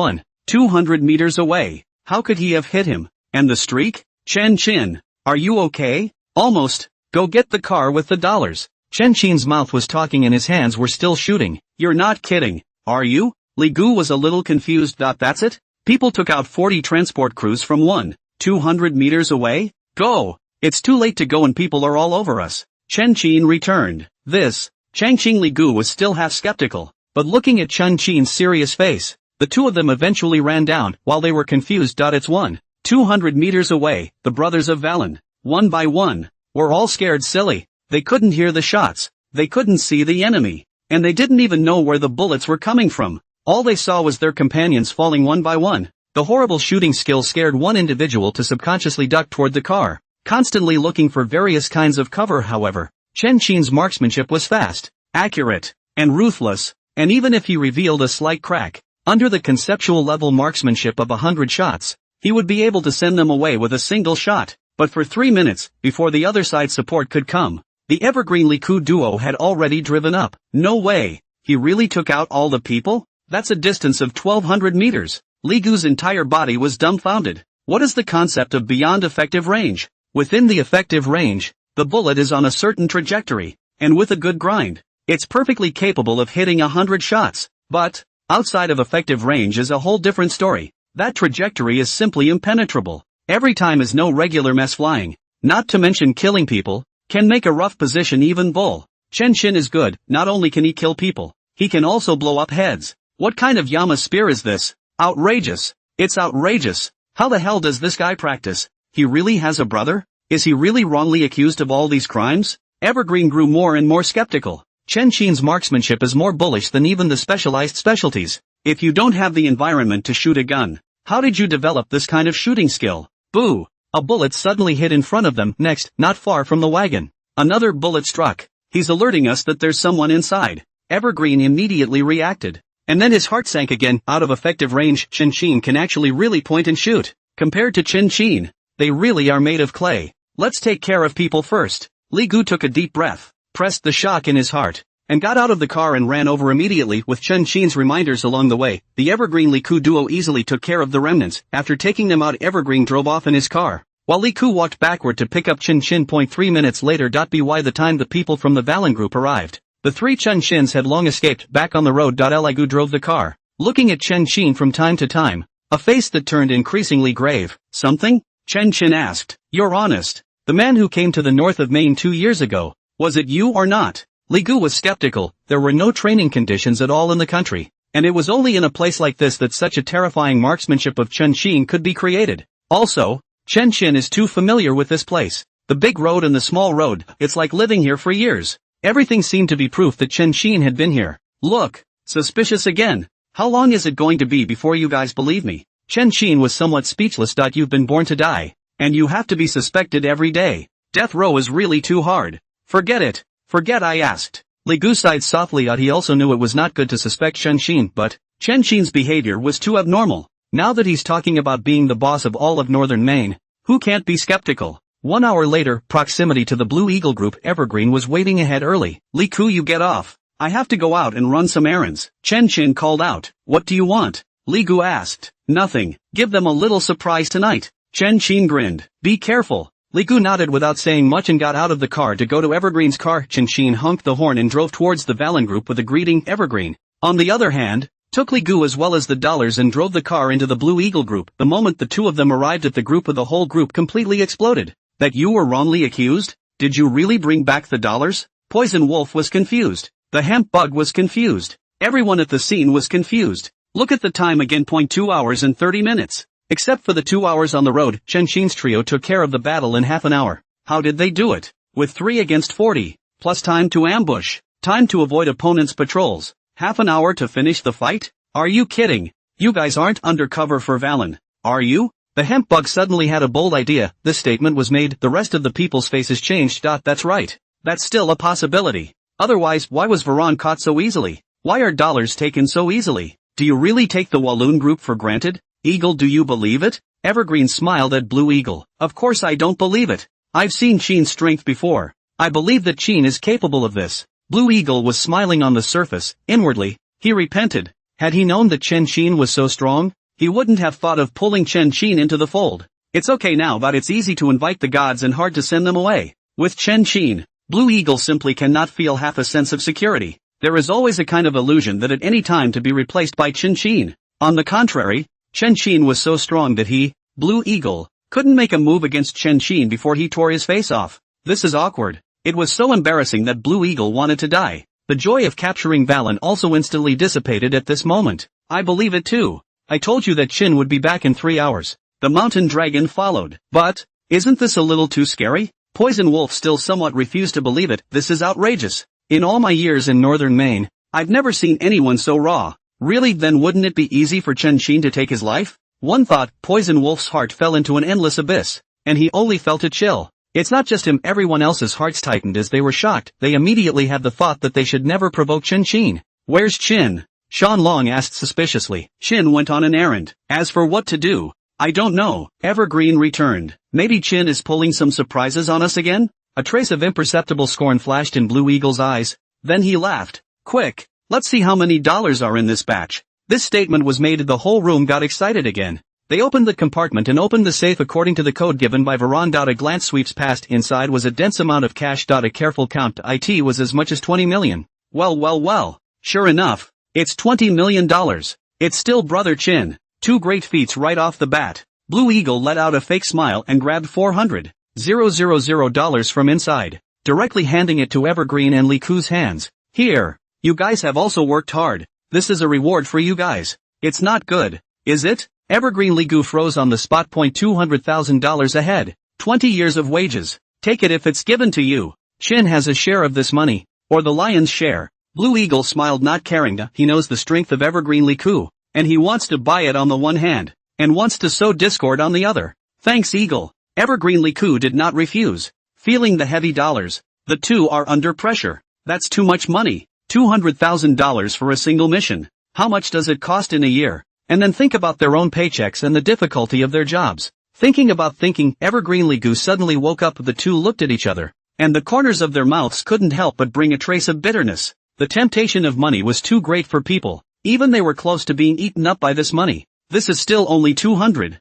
[SPEAKER 1] 200 meters away. How could he have hit him? And the streak? Chen Qin, are you okay? Almost. Go get the car with the dollars. Chen Qin's mouth was talking and his hands were still shooting. You're not kidding, are you? Li Gu was a little confused. That's it? People took out 40 transport crews from 200 meters away? Go! It's too late to go and people are all over us. Chen Qin returned. Changqing Li Gu was still half skeptical, but looking at Chen Qin's serious face, the two of them eventually ran down, while they were confused. It's 200 meters away, the brothers of Valen, one by one, were all scared silly. They couldn't hear the shots, they couldn't see the enemy, and they didn't even know where the bullets were coming from. All they saw was their companions falling one by one. The horrible shooting skill scared one individual to subconsciously duck toward the car, constantly looking for various kinds of cover. However, Chen Qin's marksmanship was fast, accurate, and ruthless, and even if he revealed a slight crack, under the conceptual level marksmanship of 100 shots, he would be able to send them away with a single shot. But for 3 minutes, before the other side support could come, the Evergreen Li Ku duo had already driven up. No way! He really took out all the people? That's a distance of 1200 meters. Li Gu's entire body was dumbfounded. What is the concept of beyond effective range? Within the effective range, the bullet is on a certain trajectory, and with a good grind, it's perfectly capable of hitting 100 shots. But, outside of effective range is a whole different story. That trajectory is simply impenetrable. Every time is no regular mess flying, not to mention killing people, can make a rough position even bull. Chen Qin is good. Not only can he kill people, he can also blow up heads. What kind of Yama spear is this? Outrageous. It's outrageous. How the hell does this guy practice? He really has a brother? Is he really wrongly accused of all these crimes? Evergreen grew more and more skeptical. Chen Qin's marksmanship is more bullish than even the specialized specialties. If you don't have the environment to shoot a gun, How did you develop this kind of shooting skill? Boo! A bullet suddenly hit in front of them. Next, not far from the wagon, another bullet struck. He's alerting us that there's someone inside. Evergreen immediately reacted. And then his heart sank again. Out of effective range, Chin can actually really point and shoot. Compared to Chin, they really are made of clay. Let's take care of people first. Li Gu took a deep breath, pressed the shock in his heart, and got out of the car and ran over immediately with Chin's reminders along the way. The Evergreen Li Ku duo easily took care of the remnants. After taking them out, Evergreen drove off in his car, while Li Ku walked backward to pick up Chin. 3 minutes later. By the time the people from the Valen group arrived, the three Chins had long escaped. Back on the road. Li Gu drove the car, looking at Chin from time to time, a face that turned increasingly grave. Something? Chin asked. You're honest? The man who came to the north of Maine 2 years ago, was it you or not? Li Gu was skeptical. There were no training conditions at all in the country, and it was only in a place like this that such a terrifying marksmanship of Chin could be created. Also, Chin is too familiar with this place. The big road and the small road, it's like living here for years. Everything seemed to be proof that Chin had been here. Look, suspicious again. How long is it going to be before you guys believe me? Chin was somewhat speechless. You've been born to die, and you have to be suspected every day. Death row is really too hard. Forget it. Forget I asked. Li Gu sighed softly. He also knew it was not good to suspect Chin, but Chin's behavior was too abnormal. Now that he's talking about being the boss of all of northern Maine, who can't be skeptical? 1 hour later, proximity to the Blue Eagle group. Evergreen was waiting ahead early. Li Ku, you get off. I have to go out and run some errands. Chin called out. What do you want? Li Gu asked. Nothing. Give them a little surprise tonight. Chin grinned. Be careful. Li Gu nodded without saying much and got out of the car to go to Evergreen's car. Chin honked the horn and drove towards the Valen group with a greeting. Evergreen, on the other hand, took Li Gu as well as the dollars and drove the car into the Blue Eagle group. The moment the two of them arrived at the group, the whole group completely exploded. That you were wrongly accused? Did you really bring back the dollars? Poison Wolf was confused. The hemp bug was confused. Everyone at the scene was confused. Look at the time again. 2 hours and 30 minutes. Except for the 2 hours on the road, Chin's trio took care of the battle in half an hour. How did they do it? With 3 against 40, plus time to ambush, time to avoid opponents' patrols, half an hour to finish the fight? Are you kidding? You guys aren't undercover for Valen, are you? The hemp bug suddenly had a bold idea. This statement was made. The rest of the people's faces changed. That's right. That's still a possibility. Otherwise, why was Varan caught so easily? Why are dollars taken so easily? Do you really take the Walloon group for granted? Eagle, do you believe it? Evergreen smiled at Blue Eagle. Of course I don't believe it. I've seen Chin's strength before. I believe that Chin is capable of this. Blue Eagle was smiling on the surface. Inwardly, he repented. Had he known that Chin was so strong, he wouldn't have thought of pulling Chin into the fold. It's okay now, but it's easy to invite the gods and hard to send them away. With Chin, Blue Eagle simply cannot feel half a sense of security. There is always a kind of illusion that at any time to be replaced by Chin. On the contrary, Chin was so strong that he, Blue Eagle, couldn't make a move against Chin before he tore his face off. This is awkward. It was so embarrassing that Blue Eagle wanted to die. The joy of capturing Valen also instantly dissipated at this moment. I believe it too. I told you that Chin would be back in 3 hours. The mountain dragon followed. But, isn't this a little too scary? Poison Wolf still somewhat refused to believe it. This is outrageous. In all my years in northern Maine, I've never seen anyone so raw. Really? Then wouldn't it be easy for Chin to take his life? One thought, Poison Wolf's heart fell into an endless abyss, and he only felt a chill. It's not just him, everyone else's hearts tightened as they were shocked. They immediately had the thought that they should never provoke Chin. Where's Chin? Sean Long asked suspiciously. Chin went on an errand. As for what to do, I don't know. Evergreen returned. Maybe Chin is pulling some surprises on us again? A trace of imperceptible scorn flashed in Blue Eagle's eyes. Then he laughed. Quick, let's see how many dollars are in this batch. This statement was made. The whole room got excited again. They opened the compartment and opened the safe according to the code given by Varan. A glance sweeps past. Inside was a dense amount of cash. A careful count. It was as much as 20 million. Well. Sure enough, it's $20 million. It's still Brother Chin. 2 great feats right off the bat. Blue Eagle let out a fake smile and grabbed $400,000 from inside, directly handing it to Evergreen and Li Ku's hands. Here, you guys have also worked hard. This is a reward for you guys. It's not good, is it? Evergreen Li Ku froze on the spot. $200,000 ahead. 20 years of wages. Take it if it's given to you. Chin has a share of this money, or the lion's share. Blue Eagle smiled, not caring. He knows the strength of Evergreen Li Ku, and he wants to buy it on the one hand. and wants to sow discord on the other. Thanks, Eagle. Evergreen Liku did not refuse. Feeling the heavy dollars, the two are under pressure. That's too much money. $200,000 for a single mission. How much does it cost in a year? And then think about their own paychecks and the difficulty of their jobs. Thinking, Evergreen Liku suddenly woke up. The two looked at each other, and the corners of their mouths couldn't help but bring a trace of bitterness. The temptation of money was too great for people. Even they were close to being eaten up by this money. This is still only 200,000.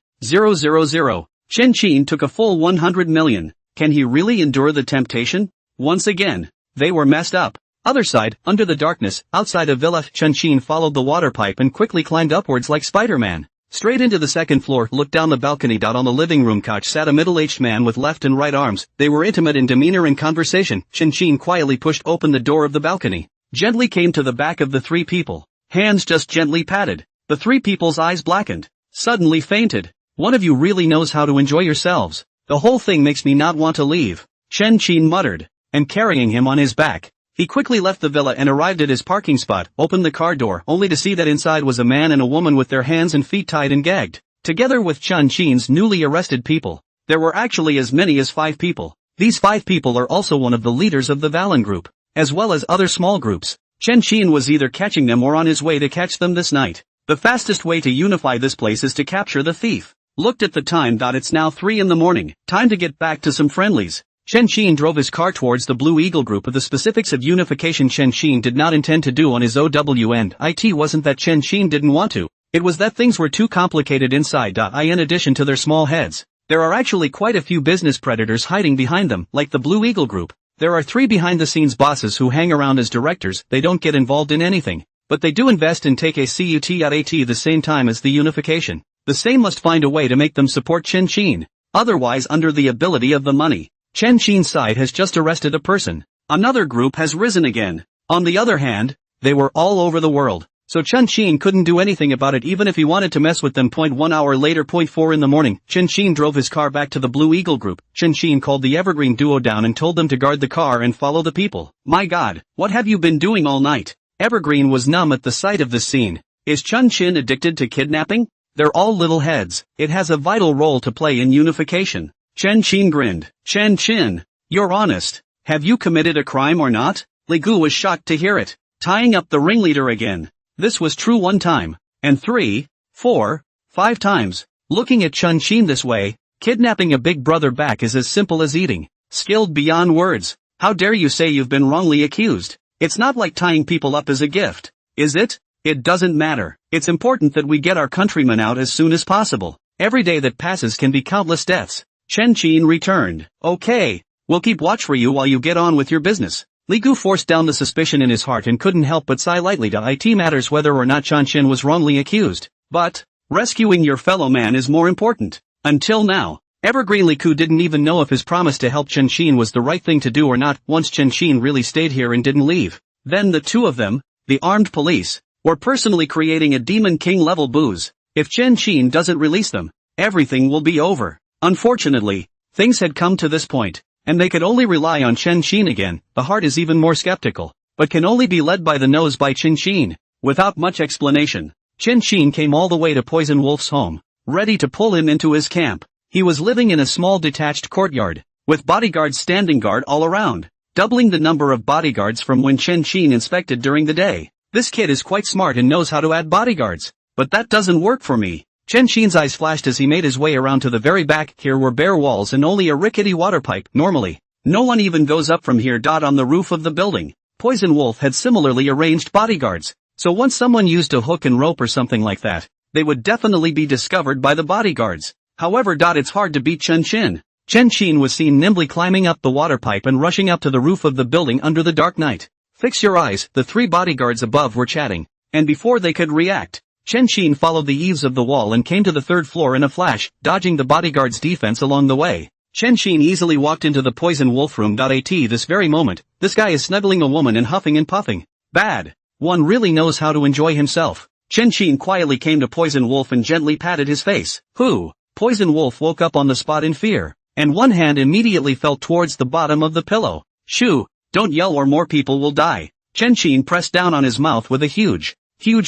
[SPEAKER 1] Chen Qin took a full 100 million. Can he really endure the temptation? Once again, they were messed up. Other side, under the darkness, outside a villa, Chen Qin followed the water pipe and quickly climbed upwards like Spider-Man. Straight into the second floor, looked down the balcony. On the living room couch sat a middle-aged man with left and right arms. They were intimate in demeanor and conversation. Chen Qin quietly pushed open the door of the balcony. Gently came to the back of the three people. Hands just gently patted. The three people's eyes blackened. Suddenly fainted. One of you really knows how to enjoy yourselves. The whole thing makes me not want to leave, Chen Qin muttered. And carrying him on his back, he quickly left the villa and arrived at his parking spot, opened the car door only to see that inside was a man and a woman with their hands and feet tied and gagged. Together with Chen Qin's newly arrested people, there were actually as many as 5 people. These 5 people are also one of the leaders of the Valen group, as well as other small groups. Chen Qin was either catching them or on his way to catch them this night. The fastest way to unify this place is to capture the thief. Looked at the time. It's now 3 in the morning, time to get back to some friendlies. Chen Qin drove his car towards the Blue Eagle group. Of the specifics of unification Chen Qin did not intend to do on his own. It wasn't that Chen Qin didn't want to, it was that things were too complicated inside. In addition to their small heads, there are actually quite a few business predators hiding behind them, like the Blue Eagle group. There are 3 behind-the-scenes bosses who hang around as directors. They don't get involved in anything, but they do invest in take a cut at the same time as the unification. The same must find a way to make them support Chen Qin, otherwise under the ability of the money. Chen Qin's side has just arrested a person. Another group has risen again. On the other hand, they were all over the world, so Chen Qin couldn't do anything about it even if he wanted to mess with them. 1 hour later, 4 in the morning, Chen Qin drove his car back to the Blue Eagle group. Chen Qin called the Evergreen duo down and told them to guard the car and follow the people. My God, what have you been doing all night? Evergreen was numb at the sight of this scene. Is Chen Qin addicted to kidnapping? They're all little heads. It has a vital role to play in unification. Chen Qin grinned. Chen Qin, you're honest. Have you committed a crime or not? Li Gu was shocked to hear it. Tying up the ringleader again. This was true 1 time, and 3, 4, 5 times. Looking at Chen Qin this way, kidnapping a big brother back is as simple as eating. Skilled beyond words. How dare you say you've been wrongly accused? It's not like tying people up as a gift, is it? It doesn't matter. It's important that we get our countrymen out as soon as possible. Every day that passes can be countless deaths. Chen Qin returned. Okay, we'll keep watch for you while you get on with your business. Li Gu forced down the suspicion in his heart and couldn't help but sigh lightly. It matters whether or not Chen Qin was wrongly accused, but rescuing your fellow man is more important. Until now, Evergreen Liku didn't even know if his promise to help Chen Qin was the right thing to do or not. Once Chen Qin really stayed here and didn't leave, then the two of them, the armed police, were personally creating a Demon King level booze. If Chen Qin doesn't release them, everything will be over. Unfortunately, things had come to this point, and they could only rely on Chen Qin again. The heart is even more skeptical, but can only be led by the nose by Chen Qin. Without much explanation, Chen Qin came all the way to Poison Wolf's home, ready to pull him into his camp. He was living in a small detached courtyard, with bodyguards standing guard all around, doubling the number of bodyguards from when Chen Qin inspected during the day. This kid is quite smart and knows how to add bodyguards, but that doesn't work for me. Chen Qin's eyes flashed as he made his way around to the very back. Here were bare walls and only a rickety water pipe. Normally, no one even goes up from here. On the roof of the building, Poison Wolf had similarly arranged bodyguards, so once someone used a hook and rope or something like that, they would definitely be discovered by the bodyguards. However, it's hard to beat Chen Qin. Chen Qin was seen nimbly climbing up the water pipe and rushing up to the roof of the building under the dark night. Fix your eyes. The 3 bodyguards above were chatting, and before they could react, Chen Qin followed the eaves of the wall and came to the 3rd floor in a flash, dodging the bodyguard's defense along the way. Chen Qin easily walked into the Poison Wolf room. At this very moment, this guy is snuggling a woman and huffing and puffing. Bad. One really knows how to enjoy himself. Chen Qin quietly came to Poison Wolf and gently patted his face. Who? Poison Wolf woke up on the spot in fear, and one hand immediately fell towards the bottom of the pillow. Shoo, don't yell or more people will die. Chen Qin pressed down on his mouth with a huge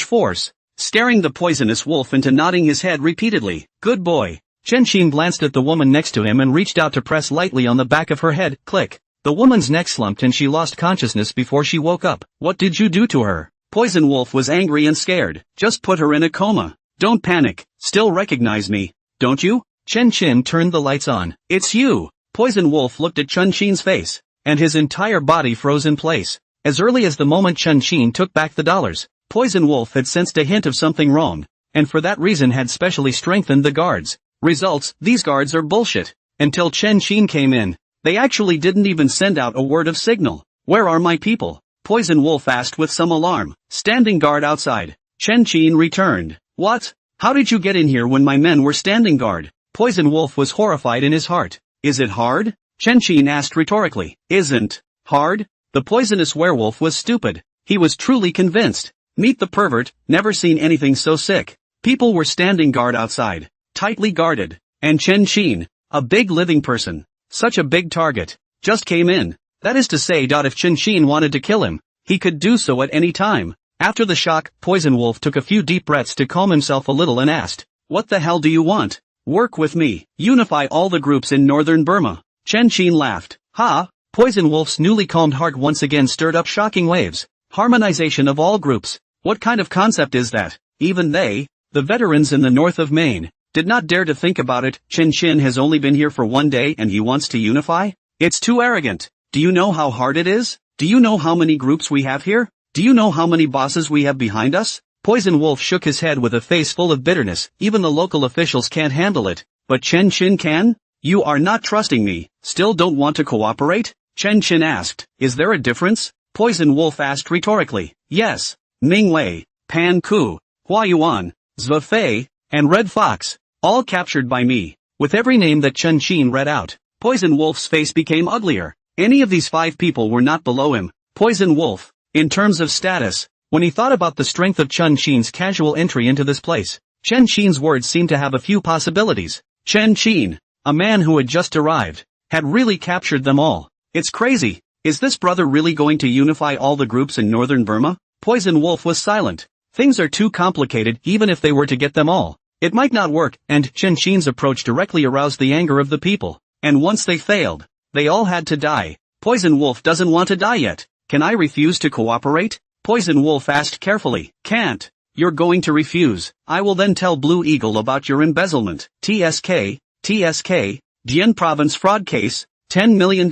[SPEAKER 1] force. scaring the poisonous wolf into nodding his head repeatedly. Good boy. Chen Xin glanced at the woman next to him and reached out to press lightly on the back of her head. Click. The woman's neck slumped and she lost consciousness before she woke up. What did you do to her? Poison Wolf was angry and scared. Just put her in a coma. Don't panic. Still recognize me, don't you? Chen Xin turned the lights on. It's you. Poison Wolf looked at Chen Xin's face, and his entire body froze in place. As early as the moment Chen Xin took back the dollars, Poison Wolf had sensed a hint of something wrong, and for that reason had specially strengthened the guards. Results, these guards are bullshit. Until Chen Xin came in, they actually didn't even send out a word of signal. Where are my people? Poison Wolf asked with some alarm. Standing guard outside. Chen Xin returned. What? How did you get in here when my men were standing guard? Poison Wolf was horrified in his heart. Is it hard? Chen Xin asked rhetorically. Isn't hard? The poisonous werewolf was stupid. He was truly convinced. Meet the pervert, never seen anything so sick. People were standing guard outside, tightly guarded, and Chen Xin, a big living person, such a big target, just came in. That is to say, if Chen Xin wanted to kill him, he could do so at any time. After the shock, Poison Wolf took a few deep breaths to calm himself a little and asked, what the hell do you want? Work with me. Unify all the groups in northern Burma. Chen Xin laughed. Ha! Poison Wolf's newly calmed heart once again stirred up shocking waves. Harmonization of all groups. What kind of concept is that? Even they, the veterans in the north of Maine, did not dare to think about it. Chen Xin has only been here for one day and he wants to unify? It's too arrogant. Do you know how hard it is? Do you know how many groups we have here? Do you know how many bosses we have behind us? Poison Wolf shook his head with a face full of bitterness. Even the local officials can't handle it. But Chen Xin can? You are not trusting me. Still don't want to cooperate? Chen Xin asked. Is there a difference? Poison Wolf asked rhetorically. Yes. Ming Wei, Pan Ku, Hua Yuan, Zhe Fei, and Red Fox, all captured by me. With every name that Chen Xin read out, Poison Wolf's face became uglier. Any of these 5 people were not below him. Poison Wolf, in terms of status, when he thought about the strength of Chen Xin's casual entry into this place, Chen Xin's words seemed to have a few possibilities. Chen Xin, a man who had just arrived, had really captured them all. It's crazy. Is this brother really going to unify all the groups in northern Burma? Poison Wolf was silent. Things are too complicated. Even if they were to get them all, it might not work, and Chen Xin's approach directly aroused the anger of the people. And once they failed, they all had to die. Poison Wolf doesn't want to die yet. Can I refuse to cooperate? Poison Wolf asked carefully. Can't. You're going to refuse. I will then tell Blue Eagle about your embezzlement. TSK, Dian Province fraud case, $10 million.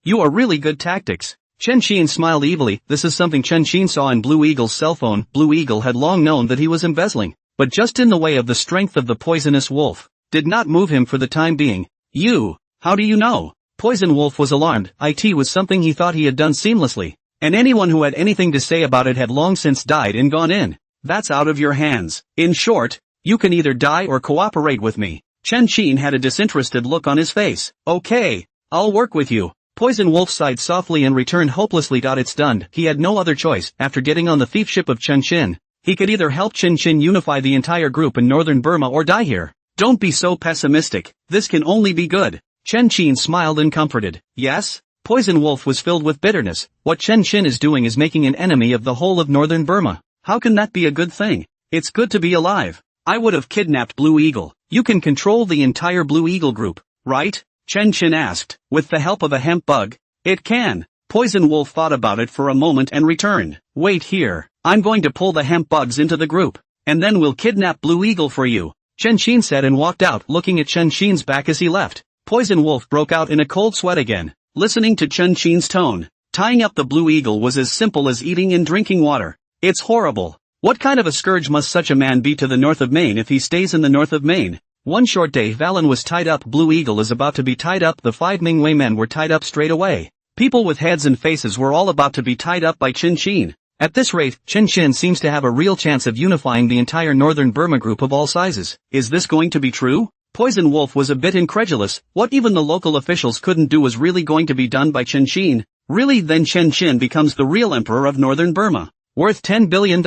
[SPEAKER 1] You are really good tactics. Chen Xin smiled evilly. This is something Chen Xin saw in Blue Eagle's cell phone. Blue Eagle had long known that he was embezzling, but just in the way of the strength of the poisonous wolf, did not move him for the time being. You, how do you know? Poison Wolf was alarmed. It was something he thought he had done seamlessly, and anyone who had anything to say about it had long since died and gone in. That's out of your hands. In short, you can either die or cooperate with me. Chen Xin had a disinterested look on his face. Okay, I'll work with you. Poison Wolf sighed softly and returned hopelessly. It's done. He had no other choice. After getting on the thief ship of Chen Xin, he could either help Chen Xin unify the entire group in northern Burma or die here. Don't be so pessimistic. This can only be good. Chen Xin smiled and comforted. Yes? Poison Wolf was filled with bitterness. What Chen Xin is doing is making an enemy of the whole of northern Burma. How can that be a good thing? It's good to be alive. I would have kidnapped Blue Eagle. You can control the entire Blue Eagle group, right? Chen Xin asked. With the help of a hemp bug? It can. Poison Wolf thought about it for a moment and returned. Wait here. I'm going to pull the hemp bugs into the group, and then we'll kidnap Blue Eagle for you. Chen Xin said and walked out, looking at Chen Xin's back as he left. Poison Wolf broke out in a cold sweat again, listening to Chen Xin's tone. Tying up the Blue Eagle was as simple as eating and drinking water. It's horrible. What kind of a scourge must such a man be to the north of Maine if he stays in the north of Maine? One short day Valen was tied up. Blue Eagle is about to be tied up. The 5 Mingwei men were tied up straight away. People with heads and faces were all about to be tied up by Chen Xin. At this rate, Chen Xin seems to have a real chance of unifying the entire northern Burma group of all sizes. Is this going to be true? Poison Wolf was a bit incredulous. What even the local officials couldn't do was really going to be done by Chen Xin. Really? Then Chen Xin becomes the real emperor of northern Burma. Worth $10 billion.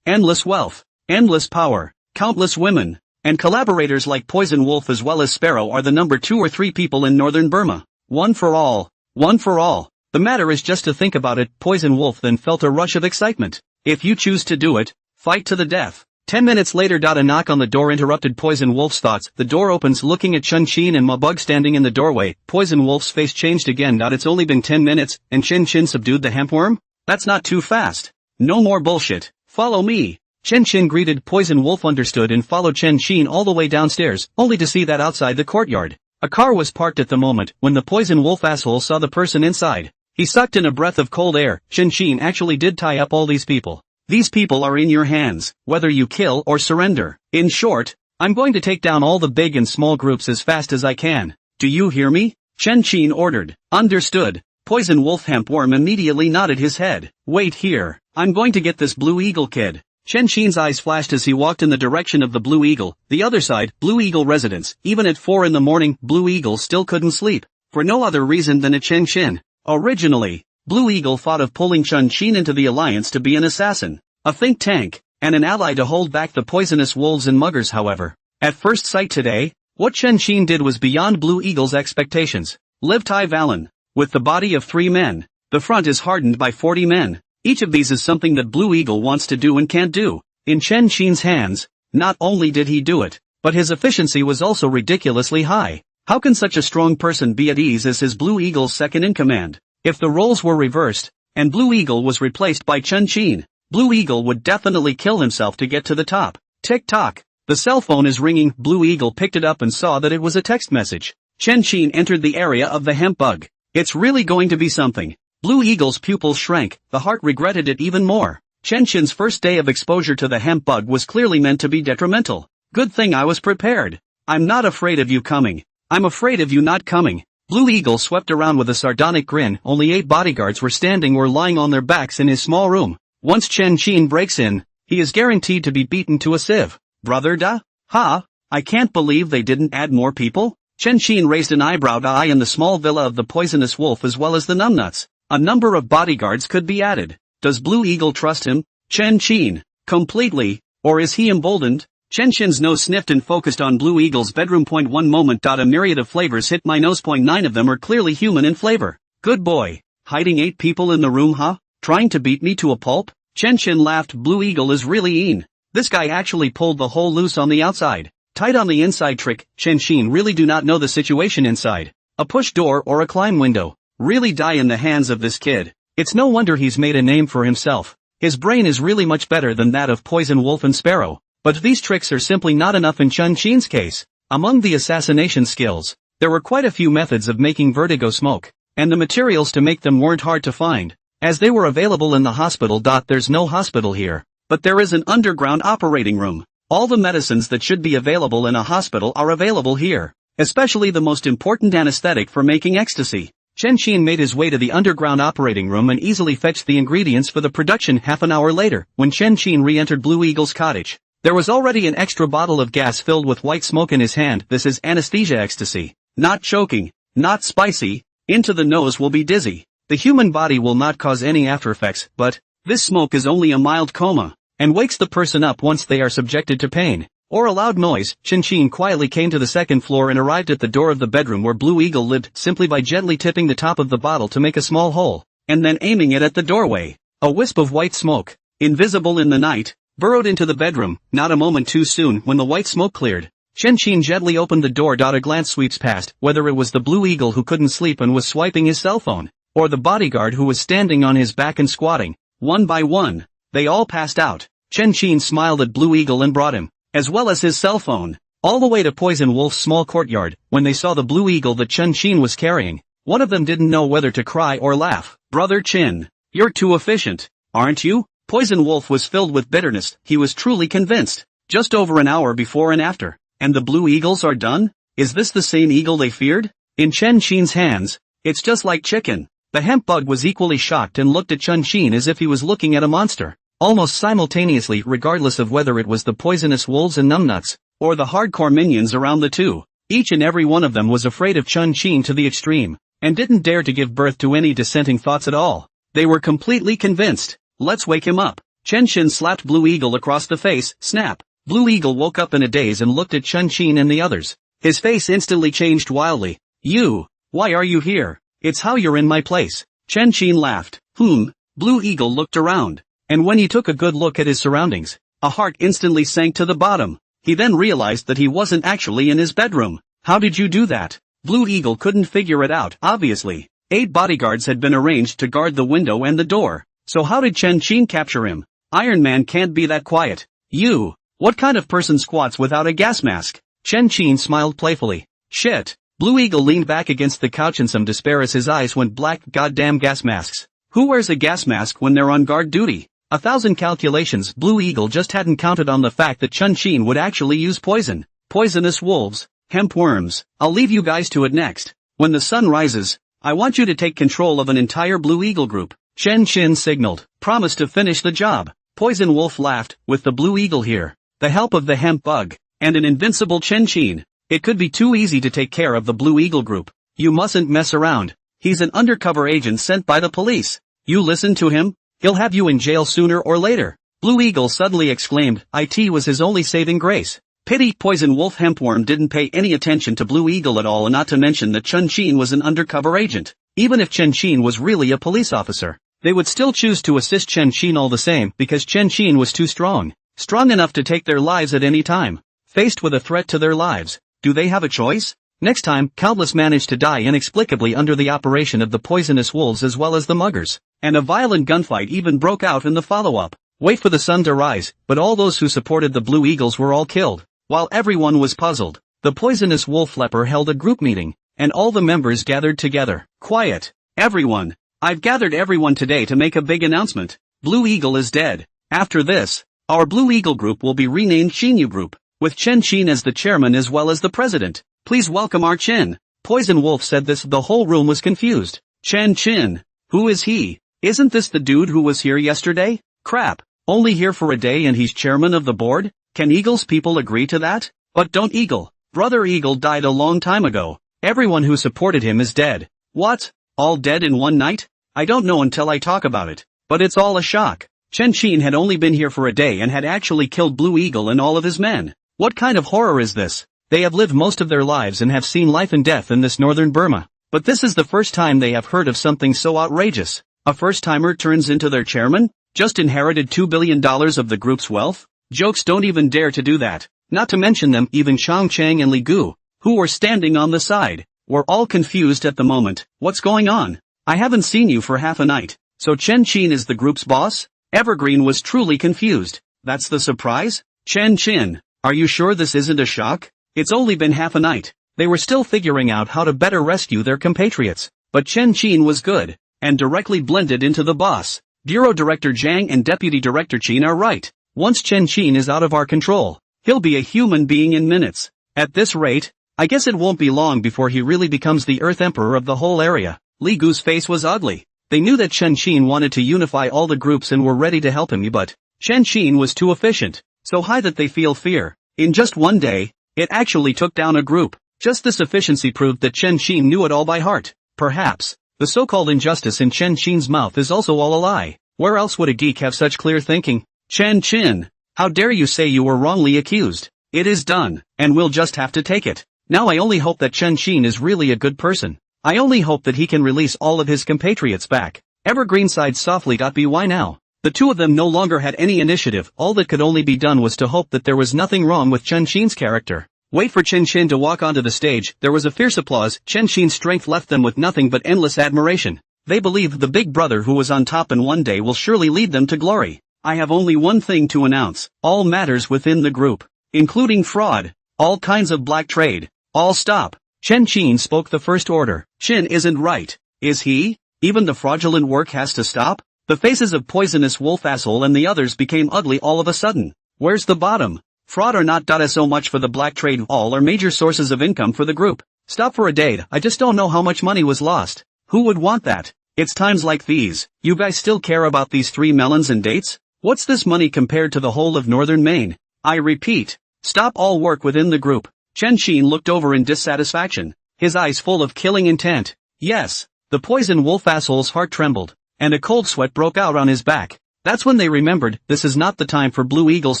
[SPEAKER 1] Endless wealth. Endless power. Countless women. And collaborators like Poison Wolf as well as Sparrow are the number 2 or 3 people in northern Burma. One for all. One for all. The matter is just to think about it. Poison Wolf then felt a rush of excitement. If you choose to do it, Fight to the death. 10 minutes later. A knock on the door interrupted Poison Wolf's thoughts. The door opens, looking at Chun Chin and Ma Bug standing in the doorway. Poison Wolf's face changed again. It's only been 10 minutes, and Chin Chin subdued the hempworm? That's not too fast. No more bullshit. Follow me. Chen Chin greeted. Poison Wolf understood and followed Chen Chin all the way downstairs, only to see that outside the courtyard, a car was parked at the moment. When the Poison Wolf asshole saw the person inside, he sucked in a breath of cold air. Chen Chin actually did tie up all these people. These people are in your hands, whether you kill or surrender. In short, I'm going to take down all the big and small groups as fast as I can. Do you hear me? Chen Chin ordered. Understood. Poison Wolf Hempworm immediately nodded his head. Wait here, I'm going to get this Blue Eagle kid. Chen Chin's eyes flashed as he walked in the direction of the Blue Eagle, the other side, Blue Eagle residence. Even at 4 in the morning, Blue Eagle still couldn't sleep, for no other reason than a Chen Chin. Originally, Blue Eagle thought of pulling Chun Chin into the alliance to be an assassin, a think tank, and an ally to hold back the poisonous wolves and muggers. However, at first sight today, what Chen Chin did was beyond Blue Eagle's expectations. Live Tai Valen. With the body of 3 men, the front is hardened by 40 men. Each of these is something that Blue Eagle wants to do and can't do. In Chen Chin's hands, not only did he do it, but his efficiency was also ridiculously high. How can such a strong person be at ease as his Blue Eagle's second-in-command? If the roles were reversed, and Blue Eagle was replaced by Chen Chin, Blue Eagle would definitely kill himself to get to the top. Tick-tock. The cell phone is ringing. Blue Eagle picked it up and saw that it was a text message. Chen Chin entered the area of the hemp bug. It's really going to be something. Blue Eagle's pupils shrank, the heart regretted it even more. Chen Chin's first day of exposure to the hemp bug was clearly meant to be detrimental. Good thing I was prepared. I'm not afraid of you coming. I'm afraid of you not coming. Blue Eagle swept around with a sardonic grin. Only 8 bodyguards were standing or lying on their backs in his small room. Once Chen Chin breaks in, he is guaranteed to be beaten to a sieve. Brother da? Ha? I can't believe they didn't add more people? Chen Chin raised an eyebrow. I in the small villa of the poisonous wolf as well as the numbnuts. A number of bodyguards could be added. Does Blue Eagle trust him? Chen Chin. Completely. Or is he emboldened? Chen Chin's nose sniffed and focused on Blue Eagle's bedroom. One moment. A myriad of flavors hit my nose. 9 of them are clearly human in flavor. Good boy. Hiding 8 people in the room, huh? Trying to beat me to a pulp? Chen Chin laughed. Blue Eagle is really mean. This guy actually pulled the hole loose on the outside. Tight on the inside trick. Chen Chin really do not know the situation inside. A push door or a climb window. Really die in the hands of this kid. It's no wonder he's made a name for himself. His brain is really much better than that of Poison Wolf and Sparrow. But these tricks are simply not enough in Chun Chin's case. Among the assassination skills, there were quite a few methods of making vertigo smoke, and the materials to make them weren't hard to find, as they were available in the hospital. There's no hospital here, but there is an underground operating room. All the medicines that should be available in a hospital are available here, especially the most important anesthetic for making ecstasy. Chen Chin made his way to the underground operating room and easily fetched the ingredients for the production. Half an hour later, when Chen Chin re-entered Blue Eagle's cottage, there was already an extra bottle of gas filled with white smoke in his hand. This is anesthesia ecstasy. Not choking, not spicy, into the nose will be dizzy. The human body will not cause any after effects, but this smoke is only a mild coma, and wakes the person up once they are subjected to pain or a loud noise. Chen Chin quietly came to the second floor and arrived at the door of the bedroom where Blue Eagle lived, simply by gently tipping the top of the bottle to make a small hole, and then aiming it at the doorway. A wisp of white smoke, invisible in the night, burrowed into the bedroom. Not a moment too soon. When the white smoke cleared, Chen Chin gently opened the door. A glance sweeps past, whether it was the Blue Eagle who couldn't sleep and was swiping his cell phone, or the bodyguard who was standing on his back and squatting. One by one, they all passed out. Chen Chin smiled at Blue Eagle and brought him, as well as his cell phone, all the way to Poison Wolf's small courtyard. When they saw the Blue Eagle that Chen Chin was carrying, one of them didn't know whether to cry or laugh. Brother Chin, you're too efficient, aren't you? Poison Wolf was filled with bitterness. He was truly convinced. Just over an hour before and after, and the Blue Eagles are done? Is this the same eagle they feared? In Chen Chin's hands, it's just like chicken. The hemp bug was equally shocked and looked at Chen Chin as if he was looking at a monster. Almost simultaneously, regardless of whether it was the poisonous wolves and numbnuts, or the hardcore minions around the two, each and every one of them was afraid of Chen Chin to the extreme, and didn't dare to give birth to any dissenting thoughts at all. They were completely convinced. Let's wake him up. Chen Chin slapped Blue Eagle across the face. Snap. Blue Eagle woke up in a daze and looked at Chen Chin and the others. His face instantly changed wildly. You, why are you here? It's how you're in my place. Chen Chin laughed. Blue Eagle looked around, and when he took a good look at his surroundings, A heart instantly sank to the bottom. He then realized that he wasn't actually in his bedroom. How did you do that? Blue Eagle couldn't figure it out, obviously. 8 bodyguards had been arranged to guard the window and the door. So how did Chen Qin capture him? Iron Man can't be that quiet. You. What kind of person squats without a gas mask? Chen Qin smiled playfully. Shit. Blue Eagle leaned back against the couch in some despair as his eyes went black. Goddamn gas masks. Who wears a gas mask when they're on guard duty? 1,000 calculations. Blue Eagle just hadn't counted on the fact that Chen Qin would actually use poison. Poisonous wolves. Hemp worms. I'll leave you guys to it next. When the sun rises, I want you to take control of an entire Blue Eagle group. Chen Qin signaled. Promise to finish the job. Poison Wolf laughed. With the Blue Eagle here, the help of the hemp bug, and an invincible Chen Qin, it could be too easy to take care of the Blue Eagle group. You mustn't mess around. He's an undercover agent sent by the police. You listen to him, he'll have you in jail sooner or later. Blue Eagle suddenly exclaimed. It was his only saving grace. Pity Poison Wolf Hempworm didn't pay any attention to Blue Eagle at all, and not to mention that Chen Qin was an undercover agent. Even if Chen Qin was really a police officer, they would still choose to assist Chen Qin all the same because Chen Qin was too strong. Strong enough to take their lives at any time. Faced with a threat to their lives, do they have a choice? Next time, countless managed to die inexplicably under the operation of the poisonous wolves as well as the muggers, and a violent gunfight even broke out in the follow-up. Wait for the sun to rise, but all those who supported the Blue Eagles were all killed. While everyone was puzzled, the poisonous wolf leper held a group meeting, and all the members gathered together. Quiet, everyone. I've gathered everyone today to make a big announcement. Blue Eagle is dead. After this, our Blue Eagle group will be renamed Xinyu Group, with Chen Qin as the chairman as well as the president. Please welcome our Chen. Poison Wolf said this. The whole room was confused. Chen Qin. Who is he? Isn't this the dude who was here yesterday? Crap. Only here for a day and he's chairman of the board? Can Eagle's people agree to that? But don't Eagle. Brother Eagle died a long time ago. Everyone who supported him is dead. What? All dead in one night? I don't know until I talk about it. But it's all a shock. Chen Qin had only been here for a day and had actually killed Blue Eagle and all of his men. What kind of horror is this? They have lived most of their lives and have seen life and death in this northern Burma. But this is the first time they have heard of something so outrageous. A first-timer turns into their chairman? Just inherited $2 billion of the group's wealth? Jokes don't even dare to do that. Not to mention them, even Chang Chang and Li Gu, who were standing on the side, were all confused at the moment. What's going on? I haven't seen you for half a night. So Chen Qin is the group's boss? Evergreen was truly confused. That's the surprise? Chen Qin, are you sure this isn't a shock? It's only been half a night. They were still figuring out how to better rescue their compatriots. But Chen Qin was good, and directly blended into the boss. Bureau Director Zhang and Deputy Director Qin are right. Once Chen Qin is out of our control, he'll be a human being in minutes. At this rate, I guess it won't be long before he really becomes the Earth Emperor of the whole area. Li Gu's face was ugly. They knew that Chen Qin wanted to unify all the groups and were ready to help him, but Chen Qin was too efficient, so high that they feel fear. In just one day, it actually took down a group. Just this efficiency proved that Chen Qin knew it all by heart. Perhaps, the so-called injustice in Chen Qin's mouth is also all a lie. Where else would a geek have such clear thinking? Chen Qin, how dare you say you were wrongly accused? It is done, and we'll just have to take it. Now I only hope that Chen Qin is really a good person. I only hope that he can release all of his compatriots back. Evergreen sighed softly. Why now? The two of them no longer had any initiative. All that could only be done was to hope that there was nothing wrong with Chen Qin's character. Wait for Chen Qin to walk onto the stage. There was a fierce applause. Chen Qin's strength left them with nothing but endless admiration. They believed the big brother who was on top and one day will surely lead them to glory. I have only one thing to announce. All matters within the group, including fraud, all kinds of black trade, all stop. Chen Qin spoke the first order. Qin isn't right, is he? Even the fraudulent work has to stop? The faces of Poisonous Wolf Asshole and the others became ugly all of a sudden. Where's the bottom? Fraud or not? So much for the black trade. All are major sources of income for the group. Stop for a day. I just don't know how much money was lost. Who would want that? It's times like these. You guys still care about these 3 melons and dates? What's this money compared to the whole of northern Maine? I repeat, stop all work within the group. Chen Qin looked over in dissatisfaction, his eyes full of killing intent. Yes, the Poison Wolf Asshole's heart trembled, and a cold sweat broke out on his back. That's when they remembered, this is not the time for Blue Eagles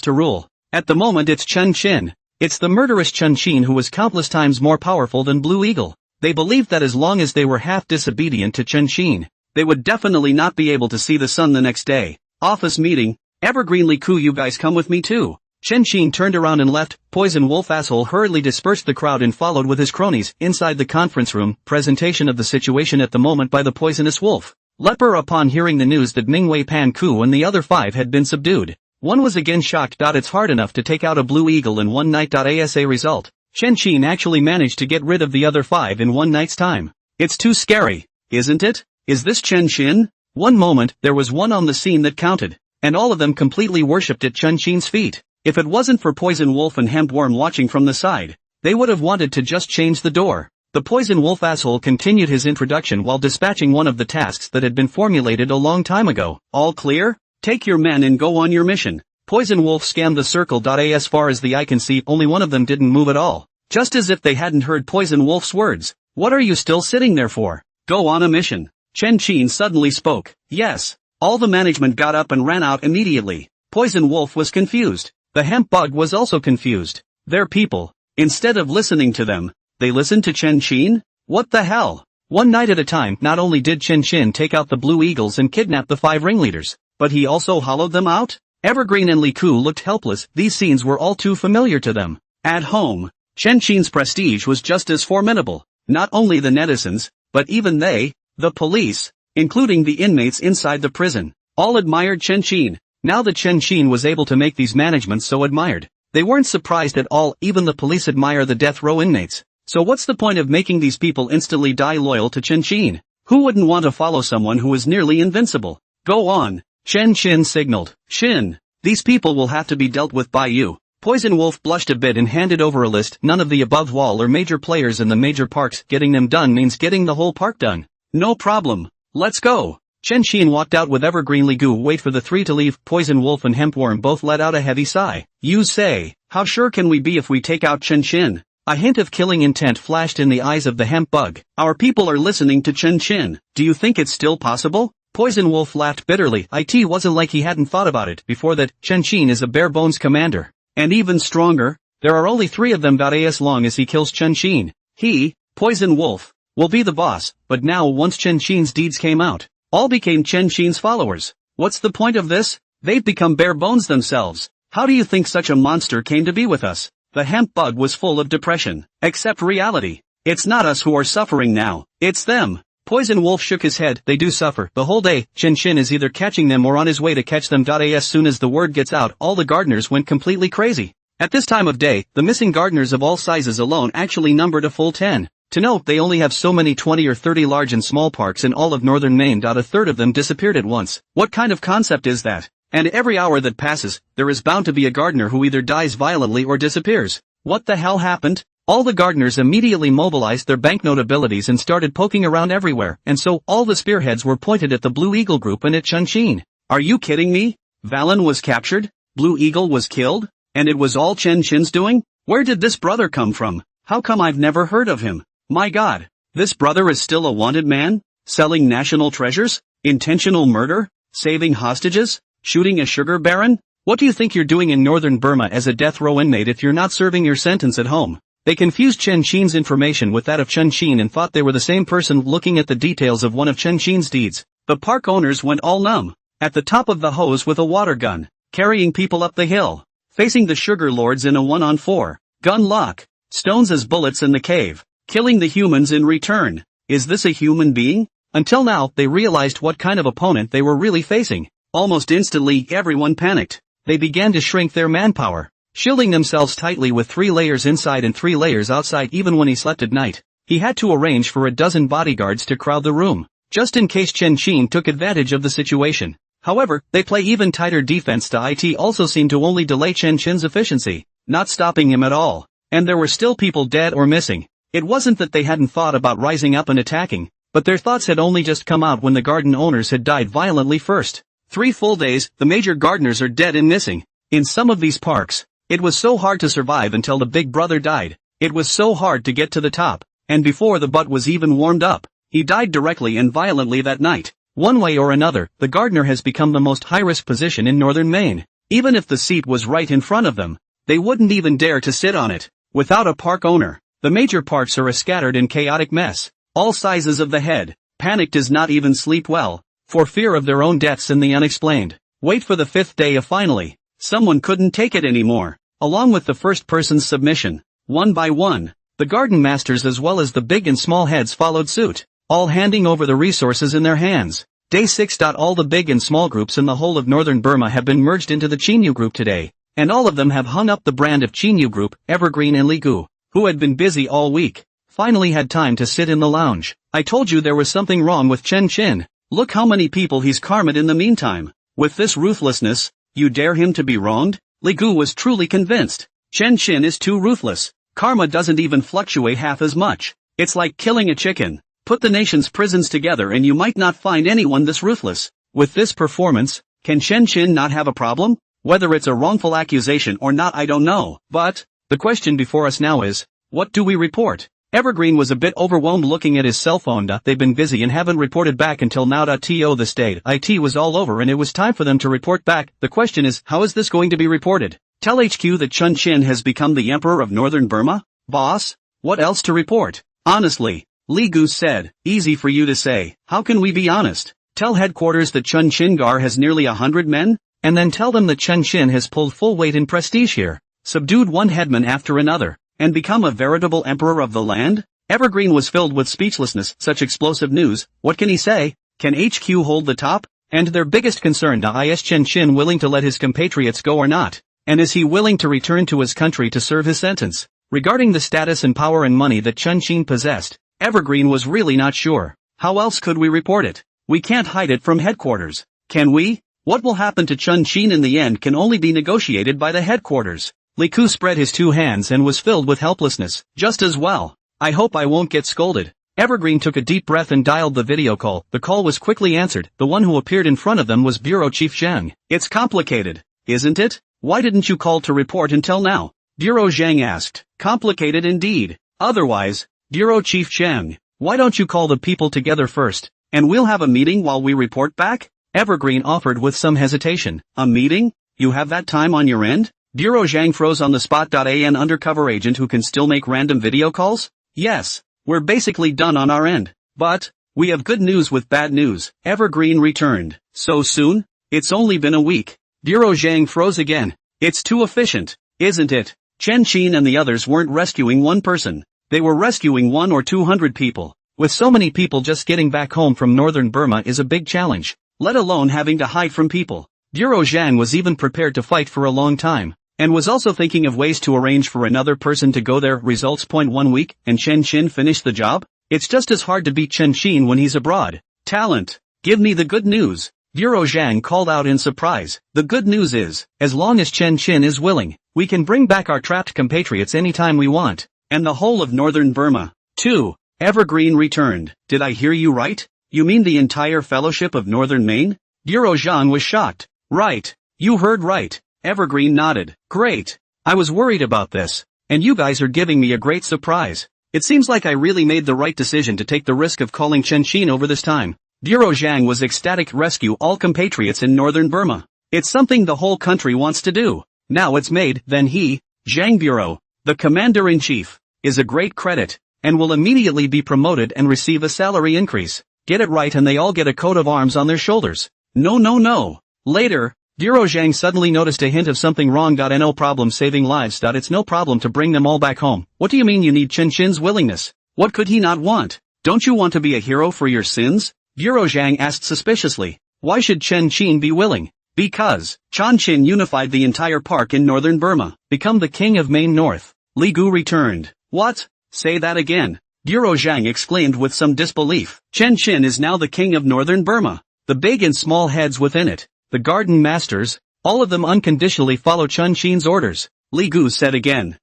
[SPEAKER 1] to rule. At the moment it's Chen Qin. It's the murderous Chen Qin who was countless times more powerful than Blue Eagle. They believed that as long as they were half disobedient to Chen Qin, they would definitely not be able to see the sun the next day. Office meeting. Evergreen Liku, you guys come with me too. Chen Qin turned around and left. Poison Wolf asshole hurriedly dispersed the crowd and followed with his cronies. Inside the conference room, presentation of the situation at the moment by the poisonous wolf. Leper upon hearing the news that Mingwei Pan Ku and the other 5 had been subdued. One was again shocked. It's hard enough to take out a blue eagle in one night. As a result, Chen Qin actually managed to get rid of the other 5 in one night's time. It's too scary, isn't it? Is this Chen Qin? One moment, there was one on the scene that counted, and all of them completely worshipped at Chen Qin's feet. If it wasn't for Poison Wolf and Hempworm watching from the side, they would have wanted to just change the door. The Poison Wolf asshole continued his introduction while dispatching one of the tasks that had been formulated a long time ago. All clear? Take your men and go on your mission. Poison Wolf scanned the circle. As far as the eye can see, only one of them didn't move at all. Just as if they hadn't heard Poison Wolf's words. What are you still sitting there for? Go on a mission. Chen Qin suddenly spoke. Yes. All the management got up and ran out immediately. Poison Wolf was confused. The hemp bug was also confused. Their people, instead of listening to them, they listened to Chen Qin? What the hell? One night at a time, not only did Chen Qin take out the Blue Eagles and kidnap the 5 ringleaders, but he also hollowed them out? Evergreen and Liku looked helpless. These scenes were all too familiar to them. At home, Chen Qin's prestige was just as formidable. Not only the netizens, but even they, the police, including the inmates inside the prison, all admired Chen Qin. Now that Chen Qin was able to make these managements so admired, they weren't surprised at all. Even the police admire the death row inmates. So what's the point of making these people instantly die loyal to Chen Qin? Who wouldn't want to follow someone who is nearly invincible? Go on. Chen Qin signaled. Shin, these people will have to be dealt with by you. Poison Wolf blushed a bit and handed over a list. None of the above wall are major players in the major parks. Getting them done means getting the whole park done. No problem. Let's go. Chen Qin walked out with Evergreen Ligu. Wait for the 3 to leave. Poison Wolf and Hempworm both let out a heavy sigh. You say, how sure can we be if we take out Chen Qin? A hint of killing intent flashed in the eyes of the hemp bug. Our people are listening to Chen Qin. Do you think it's still possible? Poison Wolf laughed bitterly. It wasn't like he hadn't thought about it before that. Chen Qin is a bare-bones commander. And even stronger, there are only 3 of them. As long as he kills Chen Qin, he, Poison Wolf, will be the boss. But now once Chen Qin's deeds came out, all became Chen Qin's followers. What's the point of this? They've become bare bones themselves. How do you think such a monster came to be with us? The hemp bug was full of depression. Accept reality. It's not us who are suffering now, it's them. Poison Wolf shook his head. They do suffer. The whole day, Chen Qin is either catching them or on his way to catch them. As soon as the word gets out, all the gardeners went completely crazy. At this time of day, the missing gardeners of all sizes alone actually numbered a full 10. To note, they only have so many 20 or 30 large and small parks in all of northern Maine. A third of them disappeared at once. What kind of concept is that? And every hour that passes, there is bound to be a gardener who either dies violently or disappears. What the hell happened? All the gardeners immediately mobilized their banknote abilities and started poking around everywhere, and so all the spearheads were pointed at the Blue Eagle group and at Chen Qin. Are you kidding me? Valen was captured? Blue Eagle was killed? And it was all Chen Qin's doing? Where did this brother come from? How come I've never heard of him? My God, this brother is still a wanted man? Selling national treasures? Intentional murder? Saving hostages? Shooting a sugar baron? What do you think you're doing in northern Burma as a death row inmate if you're not serving your sentence at home? They confused Chen Qin's information with that of Chen Qin and thought they were the same person. Looking at the details of one of Chen Qin's deeds, the park owners went all numb. At the top of the hose with a water gun, carrying people up the hill, facing the sugar lords in a 1-on-4, gun lock, stones as bullets in the cave, killing the humans in return. Is this a human being? Until now, they realized what kind of opponent they were really facing. Almost instantly, everyone panicked. They began to shrink their manpower, shielding themselves tightly with 3 layers inside and 3 layers outside. Even when he slept at night, he had to arrange for a dozen bodyguards to crowd the room, just in case Chen Qin took advantage of the situation. However, they play even tighter defense. It also seemed to only delay Chen Qin's efficiency, not stopping him at all. And there were still people dead or missing. It wasn't that they hadn't thought about rising up and attacking, but their thoughts had only just come out when the garden owners had died violently first. 3 full days, the major gardeners are dead and missing. In some of these parks, it was so hard to survive until the big brother died. It was so hard to get to the top, and before the butt was even warmed up, he died directly and violently that night. One way or another, the gardener has become the most high-risk position in northern Maine. Even if the seat was right in front of them, they wouldn't even dare to sit on it. Without a park owner, the major parks are a scattered and chaotic mess. All sizes of the head, panicked, does not even sleep well, for fear of their own deaths and the unexplained. Wait for the 5th day of finally. Someone couldn't take it anymore. Along with the first person's submission, one by one, the garden masters as well as the big and small heads followed suit, all handing over the resources in their hands. Day 6. All the big and small groups in the whole of northern Burma have been merged into the Chinyu group today, and all of them have hung up the brand of Chinyu group. Evergreen and Ligu, who had been busy all week, finally had time to sit in the lounge. I told you there was something wrong with Chen Qin. Look how many people he's karma'd in the meantime. With this ruthlessness, you dare him to be wronged? Ligu was truly convinced. Chen Qin is too ruthless. Karma doesn't even fluctuate half as much. It's like killing a chicken. Put the nation's prisons together and you might not find anyone this ruthless. With this performance, can Chen Qin not have a problem? Whether it's a wrongful accusation or not I don't know, but the question before us now is, what do we report? Evergreen was a bit overwhelmed looking at his cell phone. They've been busy and haven't reported back until now. To the state IT was all over and it was time for them to report back. The question is, how is this going to be reported? Tell HQ that Chen Qin has become the emperor of northern Burma? Boss? What else to report? Honestly, Li Gu said, easy for you to say. How can we be honest? Tell headquarters that Chen Qingar has nearly 100 men? And then tell them that Chen Qin has pulled full weight in prestige here, subdued one headman after another, and become a veritable emperor of the land? Evergreen was filled with speechlessness. Such explosive news, what can he say? Can HQ hold the top? And their biggest concern, is Chen Qin willing to let his compatriots go or not? And is he willing to return to his country to serve his sentence? Regarding the status and power and money that Chen Qin possessed, Evergreen was really not sure. How else could we report it? We can't hide it from headquarters. Can we? What will happen to Chen Qin in the end can only be negotiated by the headquarters. Li Ku spread his two hands and was filled with helplessness. Just as well. I hope I won't get scolded. Evergreen took a deep breath and dialed the video call. The call was quickly answered. The one who appeared in front of them was Bureau Chief Zhang. It's complicated, isn't it? Why didn't you call to report until now? Bureau Zhang asked. Complicated indeed. Otherwise, Bureau Chief Zhang, why don't you call the people together first, and we'll have a meeting while we report back? Evergreen offered with some hesitation. A meeting? You have that time on your end? Bureau Zhang froze on the spot. An undercover agent who can still make random video calls? Yes, we're basically done on our end. But, we have good news with bad news. Evergreen returned. So soon? It's only been a week. Bureau Zhang froze again. It's too efficient, isn't it? Chen Qin and the others weren't rescuing one person. They were rescuing 100 or 200 people. With so many people, just getting back home from northern Burma is a big challenge, let alone having to hide from people. Bureau Zhang was even prepared to fight for a long time, and was also thinking of ways to arrange for another person to go there. Results: 1 week, and Chen Qin finished the job? It's just as hard to beat Chen Qin when he's abroad. Talent. Give me the good news. Bureau Zhang called out in surprise. The good news is, as long as Chen Qin is willing, we can bring back our trapped compatriots anytime we want. And the whole of northern Burma, too. Evergreen returned. Did I hear you right? You mean the entire fellowship of northern Maine? Bureau Zhang was shocked. Right. You heard right. Evergreen nodded. Great. I was worried about this. And you guys are giving me a great surprise. It seems like I really made the right decision to take the risk of calling Chen Qin over this time. Bureau Zhang was ecstatic. Rescue all compatriots in northern Burma. It's something the whole country wants to do. Now it's made. Then he, Zhang Bureau, the commander-in-chief, is a great credit, and will immediately be promoted and receive a salary increase. Get it right and they all get a coat of arms on their shoulders. No. Later, Bureau Zhang suddenly noticed a hint of something wrong. No problem saving lives. It's no problem to bring them all back home. What do you mean you need Chen Qin's willingness? What could he not want? Don't you want to be a hero for your sins? Bureau Zhang asked suspiciously. Why should Chen Qin be willing? Because Chen Qin unified the entire park in northern Burma, become the king of Maine North. Li Gu returned. What? Say that again. Bureau Zhang exclaimed with some disbelief. Chen Qin is now the king of northern Burma. The big and small heads within it, the garden masters, all of them unconditionally follow Chen Qin's orders. Li Gu said again.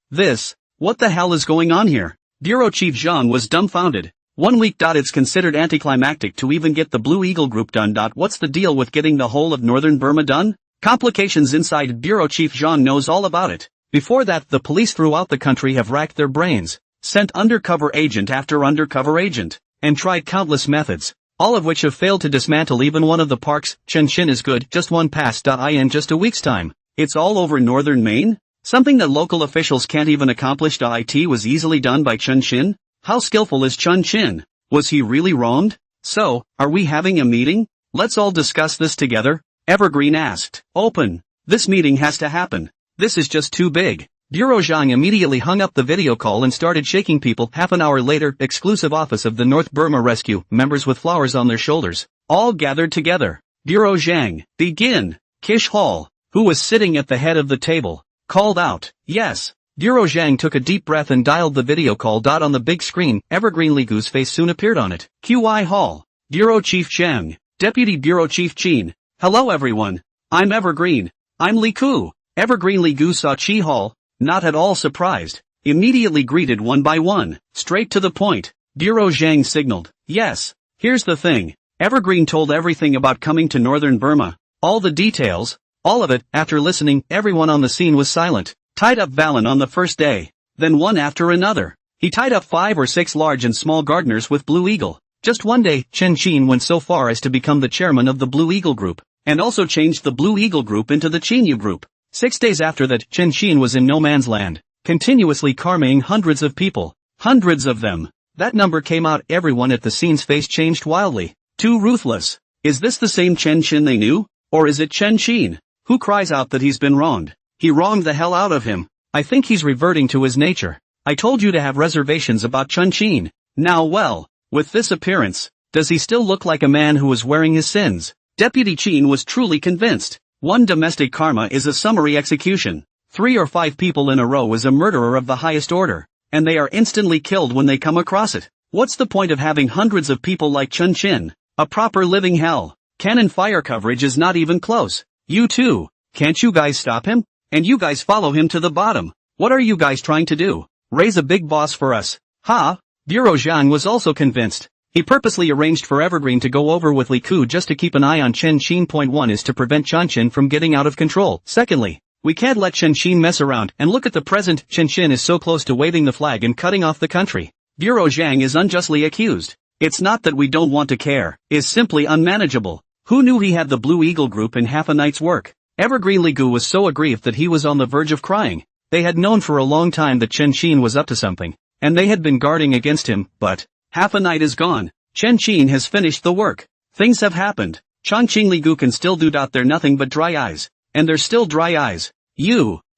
[SPEAKER 1] What the hell is going on here? Bureau Chief Zhang was dumbfounded. 1 week. It's considered anticlimactic to even get the Blue Eagle Group done. What's the deal with getting the whole of northern Burma done? Complications inside. Bureau Chief Zhang knows all about it. Before that, the police throughout the country have racked their brains, sent undercover agent after undercover agent, and tried countless methods, all of which have failed to dismantle even one of the parks. Chen Qin is good. Just one pass. In just a week's time, it's all over northern Maine? Something that local officials can't even accomplish. It was easily done by Chen Qin? How skillful is Chen Qin? Was he really wronged? So, are we having a meeting? Let's all discuss this together. Evergreen asked. Open. This meeting has to happen. This is just too big. Bureau Zhang immediately hung up the video call and started shaking people. Half an hour later, exclusive office of the North Burma Rescue, members with flowers on their shoulders, all gathered together. Bureau Zhang, begin. Kish Hall, who was sitting at the head of the table, called out, yes. Bureau Zhang took a deep breath and dialed the video call. On the big screen, Evergreen Li Gu's face soon appeared on it. QI Hall. Bureau Chief Zhang. Deputy Bureau Chief Qin. Hello everyone. I'm Evergreen. I'm Li Ku. Evergreen Li Gu saw Chi Hall, not at all surprised, immediately greeted one by one, straight to the point. Bureau Zhang signaled, yes. Here's the thing. Evergreen told everything about coming to northern Burma. All the details. All of it. After listening, everyone on the scene was silent. Tied up Valen on the first day. Then one after another. He tied up 5 or 6 large and small gardeners with Blue Eagle. Just one day, Chen Qin went so far as to become the chairman of the Blue Eagle Group, and also changed the Blue Eagle Group into the Qinyu Group. 6 days after that, Chen Qin was in no man's land, continuously karming hundreds of people. Hundreds of them. That number came out. Everyone at the scene's face changed wildly. Too ruthless. Is this the same Chen Qin they knew? Or is it Chen Qin, who cries out that he's been wronged? He wronged the hell out of him. I think he's reverting to his nature. I told you to have reservations about Chen Qin. Now well, with this appearance, does he still look like a man who was wearing his sins? Deputy Qin was truly convinced. One domestic karma is a summary execution. 3 or 5 people in a row is a murderer of the highest order, and they are instantly killed when they come across it. What's the point of having hundreds of people like Chen Qin? A proper living hell. Cannon fire coverage is not even close. You too. Can't you guys stop him? And you guys follow him to the bottom. What are you guys trying to do? Raise a big boss for us? Ha? Bureau Zhang was also convinced. He purposely arranged for Evergreen to go over with Li Ku just to keep an eye on Chen Qin. Point 1 is to prevent Chen Qin from getting out of control. Secondly, we can't let Chen Qin mess around, and look at the present. Chen Qin is so close to waving the flag and cutting off the country. Bureau Zhang is unjustly accused. It's not that we don't want to care, it's simply unmanageable. Who knew he had the Blue Eagle Group in half a night's work? Evergreen Li Gu was so aggrieved that he was on the verge of crying. They had known for a long time that Chen Qin was up to something, and they had been guarding against him, but half a night is gone. Chen Qin has finished the work. Things have happened. Chongqing Li Gu can still do. They're nothing but dry eyes. And they're still dry eyes.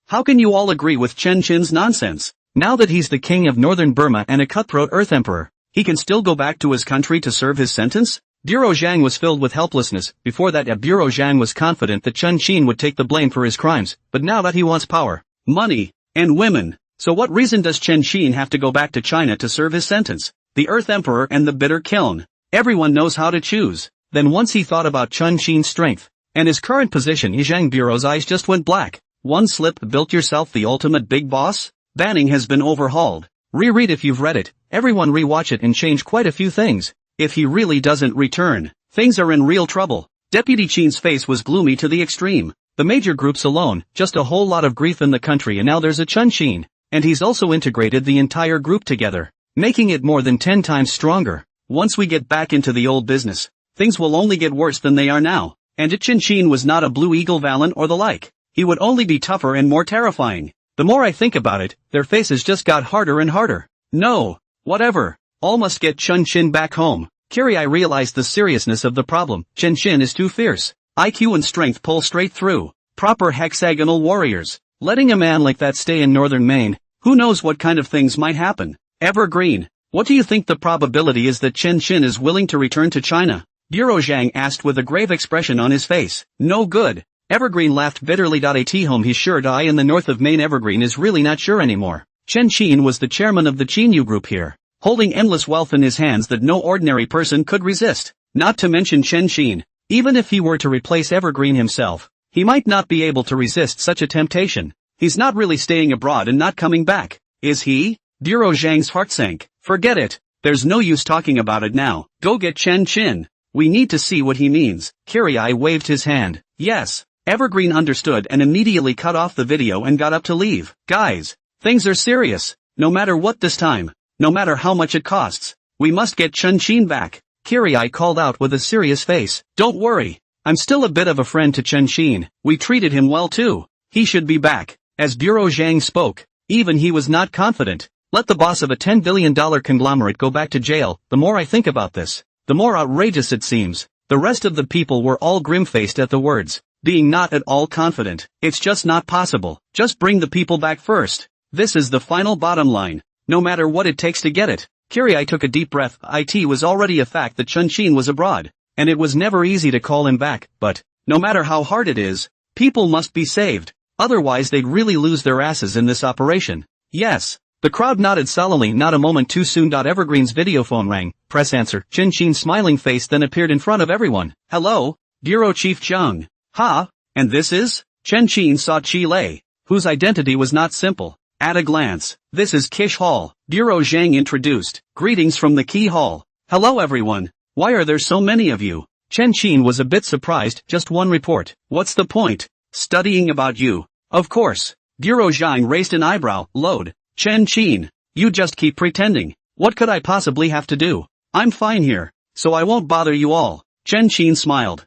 [SPEAKER 1] How can you all agree with Chen Qin's nonsense? Now that he's the king of northern Burma and a cutthroat Earth Emperor, he can still go back to his country to serve his sentence? Bureau Zhang was filled with helplessness. Before that, Bureau Zhang was confident that Chen Qin would take the blame for his crimes, but now that he wants power, money, and women. So what reason does Chen Qin have to go back to China to serve his sentence? The Earth Emperor and the bitter kiln. Everyone knows how to choose. Then once he thought about Chen Qin's strength and his current position, Zhang Bureau's eyes just went black. One slip. Built yourself the ultimate big boss? Banning has been overhauled. Reread if you've read it. Everyone rewatch it and change quite a few things. If he really doesn't return, things are in real trouble. Deputy Qin's face was gloomy to the extreme. The major groups alone, just a whole lot of grief in the country, and now there's a Chen Qin. And he's also integrated the entire group together, making it more than 10 times stronger. Once we get back into the old business, things will only get worse than they are now. And if Chen Qin was not a Blue Eagle Valen or the like, he would only be tougher and more terrifying. The more I think about it, their faces just got harder and harder. No, whatever. All must get Chen Qin back home. I realized the seriousness of the problem. Chen Qin is too fierce. IQ and strength pull straight through. Proper hexagonal warriors. Letting a man like that stay in northern Maine, who knows what kind of things might happen. Evergreen, what do you think the probability is that Chen Qin is willing to return to China? Bureau Zhang asked with a grave expression on his face. No good. Evergreen laughed bitterly. At home he's sure die in the north of Maine. Evergreen is really not sure anymore. Chen Qin was the chairman of the Qinyu Group here, holding endless wealth in his hands that no ordinary person could resist. Not to mention Chen Qin. Even if he were to replace Evergreen himself, he might not be able to resist such a temptation. He's not really staying abroad and not coming back, is he? Bureau Zhang's heart sank. Forget it. There's no use talking about it now. Go get Chen Qin. We need to see what he means. Kirai waved his hand. Yes. Evergreen understood and immediately cut off the video and got up to leave. Guys, things are serious. No matter what this time. No matter how much it costs. We must get Chen Qin back. Kirai called out with a serious face. Don't worry. I'm still a bit of a friend to Chen Qin. We treated him well too. He should be back. As Bureau Zhang spoke, even he was not confident. Let the boss of a $10 billion conglomerate go back to jail. The more I think about this, the more outrageous it seems. The rest of the people were all grim-faced at the words, being not at all confident. It's just not possible. Just bring the people back first. This is the final bottom line. No matter what it takes to get it. Kirai took a deep breath. It was already a fact that Chun-Chin was abroad, and it was never easy to call him back, but, no matter how hard it is, people must be saved. Otherwise they'd really lose their asses in this operation. Yes. The crowd nodded solemnly. Not a moment too soon. Evergreen's videophone rang. Press answer. Chun-Chin's smiling face then appeared in front of everyone. Hello? Bureau Chief Zhang. And this is? Chun-Chin saw Chi Lei, whose identity was not simple. At a glance, this is Kish Hall. Bureau Zhang introduced. Greetings from the Key Hall. Hello everyone. Why are there so many of you? Chun-Chin was a bit surprised. Just one report. What's the point? Studying about you. Of course. Bureau Zhang raised an eyebrow. Load. Chun-Chin. You just keep pretending. What could I possibly have to do? I'm fine here, so I won't bother you all. Chun-Chin smiled.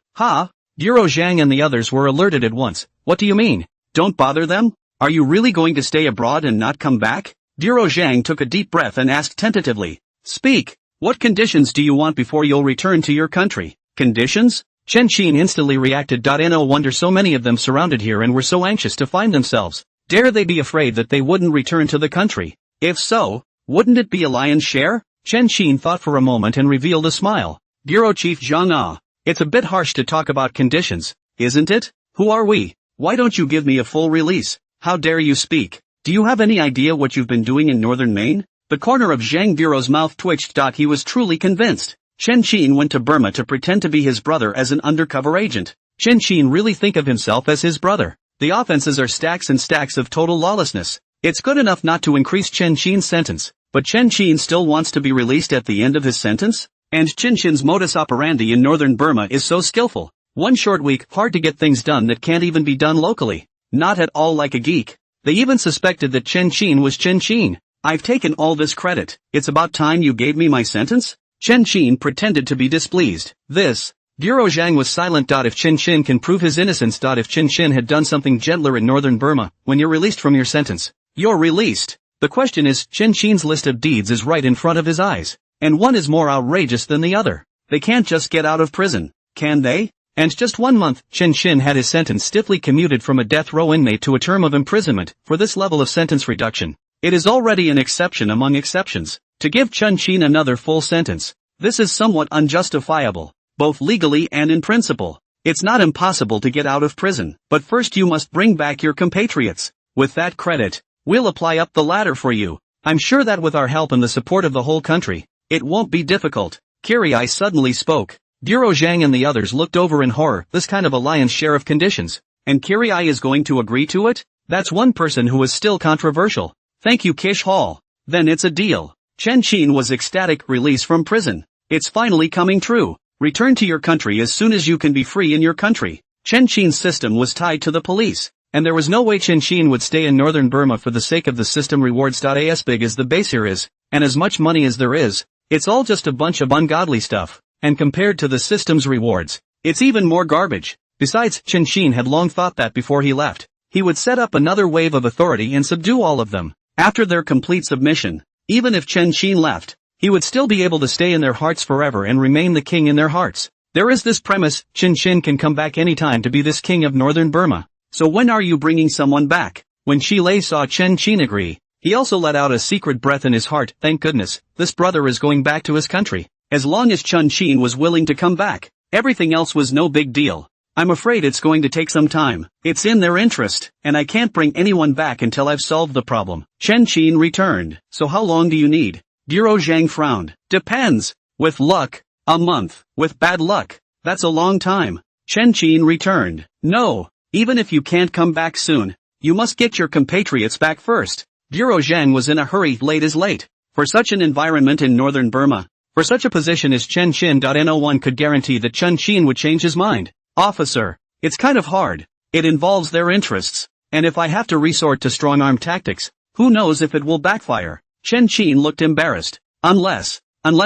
[SPEAKER 1] Bureau Zhang and the others were alerted at once. What do you mean? Don't bother them? Are you really going to stay abroad and not come back? Bureau Zhang took a deep breath and asked tentatively. Speak. What conditions do you want before you'll return to your country? Conditions? Chun-Chin instantly reacted. No wonder so many of them surrounded here and were so anxious to find themselves. Dare they be afraid that they wouldn't return to the country? If so, wouldn't it be a lion's share? Chun-Chin thought for a moment and revealed a smile. Bureau Chief Zhang. It's a bit harsh to talk about conditions, isn't it? Who are we? Why don't you give me a full release? How dare you speak? Do you have any idea what you've been doing in northern Maine? The corner of Zhang Bureau's mouth twitched. He was truly convinced. Chun-Chin went to Burma to pretend to be his brother as an undercover agent. Chun-Chin really think of himself as his brother. The offenses are stacks and stacks of total lawlessness. It's good enough not to increase Chun-Chin's sentence, but Chun-Chin still wants to be released at the end of his sentence? And Chun-Chin's modus operandi in northern Burma is so skillful. One short week, hard to get things done that can't even be done locally. Not at all like a geek. They even suspected that Chun-Chin was Chun-Chin. I've taken all this credit. It's about time you gave me my sentence? Chun-Chin pretended to be displeased. Bureau Zhang was silent. If Chun-Chin can prove his innocence. If Chun-Chin had done something gentler in northern Burma, when you're released from your sentence, you're released. The question is, Chun-Chin's list of deeds is right in front of his eyes, and one is more outrageous than the other. They can't just get out of prison, can they? And just 1 month, Chun-Chin had his sentence stiffly commuted from a death row inmate to a term of imprisonment. For this level of sentence reduction, it is already an exception among exceptions. To give Chun-Chin another full sentence, this is somewhat unjustifiable, both legally and in principle. It's not impossible to get out of prison, but first you must bring back your compatriots. With that credit, we'll apply up the ladder for you. I'm sure that with our help and the support of the whole country, it won't be difficult. Kirai suddenly spoke. Bureau Zhang and the others looked over in horror. This kind of a lion's share of conditions, and Kirai is going to agree to it? That's one person who is still controversial. Thank you, Kish Hall. Then it's a deal. Chun-Chin was ecstatic. Release from prison. It's finally coming true. Return to your country as soon as you can be free in your country. Chun-Chin's system was tied to the police, and there was no way Chun-Chin would stay in northern Burma for the sake of the system rewards. As big as the base here is, and as much money as there is, it's all just a bunch of ungodly stuff. And compared to the system's rewards, it's even more garbage. Besides, Chun-Chin had long thought that before he left, he would set up another wave of authority and subdue all of them. After their complete submission, even if Chun-Chin left, he would still be able to stay in their hearts forever and remain the king in their hearts. There is this premise, Chun-Chin can come back anytime to be this king of northern Burma. So when are you bringing someone back? When Chi Lei saw Chun-Chin agree, he also let out a secret breath in his heart. Thank goodness, this brother is going back to his country. As long as Chun-Chin was willing to come back, everything else was no big deal. I'm afraid it's going to take some time. It's in their interest, and I can't bring anyone back until I've solved the problem. Chun-Chin returned. So how long do you need? Bureau Zhang frowned. Depends. With luck, a month. With bad luck, that's a long time. Chun-Chin returned. No, even if you can't come back soon, you must get your compatriots back first. Bureau Zhang was in a hurry. Late is late. For such an environment in northern Burma, for such a position as Chun-Chin. No one could guarantee that Chun-Chin would change his mind. Officer, it's kind of hard. It involves their interests, and if I have to resort to strong-arm tactics, who knows if it will backfire. Chun-Chin looked embarrassed. Unless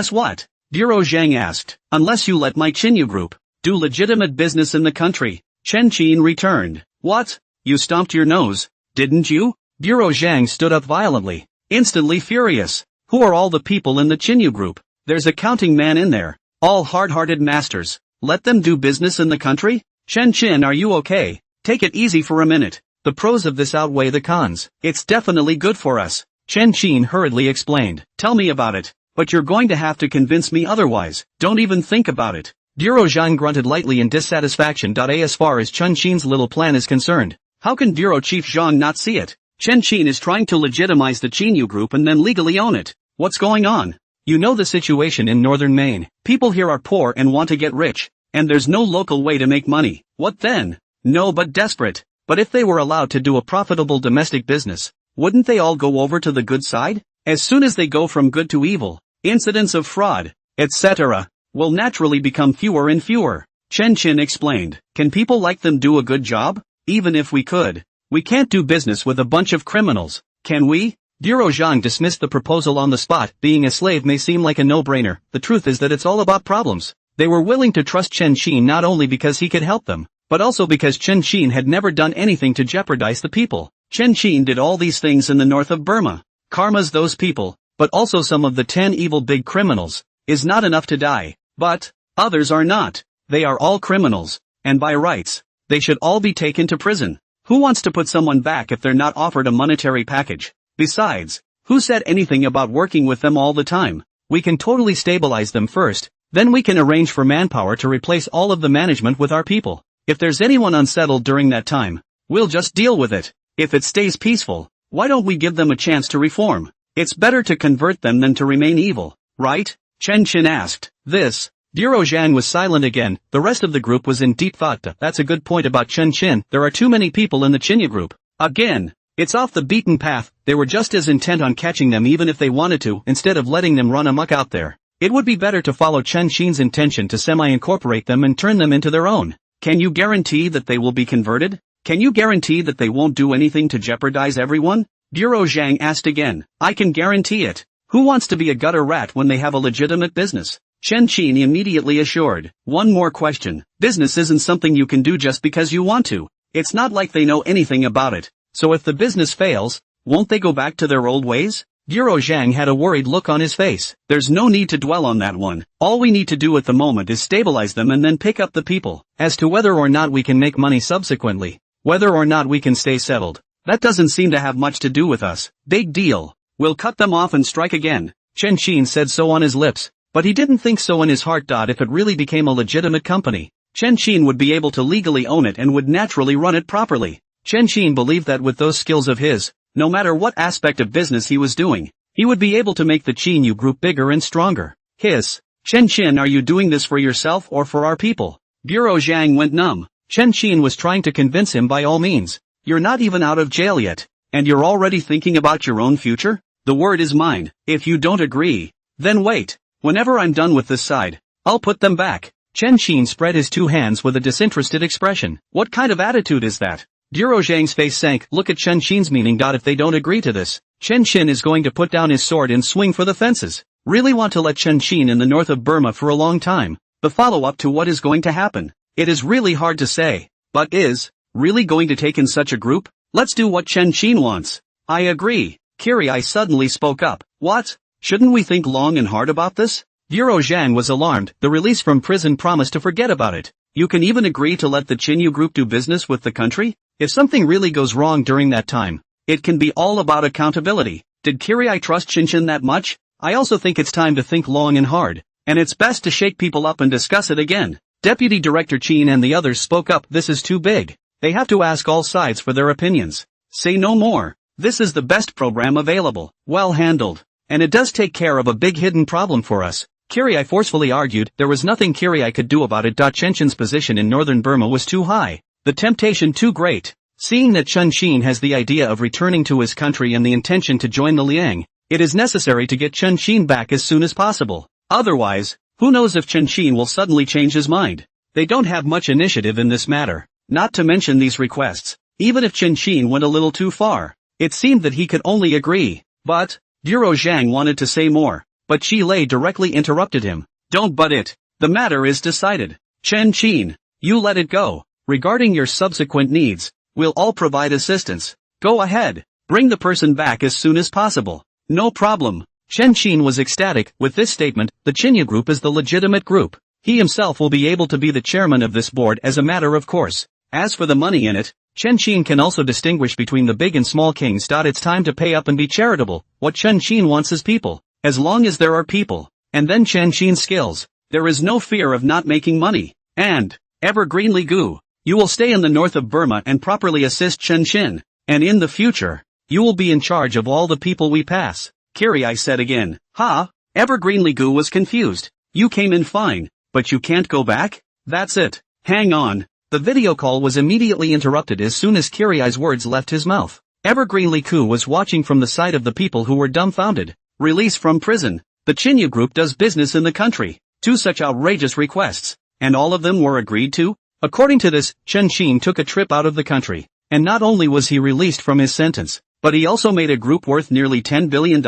[SPEAKER 1] what? Bureau Zhang asked. Unless you let my Chinyu group do legitimate business in the country. Chun-Chin returned. What? You stomped your nose, didn't you? Bureau Zhang stood up violently, instantly furious. Who are all the people in the Chinyu group? There's a counting man in there, all hard-hearted masters. Let them do business in the country? Chen Qin, are you okay? Take it easy for a minute. The pros of this outweigh the cons. It's definitely good for us. Chen Qin hurriedly explained. Tell me about it. But you're going to have to convince me otherwise. Don't even think about it. Duro Zhang grunted lightly in dissatisfaction. As far as Chen Qin's little plan is concerned, how can Bureau Chief Zhang not see it? Chen Qin is trying to legitimize the Qinyu Group and then legally own it. What's going on? You know the situation in northern Maine. People here are poor and want to get rich, and there's no local way to make money. What then? No, but desperate. But if they were allowed to do a profitable domestic business, wouldn't they all go over to the good side? As soon as they go from good to evil, incidents of fraud, etc., will naturally become fewer and fewer. Chen Qin explained. Can people like them do a good job? Even if we could, we can't do business with a bunch of criminals, can we? Duro Zhang dismissed the proposal on the spot. Being a slave may seem like a no-brainer. The truth is that it's all about problems. They were willing to trust Chen Qin not only because he could help them, but also because Chen Qin had never done anything to jeopardize the people. Chen Qin did all these things in the north of Burma. Karma's those people, but also some of the 10 evil big criminals, is not enough to die. But others are not. They are all criminals, and by rights, they should all be taken to prison. Who wants to put someone back if they're not offered a monetary package? Besides, who said anything about working with them all the time? We can totally stabilize them first, then we can arrange for manpower to replace all of the management with our people. If there's anyone unsettled during that time, we'll just deal with it. If it stays peaceful, why don't we give them a chance to reform? It's better to convert them than to remain evil, right? Chen Qin asked. This. Duro Zhang was silent again. The rest of the group was in deep thought. That's a good point about Chen Qin. There are too many people in the Qinyu group. Again, it's off the beaten path. They were just as intent on catching them even if they wanted to, instead of letting them run amok out there. It would be better to follow Chen Qin's intention to semi-incorporate them and turn them into their own. Can you guarantee that they will be converted? Can you guarantee that they won't do anything to jeopardize everyone? Duro Zhang asked again. I can guarantee it. Who wants to be a gutter rat when they have a legitimate business? Chen Qin immediately assured. One more question. Business isn't something you can do just because you want to. It's not like they know anything about it. So if the business fails, won't they go back to their old ways? Duro Zhang had a worried look on his face. There's no need to dwell on that one. All we need to do at the moment is stabilize them and then pick up the people. As to whether or not we can make money subsequently, whether or not we can stay settled, that doesn't seem to have much to do with us. Big deal. We'll cut them off and strike again. Chen Qin said so on his lips, but he didn't think so in his heart. If it really became a legitimate company, Chen Qin would be able to legally own it and would naturally run it properly. Chen Qin believed that with those skills of his, no matter what aspect of business he was doing, he would be able to make the Qinyu group bigger and stronger. Hiss. Chen Qin, are you doing this for yourself or for our people? Duro Zhang went numb. Chen Qin was trying to convince him by all means. You're not even out of jail yet, and you're already thinking about your own future? The word is mine. If you don't agree, then wait. Whenever I'm done with this side, I'll put them back. Chen Qin spread his two hands with a disinterested expression. What kind of attitude is that? Duro Zhang's face sank. Look at Chen Qin's meaning. If they don't agree to this, Chen Qin is going to put down his sword and swing for the fences. Really want to let Chen Qin in the north of Burma for a long time. The follow-up to what is going to happen. It is really hard to say, but is really going to take in such a group? Let's do what Chen Qin wants. I agree. Kirai suddenly spoke up. What? Shouldn't we think long and hard about this? Duro Zhang was alarmed. The release from prison promised to forget about it. You can even agree to let the Qinyu group do business with the country? If something really goes wrong during that time, it can be all about accountability. Did Kirai trust Chen Qin that much? I also think it's time to think long and hard, and it's best to shake people up and discuss it again. Deputy Director Qin and the others spoke up. This is too big. They have to ask all sides for their opinions. Say no more. This is the best program available. Well handled. And it does take care of a big hidden problem for us. Kirai forcefully argued. There was nothing Kirai could do about it. Chen Qin's position in northern Burma was too high. The temptation too great. Seeing that Chen Qin has the idea of returning to his country and the intention to join the Liang, it is necessary to get Chen Qin back as soon as possible. Otherwise, who knows if Chen Qin will suddenly change his mind. They don't have much initiative in this matter, not to mention these requests. Even if Chen Qin went a little too far, it seemed that he could only agree. But, Duro Zhang wanted to say more, but Chi Lei directly interrupted him. Don't butt it. The matter is decided. Chen Qin, you let it go. Regarding your subsequent needs, we'll all provide assistance. Go ahead. Bring the person back as soon as possible. No problem. Chen Qin was ecstatic. With this statement, the Qinyu group is the legitimate group. He himself will be able to be the chairman of this board as a matter of course. As for the money in it, Chen Qin can also distinguish between the big and small kings. It's time to pay up and be charitable. What Chen Qin wants is people. As long as there are people, and then Chen Qin's skills, there is no fear of not making money. And, Evergreen Li Gu, you will stay in the north of Burma and properly assist Chen Qin. And in the future, you will be in charge of all the people we pass. I said again. Evergreen Li Gu was confused. You came in fine, but you can't go back? That's it. Hang on. The video call was immediately interrupted as soon as Kiriai's words left his mouth. Evergreen Li Gu was watching from the side of the people who were dumbfounded. Release from prison. The Chinyu group does business in the country. 2 such outrageous requests. And all of them were agreed to? According to this, Chen Qin took a trip out of the country. And not only was he released from his sentence, but he also made a group worth nearly $10 billion?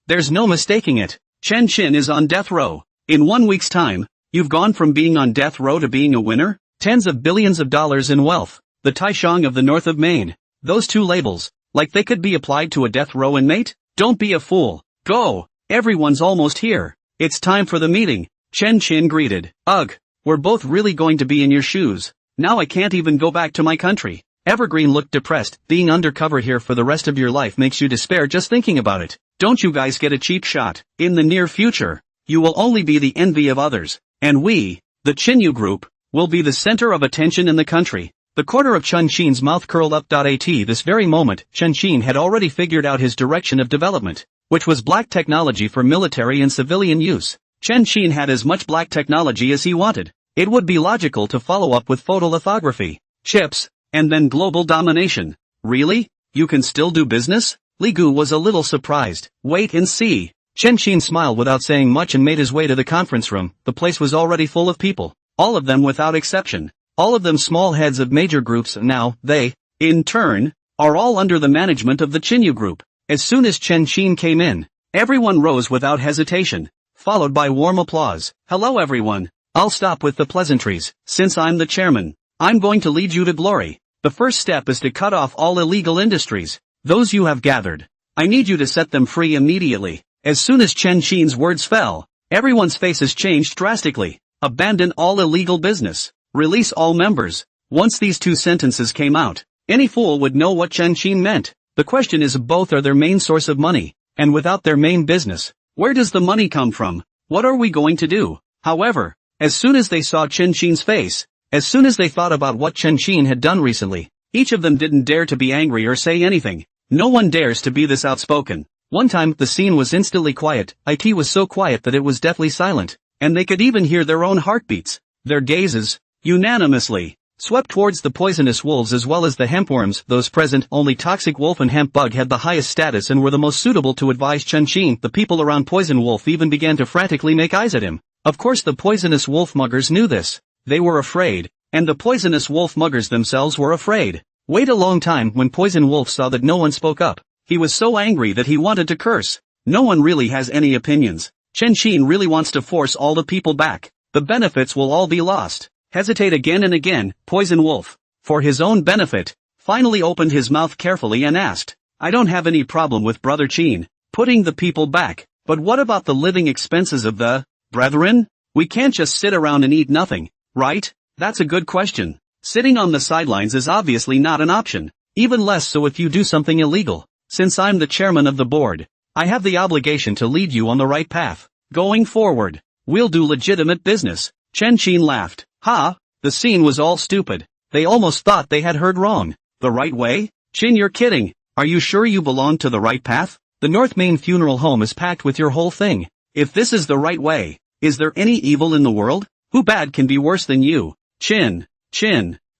[SPEAKER 1] There's no mistaking it. Chen Qin is on death row. In 1 week's time, you've gone from being on death row to being a winner? Tens of billions of dollars in wealth. The Taishang of the north of Maine. Those 2 labels, like they could be applied to a death row inmate? Don't be a fool. Go. Everyone's almost here. It's time for the meeting. Chen Qin greeted. Ugh. We're both really going to be in your shoes. Now I can't even go back to my country. Evergreen looked depressed. Being undercover here for the rest of your life makes you despair just thinking about it. Don't you guys get a cheap shot? In the near future, you will only be the envy of others. And we, the Chinyu group, will be the center of attention in the country. The corner of Chen Qin's mouth curled up. This very moment, Chen Qin had already figured out his direction of development, which was black technology for military and civilian use. Chen Qin had as much black technology as he wanted. It would be logical to follow up with photolithography, chips, and then global domination. Really? You can still do business? Li Gu was a little surprised. Wait and see. Chen Qin smiled without saying much and made his way to the conference room. The place was already full of people. All of them without exception. All of them small heads of major groups. Now, they, in turn, are all under the management of the Chinyu group. As soon as Chen Qin came in, everyone rose without hesitation, followed by warm applause. Hello everyone. I'll stop with the pleasantries. Since I'm the chairman, I'm going to lead you to glory. The first step is to cut off all illegal industries. Those you have gathered. I need you to set them free immediately. As soon as Chen Qin's words fell, everyone's faces changed drastically. Abandon all illegal business. Release all members. Once these 2 sentences came out, any fool would know what Chen Qin meant. The question is, both are their main source of money. And without their main business, where does the money come from? What are we going to do? However, as soon as they saw Chen Qin's face, as soon as they thought about what Chen Qin had done recently, each of them didn't dare to be angry or say anything. No one dares to be this outspoken. One time, the scene was instantly quiet. It was so quiet that it was deathly silent, and they could even hear their own heartbeats. Their gazes, unanimously, swept towards the poisonous wolves as well as the hempworms. Those present, only toxic wolf and hemp bug had the highest status and were the most suitable to advise Chen Qin. The people around poison wolf even began to frantically make eyes at him. Of course the poisonous wolf muggers knew this. They were afraid, and the poisonous wolf muggers themselves were afraid. Wait a long time. When Poison Wolf saw that no one spoke up, he was so angry that he wanted to curse. No one really has any opinions. Chen Qin really wants to force all the people back. The benefits will all be lost. Hesitate again and again. Poison Wolf, for his own benefit, finally opened his mouth carefully and asked, I don't have any problem with Brother Qin putting the people back, but what about the living expenses of the brethren? We can't just sit around and eat nothing, right? That's a good question. Sitting on the sidelines is obviously not an option, even less so if you do something illegal. Since I'm the chairman of the board, I have the obligation to lead you on the right path. Going forward, we'll do legitimate business. Chen Qin laughed. The scene was all stupid. They almost thought they had heard wrong. The right way? Qin, you're kidding. Are you sure you belong to the right path? The North Main funeral home is packed with your whole thing. If this is the right way, is there any evil in the world? Who bad can be worse than you? Qin,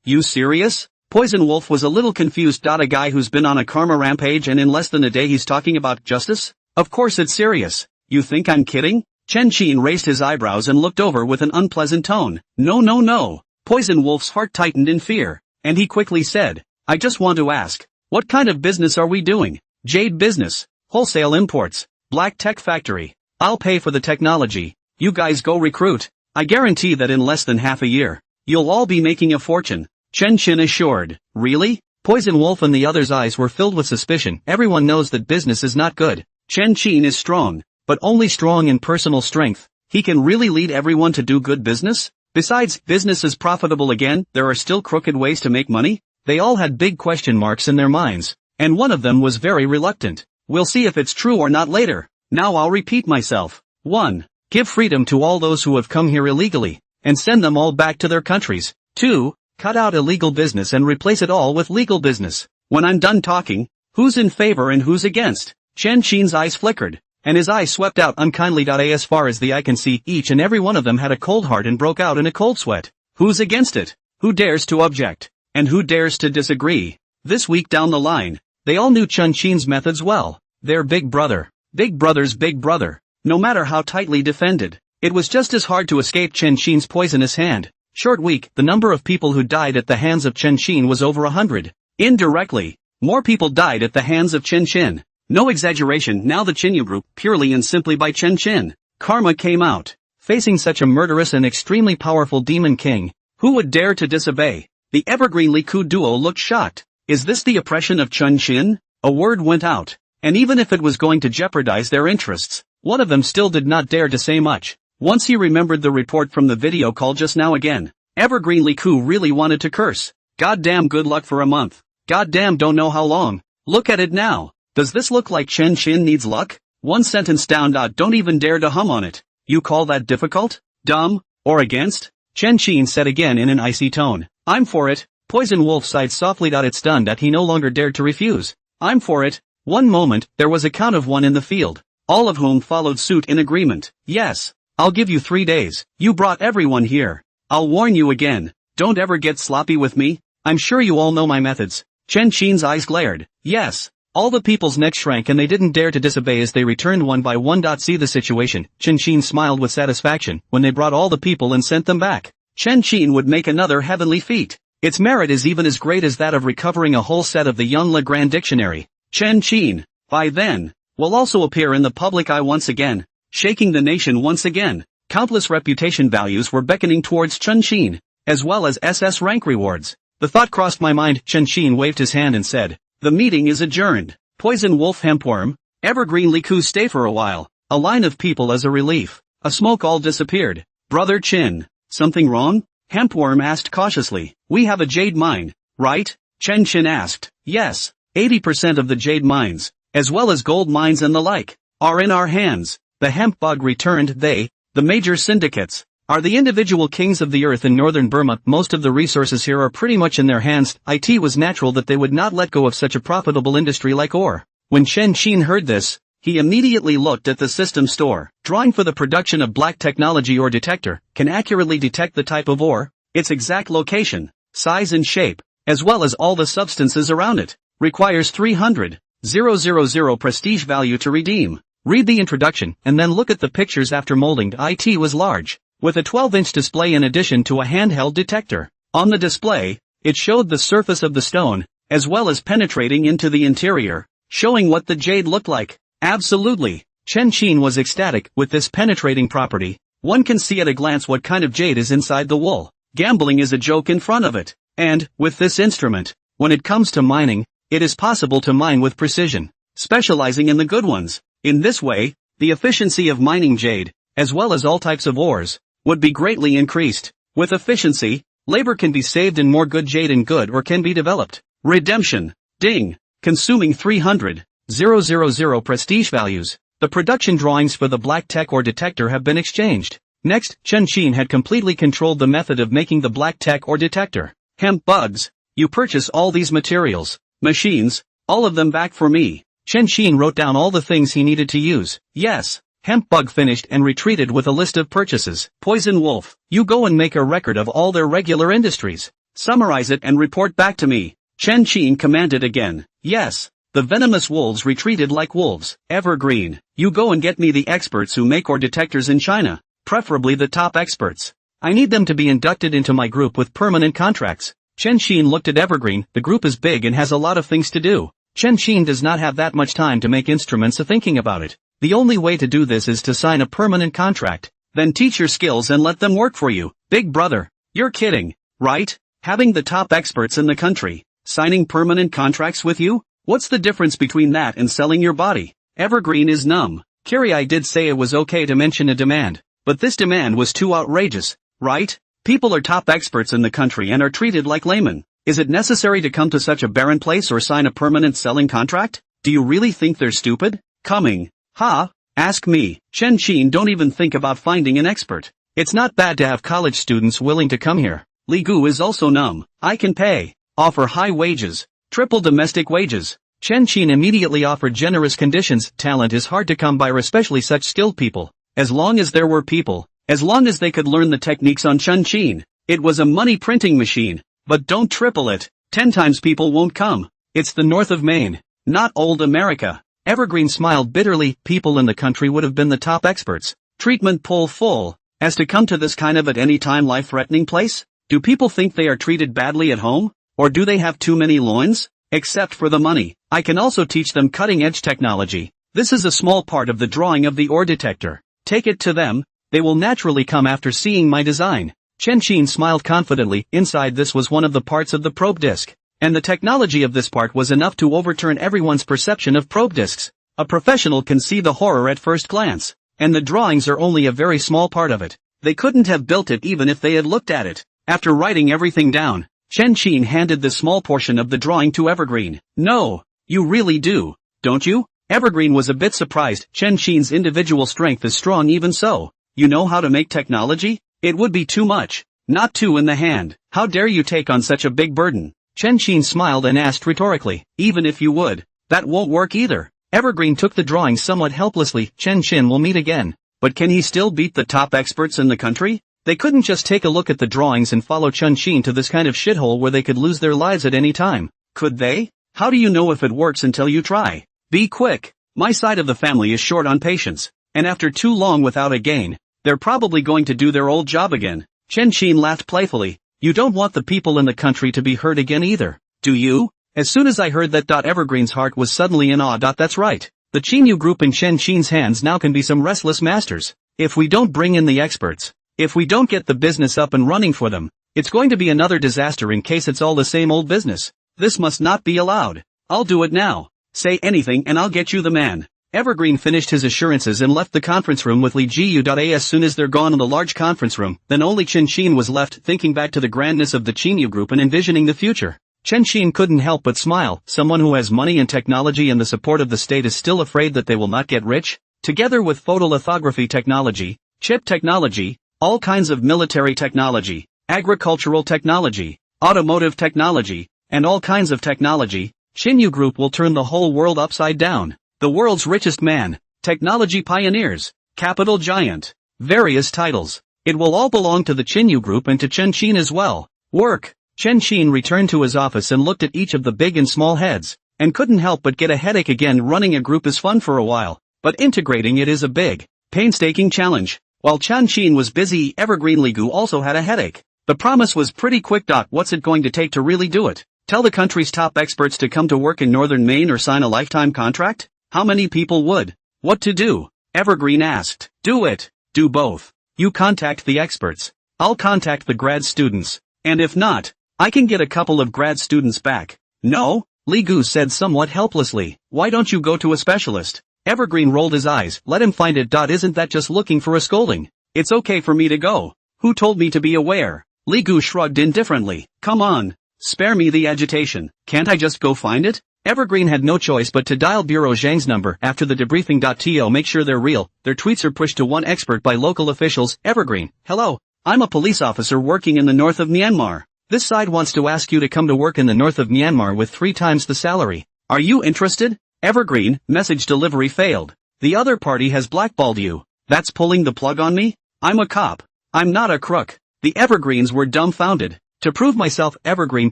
[SPEAKER 1] you serious? Poison Wolf was a little confused. A guy who's been on a karma rampage and in less than a day he's talking about justice? Of course it's serious. You think I'm kidding? Chen Qin raised his eyebrows and looked over with an unpleasant tone. No. Poison Wolf's heart tightened in fear, and he quickly said, I just want to ask, what kind of business are we doing? Jade business, wholesale imports, black tech factory. I'll pay for the technology. You guys go recruit. I guarantee that in less than half a year, you'll all be making a fortune. Chen Qin assured. Really? Poison Wolf and the others' eyes were filled with suspicion. Everyone knows that business is not good. Chen Qin is strong, but only strong in personal strength. He can really lead everyone to do good business? Besides, business is profitable again, there are still crooked ways to make money? They all had big question marks in their minds, and one of them was very reluctant. We'll see if it's true or not later. Now I'll repeat myself. 1. Give freedom to all those who have come here illegally, and send them all back to their countries. 2. Cut out illegal business and replace it all with legal business. When I'm done talking, who's in favor and who's against? Chen Qin's eyes flickered, and his eyes swept out unkindly. As far as the eye can see, each and every one of them had a cold heart and broke out in a cold sweat. Who's against it? Who dares to object? And who dares to disagree? This week down the line, they all knew Chen Qin's methods well. Their big brother. Big brother's big brother. No matter how tightly defended, it was just as hard to escape Chen Qin's poisonous hand. Short week, the number of people who died at the hands of Chen Qin was over 100. Indirectly, more people died at the hands of Chen Qin. No exaggeration, now the Qinyu group, purely and simply by Chen Qin. Karma came out. Facing such a murderous and extremely powerful demon king, who would dare to disobey? The Evergreen Li Ku duo looked shocked. Is this the oppression of Chen Qin? A word went out, and even if it was going to jeopardize their interests, one of them still did not dare to say much. Once he remembered the report from the video call just now again, Evergreen Li Ku really wanted to curse. Goddamn, good luck for a month. Goddamn, don't know how long. Look at it now. Does this look like Chen Qin needs luck? One sentence down. Don't even dare to hum on it. You call that difficult? Dumb? Or against? Chen Qin said again in an icy tone. I'm for it. Poison Wolf sighed softly. It's done that he no longer dared to refuse. I'm for it. One moment, there was a count of 1 in the field, all of whom followed suit in agreement. Yes. I'll give you 3 days. You brought everyone here. I'll warn you again. Don't ever get sloppy with me. I'm sure you all know my methods. Chen Qin's eyes glared. Yes. All the people's necks shrank and they didn't dare to disobey as they returned one by one. See the situation. Chen Qin smiled with satisfaction when they brought all the people and sent them back. Chen Qin would make another heavenly feat. Its merit is even as great as that of recovering a whole set of the Young Legrand dictionary. Chen Qin, by then, will also appear in the public eye once again, shaking the nation once again. Countless reputation values were beckoning towards Chen Qin, as well as SS rank rewards. The thought crossed my mind. Chen Qin waved his hand and said, the meeting is adjourned. Poison Wolf, Hempworm, Evergreen Li Ku, stay for a while. A line of people as a relief. A smoke all disappeared. Brother Chin, something wrong? Hempworm asked cautiously. We have a jade mine, right? Chen Qin asked. Yes. 80% of the jade mines, as well as gold mines and the like, are in our hands. The hemp bug returned. They, the major syndicates, are the individual kings of the earth in northern Burma. Most of the resources here are pretty much in their hands. It was natural that they would not let go of such a profitable industry like ore. When Chen Qin heard this, he immediately looked at the system store. Drawing for the production of black technology or detector can accurately detect the type of ore, its exact location, size and shape, as well as all the substances around it. Requires 300,000 prestige value to redeem. Read the introduction and then look at the pictures after molding. It was large, with a 12-inch display in addition to a handheld detector. On the display, it showed the surface of the stone, as well as penetrating into the interior, showing what the jade looked like. Absolutely. Chen Qin was ecstatic with this penetrating property. One can see at a glance what kind of jade is inside the wool. Gambling is a joke in front of it. And, with this instrument, when it comes to mining, it is possible to mine with precision, specializing in the good ones. In this way, the efficiency of mining jade, as well as all types of ores, would be greatly increased. With efficiency, labor can be saved and more good jade and good ore can be developed. Redemption. Ding. Consuming 300,000 prestige values. The production drawings for the black tech ore detector have been exchanged. Next, Chen Qin had completely controlled the method of making the black tech ore detector. Hemp bugs. You purchase all these materials, machines, all of them back for me. Chen Qin wrote down all the things he needed to use. Yes. Hemp bug finished and retreated with a list of purchases. Poison Wolf, you go and make a record of all their regular industries. Summarize it and report back to me. Chen Qin commanded again. Yes. The venomous wolves retreated like wolves. Evergreen, you go and get me the experts who make ore detectors in China, preferably the top experts. I need them to be inducted into my group with permanent contracts. Chen Qin looked at Evergreen. The group is big and has a lot of things to do. Chen Qin does not have that much time to make instruments of thinking about it. The only way to do this is to sign a permanent contract, then teach your skills and let them work for you. Big brother, you're kidding, right? Having the top experts in the country, signing permanent contracts with you? What's the difference between that and selling your body? Evergreen is numb. Kiri, I did say it was okay to mention a demand. But this demand was too outrageous, right? People are top experts in the country and are treated like laymen. Is it necessary to come to such a barren place or sign a permanent selling contract? Do you really think they're stupid? Coming. Ha? Ask me. Chen Qin don't even think about finding an expert. It's not bad to have college students willing to come here. Li Gu is also numb. I can pay. Offer high wages. Triple domestic wages. Chen Qin immediately offered generous conditions. Talent is hard to come by, especially such skilled people. As long as there were people, as long as they could learn the techniques on Chen Qin, it was a money printing machine. But don't triple it. 10 times people won't come. It's the north of Maine, not old America. Evergreen smiled bitterly. People in the country would have been the top experts. Treatment pool full. As to come to this kind of at any time life-threatening place? Do people think they are treated badly at home? Or do they have too many loins? Except for the money, I can also teach them cutting-edge technology. This is a small part of the drawing of the ore detector. Take it to them. They will naturally come after seeing my design. Chen Qin smiled confidently. Inside this was one of the parts of the probe disc. And the technology of this part was enough to overturn everyone's perception of probe discs. A professional can see the horror at first glance. And the drawings are only a very small part of it. They couldn't have built it even if they had looked at it. After writing everything down, Chen Qin handed this small portion of the drawing to Evergreen. No, you really do, don't you? Evergreen was a bit surprised. Chen Qin's individual strength is strong even so. You know how to make technology? It would be too much. Not two in the hand. How dare you take on such a big burden? Chen Qin smiled and asked rhetorically, even if you would, that won't work either. Evergreen took the drawing somewhat helplessly. Chen Qin will meet again. But can he still beat the top experts in the country? They couldn't just take a look at the drawings and follow Chen Qin to this kind of shithole where they could lose their lives at any time. Could they? How do you know if it works until you try? Be quick. My side of the family is short on patience. And after too long without a gain, they're probably going to do their old job again. Chen Qin laughed playfully. You don't want the people in the country to be hurt again either, do you? As soon as I heard that, Evergreen's heart was suddenly in awe. That's right. The Qinyu group in Chen Qin's hands now can be some restless masters. If we don't bring in the experts, if we don't get the business up and running for them, it's going to be another disaster in case it's all the same old business. This must not be allowed. I'll do it now. Say anything and I'll get you the man. Evergreen finished his assurances and left the conference room with Li Jiu. As soon as they're gone in the large conference room, then only Chen Qin was left, thinking back to the grandness of the Qinyu group and envisioning the future. Chen Qin couldn't help but smile. Someone who has money and technology and the support of the state is still afraid that they will not get rich? Together with photolithography technology, chip technology, all kinds of military technology, agricultural technology, automotive technology, and all kinds of technology, Qinyu Group will turn the whole world upside down. The world's richest man, technology pioneers, capital giant, various titles. It will all belong to the Qinyu Group and to Chen Qin as well. Work. Chen Qin returned to his office and looked at each of the big and small heads, and couldn't help but get a headache again. Running a group is fun for a while, but integrating it is a big, painstaking challenge. While Chen Qin was busy, Evergreen Li Gu also had a headache. The promise was pretty quick. What's it going to take to really do it? Tell the country's top experts to come to work in northern Maine or sign a lifetime contract? How many people would? What to do? Evergreen asked. Do it. Do both. You contact the experts. I'll contact the grad students. And if not, I can get a couple of grad students back. No? Li Gu said somewhat helplessly. Why don't you go to a specialist? Evergreen rolled his eyes. Let him find it. Isn't that just looking for a scolding? It's okay for me to go. Who told me to be aware? Li Gu shrugged indifferently. Come on. Spare me the agitation. Can't I just go find it? Evergreen had no choice but to dial Bureau Zhang's number. After the debriefing. To make sure they're real, their tweets are pushed to one expert by local officials. Evergreen, hello, I'm a police officer working in the north of Myanmar. This side wants to ask you to come to work in the north of Myanmar with 3 times the salary. Are you interested? Evergreen, message delivery failed. The other party has blackballed you. That's pulling the plug on me? I'm a cop. I'm not a crook. The Evergreens were dumbfounded. To prove myself, Evergreen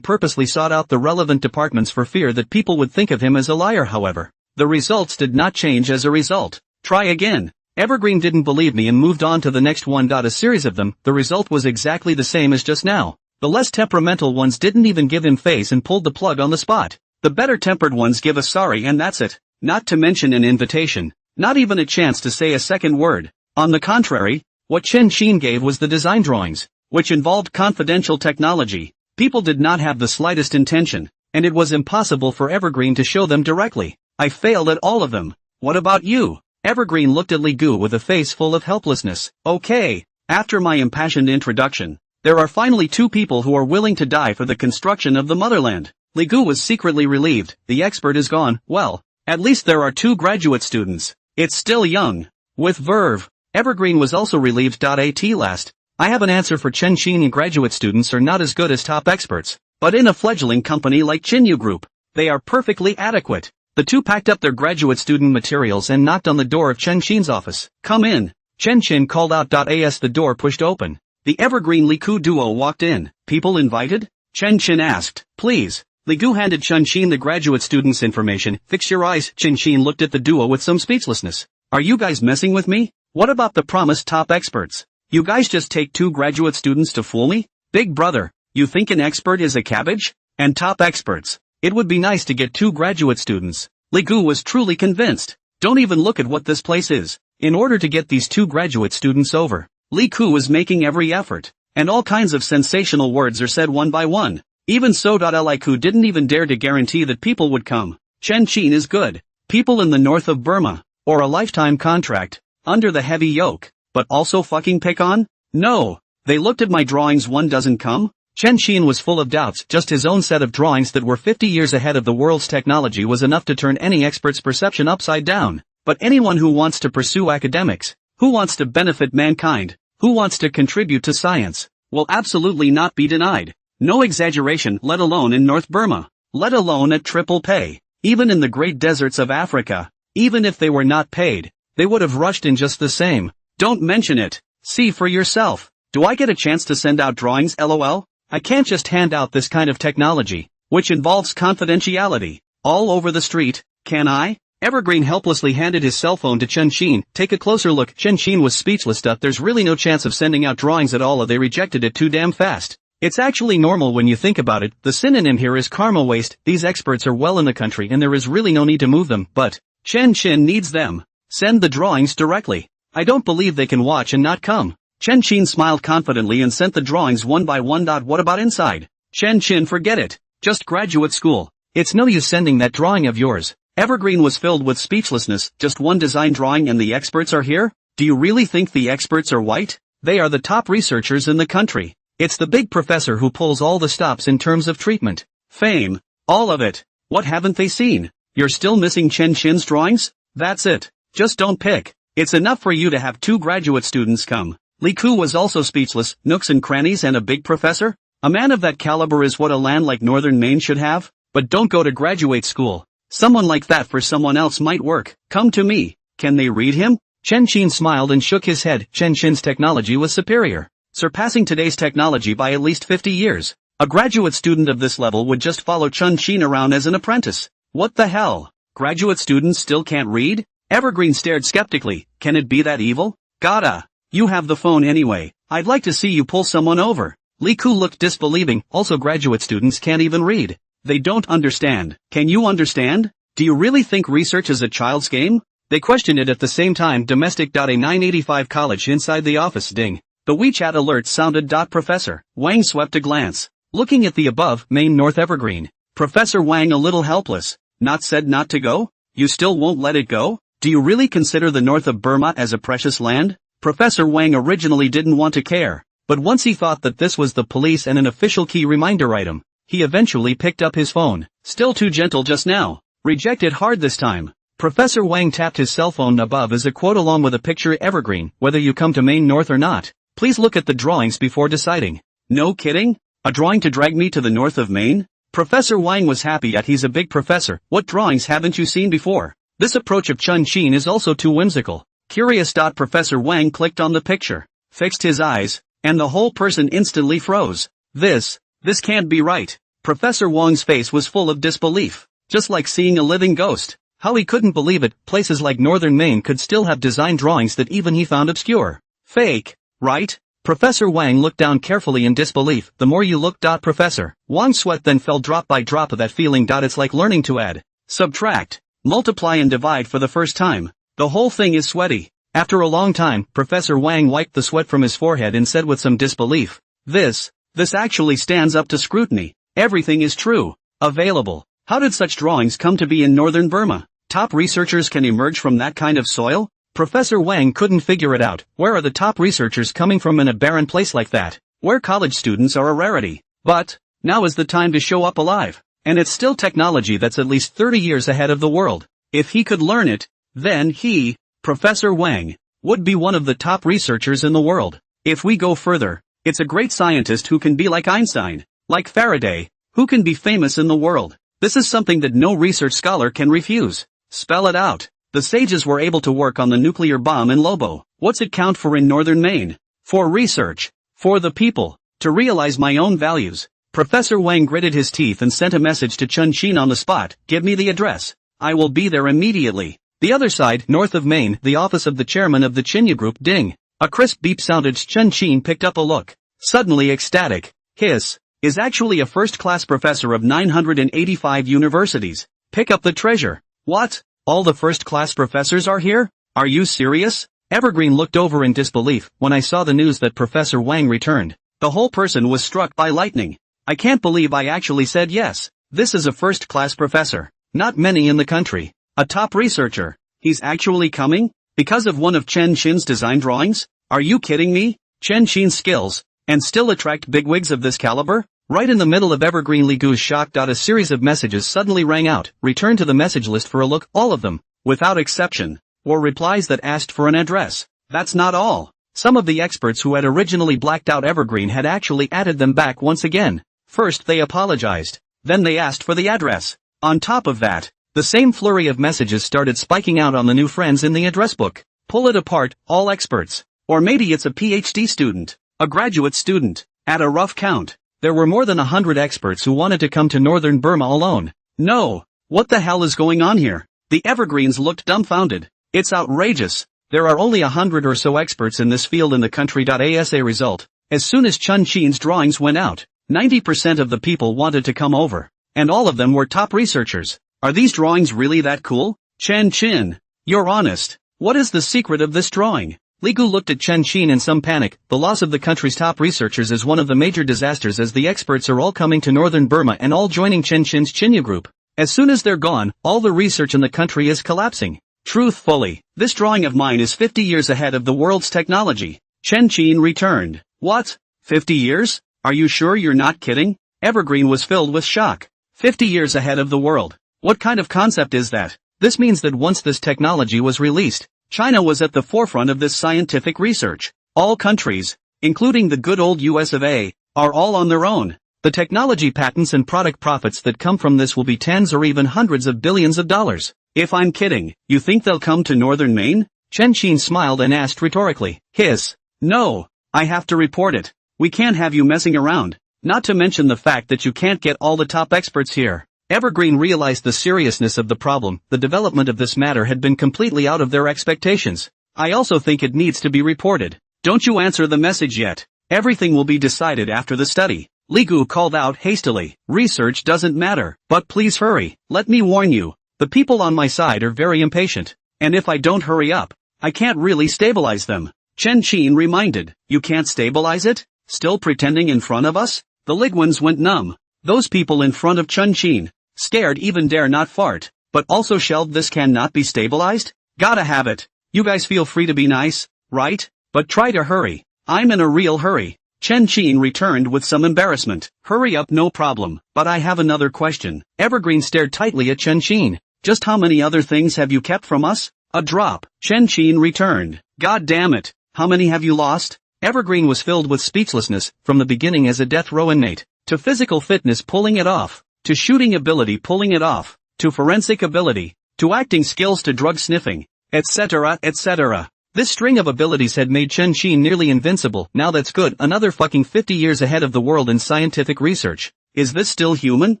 [SPEAKER 1] purposely sought out the relevant departments for fear that people would think of him as a liar. However, the results did not change as a result. Try again. Evergreen didn't believe me and moved on to the next one. A series of them, the result was exactly the same as just now. The less temperamental ones didn't even give him face and pulled the plug on the spot. The better-tempered ones give a sorry and that's it. Not to mention an invitation. Not even a chance to say a second word. On the contrary, what Chen Qin gave was the design drawings, which involved confidential technology. People did not have the slightest intention, and it was impossible for Evergreen to show them directly. I failed at all of them. What about you? Evergreen looked at Li Gu with a face full of helplessness. Okay, after my impassioned introduction, there are finally two people who are willing to die for the construction of the motherland. Li Gu was secretly relieved. The expert is gone. Well, at least there are two graduate students. It's still young. With verve. Evergreen was also relieved. At last, I have an answer for Chen Xin. Graduate students are not as good as top experts, but in a fledgling company like Chinyu Group, they are perfectly adequate. The two packed up their graduate student materials and knocked on the door of Chen Xin's office. Come in. Chen Xin called out. As the door pushed open, the Evergreen Li Gu duo walked in. People invited? Chen Xin asked. Please. Li Gu handed Chen Xin the graduate student's information. Fix your eyes. Chen Xin looked at the duo with some speechlessness. Are you guys messing with me? What about the promised top experts? You guys just take two graduate students to fool me? Big brother, you think an expert is a cabbage? And top experts? It would be nice to get two graduate students. Li Gu was truly convinced. Don't even look at what this place is. In order to get these two graduate students over, Li Gu was making every effort, and all kinds of sensational words are said one by one. Even so, Li Gu didn't even dare to guarantee that people would come. Chen Xin is good. People in the north of Burma, or a lifetime contract, under the heavy yoke, but also fucking pick on? No. They looked at my drawings. One doesn't come? Chen Xin was full of doubts. Just his own set of drawings that were 50 years ahead of the world's technology was enough to turn any expert's perception upside down. But anyone who wants to pursue academics, who wants to benefit mankind, who wants to contribute to science, will absolutely not be denied. No exaggeration, let alone in North Burma, let alone at triple pay. Even in the great deserts of Africa, even if they were not paid, they would have rushed in just the same. Don't mention it. See for yourself. Do I get a chance to send out drawings? LOL? I can't just hand out this kind of technology, which involves confidentiality, all over the street, can I? Evergreen helplessly handed his cell phone to Chen Xin. Take a closer look. Chen Xin was speechless. There's really no chance of sending out drawings at all. They rejected it too damn fast. It's actually normal when you think about it. The synonym here is karma waste. These experts are well in the country and there is really no need to move them, but Chen Xin needs them. Send the drawings directly. I don't believe they can watch and not come. Chen Xin smiled confidently and sent the drawings one by one. What about inside? Chen Xin, forget it. Just graduate school. It's no use sending that drawing of yours. Evergreen was filled with speechlessness. Just one design drawing and the experts are here? Do you really think the experts are white? They are the top researchers in the country. It's the big professor who pulls all the stops in terms of treatment, fame, all of it. What haven't they seen? You're still missing Chen Xin's drawings? That's it. Just don't pick. It's enough for you to have two graduate students come. Li Gu was also speechless. Nooks and crannies and a big professor? A man of that caliber is what a land like Northern Maine should have? But don't go to graduate school. Someone like that for someone else might work. Come to me. Can they read him? Chen Xin smiled and shook his head. Chen Xin's technology was superior, surpassing today's technology by at least 50 years. A graduate student of this level would just follow Chen Xin around as an apprentice. What the hell? Graduate students still can't read? Evergreen stared skeptically. Can it be that evil? Gotta. You have the phone anyway. I'd like to see you pull someone over. Li Gu looked disbelieving. Also, graduate students can't even read. They don't understand. Can you understand? Do you really think research is a child's game? They questioned it at the same time. Domestic. A 985 college inside the office. Ding. The WeChat alert sounded. Professor Wang swept a glance. Looking at the above, Maine North Evergreen. Professor Wang a little helpless. Not said not to go? You still won't let it go? Do you really consider the north of Burma as a precious land? Professor Wang originally didn't want to care, but once he thought that this was the police and an official key reminder item, he eventually picked up his phone. Still too gentle just now. Rejected hard this time. Professor Wang tapped his cell phone. Above is a quote along with a picture. Evergreen, whether you come to Maine North or not, please look at the drawings before deciding. No kidding? A drawing to drag me to the north of Maine? Professor Wang was happy. Yet he's a big professor. What drawings haven't you seen before? This approach of Chen Xin is also too whimsical. Curious. Professor Wang clicked on the picture, fixed his eyes, and the whole person instantly froze. This can't be right. Professor Wang's face was full of disbelief, just like seeing a living ghost. How he couldn't believe it. Places like Northern Maine could still have design drawings that even he found obscure. Fake, right? Professor Wang looked down carefully in disbelief. The more you look. Professor Wang's sweat then fell drop by drop. Of that feeling. It's like learning to add, subtract, multiply and divide for the first time. The whole thing is sweaty. After a long time, Professor Wang wiped the sweat from his forehead and said with some disbelief, This actually stands up to scrutiny. Everything is true. Available. How did such drawings come to be in northern Burma? Top researchers can emerge from that kind of soil? Professor Wang couldn't figure it out. Where are the top researchers coming from in a barren place like that, where college students are a rarity? But now is the time to show up alive. And it's still technology that's at least 30 years ahead of the world. If he could learn it, then he, Professor Wang, would be one of the top researchers in the world. If we go further, it's a great scientist who can be like Einstein, like Faraday, who can be famous in the world. This is something that no research scholar can refuse. Spell it out. The sages were able to work on the nuclear bomb in Lobo. What's it count for in northern Maine? For research. For the people. To realize my own values. Professor Wang gritted his teeth and sent a message to Chun Xin on the spot. Give me the address. I will be there immediately. The other side, north of Maine, the office of the chairman of the Chinya Group. Ding. A crisp beep sounded. Chun Xin picked up a look. Suddenly ecstatic. His is actually a first-class professor of 985 universities. Pick up the treasure. What? All the first-class professors are here? Are you serious? Evergreen looked over in disbelief when I saw the news that Professor Wang returned. The whole person was struck by lightning. I can't believe I actually said yes. This is a first-class professor. Not many in the country. A top researcher. He's actually coming? Because of one of Chen Xin's design drawings? Are you kidding me? Chen Xin's skills, and still attract bigwigs of this caliber? Right in the middle of Evergreen Li Gu's shock. A series of messages suddenly rang out. Return to the message list for a look. All of them, without exception, were replies that asked for an address. That's not all. Some of the experts who had originally blacked out Evergreen had actually added them back once again. First they apologized. Then they asked for the address. On top of that, the same flurry of messages started spiking out on the new friends in the address book. Pull it apart, all experts. Or maybe it's a PhD student, a graduate student. At a rough count, there were more than 100 experts who wanted to come to northern Burma alone. No. What the hell is going on here? The Evergreens looked dumbfounded. It's outrageous. There are only 100 or so experts in this field in the country. As a result, as soon as Chun Xin's drawings went out, 90% of the people wanted to come over. And all of them were top researchers. Are these drawings really that cool? Chen Xin, you're honest. What is the secret of this drawing? Li Gu looked at Chen Xin in some panic. The loss of the country's top researchers is one of the major disasters, as the experts are all coming to northern Burma and all joining Chen Xin's Chinya Group. As soon as they're gone, all the research in the country is collapsing. Truthfully, this drawing of mine is 50 years ahead of the world's technology. Chen Xin returned. What? 50 years? Are you sure you're not kidding? Evergreen was filled with shock. 50 years ahead of the world. What kind of concept is that? This means that once this technology was released, China was at the forefront of this scientific research. All countries, including the good old US of A, are all on their own. The technology patents and product profits that come from this will be tens or even hundreds of billions of dollars. If I'm kidding, you think they'll come to northern Maine? Chen Xin smiled and asked rhetorically. Hiss. No. I have to report it. We can't have you messing around. Not to mention the fact that you can't get all the top experts here. Evergreen realized the seriousness of the problem. The development of this matter had been completely out of their expectations. I also think it needs to be reported. Don't you answer the message yet. Everything will be decided after the study. Li Gu called out hastily. Research doesn't matter, but please hurry. Let me warn you. The people on my side are very impatient. And if I don't hurry up, I can't really stabilize them. Chen Xin reminded. You can't stabilize it? Still pretending in front of us? The Liguans went numb. Those people in front of Chun Xin, scared even dare not fart, but also shelved. This cannot be stabilized? Gotta have it. You guys feel free to be nice, right? But try to hurry. I'm in a real hurry. Chen Xin returned with some embarrassment. Hurry up, no problem, but I have another question. Evergreen stared tightly at Chen Xin. Just how many other things have you kept from us? A drop. Chen Xin returned. God damn it. How many have you lost? Evergreen was filled with speechlessness. From the beginning as a death row inmate, to physical fitness pulling it off, to shooting ability pulling it off, to forensic ability, to acting skills, to drug sniffing, etc., etc. This string of abilities had made Chen Xin nearly invincible. Now that's good. Another fucking 50 years ahead of the world in scientific research. Is this still human?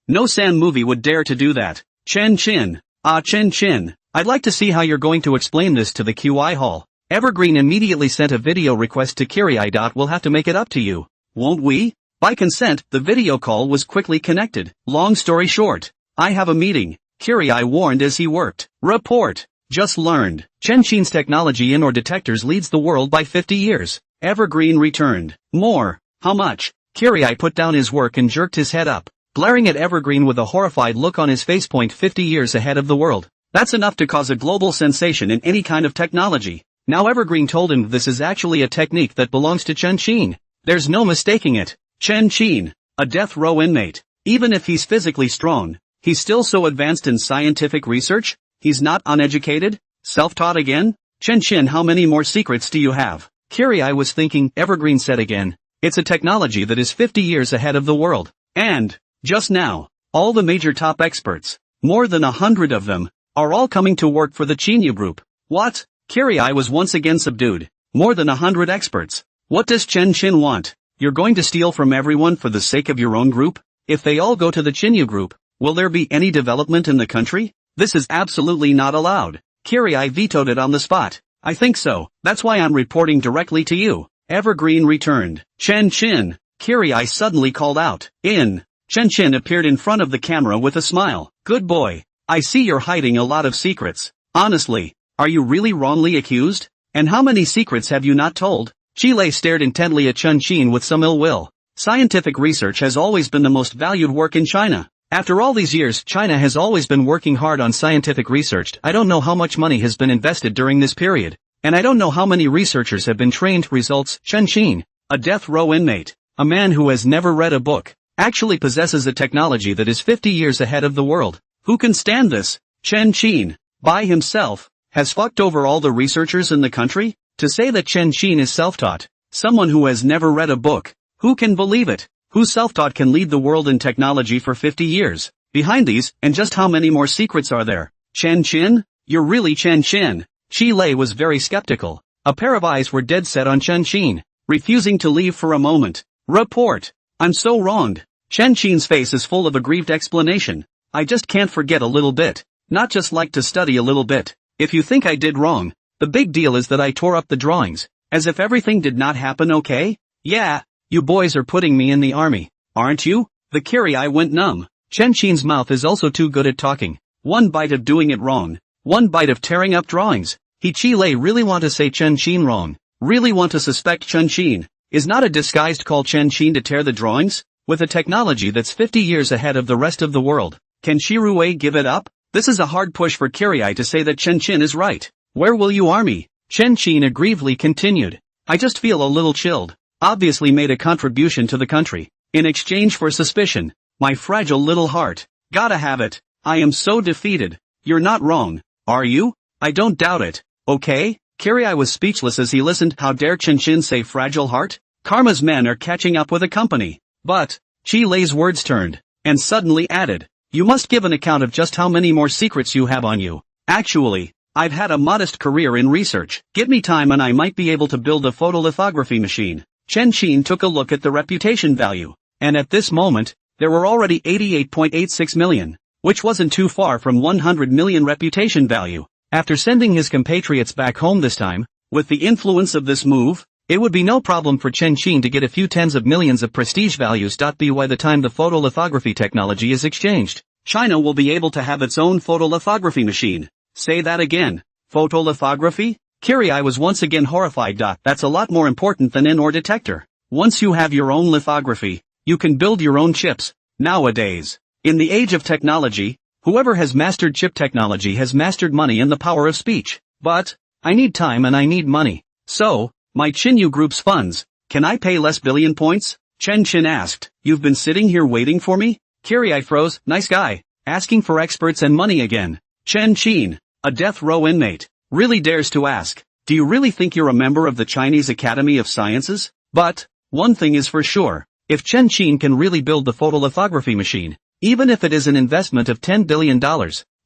[SPEAKER 1] No Sam movie would dare to do that. Chen Xin. Chen Xin. I'd like to see how you're going to explain this to the QI hall. Evergreen immediately sent a video request to Kiri. We'll have to make it up to you. Won't we? By consent, the video call was quickly connected. Long story short, I have a meeting. Kiri warned as he worked. Report. Just learned. Chen Xin's technology in or detectors leads the world by 50 years. Evergreen returned. More. How much? Kiri put down his work and jerked his head up, glaring at Evergreen with a horrified look on his face. 50 years ahead of the world. That's enough to cause a global sensation in any kind of technology. Now Evergreen told him this is actually a technique that belongs to Chen Qin. There's no mistaking it. Chen Qin, a death row inmate. Even if he's physically strong, he's still so advanced in scientific research? He's not uneducated? Self-taught again? Chen Qin, how many more secrets do you have? Kirai was thinking, Evergreen said again. It's a technology that is 50 years ahead of the world. And, just now, all the major top experts, more than 100 of them, are all coming to work for the Chinyu group. What? Kirai was once again subdued. More than 100 experts. What does Chen Qin want? You're going to steal from everyone for the sake of your own group? If they all go to the Chinyu group, will there be any development in the country? This is absolutely not allowed. Kirai vetoed it on the spot. I think so, that's why I'm reporting directly to you. Evergreen returned. Chen Qin. Kirai suddenly called out. Chen Qin appeared in front of the camera with a smile. Good boy. I see you're hiding a lot of secrets. Honestly, are you really wrongly accused? And how many secrets have you not told? Chile stared intently at Chen Qin with some ill will. Scientific research has always been the most valued work in China. After all these years, China has always been working hard on scientific research. I don't know how much money has been invested during this period. And I don't know how many researchers have been trained. Results. Chen Qin, a death row inmate, a man who has never read a book, actually possesses a technology that is 50 years ahead of the world. Who can stand this? Chen Qin, by himself, has fucked over all the researchers in the country? To say that Chen Qin is self-taught, someone who has never read a book, who can believe it? Who self-taught can lead the world in technology for 50 years? Behind these, and just how many more secrets are there? Chen Qin? You're really Chen Qin? Chi Lei was very skeptical. A pair of eyes were dead set on Chen Qin, refusing to leave for a moment. Report. I'm so wronged. Chen Qin's face is full of aggrieved explanation. I just can't forget a little bit. Not just like to study a little bit. If you think I did wrong, the big deal is that I tore up the drawings. As if everything did not happen. Okay? Yeah, you boys are putting me in the army, aren't you? The Kirai went numb. Chen Qin's mouth is also too good at talking. One bite of doing it wrong. One bite of tearing up drawings. Chi Lei really want to say Chen Qin wrong. Really want to suspect Chen Qin. Is not a disguised call Chen Qin to tear the drawings? With a technology that's 50 years ahead of the rest of the world. Can Shirue give it up? This is a hard push for Kirai to say that Chen Qin is right. Where will you army? Chen Qin aggrievedly continued. I just feel a little chilled. Obviously made a contribution to the country. In exchange for suspicion. My fragile little heart. Gotta have it. I am so defeated. You're not wrong. Are you? I don't doubt it. Okay? Kirai was speechless as he listened. How dare Chen Qin say fragile heart? Karma's men are catching up with a company. But, Chi Lei's words turned, and suddenly added. You must give an account of just how many more secrets you have on you. Actually, I've had a modest career in research. Give me time and I might be able to build a photolithography machine. Chen Qin took a look at the reputation value. And at this moment, there were already 88.86 million, which wasn't too far from 100 million reputation value. After sending his compatriots back home this time, with the influence of this move, it would be no problem for Chen Qin to get a few tens of millions of prestige values. By the time the photolithography technology is exchanged, China will be able to have its own photolithography machine. Say that again. Photolithography? Kirai was once again horrified. That's a lot more important than in-ore detector. Once you have your own lithography, you can build your own chips. Nowadays, in the age of technology, whoever has mastered chip technology has mastered money and the power of speech. But, I need time and I need money. So, my Chinyu group's funds, can I pay less billion points? Chen Qin asked. You've been sitting here waiting for me? Kirai froze. Nice guy. Asking for experts and money again. Chen Qin, a death row inmate, really dares to ask. Do you really think you're a member of the Chinese Academy of Sciences? But, one thing is for sure. If Chen Qin can really build the photolithography machine, even if it is an investment of $10 billion,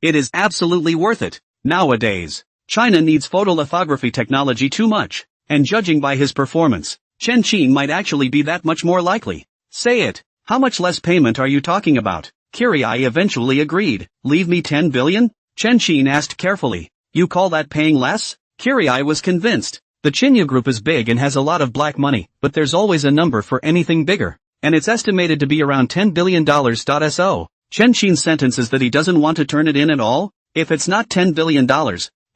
[SPEAKER 1] it is absolutely worth it. Nowadays, China needs photolithography technology too much. And judging by his performance, Chen Qin might actually be that much more likely. Say it. How much less payment are you talking about? Kirai eventually agreed. Leave me 10 billion? Chen Qin asked carefully. You call that paying less? Kirai was convinced. The Chinyu group is big and has a lot of black money, but there's always a number for anything bigger. And it's estimated to be around $10 billion. So, Chen Qin's sentence is that he doesn't want to turn it in at all? If it's not $10 billion,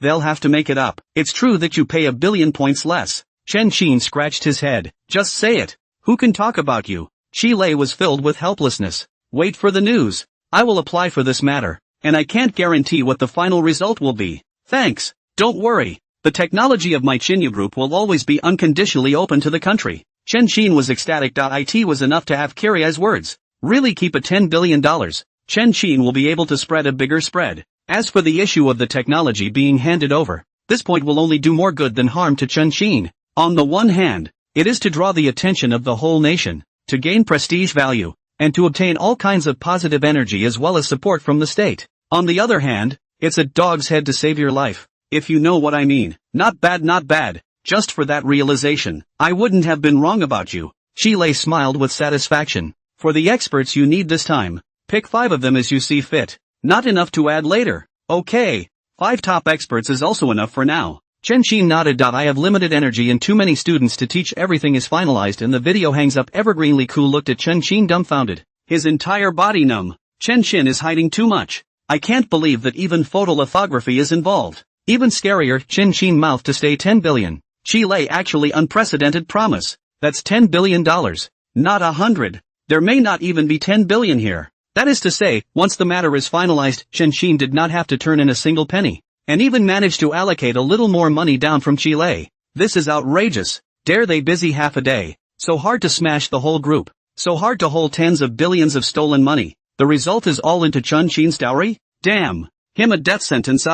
[SPEAKER 1] they'll have to make it up. It's true that you pay a billion points less. Chen Qin scratched his head. Just say it. Who can talk about you? Chi Lei was filled with helplessness. Wait for the news. I will apply for this matter. and I can't guarantee what the final result will be. Thanks. Don't worry. The technology of my Chinyu group will always be unconditionally open to the country. Chen Qin was ecstatic. It was enough to have Kiriai's words. Really keep a $10 billion. Chen Qin will be able to spread a bigger spread. As for the issue of the technology being handed over, this point will only do more good than harm to Chen Qin. On the one hand, it is to draw the attention of the whole nation, to gain prestige value, and to obtain all kinds of positive energy as well as support from the state. On the other hand, it's a dog's head to save your life, if you know what I mean. Not bad. Just for that realization, I wouldn't have been wrong about you. Chile smiled with satisfaction. For the experts you need this time, pick 5 of them as you see fit. Not enough to add later. Okay. 5 top experts is also enough for now. Chen Qin nodded. I have limited energy and too many students to teach. Everything is finalized and the video hangs up. Evergreen Li Ku looked at Chen Qin dumbfounded. His entire body numb. Chen Qin is hiding too much. I can't believe that even photolithography is involved. Even scarier, Chen Qin mouthed to stay 10 billion. Chile actually unprecedented promise. That's $10 billion. Not 100. There may not even be 10 billion here. That is to say, once the matter is finalized, Chen Qin did not have to turn in a single penny. And even managed to allocate a little more money down from Chile. This is outrageous. Dare they busy half a day. So hard to smash the whole group. So hard to hold tens of billions of stolen money. The result is all into Chen Qin's dowry? Damn. Him a death sentence.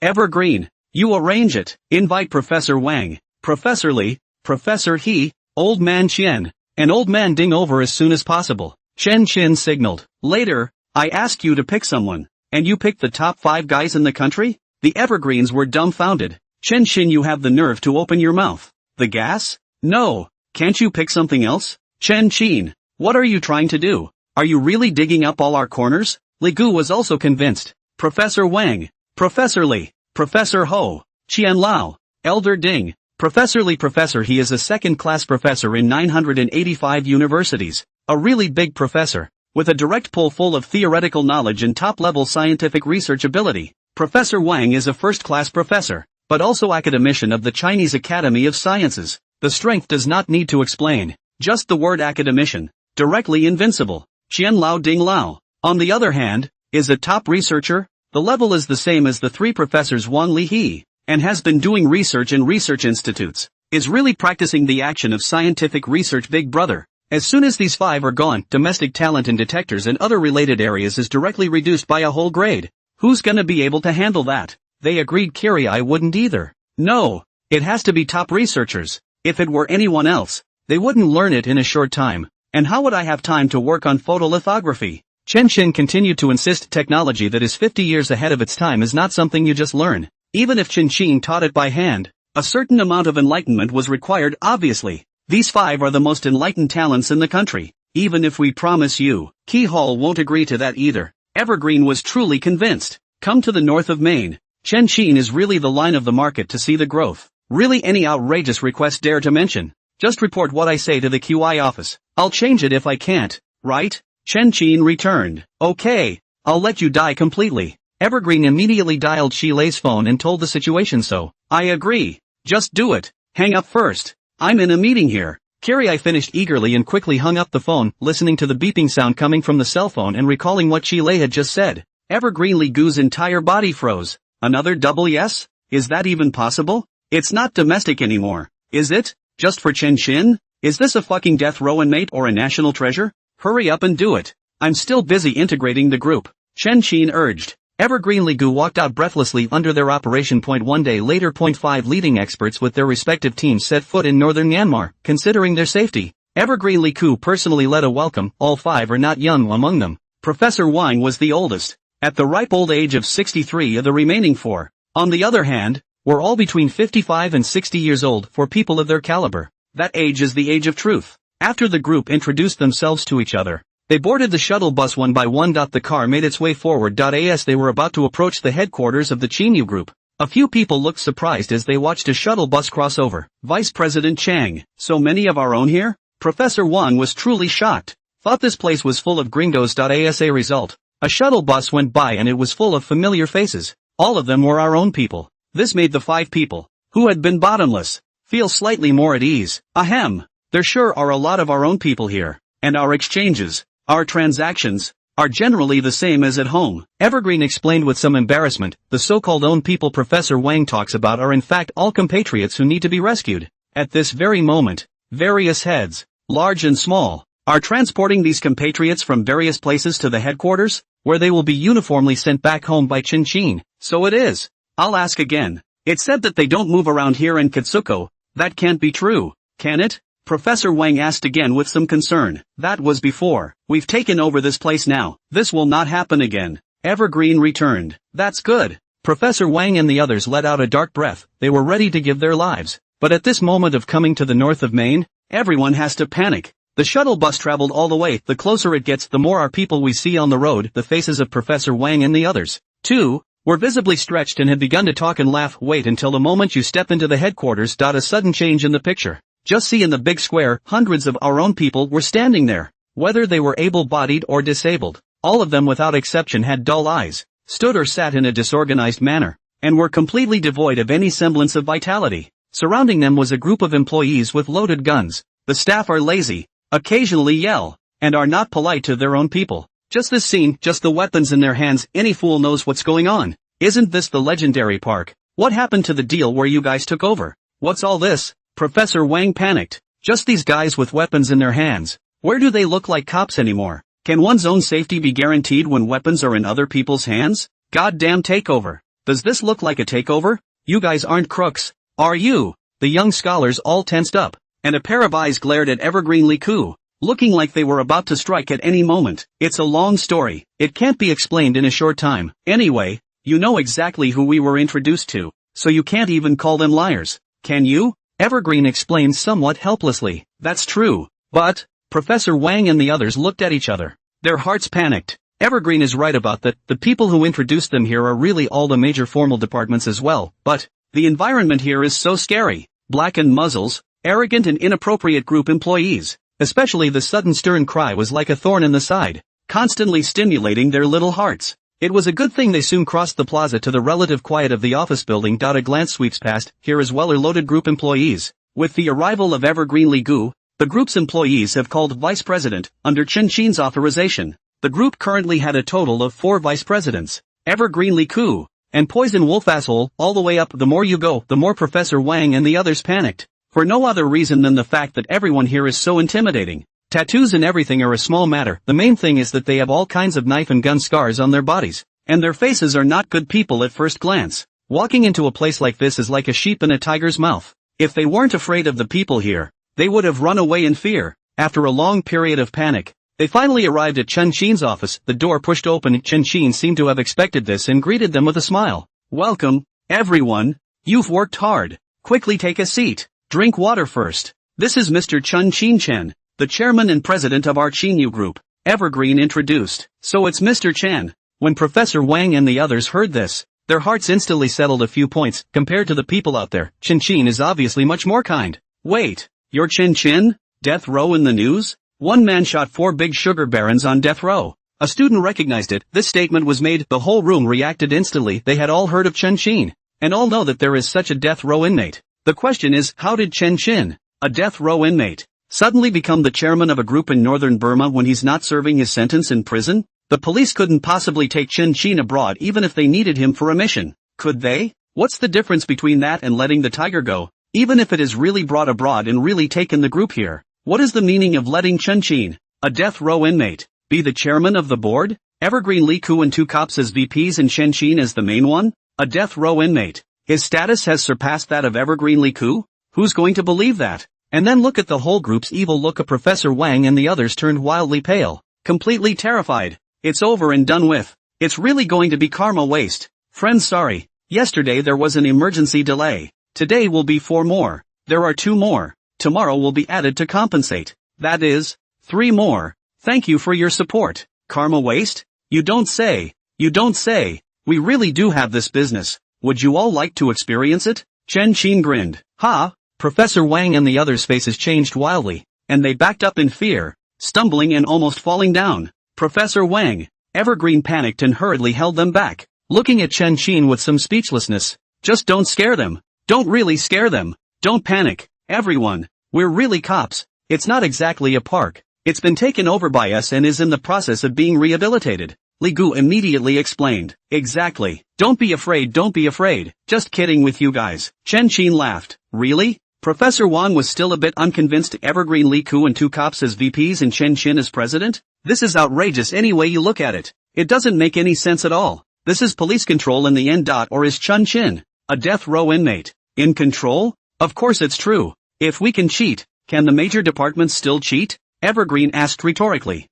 [SPEAKER 1] Evergreen. You arrange it. Invite Professor Wang, Professor Li, Professor He, Old Man Qian, and Old Man Ding over as soon as possible. Chen Qin signaled. Later, I ask you to pick someone. And you picked the top 5 guys in the country? The Evergreens were dumbfounded. Chen Qin, you have the nerve to open your mouth. The gas? No. Can't you pick something else? Chen Qin, what are you trying to do? Are you really digging up all our corners? Li Gu was also convinced. Professor Wang, Professor Li, Professor Ho, Qian Lao, Elder Ding, Professor Li. Professor He is a second-class professor in 985 universities. A really big professor, with a direct pull full of theoretical knowledge and top-level scientific research ability. Professor Wang is a first-class professor, but also academician of the Chinese Academy of Sciences. The strength does not need to explain. Just the word academician. Directly invincible. Qian Lao Ding Lao, on the other hand, is a top researcher. The level is the same as the 3 professors Wang Li He, and has been doing research in research institutes. Is really practicing the action of scientific research. Big brother. As soon as these 5 are gone, domestic talent in detectors and other related areas is directly reduced by a whole grade. Who's gonna be able to handle that? They agreed. Kiriai wouldn't either. No, it has to be top researchers. If it were anyone else, they wouldn't learn it in a short time. And how would I have time to work on photolithography? Chen Qin continued to insist technology that is 50 years ahead of its time is not something you just learn. Even if Chen Qin taught it by hand, a certain amount of enlightenment was required. Obviously, these 5 are the most enlightened talents in the country. Even if we promise you, Key Hall won't agree to that either. Evergreen was truly convinced. Come to the north of Maine. Chen Qin is really the line of the market to see the growth. Really any outrageous request dare to mention. Just report what I say to the QI office. I'll change it if I can't, right? Chen Qin returned. Okay, I'll let you die completely. Evergreen immediately dialed Chile's phone and told the situation so. I agree. Just do it. Hang up first. I'm in a meeting here. Kiriai finished eagerly and quickly hung up the phone, listening to the beeping sound coming from the cell phone and recalling what Chile had just said. Evergreen Li Gu's entire body froze. Another double yes? Is that even possible? It's not domestic anymore, is it? Just for Chen Qin? Is this a fucking death row inmate or a national treasure? Hurry up and do it. I'm still busy integrating the group. Chen Qin urged. Evergreen Li Gu walked out breathlessly under their operation. 1 day later. 5 leading experts with their respective teams set foot in northern Myanmar, considering their safety. Evergreen Li Gu personally led a welcome. All 5 are not young among them. Professor Wang was the oldest, at the ripe old age of 63. Of the remaining 4, on the other hand, were all between 55 and 60 years old. For people of their caliber, that age is the age of truth. After the group introduced themselves to each other, they boarded the shuttle bus one by one. The car made its way forward. As they were about to approach the headquarters of the Chinyu group, a few people looked surprised as they watched a shuttle bus cross over. Vice President Chang, so many of our own here? Professor Wang was truly shocked. Thought this place was full of gringos. As a result, a shuttle bus went by and it was full of familiar faces. All of them were our own people. This made the 5 people, who had been bottomless, feel slightly more at ease. Ahem. There sure are a lot of our own people here. And our exchanges, our transactions, are generally the same as at home. Evergreen explained with some embarrassment, the so-called own people Professor Wang talks about are in fact all compatriots who need to be rescued. At this very moment, various heads, large and small, are transporting these compatriots from various places to the headquarters, where they will be uniformly sent back home by Chin. So it is. I'll ask again. It's said that they don't move around here in Katsuko. That can't be true, can it? Professor Wang asked again with some concern. That was before. We've taken over this place now. This will not happen again. Evergreen returned. That's good. Professor Wang and the others let out a dark breath. They were ready to give their lives. But at this moment of coming to the north of Maine, everyone has to panic. The shuttle bus traveled all the way. The closer it gets, the more our people we see on the road. The faces of Professor Wang and the others, too, were visibly stretched and had begun to talk and laugh. Wait until the moment you step into the headquarters. A sudden change in the picture. Just see in the big square, hundreds of our own people were standing there. Whether they were able-bodied or disabled, all of them without exception had dull eyes, stood or sat in a disorganized manner, and were completely devoid of any semblance of vitality. Surrounding them was a group of employees with loaded guns. The staff are lazy, occasionally yell, and are not polite to their own people. Just this scene, just the weapons in their hands, any fool knows what's going on. Isn't this the legendary park? What happened to the deal where you guys took over? What's all this? Professor Wang panicked. Just these guys with weapons in their hands. Where do they look like cops anymore? Can one's own safety be guaranteed when weapons are in other people's hands? Goddamn takeover. Does this look like a takeover? You guys aren't crooks, are you? The young scholars all tensed up, and a pair of eyes glared at Evergreen Liku, looking like they were about to strike at any moment. It's a long story. It can't be explained in a short time. Anyway, you know exactly who we were introduced to, so you can't even call them liars, can you? Evergreen explained somewhat helplessly. That's true, but, Professor Wang and the others looked at each other. Their hearts panicked. Evergreen is right about that. The people who introduced them here are really all the major formal departments as well, but the environment here is so scary. Blackened muzzles, arrogant and inappropriate group employees, especially the sudden stern cry was like a thorn in the side, constantly stimulating their little hearts. It was a good thing they soon crossed the plaza to the relative quiet of the office building. A glance sweeps past, here as well are loaded group employees. With the arrival of Evergreen Ligu, the group's employees have called vice president, under Chin's authorization. The group currently had a total of 4 vice presidents, Evergreen Liku, and Poison Wolf Asshole, all the way up. The more you go, the more Professor Wang and the others panicked. For no other reason than the fact that everyone here is so intimidating. Tattoos and everything are a small matter. The main thing is that they have all kinds of knife and gun scars on their bodies, and their faces are not good people at first glance. Walking into a place like this is like a sheep in a tiger's mouth. If they weren't afraid of the people here, they would have run away in fear. After a long period of panic, they finally arrived at Chin's office. The door pushed open. Chin seemed to have expected this and greeted them with a smile. Welcome, everyone. You've worked hard. Quickly take a seat. Drink water first. This is Mr. Chen, the chairman and president of our Chinyu group. Evergreen introduced. So it's Mr. Chen. When Professor Wang and the others heard this, their hearts instantly settled a few points. Compared to the people out there, Chin is obviously much more kind. Wait, you're Chin? Death row in the news? One man shot 4 big sugar barons on death row. A student recognized it. This statement was made. The whole room reacted instantly. They had all heard of Chin, and all know that there is such a death row inmate. The question is, how did Chin, a death row inmate, suddenly become the chairman of a group in northern Burma when he's not serving his sentence in prison? The police couldn't possibly take Chin abroad even if they needed him for a mission. Could they? What's the difference between that and letting the tiger go? Even if it is really brought abroad and really taken the group here, what is the meaning of letting Chin, a death row inmate, be the chairman of the board? Evergreen Liku and 2 cops as VPs and Chin as the main one? A death row inmate. His status has surpassed that of Evergreen Liku? Who's going to believe that? And then look at the whole group's evil look. Of Professor Wang and the others turned wildly pale, completely terrified. It's over and done with. It's really going to be karma waste. Friends, sorry. Yesterday there was an emergency delay. Today will be 4 more. There are 2 more. Tomorrow will be added to compensate. That is, 3 more. Thank you for your support. Karma waste? You don't say. You don't say. We really do have this business. Would you all like to experience it? Chin grinned. Ha! Professor Wang and the others' faces changed wildly, and they backed up in fear, stumbling and almost falling down. Professor Wang, Evergreen panicked and hurriedly held them back, looking at Chin with some speechlessness. Just don't scare them. Don't really scare them. Don't panic, everyone. We're really cops. It's not exactly a park. It's been taken over by us and is in the process of being rehabilitated. Li Gu immediately explained. Exactly. Don't be afraid, don't be afraid. Just kidding with you guys. Chen Qin laughed. Really? Professor Wang was still a bit unconvinced. Evergreen Li Ku and two cops as VPs and Chen Qin as president? This is outrageous any way you look at it. It doesn't make any sense at all. This is police control in the end. Or is Chen Qin a death row inmate? In control? Of course it's true. If we can cheat, can the major departments still cheat? Evergreen asked rhetorically.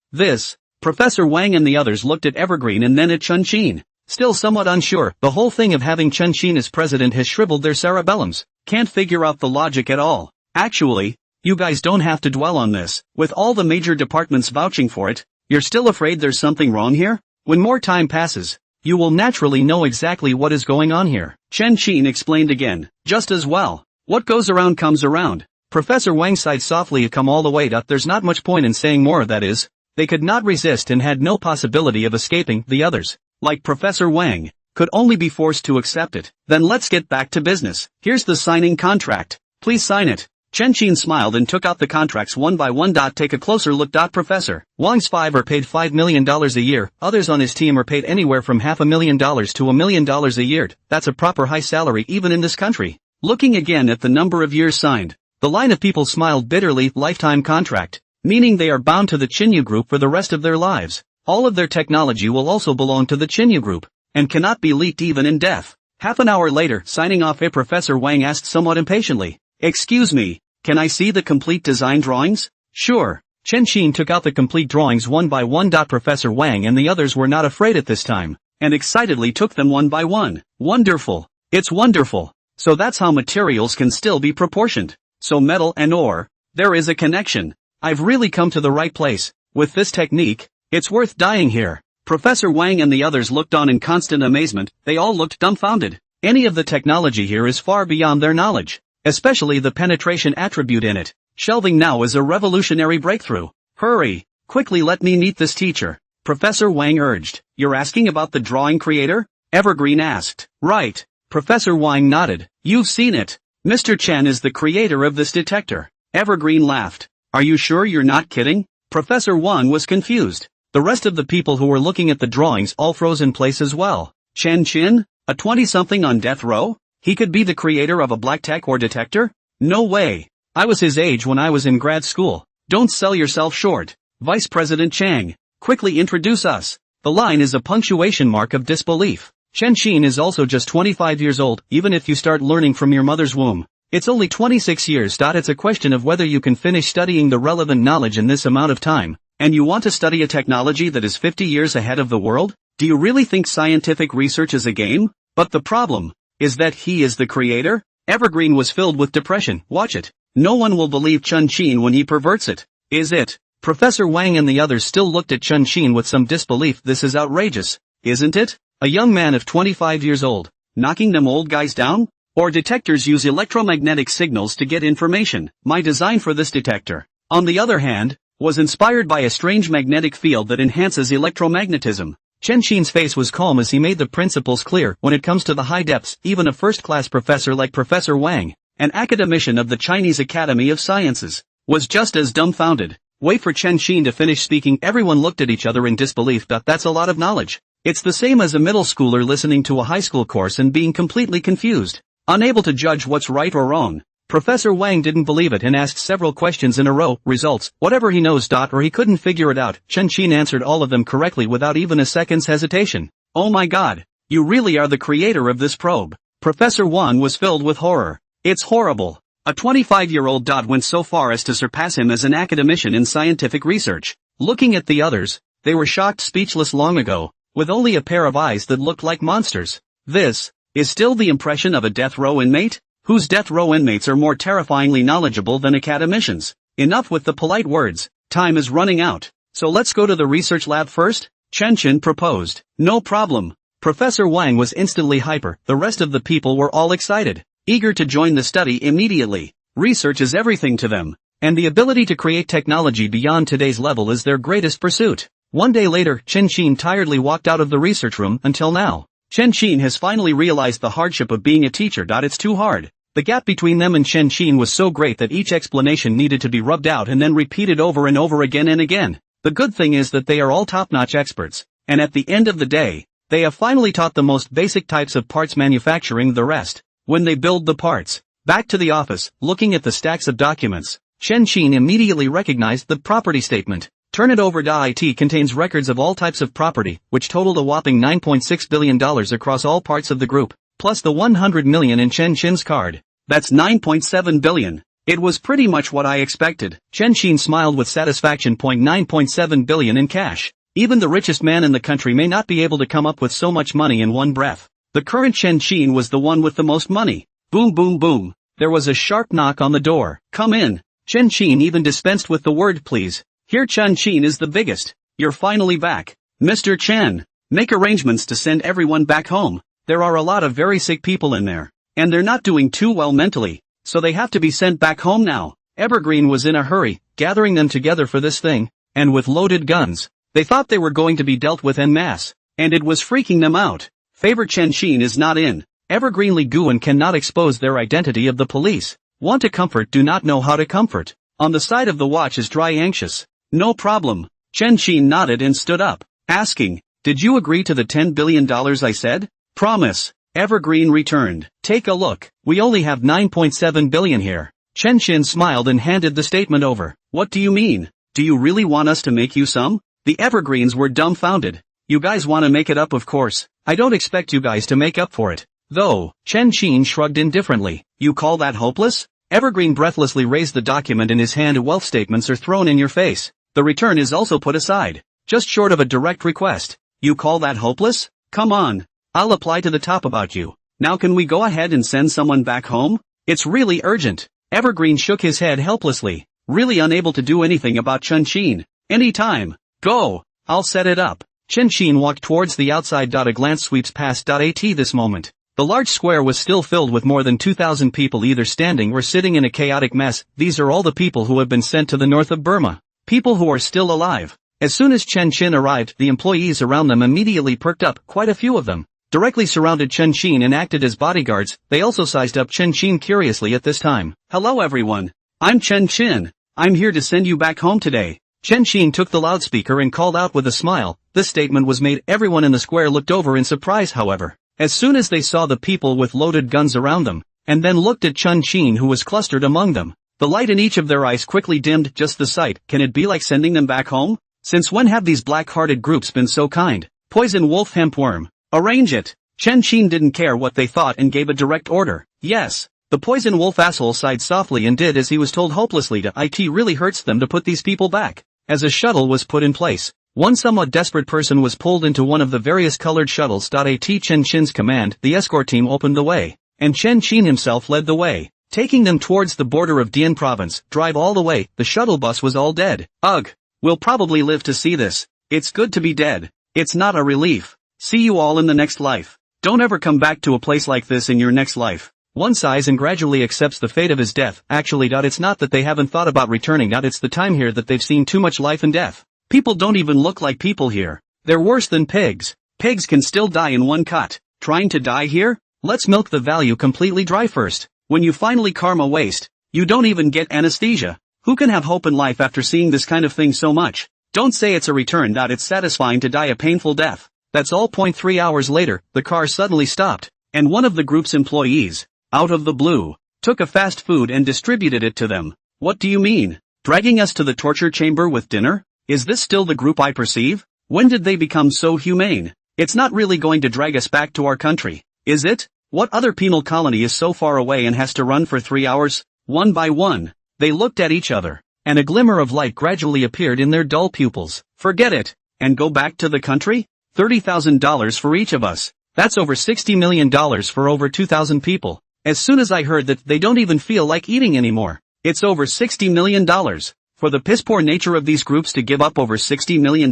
[SPEAKER 1] Professor Wang and the others looked at Evergreen and then at Chen Qin. Still somewhat unsure, the whole thing of having Chen Qin as president has shriveled their cerebellums. Can't figure out the logic at all. Actually, you guys don't have to dwell on this. With all the major departments vouching for it, you're still afraid there's something wrong here? When more time passes, you will naturally know exactly what is going on here. Chen Qin explained again. Just as well. What goes around comes around. Professor Wang sighed softly. Come all the way. There's not much point in saying more, that is. They could not resist and had no possibility of escaping. The others, like Professor Wang, could only be forced to accept it. Then let's get back to business. Here's the signing contract. Please sign it. Chen Qin smiled and took out the contracts one by one. Take a closer look. Professor Wang's five are paid $5 million a year. Others on his team are paid anywhere from $500,000 to $1 million a year. That's a proper high salary even in this country. Looking again at the number of years signed, the line of people smiled bitterly. Lifetime contract, meaning they are bound to the Chinyu Group for the rest of their lives. All of their technology will also belong to the Chinyu Group, and cannot be leaked even in death. Half an hour later, signing off, Professor Wang asked somewhat impatiently. Excuse me, can I see the complete design drawings? Sure. Chen Qin took out the complete drawings one by one. Professor Wang and the others were not afraid at this time, and excitedly took them one by one. Wonderful. It's wonderful. So that's how materials can still be proportioned. So metal and ore, there is a connection. I've really come to the right place. With this technique, it's worth dying here. Professor Wang and the others looked on in constant amazement. They all looked dumbfounded. Any of the technology here is far beyond their knowledge, especially the penetration attribute in it. Shelving now is a revolutionary breakthrough. Hurry, quickly let me meet this teacher, Professor Wang urged. You're asking about the drawing creator? Evergreen asked. Right. Professor Wang nodded. You've seen it. Mr. Chen is the creator of this detector. Evergreen laughed. Are you sure you're not kidding? Professor Wang was confused. The rest of the people who were looking at the drawings all froze in place as well. Chen Qin? A 20-something on death row? He could be the creator of a black tech or detector? No way. I was his age when I was in grad school. Don't sell yourself short. Vice President Chang, quickly introduce us. The line is a punctuation mark of disbelief. Chen Qin is also just 25 years old, even if you start learning from your mother's womb. It's only 26 years. It's a question of whether you can finish studying the relevant knowledge in this amount of time. And you want to study a technology that is 50 years ahead of the world? Do you really think scientific research is a game? But the problem is that he is the creator? Evergreen was filled with depression. Watch it. No one will believe Chen Qin when he perverts it. Is it? Professor Wang and the others still looked at Chen Qin with some disbelief. This is outrageous, isn't it? A young man of 25 years old, knocking them old guys down? Or detectors use electromagnetic signals to get information. My design for this detector, on the other hand, was inspired by a strange magnetic field that enhances electromagnetism. Chen Qin's face was calm as he made the principles clear. When it comes to the high depths, even a first-class professor like Professor Wang, an academician of the Chinese Academy of Sciences, was just as dumbfounded. Wait for Chen Qin to finish speaking. Everyone looked at each other in disbelief. That's a lot of knowledge. It's the same as a middle schooler listening to a high school course and being completely confused, unable to judge what's right or wrong. Professor Wang didn't believe it and asked several questions in a row. Results, whatever he knows. Or he couldn't figure it out. Chen Qin answered all of them correctly without even a second's hesitation. Oh my god, you really are the creator of this probe. Professor Wang was filled with horror. It's horrible. A 25-year-old went so far as to surpass him as an academician in scientific research. Looking at the others, they were shocked, speechless long ago, with only a pair of eyes that looked like monsters. This is still the impression of a death row inmate? Whose death row inmates are more terrifyingly knowledgeable than academicians? Enough with the polite words. Time is running out. So let's go to the research lab first? Chen Qin proposed. No problem. Professor Wang was instantly hyper. The rest of the people were all excited, eager to join the study immediately. Research is everything to them, and the ability to create technology beyond today's level is their greatest pursuit. One day later, Chen Qin tiredly walked out of the research room. Until now, Chen Qin has finally realized the hardship of being a teacher. It's too hard. The gap between them and Chen Qin was so great that each explanation needed to be rubbed out and then repeated over and over again and again. The good thing is that they are all top-notch experts, and at the end of the day, they have finally taught the most basic types of parts manufacturing the rest. When they build the parts. Back to the office, looking at the stacks of documents, Chen Qin immediately recognized the property statement. Turn it over. It contains records of all types of property, which totaled a whopping $9.6 billion across all parts of the group, plus the 100 million in Chen Qin's card. That's 9.7 billion. It was pretty much what I expected. Chen Qin smiled with satisfaction. 9.7 billion in cash. Even the richest man in the country may not be able to come up with so much money in one breath. The current Chen Qin was the one with the most money. Boom boom boom. There was a sharp knock on the door. Come in. Chen Qin even dispensed with the word please. Here Chen Qin is the biggest. You're finally back. Mr. Chen. Make arrangements to send everyone back home. There are a lot of very sick people in there. And they're not doing too well mentally. So they have to be sent back home now. Evergreen was in a hurry, gathering them together for this thing, and with loaded guns. They thought they were going to be dealt with en masse, and it was freaking them out. Favor Chen Qin is not in. Evergreen Li Guan cannot expose their identity of the police. Want to comfort, do not know how to comfort. On the side of the watch is dry anxious. No problem. Chen Qin nodded and stood up, asking, did you agree to the $10 billion I said? Promise. Evergreen returned. Take a look. We only have 9.7 billion here. Chen Qin smiled and handed the statement over. What do you mean? Do you really want us to make you some? The Evergreens were dumbfounded. You guys want to make it up, of course. I don't expect you guys to make up for it. Though, Chen Qin shrugged indifferently. You call that hopeless? Evergreen breathlessly raised the document in his hand. Wealth statements are thrown in your face. The return is also put aside. Just short of a direct request. You call that hopeless? Come on. I'll apply to the top about you. Now can we go ahead and send someone back home? It's really urgent. Evergreen shook his head helplessly, really unable to do anything about Chen Qin. Anytime. Go. I'll set it up. Chen Qin walked towards the outside. A glance sweeps past. At this moment, the large square was still filled with more than 2,000 people either standing or sitting in a chaotic mess. These are all the people who have been sent to the north of Burma. People who are still alive. As soon as Chen Qin arrived, the employees around them immediately perked up, quite a few of them. Directly surrounded Chen Qin and acted as bodyguards. They also sized up Chen Qin curiously at this time. Hello everyone. I'm Chen Qin. I'm here to send you back home today. Chen Qin took the loudspeaker and called out with a smile. This statement was made. Everyone in the square looked over in surprise, however. As soon as they saw the people with loaded guns around them, and then looked at Chen Qin who was clustered among them, the light in each of their eyes quickly dimmed. Just the sight. Can it be like sending them back home? Since when have these black-hearted groups been so kind? Poison wolf hempworm. Arrange it. Chen Qin didn't care what they thought and gave a direct order. Yes. The poison wolf asshole sighed softly and did as he was told hopelessly. It really hurts them to put these people back. As a shuttle was put in place, one somewhat desperate person was pulled into one of the various colored shuttles. At Chen Qin's command, the escort team opened the way, and Chen Qin himself led the way, taking them towards the border of Dian province. Drive all the way. The shuttle bus was all dead. Ugh. We'll probably live to see this. It's good to be dead. It's not a relief. See you all in the next life. Don't ever come back to a place like this in your next life. One sighs and gradually accepts the fate of his death. Actually, it's not that they haven't thought about returning. It's the time here that they've seen too much life and death. People don't even look like people here. They're worse than pigs. Pigs can still die in one cut. Trying to die here? Let's milk the value completely dry first. When you finally karma waste, you don't even get anesthesia. Who can have hope in life after seeing this kind of thing so much? Don't say it's a return. It's satisfying to die a painful death. That's all. 3 hours later, the car suddenly stopped, and one of the group's employees, out of the blue, took a fast food and distributed it to them. What do you mean? Dragging us to the torture chamber with dinner? Is this still the group I perceive? When did they become so humane? It's not really going to drag us back to our country, is it? What other penal colony is so far away and has to run for 3 hours? One by one, they looked at each other, and a glimmer of light gradually appeared in their dull pupils. Forget it, and go back to the country? $30,000 for each of us. That's over $60 million for over 2,000 people. As soon as I heard that they don't even feel like eating anymore. It's over $60 million. For the piss-poor nature of these groups to give up over $60 million?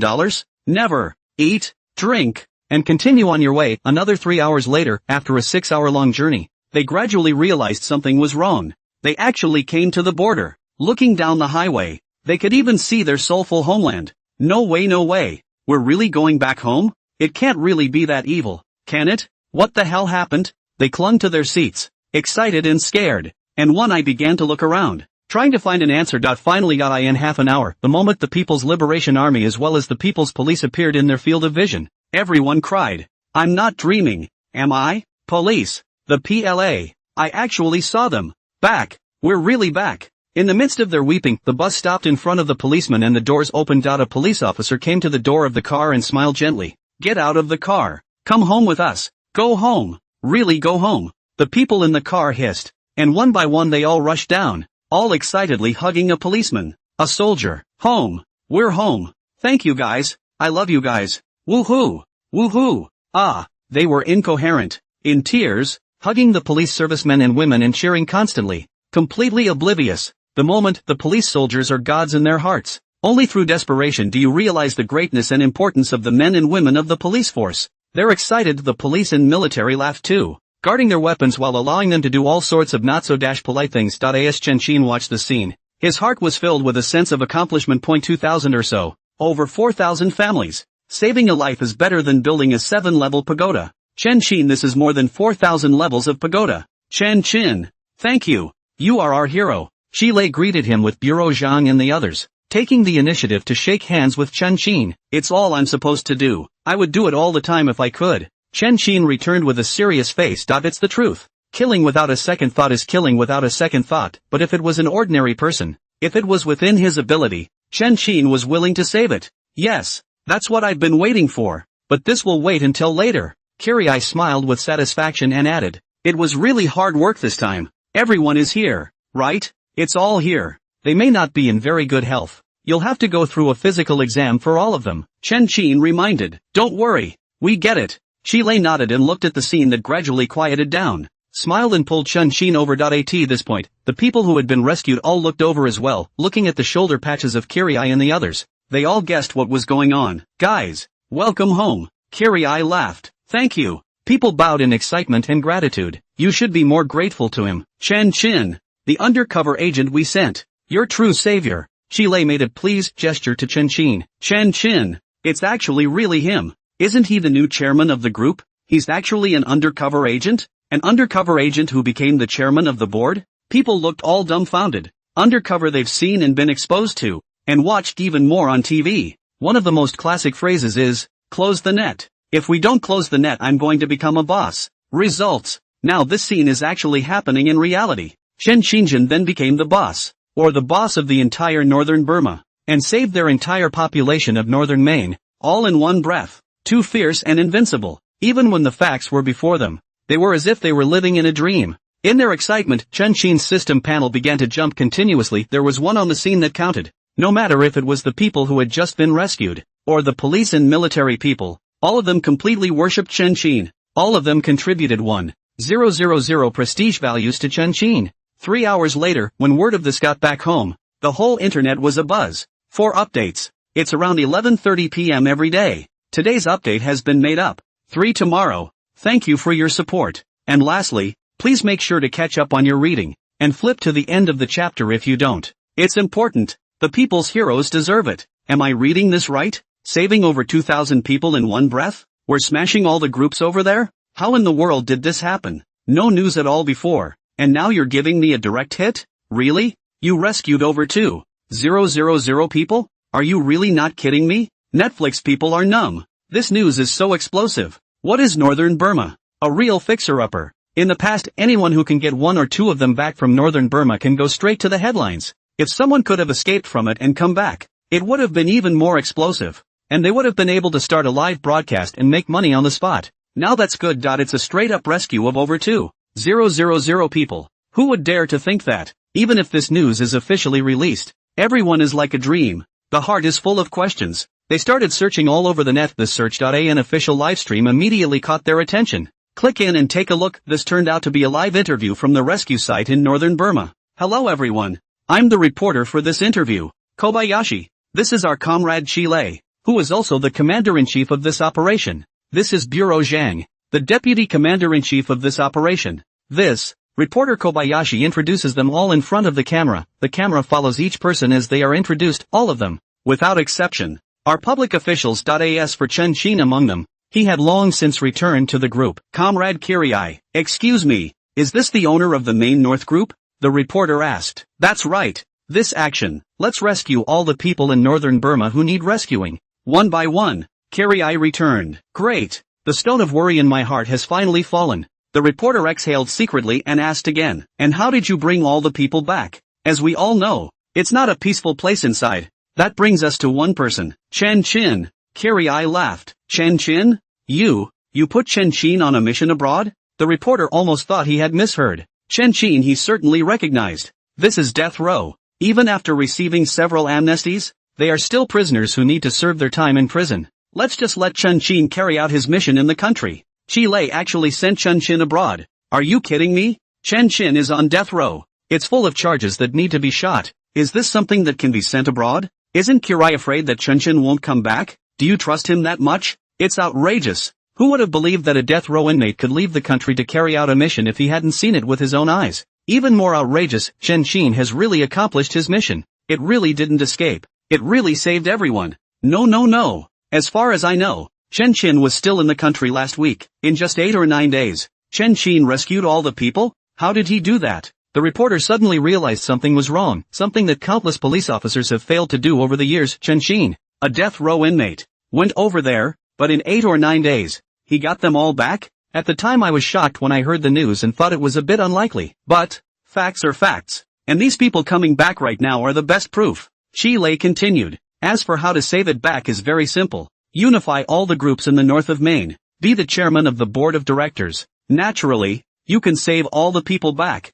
[SPEAKER 1] Never. Eat, drink, and continue on your way. Another 3 hours later, after a 6-hour-long journey, they gradually realized something was wrong. They actually came to the border. Looking down the highway, they could even see their soulful homeland. No way, no way. We're really going back home? It can't really be that evil, can it? What the hell happened? They clung to their seats, excited and scared. And one I began to look around, trying to find an answer. Finally got I in half an hour, the moment the People's Liberation Army as well as the People's Police appeared in their field of vision. Everyone cried. I'm not dreaming, am I? Police. The PLA. I actually saw them. Back. We're really back. In the midst of their weeping, the bus stopped in front of the policeman and the doors opened. A police officer came to the door of the car and smiled gently. Get out of the car. Come home with us. Go home. Really go home. The people in the car hissed. And one by one they all rushed down, all excitedly hugging a policeman, a soldier. Home. We're home. Thank you guys. I love you guys. Woohoo. Woohoo. Ah, they were incoherent, in tears, hugging the police servicemen and women and cheering constantly, completely oblivious. The moment, the police soldiers are gods in their hearts. Only through desperation do you realize the greatness and importance of the men and women of the police force. They're excited. The police and military laughed too, guarding their weapons while allowing them to do all sorts of not-so-polite things. As Chen Qin watched the scene, his heart was filled with a sense of accomplishment. 2,000 or so, over 4,000 families. Saving a life is better than building a 7-level pagoda. Chen Qin, this is more than 4,000 levels of pagoda. Chen Qin, thank you. You are our hero. Shi Lei greeted him with Bureau Zhang and the others, taking the initiative to shake hands with Chen Qin. It's all I'm supposed to do. I would do it all the time if I could. Chen Qin returned with a serious face. It's the truth. Killing without a second thought is killing without a second thought. But if it was an ordinary person, if it was within his ability, Chen Qin was willing to save it. Yes, that's what I've been waiting for. But this will wait until later. Kirai smiled with satisfaction and added, it was really hard work this time. Everyone is here, right? It's all here. They may not be in very good health. You'll have to go through a physical exam for all of them. Chen Qin reminded. Don't worry. We get it. Shi Lei nodded and looked at the scene that gradually quieted down, smiled and pulled Chen Qin over. At this point, the people who had been rescued all looked over as well, looking at the shoulder patches of Kirai and the others. They all guessed what was going on. Guys, welcome home. Kirai laughed. Thank you. People bowed in excitement and gratitude. You should be more grateful to him. Chen Qin, the undercover agent we sent. Your true savior. Shi Lei made a please gesture to Chen Qin. Chen Qin, it's actually really him. Isn't he the new chairman of the group? He's actually an undercover agent? An undercover agent who became the chairman of the board? People looked all dumbfounded. Undercover they've seen and been exposed to, and watched even more on TV. One of the most classic phrases is, close the net. If we don't close the net, I'm going to become a boss. Results. Now this scene is actually happening in reality. Chen Qinjin then became the boss, or the boss of the entire northern Burma, and saved their entire population of northern Maine, all in one breath. Too fierce and invincible. Even when the facts were before them, they were as if they were living in a dream. In their excitement, Chen Qin's system panel began to jump continuously. There was one on the scene that counted. No matter if it was the people who had just been rescued, or the police and military people, all of them completely worshipped Chen Qin. All of them contributed 1,000 prestige values to Chen Qin. 3 hours later, when word of this got back home, the whole internet was abuzz. 4 updates. It's around 11:30 p.m. every day. Today's update has been made up. 3 tomorrow. Thank you for your support. And lastly, please make sure to catch up on your reading, and flip to the end of the chapter if you don't. It's important. The people's heroes deserve it. Am I reading this right? Saving over 2,000 people in one breath? We're smashing all the groups over there? How in the world did this happen? No news at all before. And now you're giving me a direct hit? Really? You rescued over 2,000 people? Are you really not kidding me? Netflix people are numb. This news is so explosive. What is Northern Burma? A real fixer-upper. In the past, anyone who can get 1 or 2 of them back from Northern Burma can go straight to the headlines. If someone could have escaped from it and come back, it would have been even more explosive. And they would have been able to start a live broadcast and make money on the spot. Now that's good. It's a straight-up rescue of over 2,000 people. Who would dare to think that? Even if this news is officially released, everyone is like a dream. The heart is full of questions. They started searching all over the net. The search.an official livestream immediately caught their attention. Click in and take a look. This turned out to be a live interview from the rescue site in northern Burma. Hello everyone. I'm the reporter for this interview, Kobayashi. This is our comrade Shi Lei, who is also the commander-in-chief of this operation. This is Bureau Zhang, the deputy commander-in-chief of this operation. This, reporter Kobayashi introduces them all in front of the camera. The camera follows each person as they are introduced, all of them, without exception, are public officials. As for Chen Qin among them, he had long since returned to the group. Comrade Kirai, excuse me, Is this the owner of the main North Group? The reporter asked. That's right. This action. Let's rescue all the people in northern Burma who need rescuing. One by one. Carrie returned. Great. The stone of worry in my heart has finally fallen. The reporter exhaled secretly and asked again. And how did you bring all the people back? As we all know, it's not a peaceful place inside. That brings us to one person. Chen Qin. Carrie laughed. Chen Qin? You put Chen Qin on a mission abroad? The reporter almost thought he had misheard. Chen Qin he certainly recognized. This is death row. Even after receiving several amnesties, they are still prisoners who need to serve their time in prison. Let's just let Chen Qin carry out his mission in the country. Chile actually sent Chen Qin abroad. Are you kidding me? Chen Qin is on death row. It's full of charges that need to be shot. Is this something that can be sent abroad? Isn't Kirai afraid that Chen Qin won't come back? Do you trust him that much? It's outrageous. Who would have believed that a death row inmate could leave the country to carry out a mission if he hadn't seen it with his own eyes? Even more outrageous, Chen Qin has really accomplished his mission. It really didn't escape. It really saved everyone. No. As far as I know, Chen Qin was still in the country last week. In just 8 or 9 days, Chen Qin rescued all the people? How did he do that? The reporter suddenly realized something was wrong, something that countless police officers have failed to do over the years. Chen Qin, a death row inmate, went over there, but in 8 or 9 days, he got them all back? At the time I was shocked when I heard the news and thought it was a bit unlikely. But, facts are facts. And these people coming back right now are the best proof. Shi Lei continued. As for how to save it back is very simple. Unify all the groups in the north of Maine. Be the chairman of the board of directors. Naturally, you can save all the people back.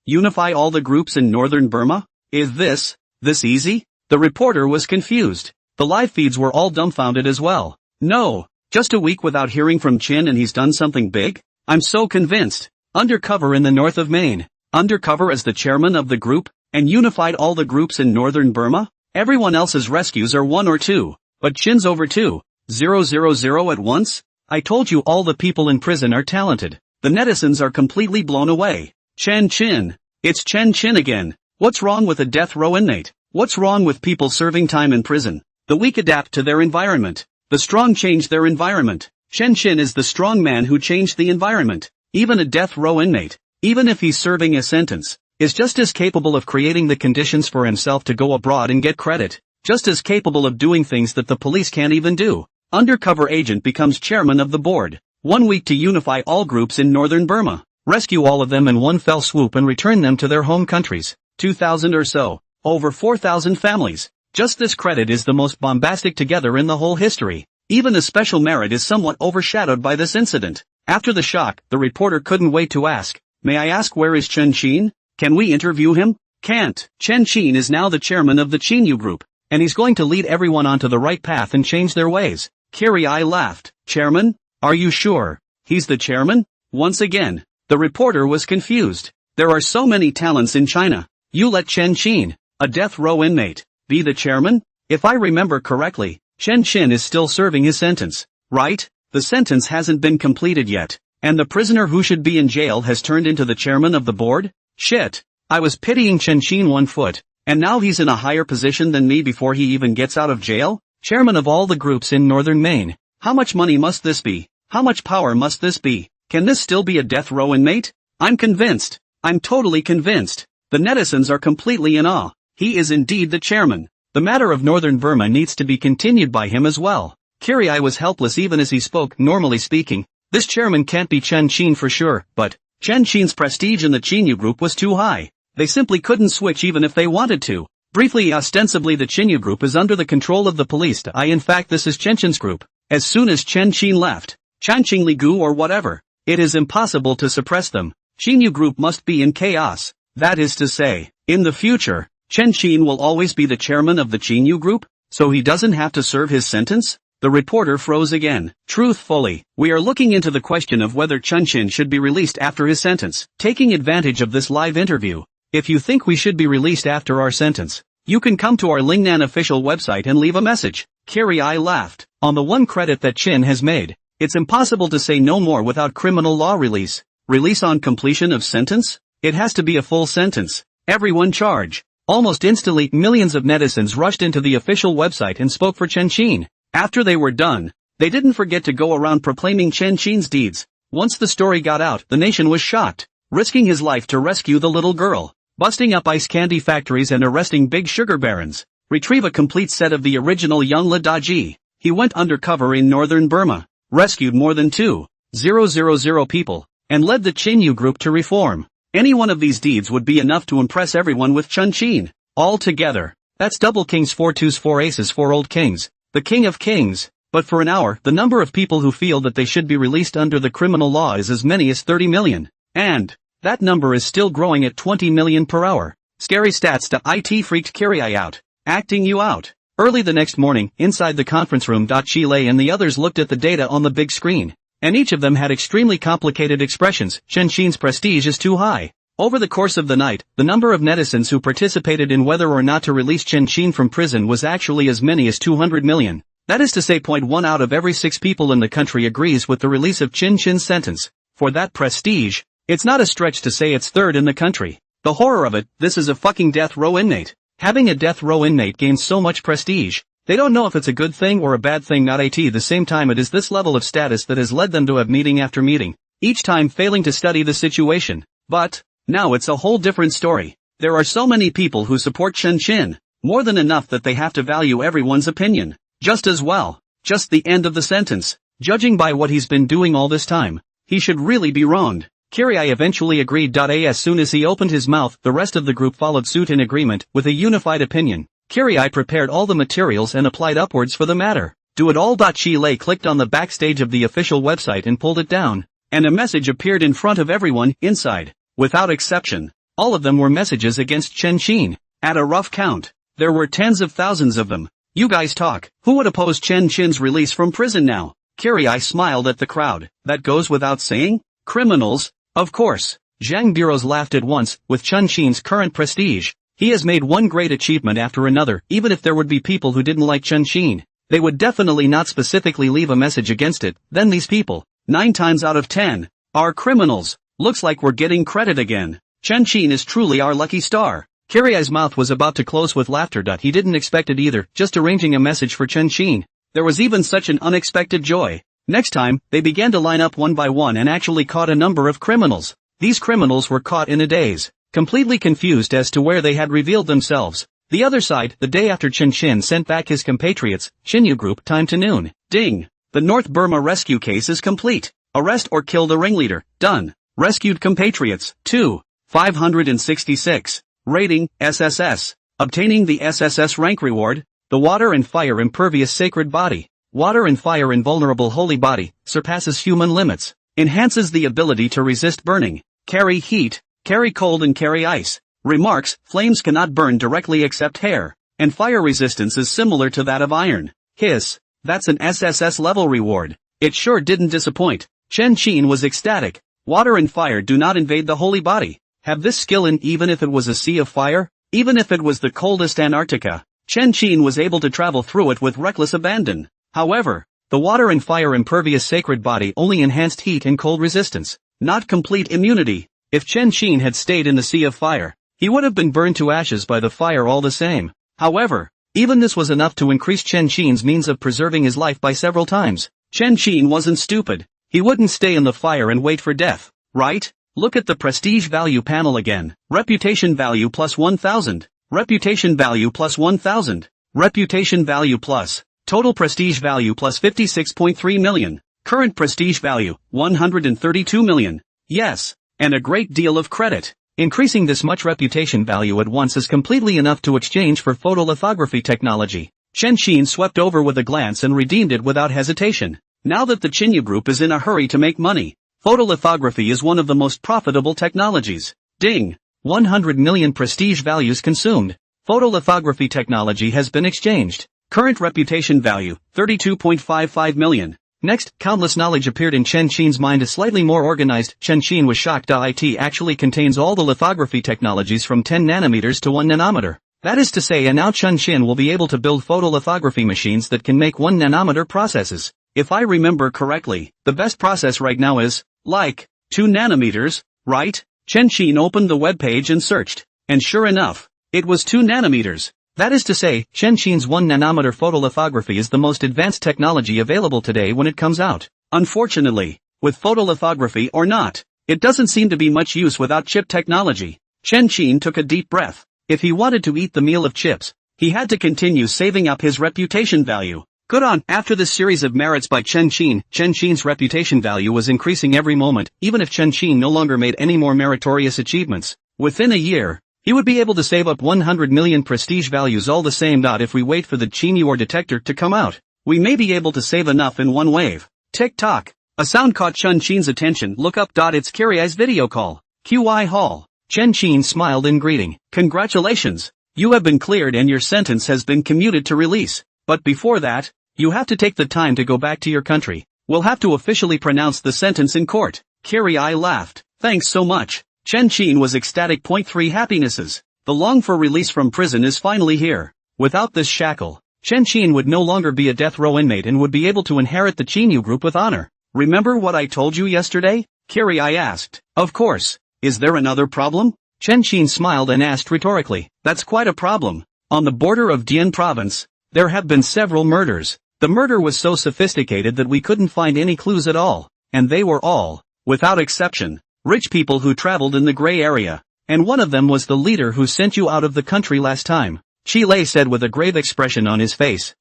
[SPEAKER 1] Unify all the groups in northern Burma? Is this easy? The reporter was confused. The live feeds were all dumbfounded as well. No, just a week without hearing from Chin and he's done something big? I'm so convinced. Undercover in the north of Maine. Undercover as the chairman of the group, and unified all the groups in northern Burma? Everyone else's rescues are 1 or 2, but Chin's over 2,000 at once? I told you all the people in prison are talented. The netizens are completely blown away. Chen Qin. It's Chen Qin again. What's wrong with a death row inmate? What's wrong with people serving time in prison? The weak adapt to their environment. The strong change their environment. Chen Qin is the strong man who changed the environment. Even a death row inmate, even if he's serving a sentence, is just as capable of creating the conditions for himself to go abroad and get credit. Just as capable of doing things that the police can't even do. Undercover agent becomes chairman of the board. 1 week to unify all groups in northern Burma. Rescue all of them in one fell swoop and return them to their home countries. 2,000 or so. Over 4,000 families. Just this credit is the most bombastic together in the whole history. Even a special merit is somewhat overshadowed by this incident. After the shock, the reporter couldn't wait to ask. May I ask where is Chen Qin? Can we interview him? Can't. Chen Qin is now the chairman of the Qinyu group. And he's going to lead everyone onto the right path and change their ways. Carrie laughed. Chairman? Are you sure? He's the chairman? Once again, the reporter was confused. There are so many talents in China. You let Chen Qin, a death row inmate, be the chairman? If I remember correctly, Chen Qin is still serving his sentence, right? The sentence hasn't been completed yet. And the prisoner who should be in jail has turned into the chairman of the board? Shit. I was pitying Chen Qin 1 foot. And now he's in a higher position than me before he even gets out of jail? Chairman of all the groups in northern Maine. How much money must this be? How much power must this be? Can this still be a death row inmate? I'm convinced. I'm totally convinced. The netizens are completely in awe. He is indeed the chairman. The matter of northern Burma needs to be continued by him as well. Kirai was helpless even as he spoke. Normally speaking, this chairman can't be Chen Qin for sure, but Chen Qin's prestige in the Qinyu group was too high. They simply couldn't switch even if they wanted to. Briefly, ostensibly the Qinyu group is under the control of the police. In fact this is Chen Qin's group. As soon as Chen Qin left, Chanqing Ligu or whatever, it is impossible to suppress them. Qinyu group must be in chaos. That is to say, in the future, Chen Qin will always be the chairman of the Qinyu group, so he doesn't have to serve his sentence? The reporter froze again. Truthfully, we are looking into the question of whether Chen Qin should be released after his sentence. Taking advantage of this live interview, if you think we should be released after our sentence, you can come to our Lingnan official website and leave a message. Carrie laughed. On the one credit that Qin has made, it's impossible to say no more without criminal law release. Release on completion of sentence? It has to be a full sentence. Everyone charge. Almost instantly, millions of netizens rushed into the official website and spoke for Chen Qin. After they were done, they didn't forget to go around proclaiming Chen Qin's deeds. Once the story got out, the nation was shocked. risking his life to rescue the little girl, busting up ice candy factories and arresting big sugar barons, retrieve a complete set of the original Yongle Daji. He went undercover in northern Burma, rescued more than 2,000 people, and led the Chinyu group to reform. Any one of these deeds would be enough to impress everyone with Chun Chin. All together, that's double kings, 4 twos, 4 aces, 4 old kings, the king of kings. But for an hour, the number of people who feel that they should be released under the criminal law is as many as 30 million. And that number is still growing at 20 million per hour. Scary stats to IT freaked Kirai out. Acting you out. Early the next morning, inside the conference room, Chile and the others looked at the data on the big screen. And each of them had extremely complicated expressions. Chen Chin's prestige is too high. Over the course of the night, the number of netizens who participated in whether or not to release Chen Chin from prison was actually as many as 200 million. That is to say, 0.1 out of every 6 people in the country agrees with the release of Chen Chin's sentence. For that prestige, it's not a stretch to say it's third in the country. The horror of it, this is a fucking death row inmate. Having a death row inmate gains so much prestige. They don't know if it's a good thing or a bad thing. Not at the same time, it is this level of status that has led them to have meeting after meeting, each time failing to study the situation. But now it's a whole different story. There are so many people who support Chen Chin, more than enough that they have to value everyone's opinion just as well. Just the end of the sentence. Judging by what he's been doing all this time, he should really be wronged. Kirai eventually agreed. As soon as he opened his mouth, the rest of the group followed suit in agreement, with a unified opinion. Kirai prepared all the materials and applied upwards for the matter. Do it all. Chile clicked on the backstage of the official website and pulled it down, and a message appeared in front of everyone. Inside, without exception, all of them were messages against Chen Chin. At a rough count, there were tens of thousands of them. You guys talk. Who would oppose Chen Chin's release from prison now? Kirai smiled at the crowd. That goes without saying? Criminals, of course. Zhang Bureaus laughed at once. With Chen Chin's current prestige, he has made one great achievement after another. Even if there would be people who didn't like Chen Chin, they would definitely not specifically leave a message against it. Then these people, 9 times out of 10, are criminals. Looks like we're getting credit again. Chen Chin is truly our lucky star. Kirai's mouth was about to close with laughter. He didn't expect it either, just arranging a message for Chen Chin. There was even such an unexpected joy. Next time, they began to line up one by one and actually caught a number of criminals. These criminals were caught in a daze, completely confused as to where they had revealed themselves. The other side, the day after Chen Chin sent back his compatriots, Chinyu Group, time to noon. Ding! The North Burma rescue case is complete. Arrest or kill the ringleader. Done. Rescued compatriots. 2. 566. Rating, SSS. Obtaining the SSS rank reward. The Water and Fire Impervious Sacred Body. Water and Fire Invulnerable Holy Body, surpasses human limits. Enhances the ability to resist burning, carry heat, carry cold and carry ice. Remarks, flames cannot burn directly except hair, and fire resistance is similar to that of iron. Hiss, that's an SSS level reward. It sure didn't disappoint. Chen Chin was ecstatic. Water and fire do not invade the holy body. Have this skill in even if it was a sea of fire? Even if it was the coldest Antarctica, Chen Chin was able to travel through it with reckless abandon. However, the Water and Fire Impervious Sacred Body only enhanced heat and cold resistance, not complete immunity. If Chen Chin had stayed in the sea of fire, he would have been burned to ashes by the fire all the same. However, even this was enough to increase Chen Chin's means of preserving his life by several times. Chen Chin wasn't stupid. He wouldn't stay in the fire and wait for death, right? Look at the prestige value panel again. Reputation value plus 1,000. Reputation value plus 1,000. Reputation value plus. Total prestige value plus 56.3 million. Current prestige value, 132 million. Yes, and a great deal of credit. Increasing this much reputation value at once is completely enough to exchange for photolithography technology. Chen Chin swept over with a glance and redeemed it without hesitation. Now that the Chinyu Group is in a hurry to make money, photolithography is one of the most profitable technologies. Ding! 100 million prestige values consumed. Photolithography technology has been exchanged. Current reputation value, 32.55 million. Next, countless knowledge appeared in Chen Chin's mind as slightly more organized. Chen Chin was shocked. It actually contains all the lithography technologies from 10 nanometers to 1 nanometer. That is to say, and now Chen Chin will be able to build photolithography machines that can make 1 nanometer processes. If I remember correctly, the best process right now is, like, 2 nanometers, right? Chen Chin opened the web page and searched, and sure enough, it was 2 nanometers. That is to say, Chen Chin's 1 nanometer photolithography is the most advanced technology available today when it comes out. Unfortunately, with photolithography or not, It doesn't seem to be much use without chip technology. Chen Qin took a deep breath. If he wanted to eat the meal of chips, he had to continue saving up his reputation value. Good on. After this series of merits by Chen Qin's reputation value was increasing every moment, even if Chen Qin no longer made any more meritorious achievements. Within a year, he would be able to save up 100 million prestige values all the same. If we wait for the Qinyu detector to come out, we may be able to save enough in one wave. Tick-tock. A sound caught Chen Qin's attention. Look up. It's Kiriai's video call. QI Hall. Chen Qin smiled in greeting. Congratulations. You have been cleared and your sentence has been commuted to release. But before that, you have to take the time to go back to your country. We'll have to officially pronounce the sentence in court. Kiriai laughed. Thanks so much. Chen Qin was ecstatic. 3 happinesses. The long-for release from prison is finally here. Without this shackle, Chen Qin would no longer be a death row inmate and would be able to inherit the Qinyu group with honor. Remember what I told you yesterday? Kiriai asked. Of course. Is there another problem? Chen Qin smiled and asked rhetorically. That's quite a problem. On the border of Dian province, there have been several murders. The murder was so sophisticated that we couldn't find any clues at all, and they were all, without exception, rich people who traveled in the gray area. And one of them was the leader who sent you out of the country last time. Chi Lei said with a grave expression on his face.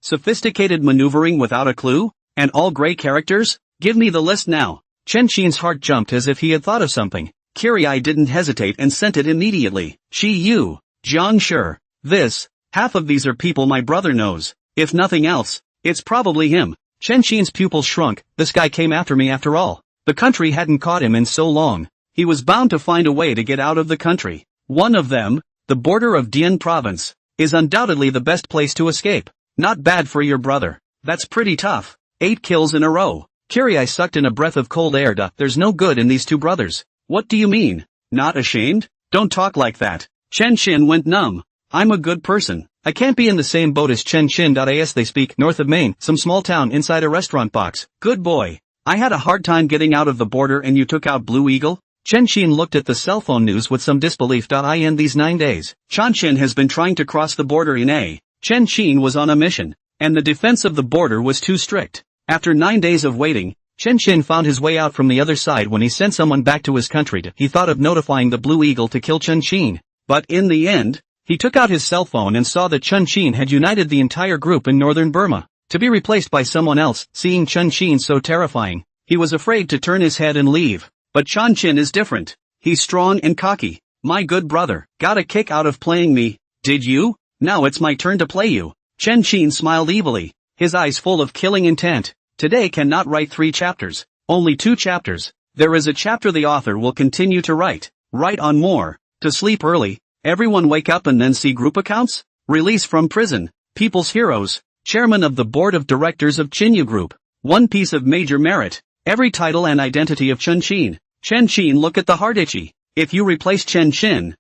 [SPEAKER 1] Sophisticated maneuvering without a clue? And all gray characters? Give me the list now. Chen Qin's heart jumped as if he had thought of something. Kiriai didn't hesitate and sent it immediately. Chi Yu, Jiang Shi. Half of these are people my brother knows. If nothing else, it's probably him. Chen Qin's pupils shrunk. This guy came after me after all. The country hadn't caught him in so long. He was bound to find a way to get out of the country. One of them, the border of Dian province, is undoubtedly the best place to escape. Not bad for your brother. That's pretty tough. 8 kills in a row. Kiriai sucked in a breath of cold air. There's no good in these two brothers. What do you mean? Not ashamed? Don't talk like that. Chen Qin went numb. I'm a good person. I can't be in the same boat as Chen Qin. As they speak, north of Maine, some small town inside a restaurant box. Good boy. I had a hard time getting out of the border and you took out Blue Eagle? Chen Qin looked at the cell phone news with some disbelief. In these 9 days, Chen Qin has been trying to cross the border in a. Chen Qin was on a mission, and the defense of the border was too strict. After 9 days of waiting, Chen Qin found his way out from the other side when he sent someone back to his country. He thought of notifying the Blue Eagle to kill Chen Qin. But in the end, he took out his cell phone and saw that Chen Qin had united the entire group in northern Burma, to be replaced by someone else. Seeing Chen Qin so terrifying, he was afraid to turn his head and leave. But Chen Qin is different. He's strong and cocky. My good brother, got a kick out of playing me, did you? Now it's my turn to play you. Chen Qin smiled evilly, his eyes full of killing intent. Today cannot write 3 chapters, only 2 chapters. There is a chapter the author will continue to write. Write on more. To sleep early. Everyone wake up and then see group accounts? Release from prison. People's heroes. Chairman of the board of directors of Qinyu Group. One piece of major merit. Every title and identity of Chen Qin. Chen Qin, look at the heart itchy. If you replace Chen Qin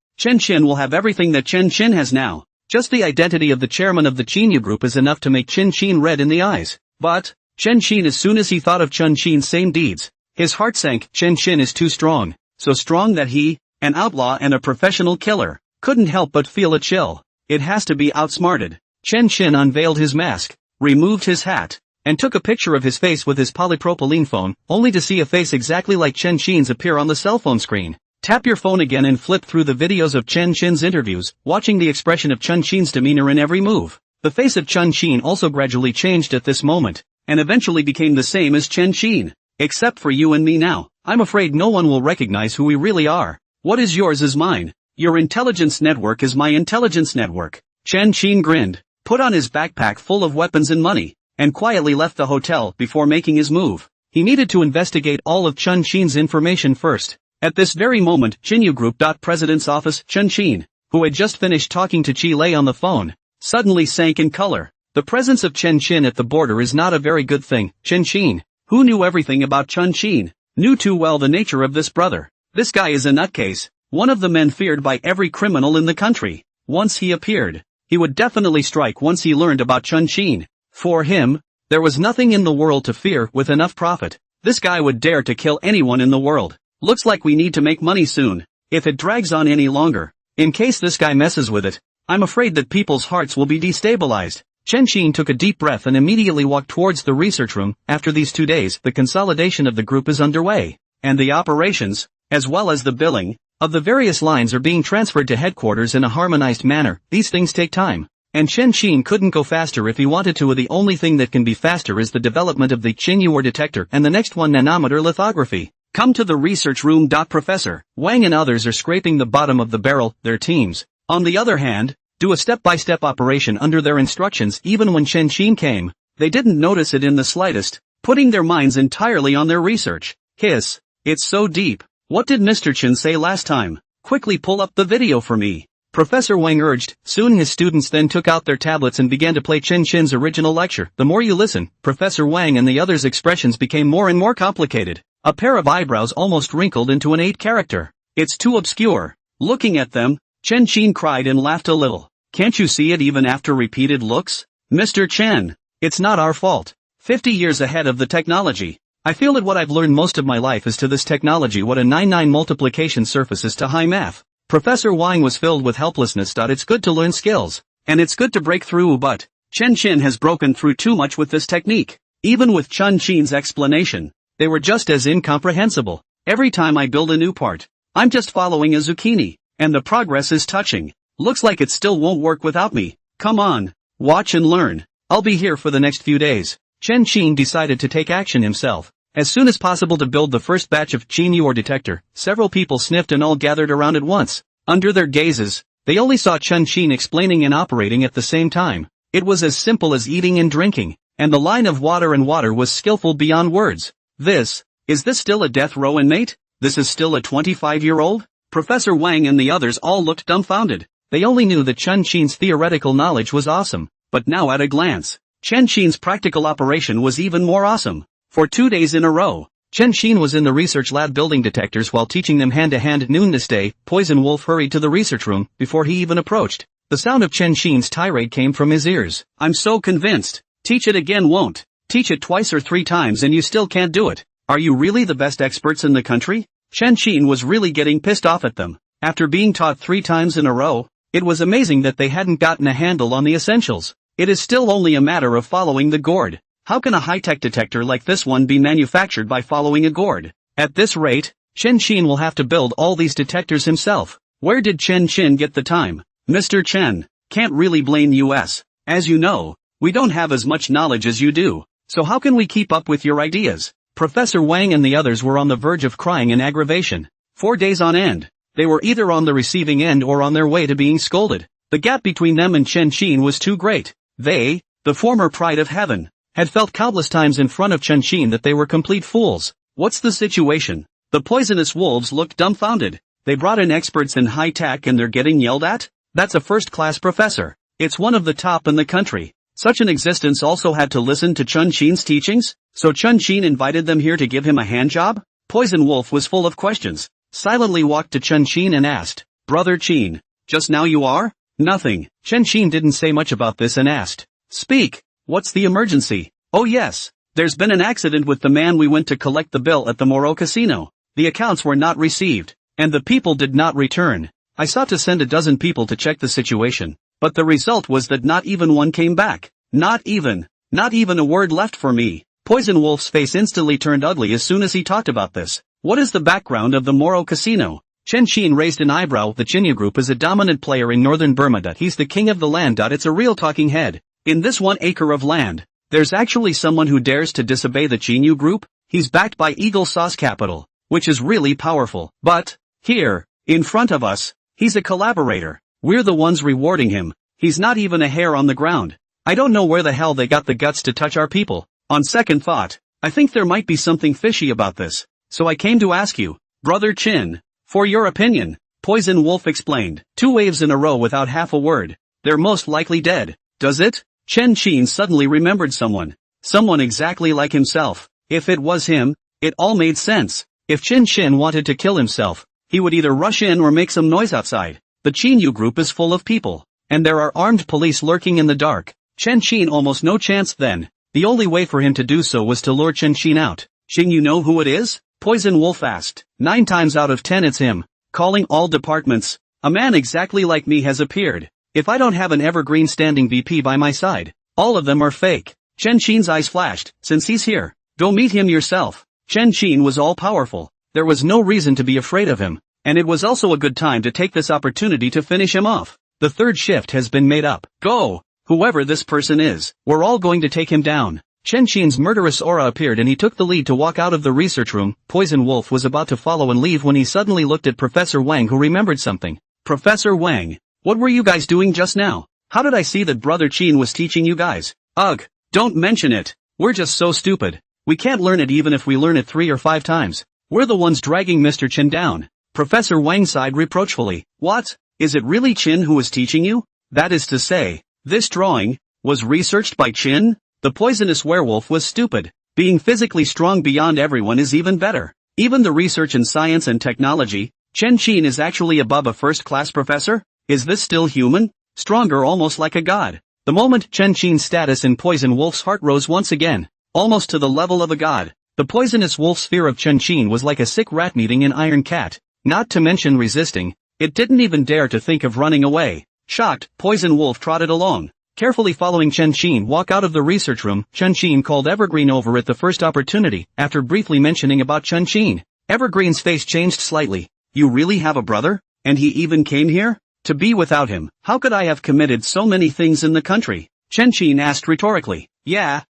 [SPEAKER 1] will have everything that Chen Qin has now. Just the identity of the chairman of the Qinyu Group is enough to make Chen Qin red in the eyes. But, Chen Qin, as soon as he thought of Chen Qin's same deeds, his heart sank. Chen Qin is too strong. So strong that he, an outlaw and a professional killer, couldn't help but feel a chill. It has to be outsmarted. Chen Qin unveiled his mask, removed his hat, and took a picture of his face with his polypropylene phone, only to see a face exactly like Chen Qin's appear on the cell phone screen. Tap your phone again and flip through the videos of Chen Qin's interviews, watching the expression of Chen Qin's demeanor in every move. The face of Chen Qin also gradually changed at this moment, and eventually became the same as Chen Qin. Except for you and me now, I'm afraid no one will recognize who we really are. What is yours is mine. Your intelligence network is my intelligence network. Chen Qin grinned, put on his backpack full of weapons and money, and quietly left the hotel before making his move. He needed to investigate all of Chen Qin's information first. At this very moment, Qinyu Group. President's office. Chen Qin, who had just finished talking to Chi Lei on the phone, suddenly sank in color. The presence of Chen Qin at the border is not a very good thing. Chen Qin, who knew everything about Chen Qin, knew too well the nature of this brother. This guy is a nutcase, one of the men feared by every criminal in the country. Once he appeared, he would definitely strike once he learned about Chen Qin. For him, there was nothing in the world to fear. With enough profit, this guy would dare to kill anyone in the world. Looks like we need to make money soon. If it drags on any longer, in case this guy messes with it, I'm afraid that people's hearts will be destabilized. Chen Qin took a deep breath and immediately walked towards the research room. After these 2 days, the consolidation of the group is underway. and the operations, as well as the billing, of the various lines are being transferred to headquarters in a harmonized manner. These things take time. And Chen Xin couldn't go faster if he wanted to. The only thing that can be faster is the development of the Qingyuer detector and the next one, nanometer lithography. Come to the research room. Professor Wang and others are scraping the bottom of the barrel. Their teams, on the other hand, do a step-by-step operation under their instructions. Even when Chen Xin came, they didn't notice it in the slightest, putting their minds entirely on their research. Hiss, it's so deep. What did Mr. Chen say last time? Quickly pull up the video for me, Professor Wang urged. Soon his students then took out their tablets and began to play Chen Xin's original lecture. The more you listen, Professor Wang and the others' expressions became more and more complicated. A pair of eyebrows almost wrinkled into an 8 character. It's too obscure. Looking at them, Chen Xin cried and laughed a little. Can't you see it even after repeated looks? Mr. Chen, it's not our fault. 50 years ahead of the technology. I feel that what I've learned most of my life is to this technology what a 9-9 multiplication surface is to high math. Professor Wang was filled with helplessness. It's good to learn skills, and it's good to break through, but Chen Xin has broken through too much with this technique. Even with Chen Xin's explanation, they were just as incomprehensible. Every time I build a new part, I'm just following a zucchini, and the progress is touching. Looks like it still won't work without me. Come on, watch and learn. I'll be here for the next few days. Chen Xin decided to take action himself. As soon as possible to build the first batch of Qingyuer detector, several people sniffed and all gathered around at once. Under their gazes, they only saw Chen Xin explaining and operating at the same time. It was as simple as eating and drinking, and the line of water and water was skillful beyond words. Is this still a death row inmate? This is still a 25-year-old? Professor Wang and the others all looked dumbfounded. They only knew that Chen Xin's theoretical knowledge was awesome, but now at a glance, Chen Xin's practical operation was even more awesome. For 2 days in a row, Chen Xin was in the research lab building detectors while teaching them hand-to-hand. Noon this day, Poison Wolf hurried to the research room before he even approached. The sound of Chen Xin's tirade came from his ears. I'm so convinced. Teach it again won't. Teach it twice or 3 times and you still can't do it. Are you really the best experts in the country? Chen Xin was really getting pissed off at them. After being taught 3 times in a row, it was amazing that they hadn't gotten a handle on the essentials. It is still only a matter of following the gourd. How can a high-tech detector like this one be manufactured by following a gourd? At this rate, Chen Xin will have to build all these detectors himself. Where did Chen Xin get the time? Mr. Chen, can't really blame us. As you know, we don't have as much knowledge as you do, so how can we keep up with your ideas? Professor Wang and the others were on the verge of crying in aggravation. 4 days on end, they were either on the receiving end or on their way to being scolded. The gap between them and Chen Xin was too great. They, the former pride of heaven, had felt countless times in front of Chen Xin that they were complete fools. What's the situation? The poisonous wolves looked dumbfounded. They brought in experts in high-tech and they're getting yelled at? That's a first-class professor. It's one of the top in the country. Such an existence also had to listen to Chen Xin's teachings? So Chen Xin invited them here to give him a handjob? Poison Wolf was full of questions. Silently walked to Chen Xin and asked, Brother Qin, just now you are? Nothing. Chen Xin didn't say much about this and asked, Speak. What's the emergency? Oh yes, there's been an accident with the man we went to collect the bill at the Moro Casino. The accounts were not received, and the people did not return. I sought to send a dozen people to check the situation, but the result was that not even one came back. Not even a word left for me. Poison Wolf's face instantly turned ugly as soon as he talked about this. What is the background of the Moro Casino? Chen Xin raised an eyebrow. The Qinyu group is a dominant player in northern Burma. He's the king of the land. It's a real talking head. In this 1 acre of land, there's actually someone who dares to disobey the Qinyu group. He's backed by Eagle Sauce Capital, which is really powerful. But, here, in front of us, he's a collaborator. We're the ones rewarding him. He's not even a hair on the ground. I don't know where the hell they got the guts to touch our people. On second thought, I think there might be something fishy about this. So I came to ask you, Brother Qin, for your opinion. Poison Wolf explained. 2 waves in a row without half a word. They're most likely dead. Does it? Chen Xin suddenly remembered someone. Someone exactly like himself. If it was him, it all made sense. If Chen Xin wanted to kill himself, he would either rush in or make some noise outside. The Qinyu group is full of people, and there are armed police lurking in the dark. Chen Xin almost no chance then. The only way for him to do so was to lure Chen Xin out. Xin, you know who it is? Poison Wolf asked. 9 times out of 10 it's him. Calling all departments. A man exactly like me has appeared. If I don't have an evergreen standing VP by my side, all of them are fake. Chen Xin's eyes flashed. Since he's here, go meet him yourself. Chen Xin was all-powerful. there was no reason to be afraid of him, and it was also a good time to take this opportunity to finish him off. The third shift has been made up. Go! Whoever this person is, we're all going to take him down. Chen Qin's murderous aura appeared and he took the lead to walk out of the research room. Poison Wolf was about to follow and leave when he suddenly looked at Professor Wang, who remembered something. Professor Wang, what were you guys doing just now? How did I see that Brother Qin was teaching you guys? Ugh, don't mention it. We're just so stupid. We can't learn it even if we learn it 3 or 5 times. We're the ones dragging Mr. Qin down. Professor Wang sighed reproachfully. What? Is it really Qin who was teaching you? That is to say, this drawing was researched by Qin? The poisonous werewolf was stupid. Being physically strong beyond everyone is even better. Even the research in science and technology, Chen Qin is actually above a first-class professor? Is this still human? Stronger, almost like a god. The moment Chen Qin's status in Poison Wolf's heart rose once again, almost to the level of a god. The poisonous wolf's fear of Chen Qin was like a sick rat meeting an iron cat. Not to mention resisting, it didn't even dare to think of running away. Shocked, Poison Wolf trotted along, carefully following Chen Qin walk out of the research room. Chen Qin called Evergreen over at the first opportunity, after briefly mentioning about Chen Qin. Evergreen's face changed slightly. You really have a brother? And he even came here? To be without him, how could I have committed so many things in the country? Chen Qin asked rhetorically. Yeah,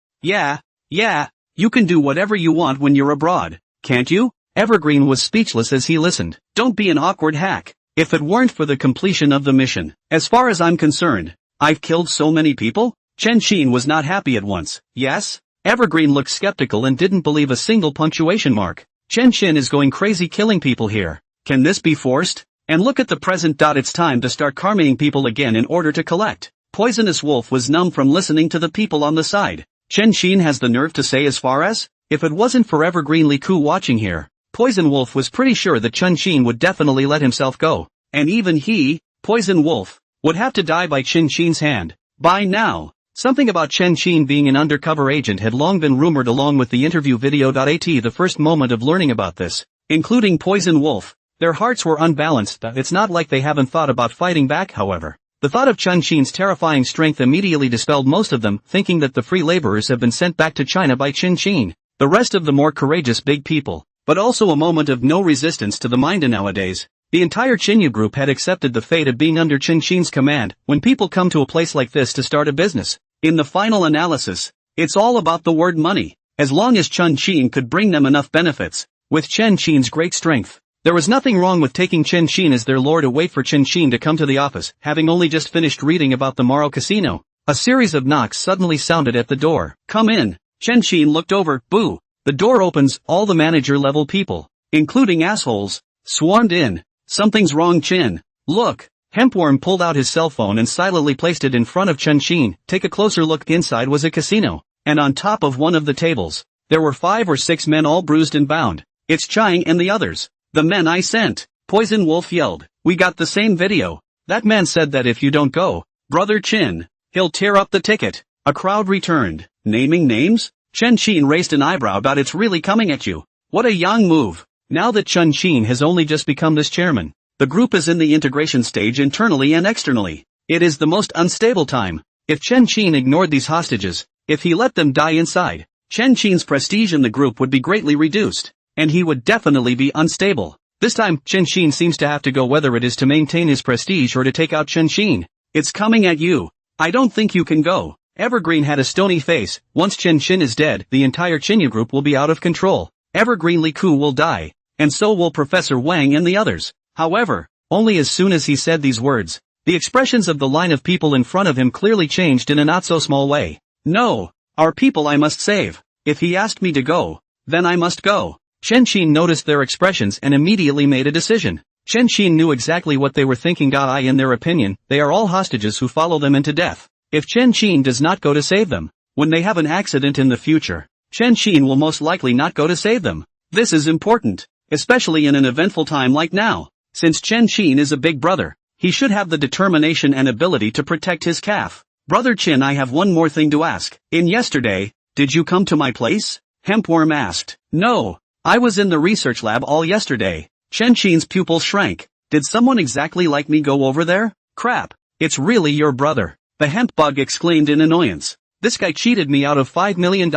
[SPEAKER 1] you can do whatever you want when you're abroad, can't you? Evergreen was speechless as he listened. Don't be an awkward hack. If it weren't for the completion of the mission, as far as I'm concerned, I've killed so many people? Chen Qin was not happy at once. Yes? Evergreen looked skeptical and didn't believe a single punctuation mark. Chen Qin is going crazy killing people here. Can this be forced? And look at the present. It's time to start karming people again in order to collect. Poisonous Wolf was numb from listening to the people on the side. Chen Qin has the nerve to say as far as? If it wasn't for Evergreen Liku watching here, Poison Wolf was pretty sure that Chen Qin would definitely let himself go. And even he, Poison Wolf, would have to die by Chen Qin's hand. By now, something about Chen Qin being an undercover agent had long been rumored along with the interview video. The first moment of learning about this, including Poison Wolf, their hearts were unbalanced. It's not like they haven't thought about fighting back, however. The thought of Chen Qin's terrifying strength immediately dispelled most of them, thinking that the free laborers have been sent back to China by Chen Qin. The rest of the more courageous big people, but also a moment of no resistance to the Minda nowadays. The entire Chinyu group had accepted the fate of being under Chen Qin's command. When people come to a place like this to start a business, in the final analysis, it's all about the word money. As long as Chen Qin could bring them enough benefits, with Chen Qin's great strength, there was nothing wrong with taking Chen Qin as their lord to wait for Chen Qin to come to the office. Having only just finished reading about the Morrow Casino, a series of knocks suddenly sounded at the door. Come in. Chen Qin looked over. Boo. The door opens. All the manager-level people, including assholes, swarmed in. Something's wrong, Qin. Look. Hempworm pulled out his cell phone and silently placed it in front of Chen Qin. Take a closer look. Inside was a casino, and on top of one of the tables, there were 5 or 6 men all bruised and bound. It's Chang and the others. The men I sent. Poison Wolf yelled. We got the same video. That man said that if you don't go, Brother Qin, he'll tear up the ticket. A crowd returned. Naming names? Chen Qin raised an eyebrow. It's really coming at you. What a young move. Now that Chen Qin has only just become this chairman, the group is in the integration stage internally and externally. It is the most unstable time. If Chen Qin ignored these hostages, if he let them die inside, Chen Qin's prestige in the group would be greatly reduced, and he would definitely be unstable. This time, Chen Qin seems to have to go, whether it is to maintain his prestige or to take out Chen Qin. It's coming at you. I don't think you can go. Evergreen had a stony face. Once Chen Qin is dead, the entire Chinyu group will be out of control. Evergreen Liku will die, and so will Professor Wang and the others. However, only as soon as he said these words, the expressions of the line of people in front of him clearly changed in a not-so-small way. No, our people I must save. If he asked me to go, then I must go. Chen Qin noticed their expressions and immediately made a decision. Chen Qin knew exactly what they were thinking. In their opinion, they are all hostages who follow them into death. If Chen Qin does not go to save them, when they have an accident in the future, Chen Qin will most likely not go to save them. This is important, especially in an eventful time like now. Since Chen Qin is a big brother, he should have the determination and ability to protect his calf. Brother Qin, I have one more thing to ask. In yesterday, did you come to my place? Hempworm asked. No, I was in the research lab all yesterday. Chen Qin's pupil shrank. Did someone exactly like me go over there? Crap, it's really your brother. The hemp bug exclaimed in annoyance. This guy cheated me out of $5 million,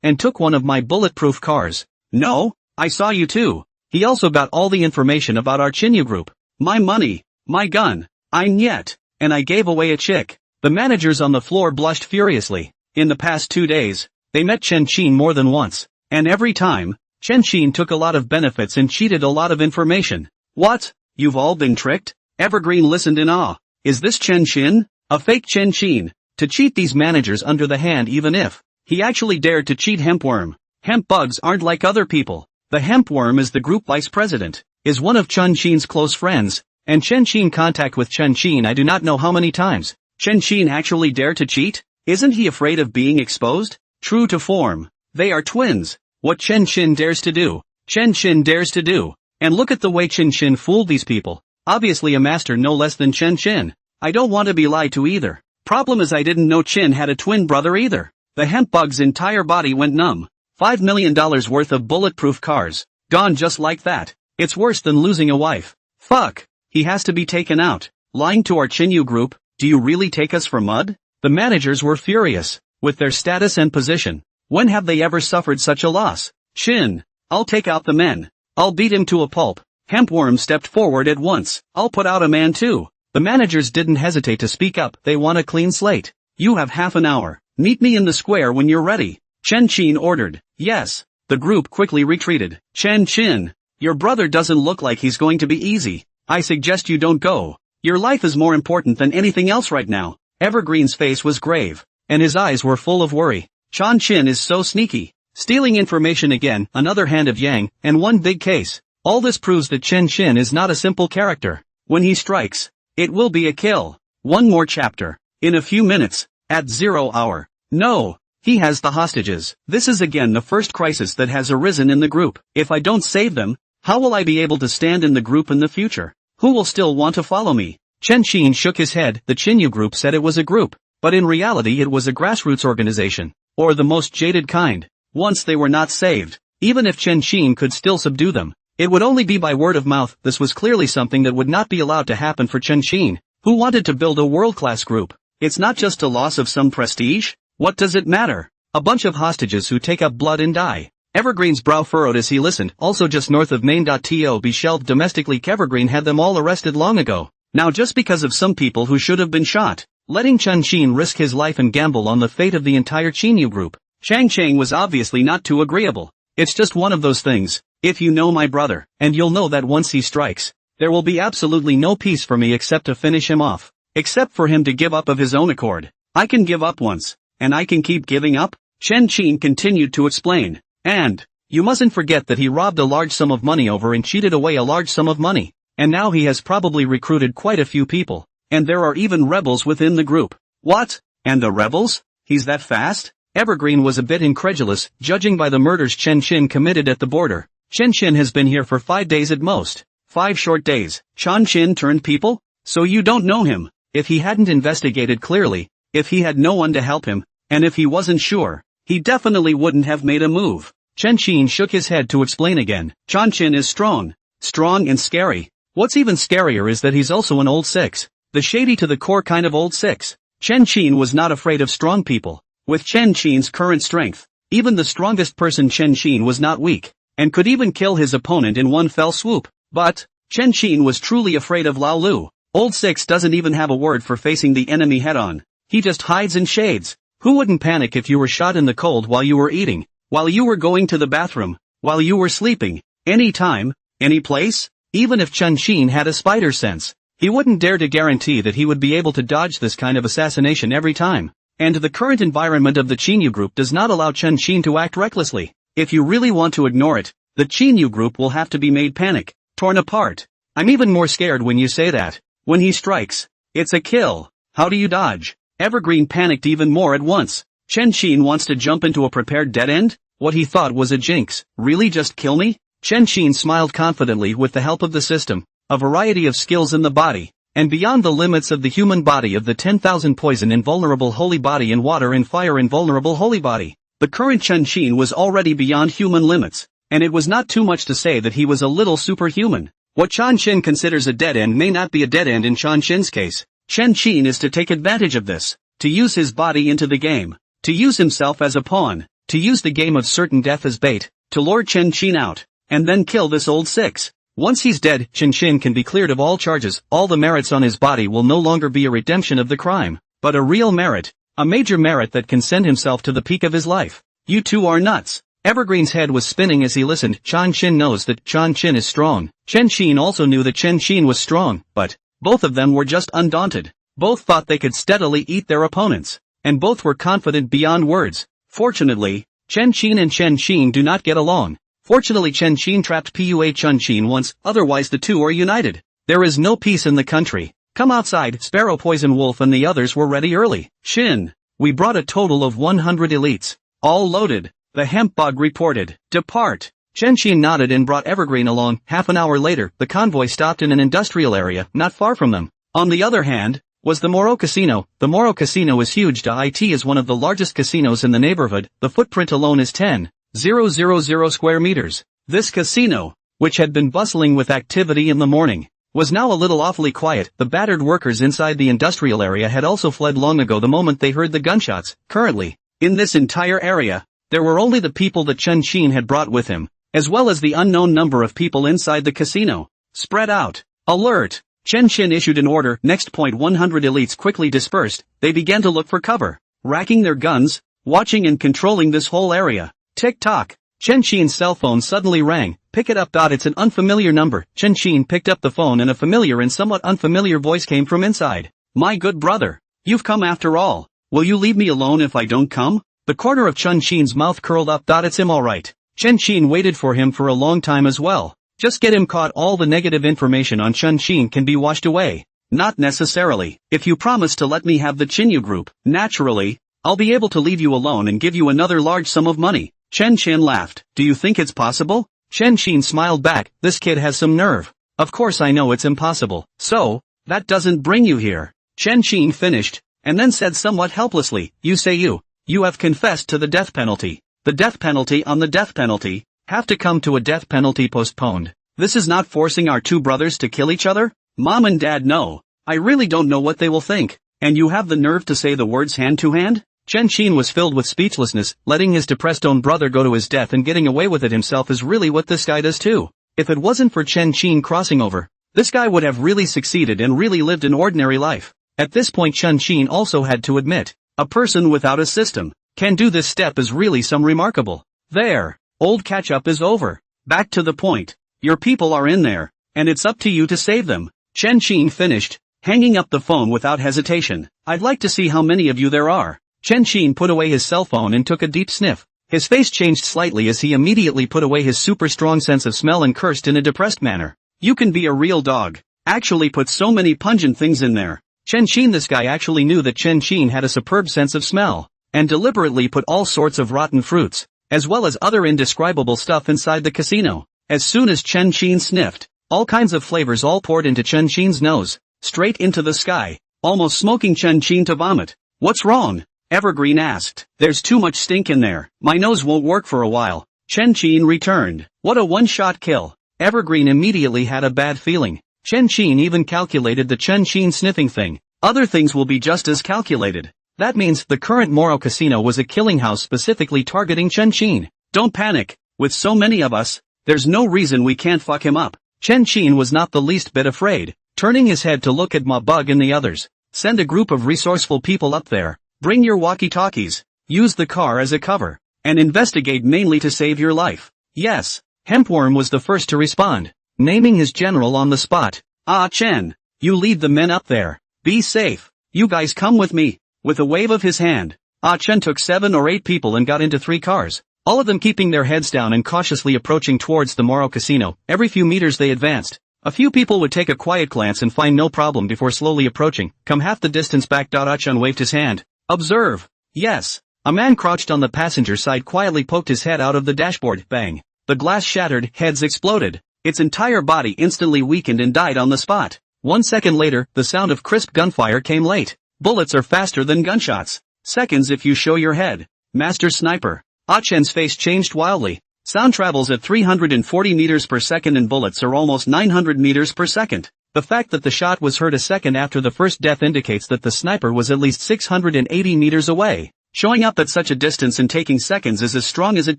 [SPEAKER 1] and took one of my bulletproof cars. No, I saw you too. He also got all the information about our Chinyu group. My money, my gun, and I gave away a chick. The managers on the floor blushed furiously. In the past 2 days, they met Chen Qin more than once, and every time, Chen Qin took a lot of benefits and cheated a lot of information. What? You've all been tricked? Evergreen listened in awe. Is this Chen Qin? A fake Chen Qin? To cheat these managers under the hand even if he actually dared to cheat Hempworm. Hemp bugs aren't like other people. The Hempworm is the group vice president, is one of Chen Qin's close friends, and Chen Qin contact with Chen Qin I do not know how many times. Chen Qin actually dare to cheat? Isn't he afraid of being exposed? True to form, they are twins. What Chen Qin dares to do, Chen Qin dares to do. And look at the way Chen Qin fooled these people. Obviously a master no less than Chen Qin. I don't want to be lied to either. Problem is I didn't know Qin had a twin brother either. The hemp bug's entire body went numb. $5 million worth of bulletproof cars, gone just like that. It's worse than losing a wife. Fuck. He has to be taken out. Lying to our Chinyu group, do you really take us for mud? The managers were furious. With their status and position, when have they ever suffered such a loss? Qin, I'll take out the men. I'll beat him to a pulp. Hempworm stepped forward at once. I'll put out a man too. The managers didn't hesitate to speak up. They want a clean slate. You have half an hour. Meet me in the square when you're ready. Chen Qin ordered. Yes. The group quickly retreated. Chen Qin, your brother doesn't look like he's going to be easy. I suggest you don't go. Your life is more important than anything else right now. Evergreen's face was grave, and his eyes were full of worry. Chen Qin is so sneaky. Stealing information again, another hand of Yang, and one big case. All this proves that Chen Qin is not a simple character. When he strikes, it will be a kill. One more chapter. In a few minutes, at 0 hour. No. He has the hostages. This is again the first crisis that has arisen in the group. If I don't save them, how will I be able to stand in the group in the future? Who will still want to follow me? Chen Qin shook his head. The Chinyu group said it was a group, but in reality it was a grassroots organization, or the most jaded kind. Once they were not saved, even if Chen Qin could still subdue them, it would only be by word of mouth. This was clearly something that would not be allowed to happen for Chen Qin, who wanted to build a world-class group. It's not just a loss of some prestige. What does it matter? A bunch of hostages who take up blood and die. Evergreen's brow furrowed as he listened. Also just north of main.to be shelved domestically. Evergreen had them all arrested long ago. Now just because of some people who should have been shot. Letting Chen Qin risk his life and gamble on the fate of the entire Chinyu group. Chang Chang was obviously not too agreeable. It's just one of those things. If you know my brother, and you'll know that once he strikes, there will be absolutely no peace for me except to finish him off. Except for him to give up of his own accord. I can give up once, and I can keep giving up? Chen Qin continued to explain. And, you mustn't forget that he robbed a large sum of money over and cheated away a large sum of money. And now he has probably recruited quite a few people. And there are even rebels within the group. What? And the rebels? He's that fast? Evergreen was a bit incredulous, judging by the murders Chen Qin committed at the border. Chen Qin has been here for 5 days at most. 5 short days. Chen Qin turned people? So you don't know him. If he hadn't investigated clearly, if he had no one to help him, and if he wasn't sure, he definitely wouldn't have made a move. Chen Qin shook his head to explain again. Chen Qin is strong. Strong and scary. What's even scarier is that he's also an old six. The shady to the core kind of old six. Chen Qin was not afraid of strong people. With Chen Qin's current strength, even the strongest person Chen Qin was not weak, and could even kill his opponent in one fell swoop. But, Chen Qin was truly afraid of Lao Lu. Old Six doesn't even have a word for facing the enemy head-on. He just hides and shades. Who wouldn't panic if you were shot in the cold while you were eating, while you were going to the bathroom, while you were sleeping, any time, any place? Even if Chen Qin had a spider sense, he wouldn't dare to guarantee that he would be able to dodge this kind of assassination every time. And the current environment of the Chinyu group does not allow Chen Qin to act recklessly. If you really want to ignore it, the Chinyu group will have to be made panic, torn apart. I'm even more scared when you say that. When he strikes, it's a kill. How do you dodge? Evergreen panicked even more at once. Chen Qin wants to jump into a prepared dead end? What he thought was a jinx. Really just kill me? Chen Qin smiled confidently. With the help of the system, a variety of skills in the body, and beyond the limits of the human body of the 10,000 poison invulnerable holy body and water and fire invulnerable holy body. The current Chen Qin was already beyond human limits, and it was not too much to say that he was a little superhuman. What Chen Qin considers a dead end may not be a dead end in Chen Qin's case. Chen Qin is to take advantage of this, to use his body into the game, to use himself as a pawn, to use the game of certain death as bait, to lure Chen Qin out. and then kill this old six. Once he's dead, Shin can be cleared of all charges, all the merits on his body will no longer be a redemption of the crime, but a real merit. A major merit that can send himself to the peak of his life. You two are nuts. Evergreen's head was spinning as he listened. Chen Shin knows that Chen Shin is strong. Chen Shin also knew that Chen Shin was strong, but both of them were just undaunted. Both thought they could steadily eat their opponents, and both were confident beyond words. Fortunately, Chen Shin and Chen Shin do not get along. Fortunately Chen Shin trapped Pua Chen Shin once, otherwise the two are united. There is no peace in the country. Come outside. Sparrow Poison Wolf and the others were ready early. Shin, we brought a total of 100 elites. All loaded. The hemp bug reported. Depart. Chen Shin nodded and brought Evergreen along. Half an hour later, the convoy stopped in an industrial area, not far from them. On the other hand, was the Moro Casino. The Moro Casino is huge. It is one of the largest casinos in the neighborhood. The footprint alone is 10,000 square meters. This casino, which had been bustling with activity in the morning, was now a little awfully quiet. The battered workers inside the industrial area had also fled long ago the moment they heard the gunshots. Currently, in this entire area, there were only the people that Chen Shin had brought with him, as well as the unknown number of people inside the casino. Spread out. Alert! Chen Shin issued an order. Next point 100 elites quickly dispersed. They began to look for cover, racking their guns, watching and controlling this whole area. Tick-tock. Chen Shin's cell phone suddenly rang. Pick it up. It's an unfamiliar number. Chen Shin picked up the phone and a familiar and somewhat unfamiliar voice came from inside. My good brother. You've come after all. Will you leave me alone if I don't come? The corner of Chen Shin's mouth curled up. It's him alright. Chen Shin waited for him for a long time as well. Just get him caught. All the negative information on Chen Shin can be washed away. Not necessarily. If you promise to let me have the Chinyu group, naturally, I'll be able to leave you alone and give you another large sum of money. Chen Shin laughed. Do you think it's possible? Chen Shin smiled back. This kid has some nerve. Of course I know it's impossible. So, that doesn't bring you here. Chen Shin finished, and then said somewhat helplessly, you say you have confessed to the death penalty. The death penalty on the death penalty, have to come to a death penalty postponed. This is not forcing our two brothers to kill each other? Mom and Dad know. I really don't know what they will think. And you have the nerve to say the words hand to hand? Chen Shin was filled with speechlessness. Letting his depressed own brother go to his death and getting away with it himself is really what this guy does too. If it wasn't for Chen Shin crossing over, this guy would have really succeeded and really lived an ordinary life. At this point Chen Shin also had to admit, a person without a system can do this step is really some remarkable. There, old catch-up is over. Back to the point. Your people are in there, and it's up to you to save them. Chen Shin finished, hanging up the phone without hesitation. I'd like to see how many of you there are. Chen Shin put away his cell phone and took a deep sniff. His face changed slightly as he immediately put away his super strong sense of smell and cursed in a depressed manner. You can be a real dog. Actually put so many pungent things in there. Chen Shin, this guy actually knew that Chen Shin had a superb sense of smell, and deliberately put all sorts of rotten fruits, as well as other indescribable stuff inside the casino. As soon as Chen Shin sniffed, all kinds of flavors all poured into Chen Shin's nose, straight into the sky, almost smoking Chen Shin to vomit. What's wrong? Evergreen asked. There's too much stink in there. My nose won't work for a while. Chen Shin returned. What a one-shot kill. Evergreen immediately had a bad feeling. Chen Shin even calculated the Chen Shin sniffing thing. Other things will be just as calculated. That means the current Moro Casino was a killing house specifically targeting Chen Shin. Don't panic. With so many of us, there's no reason we can't fuck him up. Chen Shin was not the least bit afraid, turning his head to look at Ma Bug and the others. Send a group of resourceful people up there. Bring your walkie-talkies. Use the car as a cover. And investigate mainly to save your life. Yes. Hempworm was the first to respond, naming his general on the spot. Chen. You lead the men up there. Be safe. You guys come with me. With a wave of his hand, Chen took 7 or 8 people and got into 3 cars, all of them keeping their heads down and cautiously approaching towards the Moro Casino. Every few meters they advanced. A few people would take a quiet glance and find no problem before slowly approaching. Come half the distance back. Chen waved his hand. Observe. Yes. A man crouched on the passenger side quietly poked his head out of the dashboard. Bang. The glass shattered, heads exploded. Its entire body instantly weakened and died on the spot. 1 second later, the sound of crisp gunfire came late. Bullets are faster than gunshots. Seconds if you show your head. Master Sniper. Chen's face changed wildly. Sound travels at 340 meters per second and bullets are almost 900 meters per second. The fact that the shot was heard a second after the first death indicates that the sniper was at least 680 meters away. Showing up at such a distance and taking seconds is as strong as it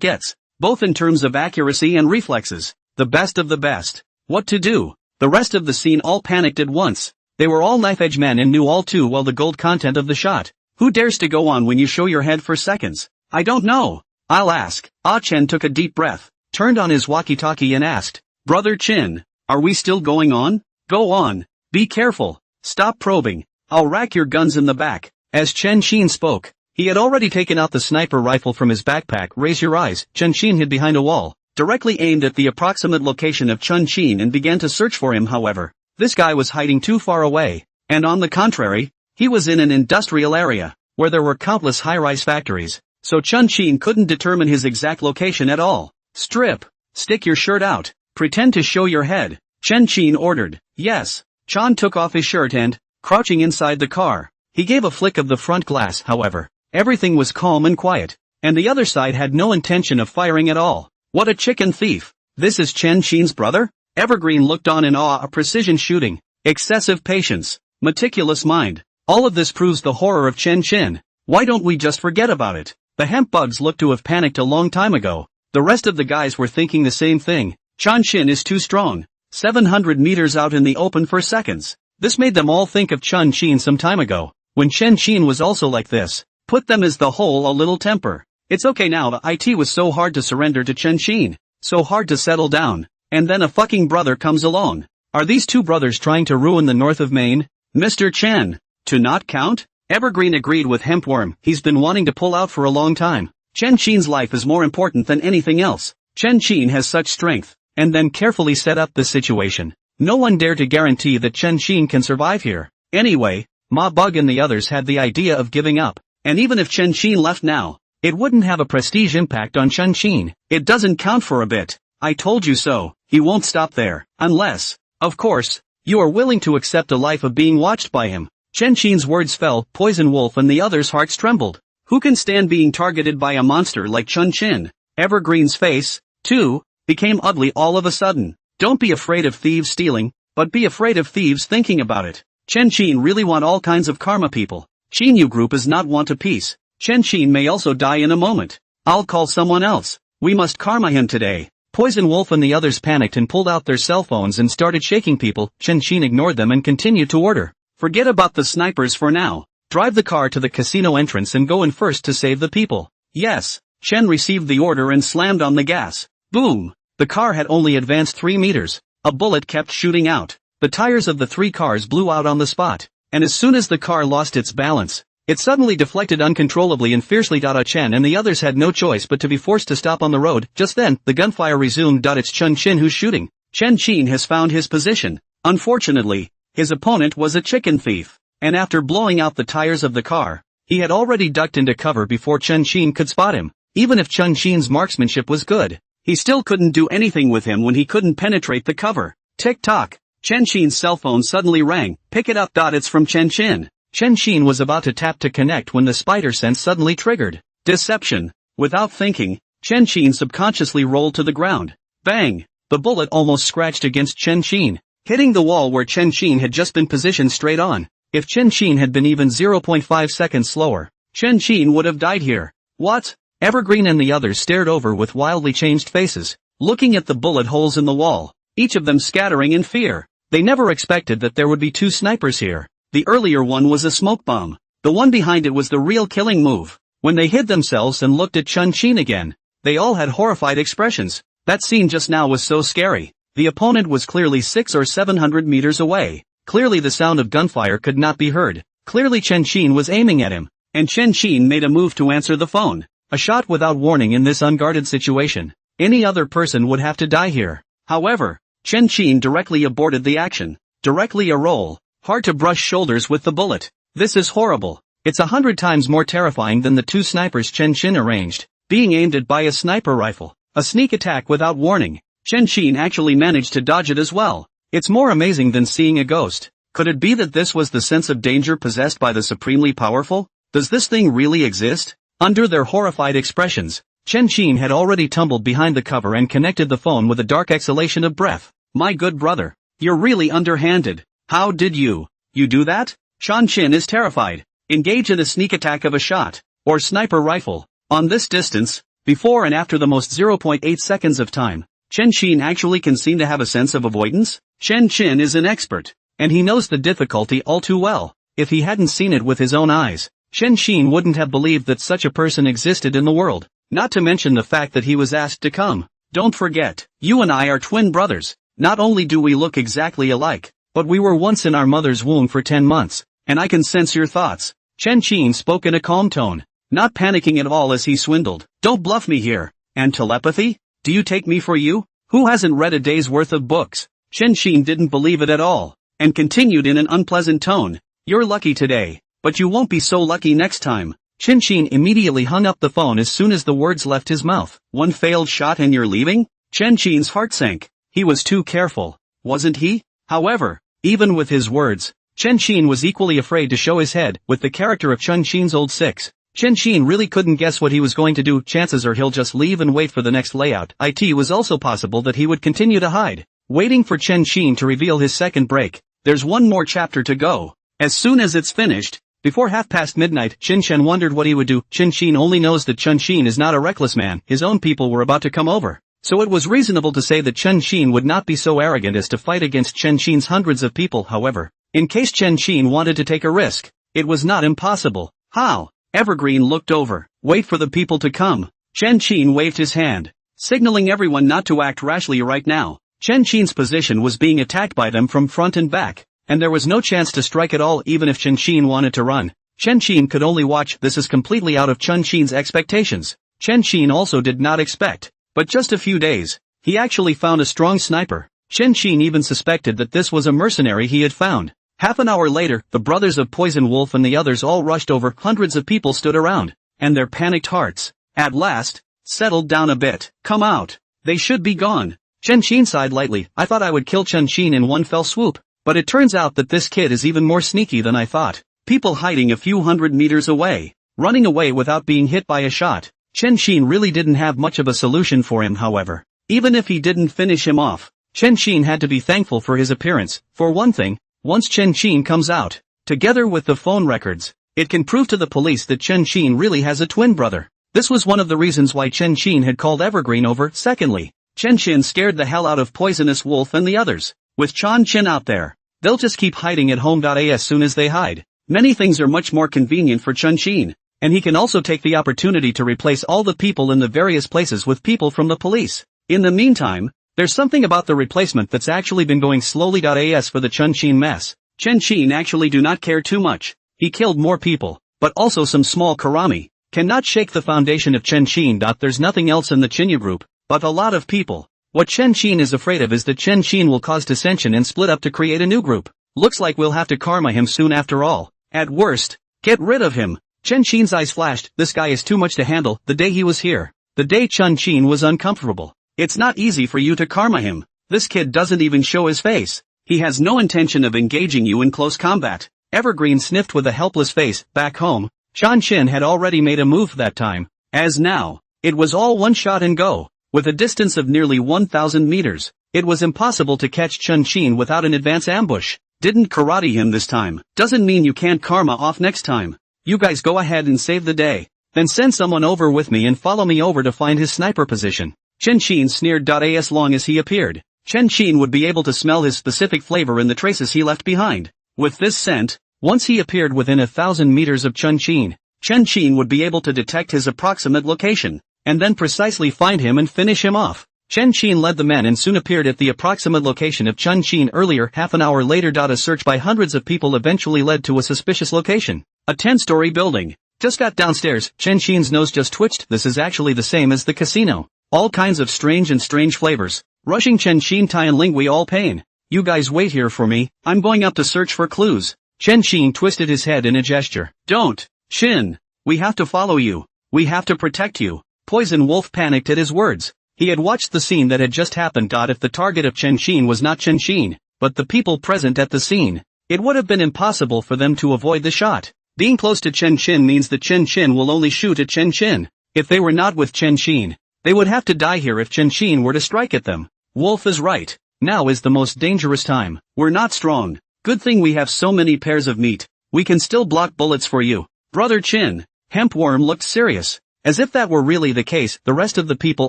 [SPEAKER 1] gets. both in terms of accuracy and reflexes. The best of the best. What to do? The rest of the scene all panicked at once. They were all knife-edge men and knew all too well the gold content of the shot. Who dares to go on when you show your head for seconds? I don't know. I'll ask. Ah Chen took a deep breath, turned on his walkie-talkie and asked, Brother Chin, are we still going on? Go on. Be careful. Stop probing. I'll rack your guns in the back. As Chen Xin spoke, he had already taken out the sniper rifle from his backpack. Raise your eyes. Chen Xin hid behind a wall, directly aimed at the approximate location of Chen Xin and began to search for him. However, this guy was hiding too far away, and on the contrary, he was in an industrial area, where there were countless high-rise factories, so Chen Xin couldn't determine his exact location at all. Strip. Stick your shirt out. Pretend to show your head. Chen Xin ordered. Yes. Chan took off his shirt and, crouching inside the car, he gave a flick of the front glass. However, everything was calm and quiet, and the other side had no intention of firing at all. What a chicken thief. This is Chen Xin's brother? Evergreen looked on in awe. A precision shooting, excessive patience, meticulous mind. All of this proves the horror of Chen Xin. Why don't we just forget about it? The hemp bugs looked to have panicked a long time ago. The rest of the guys were thinking the same thing. Chen Xin is too strong. 700 meters out in the open for seconds. This made them all think of Chen Xin some time ago, when Chen Xin was also like this. Put them as the whole a little temper. It's okay now. The IT was so hard to surrender to Chen Xin, so hard to settle down, and then a fucking brother comes along. Are these two brothers trying to ruin the north of Maine? Mr. Chen, to not count? Evergreen agreed with Hempworm. He's been wanting to pull out for a long time. Chen Xin's life is more important than anything else. Chen Xin has such strength, and then carefully set up this situation. No one dared to guarantee that Chen Xin can survive here. Anyway, Ma Bug and the others had the idea of giving up, and even if Chen Xin left now, it wouldn't have a prestige impact on Chen Xin. It doesn't count for a bit. I told you so. He won't stop there, unless, of course, you are willing to accept a life of being watched by him. Chen Xin's words fell. Poison Wolf and the others' hearts trembled. Who can stand being targeted by a monster like Chen Xin? Evergreen's face, too, became ugly all of a sudden. Don't be afraid of thieves stealing, but be afraid of thieves thinking about it. Chen Xin really want all kinds of karma people. Xinyu Group is not want a peace. Chen Xin may also die in a moment. I'll call someone else. We must karma him today. Poison Wolf and the others panicked and pulled out their cell phones and started shaking people. Chen Xin ignored them and continued to order. Forget about the snipers for now. Drive the car to the casino entrance and go in first to save the people. Yes. Chen received the order and slammed on the gas. Boom. The car had only advanced 3 meters. A bullet kept shooting out. The tires of the 3 cars blew out on the spot. And as soon as the car lost its balance, it suddenly deflected uncontrollably and fiercely. Chen and the others had no choice but to be forced to stop on the road. Just then, the gunfire resumed. It's Chen Xin who's shooting. Chen Xin has found his position. Unfortunately, his opponent was a chicken thief, and after blowing out the tires of the car, he had already ducked into cover before Chen Xin could spot him. Even if Chen Xin's marksmanship was good, he still couldn't do anything with him when he couldn't penetrate the cover. Tick-tock. Chen Xin's cell phone suddenly rang. Pick it up. It's from Chen Xin. Chen Xin was about to tap to connect when the spider sense suddenly triggered. Deception. Without thinking, Chen Xin subconsciously rolled to the ground. Bang! The bullet almost scratched against Chen Xin, hitting the wall where Chen Xin had just been positioned straight on. If Chen Xin had been even 0.5 seconds slower, Chen Xin would have died here. What? Evergreen and the others stared over with wildly changed faces, looking at the bullet holes in the wall, each of them scattering in fear. They never expected that there would be 2 snipers here. The earlier one was a smoke bomb. The one behind it was the real killing move. When they hid themselves and looked at Chen Xin again, they all had horrified expressions. That scene just now was so scary. The opponent was clearly 600 or 700 meters away. Clearly the sound of gunfire could not be heard. Clearly Chen Xin was aiming at him, and Chen Xin made a move to answer the phone. A shot without warning in this unguarded situation. Any other person would have to die here. However, Chen Xin directly aborted the action. Directly a roll. Hard to brush shoulders with the bullet. This is horrible. It's 100 times more terrifying than the 2 snipers Chen Xin arranged, being aimed at by a sniper rifle. A sneak attack without warning. Chen Xin actually managed to dodge it as well. It's more amazing than seeing a ghost. Could it be that this was the sense of danger possessed by the supremely powerful? Does this thing really exist? Under their horrified expressions, Chen Xin had already tumbled behind the cover and connected the phone with a dark exhalation of breath. My good brother, you're really underhanded. How did you do that? Chen Xin is terrified. Engage in a sneak attack of a shot, or sniper rifle. On this distance, before and after the most 0.8 seconds of time. Chen Qin actually can seem to have a sense of avoidance? Chen Qin is an expert, and he knows the difficulty all too well. If he hadn't seen it with his own eyes, Chen Qin wouldn't have believed that such a person existed in the world, not to mention the fact that he was asked to come. Don't forget, you and I are twin brothers. Not only do we look exactly alike, but we were once in our mother's womb for 10 months, and I can sense your thoughts. Chen Qin spoke in a calm tone, not panicking at all as he swindled. Don't bluff me here. And telepathy? Do you take me for you? Who hasn't read a day's worth of books? Chen Qin didn't believe it at all, and continued in an unpleasant tone. You're lucky today, but you won't be so lucky next time. Chen Qin immediately hung up the phone as soon as the words left his mouth. One failed shot and you're leaving? Chen Qin's heart sank. He was too careful, wasn't he? However, even with his words, Chen Qin was equally afraid to show his head with the character of Chen Qin's old six. Chen Qin really couldn't guess what he was going to do. Chances are he'll just leave and wait for the next layout. It was also possible that he would continue to hide, waiting for Chen Qin to reveal his second break. There's one more chapter to go. As soon as it's finished, before midnight, Chen Chen wondered what he would do. Chen Qin only knows that Chen Qin is not a reckless man. His own people were about to come over, so it was reasonable to say that Chen Qin would not be so arrogant as to fight against Chen Qin's hundreds of people. However, in case Chen Qin wanted to take a risk, it was not impossible. How? Evergreen looked over. Wait for the people to come. Chen Qin waved his hand, signaling everyone not to act rashly right now. Chen Qin's position was being attacked by them from front and back, and there was no chance to strike at all even if Chen Qin wanted to run. Chen Qin could only watch. This is completely out of Chen Qin's expectations. Chen Qin also did not expect, but just a few days, he actually found a strong sniper. Chen Qin even suspected that this was a mercenary he had found. Half an hour later, the brothers of Poison Wolf and the others all rushed over. Hundreds of people stood around, and their panicked hearts, at last, settled down a bit. Come out. They should be gone. Chen Qin sighed lightly. I thought I would kill Chen Qin in one fell swoop, but it turns out that this kid is even more sneaky than I thought. People hiding a few hundred meters away, running away without being hit by a shot. Chen Qin really didn't have much of a solution for him. However, even if he didn't finish him off, Chen Qin had to be thankful for his appearance. For one thing, once Chen Qin comes out, together with the phone records, it can prove to the police that Chen Qin really has a twin brother. This was one of the reasons why Chen Qin had called Evergreen over. Secondly, Chen Qin scared the hell out of Poisonous Wolf and the others. With Chen Qin out there, they'll just keep hiding at home. As soon as they hide, many things are much more convenient for Chen Qin, and he can also take the opportunity to replace all the people in the various places with people from the police. In the meantime, there's something about the replacement that's actually been going slowly. As for the Chen Qin mess, Chen Qin actually do not care too much. He killed more people, but also some small karami. Cannot shake the foundation of Chen Qin. There's nothing else in the Chinya group, but a lot of people. What Chen Qin is afraid of is that Chen Qin will cause dissension and split up to create a new group. Looks like we'll have to karma him soon after all. At worst, get rid of him. Chen Qin's eyes flashed. This guy is too much to handle. The day he was here, the day Chen Qin was uncomfortable. It's not easy for you to karma him. This kid doesn't even show his face. He has no intention of engaging you in close combat. Evergreen sniffed with a helpless face. Back home, Chen Qin had already made a move that time. As now, it was all one shot and go. With a distance of nearly 1,000 meters, it was impossible to catch Chen Qin without an advance ambush. Didn't karate him this time. Doesn't mean you can't karma off next time. You guys go ahead and save the day. Then send someone over with me and follow me over to find his sniper position. Chen Qin sneered. As long as he appeared, Chen Qin would be able to smell his specific flavor in the traces he left behind. With this scent, once he appeared within 1,000 meters of Chen Qin would be able to detect his approximate location, and then precisely find him and finish him off. Chen Qin led the men and soon appeared at the approximate location of Chen Qin earlier. Half an hour later, a search by hundreds of people eventually led to a suspicious location. A 10-story building. Just got downstairs, Chen Qin's nose just twitched. This is actually the same as the casino. All kinds of strange flavors. Rushing Chen Qin, Tai and Lingui all pain. You guys wait here for me, I'm going up to search for clues. Chen Qin twisted his head in a gesture. Don't, Qin. We have to follow you. We have to protect you. Poison Wolf panicked at his words. He had watched the scene that had just happened. If the target of Chen Qin was not Chen Qin, but the people present at the scene, it would have been impossible for them to avoid the shot. Being close to Chen Qin means that Chen Qin will only shoot at Chen Qin. If they were not with Chen Qin, they would have to die here if Chen Qin were to strike at them. Wolf is right. Now is the most dangerous time. We're not strong. Good thing we have so many pairs of meat. We can still block bullets for you. Brother Qin. Hempworm looked serious. As if that were really the case, the rest of the people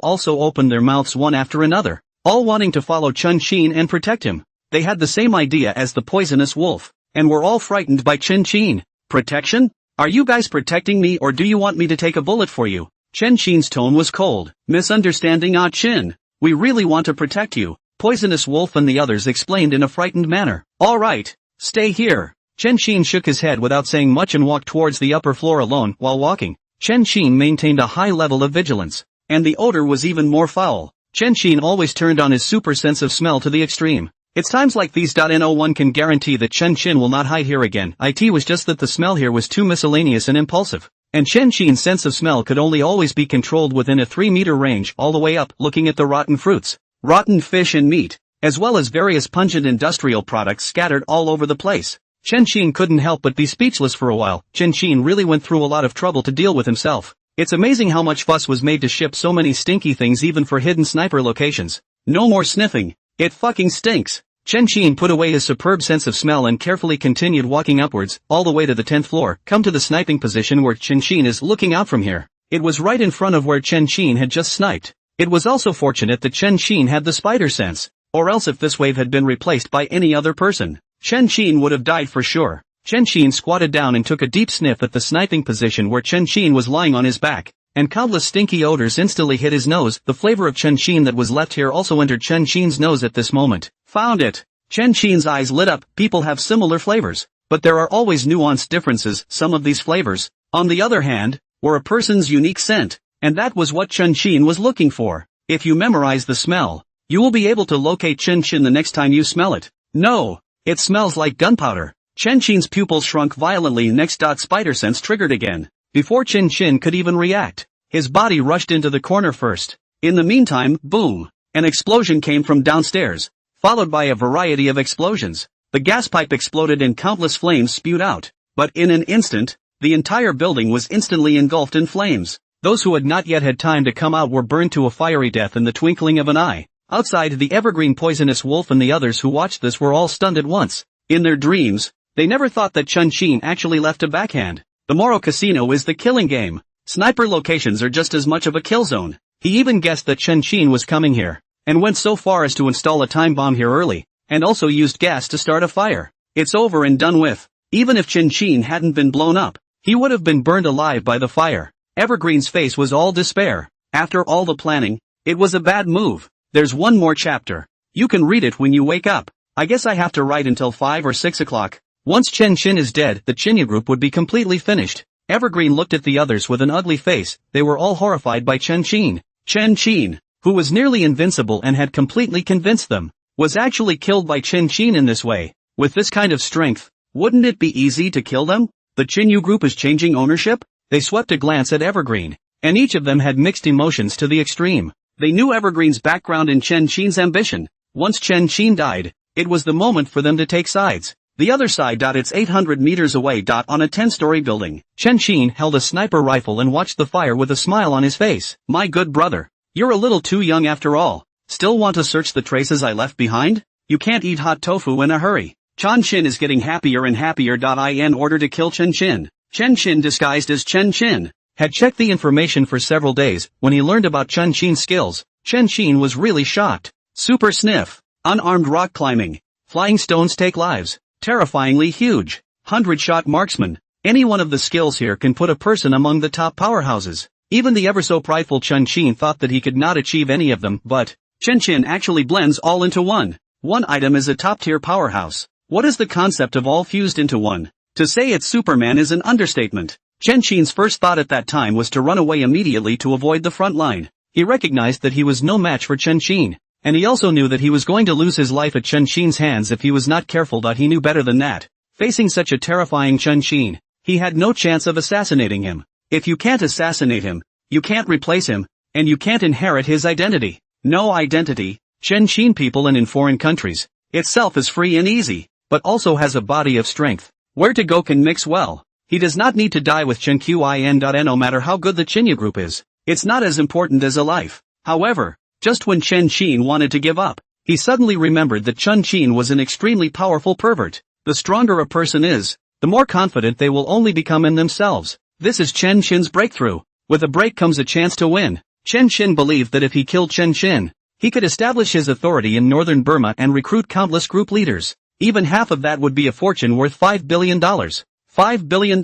[SPEAKER 1] also opened their mouths one after another, all wanting to follow Chen Qin and protect him. They had the same idea as the poisonous wolf, and were all frightened by Chen Qin. Protection? Are you guys protecting me, or do you want me to take a bullet for you? Chen Qin's tone was cold. Misunderstanding. Ah, Qin. We really want to protect you, Poisonous Wolf and the others explained in a frightened manner. All right, stay here. Chen Qin shook his head without saying much and walked towards the upper floor alone. While walking, Chen Qin maintained a high level of vigilance, and the odor was even more foul. Chen Qin always turned on his super sense of smell to the extreme. It's times like these that no one can guarantee that Chen Qin will not hide here again. It was just that the smell here was too miscellaneous and impulsive, and Chen Qin's sense of smell could only always be controlled within a 3-meter range all the way up. Looking at the rotten fruits, rotten fish and meat, as well as various pungent industrial products scattered all over the place, Chen Qin couldn't help but be speechless for a while. Chen Qin really went through a lot of trouble to deal with himself. It's amazing how much fuss was made to ship so many stinky things even for hidden sniper locations. No more sniffing. It fucking stinks. Chen Qin put away his superb sense of smell and carefully continued walking upwards, all the way to the 10th floor. Come to the sniping position where Chen Qin is looking out from here. It was right in front of where Chen Qin had just sniped. It was also fortunate that Chen Qin had the spider sense, or else if this wave had been replaced by any other person, Chen Qin would have died for sure. Chen Qin squatted down and took a deep sniff at the sniping position where Chen Qin was lying on his back, and countless stinky odors instantly hit his nose. The flavor of Chen Qin that was left here also entered Chen Qin's nose at this moment. Found it! Chen Qin's eyes lit up. People have similar flavors, but there are always nuanced differences. Some of these flavors, on the other hand, were a person's unique scent, and that was what Chen Qin was looking for. If you memorize the smell, you will be able to locate Chen Qin the next time you smell it. No, it smells like gunpowder. Chen Qin's pupils shrunk violently. Next. Spider sense triggered again. Before Chen Qin could even react, his body rushed into the corner first. In the meantime, boom! An explosion came from downstairs, followed by a variety of explosions. The gas pipe exploded and countless flames spewed out. But in an instant, the entire building was instantly engulfed in flames. Those who had not yet had time to come out were burned to a fiery death in the twinkling of an eye. Outside, the evergreen Poisonous Wolf and the others who watched this were all stunned at once. In their dreams, they never thought that Chen Qin actually left a backhand. The Moro Casino is the killing game. Sniper locations are just as much of a kill zone. He even guessed that Chen Qin was coming here, and went so far as to install a time bomb here early, and also used gas to start a fire. It's over and done with. Even if Chen Qin hadn't been blown up, he would have been burned alive by the fire. Evergreen's face was all despair. After all the planning, it was a bad move. There's one more chapter. You can read it when you wake up. I guess I have to write until 5 or 6 o'clock. Once Chen Qin is dead, the Chinya group would be completely finished. Evergreen looked at the others with an ugly face. They were all horrified by Chen Qin. Chen Qin, who was nearly invincible and had completely convinced them, was actually killed by Chen Qin in this way. With this kind of strength, wouldn't it be easy to kill them? The Chinyu group is changing ownership? They swept a glance at Evergreen, and each of them had mixed emotions to the extreme. They knew Evergreen's background and Chen Qin's ambition. Once Chen Qin died, it was the moment for them to take sides. The other side. It's 800 meters away. On a 10-story building, Chen Qin held a sniper rifle and watched the fire with a smile on his face. My good brother, you're a little too young after all. Still want to search the traces I left behind? You can't eat hot tofu in a hurry. Chen Qin is getting happier and happier. In order to kill Chen Qin, Chen Qin disguised as Chen Qin had checked the information for several days. When he learned about Chen Qin's skills, Chen Qin was really shocked. Super sniff, unarmed rock climbing, flying stones take lives, terrifyingly huge, 100-shot marksman. Any one of the skills here can put a person among the top powerhouses. Even the ever-so-prideful Chen Qin thought that he could not achieve any of them, but Chen Qin actually blends all into one. One item is a top-tier powerhouse. What is the concept of all fused into one? To say it's Superman is an understatement. Chen Qin's first thought at that time was to run away immediately to avoid the front line. He recognized that he was no match for Chen Qin, and he also knew that he was going to lose his life at Chen Qin's hands if he was not careful. He knew better than that. Facing such a terrifying Chen Qin, he had no chance of assassinating him. If you can't assassinate him, you can't replace him, and you can't inherit his identity. No identity. Chen Qin people and in foreign countries, itself is free and easy, but also has a body of strength. Where to go can mix well. He does not need to die with Chen Qin. No matter how good the Chinya group is, it's not as important as a life. However, just when Chen Qin wanted to give up, he suddenly remembered that Chen Qin was an extremely powerful pervert. The stronger a person is, the more confident they will only become in themselves. This is Chen Qin's breakthrough. With a break comes a chance to win. Chen Qin believed that if he killed Chen Qin, he could establish his authority in northern Burma and recruit countless group leaders. Even half of that would be a fortune worth $5 billion. $5 billion.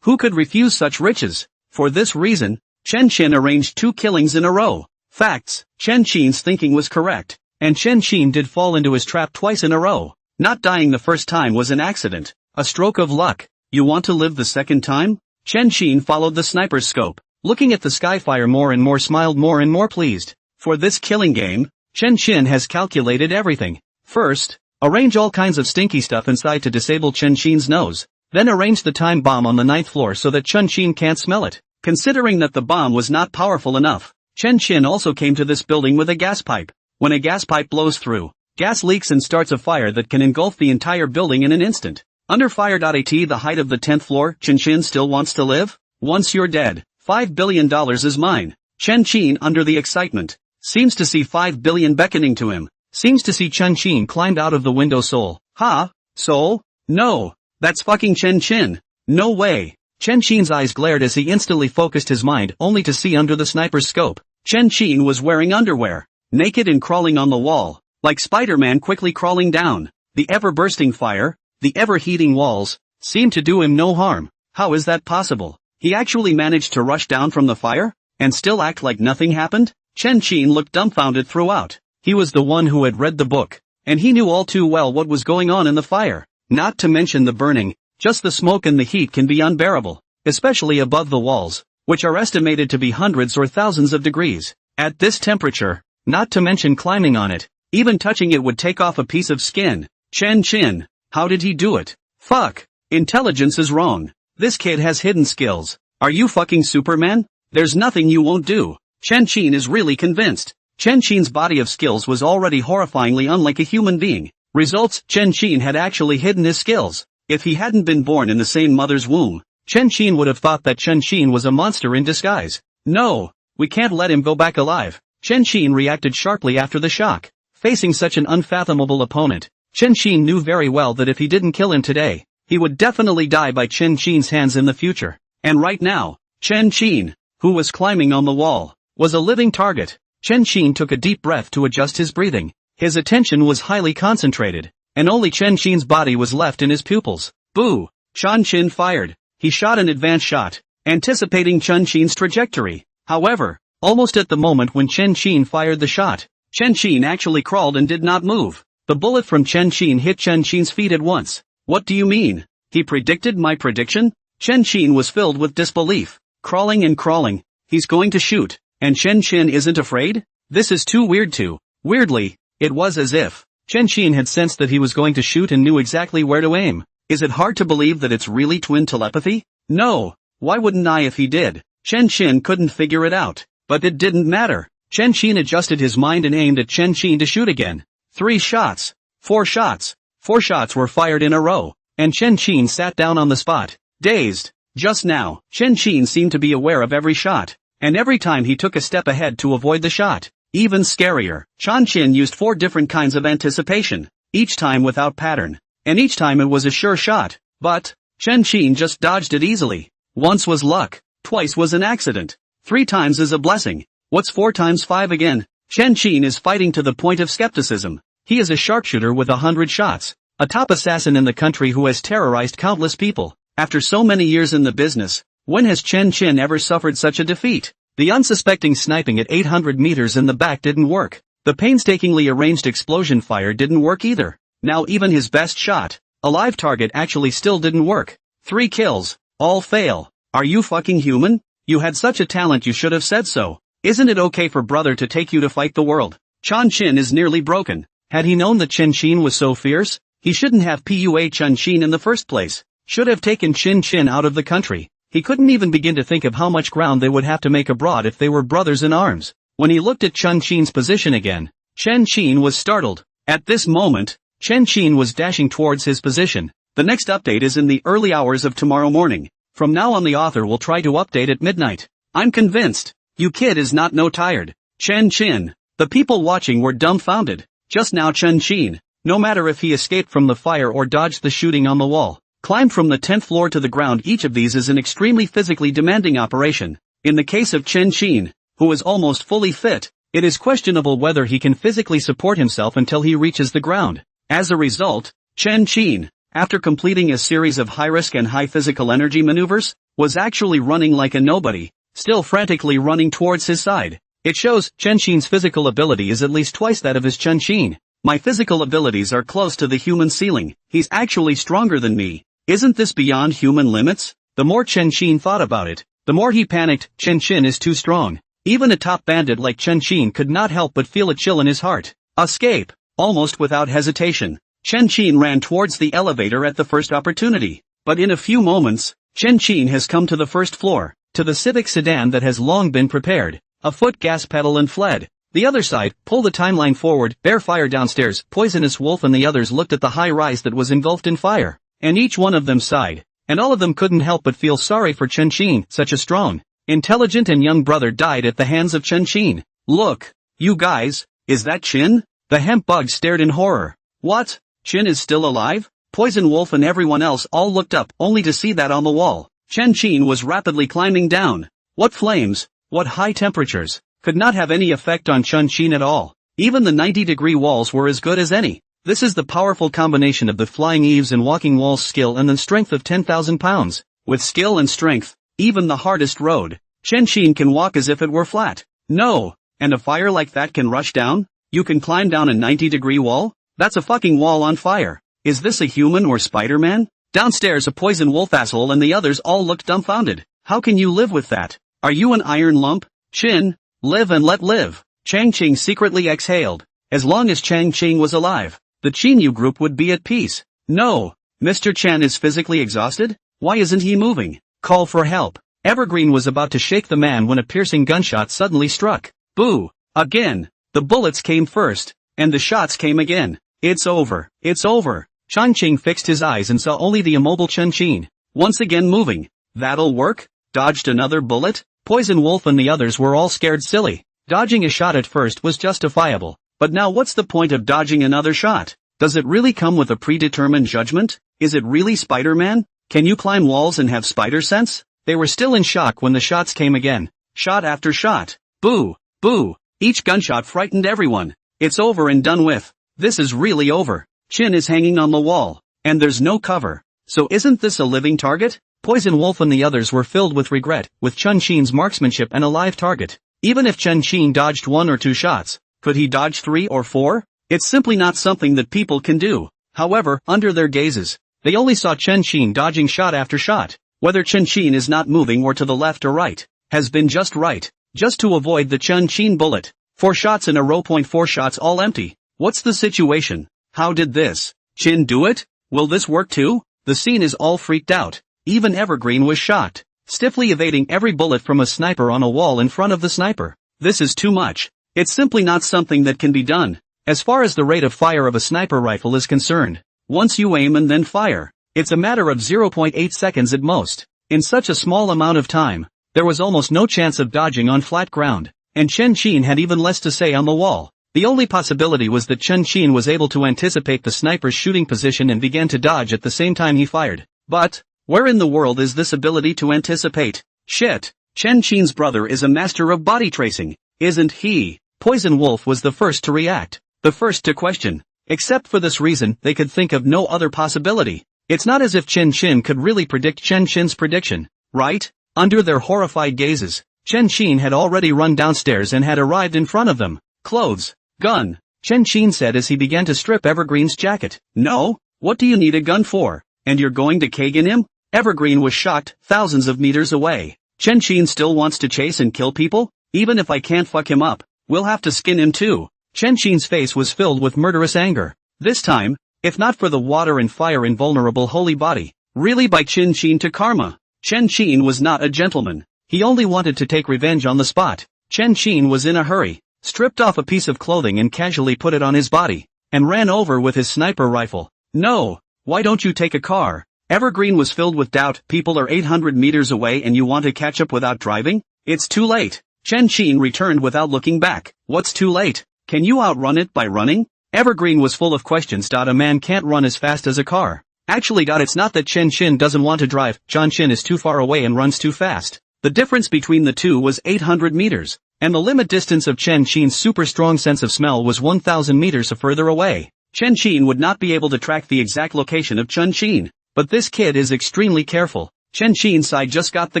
[SPEAKER 1] Who could refuse such riches? For this reason, Chen Qin arranged 2 killings in a row. Facts. Chen Qin's thinking was correct, and Chen Qin did fall into his trap twice in a row. Not dying the first time was an accident, a stroke of luck. You want to live the second time? Chen Qin followed the sniper's scope, looking at the skyfire more and more, smiled more and more pleased. For this killing game, Chen Qin has calculated everything. First, arrange all kinds of stinky stuff inside to disable Chen Qin's nose. Then arrange the time bomb on the 9th floor so that Chen Qin can't smell it. Considering that the bomb was not powerful enough, Chen Qin also came to this building with a gas pipe. When a gas pipe blows through, gas leaks and starts a fire that can engulf the entire building in an instant. Under fire. At the height of the 10th floor, Chen Qin still wants to live? Once you're dead, $5 billion is mine. Chen Qin, under the excitement, seems to see 5 billion beckoning to him. Seems to see Chen Qin climbed out of the window. Soul. Ha? Soul? No. That's fucking Chen Qin. No way. Chen Qin's eyes glared as he instantly focused his mind only to see under the sniper's scope. Chen Qin was wearing underwear, naked and crawling on the wall, like Spider-Man quickly crawling down. The ever-bursting fire, the ever-heating walls, seemed to do him no harm. How is that possible? He actually managed to rush down from the fire, and still act like nothing happened? Chen Qin looked dumbfounded throughout. He was the one who had read the book, and he knew all too well what was going on in the fire. Not to mention the burning, just the smoke and the heat can be unbearable, especially above the walls, which are estimated to be hundreds or thousands of degrees. At this temperature, not to mention climbing on it, even touching it would take off a piece of skin. Chen Qin, how did he do it? Fuck. Intelligence is wrong. This kid has hidden skills. Are you fucking Superman? There's nothing you won't do. Chen Qin is really convinced. Chen Qin's body of skills was already horrifyingly unlike a human being. Results, Chen Qin had actually hidden his skills. If he hadn't been born in the same mother's womb, Chen Qin would have thought that Chen Qin was a monster in disguise. No, we can't let him go back alive. Chen Qin reacted sharply after the shock. Facing such an unfathomable opponent, Chen Qin knew very well that if he didn't kill him today, he would definitely die by Chen Qin's hands in the future. And right now, Chen Qin, who was climbing on the wall, was a living target. Chen Qin took a deep breath to adjust his breathing. His attention was highly concentrated, and only Chen Qin's body was left in his pupils. Boo! Chen Qin fired. He shot an advance shot, anticipating Chen Qin's trajectory. However, almost at the moment when Chen Qin fired the shot, Chen Qin actually crawled and did not move. The bullet from Chen Qin hit Chen Qin's feet at once. What do you mean? He predicted my prediction? Chen Qin was filled with disbelief. Crawling and crawling. He's going to shoot, and Chen Qin isn't afraid? This is too weird to. Weirdly, it was as if Chen Qin had sensed that he was going to shoot and knew exactly where to aim. Is it hard to believe that it's really twin telepathy? No. Why wouldn't I if he did? Chen Qin couldn't figure it out. But it didn't matter. Chen Qin adjusted his mind and aimed at Chen Qin to shoot again. 3 shots. 4 shots. 4 shots were fired in a row, and Chen Qin sat down on the spot, dazed. Just now, Chen Qin seemed to be aware of every shot, and every time he took a step ahead to avoid the shot. Even scarier, Chen Qin used 4 different kinds of anticipation, each time without pattern, and each time it was a sure shot. But Chen Qin just dodged it easily. Once was luck, twice was an accident, 3 times is a blessing. What's 4 times 5 again? Chen Qin is fighting to the point of skepticism. He is a sharpshooter with 100 shots, a top assassin in the country who has terrorized countless people. After so many years in the business, when has Chen Qin ever suffered such a defeat? The unsuspecting sniping at 800 meters in the back didn't work. The painstakingly arranged explosion fire didn't work either. Now even his best shot, a live target, actually still didn't work. 3 kills, all fail. Are you fucking human? You had such a talent, you should have said so. Isn't it okay for brother to take you to fight the world? Chen Qin is nearly broken. Had he known that Chen Qin was so fierce, he shouldn't have pua Chen Qin in the first place. Should have taken Chen Qin out of the country. He couldn't even begin to think of how much ground they would have to make abroad if they were brothers in arms. When he looked at Chen Qin's position again, Chen Qin was startled. At this moment, Chen Qin was dashing towards his position. The next update is in the early hours of tomorrow morning. From now on the author will try to update at midnight. I'm convinced. You kid is not no tired. Chen Qin. The people watching were dumbfounded. Just now Chen Qin, no matter if he escaped from the fire or dodged the shooting on the wall, climbed from the 10th floor to the ground. Each of these is an extremely physically demanding operation. In the case of Chen Qin, who is almost fully fit, it is questionable whether he can physically support himself until he reaches the ground. As a result, Chen Qin, after completing a series of high-risk and high physical energy maneuvers, was actually running like a nobody, still frantically running towards his side. It shows Chen Qin's physical ability is at least twice that of his Chen Qin. My physical abilities are close to the human ceiling. He's actually stronger than me. Isn't this beyond human limits? The more Chen Qin thought about it, the more he panicked. Chen Qin is too strong. Even a top bandit like Chen Qin could not help but feel a chill in his heart. Escape. Almost without hesitation, Chen Qin ran towards the elevator at the first opportunity. But in a few moments, Chen Qin has come to the first floor, to the civic sedan that has long been prepared. A foot gas pedal and fled. The other side, pull the timeline forward, bear fire downstairs, poisonous wolf and the others looked at the high rise that was engulfed in fire. And each one of them sighed. And all of them couldn't help but feel sorry for Chen Qin, such a strong, intelligent and young brother died at the hands of Chen Qin. Look, you guys, is that Qin? The hemp bug stared in horror. What? Qin is still alive? Poison Wolf and everyone else all looked up, only to see that on the wall, Chen Qin was rapidly climbing down. What flames, what high temperatures, could not have any effect on Chen Qin at all. Even the 90-degree walls were as good as any. This is the powerful combination of the flying eaves and walking walls skill and the strength of 10,000 pounds. With skill and strength, even the hardest road, Chen Qin can walk as if it were flat. No, and a fire like that can rush down? You can climb down a 90-degree wall? That's a fucking wall on fire. Is this a human or Spider-Man? Downstairs a poison wolf asshole and the others all looked dumbfounded. How can you live with that? Are you an iron lump? Qin, live and let live. Chang Qing secretly exhaled. As long as Chang Qing was alive, the Qinyu group would be at peace. No, Mr. Chen is physically exhausted? Why isn't he moving? Call for help. Evergreen was about to shake the man when a piercing gunshot suddenly struck. Boo! Again! The bullets came first, and the shots came again. It's over. It's over. Chang Qing fixed his eyes and saw only the immobile Chen Qin, once again moving. That'll work? Dodged another bullet? Poison Wolf and the others were all scared silly. Dodging a shot at first was justifiable, but now what's the point of dodging another shot? Does it really come with a predetermined judgment? Is it really Spider-Man? Can you climb walls and have spider sense? They were still in shock when the shots came again. Shot after shot. Boo! Boo! Each gunshot frightened everyone. It's over and done with. This is really over. Qin is hanging on the wall, and there's no cover. So isn't this a living target? Poison Wolf and the others were filled with regret, with Chen Qin's marksmanship and a live target. Even if Chen Qin dodged 1 or 2 shots, could he dodge 3 or 4? It's simply not something that people can do. However, under their gazes, they only saw Chen Qin dodging shot after shot. Whether Chen Qin is not moving or to the left or right, has been just right, just to avoid the Chen Qin bullet. 4 shots in a row. 4 shots all empty. What's the situation? How did this Qin do it? Will this work too? The scene is all freaked out. Even Evergreen was shocked, stiffly evading every bullet from a sniper on a wall in front of the sniper. This is too much. It's simply not something that can be done. As far as the rate of fire of a sniper rifle is concerned, once you aim and then fire, it's a matter of 0.8 seconds at most. In such a small amount of time, there was almost no chance of dodging on flat ground, and Chen Qin had even less to say on the wall. The only possibility was that Chen Qin was able to anticipate the sniper's shooting position and began to dodge at the same time he fired. But, where in the world is this ability to anticipate? Shit! Chen Qin's brother is a master of body tracing, isn't he? Poison Wolf was the first to react, the first to question. Except for this reason, they could think of no other possibility. It's not as if Chen Qin could really predict Chen Qin's prediction, right? Under their horrified gazes, Chen Qin had already run downstairs and had arrived in front of them. Clothes. Gun. Chen Qin said as he began to strip Evergreen's jacket. No? What do you need a gun for? And you're going to Kagan him? Evergreen was shocked, thousands of meters away. Chen Qin still wants to chase and kill people? Even if I can't fuck him up, we'll have to skin him too. Chen Qin's face was filled with murderous anger. This time, if not for the water and fire invulnerable holy body, really by Chen Qin to karma. Chen Qin was not a gentleman. He only wanted to take revenge on the spot. Chen Qin was in a hurry, stripped off a piece of clothing and casually put it on his body, and ran over with his sniper rifle. No, why don't you take a car? Evergreen was filled with doubt. People are 800 meters away and you want to catch up without driving? It's too late. Chen Qin returned without looking back. What's too late? Can you outrun it by running? Evergreen was full of questions. A man can't run as fast as a car. Actually, it's not that Chen Qin doesn't want to drive, Chen Qin is too far away and runs too fast. The difference between the two was 800 meters, and the limit distance of Chen Qin's super strong sense of smell was 1,000 meters further away. Chen Qin would not be able to track the exact location of Chen Qin, but this kid is extremely careful. Chen Qin's side just got the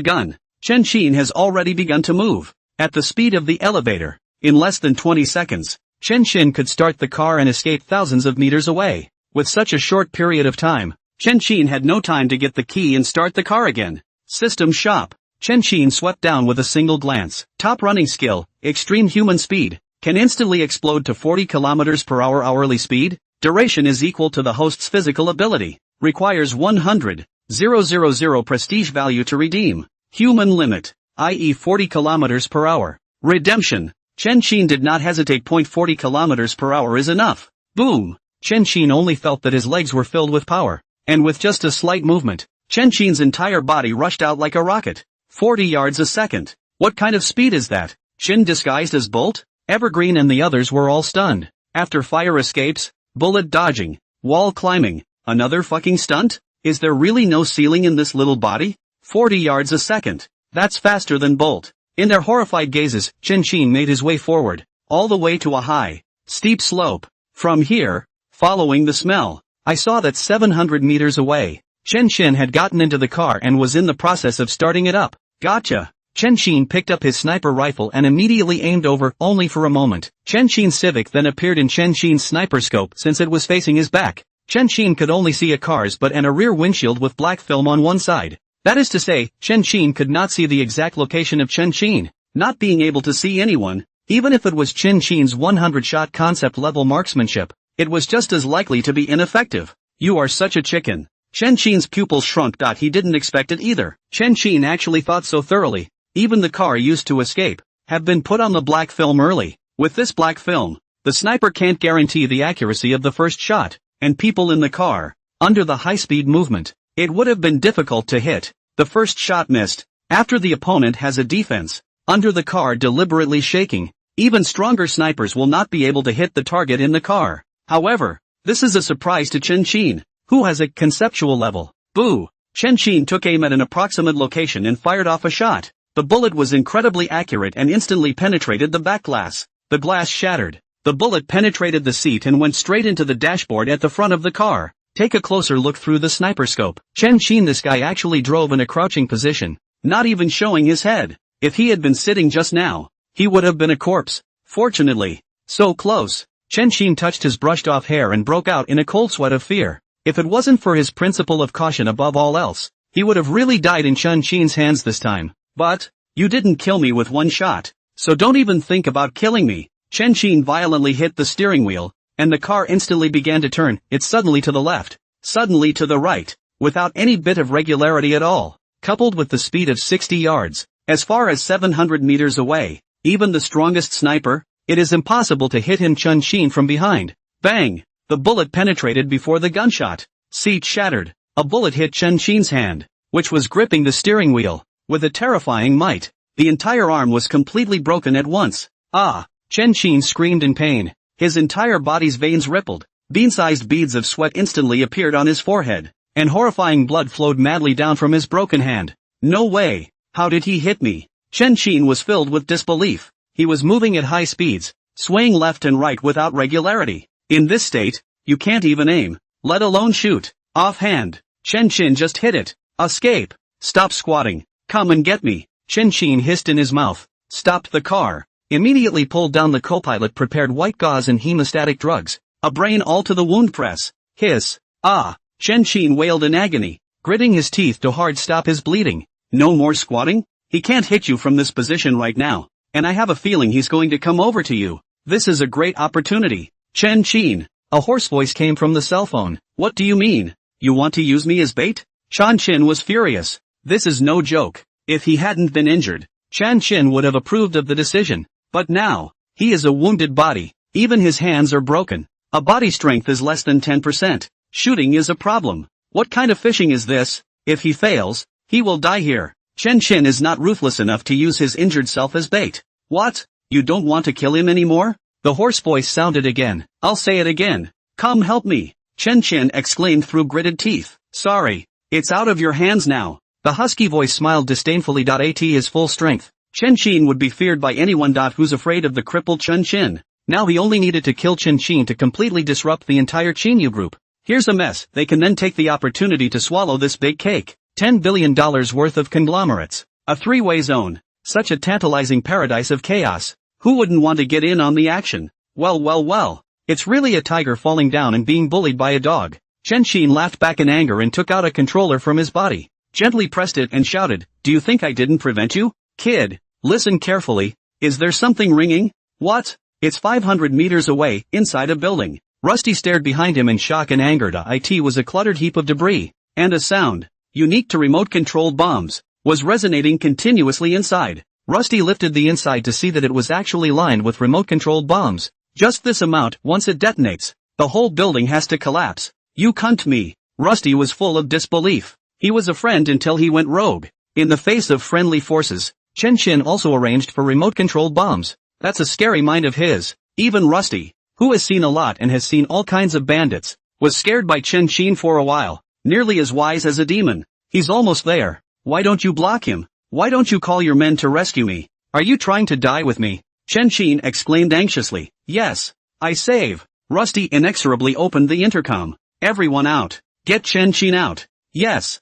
[SPEAKER 1] gun. Chen Qin has already begun to move. At the speed of the elevator, in less than 20 seconds, Chen Qin could start the car and escape thousands of meters away. With such a short period of time, Chen Qin had no time to get the key and start the car again. System shop. Chen Qin swept down with a single glance. Top running skill, extreme human speed, can instantly explode to 40 km per hour hourly speed. Duration is equal to the host's physical ability. Requires 100,000 prestige value to redeem. Human limit, i.e. 40 km per hour. Redemption. Chen Qin did not hesitate. 40 km per hour is enough. Boom. Chen Qin only felt that his legs were filled with power, and with just a slight movement, Chen Qin's entire body rushed out like a rocket. 40 yards a second. What kind of speed is that? Qin disguised as Bolt? Evergreen and the others were all stunned. After fire escapes, bullet dodging, wall climbing, another fucking stunt? Is there really no ceiling in this little body? 40 yards a second. That's faster than Bolt. In their horrified gazes, Chen Qin made his way forward, all the way to a high, steep slope. From here, following the smell, I saw that 700 meters away, Chen Qin had gotten into the car and was in the process of starting it up. Gotcha. Chen Qin picked up his sniper rifle and immediately aimed over, only for a moment. Chen Qin's Civic then appeared in Chen Qin's sniper scope since it was facing his back. Chen Qin could only see a car's butt and a rear windshield with black film on one side. That is to say, Chen Qin could not see the exact location of Chen Qin. Not being able to see anyone, even if it was Chen Qin's 100-shot concept-level marksmanship, it was just as likely to be ineffective. You are such a chicken. Chen Qin's pupils shrunk. He didn't expect it either. Chen Qin actually thought so thoroughly. Even the car used to escape, have been put on the black film early. With this black film, the sniper can't guarantee the accuracy of the first shot, and people in the car, under the high-speed movement, it would have been difficult to hit. The first shot missed. After the opponent has a defense, under the car deliberately shaking, even stronger snipers will not be able to hit the target in the car. However, this is a surprise to Chen Qin, who has a conceptual level. Boo! Chen Qin took aim at an approximate location and fired off a shot. The bullet was incredibly accurate and instantly penetrated the back glass. The glass shattered. The bullet penetrated the seat and went straight into the dashboard at the front of the car. Take a closer look through the sniper scope. Chen Qin, this guy actually drove in a crouching position, not even showing his head. If he had been sitting just now, he would have been a corpse. Fortunately, so close. Chen Qin touched his brushed off hair and broke out in a cold sweat of fear. If it wasn't for his principle of caution above all else, he would have really died in Chen Qin's hands this time. But, you didn't kill me with one shot, so don't even think about killing me. Chen Qin violently hit the steering wheel, and the car instantly began to turn, it suddenly to the left, suddenly to the right, without any bit of regularity at all, coupled with the speed of 60 yards, as far as 700 meters away. Even the strongest sniper, it is impossible to hit him. Chen Qin from behind. Bang! The bullet penetrated before the gunshot. Seat shattered. A bullet hit Chen Qin's hand, which was gripping the steering wheel, with a terrifying might. The entire arm was completely broken at once. Ah! Chen Qin screamed in pain. His entire body's veins rippled. Bean-sized beads of sweat instantly appeared on his forehead, and horrifying blood flowed madly down from his broken hand. No way! How did he hit me? Chen Qin was filled with disbelief. He was moving at high speeds, swaying left and right without regularity. In this state, you can't even aim, let alone shoot. Offhand, Chen Qin just hit it. Escape! Stop squatting. Come and get me. Chen Qin hissed in his mouth, stopped the car, immediately pulled down the co-pilot prepared white gauze and hemostatic drugs, a brain all to the wound press. Hiss. Ah! Chen Qin wailed in agony, gritting his teeth to hard stop his bleeding. No more squatting? He can't hit you from this position right now, and I have a feeling he's going to come over to you. This is a great opportunity. Chen Qin. A hoarse voice came from the cell phone. What do you mean? You want to use me as bait? Chen Qin was furious. This is no joke. If he hadn't been injured, Chen Qin would have approved of the decision. But now, he is a wounded body. Even his hands are broken. A body strength is less than 10%. Shooting is a problem. What kind of fishing is this? If he fails, he will die here. Chen Qin is not ruthless enough to use his injured self as bait. What? You don't want to kill him anymore? The hoarse voice sounded again. I'll say it again. Come help me. Chen Qin exclaimed through gritted teeth. Sorry. It's out of your hands now. The husky voice smiled disdainfully. At his full strength, Chen Qin would be feared by anyone who's afraid of the crippled Chen Qin. Now he only needed to kill Chen Qin to completely disrupt the entire Qinyu group. Here's a mess. They can then take the opportunity to swallow this big cake. $10 billion worth of conglomerates. A three-way zone. Such a tantalizing paradise of chaos. Who wouldn't want to get in on the action? Well. It's really a tiger falling down and being bullied by a dog. Chen Qin laughed back in anger and took out a controller from his body, gently pressed it and shouted, "Do you think I didn't prevent you? Kid, listen carefully. Is there something ringing? What? It's 500 meters away, inside a building." Rusty stared behind him in shock and anger. It was a cluttered heap of debris, and a sound, unique to remote-controlled bombs, was resonating continuously inside. Rusty lifted the inside to see that it was actually lined with remote-controlled bombs. Just this amount. Once it detonates, the whole building has to collapse. You cunt me. Rusty was full of disbelief. He was a friend until he went rogue. In the face of friendly forces, Chen Qin also arranged for remote-controlled bombs. That's a scary mind of his. Even Rusty, who has seen a lot and has seen all kinds of bandits, was scared by Chen Qin for a while. Nearly as wise as a demon. He's almost there. Why don't you block him? Why don't you call your men to rescue me? Are you trying to die with me? Chen Qin exclaimed anxiously. Yes, I save. Rusty inexorably opened the intercom. Everyone out. Get Chen Qin out. Yes.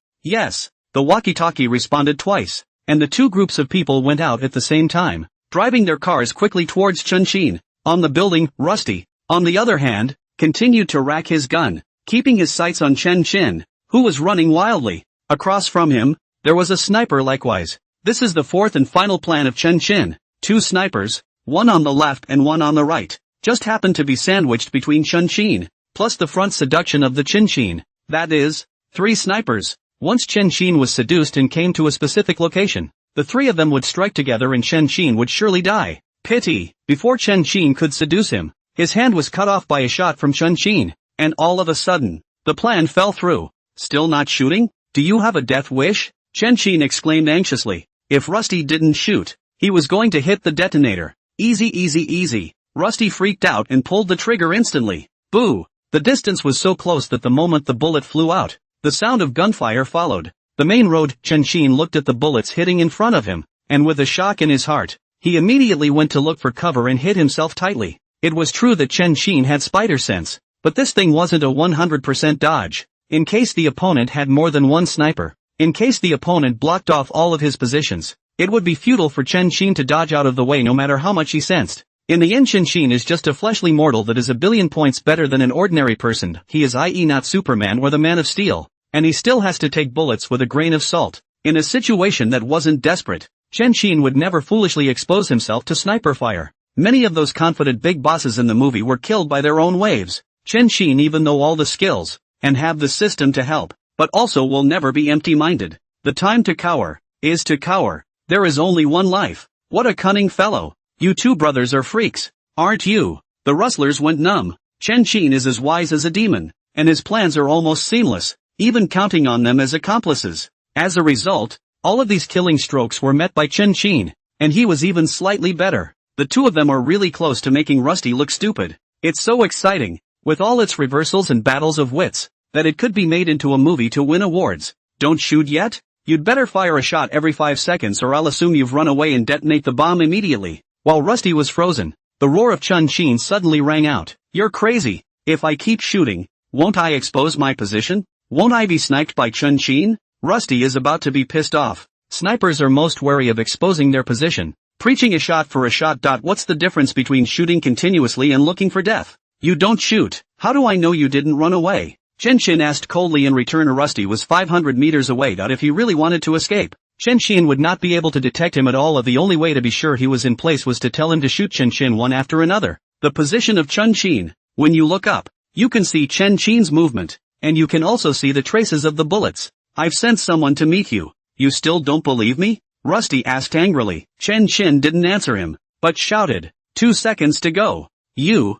[SPEAKER 1] The walkie-talkie responded twice, and the two groups of people went out at the same time, driving their cars quickly towards Chen Qin. On the building, Rusty, on the other hand, continued to rack his gun, keeping his sights on Chen Qin, who was running wildly. Across from him, there was a sniper likewise. This is the fourth and final plan of Chen Qin. Two snipers, one on the left and one on the right, just happened to be sandwiched between Chen Qin, plus the front seduction of the Chen Qin. That is, 3 snipers. Once Chen Qin was seduced and came to a specific location, the 3 of them would strike together and Chen Qin would surely die. Pity. Before Chen Qin could seduce him, his hand was cut off by a shot from Chen Qin, and all of a sudden, the plan fell through. Still not shooting? Do you have a death wish? Chen Qin exclaimed anxiously. If Rusty didn't shoot, he was going to hit the detonator. Easy. Rusty freaked out and pulled the trigger instantly. Boo! The distance was so close that the moment the bullet flew out, the sound of gunfire followed. The main road. Chen Qin looked at the bullets hitting in front of him, and with a shock in his heart, he immediately went to look for cover and hid himself tightly. It was true that Chen Qin had spider sense, but this thing wasn't a 100% dodge. In case the opponent had more than one sniper, in case the opponent blocked off all of his positions, it would be futile for Chen Qin to dodge out of the way no matter how much he sensed. In the end, Chen Qin is just a fleshly mortal that is a billion points better than an ordinary person. He is i.e. not Superman or the Man of Steel, and he still has to take bullets with a grain of salt. In a situation that wasn't desperate, Chen Qin would never foolishly expose himself to sniper fire. Many of those confident big bosses in the movie were killed by their own waves. Chen Qin even know all the skills, and have the system to help, but also will never be empty-minded. The time to cower is to cower. There is only one life. What a cunning fellow. You two brothers are freaks, aren't you? The rustlers went numb. Chen Qin is as wise as a demon, and his plans are almost seamless, even counting on them as accomplices. As a result, all of these killing strokes were met by Chen Qin, and he was even slightly better. The two of them are really close to making Rusty look stupid. It's so exciting, with all its reversals and battles of wits, that it could be made into a movie to win awards. Don't shoot yet? You'd better fire a shot every 5 seconds or I'll assume you've run away and detonate the bomb immediately. While Rusty was frozen, the roar of Chen Qin suddenly rang out. You're crazy. If I keep shooting, won't I expose my position? Won't I be sniped by Chen Qin? Rusty is about to be pissed off. Snipers are most wary of exposing their position, preaching a shot for a shot. What's the difference between shooting continuously and looking for death? You don't shoot. How do I know you didn't run away? Chen Qin asked coldly. In return, Rusty was 500 meters away. If he really wanted to escape, Chen Qin would not be able to detect him at all. The only way to be sure he was in place was to tell him to shoot Chen Qin one after another. The position of Chen Qin. When you look up, you can see Chen Qin's movement, and you can also see the traces of the bullets. I've sent someone to meet you. You still don't believe me? Rusty asked angrily. Chen Qin didn't answer him, but shouted, 2 seconds to go. You.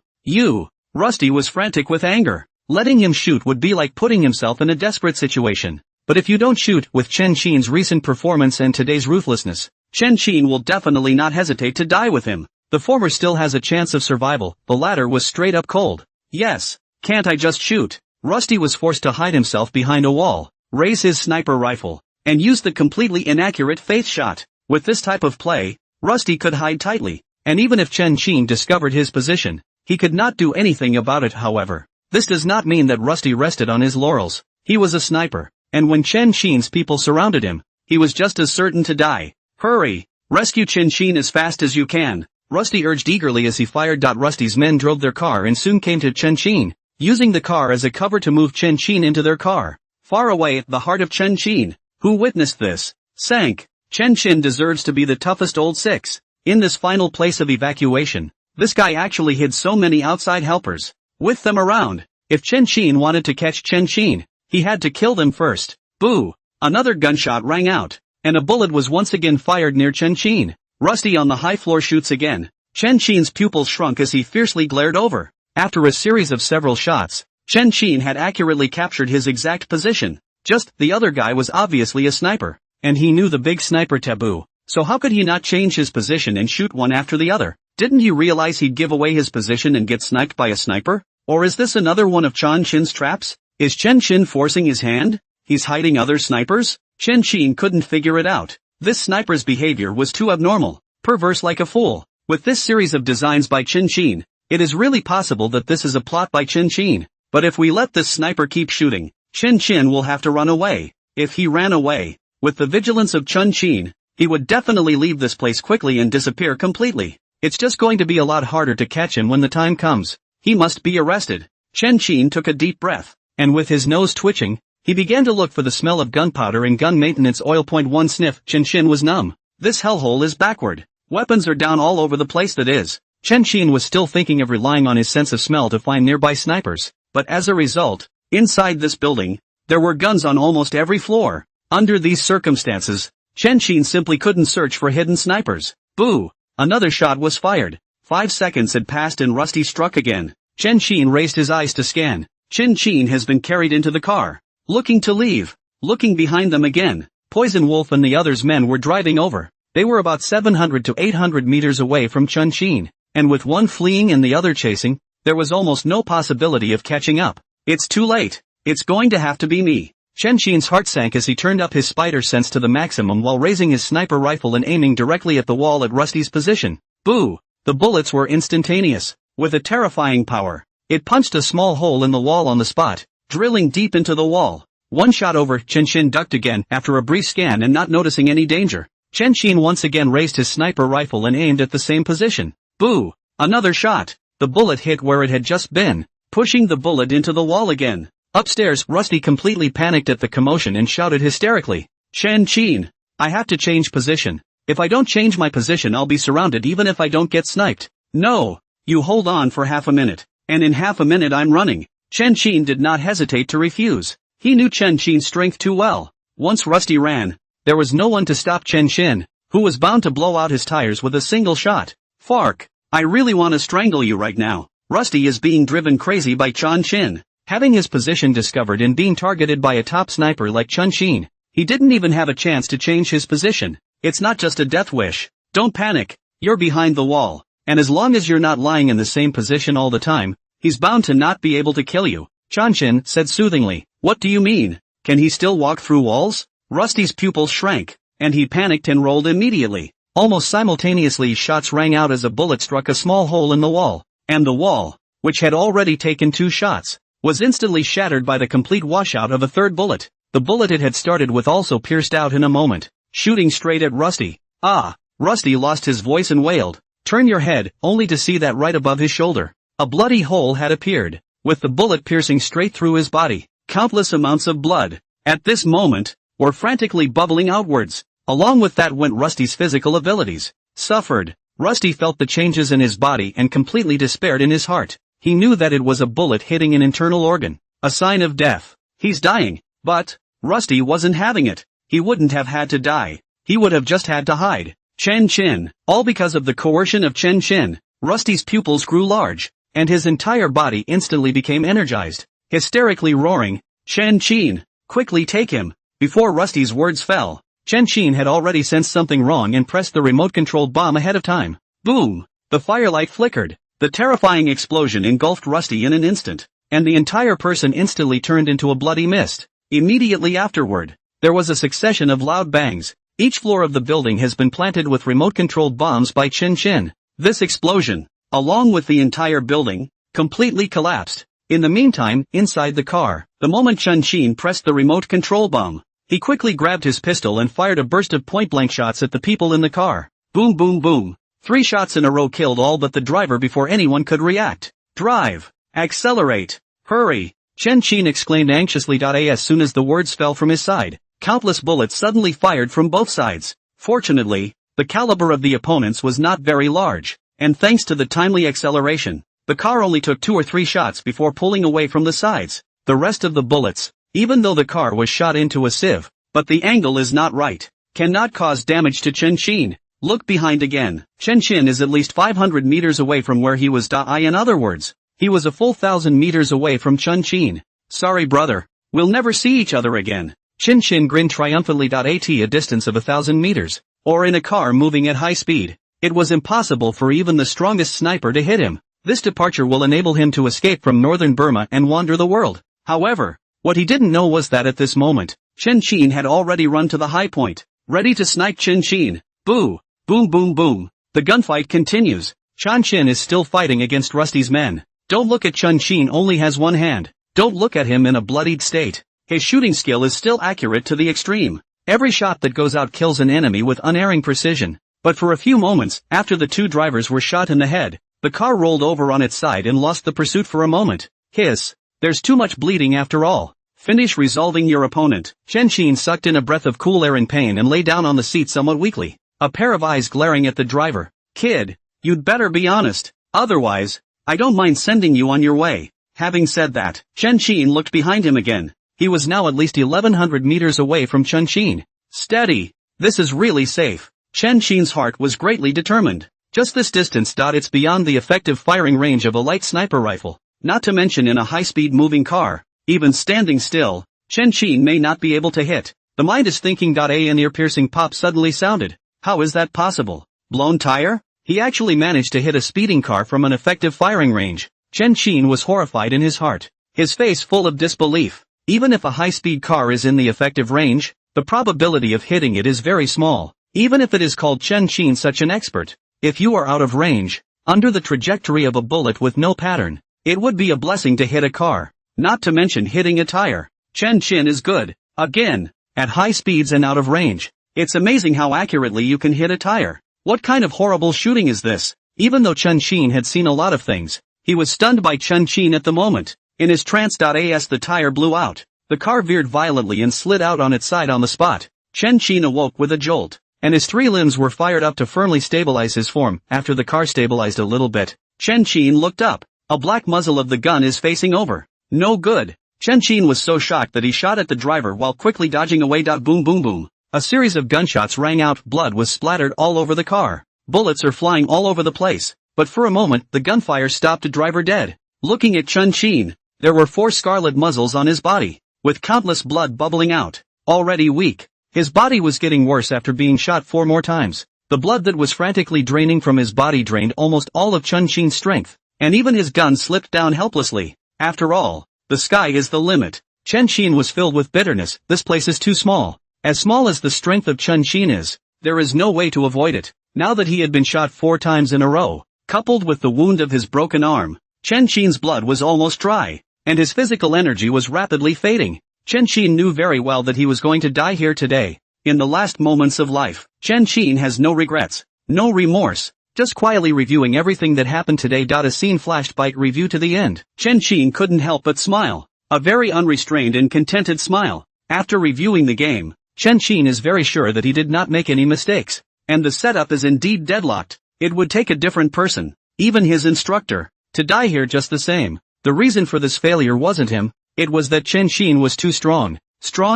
[SPEAKER 1] Rusty was frantic with anger. Letting him shoot would be like putting himself in a desperate situation. But if you don't shoot, with Chen Qin's recent performance and today's ruthlessness, Chen Qin will definitely not hesitate to die with him. The former still has a chance of survival, the latter was straight up cold. Yes, can't I just shoot? Rusty was forced to hide himself behind a wall, raise his sniper rifle, and used the completely inaccurate faith shot. With this type of play, Rusty could hide tightly, and even if Chen Qin discovered his position, he could not do anything about it. However, this does not mean that Rusty rested on his laurels. He was a sniper, and when Chen Qin's people surrounded him, he was just as certain to die. Hurry! Rescue Chen Qin as fast as you can, Rusty urged eagerly as he fired. Rusty's men drove their car and soon came to Chen Qin, using the car as a cover to move Chen Qin into their car. Far away, the heart of Chen Qin, who witnessed this, sank. Chen Qin deserves to be the toughest old six. In this final place of evacuation, this guy actually hid so many outside helpers with them around. If Chen Qin wanted to catch Chen Qin, he had to kill them first. Boo! Another gunshot rang out, and a bullet was once again fired near Chen Qin. Rusty on the high floor shoots again. Chen Qin's pupils shrunk as he fiercely glared over. After a series of several shots, Chen Qin had accurately captured his exact position. Just, the other guy was obviously a sniper, and he knew the big sniper taboo, so how could he not change his position and shoot one after the other? Didn't he realize he'd give away his position and get sniped by a sniper? Or is this another one of Chen Qin's traps? Is Chen Qin forcing his hand? He's hiding other snipers? Chen Qin couldn't figure it out. This sniper's behavior was too abnormal, perverse like a fool. With this series of designs by Chen Qin, it is really possible that this is a plot by Chen Qin. But if we let this sniper keep shooting, Chen Qin will have to run away. If he ran away, with the vigilance of Chen Qin, he would definitely leave this place quickly and disappear completely. It's just going to be a lot harder to catch him when the time comes. He must be arrested. Chen Qin took a deep breath, and with his nose twitching, he began to look for the smell of gunpowder and gun maintenance oil. One sniff, Chen Qin was numb. This hellhole is backward. Weapons are down all over the place. That is. Chen Qin was still thinking of relying on his sense of smell to find nearby snipers, but as a result, inside this building, there were guns on almost every floor. Under these circumstances, Chen Qin simply couldn't search for hidden snipers. Boo! Another shot was fired. 5 seconds had passed and Rusty struck again. Chen Qin raised his eyes to scan. Chen Qin has been carried into the car, looking to leave. Looking behind them again, Poison Wolf and the others' men were driving over. They were about 700 to 800 meters away from Chen Qin, and with one fleeing and the other chasing, there was almost no possibility of catching up. It's too late. It's going to have to be me. Chen Qin's heart sank as he turned up his spider sense to the maximum while raising his sniper rifle and aiming directly at the wall at Rusty's position. Boo! The bullets were instantaneous. With a terrifying power, it punched a small hole in the wall on the spot, drilling deep into the wall. One shot over, Chen Qin ducked again after a brief scan and not noticing any danger. Chen Qin once again raised his sniper rifle and aimed at the same position. Boo! Another shot. The bullet hit where it had just been, pushing the bullet into the wall again. Upstairs, Rusty completely panicked at the commotion and shouted hysterically, "Chen Qin! I have to change position. If I don't change my position I'll be surrounded even if I don't get sniped." "No! You hold on for half a minute, and in half a minute I'm running." Chen Qin did not hesitate to refuse. He knew Chen Qin's strength too well. Once Rusty ran, there was no one to stop Chen Qin, who was bound to blow out his tires with a single shot. "Fark! I really want to strangle you right now." Rusty is being driven crazy by Chen Qin. Having his position discovered and being targeted by a top sniper like Chen Qin, he didn't even have a chance to change his position. It's not just a death wish. Don't panic. You're behind the wall, and as long as you're not lying in the same position all the time, he's bound to not be able to kill you. Chen Qin said soothingly. "What do you mean? Can he still walk through walls?" Rusty's pupils shrank, and he panicked and rolled immediately. Almost simultaneously shots rang out as a bullet struck a small hole in the wall, and the wall, which had already taken 2 shots, was instantly shattered by the complete washout of a third bullet. The bullet it had started with also pierced out in a moment, shooting straight at Rusty. "Ah!" Rusty lost his voice and wailed. "Turn your head," only to see that right above his shoulder, a bloody hole had appeared, with the bullet piercing straight through his body. Countless amounts of blood, at this moment, were frantically bubbling outwards. Along with that went Rusty's physical abilities. Suffered. Rusty felt the changes in his body and completely despaired in his heart. He knew that it was a bullet hitting an internal organ, a sign of death. He's dying. But Rusty wasn't having it. He wouldn't have had to die. He would have just had to hide. Chen Qin. All because of the coercion of Chen Qin. Rusty's pupils grew large, and his entire body instantly became energized. Hysterically roaring, "Chen Qin! Quickly take him!" Before Rusty's words fell, Chen Qin had already sensed something wrong and pressed the remote-controlled bomb ahead of time. Boom! The firelight flickered. The terrifying explosion engulfed Rusty in an instant, and the entire person instantly turned into a bloody mist. Immediately afterward, there was a succession of loud bangs. Each floor of the building has been planted with remote-controlled bombs by Chin Chin. This explosion, along with the entire building, completely collapsed. In the meantime, inside the car, the moment Chin Chin pressed the remote control bomb, he quickly grabbed his pistol and fired a burst of point-blank shots at the people in the car. Boom boom boom. 3 shots in a row killed all but the driver before anyone could react. Drive. Accelerate. Hurry. Chin Chin exclaimed anxiously. As soon as the words fell from his side, countless bullets suddenly fired from both sides. Fortunately, the caliber of the opponents was not very large, and thanks to the timely acceleration, the car only took 2 or 3 shots before pulling away from the sides. The rest of the bullets, even though the car was shot into a sieve, but the angle is not right, cannot cause damage to Chin Chin. Look behind again. Chin Chin is at least 500 meters away from where he was. In other words, he was a full 1,000 meters away from Chin Chin. Sorry brother, we'll never see each other again. Chin Chin grinned triumphantly. At a distance of 1,000 meters, or in a car moving at high speed, it was impossible for even the strongest sniper to hit him. This departure will enable him to escape from northern Burma and wander the world. However, what he didn't know was that at this moment, Chin Chin had already run to the high point, ready to snipe Chin Chin. Boo! Boom boom boom. The gunfight continues. Chin Chin is still fighting against Rusty's men. Don't look at Chin Chin, only has one hand. Don't look at him in a bloodied state. His shooting skill is still accurate to the extreme. Every shot that goes out kills an enemy with unerring precision. But for a few moments, after the 2 drivers were shot in the head, the car rolled over on its side and lost the pursuit for a moment. Hiss. There's too much bleeding after all. Finish resolving your opponent. Chin Chin sucked in a breath of cool air in pain and lay down on the seat somewhat weakly, a pair of eyes glaring at the driver. Kid, you'd better be honest. Otherwise, I don't mind sending you on your way. Having said that, Chin Chin looked behind him again. He was now at least 1,100 meters away from Chin Chin. Steady. This is really safe. Chin Chin's heart was greatly determined. Just this distance. It's beyond the effective firing range of a light sniper rifle. Not to mention in a high-speed moving car. Even standing still, Chin Chin may not be able to hit. The mind is thinking. An ear-piercing pop suddenly sounded. How is that possible? Blown tire? He actually managed to hit a speeding car from an effective firing range. Chin Chin was horrified in his heart, his face full of disbelief. Even if a high-speed car is in the effective range, the probability of hitting it is very small, even if it is called Chin Chin such an expert. If you are out of range, under the trajectory of a bullet with no pattern, it would be a blessing to hit a car, not to mention hitting a tire. Chin Chin is good, again, at high speeds and out of range. It's amazing how accurately you can hit a tire. What kind of horrible shooting is this? Even though Chin Chin had seen a lot of things, he was stunned by Chin Chin at the moment. In his trance. The tire blew out. The car veered violently and slid out on its side on the spot. Chin Chin awoke with a jolt, and his 3 limbs were fired up to firmly stabilize his form. After the car stabilized a little bit, Chin Chin looked up. A black muzzle of the gun is facing over. No good. Chin Chin was so shocked that he shot at the driver while quickly dodging away. Boom boom boom. A series of gunshots rang out. Blood was splattered all over the car. Bullets are flying all over the place. But for a moment, the gunfire stopped. The driver dead. Looking at Chin Chin, there were 4 scarlet muzzles on his body, with countless blood bubbling out. Already weak, his body was getting worse after being shot 4 more times. The blood that was frantically draining from his body drained almost all of Chin Chin's strength, and even his gun slipped down helplessly. After all, the sky is the limit. Chin Chin was filled with bitterness. This place is too small. As small as the strength of Chin Chin is, there is no way to avoid it. Now that he had been shot 4 times in a row, coupled with the wound of his broken arm, Chin Chin's blood was almost dry, and his physical energy was rapidly fading. Chin Chin knew very well that he was going to die here today, in the last moments of life. Chin Chin has no regrets, no remorse, just quietly reviewing everything that happened today. A scene flashed by review to the end. Chin Chin couldn't help but smile, a very unrestrained and contented smile. After reviewing the game, Chin Chin is very sure that he did not make any mistakes, and the setup is indeed deadlocked. It would take a different person, even his instructor, to die here just the same. The reason for this failure wasn't him, it was that Chin Chin was too strong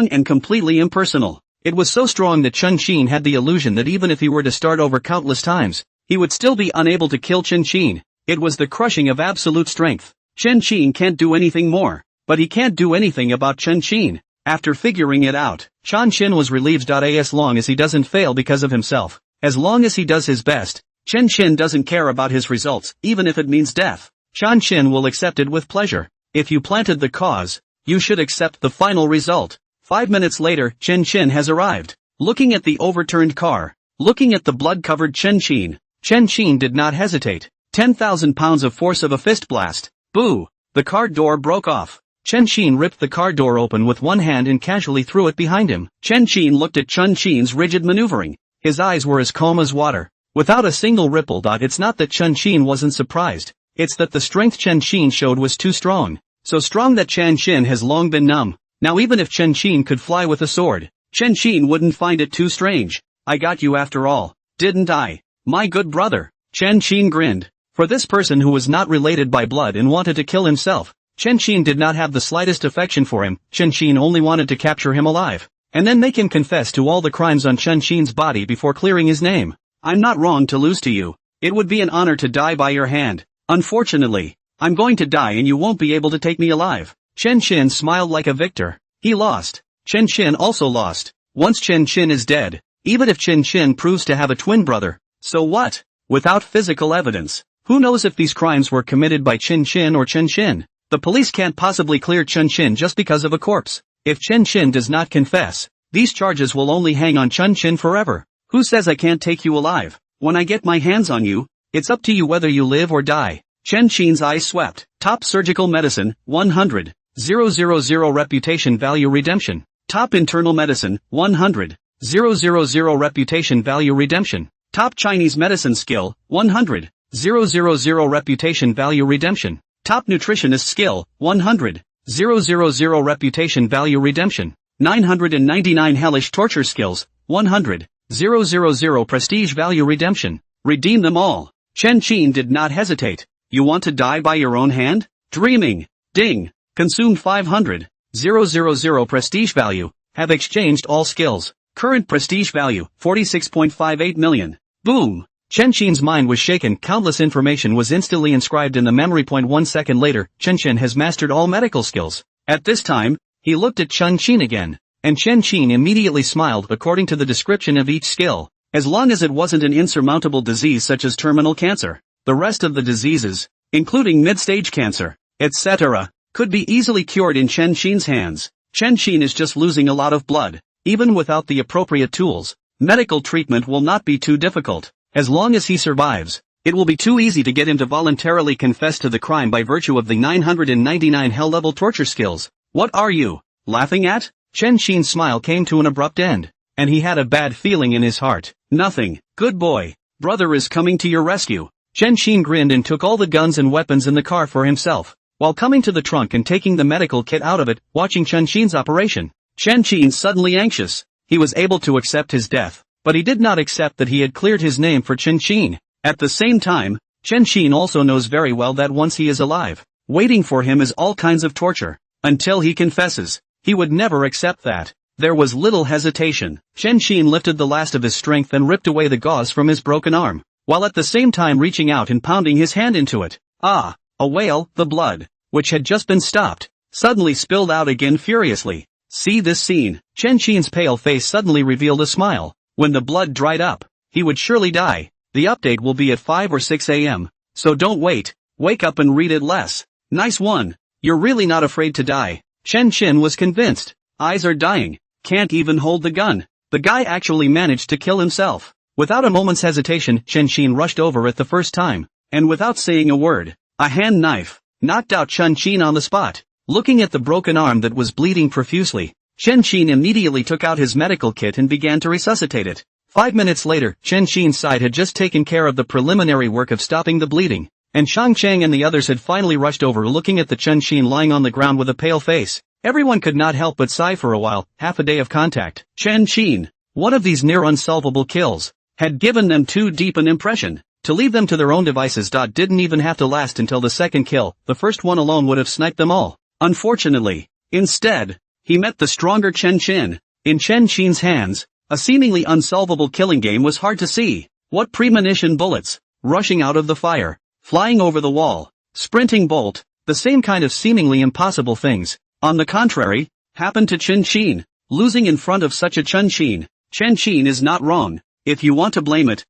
[SPEAKER 1] and completely impersonal. It was so strong that Chin Chin had the illusion that even if he were to start over countless times, he would still be unable to kill Chin Chin. It was the crushing of absolute strength. Chin Chin can't do anything more, but he can't do anything about Chin Chin. After figuring it out, Chin Chin was relieved. As long as he doesn't fail because of himself, as long as he does his best, Chin Chin doesn't care about his results, even if it means death. Chin Chin will accept it with pleasure. If you planted the cause, you should accept the final result. 5 minutes later, Chen Qin has arrived. Looking at the overturned car, looking at the blood-covered Chen Qin did not hesitate. 10,000 pounds of force of a fist blast. Boo! The car door broke off. Chen Qin ripped the car door open with one hand and casually threw it behind him. Chen Qin looked at Chen Qin's rigid maneuvering. His eyes were as calm as water, without a single ripple. It's not that Chen Qin wasn't surprised, it's that the strength Chen Qin showed was too strong. So strong that Chen Qin has long been numb. Now even if Chen Qin could fly with a sword, Chen Qin wouldn't find it too strange. I got you after all, didn't I? My good brother. Chen Qin grinned. For this person who was not related by blood and wanted to kill himself, Chen Qin did not have the slightest affection for him. Chen Qin only wanted to capture him alive, and then make him confess to all the crimes on Chen Qin's body before clearing his name. I'm not wrong to lose to you. It would be an honor to die by your hand. Unfortunately, I'm going to die and you won't be able to take me alive. Chen Qin smiled like a victor. He lost. Chen Qin also lost. Once Chen Qin is dead, even if Chen Qin proves to have a twin brother, so what? Without physical evidence, who knows if these crimes were committed by Chen Qin or Chen Qin? The police can't possibly clear Chen Qin just because of a corpse. If Chen Qin does not confess, these charges will only hang on Chen Qin forever. Who says I can't take you alive? When I get my hands on you, it's up to you whether you live or die. Chen Qin's eyes swept. Top surgical medicine, 100. 000 reputation value redemption. Top internal medicine, 100. 000 reputation value redemption. Top Chinese medicine skill, 100. 000 reputation value redemption. Top nutritionist skill, 100. 000 reputation value redemption. 999 hellish torture skills, 100. 000 prestige value redemption. Redeem them all. Chen Qin did not hesitate. You want to die by your own hand? Dreaming. Ding. Consumed 500. 000 prestige value. Have exchanged all skills. Current prestige value, 46.58 million. Boom. Chen Qin's mind was shaken. Countless information was instantly inscribed in the memory point. 1 second later, Chen Qin has mastered all medical skills. At this time, he looked at Chen Qin again, and Chen Qin immediately smiled according to the description of each skill. As long as it wasn't an insurmountable disease such as terminal cancer, the rest of the diseases, including mid-stage cancer, etc., could be easily cured in Chen Qin's hands. Chen Qin is just losing a lot of blood. Even without the appropriate tools, medical treatment will not be too difficult. As long as he survives, it will be too easy to get him to voluntarily confess to the crime by virtue of the 999 hell-level torture skills. What are you laughing at? Chen Qin's smile came to an abrupt end, and he had a bad feeling in his heart. Nothing. Good boy. Brother is coming to your rescue. Chen Qin grinned and took all the guns and weapons in the car for himself, while coming to the trunk and taking the medical kit out of it. Watching Chen Qin's operation, Chen Qin suddenly anxious. He was able to accept his death, but he did not accept that he had cleared his name for Chen Qin. At the same time, Chen Qin also knows very well that once he is alive, waiting for him is all kinds of torture. Until he confesses, he would never accept that. There was little hesitation. Chen Qin lifted the last of his strength and ripped away the gauze from his broken arm, while at the same time reaching out and pounding his hand into it. Ah! A wail. The blood, which had just been stopped, suddenly spilled out again furiously. See this scene. Chen Qin's pale face suddenly revealed a smile. When the blood dried up, he would surely die. The update will be at 5 or 6 a.m. So don't wait. Wake up and read it less. Nice one. You're really not afraid to die. Chen Qin was convinced. Eyes are dying. Can't even hold the gun. The guy actually managed to kill himself. Without a moment's hesitation, Chen Qin rushed over it the first time, and without saying a word, a hand knife knocked out Chen Qin on the spot. Looking at the broken arm that was bleeding profusely, Chen Qin immediately took out his medical kit and began to resuscitate it. 5 minutes later, Chen Qin's side had just taken care of the preliminary work of stopping the bleeding, and Shang Cheng and the others had finally rushed over. Looking at the Chen Qin lying on the ground with a pale face, everyone could not help but sigh for a while. Half a day of contact. Chen Qin, one of these near unsolvable kills, had given them too deep an impression. To leave them to their own devices. Didn't even have to last until the second kill. The first one alone would have sniped them all. Unfortunately, instead, he met the stronger Chen Qin. In Chen Qin's hands, a seemingly unsolvable killing game was hard to see. What premonition bullets, rushing out of the fire, flying over the wall, sprinting bolt, the same kind of seemingly impossible things, on the contrary, happened to Chen Qin. Losing in front of such a Chen Qin is not wrong. If you want to blame it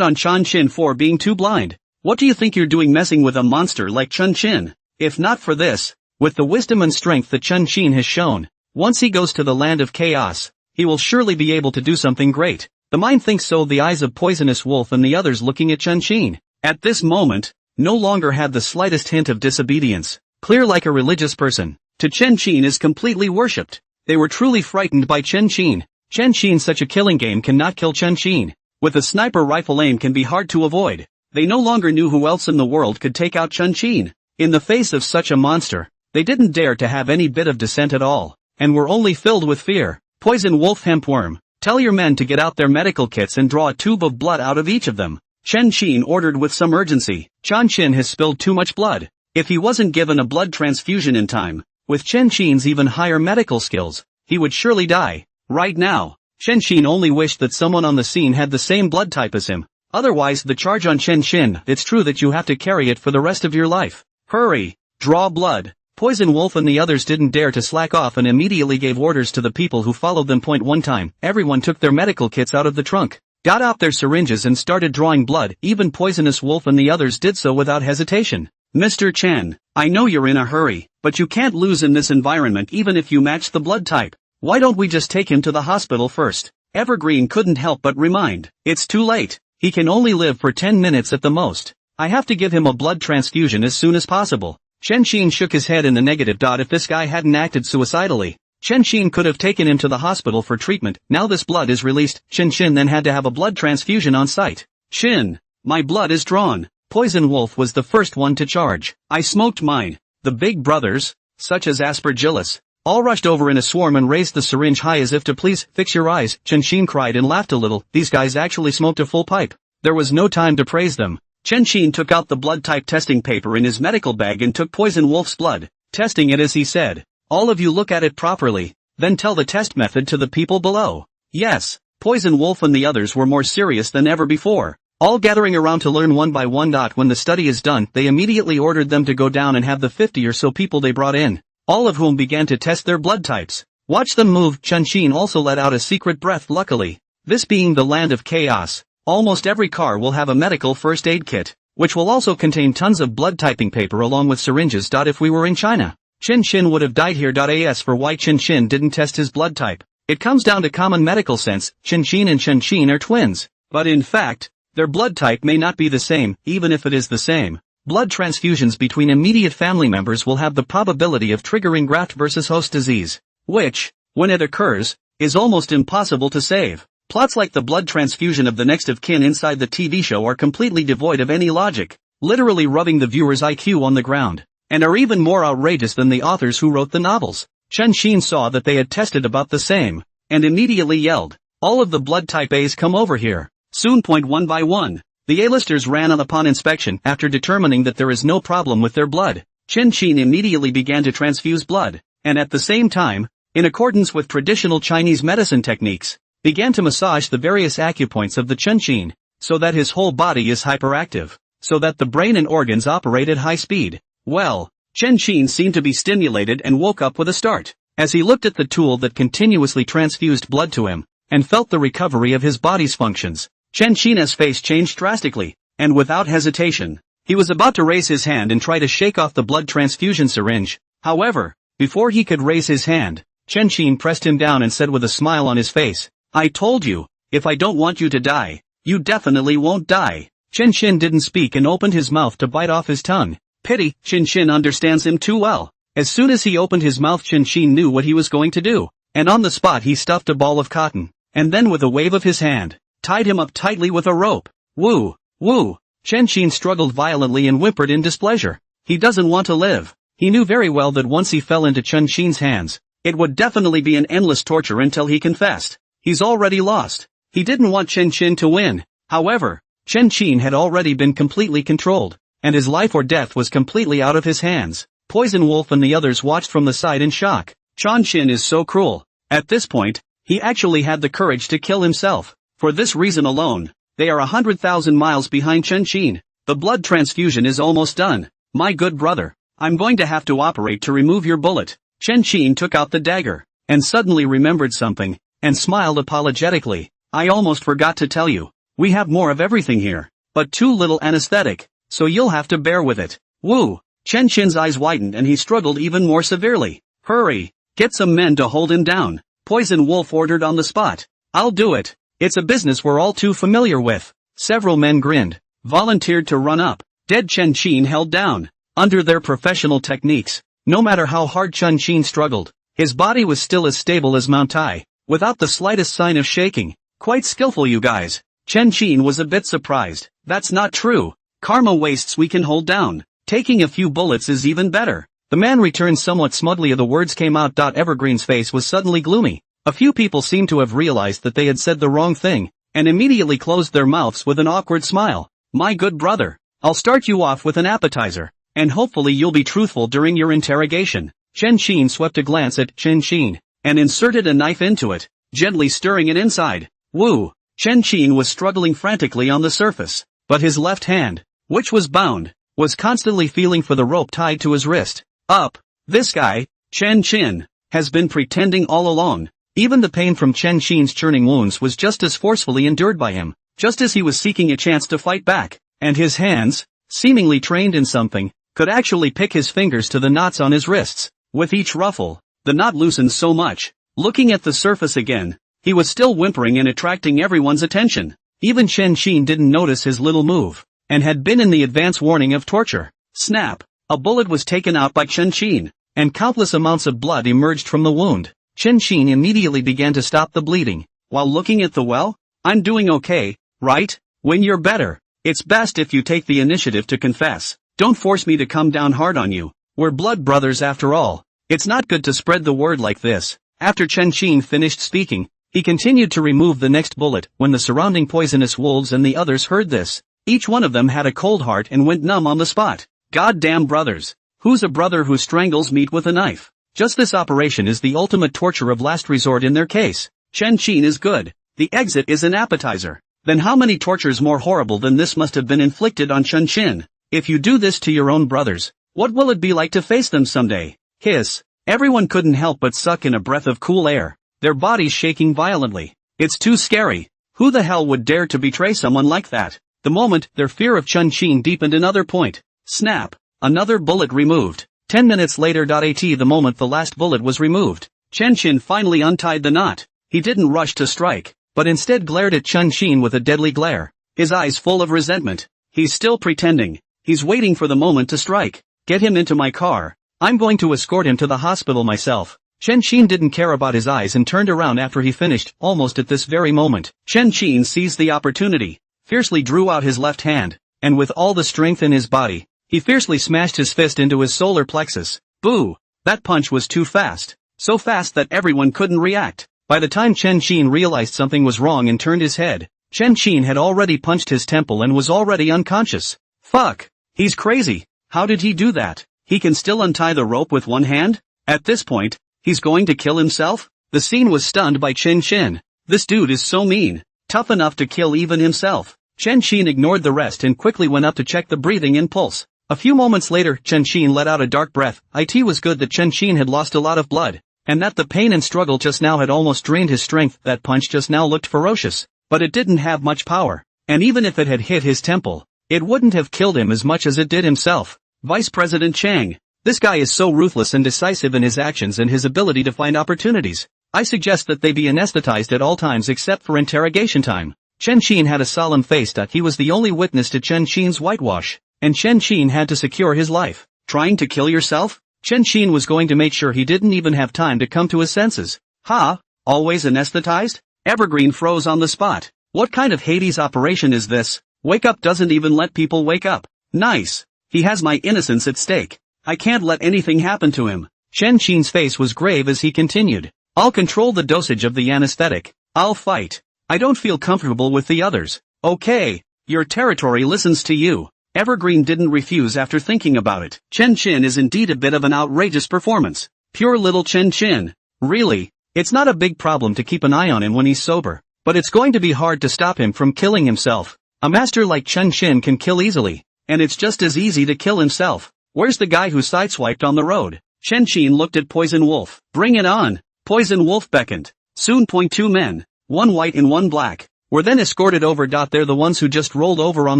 [SPEAKER 1] on Chen Qin for being too blind. What do you think you're doing messing with a monster like Chen Qin? If not for this, with the wisdom and strength that Chen Qin has shown, Once he goes to the land of chaos, he will surely be able to do something great. The mind thinks so. The eyes of Poisonous Wolf and the others looking at Chen Qin, at this moment, no longer had the slightest hint of disobedience, clear like a religious person. To Chen Qin is completely worshipped. They were truly frightened by Chen Qin. Chen Qin, such a killing game cannot kill Chen Qin. With a sniper rifle aim can be hard to avoid. They no longer knew who else in the world could take out Chen Qin. In the face of such a monster, they didn't dare to have any bit of dissent at all, and were only filled with fear. Poison Wolf Hempworm, tell your men to get out their medical kits and draw a tube of blood out of each of them. Chen Qin ordered with some urgency. Chen Qin has spilled too much blood. If he wasn't given a blood transfusion in time, with Chen Qin's even higher medical skills, he would surely die. Right now, Chen Qin only wished that someone on the scene had the same blood type as him. Otherwise the charge on Chen Qin, it's true that you have to carry it for the rest of your life. Hurry, draw blood. Poison Wolf and the others didn't dare to slack off and immediately gave orders to the people who followed them. One time, everyone took their medical kits out of the trunk, got out their syringes and started drawing blood. Even Poisonous Wolf and the others did so without hesitation. Mr. Chen, I know you're in a hurry, but you can't lose in this environment even if you match the blood type. Why don't we just take him to the hospital first? Evergreen couldn't help but remind. It's too late. He can only live for 10 minutes at the most. I have to give him a blood transfusion as soon as possible. Chen Qin shook his head in the negative. If this guy hadn't acted suicidally, Chen Qin could have taken him to the hospital for treatment. Now this blood is released. Chen Qin then had to have a blood transfusion on site. Qin, my blood is drawn. Poison Wolf was the first one to charge. I smoked mine. The big brothers, such as Aspergillus, all rushed over in a swarm and raised the syringe high as if to please fix your eyes. Chen Qin cried and laughed a little. These guys actually smoked a full pipe. There was no time to praise them. Chen Qin took out the blood type testing paper in his medical bag and took Poison Wolf's blood, testing it as he said. All of you look at it properly, then tell the test method to the people below. Yes, Poison Wolf and the others were more serious than ever before, all gathering around to learn one by one. When the study is done, they immediately ordered them to go down and have the 50 or so people they brought in, all of whom began to test their blood types. Watch them move. Chen Qin also let out a secret breath. Luckily, this being the land of chaos, almost every car will have a medical first aid kit, which will also contain tons of blood typing paper along with syringes. If we were in China, Chen Qin would have died here. As for why Chen Qin didn't test his blood type, it comes down to common medical sense. Chen Qin and Chen Qin are twins, but in fact, their blood type may not be the same. Even if it is the same, blood transfusions between immediate family members will have the probability of triggering graft versus host disease, which, when it occurs, is almost impossible to save. Plots like the blood transfusion of the next of kin inside the TV show are completely devoid of any logic, literally rubbing the viewer's IQ on the ground, and are even more outrageous than the authors who wrote the novels. Chen Qin saw that they had tested about the same, and immediately yelled, all of the blood type A's come over here. Soon. One by one, the A-listers ran on. Upon inspection, after determining that there is no problem with their blood, Chen Qin immediately began to transfuse blood, and at the same time, in accordance with traditional Chinese medicine techniques, began to massage the various acupoints of the Chen Qin, so that his whole body is hyperactive, so that the brain and organs operate at high speed. Well, Chen Qin seemed to be stimulated and woke up with a start, as he looked at the tool that continuously transfused blood to him, and felt the recovery of his body's functions. Chen Qin's face changed drastically, and without hesitation, he was about to raise his hand and try to shake off the blood transfusion syringe. However, before he could raise his hand, Chen Qin pressed him down and said with a smile on his face, I told you, if I don't want you to die, you definitely won't die. Chen Qin didn't speak and opened his mouth to bite off his tongue. Pity, Chen Qin understands him too well. As soon as he opened his mouth, Chen Qin knew what he was going to do, and on the spot he stuffed a ball of cotton, and then with a wave of his hand, tied him up tightly with a rope. Woo, woo. Chen Qin struggled violently and whimpered in displeasure. He doesn't want to live. He knew very well that once he fell into Chen Qin's hands, it would definitely be an endless torture until he confessed. He's already lost. He didn't want Chen Qin to win. However, Chen Qin had already been completely controlled, and his life or death was completely out of his hands. Poison Wolf and the others watched from the side in shock. Chen Qin is so cruel. At this point, he actually had the courage to kill himself. For this reason alone, they are 100,000 miles behind Chen Qin. The blood transfusion is almost done. My good brother, I'm going to have to operate to remove your bullet. Chen Qin took out the dagger, and suddenly remembered something, and smiled apologetically. I almost forgot to tell you, we have more of everything here, but too little anesthetic, so you'll have to bear with it. Woo! Chen Qin's eyes widened and he struggled even more severely. Hurry! Get some men to hold him down, Poison Wolf ordered on the spot. I'll do it. It's a business we're all too familiar with. Several men grinned, volunteered to run up. Dead Chen Qin held down. Under their professional techniques, no matter how hard Chen Qin struggled, his body was still as stable as Mount Tai, without the slightest sign of shaking. Quite skillful, you guys. Chen Qin was a bit surprised. That's not true. Karma wastes we can hold down. Taking a few bullets is even better. The man returned somewhat smugly. The words came out. Evergreen's face was suddenly gloomy. A few people seemed to have realized that they had said the wrong thing, and immediately closed their mouths with an awkward smile. My good brother, I'll start you off with an appetizer, and hopefully you'll be truthful during your interrogation. Chen Qin swept a glance at Chen Qin, and inserted a knife into it, gently stirring it inside. Woo! Chen Qin was struggling frantically on the surface, but his left hand, which was bound, was constantly feeling for the rope tied to his wrist. Up! This guy, Chen Qin, has been pretending all along. Even the pain from Chen Qin's churning wounds was just as forcefully endured by him, just as he was seeking a chance to fight back, and his hands, seemingly trained in something, could actually pick his fingers to the knots on his wrists. With each ruffle, the knot loosened so much. Looking at the surface again, he was still whimpering and attracting everyone's attention. Even Chen Qin didn't notice his little move, and had been in the advance warning of torture. Snap! A bullet was taken out by Chen Qin, and countless amounts of blood emerged from the wound. Chen Qin immediately began to stop the bleeding, while looking at the well. I'm doing okay, right? When you're better, it's best if you take the initiative to confess. Don't force me to come down hard on you. We're blood brothers after all. It's not good to spread the word like this. After Chen Qin finished speaking, he continued to remove the next bullet. When the surrounding poisonous wolves and the others heard this, each one of them had a cold heart and went numb on the spot. Goddamn brothers. Who's a brother who strangles meat with a knife? Just this operation is the ultimate torture of last resort in their case. Chen Qin is good. The exit is an appetizer. Then how many tortures more horrible than this must have been inflicted on Chen Qin? If you do this to your own brothers, what will it be like to face them someday? Hiss. Everyone couldn't help but suck in a breath of cool air, their bodies shaking violently. It's too scary. Who the hell would dare to betray someone like that? The moment, their fear of Chen Qin deepened another point. Snap. Another bullet removed. 10 minutes later. The moment the last bullet was removed, Chen Qin finally untied the knot. He didn't rush to strike, but instead glared at Chen Qin with a deadly glare, his eyes full of resentment. He's still pretending. He's waiting for the moment to strike. Get him into my car. I'm going to escort him to the hospital myself. Chen Qin didn't care about his eyes and turned around after he finished. Almost at this very moment, Chen Qin seized the opportunity, fiercely drew out his left hand, and with all the strength in his body, he fiercely smashed his fist into his solar plexus. Boo! That punch was too fast. So fast that everyone couldn't react. By the time Chen Qin realized something was wrong and turned his head, Chen Qin had already punched his temple and was already unconscious. Fuck! He's crazy. How did he do that? He can still untie the rope with one hand? At this point, he's going to kill himself? The scene was stunned by Chen Qin. This dude is so mean. Tough enough to kill even himself. Chen Qin ignored the rest and quickly went up to check the breathing and pulse. A few moments later, Chen Qin let out a dark breath. It was good that Chen Qin had lost a lot of blood, and that the pain and struggle just now had almost drained his strength. That punch just now looked ferocious, but it didn't have much power, and even if it had hit his temple, it wouldn't have killed him as much as it did himself. Vice President Chang. This guy is so ruthless and decisive in his actions and his ability to find opportunities. I suggest that they be anesthetized at all times except for interrogation time. Chen Qin had a solemn face. He was the only witness to Chen Qin's whitewash, and Chen Qin had to secure his life. Trying to kill yourself? Chen Qin was going to make sure he didn't even have time to come to his senses. Ha! Always anesthetized? Evergreen froze on the spot. What kind of Hades operation is this? Wake up doesn't even let people wake up. Nice. He has my innocence at stake. I can't let anything happen to him. Chen Qin's face was grave as he continued. I'll control the dosage of the anesthetic. I'll fight. I don't feel comfortable with the others. Okay. Your territory listens to you. Evergreen didn't refuse after thinking about it. Chen Qin is indeed a bit of an outrageous performance. Pure little Chen Qin. Really? It's not a big problem to keep an eye on him when he's sober, but it's going to be hard to stop him from killing himself. A master like Chen Qin can kill easily, and it's just as easy to kill himself. Where's the guy who sideswiped on the road? Chen Qin looked at Poison Wolf. Bring it on. Poison Wolf beckoned. Soon, 2 men, one white and one black, were then escorted over. They're the ones who just rolled over on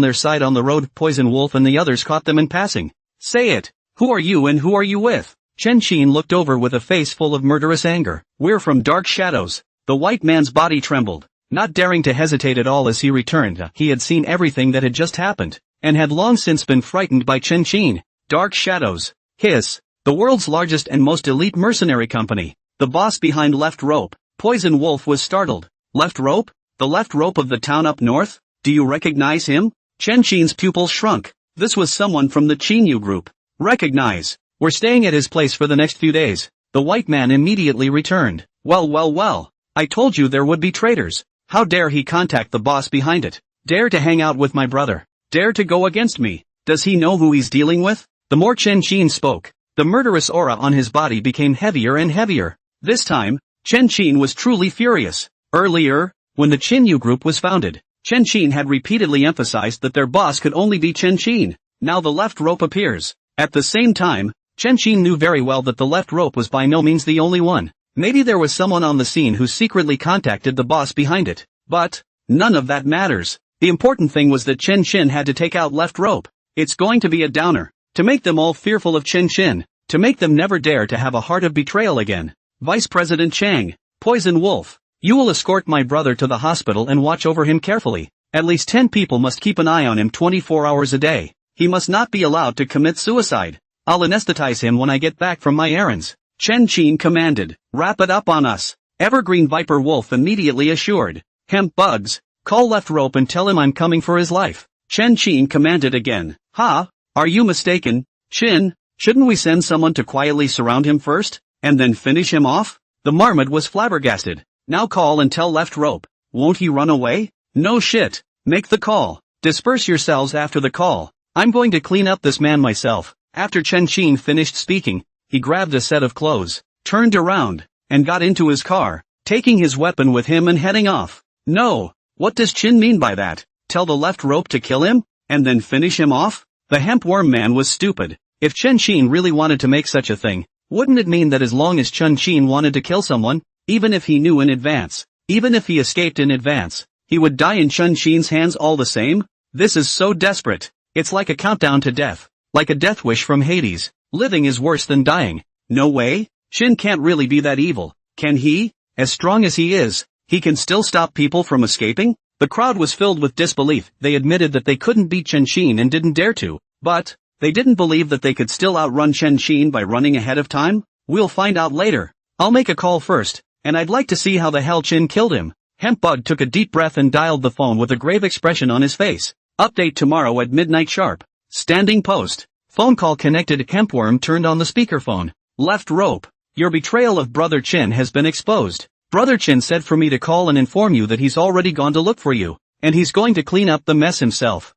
[SPEAKER 1] their side on the road. Poison Wolf and the others caught them in passing. Say it. Who are you and who are you with? Chen Qin looked over with a face full of murderous anger. We're from dark shadows. The white man's body trembled, not daring to hesitate at all as he returned. He had seen everything that had just happened, and had long since been frightened by Chen Qin. Dark shadows. Hiss. The world's largest and most elite mercenary company. The boss behind Left Rope. Poison Wolf was startled. Left Rope? The Left Rope of the town up north? Do you recognize him? Chen Qin's pupils shrunk. This was someone from the Qinyu group. Recognize. We're staying at his place for the next few days. The white man immediately returned. Well. I told you there would be traitors. How dare he contact the boss behind it? Dare to hang out with my brother. Dare to go against me. Does he know who he's dealing with? The more Chen Qin spoke, the murderous aura on his body became heavier and heavier. This time, Chen Qin was truly furious. Earlier, when the Qinyu group was founded, Chen Qin had repeatedly emphasized that their boss could only be Chen Qin. Now the Left Rope appears. At the same time, Chen Qin knew very well that the Left Rope was by no means the only one. Maybe there was someone on the scene who secretly contacted the boss behind it. But none of that matters. The important thing was that Chen Qin had to take out Left Rope. It's going to be a downer. To make them all fearful of Chen Qin. To make them never dare to have a heart of betrayal again. Vice President Chang. Poison Wolf. You will escort my brother to the hospital and watch over him carefully. At least 10 people must keep an eye on him 24 hours a day. He must not be allowed to commit suicide. I'll anesthetize him when I get back from my errands. Chen Qin commanded. Wrap it up on us. Evergreen Viper Wolf immediately assured. Hemp Bugs. Call Left Rope and tell him I'm coming for his life. Chen Qin commanded again. Are you mistaken, Qin? Shouldn't we send someone to quietly surround him first, and then finish him off? The marmot was flabbergasted. Now call and tell Left Rope. Won't he run away? No shit. Make the call. Disperse yourselves after the call. I'm going to clean up this man myself. After Chen Qin finished speaking, he grabbed a set of clothes, turned around, and got into his car, taking his weapon with him and heading off. No. What does Qin mean by that? Tell the Left Rope to kill him, and then finish him off? The hempworm man was stupid. If Chen Qin really wanted to make such a thing, wouldn't it mean that as long as Chen Qin wanted to kill someone, even if he knew in advance, even if he escaped in advance, he would die in Chen Qin's hands all the same? This is so desperate. It's like a countdown to death. Like a death wish from Hades. Living is worse than dying. No way. Qin can't really be that evil, can he? As strong as he is, he can still stop people from escaping? The crowd was filled with disbelief. They admitted that they couldn't beat Chen Qin and didn't dare to, but they didn't believe that they could still outrun Chen Qin by running ahead of time? We'll find out later. I'll make a call first, and I'd like to see how the hell Qin killed him. Hempbug took a deep breath and dialed the phone with a grave expression on his face. Update tomorrow at midnight sharp. Standing post. Phone call connected. Hempworm turned on the speakerphone. Left Rope. Your betrayal of Brother Qin has been exposed. Brother Qin said for me to call and inform you that he's already gone to look for you, and he's going to clean up the mess himself.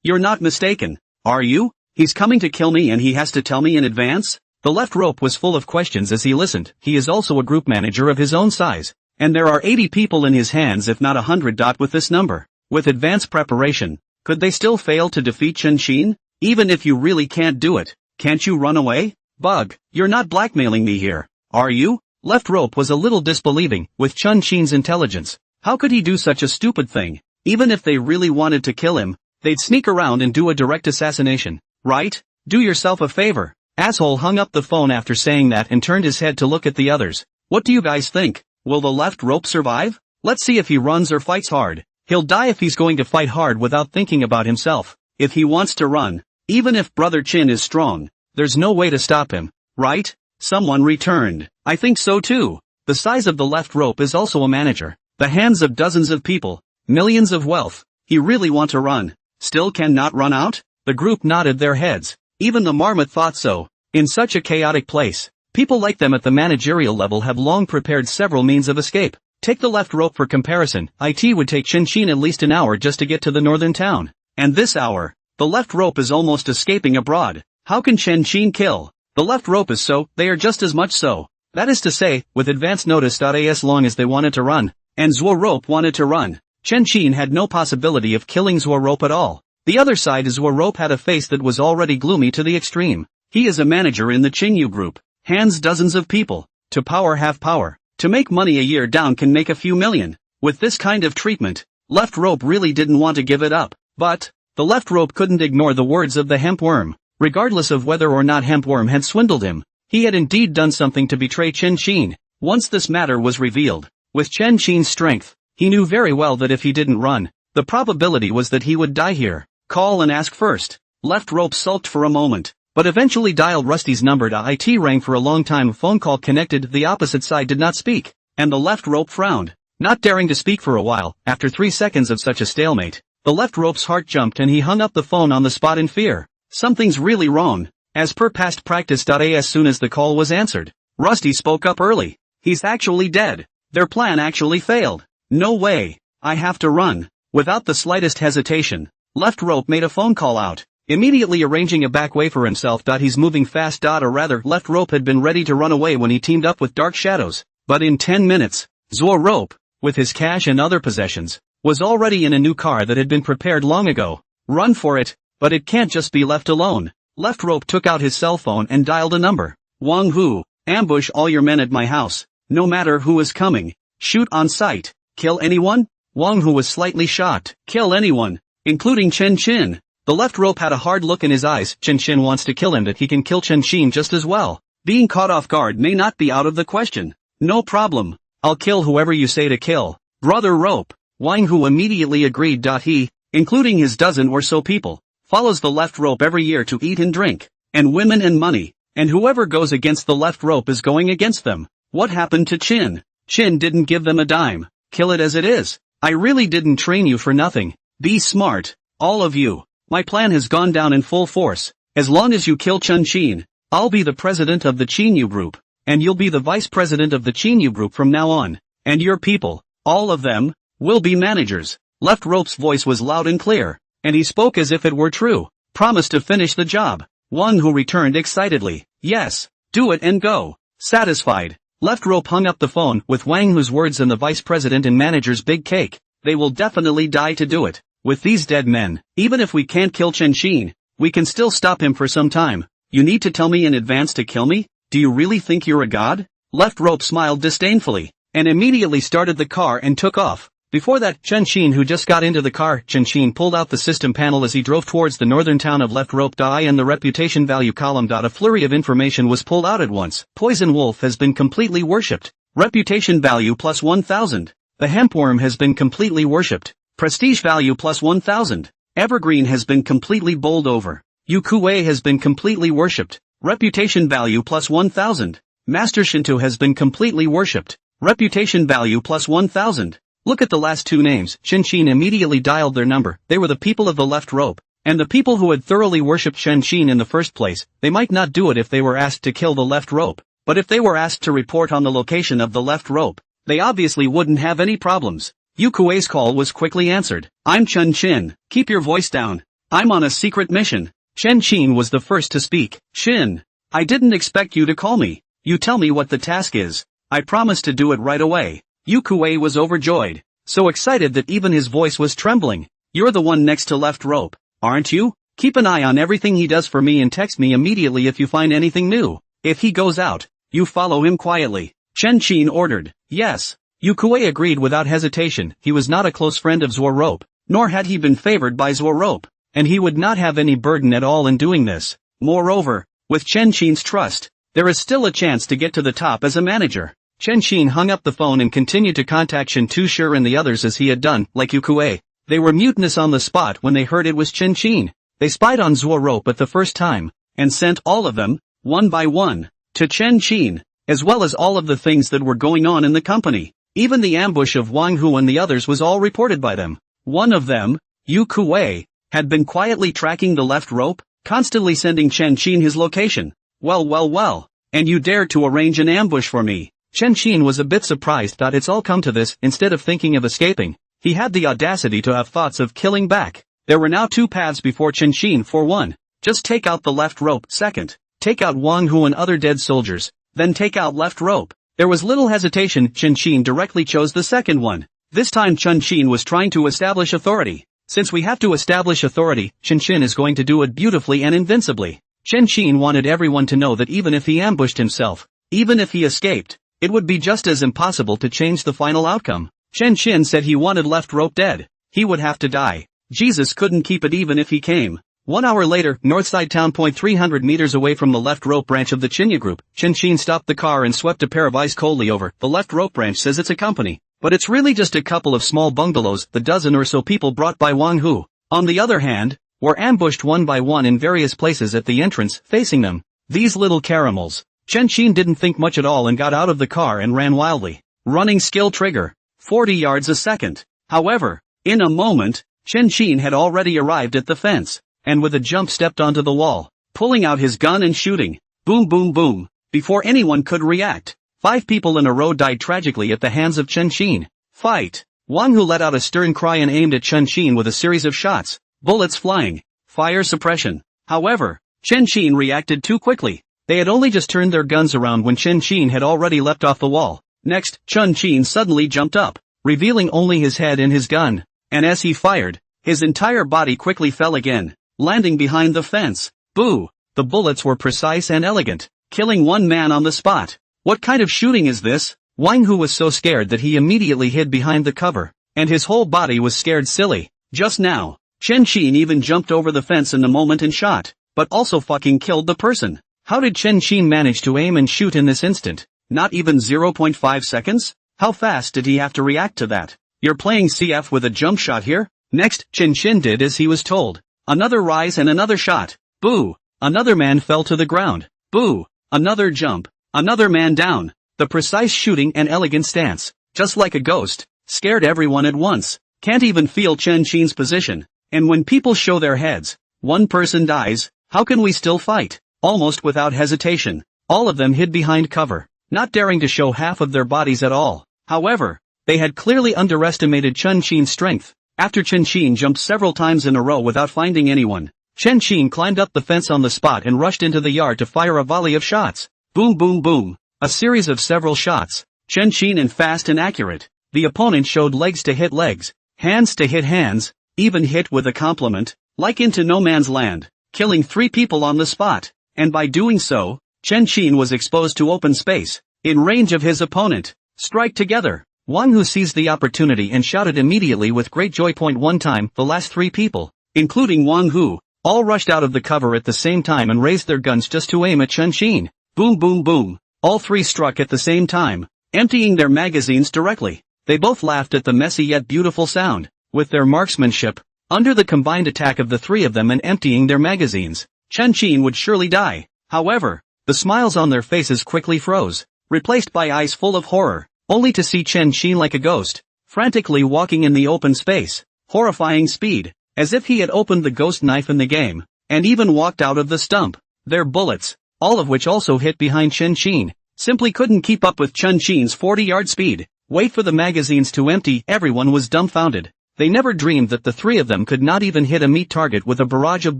[SPEAKER 1] You're not mistaken, are you? He's coming to kill me and he has to tell me in advance? The Left Rope was full of questions as he listened. He is also a group manager of his own size, and there are 80 people in his hands if not 100. With this number, with advanced preparation, could they still fail to defeat Chen Qin? Even if you really can't do it, can't you run away? Bug, you're not blackmailing me here, are you? Left Rope was a little disbelieving. With Chen Qin's intelligence, how could he do such a stupid thing? Even if they really wanted to kill him, they'd sneak around and do a direct assassination, right? Do yourself a favor. Asshole hung up the phone after saying that and turned his head to look at the others. What do you guys think? Will the Left Rope survive? Let's see if he runs or fights hard. He'll die if he's going to fight hard without thinking about himself. If he wants to run, even if Brother Qin is strong, there's no way to stop him, right? Someone returned. I think so too. The size of the Left Rope is also a manager. The hands of dozens of people. Millions of wealth. He really want to run. Still cannot run out? The group nodded their heads. Even the marmot thought so. In such a chaotic place, people like them at the managerial level have long prepared several means of escape. Take the Left Rope for comparison. It would take Chen Qin at least an hour just to get to the northern town. And this hour, the Left Rope is almost escaping abroad. How can Chen Qin kill? The Left Rope is so, they are just as much so. That is to say, with advance notice. As long as they wanted to run, and Zhuo Rope wanted to run, Chen Qin had no possibility of killing Zhuo Rope at all. The other side is Zhuo Rope had a face that was already gloomy to the extreme. He is a manager in the Qinyu group, hands dozens of people. To power have power. To make money a year down can make a few million. With this kind of treatment, Left Rope really didn't want to give it up. But the Left Rope couldn't ignore the words of the hempworm. Regardless of whether or not hempworm had swindled him, He had indeed done something to betray Chen Qin. Once this matter was revealed, with Chen Qin's strength, he knew very well that if he didn't run, the probability was that he would die here. Call and ask first. Left Rope sulked for a moment, but eventually dialed Rusty's number. It rang for a long time. A phone call connected. The opposite side did not speak, and the Left Rope frowned, not daring to speak for a while. After 3 seconds of such a stalemate, the Left Rope's heart jumped and he hung up the phone on the spot in fear. Something's really wrong. As per past practice. As soon as the call was answered, Rusty spoke up early. He's actually dead. Their plan actually failed. No way. I have to run. Without the slightest hesitation, Left Rope made a phone call out, immediately arranging a back way for himself. He's moving fast. Or rather, Left Rope had been ready to run away when he teamed up with Dark Shadows. But in 10 minutes, Zor Rope, with his cash and other possessions, was already in a new car that had been prepared long ago. Run for it, but it can't just be left alone. Left Rope took out his cell phone and dialed a number. Wang Hu, ambush all your men at my house. No matter who is coming. Shoot on sight. Kill anyone? Wang Hu was slightly shocked. Kill anyone, including Chen Qin. The Left Rope had a hard look in his eyes. Chen Qin wants to kill him, that he can kill Chen Qin just as well. Being caught off guard may not be out of the question. No problem. I'll kill whoever you say to kill. Brother Rope. Wang Hu immediately agreed. He, including his dozen or so people, follows the Left Rope every year to eat and drink, and women and money, and whoever goes against the Left Rope is going against them. What happened to Chin? Chin didn't give them a dime. Kill it as it is. I really didn't train you for nothing. Be smart, all of you. My plan has gone down in full force. As long as you kill Chen Qin, I'll be the president of the Qinyu Group, and you'll be the vice president of the Qinyu Group from now on. And your people, all of them, will be managers. Left Rope's voice was loud and clear, and he spoke as if it were true. Promise to finish the job. Wang Hu returned excitedly. Yes, do it and go. Satisfied, Left Rope hung up the phone. With Wang Hu's words and the vice president and manager's big cake, they will definitely die to do it. With these dead men, even if we can't kill Chen Qin, we can still stop him for some time. You need to tell me in advance to kill me? Do you really think you're a god? Left Rope smiled disdainfully, and immediately started the car and took off. Before that, Chen Qin, who just got into the car, Chen Qin pulled out the system panel as he drove towards the northern town of Left Rope. And the reputation value column. A flurry of information was pulled out at once. Poison Wolf has been completely worshipped. Reputation value plus 1,000. The Hempworm has been completely worshipped. Prestige value plus 1,000. Evergreen has been completely bowled over. Yukue has been completely worshipped. Reputation value plus 1,000. Master Shinto has been completely worshipped. Reputation value plus 1,000. Look at the last two names. Chen Qin immediately dialed their number. They were the people of the Left Rope, and the people who had thoroughly worshipped Chen Qin in the first place. They might not do it if they were asked to kill the Left Rope, but if they were asked to report on the location of the Left Rope, they obviously wouldn't have any problems. Yukue's call was quickly answered. I'm Chen Qin. Keep your voice down. I'm on a secret mission. Chen Qin was the first to speak. Qin, I didn't expect you to call me. You tell me what the task is. I promise to do it right away. Yukue was overjoyed, so excited that even his voice was trembling. You're the one next to Left Rope, aren't you? Keep an eye on everything he does for me and text me immediately if you find anything new. If he goes out, you follow him quietly. Chen Qin ordered. Yes. Yukue agreed without hesitation. He was not a close friend of Zor Rope, nor had he been favored by Zor Rope, and he would not have any burden at all in doing this. Moreover, with Chen Qin's trust, there is still a chance to get to the top as a manager. Chen Qin hung up the phone and continued to contact Shin Tu-Shur and the others as he had done. Like Yukue, they were mutinous on the spot when they heard it was Chen Qin. They spied on Zor Rope at the first time, and sent all of them, one by one, to Chen Qin, as well as all of the things that were going on in the company. Even the ambush of Wang Hu and the others was all reported by them. One of them, Yukue, had been quietly tracking the Left Rope, constantly sending Chen Qin his location. Well, and you dared to arrange an ambush for me. Chen Qin was a bit surprised. It's all come to this. Instead of thinking of escaping, he had the audacity to have thoughts of killing back. There were now two paths before Chen Qin. For one, just take out the Left Rope. Second, take out Wang Hu and other dead soldiers, then take out Left Rope. There was little hesitation. Chen Qin directly chose the second one. This time Chen Qin was trying to establish authority. Since we have to establish authority, Chen Qin is going to do it beautifully and invincibly. Chen Qin wanted everyone to know that even if he ambushed himself, even if he escaped, it would be just as impossible to change the final outcome. Chen Qin said he wanted Left Rope dead. He would have to die. Jesus couldn't keep it even if he came. 1 hour later, Northside Town. 300 meters away from the left rope branch of the Chinya group, Chen Xin stopped the car and swept a pair of eyes coldly over. The left rope branch says it's a company, but it's really just a couple of small bungalows the dozen or so people brought by Wang Hu, on the other hand, were ambushed one by one in various places at the entrance, facing them. These little caramels. Chen Xin didn't think much at all and got out of the car and ran wildly. Running skill trigger. 40 yards a second. However, in a moment, Chen Xin had already arrived at the fence, and with a jump stepped onto the wall, pulling out his gun and shooting. Boom boom boom. Before anyone could react, 5 people in a row died tragically at the hands of Chen Xin. Fight! Wang Hu let out a stern cry and aimed at Chen Xin with a series of shots, bullets flying, fire suppression. However, Chen Xin reacted too quickly. They had only just turned their guns around when Chen Xin had already leapt off the wall. Next, Chen Xin suddenly jumped up, revealing only his head and his gun, and as he fired, his entire body quickly fell again, landing behind the fence. Boo! The bullets were precise and elegant, killing one man on the spot. What kind of shooting is this? Wang Hu was so scared that he immediately hid behind the cover, and his whole body was scared silly. Just now, Chen Xin even jumped over the fence in a moment and shot, but also fucking killed the person. How did Chen Xin manage to aim and shoot in this instant? Not even 0.5 seconds? How fast did he have to react to that? You're playing CF with a jump shot here? Next, Chen Xin did as he was told. Another rise and another shot. Boo! Another man fell to the ground. Boo! Another jump. Another man down. The precise shooting and elegant stance, just like a ghost, scared everyone at once. Can't even feel Chen Xin's position. And when people show their heads, one person dies, how can we still fight? Almost without hesitation, all of them hid behind cover, not daring to show half of their bodies at all. However, they had clearly underestimated Chen Xin's strength. After Chen Xin jumped several times in a row without finding anyone, Chen Xin climbed up the fence on the spot and rushed into the yard to fire a volley of shots. Boom boom boom. A series of several shots. Chen Xin and fast and accurate. The opponent showed legs to hit legs, hands to hit hands, even hit with a compliment, like into no man's land, killing 3 people on the spot. And by doing so, Chen Xin was exposed to open space, in range of his opponent. Strike together. Wang Hu seized the opportunity and shouted immediately with great joy. One time, the last 3 people, including Wang Hu, all rushed out of the cover at the same time and raised their guns just to aim at Chen Xin. Boom boom boom. All 3 struck at the same time, emptying their magazines directly. They both laughed at the messy yet beautiful sound. With their marksmanship, under the combined attack of the 3 of them and emptying their magazines, Chen Xin would surely die. However, the smiles on their faces quickly froze, replaced by eyes full of horror, only to see Chen Xin like a ghost, frantically walking in the open space, horrifying speed, as if he had opened the ghost knife in the game, and even walked out of the stump. Their bullets, all of which also hit behind Chen Xin, simply couldn't keep up with Chen Xin's 40-yard speed. Wait for the magazines to empty. Everyone was dumbfounded. They never dreamed that the 3 of them could not even hit a meat target with a barrage of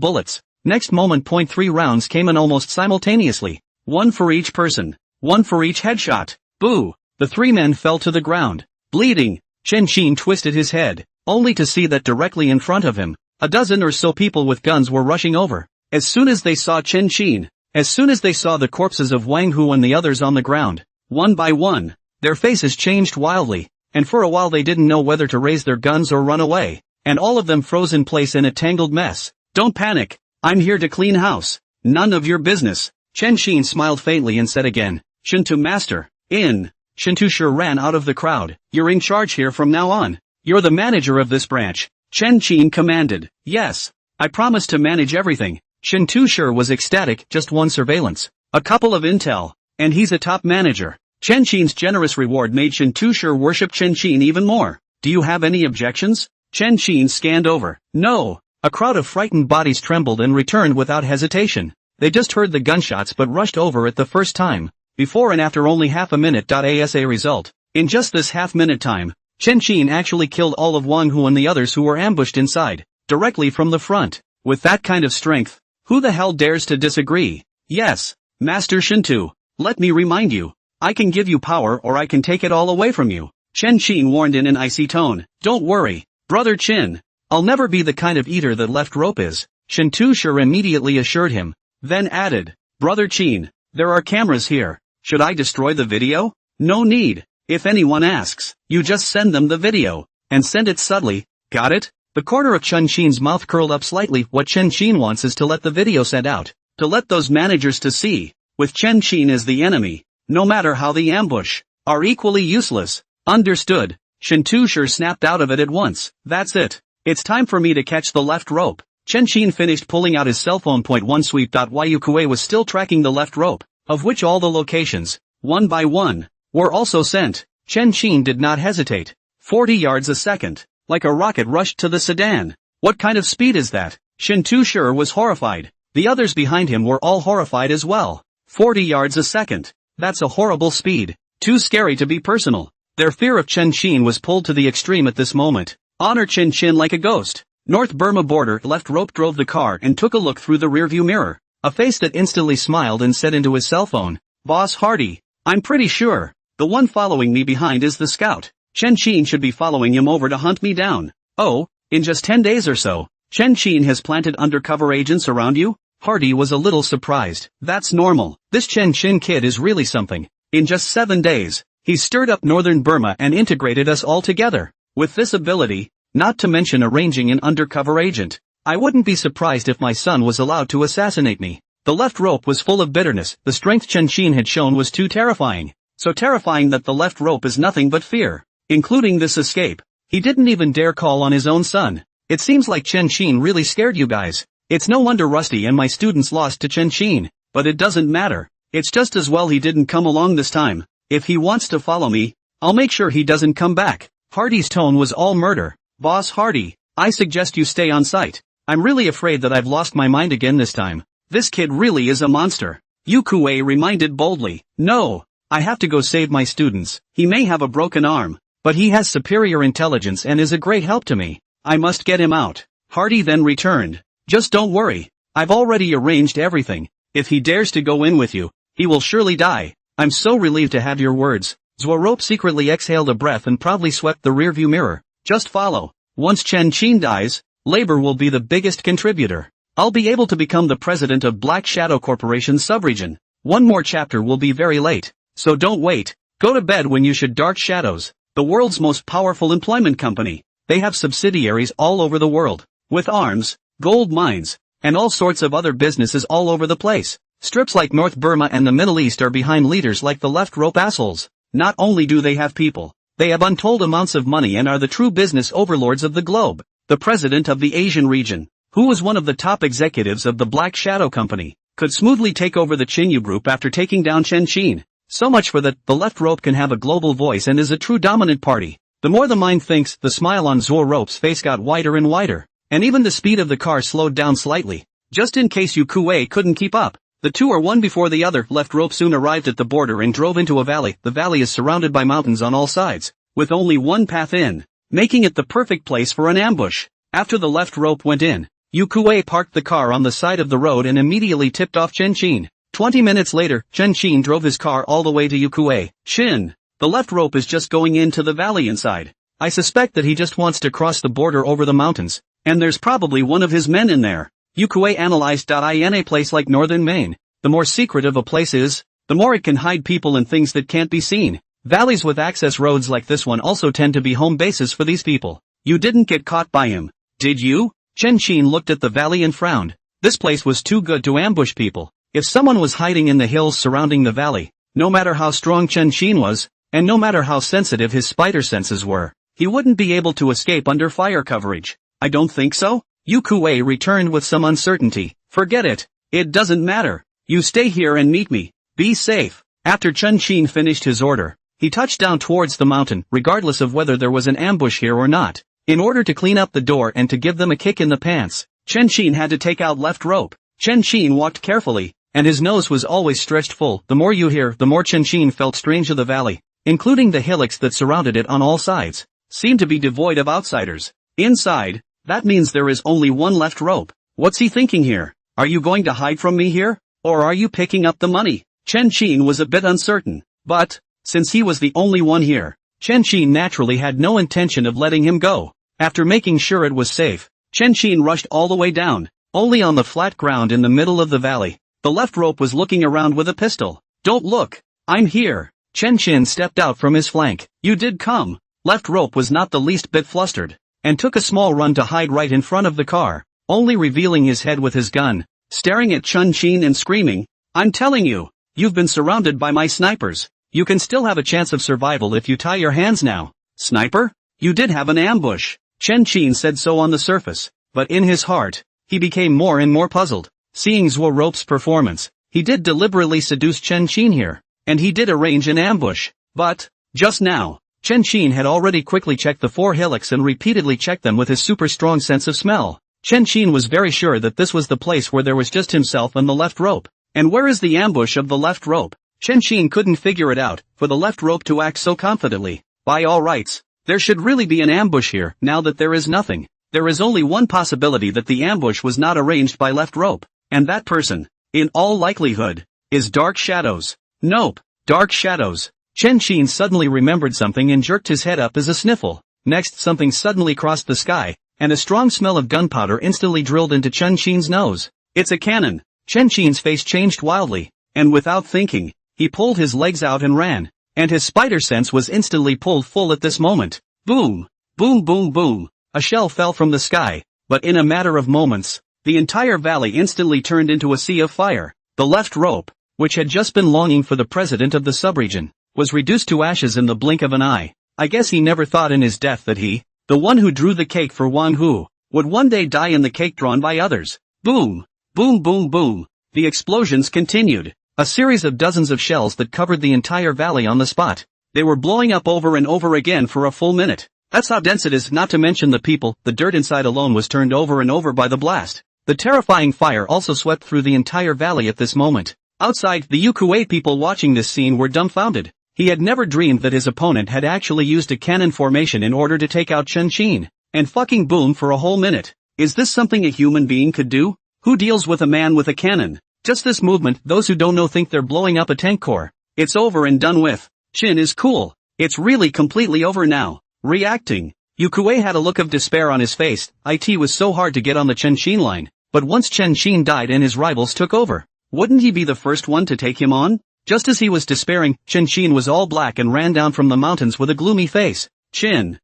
[SPEAKER 1] bullets. Next moment. 3 rounds came in almost simultaneously. 1 for each person. 1 for each headshot. Boo! The 3 men fell to the ground, bleeding. Chen Xin twisted his head, only to see that directly in front of him, a dozen or so people with guns were rushing over. As soon as they saw Chen Xin, as soon as they saw the corpses of Wang Hu and the others on the ground, one by one, their faces changed wildly, and for a while they didn't know whether to raise their guns or run away, and all of them froze in place in a tangled mess. Don't panic. I'm here to clean house. None of your business. Chen Xin smiled faintly and said again, Shintu master, in. Shintu sure ran out of the crowd. You're in charge here from now on. You're the manager of this branch. Chen Xin commanded. Yes. I promise to manage everything. Shintu sure was ecstatic. Just 1 surveillance, a couple of intel, and he's a top manager. Chen Xin's generous reward made Shintu sure worship Chen Xin even more. Do you have any objections? Chen Xin scanned over. No. A crowd of frightened bodies trembled and returned without hesitation. They just heard the gunshots but rushed over it the first time. Before and after only half a minute. As a result, in just this half-minute time, Chen Xin actually killed all of Wang Hu and the others who were ambushed inside, directly from the front. With that kind of strength, who the hell dares to disagree? Yes, Master Shintu, let me remind you, I can give you power or I can take it all away from you. Chen Xin warned in an icy tone. Don't worry, Brother Chin. I'll never be the kind of eater that left rope is. Shintu sure immediately assured him, then added, Brother Chin, there are cameras here. Should I destroy the video? No need. If anyone asks, you just send them the video, and send it subtly. Got it? The corner of Chen Qin's mouth curled up slightly. What Chen Qin wants is to let the video send out, to let those managers to see, with Chen Qin as the enemy, no matter how the ambush, are equally useless. Understood. Shen Tushur snapped out of it at once. That's it. It's time for me to catch the left rope. Chen Qin finished pulling out his cell phone. One sweep. Yu Kuei was still tracking the left rope, of which all the locations, one by one, were also sent. Chen Qin did not hesitate. 40 yards a second. Like a rocket rushed to the sedan. What kind of speed is that? Shen Tushur was horrified. The others behind him were all horrified as well. 40 yards a second. That's a horrible speed. Too scary to be personal. Their fear of Chen Qin was pulled to the extreme at this moment. Honor Chen Qin like a ghost. North Burma border. Left rope drove the car and took a look through the rearview mirror. A face that instantly smiled and said into his cell phone, "Boss Hardy, I'm pretty sure the one following me behind is the scout. Chen Qin should be following him over to hunt me down. Oh, in just 10 days or so, Chen Qin has planted undercover agents around you?" Hardy was a little surprised. That's normal. This Chen Qin kid is really something. In just 7 days, he stirred up northern Burma and integrated us all together. With this ability, not to mention arranging an undercover agent, I wouldn't be surprised if my son was allowed to assassinate me. The left rope was full of bitterness. The strength Chen Qin had shown was too terrifying. So terrifying that the left rope is nothing but fear, including this escape. He didn't even dare call on his own son. It seems like Chen Qin really scared you guys. It's no wonder Rusty and my students lost to Chen Qin, but it doesn't matter. It's just as well he didn't come along this time. If he wants to follow me, I'll make sure he doesn't come back. Hardy's tone was all murder. Boss Hardy, I suggest you stay on site. I'm really afraid that I've lost my mind again this time. This kid really is a monster. Yu Kuei reminded boldly. No, I have to go save my students. He may have a broken arm, but he has superior intelligence and is a great help to me. I must get him out. Hardy then returned. Just don't worry. I've already arranged everything. If he dares to go in with you, he will surely die. I'm so relieved to have your words. Zhuorope secretly exhaled a breath and proudly swept the rearview mirror. Just follow. Once Chen Qin dies, labor will be the biggest contributor. I'll be able to become the president of Black Shadow Corporation subregion. One more chapter will be very late, so don't wait. Go to bed when you should. Dark Shadows, the world's most powerful employment company. They have subsidiaries all over the world, with arms, gold mines, and all sorts of other businesses all over the place. Strips like North Burma and the Middle East are behind leaders like the left rope assholes. Not only do they have people, they have untold amounts of money and are the true business overlords of the globe. The president of the Asian region, who was one of the top executives of the Black Shadow Company, could smoothly take over the Qinyu group after taking down Chen Qin. So much for that. The left rope can have a global voice and is a true dominant party. The more the mind thinks, the smile on Zhuorope's face got wider and wider, and even the speed of the car slowed down slightly, just in case Yu Kuei couldn't keep up. The two are one before the other. Left rope soon arrived at the border and drove into a valley. The valley is surrounded by mountains on all sides, with only one path in, making it the perfect place for an ambush. After the left rope went in, Yu Kuei parked the car on the side of the road and immediately tipped off Chen Qin. 20 minutes later, Chen Qin drove his car all the way to Yu Kuei. Shin, the left rope is just going into the valley inside. I suspect that he just wants to cross the border over the mountains, and there's probably one of his men in there. Yu Kuei analyzed. In a place like northern Maine, the more secretive a place is, the more it can hide people and things that can't be seen. Valleys with access roads like this one also tend to be home bases for these people. You didn't get caught by him, did you? Chen Qin looked at the valley and frowned. This place was too good to ambush people. If someone was hiding in the hills surrounding the valley, no matter how strong Chen Qin was, and no matter how sensitive his spider senses were, he wouldn't be able to escape under fire coverage. I don't think so? Yu Kuei returned with some uncertainty. Forget it. It doesn't matter. You stay here and meet me. Be safe. After Chen Qin finished his order, he touched down towards the mountain, regardless of whether there was an ambush here or not. In order to clean up the door and to give them a kick in the pants, Chen Qin had to take out left rope. Chen Qin walked carefully, and his nose was always stretched full. The more you hear, the more Chen Qin felt strange of the valley, including the hillocks that surrounded it on all sides, seemed to be devoid of outsiders. Inside, that means there is only one left rope. What's he thinking here? Are you going to hide from me here? Or are you picking up the money? Chen Qin was a bit uncertain, but, since he was the only one here, Chen Qin naturally had no intention of letting him go. After making sure it was safe, Chen Qin rushed all the way down, only on the flat ground in the middle of the valley. The left rope was looking around with a pistol. Don't look, I'm here. Chen Qin stepped out from his flank. You did come. Left rope was not the least bit flustered. and took a small run to hide right in front of the car, only revealing his head with his gun, staring at Chun Chin and screaming, "I'm telling you, you've been surrounded by my snipers. You can still have a chance of survival if you tie your hands now." "Sniper? You did have an ambush." Chun Chin said so on the surface, but in his heart, he became more and more puzzled. Seeing Zhuo Rope's performance, he did deliberately seduce Chun Chin here, and he did arrange an ambush, but, just now, Chun Chin had already quickly checked the 4 hillocks and repeatedly checked them with his super strong sense of smell. Chun Chin was very sure that this was the place where there was just himself and the left rope. And where is the ambush of the left rope? Chun Chin couldn't figure it out, for the left rope to act so confidently. By all rights, there should really be an ambush here, now that there is nothing. There is only one possibility that the ambush was not arranged by left rope, and that person, in all likelihood, is Dark Shadows. Nope, Dark Shadows. Chun Chin suddenly remembered something and jerked his head up as a sniffle. Next something suddenly crossed the sky, and a strong smell of gunpowder instantly drilled into Chun Chin's nose. "It's a cannon." Chun Chin's face changed wildly, and without thinking, he pulled his legs out and ran, and his spider sense was instantly pulled full at this moment. Boom! Boom boom boom! A shell fell from the sky, but in a matter of moments, the entire valley instantly turned into a sea of fire. The left rope, which had just been longing for the president of the subregion, was reduced to ashes in the blink of an eye. I guess he never thought in his death that he, the one who drew the cake for Wang Hu, would one day die in the cake drawn by others. Boom! Boom boom boom! The explosions continued, a series of dozens of shells that covered the entire valley on the spot. They were blowing up over and over again for a full minute. That's how dense it is, not to mention the people. The dirt inside alone was turned over and over by the blast. The terrifying fire also swept through the entire valley at this moment. Outside, the Yukui people watching this scene were dumbfounded. He had never dreamed that his opponent had actually used a cannon formation in order to take out Chun Chin. And fucking boom for a whole minute. Is this something a human being could do? Who deals with a man with a cannon? Just this movement, those who don't know think they're blowing up a tank core. It's over and done with. Chin is cool. It's really completely over now. Reacting. Yukui had a look of despair on his face. It was so hard to get on the Chun Chin line, but once Chun Chin died and his rivals took over, wouldn't he be the first one to take him on? Just as he was despairing, Chun Chin was all black and ran down from the mountains with a gloomy face. Chin.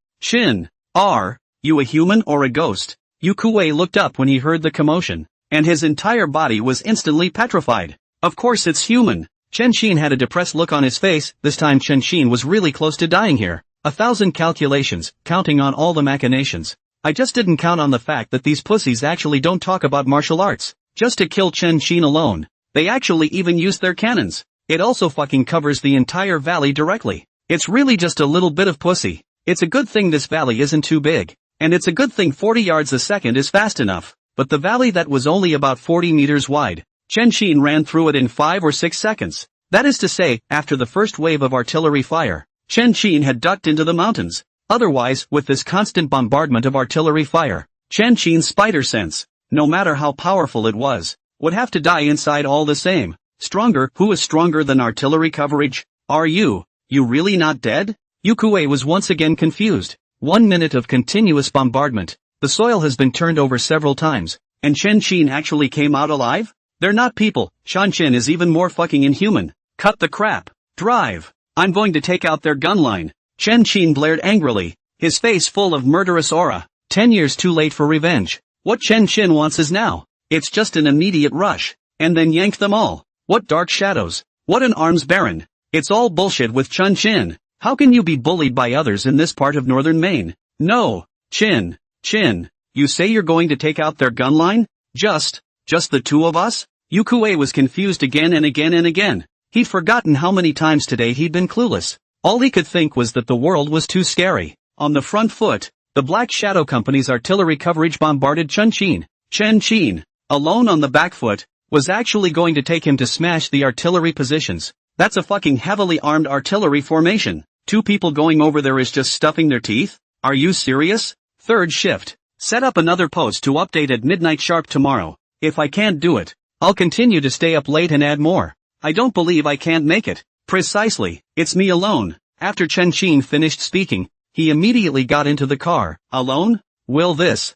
[SPEAKER 1] Are you a human or a ghost? Yukui looked up when he heard the commotion, and his entire body was instantly petrified. Of course it's human. Chun Chin had a depressed look on his face. This time Chun Chin was really close to dying here. 1,000 calculations, counting on all the machinations. I just didn't count on the fact that these pussies actually don't talk about martial arts, just to kill Chun Chin alone. They actually even use their cannons. It also fucking covers the entire valley directly. It's really just a little bit of pussy. It's a good thing this valley isn't too big. And it's a good thing 40 yards a second is fast enough. But the valley that was only about 40 meters wide, Chun Chin ran through it in 5 or 6 seconds. That is to say, after the first wave of artillery fire, Chun Chin had ducked into the mountains. Otherwise, with this constant bombardment of artillery fire, Chun Chin's spider sense, no matter how powerful it was, would have to die inside all the same. Stronger? Who is stronger than artillery coverage? Are you really not dead? Yukui was once again confused. 1 minute of continuous bombardment. The soil has been turned over several times, and Chun Chin actually came out alive? They're not people. Chun Chin is even more fucking inhuman. Cut the crap. Drive. I'm going to take out their gun line. Chun Chin blared angrily, his face full of murderous aura. 10 years too late for revenge. What Chun Chin wants is now. It's just an immediate rush, and then yank them all. What Dark Shadows? What an arms baron? It's all bullshit with Chun Chin. How can you be bullied by others in this part of northern Maine? No. Chin, you say you're going to take out their gun line? Just the two of us? Yukui was confused again and again and again. He'd forgotten how many times today he'd been clueless. All he could think was that the world was too scary. On the front foot, the Black Shadow Company's artillery coverage bombarded Chun Chin. Chun Chin, alone on the back foot, was actually going to take him to smash the artillery positions. That's a fucking heavily armed artillery formation. 2 people going over there is just stuffing their teeth? Are you serious? Third shift. Set up another post to update at midnight sharp tomorrow. If I can't do it, I'll continue to stay up late and add more. I don't believe I can't make it. Precisely, it's me alone. After Chun Chin finished speaking, he immediately got into the car. Alone? Will this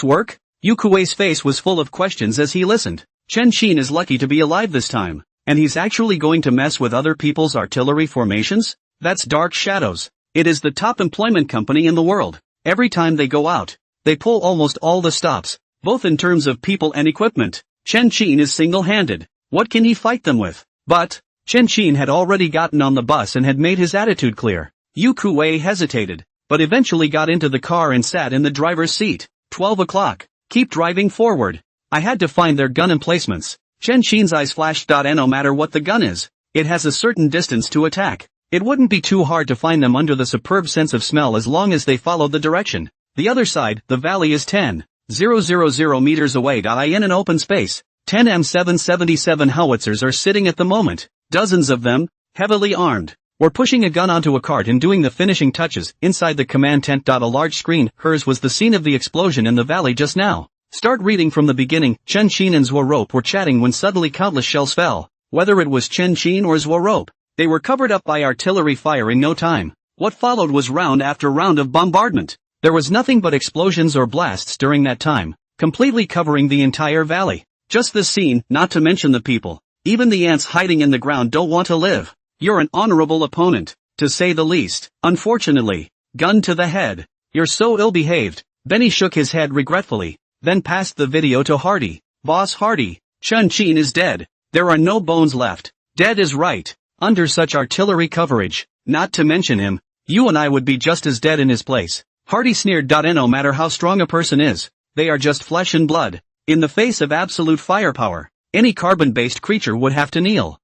[SPEAKER 1] work? Yukui's face was full of questions as he listened. Chun Chin is lucky to be alive this time, and he's actually going to mess with other people's artillery formations? That's Dark Shadows. It is the top employment company in the world. Every time they go out, they pull almost all the stops, both in terms of people and equipment. Chen Qin is single-handed. What can he fight them with? But Chen Qin had already gotten on the bus and had made his attitude clear. Yu Kuwei hesitated, but eventually got into the car and sat in the driver's seat. 12 o'clock. Keep driving forward. I had to find their gun emplacements. Chen Qin's eyes flashed. No matter what the gun is, it has a certain distance to attack. It wouldn't be too hard to find them under the superb sense of smell as long as they followed the direction. The other side, the valley is 10,000 meters away. In an open space, 10 M777 howitzers are sitting at the moment. Dozens of them, heavily armed, were pushing a gun onto a cart and doing the finishing touches inside the command tent. A large screen, hers, was the scene of the explosion in the valley just now. Start reading from the beginning. Chen Qin and Zhuorope were chatting when suddenly countless shells fell. Whether it was Chen Qin or Zhuorope, they were covered up by artillery fire in no time. What followed was round after round of bombardment. There was nothing but explosions or blasts during that time, completely covering the entire valley. Just this scene, not to mention the people. Even the ants hiding in the ground don't want to live. You're an honorable opponent, to say the least. Unfortunately, gun to the head. You're so ill-behaved. Benny shook his head regretfully, then passed the video to Hardy. Boss Hardy, Chen Qin is dead. There are no bones left. Dead is right. Under such artillery coverage, not to mention him, you and I would be just as dead in his place. Hardy sneered. No matter how strong a person is, they are just flesh and blood. In the face of absolute firepower, any carbon-based creature would have to kneel.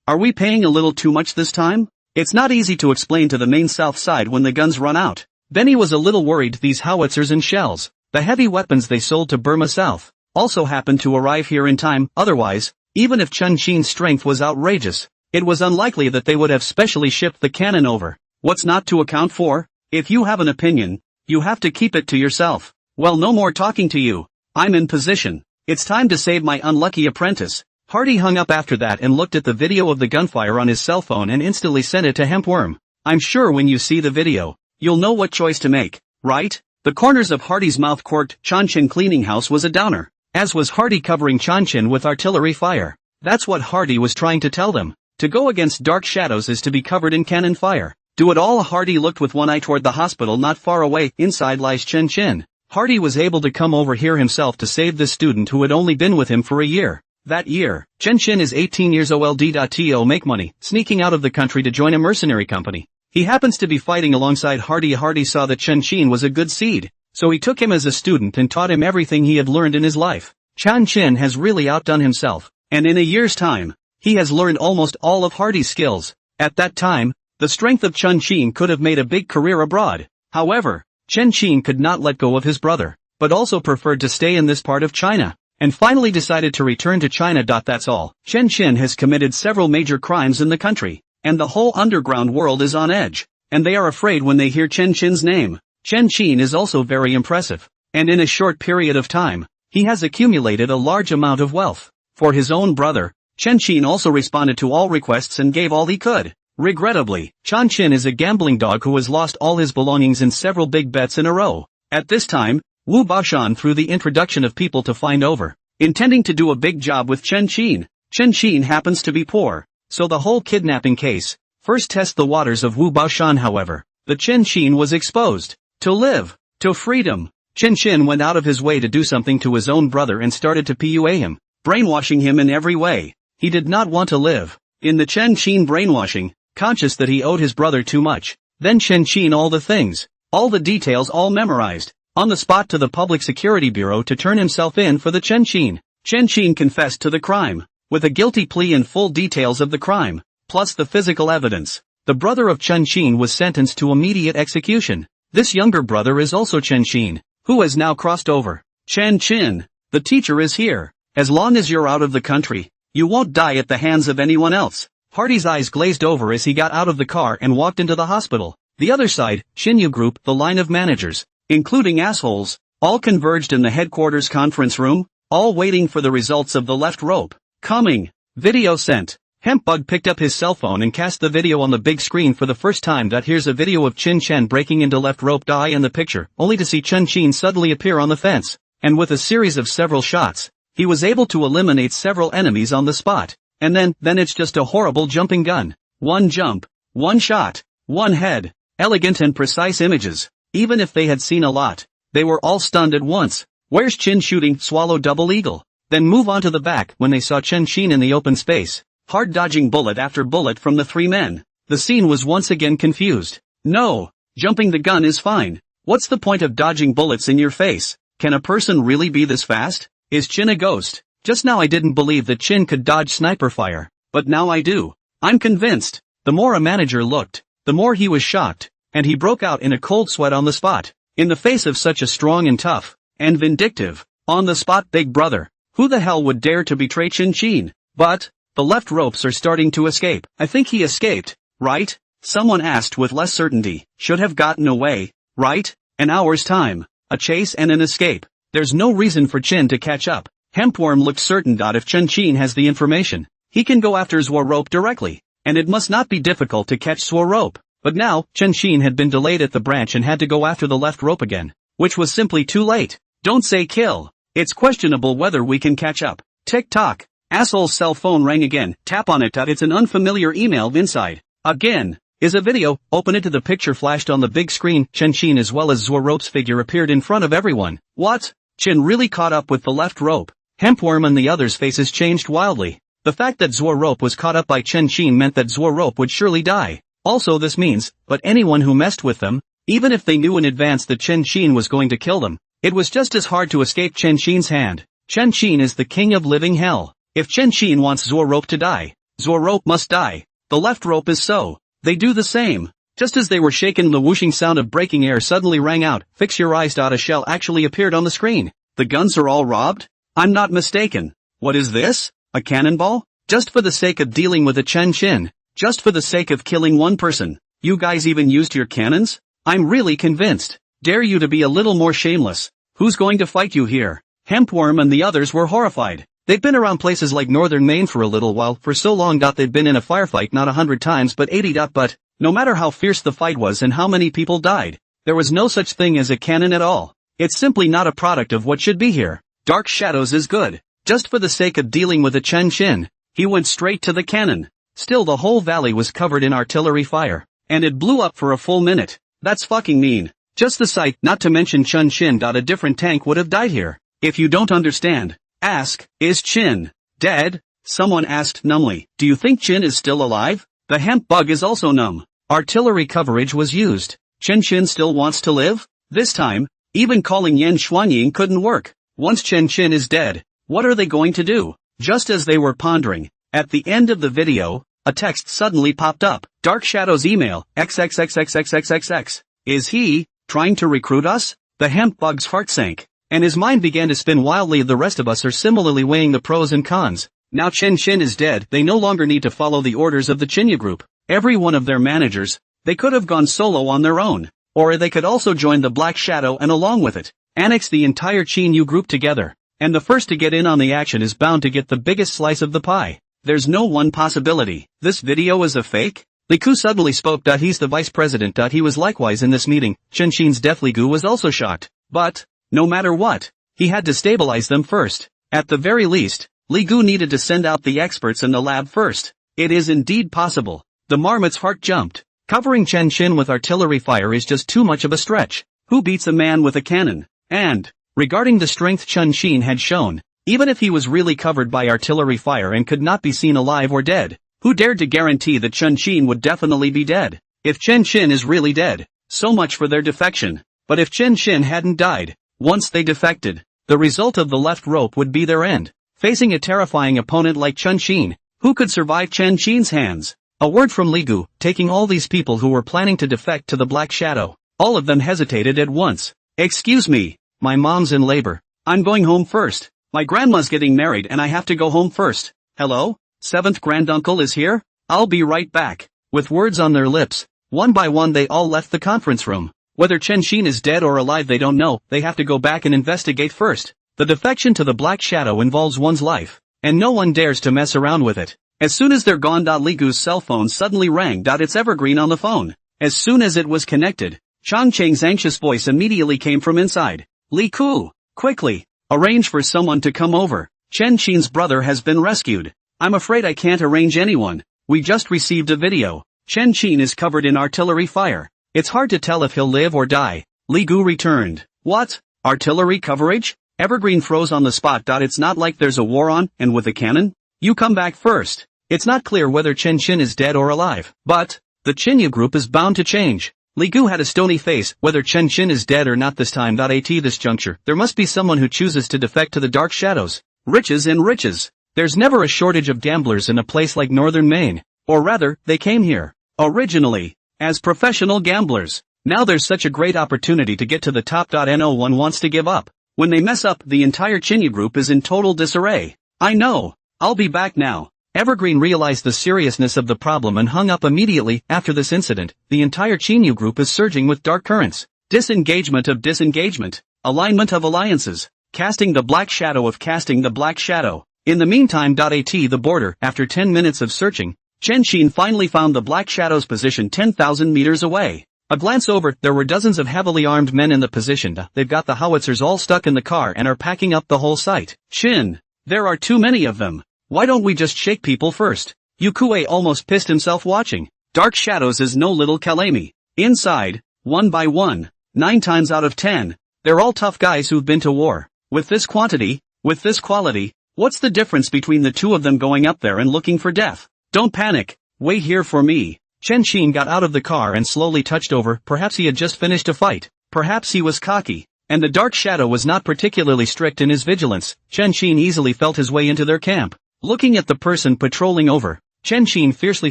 [SPEAKER 1] Are we paying a little too much this time? It's not easy to explain to the main south side when the guns run out. Benny was a little worried. These howitzers and shells, the heavy weapons they sold to Burma South, also happened to arrive here in time. Otherwise, even if Chen Qin's strength was outrageous, it was unlikely that they would have specially shipped the cannon over. What's not to account for? If you have an opinion, you have to keep it to yourself. Well, no more talking to you. I'm in position. It's time to save my unlucky apprentice. Hardy hung up after that and looked at the video of the gunfire on his cell phone and instantly sent it to Hempworm. I'm sure when you see the video, you'll know what choice to make, right? The corners of Hardy's mouth quirked. Chanchin cleaning house was a downer, as was Hardy covering Chanchin with artillery fire. That's what Hardy was trying to tell them. To go against dark shadows is to be covered in cannon fire. Do it all. Hardy looked with one eye toward the hospital not far away. Inside lies Chen Qin. Hardy was able to come over here himself to save this student who had only been with him for a year. That year, Chen Qin is 18 years old. To make money, sneaking out of the country to join a mercenary company. He happens to be fighting alongside Hardy. Hardy saw that Chen Qin was a good seed, so he took him as a student and taught him everything he had learned in his life. Chen Qin has really outdone himself, and in a year's time, he has learned almost all of Hardy's skills. At that time, the strength of Chen Qin could have made a big career abroad. However, Chen Qin could not let go of his brother, but also preferred to stay in this part of China, and finally decided to return to China. That's all. Chen Qin has committed several major crimes in the country, and the whole underground world is on edge, and they are afraid when they hear Chen Qin's name. Chen Qin is also very impressive, and in a short period of time, he has accumulated a large amount of wealth. For his own brother, Chen Qin also responded to all requests and gave all he could. Regrettably, Chen Qin is a gambling dog who has lost all his belongings in several big bets in a row. At this time, Wu Baoshan threw the introduction of people to find over, intending to do a big job with Chen Qin. Chen Qin happens to be poor, so the whole kidnapping case first test the waters of Wu Baoshan. However, the Chen Qin was exposed. To live, to freedom. Chen Qin went out of his way to do something to his own brother and started to PUA him, brainwashing him in every way. He did not want to live. In the Chen Qin brainwashing, conscious that he owed his brother too much, then Chen Qin all the things, all the details all memorized, on the spot to the Public Security Bureau to turn himself in for the Chen Qin. Chen Qin confessed to the crime, with a guilty plea and full details of the crime, plus the physical evidence. The brother of Chen Qin was sentenced to immediate execution. This younger brother is also Chen Qin, who has now crossed over. Chen Qin, the teacher is here. As long as you're out of the country, you won't die at the hands of anyone else. Hardy's eyes glazed over as he got out of the car and walked into the hospital. The other side, Xinyu Group, the line of managers, including assholes, all converged in the headquarters conference room, all waiting for the results of the left rope. Coming. Video sent. Hempbug picked up his cell phone and cast the video on the big screen for the first time. Here's a video of Chin Chen breaking into left rope die in the picture, only to see Chen Qin suddenly appear on the fence, and with a series of several shots, he was able to eliminate several enemies on the spot. And then it's just a horrible jumping gun. One jump, one shot, one head, elegant and precise images. even if they had seen a lot. They were all stunned at once. Where's Chin shooting? Swallow double eagle. Then move on to the back when they saw Chen Xin in the open space, hard dodging bullet after bullet from the three men. The scene was once again confused. No, jumping the gun is fine. What's the point of dodging bullets in your face? Can a person really be this fast? Is Chin a ghost? Just now I didn't believe that Chin could dodge sniper fire, but now I do. I'm convinced. The more a manager looked, the more he was shocked, and he broke out in a cold sweat on the spot. In the face of such a strong and tough, and vindictive, on the spot big brother, who the hell would dare to betray Chin Xin? But, the left ropes are starting to escape. I think he escaped, right? Someone asked with less certainty. Should have gotten away, right? An hour's time, a chase and an escape. There's no reason for Chin to catch up. Hempworm looked certain that if Chen Xin has the information, he can go after Zworope directly, and it must not be difficult to catch Zworope. But now, Chen Xin had been delayed at the branch and had to go after the left rope again, which was simply too late. Don't say kill. It's questionable whether we can catch up. Tick-tock. Asshole's cell phone rang again. Tap on it. It's an unfamiliar email inside. Again. Is a video. Open it. To the picture flashed on the big screen. Chen Xin as well as Zworope's figure appeared in front of everyone. What? Chin really caught up with the left rope. Hempworm and the others' faces changed wildly. The fact that Zworope was caught up by Chen Xin meant that Zworope would surely die. Also this means, but anyone who messed with them, even if they knew in advance that Chen Xin was going to kill them, it was just as hard to escape Chen Xin's hand. Chen Xin is the king of living hell. If Chen Xin wants Zworope to die, Zworope must die. The left rope is so. They do the same. Just as they were shaken, the whooshing sound of breaking air suddenly rang out. Fix your eyes. A shell actually appeared on the screen. The guns are all robbed? I'm not mistaken. What is this? A cannonball? Just for the sake of dealing with a Chen Xin. Just for the sake of killing one person. You guys even used your cannons? I'm really convinced. Dare you to be a little more shameless. Who's going to fight you here? Hempworm and the others were horrified. They've been around places like northern Maine for a little while, for so long that they've been in a firefight not 100 times but 80. But, no matter how fierce the fight was and how many people died, there was no such thing as a cannon at all. It's simply not a product of what should be here. Dark Shadows is good. Just for the sake of dealing with a Chen Xin, he went straight to the cannon. Still the whole valley was covered in artillery fire, and it blew up for a full minute. That's fucking mean. Just the sight, not to mention Chen Xin. A different tank would have died here. If you don't understand, ask, is Chin dead? Someone asked numbly. Do you think Chin is still alive? The hemp bug is also numb. Artillery coverage was used. Chen Xin still wants to live? This time, even calling Yan Xuanying couldn't work. Once Chen Xin is dead, what are they going to do? Just as they were pondering, at the end of the video, a text suddenly popped up. Dark Shadow's email, XXXXXXXX. Is he trying to recruit us? The hemp bug's heart sank, and his mind began to spin wildly. The rest of us are similarly weighing the pros and cons. Now Chen Xin is dead, they no longer need to follow the orders of the Chinya group. Every one of their managers, they could have gone solo on their own. Or they could also join the Black Shadow and along with it, annex the entire Chinyu group together. And the first to get in on the action is bound to get the biggest slice of the pie. There's no one possibility. This video is a fake? Li Ku suddenly spoke. He's the vice president. He was likewise in this meeting. Chen Xin's death. Li Ku was also shocked. But, no matter what, he had to stabilize them first. At the very least, Li Gu needed to send out the experts in the lab first. It is indeed possible. The marmot's heart jumped. Covering Chen Xin with artillery fire is just too much of a stretch. Who beats a man with a cannon? And, regarding the strength Chen Xin had shown, even if he was really covered by artillery fire and could not be seen alive or dead, who dared to guarantee that Chen Xin would definitely be dead? If Chen Xin is really dead, so much for their defection. But if Chen Xin hadn't died, once they defected, the result of the left rope would be their end. Facing a terrifying opponent like Chen Xin, who could survive Chen Xin's hands? A word from Li Gu, taking all these people who were planning to defect to the Black Shadow. All of them hesitated at once. Excuse me, my mom's in labor. I'm going home first. My grandma's getting married and I have to go home first. Hello? 7th granduncle is here? I'll be right back. With words on their lips, one by one they all left the conference room. Whether Chen Xin is dead or alive they don't know, they have to go back and investigate first. The defection to the Black Shadow involves one's life, and no one dares to mess around with it. As soon as they're gone, Li Gu's cell phone suddenly rang. It's evergreen on the phone. As soon as it was connected, Chang Cheng's anxious voice immediately came from inside. Li Ku, quickly, arrange for someone to come over. Chen Xin's brother has been rescued. I'm afraid I can't arrange anyone. We just received a video. Chen Xin is covered in artillery fire. It's hard to tell if he'll live or die. Li Gu returned. What? Artillery coverage? Evergreen froze on the spot. It's not like there's a war on, and with a cannon? You come back first. It's not clear whether Chen Qin is dead or alive, but the Qinya group is bound to change. Li Gu had a stony face. Whether Chen Qin is dead or not this time. At this juncture, there must be someone who chooses to defect to the dark shadows. Riches and riches. There's never a shortage of gamblers in a place like northern Maine. Or rather, they came here, originally, as professional gamblers. Now there's such a great opportunity to get to the top. No one wants to give up. When they mess up, the entire Qinya group is in total disarray. I know. I'll be back now. Evergreen realized the seriousness of the problem and hung up immediately. After this incident, the entire Qinya group is surging with dark currents. Disengagement of disengagement. Alignment of alliances. Casting the black shadow of casting the black shadow. In the meantime. The border. After 10 minutes of searching, Chen Qin finally found the black shadow's position 10,000 meters away. A glance over, there were dozens of heavily armed men in the position. They've got the howitzers all stuck in the car and are packing up the whole site. Qin, there are too many of them. Why don't we just shake people first? Yukue almost pissed himself watching. Dark shadows is no little kalami. Inside, one by one, 9 times out of 10, they're all tough guys who've been to war. With this quantity, with this quality, what's the difference between the two of them going up there and looking for death? Don't panic, wait here for me. Chen Qin got out of the car and slowly touched over. Perhaps he had just finished a fight. Perhaps he was cocky. And the dark shadow was not particularly strict in his vigilance. Chen Qin easily felt his way into their camp. Looking at the person patrolling over, Chen Qin fiercely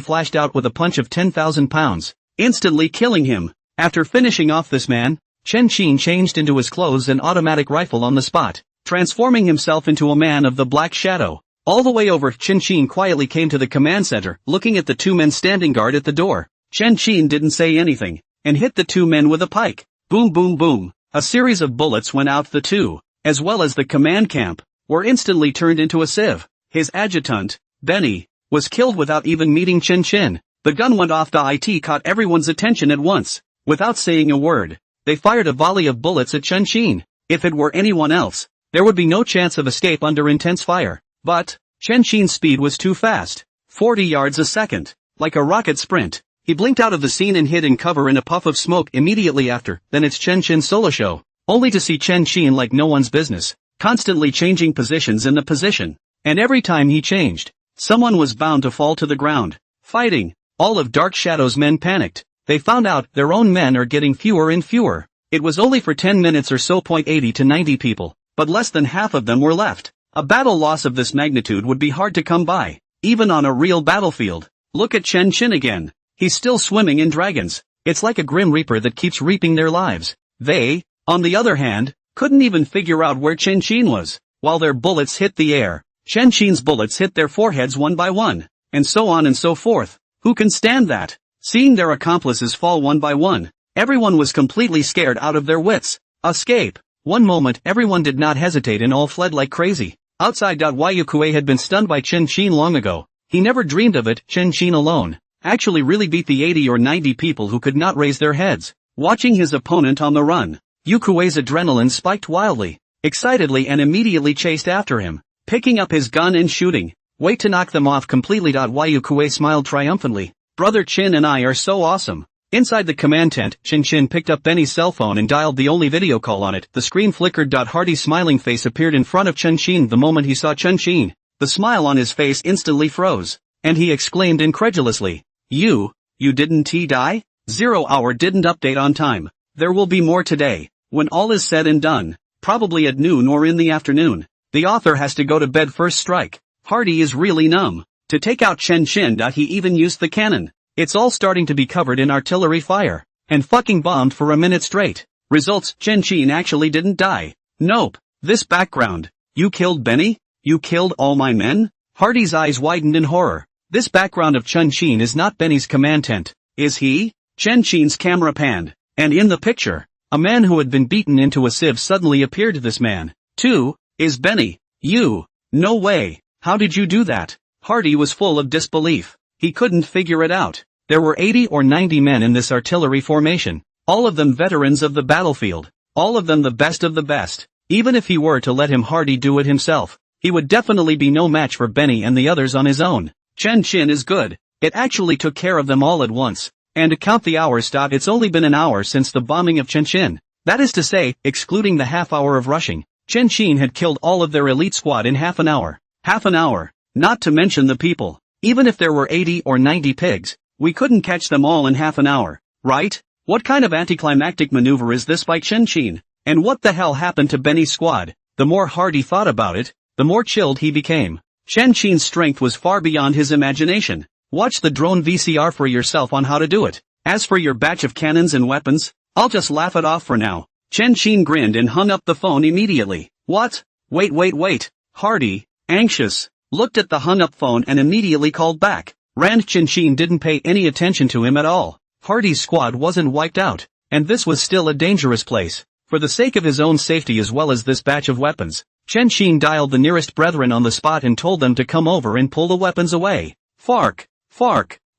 [SPEAKER 1] flashed out with a punch of 10,000 pounds, instantly killing him. After finishing off this man, Chen Qin changed into his clothes and automatic rifle on the spot, transforming himself into a man of the black shadow. All the way over, Chen Qin quietly came to the command center, looking at the 2 men standing guard at the door. Chen Qin didn't say anything, and hit the 2 men with a pike. Boom boom boom. A series of bullets went out. The 2, as well as the command camp, were instantly turned into a sieve. His adjutant, Benny, was killed without even meeting Chen Qin. The gun went off. It caught everyone's attention at once. Without saying a word, they fired a volley of bullets at Chen Qin. If it were anyone else, there would be no chance of escape under intense fire. But Chen Qin's speed was too fast. 40 yards a second. Like a rocket sprint. He blinked out of the scene and hid in cover in a puff of smoke immediately after. Then it's Chen Qin's solo show. Only to see Chen Qin like no one's business, constantly changing positions in the position. And every time he changed, someone was bound to fall to the ground. Fighting. All of Dark Shadow's men panicked. They found out their own men are getting fewer and fewer. It was only for 10 minutes or so. 80 to 90 people, but less than half of them were left. A battle loss of this magnitude would be hard to come by, even on a real battlefield. Look at Chen Qin again. He's still swimming in dragons. It's like a grim reaper that keeps reaping their lives. They, on the other hand, couldn't even figure out where Chen Qin was. While their bullets hit the air, Chen Qin's bullets hit their foreheads one by one, and so on and so forth. Who can stand that? Seeing their accomplices fall one by one, everyone was completely scared out of their wits. Escape. One moment everyone did not hesitate and all fled like crazy. Outside. Yukue had been stunned by Chen Qin long ago. He never dreamed of it. Chen Qin alone actually really beat the 80 or 90 people who could not raise their heads. Watching his opponent on the run, Yukue's adrenaline spiked wildly, excitedly, and immediately chased after him, picking up his gun and shooting. Wait to knock them off completely. Yukue smiled triumphantly. Brother Qin and I are so awesome. Inside the command tent, Chen Qin picked up Benny's cell phone and dialed the only video call on it. The screen flickered. Hardy's smiling face appeared in front of Chen Qin. The moment he saw Chen Qin, the smile on his face instantly froze, and he exclaimed incredulously, You didn't die? 0 hour didn't update on time. There will be more today. When all is said and done, probably at noon or in the afternoon. The author has to go to bed first strike. Hardy is really numb. To take out Chen Qin. He even used the cannon. It's all starting to be covered in artillery fire, and fucking bombed for a minute straight. Results: Chen Qin actually didn't die. Nope. This background. You killed Benny? You killed all my men? Hardy's eyes widened in horror. This background of Chen Qin is not Benny's command tent, is he? Chen Qin's camera panned, and in the picture, a man who had been beaten into a sieve suddenly appeared. This man, too, is Benny. You? No way. How did you do that? Hardy was full of disbelief. He couldn't figure it out. There were 80 or 90 men in this artillery formation, all of them veterans of the battlefield, all of them the best of the best. Even if he were to let Hardy do it himself, he would definitely be no match for Benny and the others on his own. Chen Qin is good. It actually took care of them all at once. And to count the hours. It's only been an hour since the bombing of Chen Qin. That is to say, excluding the half hour of rushing, Chen Qin had killed all of their elite squad in half an hour. Half an hour. Not to mention the people. Even if there were 80 or 90 pigs, we couldn't catch them all in half an hour, right? What kind of anticlimactic maneuver is this by Chen Qin? And what the hell happened to Benny's squad? The more Hardy thought about it, the more chilled he became. Chen Qin's strength was far beyond his imagination. Watch the drone VCR for yourself on how to do it. As for your batch of cannons and weapons, I'll just laugh it off for now. Chen Qin grinned and hung up the phone immediately. What? Wait. Hardy, anxious, looked at the hung-up phone and immediately called back. Rand Chen Qin didn't pay any attention to him at all. Hardy's squad wasn't wiped out, and this was still a dangerous place. For the sake of his own safety as well as this batch of weapons, Chen Qin dialed the nearest brethren on the spot and told them to come over and pull the weapons away. Fark,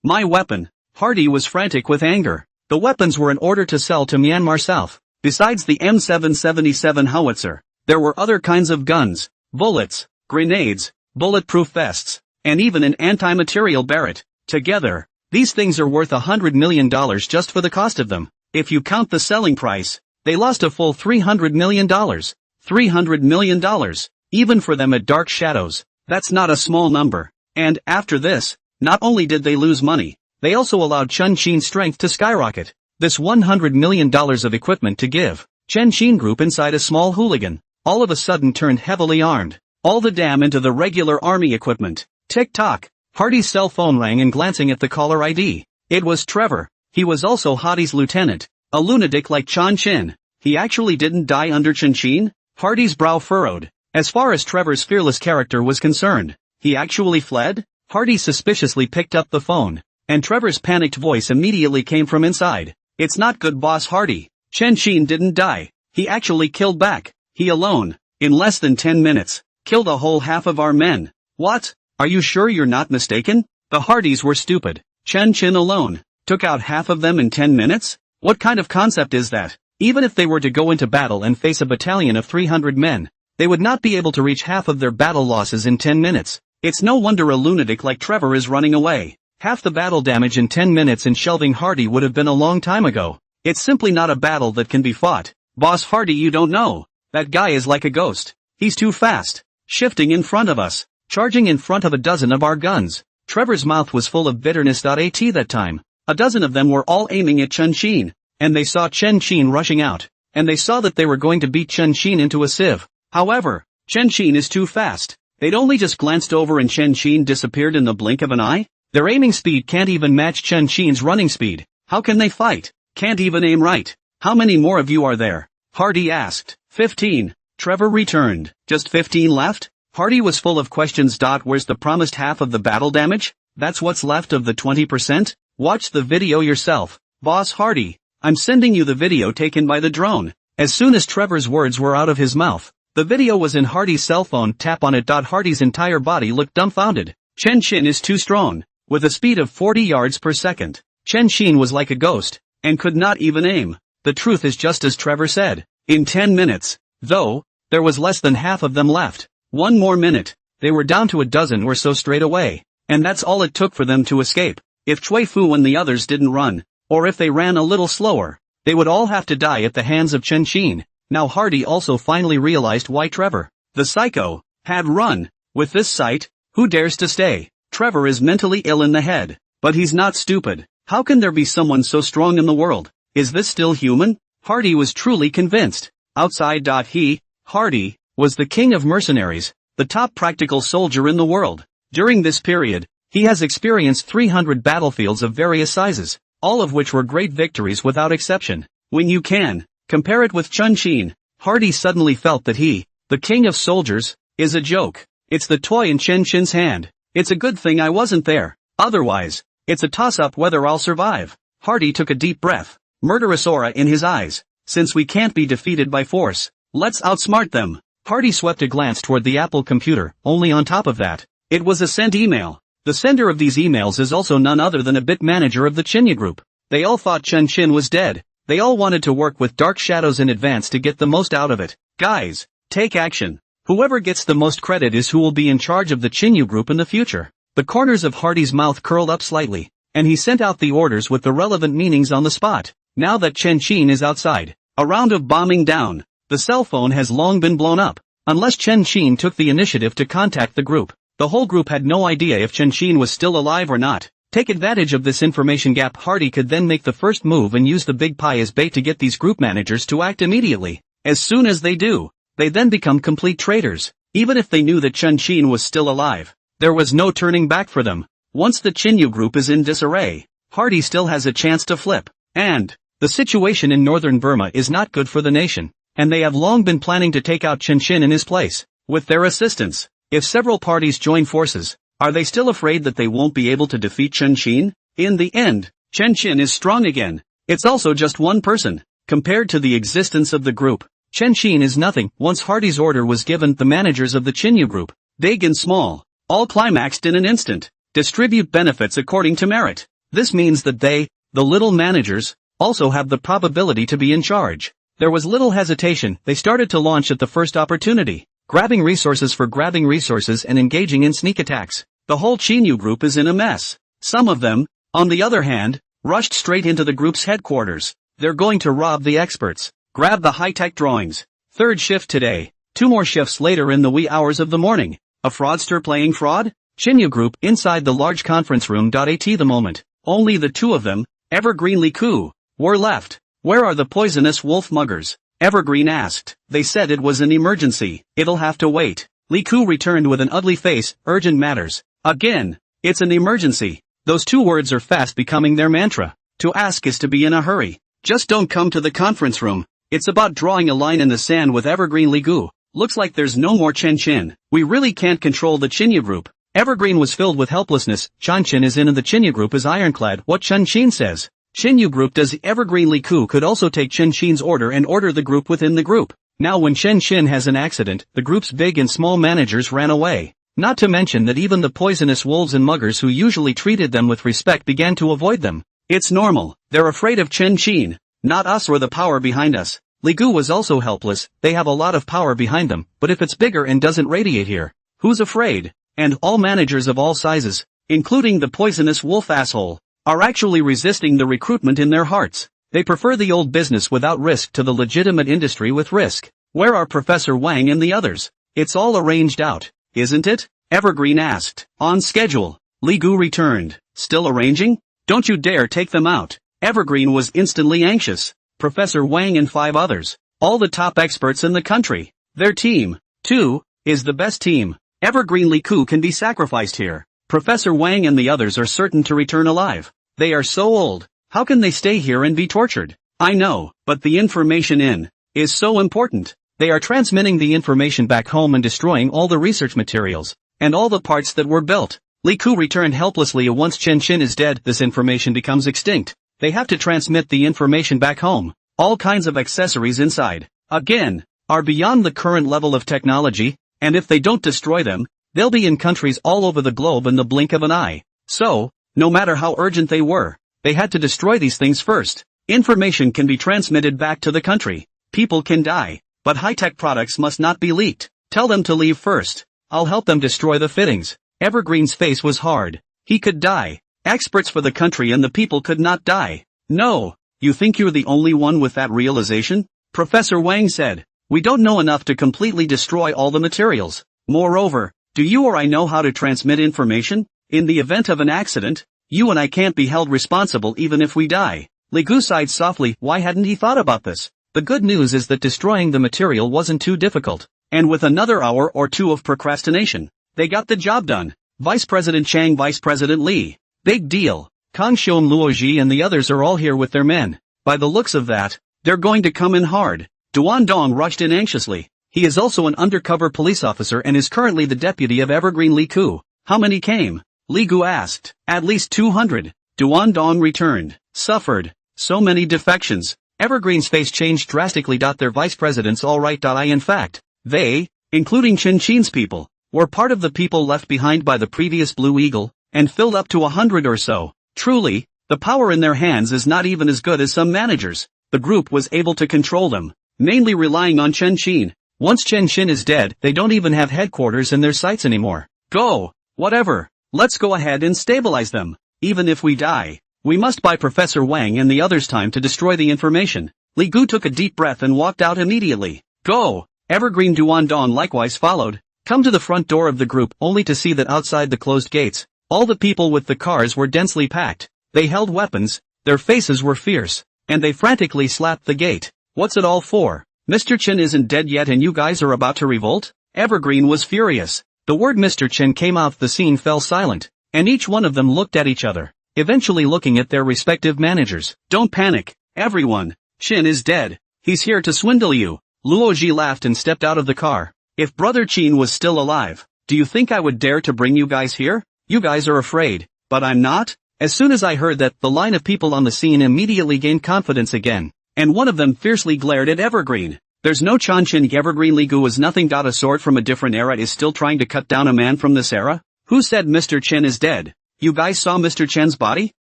[SPEAKER 1] my weapon. Hardy was frantic with anger. The weapons were in order to sell to Myanmar South. Besides the M777 howitzer, there were other kinds of guns, bullets, grenades, bulletproof vests, and even an anti-material Barrett. Together, these things are worth $100 million just for the cost of them. If you count the selling price, they lost a full $300 million. $300 million. Even for them at Dark Shadows, that's not a small number. And, after this, not only did they lose money, they also allowed Chen Qin's strength to skyrocket. This $100 million of equipment to give, Chen Qin group inside a small hooligan, all of a sudden turned heavily armed. All the damn into the regular army equipment. Tick-tock. Hardy's cell phone rang and glancing at the caller ID. It was Trevor. He was also Hardy's lieutenant. A lunatic like Chen Qin. He actually didn't die under Chen Qin? Hardy's brow furrowed. As far as Trevor's fearless character was concerned, he actually fled? Hardy suspiciously picked up the phone, and Trevor's panicked voice immediately came from inside. It's not good, Boss Hardy. Chen Qin didn't die. He actually killed back. He alone, in less than 10 minutes, killed a whole half of our men. What? Are you sure you're not mistaken? The Hardys were stupid. Chen Qin alone took out half of them in 10 minutes? What kind of concept is that? Even if they were to go into battle and face a battalion of 300 men, they would not be able to reach half of their battle losses in 10 minutes. It's no wonder a lunatic like Trevor is running away. Half the battle damage in 10 minutes in shelving Hardy would have been a long time ago. It's simply not a battle that can be fought. Boss Hardy, you don't know. That guy is like a ghost. He's too fast. Shifting in front of us. Charging in front of a dozen of our guns. Trevor's mouth was full of bitterness. At that time, a dozen of them were all aiming at Chen Qin. And they saw Chen Qin rushing out. And they saw that they were going to beat Chen Qin into a sieve. However, Chen Qin is too fast. They'd only just glanced over and Chen Qin disappeared in the blink of an eye? Their aiming speed can't even match Chen Qin's running speed. How can they fight? Can't even aim right. How many more of you are there? Hardy asked. 15. Trevor returned. Just 15 left? Hardy was full of questions. Where's the promised half of the battle damage? That's what's left of the 20%? Watch the video yourself. Boss Hardy, I'm sending you the video taken by the drone. As soon as Trevor's words were out of his mouth, the video was in Hardy's cell phone. Tap on it. Hardy's entire body looked dumbfounded. Chen Qin is too strong. With a speed of 40 yards per second, Chen Qin was like a ghost, and could not even aim. The truth is just as Trevor said. In 10 minutes, though, there was less than half of them left. One more minute, they were down to a dozen or so straight away. And that's all it took for them to escape. If Chui Fu and the others didn't run, or if they ran a little slower, they would all have to die at the hands of Chen Qin. Now Hardy also finally realized why Trevor, the psycho, had run. With this sight, who dares to stay? Trevor is mentally ill in the head, but he's not stupid. How can there be someone so strong in the world? Is this still human? Hardy was truly convinced. Outside. He, Hardy, was the king of mercenaries, the top practical soldier in the world. During this period, he has experienced 300 battlefields of various sizes, all of which were great victories without exception. When you can compare it with Chen Qin, Hardy suddenly felt that he, the king of soldiers, is a joke. It's the toy in Chen Qin's hand. It's a good thing I wasn't there. Otherwise, it's a toss-up whether I'll survive. Hardy took a deep breath, murderous aura in his eyes. Since we can't be defeated by force, let's outsmart them. Hardy swept a glance toward the Apple computer. Only on top of that, it was a sent email. The sender of these emails is also none other than a bit manager of the Chinya group. They all thought Chen Qin was dead. They all wanted to work with Dark Shadows in advance to get the most out of it. Guys, take action. Whoever gets the most credit is who will be in charge of the Chinyu group in the future. The corners of Hardy's mouth curled up slightly, and he sent out the orders with the relevant meanings on the spot. Now that Chen Qin is outside, A round of bombing down. The cell phone has long been blown up. Unless Chen Xin took the initiative to contact the group. The whole group had no idea if Chen Xin was still alive or not. Take advantage of this information gap. Hardy could then make the first move and use the big pie as bait to get these group managers to act immediately. As soon as they do, they then become complete traitors. Even if they knew that Chen Xin was still alive, there was no turning back for them. Once the Chinyu group is in disarray, Hardy still has a chance to flip. And the situation in northern Burma is not good for the nation, and they have long been planning to take out Chen Xin in his place, with their assistance. If several parties join forces, are they still afraid that they won't be able to defeat Chen Xin? In the end, Chen Xin is strong again. It's also just one person. Compared to the existence of the group, Chen Xin is nothing. Once Hardy's order was given, the managers of the Chinyu group, big and small, all climaxed in an instant. Distribute benefits according to merit. This means that they, the little managers, also have the probability to be in charge. There was little hesitation. They started to launch at the first opportunity, grabbing resources for grabbing resources and engaging in sneak attacks. The whole Chinyu group is in a mess. Some of them, on the other hand, rushed straight into the group's headquarters. They're going to rob the experts, grab the high-tech drawings. Third shift today, 2 more shifts later in the wee hours of the morning. A fraudster playing fraud? Chinyu group inside the large conference room. At the moment, only the 2 of them, Evergreen Liku, were left. Where are the poisonous wolf muggers? Evergreen asked. They said it was an emergency. It'll have to wait. Liku returned with an ugly face. Urgent matters. Again, it's an emergency. Those 2 words are fast becoming their mantra. To ask is to be in a hurry. Just don't come to the conference room. It's about drawing a line in the sand with Evergreen Liku. Looks like there's no more Chen Xin. We really can't control the Chinyu group. Evergreen was filled with helplessness. Chen Xin is in and the Chinyu group is ironclad. What Chen Xin says. Chinyu group does. Evergreen Liku could also take Chen Xin's order and order the group within the group. Now when Chen Xin has an accident, the group's big and small managers ran away. Not to mention that even the poisonous wolves and muggers who usually treated them with respect began to avoid them. It's normal. They're afraid of Chen Xin, not us or the power behind us. Ligu was also helpless. They have a lot of power behind them, but if it's bigger and doesn't radiate here, who's afraid? And all managers of all sizes, including the poisonous wolf asshole, are actually resisting the recruitment in their hearts. They prefer the old business without risk to the legitimate industry with risk. Where are Professor Wang and the others? It's all arranged out, isn't it? Evergreen asked. On schedule. Ligu returned. Still arranging? Don't you dare take them out. Evergreen was instantly anxious. Professor Wang and 5 others, all the top experts in the country. Their team, too, is the best team. Evergreen Liku can be sacrificed here. Professor Wang and the others are certain to return alive. They are so old. How can they stay here and be tortured? I know, but the information is so important. They are transmitting the information back home and destroying all the research materials, and all the parts that were built. Liku returned helplessly. Once Chen Xin is dead, this information becomes extinct. They have to transmit the information back home. All kinds of accessories inside, again, are beyond the current level of technology, and if they don't destroy them, they'll be in countries all over the globe in the blink of an eye. So, no matter how urgent they were, they had to destroy these things first. Information can be transmitted back to the country. People can die, but high-tech products must not be leaked. Tell them to leave first. I'll help them destroy the fittings. Evergreen's face was hard. He could die. Experts for the country and the people could not die. No, you think you're the only one with that realization? Professor Wang said. We don't know enough to completely destroy all the materials. Moreover, do you or I know how to transmit information? In the event of an accident, you and I can't be held responsible even if we die. Ligu sighed softly. Why hadn't he thought about this? The good news is that destroying the material wasn't too difficult, and with another hour or 2 of procrastination, they got the job done. Vice President Chang, Vice President Li. Big deal. Kang Xiom, Luoji and the others are all here with their men. By the looks of that, they're going to come in hard. Duan Dong rushed in anxiously. He is also an undercover police officer and is currently the deputy of Evergreen Liku. How many came? Li Gu asked. At least 200. Duan Dong returned. Suffered. So many defections. Evergreen's face changed drastically. Their vice presidents all right. In fact, they, including Chen Qin's people, were part of the people left behind by the previous Blue Eagle, and filled up to 100 or so. Truly, the power in their hands is not even as good as some managers. The group was able to control them, mainly relying on Chen Xin. Once Chen Xin is dead, they don't even have headquarters in their sites anymore. Go! Whatever. Let's go ahead and stabilize them. Even if we die, we must buy Professor Wang and the others time to destroy the information. Li Gu took a deep breath and walked out immediately. Go! Evergreen Duandong likewise followed, come to the front door of the group only to see that outside the closed gates, all the people with the cars were densely packed. They held weapons, their faces were fierce, and they frantically slapped the gate. What's it all for? Mr. Chen isn't dead yet and you guys are about to revolt? Evergreen was furious. The word Mr. Chen came out, the scene fell silent, and each one of them looked at each other, eventually looking at their respective managers. Don't panic, everyone. Chen is dead. He's here to swindle you. Luoji laughed and stepped out of the car. If Brother Qin was still alive, do you think I would dare to bring you guys here? You guys are afraid, but I'm not. As soon as I heard that, the line of people on the scene immediately gained confidence again, and one of them fiercely glared at Evergreen. There's no Chanchin. Evergreen Li Gu was nothing. A sword from a different era is still trying to cut down a man from this era? Who said Mr. Chen is dead? You guys saw Mr. Chen's body?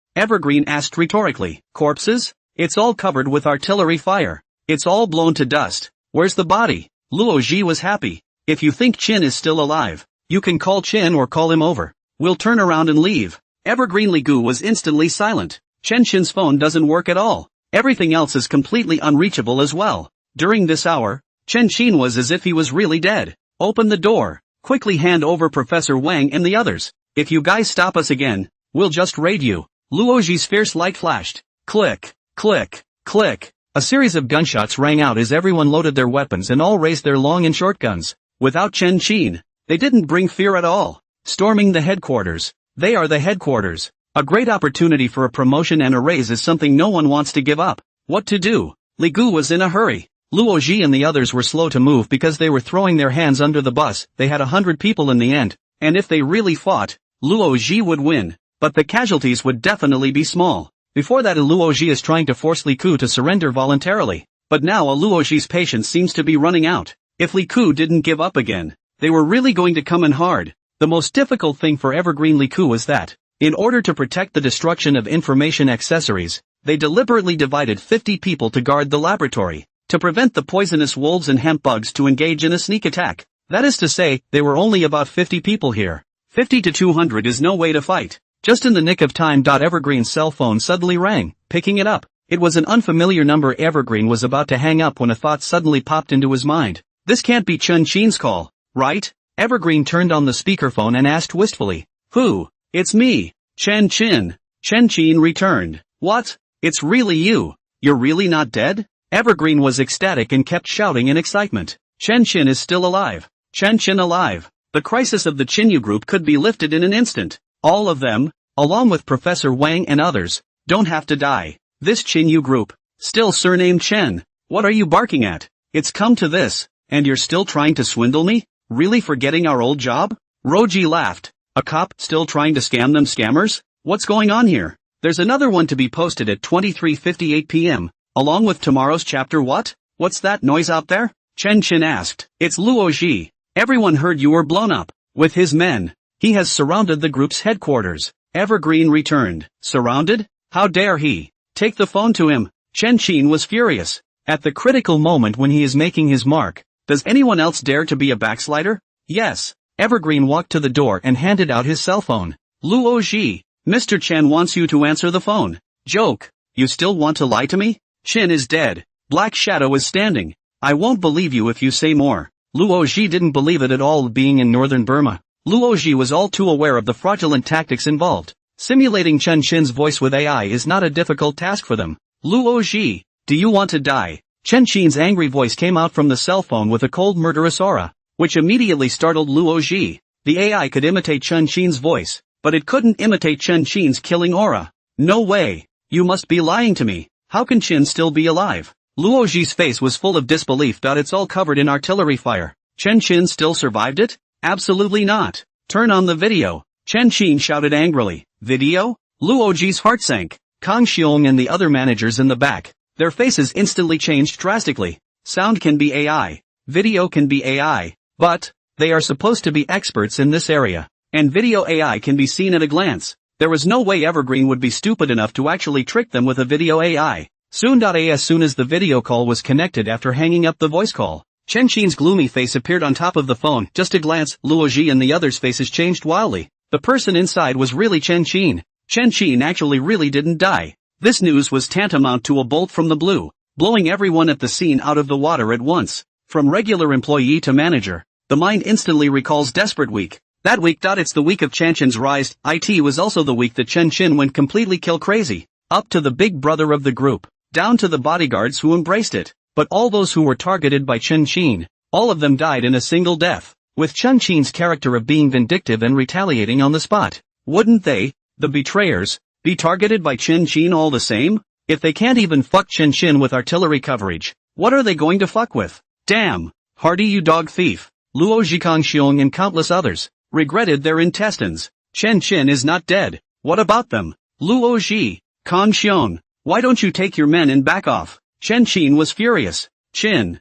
[SPEAKER 1] Evergreen asked rhetorically. Corpses? It's all covered with artillery fire. It's all blown to dust. Where's the body? Luo Ji was happy. If you think Chen is still alive, you can call Chen or call him over. We'll turn around and leave. Evergreen Li Gu was instantly silent. Chen Chen's phone doesn't work at all. Everything else is completely unreachable as well. During this hour, Chen Qin was as if he was really dead. Open the door. Quickly hand over Professor Wang and the others. If you guys stop us again, we'll just raid you. Luoji's fierce light flashed. Click, click, click. A series of gunshots rang out as everyone loaded their weapons and all raised their long and short guns. Without Chen Qin, they didn't bring fear at all. Storming the headquarters. They are the headquarters. A great opportunity for a promotion and a raise is something no one wants to give up. What to do? Li Gu was in a hurry. Luo Ji and the others were slow to move because they were throwing their hands under the bus. They had 100 people in the end, and if they really fought, Luo Ji would win, but the casualties would definitely be small. Before that, Luo Ji is trying to force Li Ku to surrender voluntarily, but now Luo Ji's patience seems to be running out. If Li Ku didn't give up again, they were really going to come in hard. The most difficult thing for Evergreen Li Ku was that, in order to protect the destruction of information accessories, they deliberately divided 50 people to guard the laboratory, to prevent the poisonous wolves and hemp bugs to engage in a sneak attack. That is to say, there were only about 50 people here. 50 to 200 is no way to fight. Just in the nick of time. Evergreen's cell phone suddenly rang. Picking it up, it was an unfamiliar number. Evergreen was about to hang up when a thought suddenly popped into his mind. This can't be Chen Qin's call, right? Evergreen turned on the speakerphone and asked wistfully. Who? It's me, Chen Qin. Chen Qin returned. What? It's really you. You're really not dead? Evergreen was ecstatic and kept shouting in excitement. Chen Qin is still alive. Chen Qin alive. The crisis of the Qinyu group could be lifted in an instant. All of them, along with Professor Wang and others, don't have to die. This Qinyu group, still surnamed Chen. What are you barking at? It's come to this, and you're still trying to swindle me? Really forgetting our old job? Roji laughed. A cop still trying to scam them scammers? What's going on here? There's another one to be posted at 23:58 p.m. along with tomorrow's chapter. What? What's that noise out there? Chen Qin asked. It's Luo Ji. Everyone heard you were blown up. With his men, he has surrounded the group's headquarters. Evergreen returned. Surrounded? How dare he? Take the phone to him. Chen Qin was furious. At the critical moment when he is making his mark, does anyone else dare to be a backslider? Yes. Evergreen walked to the door and handed out his cell phone. Luo Ji, Mr. Chen wants you to answer the phone. Joke. You still want to lie to me? Chen is dead. Black Shadow is standing. I won't believe you if you say more. Luo Ji didn't believe it at all. Being in northern Burma, Luo Ji was all too aware of the fraudulent tactics involved. Simulating Chen Qin's voice with AI is not a difficult task for them. Luo Ji, do you want to die? Chen Qin's angry voice came out from the cell phone with a cold murderous aura, which immediately startled Luo Ji. The AI could imitate Chen Qin's voice, but it couldn't imitate Chen Qin's killing aura. No way. You must be lying to me. How can Qin still be alive? Luo Ji's face was full of disbelief. It's all covered in artillery fire. Chen Qin still survived it? Absolutely not. Turn on the video. Chen Qin shouted angrily. Video? Luo Ji's heart sank. Kang Xiong and the other managers in the back, their faces instantly changed drastically. Sound can be AI. Video can be AI. But, they are supposed to be experts in this area. And video AI can be seen at a glance. There was no way Evergreen would be stupid enough to actually trick them with a video AI. Soon. As soon as the video call was connected after hanging up the voice call, Chen Qin's gloomy face appeared on top of the phone. Just a glance, Luo Ji and the others' faces changed wildly. The person inside was really Chen Qin. Chen Qin actually really didn't die. This news was tantamount to a bolt from the blue. blowing everyone at the scene out of the water at once. From regular employee to manager, the mind instantly recalls desperate week. That week. It's the week of Chen Chen's rise. It was also the week that Chen Chen went completely kill crazy. Up to the big brother of the group, down to the bodyguards who embraced it. But all those who were targeted by Chen Chen, all of them died in a single death. With Chen Chen's character of being vindictive and retaliating on the spot. Wouldn't they, the betrayers, be targeted by Chen Chen all the same? If they can't even fuck Chen Chen with artillery coverage, what are they going to fuck with? Damn! Hardy, you dog thief! Luo Zhikangxiong and countless others regretted their intestines. Chen Chen is not dead. What about them? Luo Zhikangxiong, why don't you take your men and back off? Chen Chen was furious. Chin.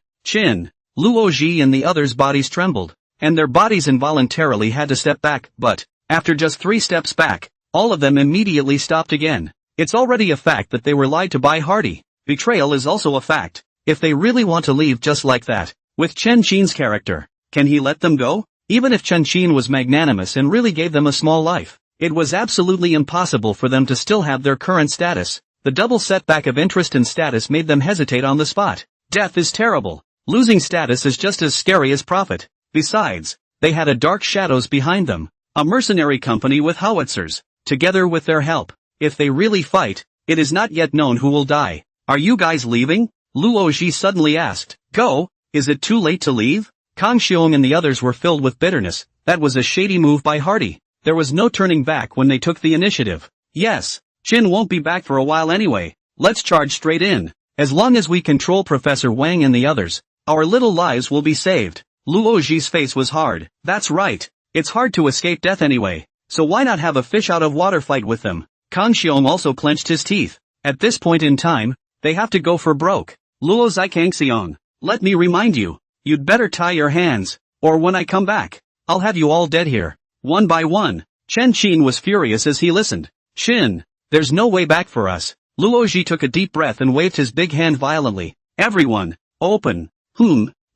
[SPEAKER 1] Luo Zhi and the others' bodies trembled, and their bodies involuntarily had to step back, but, after just 3 steps back, all of them immediately stopped again. It's already a fact that they were lied to by Hardy. Betrayal is also a fact. If they really want to leave just like that, with Chen Chen's character, can he let them go? Even if Chen Chen was magnanimous and really gave them a small life, it was absolutely impossible for them to still have their current status. The double setback of interest and status made them hesitate on the spot. Death is terrible. Losing status is just as scary as profit. Besides, they had a dark shadows behind them. A mercenary company with howitzers, together with their help. If they really fight, it is not yet known who will die. Are you guys leaving? Luo Zhi suddenly asked. Go? Is it too late to leave? Kang Xiong and the others were filled with bitterness. That was a shady move by Hardy. There was no turning back when they took the initiative. Yes, Chin won't be back for a while anyway. Let's charge straight in. As long as we control Professor Wang and the others, our little lives will be saved. Luo Zhi's face was hard. That's right. It's hard to escape death anyway, so why not have a fish out of water fight with them? Kang Xiong also clenched his teeth. At this point in time, they have to go for broke. Luo Zikangxiong, let me remind you, you'd better tie your hands, or when I come back, I'll have you all dead here. One by one. Chen Chen was furious as he listened. Shin, there's no way back for us. Luo Zhi took a deep breath and waved his big hand violently. Everyone, open.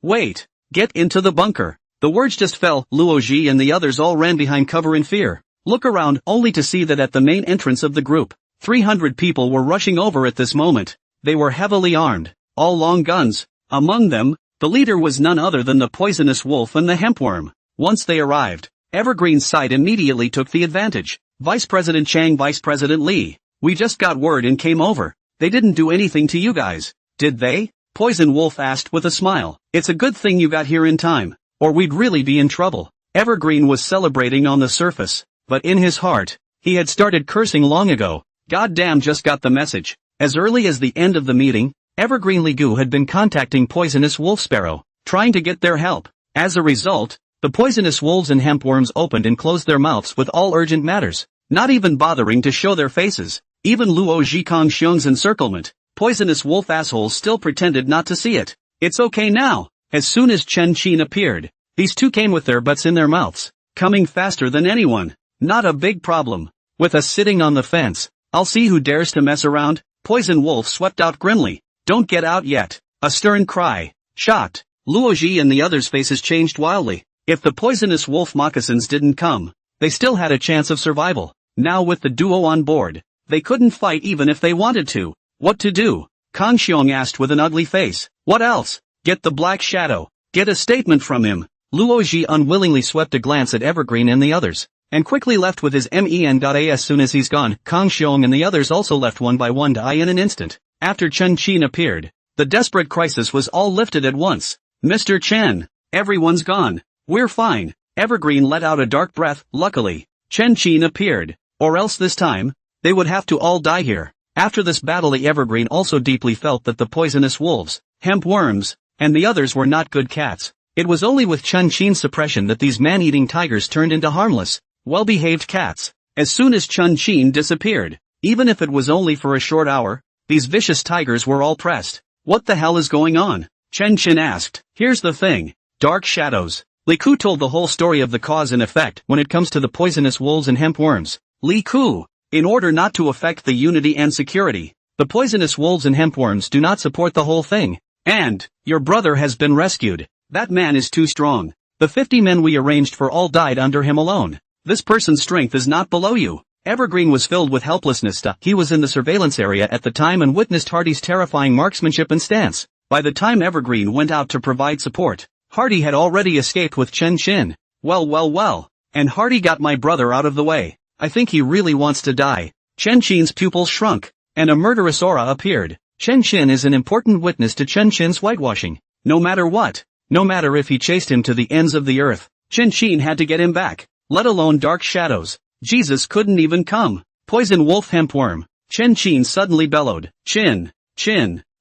[SPEAKER 1] Wait. Get into the bunker. The words just fell. Luo Zhi and the others all ran behind cover in fear. Look around only to see that at the main entrance of the group, 300 people were rushing over at this moment. They were heavily armed, all long guns. Among them, the leader was none other than the poisonous wolf and the hempworm. Once they arrived, Evergreen's side immediately took the advantage. Vice President Chang, Vice President Li, we just got word and came over. They didn't do anything to you guys, did they? Poison Wolf asked with a smile. It's a good thing you got here in time, or we'd really be in trouble. Evergreen was celebrating on the surface, but in his heart, he had started cursing long ago. Goddamn, just got the message. As early as the end of the meeting, Evergreen Ligu had been contacting Poisonous Wolf Sparrow, trying to get their help. As a result, the poisonous wolves and hempworms opened and closed their mouths with all urgent matters, not even bothering to show their faces. Even Luo Zhikangxiong's encirclement, poisonous wolf assholes still pretended not to see it. It's okay now. As soon as Chen Chen appeared, these two came with their butts in their mouths, coming faster than anyone. Not a big problem. With us sitting on the fence, I'll see who dares to mess around. Poison Wolf swept out grimly. Don't get out yet. A stern cry. Shocked, Luo Zhi and the others' faces changed wildly. If the poisonous wolf moccasins didn't come, they still had a chance of survival. Now with the duo on board, they couldn't fight even if they wanted to. What to do? Kang Xiong asked with an ugly face. What else? Get the Black Shadow. Get a statement from him. Luo Zhi unwillingly swept a glance at Evergreen and the others, and quickly left with his men. As soon as he's gone, Kang Xiong and the others also left one by one to die in an instant. After Chen Chen appeared, the desperate crisis was all lifted at once. Mr. Chen, everyone's gone. We're fine. Evergreen let out a dark breath. Luckily, Chen Chen appeared, or else this time, they would have to all die here. After this battle, Evergreen also deeply felt that the poisonous wolves, hempworms, and the others were not good cats. It was only with Chen Chen's suppression that these man-eating tigers turned into harmless, well-behaved cats. As soon as Chen Chen disappeared, even if it was only for a short hour, these vicious tigers were all pressed. What the hell is going on? Chen Chen asked. Here's the thing. Dark shadows. Li Ku told the whole story of the cause and effect when it comes to the poisonous wolves and hempworms. Li Ku, in order not to affect the unity and security, the poisonous wolves and hempworms do not support the whole thing. And, your brother has been rescued. That man is too strong. The 50 men we arranged for all died under him alone. This person's strength is not below you. Evergreen was filled with helplessness. He was in the surveillance area at the time and witnessed Hardy's terrifying marksmanship and stance. By the time Evergreen went out to provide support, Hardy had already escaped with Chen Qin. Well. And Hardy got my brother out of the way. I think he really wants to die. Chen Qin's pupils shrunk, and a murderous aura appeared. Chen Qin is an important witness to Chen Qin's whitewashing. No matter what, no matter if he chased him to the ends of the earth, Chen Qin had to get him back, let alone dark shadows. Jesus couldn't even come. Poison wolf hempworm. Chen Qin suddenly bellowed. Chin.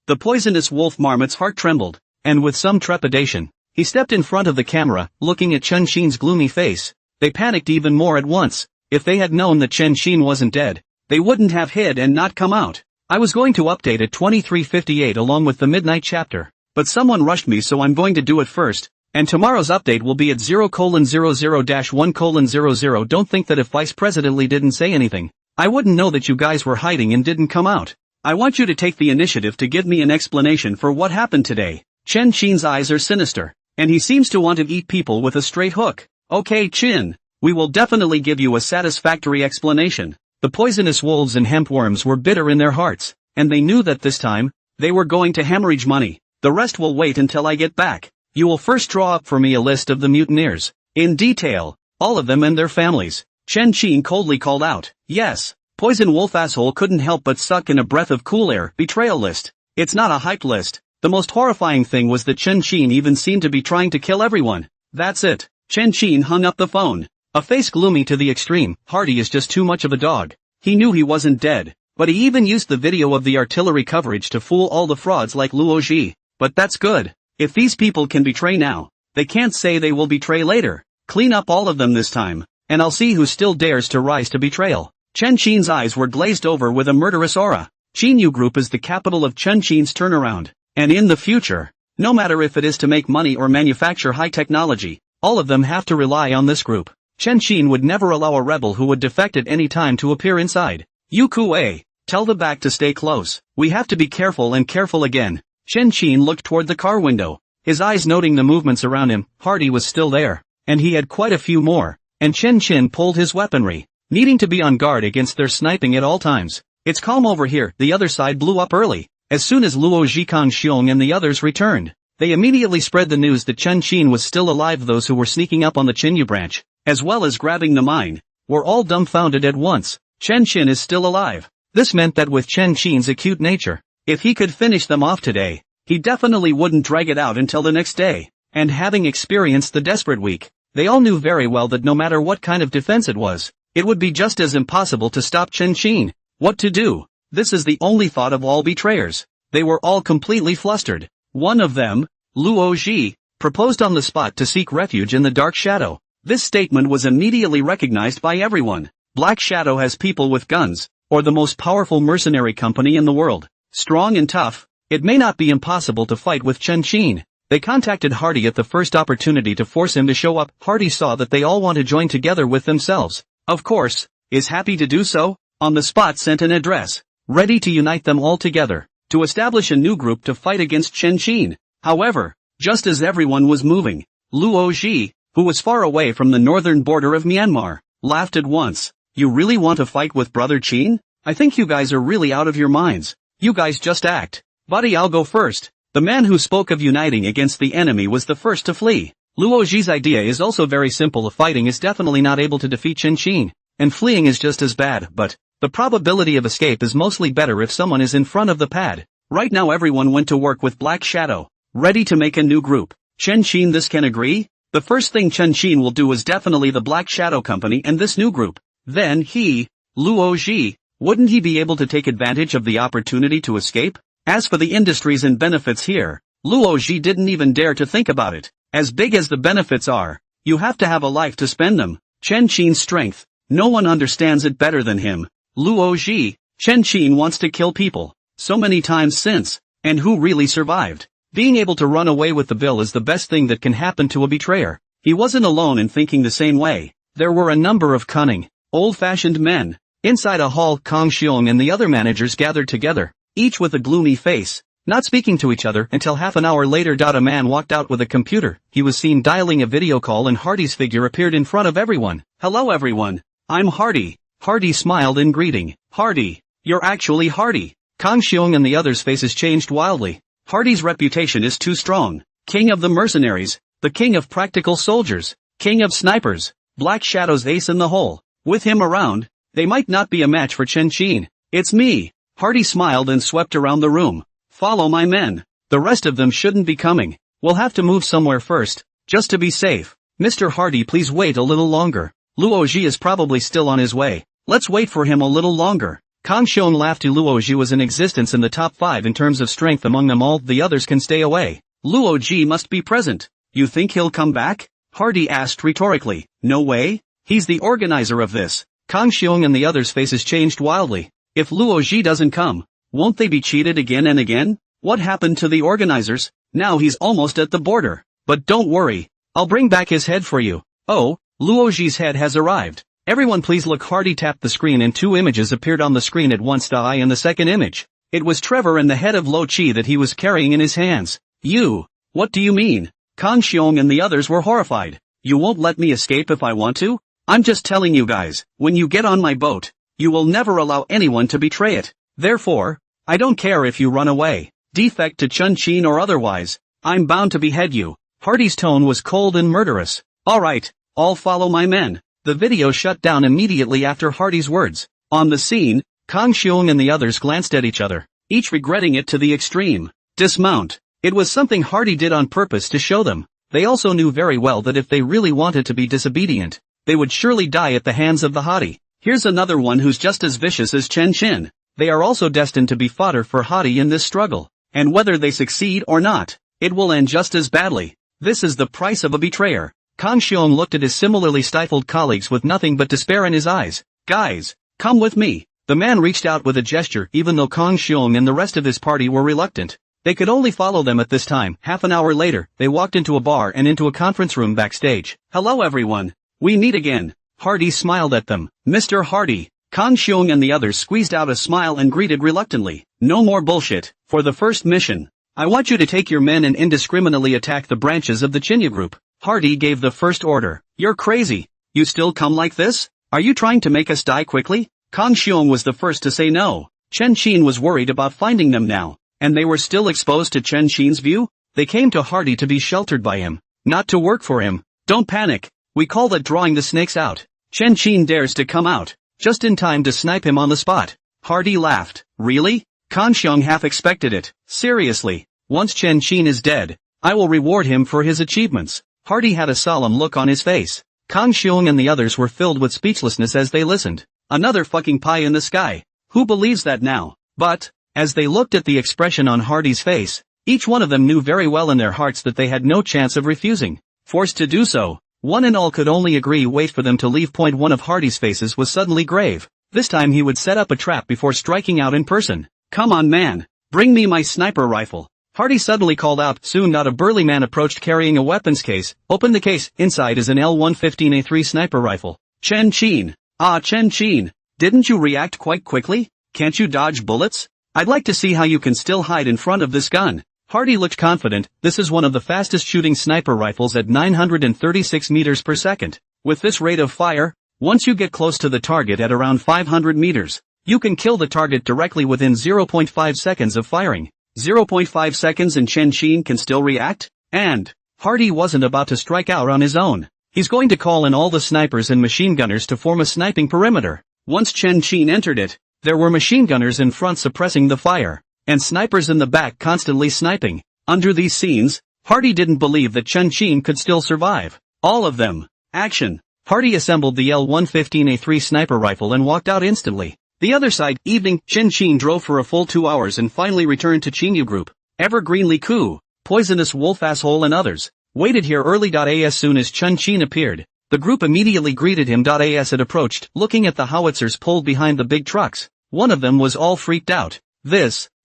[SPEAKER 1] The poisonous wolf marmot's heart trembled, and with some trepidation, he stepped in front of the camera, looking at Chen Qin's gloomy face. They panicked even more at once. If they had known that Chen Qin wasn't dead, they wouldn't have hid and not come out. I was going to update at 23:58 along with the midnight chapter, but someone rushed me, so I'm going to do it first, and tomorrow's update will be at 0:00-1:00. Don't think that if Vice President Lee didn't say anything, I wouldn't know that you guys were hiding and didn't come out. I want you to take the initiative to give me an explanation for what happened today. Chen Qin's eyes are sinister, and he seems to want to eat people with a straight hook. Okay, Qin, we will definitely give you a satisfactory explanation. The poisonous wolves and hempworms were bitter in their hearts, and they knew that this time, they were going to hemorrhage money. The rest will wait until I get back. You will first draw up for me a list of the mutineers, in detail, all of them and their families. Chen Qin coldly called out. Yes. Poison wolf asshole couldn't help but suck in a breath of cool air. Betrayal list. It's not a hype list. The most horrifying thing was that Chen Qin even seemed to be trying to kill everyone. That's it. Chen Qin hung up the phone. A face gloomy to the extreme. Hardy is just too much of a dog. He knew he wasn't dead, but he even used the video of the artillery coverage to fool all the frauds like Luo Ji. But that's good. If these people can betray now, they can't say they will betray later. Clean up all of them this time, and I'll see who still dares to rise to betrayal. Chen Qin's eyes were glazed over with a murderous aura. Qinyu Group is the capital of Chen Qin's turnaround, and in the future, no matter if it is to make money or manufacture high technology, all of them have to rely on this group. Chen Qin would never allow a rebel who would defect at any time to appear inside. Yu Kuei, tell the back to stay close. We have to be careful and careful again. Chen Qin looked toward the car window, his eyes noting the movements around him. Hardy was still there, and he had quite a few more, and Chen Qin pulled his weaponry, needing to be on guard against their sniping at all times. It's calm over here. The other side blew up early. As soon as Luo Zhikang Xiong and the others returned, they immediately spread the news that Chen Qin was still alive. Those who were sneaking up on the Qinyu branch, as well as grabbing the mine, were all dumbfounded at once. Chen Qin is still alive. This meant that with Chen Qin's acute nature, if he could finish them off today, he definitely wouldn't drag it out until the next day. And having experienced the desperate week, they all knew very well that no matter what kind of defense it was, it would be just as impossible to stop Chen Qin. What to do? This is the only thought of all betrayers. They were all completely flustered. One of them, Luo Ji, proposed on the spot to seek refuge in the Dark Shadow. This statement was immediately recognized by everyone. Black Shadow has people with guns, or the most powerful mercenary company in the world. Strong and tough, it may not be impossible to fight with Chen Qin. They contacted Hardy at the first opportunity to force him to show up. Hardy saw that they all want to join together with themselves. Of course, is happy to do so. On the spot sent an address, ready to unite them all together, to establish a new group to fight against Chen Qin. However, just as everyone was moving, Luo Ji, who was far away from the northern border of Myanmar, laughed at once. You really want to fight with Brother Qin? I think you guys are really out of your minds. You guys just act. Buddy, I'll go first. The man who spoke of uniting against the enemy was the first to flee. Luo Ji's idea is also very simple. Fighting is definitely not able to defeat Chen Qin, and fleeing is just as bad, but the probability of escape is mostly better if someone is in front of the pad. Right now everyone went to work with Black Shadow, ready to make a new group. Chen Qin, this can agree? The first thing Chen Qin will do is definitely the Black Shadow Company and this new group. Then he, Luo Ji, wouldn't he be able to take advantage of the opportunity to escape? As for the industries and benefits here, Luo Ji didn't even dare to think about it. As big as the benefits are, you have to have a life to spend them. Chen Qin's strength, no one understands it better than him. Luo Ji, Chen Qin wants to kill people, so many times since, and who really survived? Being able to run away with the bill is the best thing that can happen to a betrayer. He wasn't alone in thinking the same way. There were a number of cunning, old-fashioned men. Inside a hall, Kang Xiong and the other managers gathered together, each with a gloomy face, not speaking to each other until half an hour later. A man walked out with a computer. He was seen dialing a video call and Hardy's figure appeared in front of everyone. Hello everyone. I'm Hardy. Hardy smiled in greeting. Hardy. You're actually Hardy. Kang Xiong and the others' faces changed wildly. Hardy's reputation is too strong. King of the mercenaries. The king of practical soldiers. King of snipers. Black Shadow's ace in the hole. With him around, they might not be a match for Chen Qin. It's me. Hardy smiled and swept around the room. Follow my men. The rest of them shouldn't be coming. We'll have to move somewhere first, just to be safe. Mr. Hardy, please wait a little longer. Luoji is probably still on his way. Let's wait for him a little longer. Kang Xiong laughed. Luoji was in existence in the top 5 in terms of strength among them all. The others can stay away. Luoji must be present. You think he'll come back? Hardy asked rhetorically. No way. He's the organizer of this. Kang Xiong and the others' faces changed wildly. If Luoji doesn't come, won't they be cheated again and again? What happened to the organizers? Now he's almost at the border. But don't worry. I'll bring back his head for you. Oh, Luoji's head has arrived. Everyone please look. Hardy tapped the screen and 2 images appeared on the screen at once. The eye in the second image. It was Trevor and the head of Lo Chi that he was carrying in his hands. You. What do you mean? Kang Xiong and the others were horrified. You won't let me escape if I want to? I'm just telling you guys, when you get on my boat, you will never allow anyone to betray it. Therefore, I don't care if you run away, defect to Chen Qin or otherwise, I'm bound to behead you. Hardy's tone was cold and murderous. Alright, all follow my men. The video shut down immediately after Hardy's words. On the scene, Kang Xiong and the others glanced at each other, each regretting it to the extreme. Dismount. It was something Hardy did on purpose to show them. They also knew very well that if they really wanted to be disobedient, they would surely die at the hands of the haughty. Here's another one who's just as vicious as Chen Qin. They are also destined to be fodder for haughty in this struggle. And whether they succeed or not, it will end just as badly. This is the price of a betrayer. Kang Xiong looked at his similarly stifled colleagues with nothing but despair in his eyes. Guys, come with me. The man reached out with a gesture even though Kang Xiong and the rest of his party were reluctant. They could only follow them at this time. Half an hour later, they walked into a bar and into a conference room backstage. Hello everyone. We meet again. Hardy smiled at them. Mr. Hardy. Kang Xiong and the others squeezed out a smile and greeted reluctantly. No more bullshit. For the first mission, I want you to take your men and indiscriminately attack the branches of the Chinya group. Hardy gave the first order. You're crazy. You still come like this? Are you trying to make us die quickly? Kang Xiong was the first to say no. Chen Qin was worried about finding them now, and they were still exposed to Chen Qin's view. They came to Hardy to be sheltered by him, not to work for him. Don't panic. We call that drawing the snakes out. Chen Qin dares to come out, just in time to snipe him on the spot. Hardy laughed. Really? Kang Xiong half expected it. Seriously. Once Chen Qin is dead, I will reward him for his achievements. Hardy had a solemn look on his face. Kang Xiong and the others were filled with speechlessness as they listened. Another fucking pie in the sky. Who believes that now? But, as they looked at the expression on Hardy's face, each one of them knew very well in their hearts that they had no chance of refusing. Forced to do so, one and all could only agree wait for them to leave. One of Hardy's faces was suddenly grave. This time he would set up a trap before striking out in person. Come on man, bring me my sniper rifle. Hardy suddenly called out. Soon not a burly man approached carrying a weapons case. Opened the case. Inside is an L115A3 sniper rifle. Chen Qin. Ah, Chen Qin. Didn't you react quite quickly? Can't you dodge bullets? I'd like to see how you can still hide in front of this gun. Hardy looked confident. This is one of the fastest shooting sniper rifles at 936 meters per second. With this rate of fire, once you get close to the target at around 500 meters, you can kill the target directly within 0.5 seconds of firing. 0.5 seconds and Chen Qin can still react? And Hardy wasn't about to strike out on his own. He's going to call in all the snipers and machine gunners to form a sniping perimeter. Once Chen Qin entered it, there were machine gunners in front suppressing the fire, and snipers in the back constantly sniping. Under these scenes, Hardy didn't believe that Chen Qin could still survive. All of them. Action. Hardy assembled the L115A3 sniper rifle and walked out instantly. The other side, evening, Chen Qin drove for a full 2 hours and finally returned to Qinyu Group. Evergreen Li Ku, Poisonous Wolf Asshole and others waited here early. As soon as Chen Qin appeared, the group immediately greeted him. As it approached, looking at the howitzers pulled behind the big trucks, one of them was all freaked out.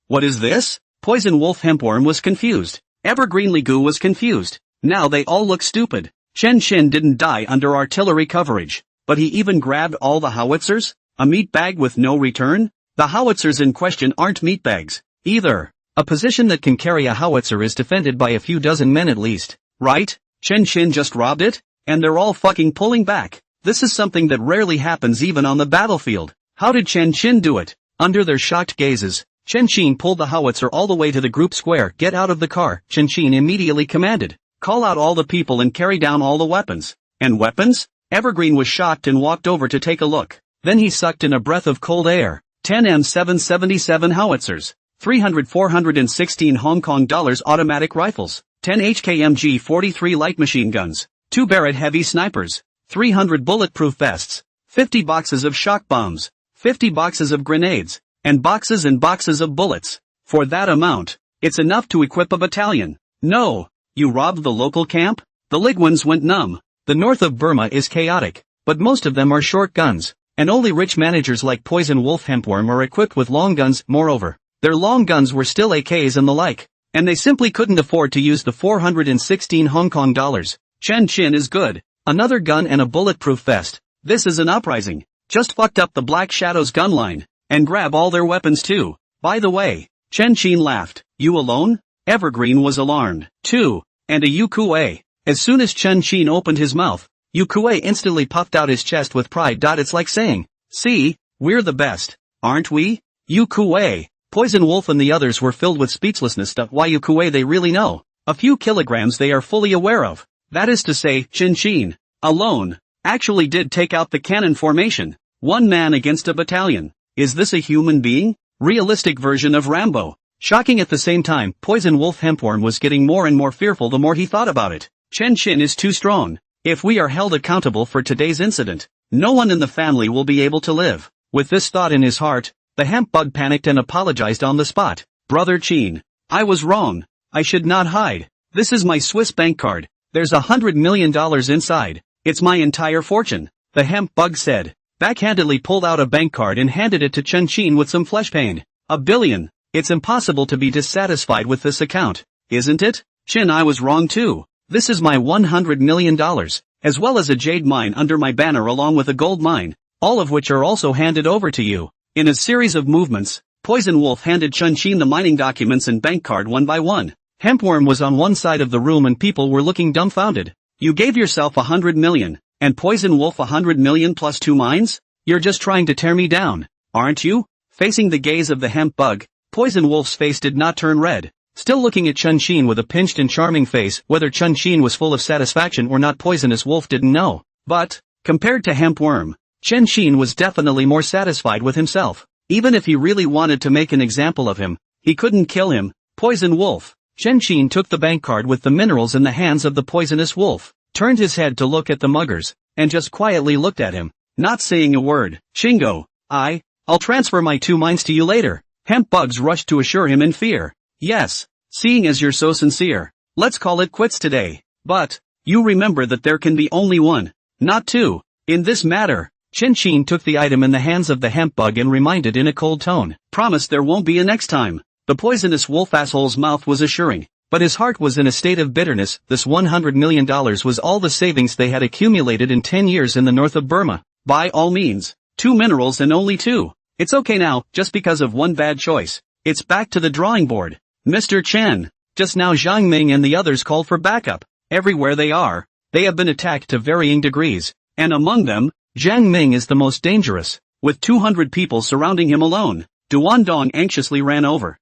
[SPEAKER 1] What is this? Poison Wolf Hempworm was confused. Evergreen Li Gu was confused. Now they all look stupid. Chen Qin didn't die under artillery coverage, but he even grabbed all the howitzers? A meat bag with no return? The howitzers in question aren't meat bags, either. A position that can carry a howitzer is defended by a few dozen men at least, right? Chen Qin just robbed it? And they're all fucking pulling back. This is something that rarely happens even on the battlefield. How did Chen Qin do it? Under their shocked gazes, Chen Qin pulled the howitzer all the way to the group square. Get out of the car, Chen Qin immediately commanded. Call out all the people and carry down all the weapons. And weapons? Evergreen was shocked and walked over to take a look. Then he sucked in a breath of cold air. 10 M777 howitzers, 416 Hong Kong dollars automatic rifles, 10 HKMG-43 light machine guns, 2 Barrett heavy snipers, 300 bulletproof vests, 50 boxes of shock bombs, 50 boxes of grenades, and boxes of bullets. For that amount, it's enough to equip a battalion. No, you robbed the local camp? The Ligwans went numb. The north of Burma is chaotic, but most of them are short guns, and only rich managers like Poison Wolf Hempworm are equipped with long guns. Moreover, their long guns were still AKs and the like, and they simply couldn't afford to use the 416 Hong Kong dollars. Chen Qin is good. Another gun and a bulletproof vest. This is an uprising. Just fucked up the Black Shadows gun line, and grab all their weapons too. By the way, Chen Qin laughed. You alone? Evergreen was alarmed, too, and a Yu Kuei. As soon as Chen Qin opened his mouth, Yu Kuei instantly puffed out his chest with pride. It's like saying, see, we're the best, aren't we? Yu Kuei, Poison Wolf and the others were filled with speechlessness. Why Yu Kuei they really know. A few kilograms they are fully aware of. That is to say, Chen Qin, alone, actually did take out the cannon formation. One man against a battalion. Is this a human being? Realistic version of Rambo. Shocking at the same time, Poison Wolf Hempworm was getting more and more fearful the more he thought about it. Chen Qin is too strong. If we are held accountable for today's incident, no one in the family will be able to live. With this thought in his heart, the hemp bug panicked and apologized on the spot. Brother Qin, I was wrong. I should not hide. This is my Swiss bank card. There's $100 million inside. It's my entire fortune. The hemp bug said, backhandedly pulled out a bank card and handed it to Chen Qin with some flesh pain. $1 billion. It's impossible to be dissatisfied with this account, isn't it? Qin, I was wrong too. This is my $100 million, as well as a jade mine under my banner along with a gold mine, all of which are also handed over to you. In a series of movements, Poison Wolf handed Chen Qin the mining documents and bank card one by one. Hempworm was on one side of the room and people were looking dumbfounded. You gave yourself $100 million, and Poison Wolf $100 million plus 2 mines? You're just trying to tear me down, aren't you? Facing the gaze of the hemp bug, Poison Wolf's face did not turn red. Still looking at Chen Qin with a pinched and charming face, whether Chen Qin was full of satisfaction or not Poisonous Wolf didn't know. But, compared to Hempworm, Chen Qin was definitely more satisfied with himself. Even if he really wanted to make an example of him, he couldn't kill him. Poison Wolf. Chen Qin took the bank card with the minerals in the hands of the Poisonous Wolf, turned his head to look at the muggers, and just quietly looked at him, not saying a word. Shingo, I'll transfer my 2 mines to you later. Hemp bugs rushed to assure him in fear. Yes, seeing as you're so sincere, let's call it quits today. But, you remember that there can be only 1, not 2. In this matter, Chen Qin took the item in the hands of the hemp bug and reminded in a cold tone. Promise there won't be a next time. The Poisonous Wolf asshole's mouth was assuring, but his heart was in a state of bitterness. This $100 million was all the savings they had accumulated in 10 years in the north of Burma. By all means, 2 minerals and only 2. It's okay now, just because of 1 bad choice. It's back to the drawing board. Mr. Chen, just now Zhang Ming and the others called for backup. Everywhere they are, they have been attacked to varying degrees, and among them, Zhang Ming is the most dangerous, with 200 people surrounding him alone. Duandong anxiously ran over.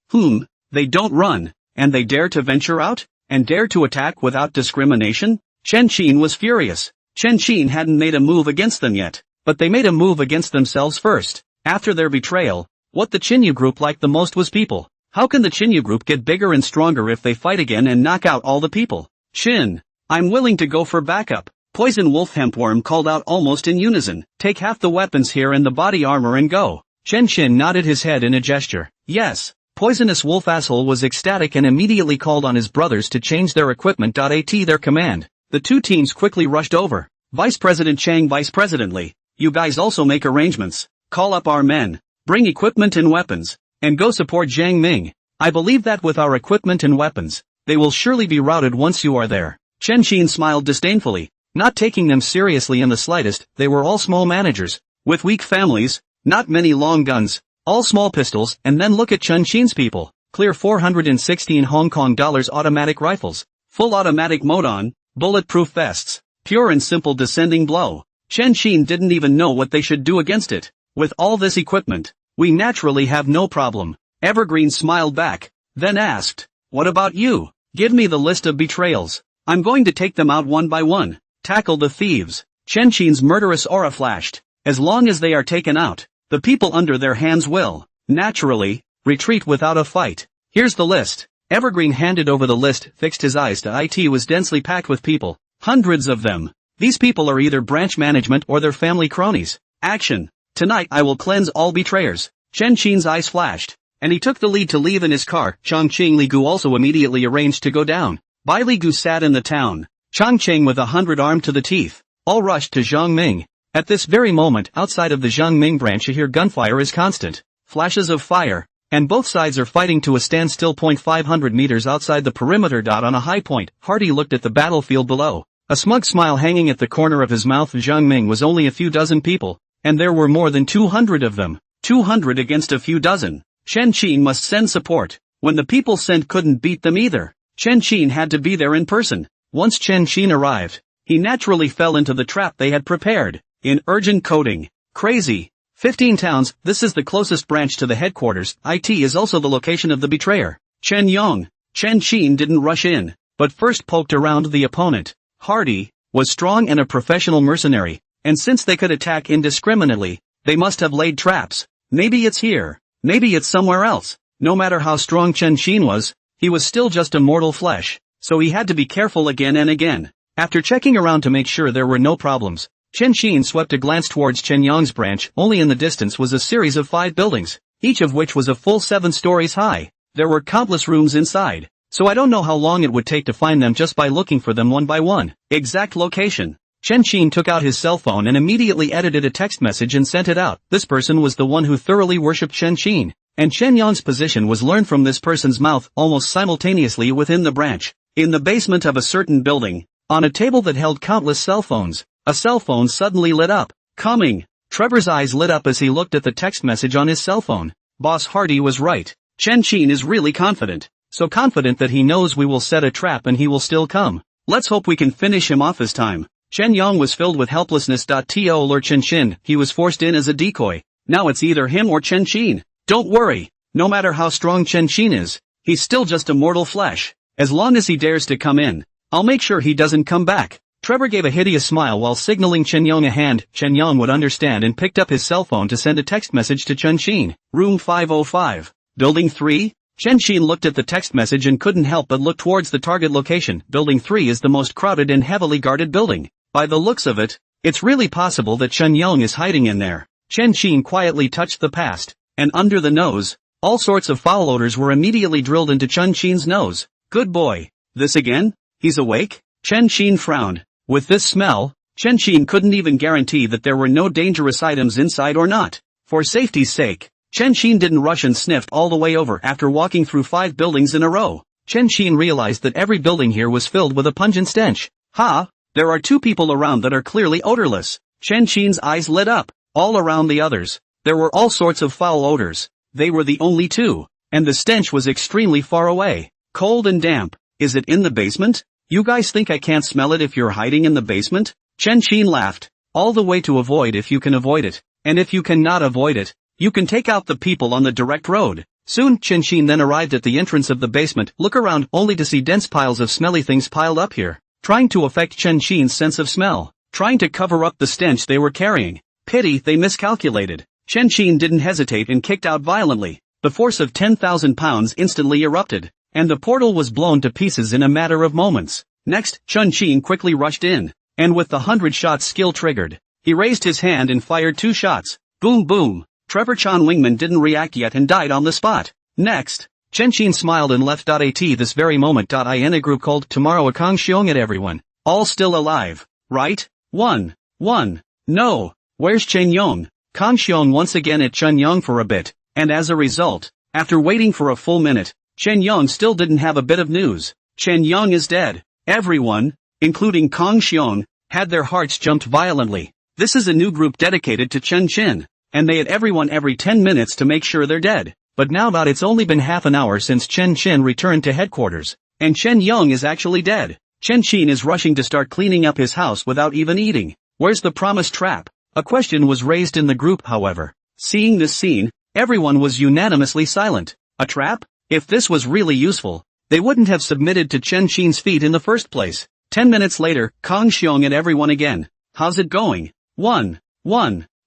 [SPEAKER 1] They don't run, and they dare to venture out, and dare to attack without discrimination? Chen Qin was furious. Chen Qin hadn't made a move against them yet, but they made a move against themselves first. After their betrayal, what the Chinyu group liked the most was people. How can the Chinyu group get bigger and stronger if they fight again and knock out all the people? Qin, I'm willing to go for backup. Poison Wolf Hempworm called out almost in unison. Take half the weapons here and the body armor and go. Chen Qin nodded his head in a gesture. Yes. Poisonous Wolf asshole was ecstatic and immediately called on his brothers to change their equipment. At their command, the 2 teams quickly rushed over. Vice President Chang, Vice President Li, you guys also make arrangements. Call up our men, bring equipment and weapons, and go support Zhang Ming. I believe that with our equipment and weapons, they will surely be routed once you are there. Chen Qin smiled disdainfully, not taking them seriously in the slightest. They were all small managers, with weak families, not many long guns, all small pistols. And then look at Chen Qin's people. Clear 416 Hong Kong dollars automatic rifles, full automatic mode on, bulletproof vests, pure and simple descending blow. Chen Xin didn't even know what they should do against it. With all this equipment, we naturally have no problem. Evergreen smiled back, then asked, what about you? Give me the list of betrayals. I'm going to take them out one by one. Tackle the thieves. Chen Xin's murderous aura flashed. As long as they are taken out, the people under their hands will, naturally, retreat without a fight. Here's the list. Evergreen handed over the list, fixed his eyes to it was densely packed with people. Hundreds of them. These people are either branch management or their family cronies. Action. Tonight I will cleanse all betrayers. Chen Xin's eyes flashed, and he took the lead to leave in his car. Chongqing Ligu also immediately arranged to go down. Bai Ligu sat in the town. Chongqing with 100 armed to the teeth, all rushed to Zhongming. At this very moment outside of the Zhongming branch you hear gunfire is constant. Flashes of fire, and both sides are fighting to a standstill. 500 meters outside the perimeter. On a high point, Hardy looked at the battlefield below. A smug smile hanging at the corner of his mouth. Zhongming was only a few dozen people, and there were more than 200 of them. 200 against a few dozen. Chen Xin must send support. When the people sent couldn't beat them either. Chen Xin had to be there in person. Once Chen Xin arrived, he naturally fell into the trap they had prepared. In urgent coding. Crazy. 15 towns, this is the closest branch to the headquarters. It is also the location of the betrayer. Chen Yong. Chen Xin didn't rush in, but first poked around the opponent. Hardy was strong and a professional mercenary, and since they could attack indiscriminately, they must have laid traps. Maybe it's here. Maybe it's somewhere else. No matter how strong Chen Xin was, he was still just a mortal flesh, so he had to be careful again and again. After checking around to make sure there were no problems, Chen Xin swept a glance towards Chen Yong's branch. Only in the distance was a series of 5 buildings, each of which was a full 7 stories high. There were countless rooms inside, so I don't know how long it would take to find them just by looking for them one by one. Exact location. Chen Xin took out his cell phone and immediately edited a text message and sent it out. This person was the one who thoroughly worshipped Chen Xin, and Chen Yong's position was learned from this person's mouth almost simultaneously within the branch. In the basement of a certain building, on a table that held countless cell phones, a cell phone suddenly lit up. Coming. Trevor's eyes lit up as he looked at the text message on his cell phone. Boss Hardy was right. Chen Xin is really confident. So confident that he knows we will set a trap and he will still come. Let's hope we can finish him off this time. Chen Yong was filled with helplessness. To lure Chen Xin, he was forced in as a decoy. Now it's either him or Chen Xin. Don't worry. No matter how strong Chen Xin is, he's still just a mortal flesh. As long as he dares to come in, I'll make sure he doesn't come back. Trevor gave a hideous smile while signaling Chen Yong a hand. Chen Yong would understand and picked up his cell phone to send a text message to Chen Xin. Room 505. Building 3? Chen Xin looked at the text message and couldn't help but look towards the target location. Building 3 is the most crowded and heavily guarded building. By the looks of it, it's really possible that Chen Yong is hiding in there. Chen Xin quietly touched the past, and under the nose, all sorts of foul odors were immediately drilled into Chen Xin's nose. Good boy. This again? He's awake? Chen Xin frowned. With this smell, Chen Xin couldn't even guarantee that there were no dangerous items inside or not. For safety's sake, Chen Xin didn't rush and sniffed all the way over. After walking through 5 buildings in a row, Chen Xin realized that every building here was filled with a pungent stench. There are 2 people around that are clearly odorless. Chen Xin's eyes lit up. All around the others, there were all sorts of foul odors. They were the only 2, and the stench was extremely far away. Cold and damp. Is it in the basement? You guys think I can't smell it if you're hiding in the basement? Chen Xin laughed. All the way to avoid if you can avoid it, and if you cannot avoid it, you can take out the people on the direct road. Soon Chen Xin then arrived at the entrance of the basement. Look around only to see dense piles of smelly things piled up here, trying to affect Chen Xin's sense of smell, trying to cover up the stench they were carrying. Pity they miscalculated. Chen Xin didn't hesitate and kicked out violently. The force of 10,000 pounds instantly erupted, and the portal was blown to pieces in a matter of moments. Next, Chen Xin quickly rushed in, and with the 100-shot skill triggered, he raised his hand and fired 2 shots. Boom boom. Trevor Chan Wingman didn't react yet and died on the spot. Next, Chen Xin smiled and left. At this very moment. In a group called Tomorrow Kang Xiong at everyone. All still alive, right? 1. No. Where's Chen Yong? Kang Xiong once again at Chen Yong for a bit, and as a result, after waiting for a full minute, Chen Yong still didn't have a bit of news. Chen Yong is dead. Everyone, including Kang Xiong, had their hearts jumped violently. This is a new group dedicated to Chen Xin, and they hit everyone every 10 minutes to make sure they're dead. But now it's only been half an hour since Chen Xin returned to headquarters, and Chen Yong is actually dead. Chen Xin is rushing to start cleaning up his house without even eating. Where's the promised trap? A question was raised in the group, however. Seeing this scene, everyone was unanimously silent. A trap? If this was really useful, they wouldn't have submitted to Chen Qin's feet in the first place. 10 minutes later, Kang Xiong at everyone again. How's it going? One.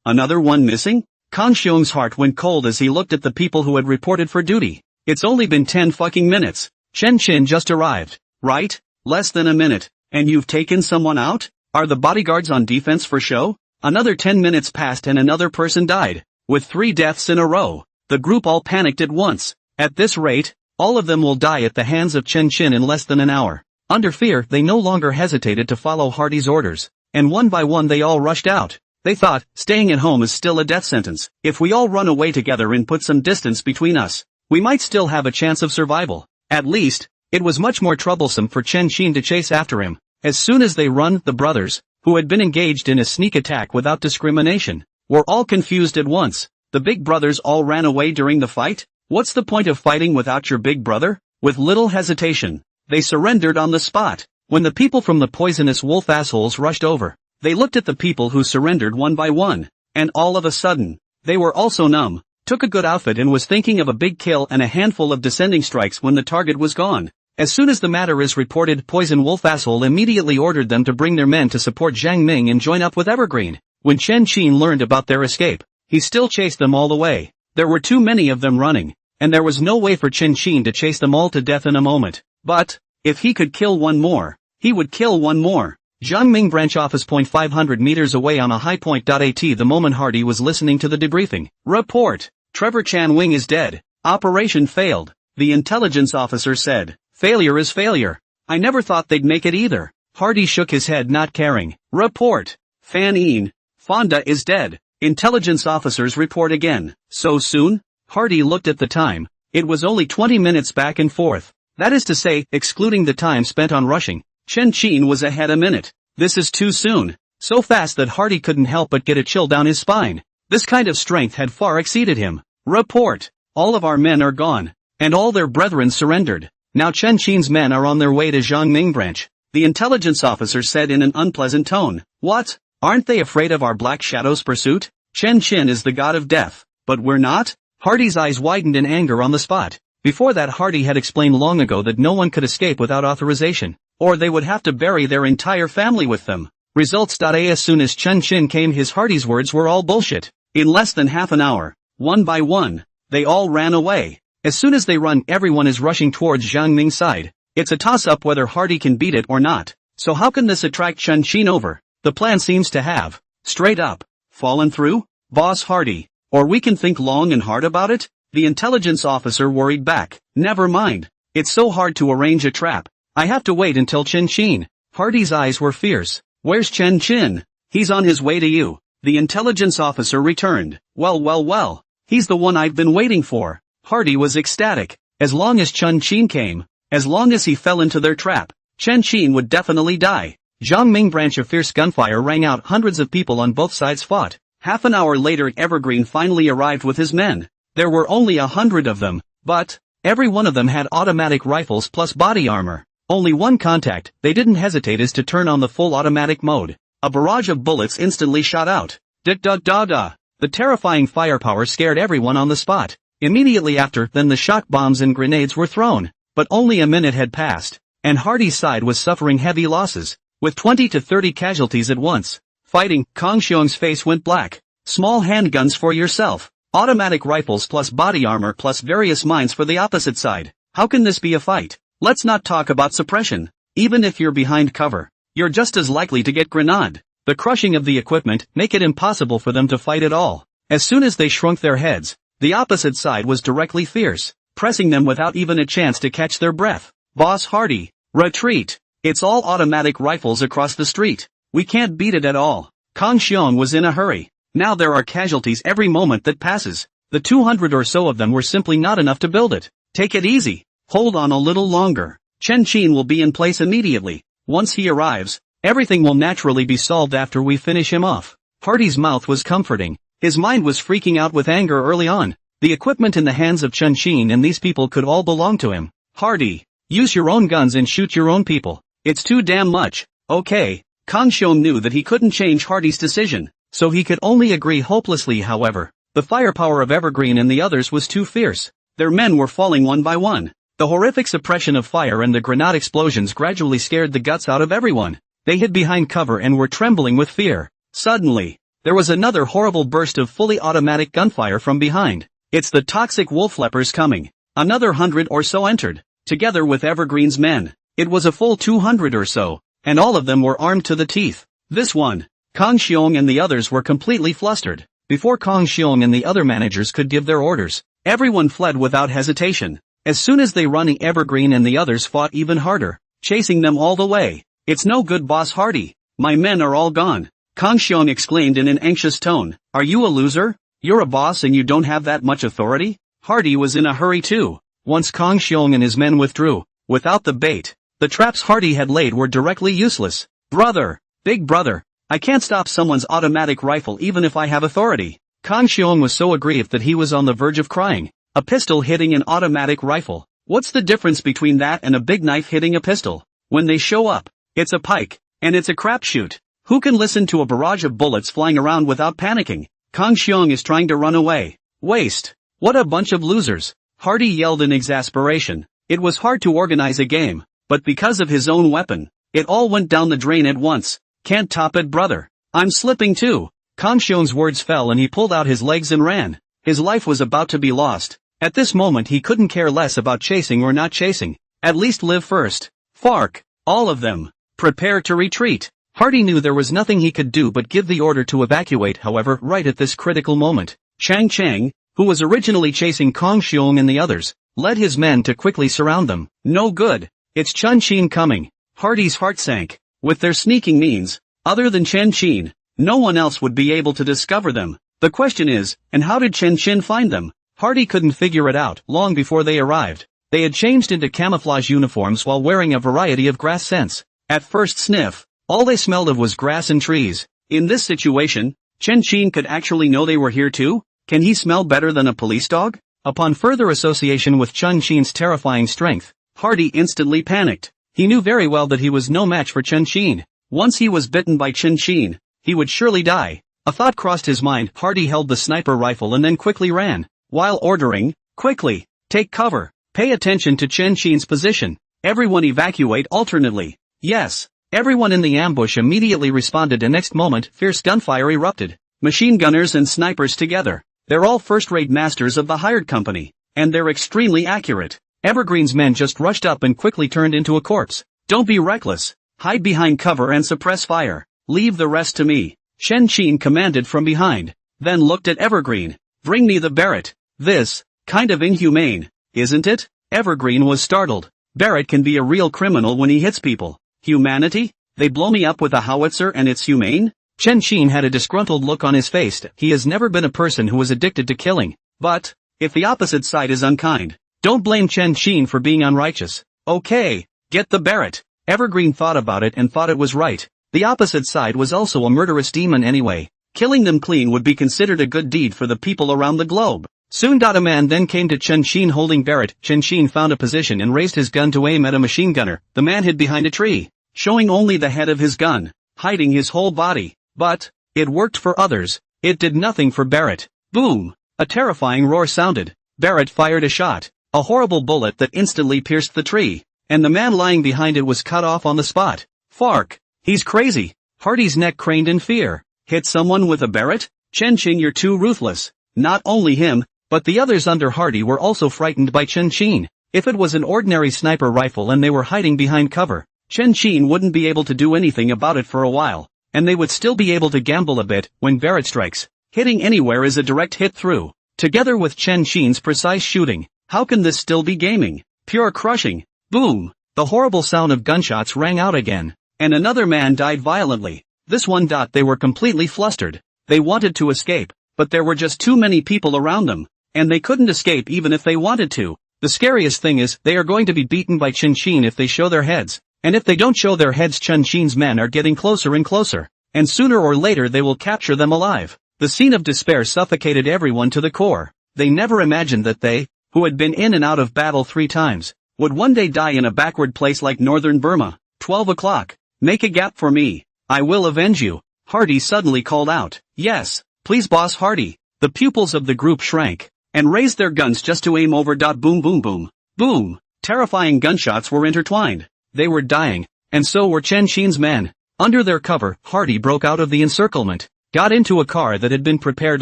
[SPEAKER 1] Another one missing? Kang Xiong's heart went cold as he looked at the people who had reported for duty. It's only been 10 fucking minutes. Chen Qin just arrived. Right? Less than a minute. And you've taken someone out? Are the bodyguards on defense for show? Another 10 minutes passed and another person died. With 3 deaths in a row, the group all panicked at once. At this rate, all of them will die at the hands of Chen Qin in less than an hour. Under fear, they no longer hesitated to follow Hardy's orders, and one by one they all rushed out. They thought, staying at home is still a death sentence. If we all run away together and put some distance between us, we might still have a chance of survival. At least, it was much more troublesome for Chen Qin to chase after him. As soon as they run, the brothers, who had been engaged in a sneak attack without discrimination, were all confused at once. The big brothers all ran away during the fight? What's the point of fighting without your big brother? With little hesitation, they surrendered on the spot. When the people from the poisonous wolf assholes rushed over, they looked at the people who surrendered one by one, and all of a sudden, they were also numb. Took a good outfit and was thinking of a big kill and a handful of descending strikes when the target was gone. As soon as the matter is reported, Poison Wolf Asshole immediately ordered them to bring their men to support Zhang Ming and join up with Evergreen. When Chen Qin learned about their escape, he still chased them all the way. There were too many of them running, and there was no way for Chen Qin to chase them all to death in a moment. But, if he could kill one more, he would kill one more. Zhang Ming branch office point 500 meters away on a high point. At the moment Hardy was listening to the debriefing. Report. Trevor Chan Wing is dead. Operation failed. The intelligence officer said. Failure is failure. I never thought they'd make it either. Hardy shook his head not caring. Report. Fan Yin. Fonda is dead. Intelligence officers report again. So soon? Hardy looked at the time. It was only 20 minutes back and forth. That is to say, excluding the time spent on rushing, Chen Qin was ahead a minute. This is too soon. So fast that Hardy couldn't help but get a chill down his spine. This kind of strength had far exceeded him. Report. All of our men are gone, and all their brethren surrendered. Now Chen Qin's men are on their way to Zhang Ming branch. The intelligence officer said in an unpleasant tone. What? Aren't they afraid of our Black Shadow's pursuit? Chen Qin is the god of death, but we're not? Hardy's eyes widened in anger on the spot. Before that Hardy had explained long ago that no one could escape without authorization, or they would have to bury their entire family with them. Results. As soon as Chen Qin came, his Hardy's words were all bullshit. In less than half an hour, one by one, they all ran away. As soon as they run, everyone is rushing towards Zhang Ming's side. It's a toss-up whether Hardy can beat it or not. So how can this attract Chen Qin over? The plan seems to have, straight up, fallen through? Boss Hardy. Or we can think long and hard about it? The intelligence officer worried back. Never mind. It's so hard to arrange a trap. I have to wait until Chen Qin. Hardy's eyes were fierce. Where's Chen Qin? He's on his way to you. The intelligence officer returned. Well. He's the one I've been waiting for. Hardy was ecstatic. As long as Chen Qin came, as long as he fell into their trap, Chen Qin would definitely die. Zhang Ming branch. A fierce gunfire rang out. Hundreds of people on both sides fought. Half an hour later Evergreen finally arrived with his men. There were only 100 of them, but every one of them had automatic rifles plus body armor. Only one contact. They didn't hesitate as to turn on the full automatic mode. A barrage of bullets instantly shot out. Da. The terrifying firepower scared everyone on the spot. Immediately after, then the shock bombs and grenades were thrown. But only a minute had passed, and Hardy's side was suffering heavy losses, with 20 to 30 casualties at once. Fighting. Kang Xiong's face went black. Small handguns for yourself. Automatic rifles plus body armor plus various mines for the opposite side. How can this be a fight? Let's not talk about suppression. Even if you're behind cover, you're just as likely to get grenaded. The crushing of the equipment make it impossible for them to fight at all. As soon as they shrunk their heads, the opposite side was directly fierce, pressing them without even a chance to catch their breath. Boss Hardy, retreat. It's all automatic rifles across the street. We can't beat it at all. Kang Xiong was in a hurry. Now there are casualties every moment that passes. The 200 or so of them were simply not enough to build it. Take it easy. Hold on a little longer. Chen Qin will be in place immediately. Once he arrives, everything will naturally be solved after we finish him off. Hardy's mouth was comforting. His mind was freaking out with anger early on. The equipment in the hands of Chen Qin and these people could all belong to him. Hardy, use your own guns and shoot your own people. It's too damn much. Okay, Kang Xiong knew that he couldn't change Hardy's decision, so he could only agree hopelessly. However, the firepower of Evergreen and the others was too fierce. Their men were falling one by one. The horrific suppression of fire and the grenade explosions gradually scared the guts out of everyone. They hid behind cover and were trembling with fear. Suddenly, there was another horrible burst of fully automatic gunfire from behind. It's the toxic wolf lepers coming. Another 100 or so entered, together with Evergreen's men. It was a full 200 or so, and all of them were armed to the teeth. This one, Kang Xiong and the others were completely flustered. Before Kang Xiong and the other managers could give their orders, everyone fled without hesitation. As soon as they running, Evergreen and the others fought even harder, chasing them all the way. It's no good, Boss Hardy. My men are all gone. Kang Xiong exclaimed in an anxious tone. Are you a loser? You're a boss and you don't have that much authority? Hardy was in a hurry too. Once Kang Xiong and his men withdrew, without the bait, the traps Hardy had laid were directly useless. Brother, big brother, I can't stop someone's automatic rifle even if I have authority. Kang Xiong was so aggrieved that he was on the verge of crying. A pistol hitting an automatic rifle. What's the difference between that and a big knife hitting a pistol? When they show up, it's a pike, and it's a crapshoot. Who can listen to a barrage of bullets flying around without panicking? Kang Xiong is trying to run away. Waste. What a bunch of losers. Hardy yelled in exasperation. It was hard to organize a game, but because of his own weapon, it all went down the drain at once. Can't top it, brother. I'm slipping too. Kang Xiong's words fell and he pulled out his legs and ran. His life was about to be lost. At this moment he couldn't care less about chasing or not chasing. At least live first. Fark. All of them. Prepare to retreat. Hardy knew there was nothing he could do but give the order to evacuate. However, right at this critical moment, Chang, who was originally chasing Kang Xiong and the others, led his men to quickly surround them. No good. It's Chen Qin coming. Hardy's heart sank. With their sneaking means, other than Chen Qin, no one else would be able to discover them. The question is, and how did Chen Qin find them? Hardy couldn't figure it out. Long before they arrived, they had changed into camouflage uniforms while wearing a variety of grass scents. At first sniff, all they smelled of was grass and trees. In this situation, Chen Qin could actually know they were here too? Can he smell better than a police dog? Upon further association with Chen Qin's terrifying strength, Hardy instantly panicked. He knew very well that he was no match for Chen Qin. Once he was bitten by Chen Qin, he would surely die. A thought crossed his mind. Hardy held the sniper rifle and then quickly ran, while ordering, quickly, take cover, pay attention to Chen Qin's position, everyone evacuate alternately. Yes. Everyone in the ambush immediately responded. The next moment, fierce gunfire erupted. Machine gunners and snipers together. They're all first-rate masters of the hired company, and they're extremely accurate. Evergreen's men just rushed up and quickly turned into a corpse. Don't be reckless. Hide behind cover and suppress fire. Leave the rest to me. Chen Qin commanded from behind, then looked at Evergreen. Bring me the Barrett. This, kind of inhumane, isn't it? Evergreen was startled. Barrett can be a real criminal when he hits people. Humanity? They blow me up with a howitzer and it's humane? Chen Qin had a disgruntled look on his face. He has never been a person who was addicted to killing. But, if the opposite side is unkind, don't blame Chen Qin for being unrighteous. Okay, get the Barrett. Evergreen thought about it and thought it was right. The opposite side was also a murderous demon anyway. Killing them clean would be considered a good deed for the people around the globe. Soon a man then came to Chen Qin holding Barrett. Chen Qin found a position and raised his gun to aim at a machine gunner. The man hid behind a tree, showing only the head of his gun, hiding his whole body. But, it worked for others. It did nothing for Barrett. Boom! A terrifying roar sounded. Barrett fired a shot, a horrible bullet that instantly pierced the tree, and the man lying behind it was cut off on the spot. Fark! He's crazy! Hardy's neck craned in fear. Hit someone with a Barrett? Chen Qin, you're too ruthless. Not only him, but the others under Hardy were also frightened by Chen Qin. If it was an ordinary sniper rifle and they were hiding behind cover, Chen Qin wouldn't be able to do anything about it for a while, and they would still be able to gamble a bit. When Barrett strikes, hitting anywhere is a direct hit through. Together with Chen Qin's precise shooting, how can this still be gaming? Pure crushing. Boom! The horrible sound of gunshots rang out again, and another man died violently. This one. They were completely flustered. They wanted to escape, but there were just too many people around them, and they couldn't escape even if they wanted to. The scariest thing is, they are going to be beaten by Chen Qin if they show their heads. And if they don't show their heads, Chen Qin's men are getting closer and closer, and sooner or later they will capture them alive. The scene of despair suffocated everyone to the core. They never imagined that they, who had been in and out of battle 3 times, would one day die in a backward place like northern Burma. 12 o'clock. Make a gap for me. I will avenge you, Hardy suddenly called out. Yes, please boss Hardy. The pupils of the group shrank and raised their guns just to aim over. Boom boom boom. Boom. Terrifying gunshots were intertwined. They were dying, and so were Chen Qin's men. Under their cover, Hardy broke out of the encirclement, got into a car that had been prepared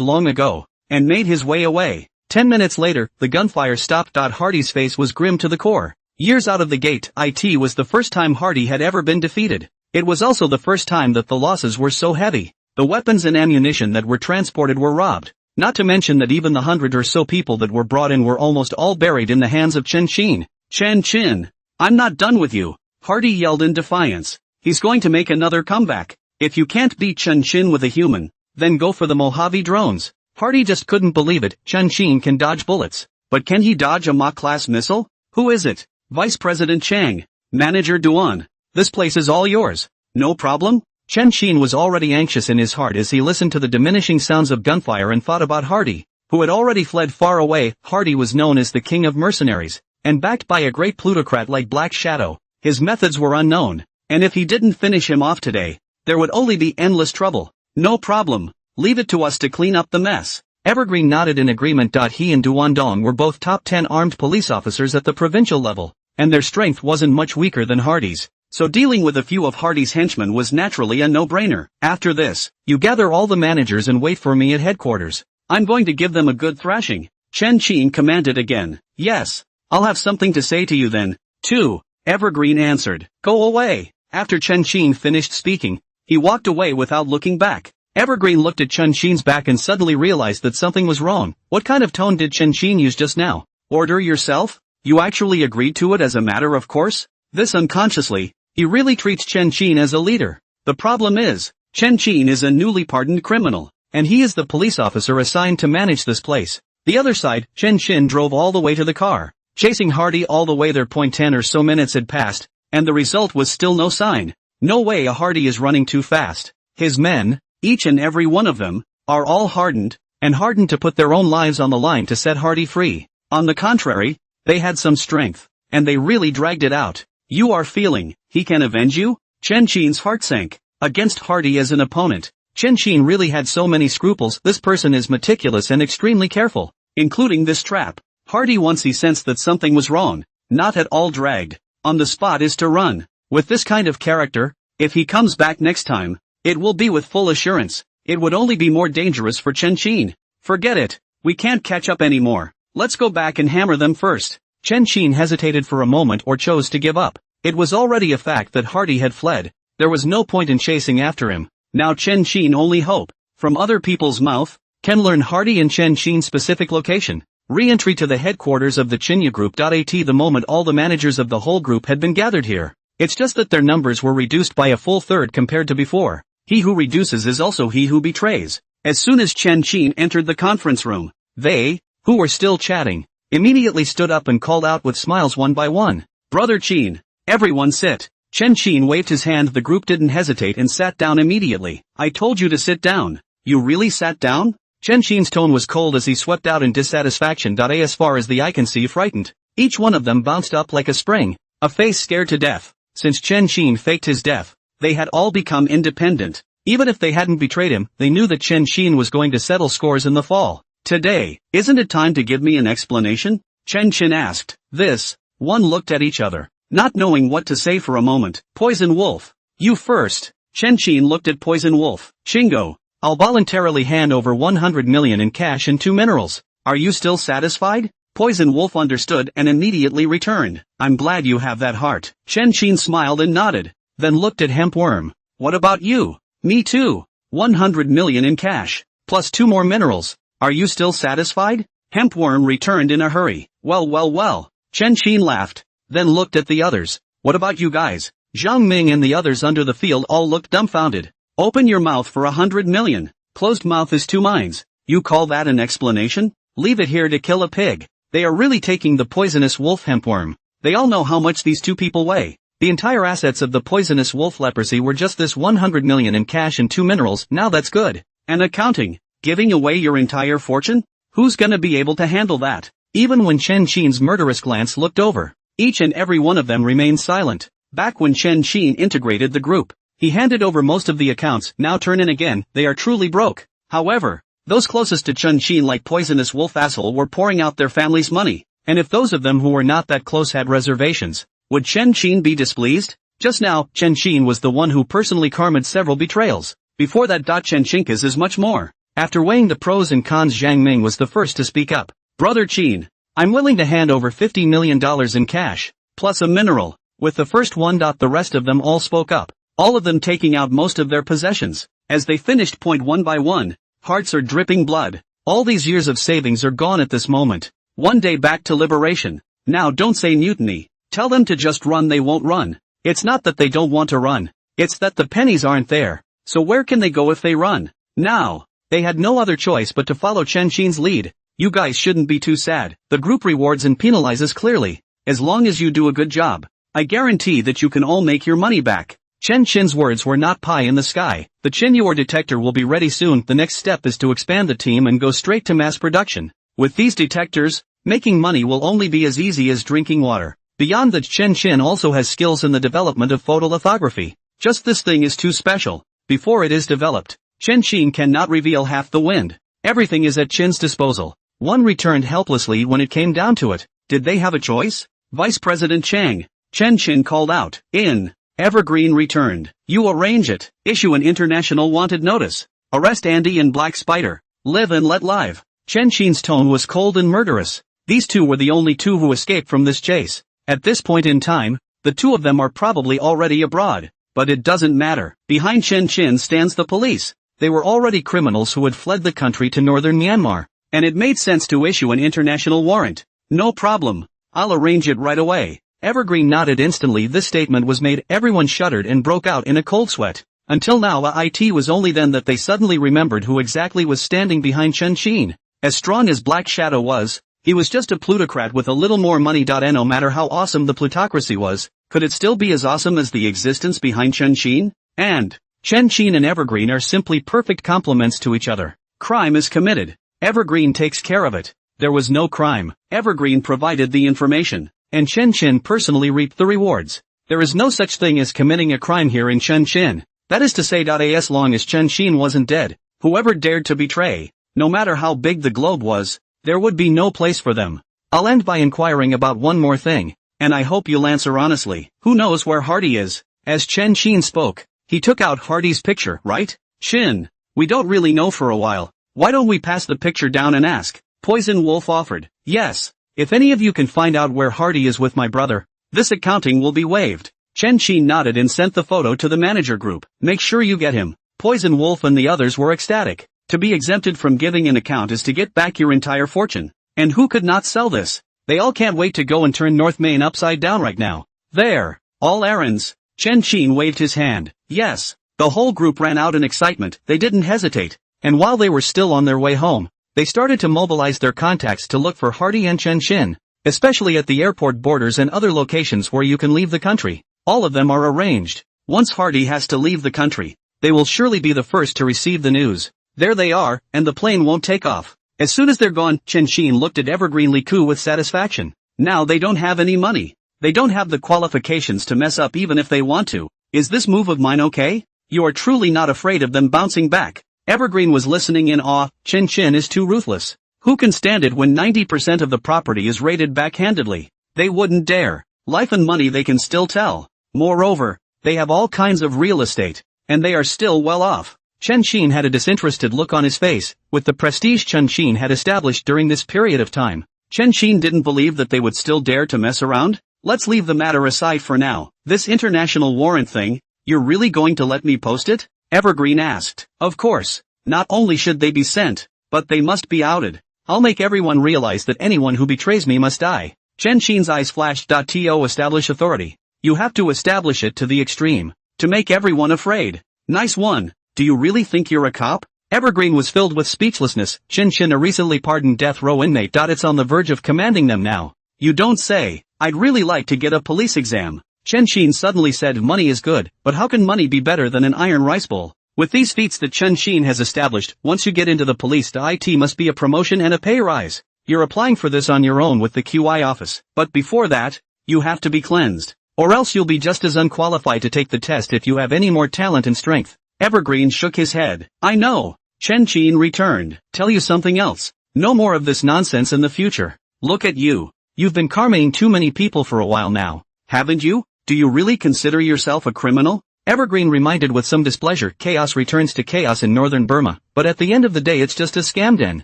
[SPEAKER 1] long ago, and made his way away. 10 minutes later, the gunfire stopped. Hardy's face was grim to the core. Years out of the gate, it was the first time Hardy had ever been defeated. It was also the first time that the losses were so heavy. The weapons and ammunition that were transported were robbed. Not to mention that even the 100 or so people that were brought in were almost all buried in the hands of Chen Qin. Chen Qin, I'm not done with you, Hardy yelled in defiance. He's going to make another comeback. If you can't beat Chen Qin with a human, then go for the Mojave drones. Hardy just couldn't believe it. Chen Qin can dodge bullets, but can he dodge a Mach-class missile? Who is it? Vice President Chang. Manager Duan. This place is all yours. No problem? Chen Qin was already anxious in his heart as he listened to the diminishing sounds of gunfire and thought about Hardy, who had already fled far away. Hardy was known as the king of mercenaries, and backed by a great plutocrat like Black Shadow. His methods were unknown, and if he didn't finish him off today, there would only be endless trouble. No problem. Leave it to us to clean up the mess. Evergreen nodded in agreement. He and Duandong were both top 10 armed police officers at the provincial level, and their strength wasn't much weaker than Hardy's. So dealing with a few of Hardy's henchmen was naturally a no-brainer. After this, you gather all the managers and wait for me at headquarters. I'm going to give them a good thrashing. Chen Qin commanded again. Yes, I'll have something to say to you then, too, Evergreen answered. Go away. After Chen Qin finished speaking, he walked away without looking back. Evergreen looked at Chen Qin's back and suddenly realized that something was wrong. What kind of tone did Chen Qin use just now? Order yourself? You actually agreed to it as a matter of course? This unconsciously. He really treats Chen Qin as a leader. The problem is, Chen Qin is a newly pardoned criminal, and he is the police officer assigned to manage this place. The other side, Chen Qin drove all the way to the car, chasing Hardy all the way there. 10 or so minutes had passed, and the result was still no sign. No way a Hardy is running too fast. His men, each and every one of them, are all hardened to put their own lives on the line to set Hardy free. On the contrary, they had some strength, and they really dragged it out. You are feeling, he can avenge you? Chen Qin's heart sank. Against Hardy as an opponent, Chen Qin really had so many scruples. This person is meticulous and extremely careful, including this trap. Hardy, once he sensed that something was wrong, not at all dragged on the spot, is to run. With this kind of character, if he comes back next time, it will be with full assurance. It would only be more dangerous for Chen Qin. Forget it. We can't catch up anymore. Let's go back and hammer them first. Chen Qin hesitated for a moment or chose to give up. It was already a fact that Hardy had fled. There was no point in chasing after him. Now Chen Qin only hope, from other people's mouth, can learn Hardy and Chen Qin's specific location. Re-entry to the headquarters of the Chinya Group. At the moment all the managers of the whole group had been gathered here. It's just that their numbers were reduced by a full third compared to before. He who reduces is also he who betrays. As soon as Chen Qin entered the conference room, they, who were still chatting, immediately stood up and called out with smiles one by one. Brother Qin, everyone sit. Chen Qin waved his hand. The group didn't hesitate and sat down immediately. I told you to sit down. You really sat down? Chen Qin's tone was cold as he swept out in dissatisfaction. As far as the eye can see, frightened. Each one of them bounced up like a spring, a face scared to death. Since Chen Qin faked his death, they had all become independent. Even if they hadn't betrayed him, they knew that Chen Qin was going to settle scores in the fall. Today, isn't it time to give me an explanation? Chen Qin asked. This, one looked at each other, not knowing what to say for a moment. Poison Wolf. You first. Chen Qin looked at Poison Wolf. Shingo, I'll voluntarily hand over 100 million in cash and 2 minerals. Are you still satisfied? Poison Wolf understood and immediately returned. I'm glad you have that heart. Chen Qin smiled and nodded, then looked at Hempworm. What about you? Me too. 100 million in cash, plus 2 more minerals. Are you still satisfied? Hempworm returned in a hurry. Well. Chen Qin laughed, then looked at the others. What about you guys? Zhang Ming and the others under the field all looked dumbfounded. Open your mouth for 100 million. Closed mouth is 2 minds. You call that an explanation? Leave it here to kill a pig. They are really taking the poisonous wolf. Hempworm. They all know how much these 2 people weigh. The entire assets of the poisonous wolf leprosy were just this 100 million in cash and 2 minerals. Now that's good. And accounting. Giving away your entire fortune? Who's gonna be able to handle that? Even when Chen Qin's murderous glance looked over, each and every one of them remained silent. Back when Chen Qin integrated the group, He handed over most of the accounts. Now turn in again, they are truly broke. However, those closest to Chen Qin like poisonous wolf asshole were pouring out their family's money, and if those of them who were not that close had reservations, would Chen Qin be displeased? Just now, Chen Qin was the one who personally karmed several betrayals. Before that, Chen Qinkas is much more. After weighing the pros and cons, Zhang Ming was the first to speak up. Brother Qin, I'm willing to hand over $50 million in cash, plus a mineral. With the first one. The rest of them all spoke up, all of them taking out most of their possessions. As they finished point one by one, hearts are dripping blood. All these years of savings are gone at this moment. One day back to liberation. Now don't say mutiny. Tell them to just run. They won't run. It's not that they don't want to run. It's that the pennies aren't there. So where can they go if they run? Now, they had no other choice but to follow Chen Qin's lead. You guys shouldn't be too sad. The group rewards and penalizes clearly. As long as you do a good job, I guarantee that you can all make your money back. Chen Qin's words were not pie in the sky. The Qinyuer detector will be ready soon. The next step is to expand the team and go straight to mass production. With these detectors, making money will only be as easy as drinking water. Beyond that, Chen Qin also has skills in the development of photolithography. Just this thing is too special. Before it is developed, Chen Qin cannot reveal half the wind. Everything is at Qin's disposal. One returned helplessly when it came down to it. Did they have a choice? Vice President Chang. Chen Qin called out. In. Evergreen returned. You arrange it. Issue an international wanted notice. Arrest Andy and Black Spider. Live and let live. Chen Qin's tone was cold and murderous. These two were the only two who escaped from this chase. At this point in time, the two of them are probably already abroad. But it doesn't matter. Behind Chen Qin stands the police. They were already criminals who had fled the country to northern Myanmar, and it made sense to issue an international warrant. No problem. I'll arrange it right away. Evergreen nodded instantly. This statement was made. Everyone shuddered and broke out in a cold sweat. Until now, it was only then that they suddenly remembered who exactly was standing behind Chen Qin. As strong as Black Shadow was, he was just a plutocrat with a little more money. No matter how awesome the plutocracy was, could it still be as awesome as the existence behind Chen Qin? And Chen Qin and Evergreen are simply perfect complements to each other. Crime is committed. Evergreen takes care of it. There was no crime. Evergreen provided the information, and Chen Qin personally reaped the rewards. There is no such thing as committing a crime here in Chen Qin. That is to say, as long as Chen Qin wasn't dead, whoever dared to betray, no matter how big the globe was, there would be no place for them. I'll end by inquiring about one more thing, and I hope you'll answer honestly. Who knows where Hardy is? As Chen Qin spoke, he took out Hardy's picture, right? Qin, we don't really know for a while. Why don't we pass the picture down and ask? Poison Wolf offered. Yes. If any of you can find out where Hardy is with my brother, this accounting will be waived. Chen Qin nodded and sent the photo to the manager group. Make sure you get him. Poison Wolf and the others were ecstatic. To be exempted from giving an account is to get back your entire fortune. And who could not sell this? They all can't wait to go and turn North Main upside down right now. There. All errands. Chen Qin waved his hand. Yes. The whole group ran out in excitement. They didn't hesitate. And while they were still on their way home, they started to mobilize their contacts to look for Hardy and Chen Qin, especially at the airport borders and other locations where you can leave the country. All of them are arranged. Once Hardy has to leave the country, they will surely be the first to receive the news. There they are, and the plane won't take off. As soon as they're gone, Chen Qin looked at Evergreen Liku with satisfaction. Now they don't have any money. They don't have the qualifications to mess up even if they want to. Is this move of mine okay? You are truly not afraid of them bouncing back. Evergreen was listening in awe. Chen Qin is too ruthless. Who can stand it when 90% of the property is raided backhandedly? They wouldn't dare. Life and money they can still tell. Moreover, they have all kinds of real estate, and they are still well off. Chen Qin had a disinterested look on his face. With the prestige Chen Qin had established during this period of time, Chen Qin didn't believe that they would still dare to mess around. Let's leave the matter aside for now. This international warrant thing, you're really going to let me post it? Evergreen asked. Of course. Not only should they be sent, but they must be outed. I'll make everyone realize that anyone who betrays me must die. Chen Qin's eyes flashed. To establish authority, you have to establish it to the extreme, to make everyone afraid. Nice one. Do you really think you're a cop? Evergreen was filled with speechlessness. Chen Qin, a recently pardoned death row inmate. It's on the verge of commanding them now. You don't say. I'd really like to get a police exam. Chen Qin suddenly said money is good, but how can money be better than an iron rice bowl? With these feats that Chen Qin has established, once you get into the police, it must be a promotion and a pay rise. You're applying for this on your own with the QI office, but before that, you have to be cleansed. Or else you'll be just as unqualified to take the test if you have any more talent and strength. Evergreen shook his head. I know. Chen Qin returned. Tell you something else. No more of this nonsense in the future. Look at you. You've been karmaing too many people for a while now. Haven't you? Do you really consider yourself a criminal? Evergreen reminded with some displeasure. Chaos returns to chaos in northern Burma, but at the end of the day it's just a scam den.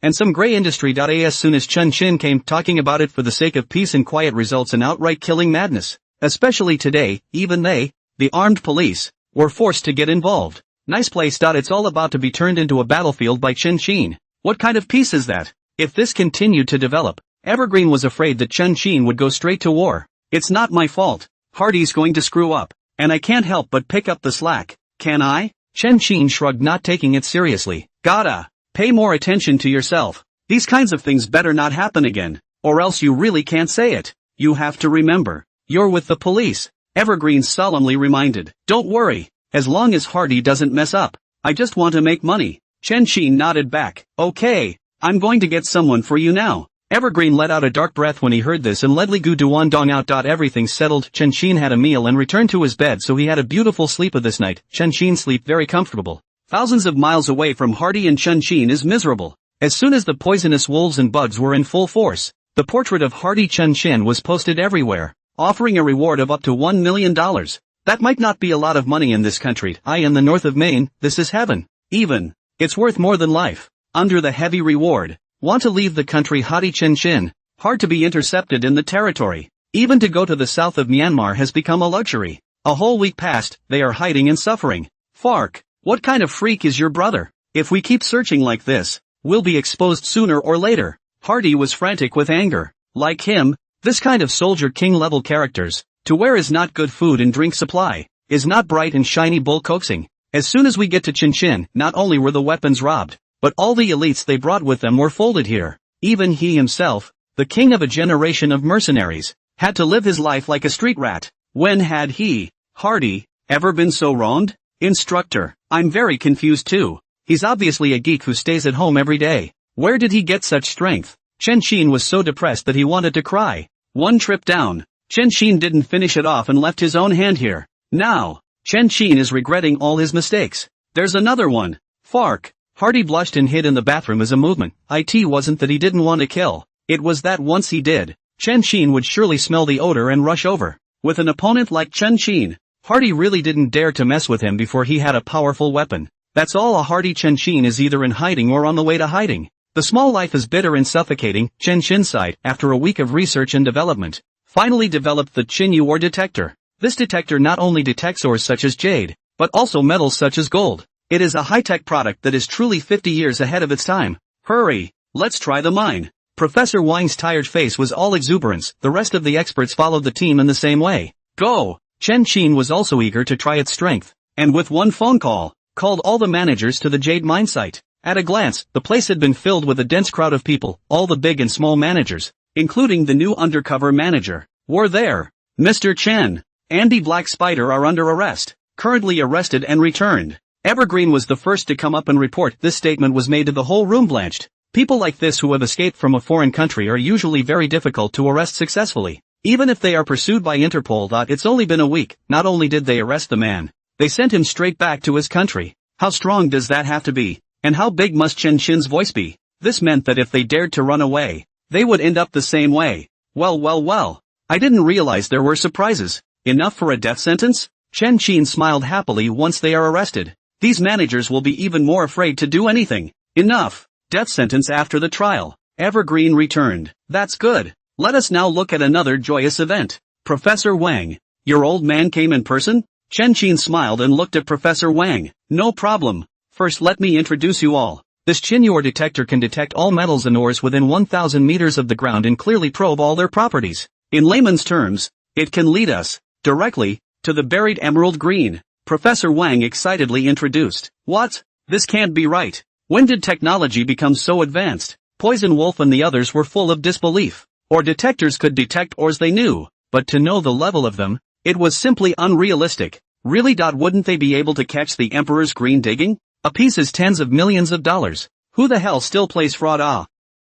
[SPEAKER 1] And some grey industry. As soon as Chen Qin came talking about it for the sake of peace and quiet results in outright killing madness. Especially today, even they, the armed police, were forced to get involved. Nice place. It's all about to be turned into a battlefield by Chen Qin. What kind of peace is that? If this continued to develop, Evergreen was afraid that Chen Qin would go straight to war. It's not my fault. Hardy's going to screw up, and I can't help but pick up the slack, can I? Chen Qin shrugged, not taking it seriously. Gotta pay more attention to yourself. These kinds of things better not happen again, or else you really can't say it. You have to remember, you're with the police, Evergreen solemnly reminded. Don't worry, as long as Hardy doesn't mess up. I just want to make money. Chen Qin nodded back. Okay, I'm going to get someone for you now. Evergreen let out a dark breath when he heard this and let Li Gu Duan dong out. Everything settled. Chen Qin had a meal and returned to his bed, so he had a beautiful sleep of this night. Chen Qin sleep very comfortable. Thousands of miles away from Hardy, and Chen Qin is miserable. As soon as the poisonous wolves and bugs were in full force, the portrait of Hardy Chen Qin was posted everywhere, offering a reward of up to $1 million. That might not be a lot of money in this country. In the north of Maine, this is heaven. Even, it's worth more than life. Under the heavy reward. Want to leave the country? Hardy Chen Qin. Hard to be intercepted in the territory. Even to go to the south of Myanmar has become a luxury. A whole week passed, they are hiding and suffering. Fark, what kind of freak is your brother? If we keep searching like this, we'll be exposed sooner or later. Hardy was frantic with anger. Like him, this kind of soldier king level characters, to where is not good food and drink supply, is not bright and shiny bull coaxing. As soon as we get to Chen Qin, not only were the weapons robbed, but all the elites they brought with them were folded here. Even he himself, the king of a generation of mercenaries, had to live his life like a street rat. When had he, Hardy, ever been so wronged? Instructor, I'm very confused too. He's obviously a geek who stays at home every day. Where did he get such strength? Chen Qin was so depressed that he wanted to cry. One trip down, Chen Qin didn't finish it off and left his own hand here. Now, Chen Qin is regretting all his mistakes. There's another one. Fark. Hardy blushed and hid in the bathroom as a movement. It wasn't that he didn't want to kill. It was that once he did, Chen Qin would surely smell the odor and rush over. With an opponent like Chen Qin, Hardy really didn't dare to mess with him before he had a powerful weapon. That's all. A Hardy Chen Qin is either in hiding or on the way to hiding. The small life is bitter and suffocating. Chen Qin sighed, after a week of research and development, finally developed the Qin ore detector. This detector not only detects ores such as jade, but also metals such as gold. It is a high-tech product that is truly 50 years ahead of its time. Hurry, let's try the mine. Professor Wang's tired face was all exuberance. The rest of the experts followed the team in the same way. Go! Chen Qin was also eager to try its strength, and with one phone call, called all the managers to the jade mine site. At a glance, the place had been filled with a dense crowd of people. All the big and small managers, including the new undercover manager, were there. Mr. Chen, Andy Black Spider are under arrest, currently arrested and returned. Evergreen was the first to come up and report. This statement was made to the whole room blanched. People like this who have escaped from a foreign country are usually very difficult to arrest successfully, even if they are pursued by Interpol. It's only been a week. Not only did they arrest the man, they sent him straight back to his country. How strong does that have to be? And how big must Chen Qin's voice be? This meant that if they dared to run away, they would end up the same way. Well. I didn't realize there were surprises. Enough for a death sentence? Chen Qin smiled happily. Once they are arrested, these managers will be even more afraid to do anything. Enough. Death sentence after the trial. Evergreen returned. That's good. Let us now look at another joyous event. Professor Wang, your old man came in person? Chen Qin smiled and looked at Professor Wang. No problem. First let me introduce you all. This Qin ore detector can detect all metals and ores within 1,000 meters of the ground and clearly probe all their properties. In layman's terms, it can lead us, directly, to the buried emerald green. Professor Wang excitedly introduced. What? This can't be right. When did technology become so advanced? Poison Wolf and the others were full of disbelief. Ore detectors could detect ores they knew, but to know the level of them, it was simply unrealistic. Really? Wouldn't they be able to catch the Emperor's green digging? A piece is tens of millions of dollars. Who the hell still plays fraud?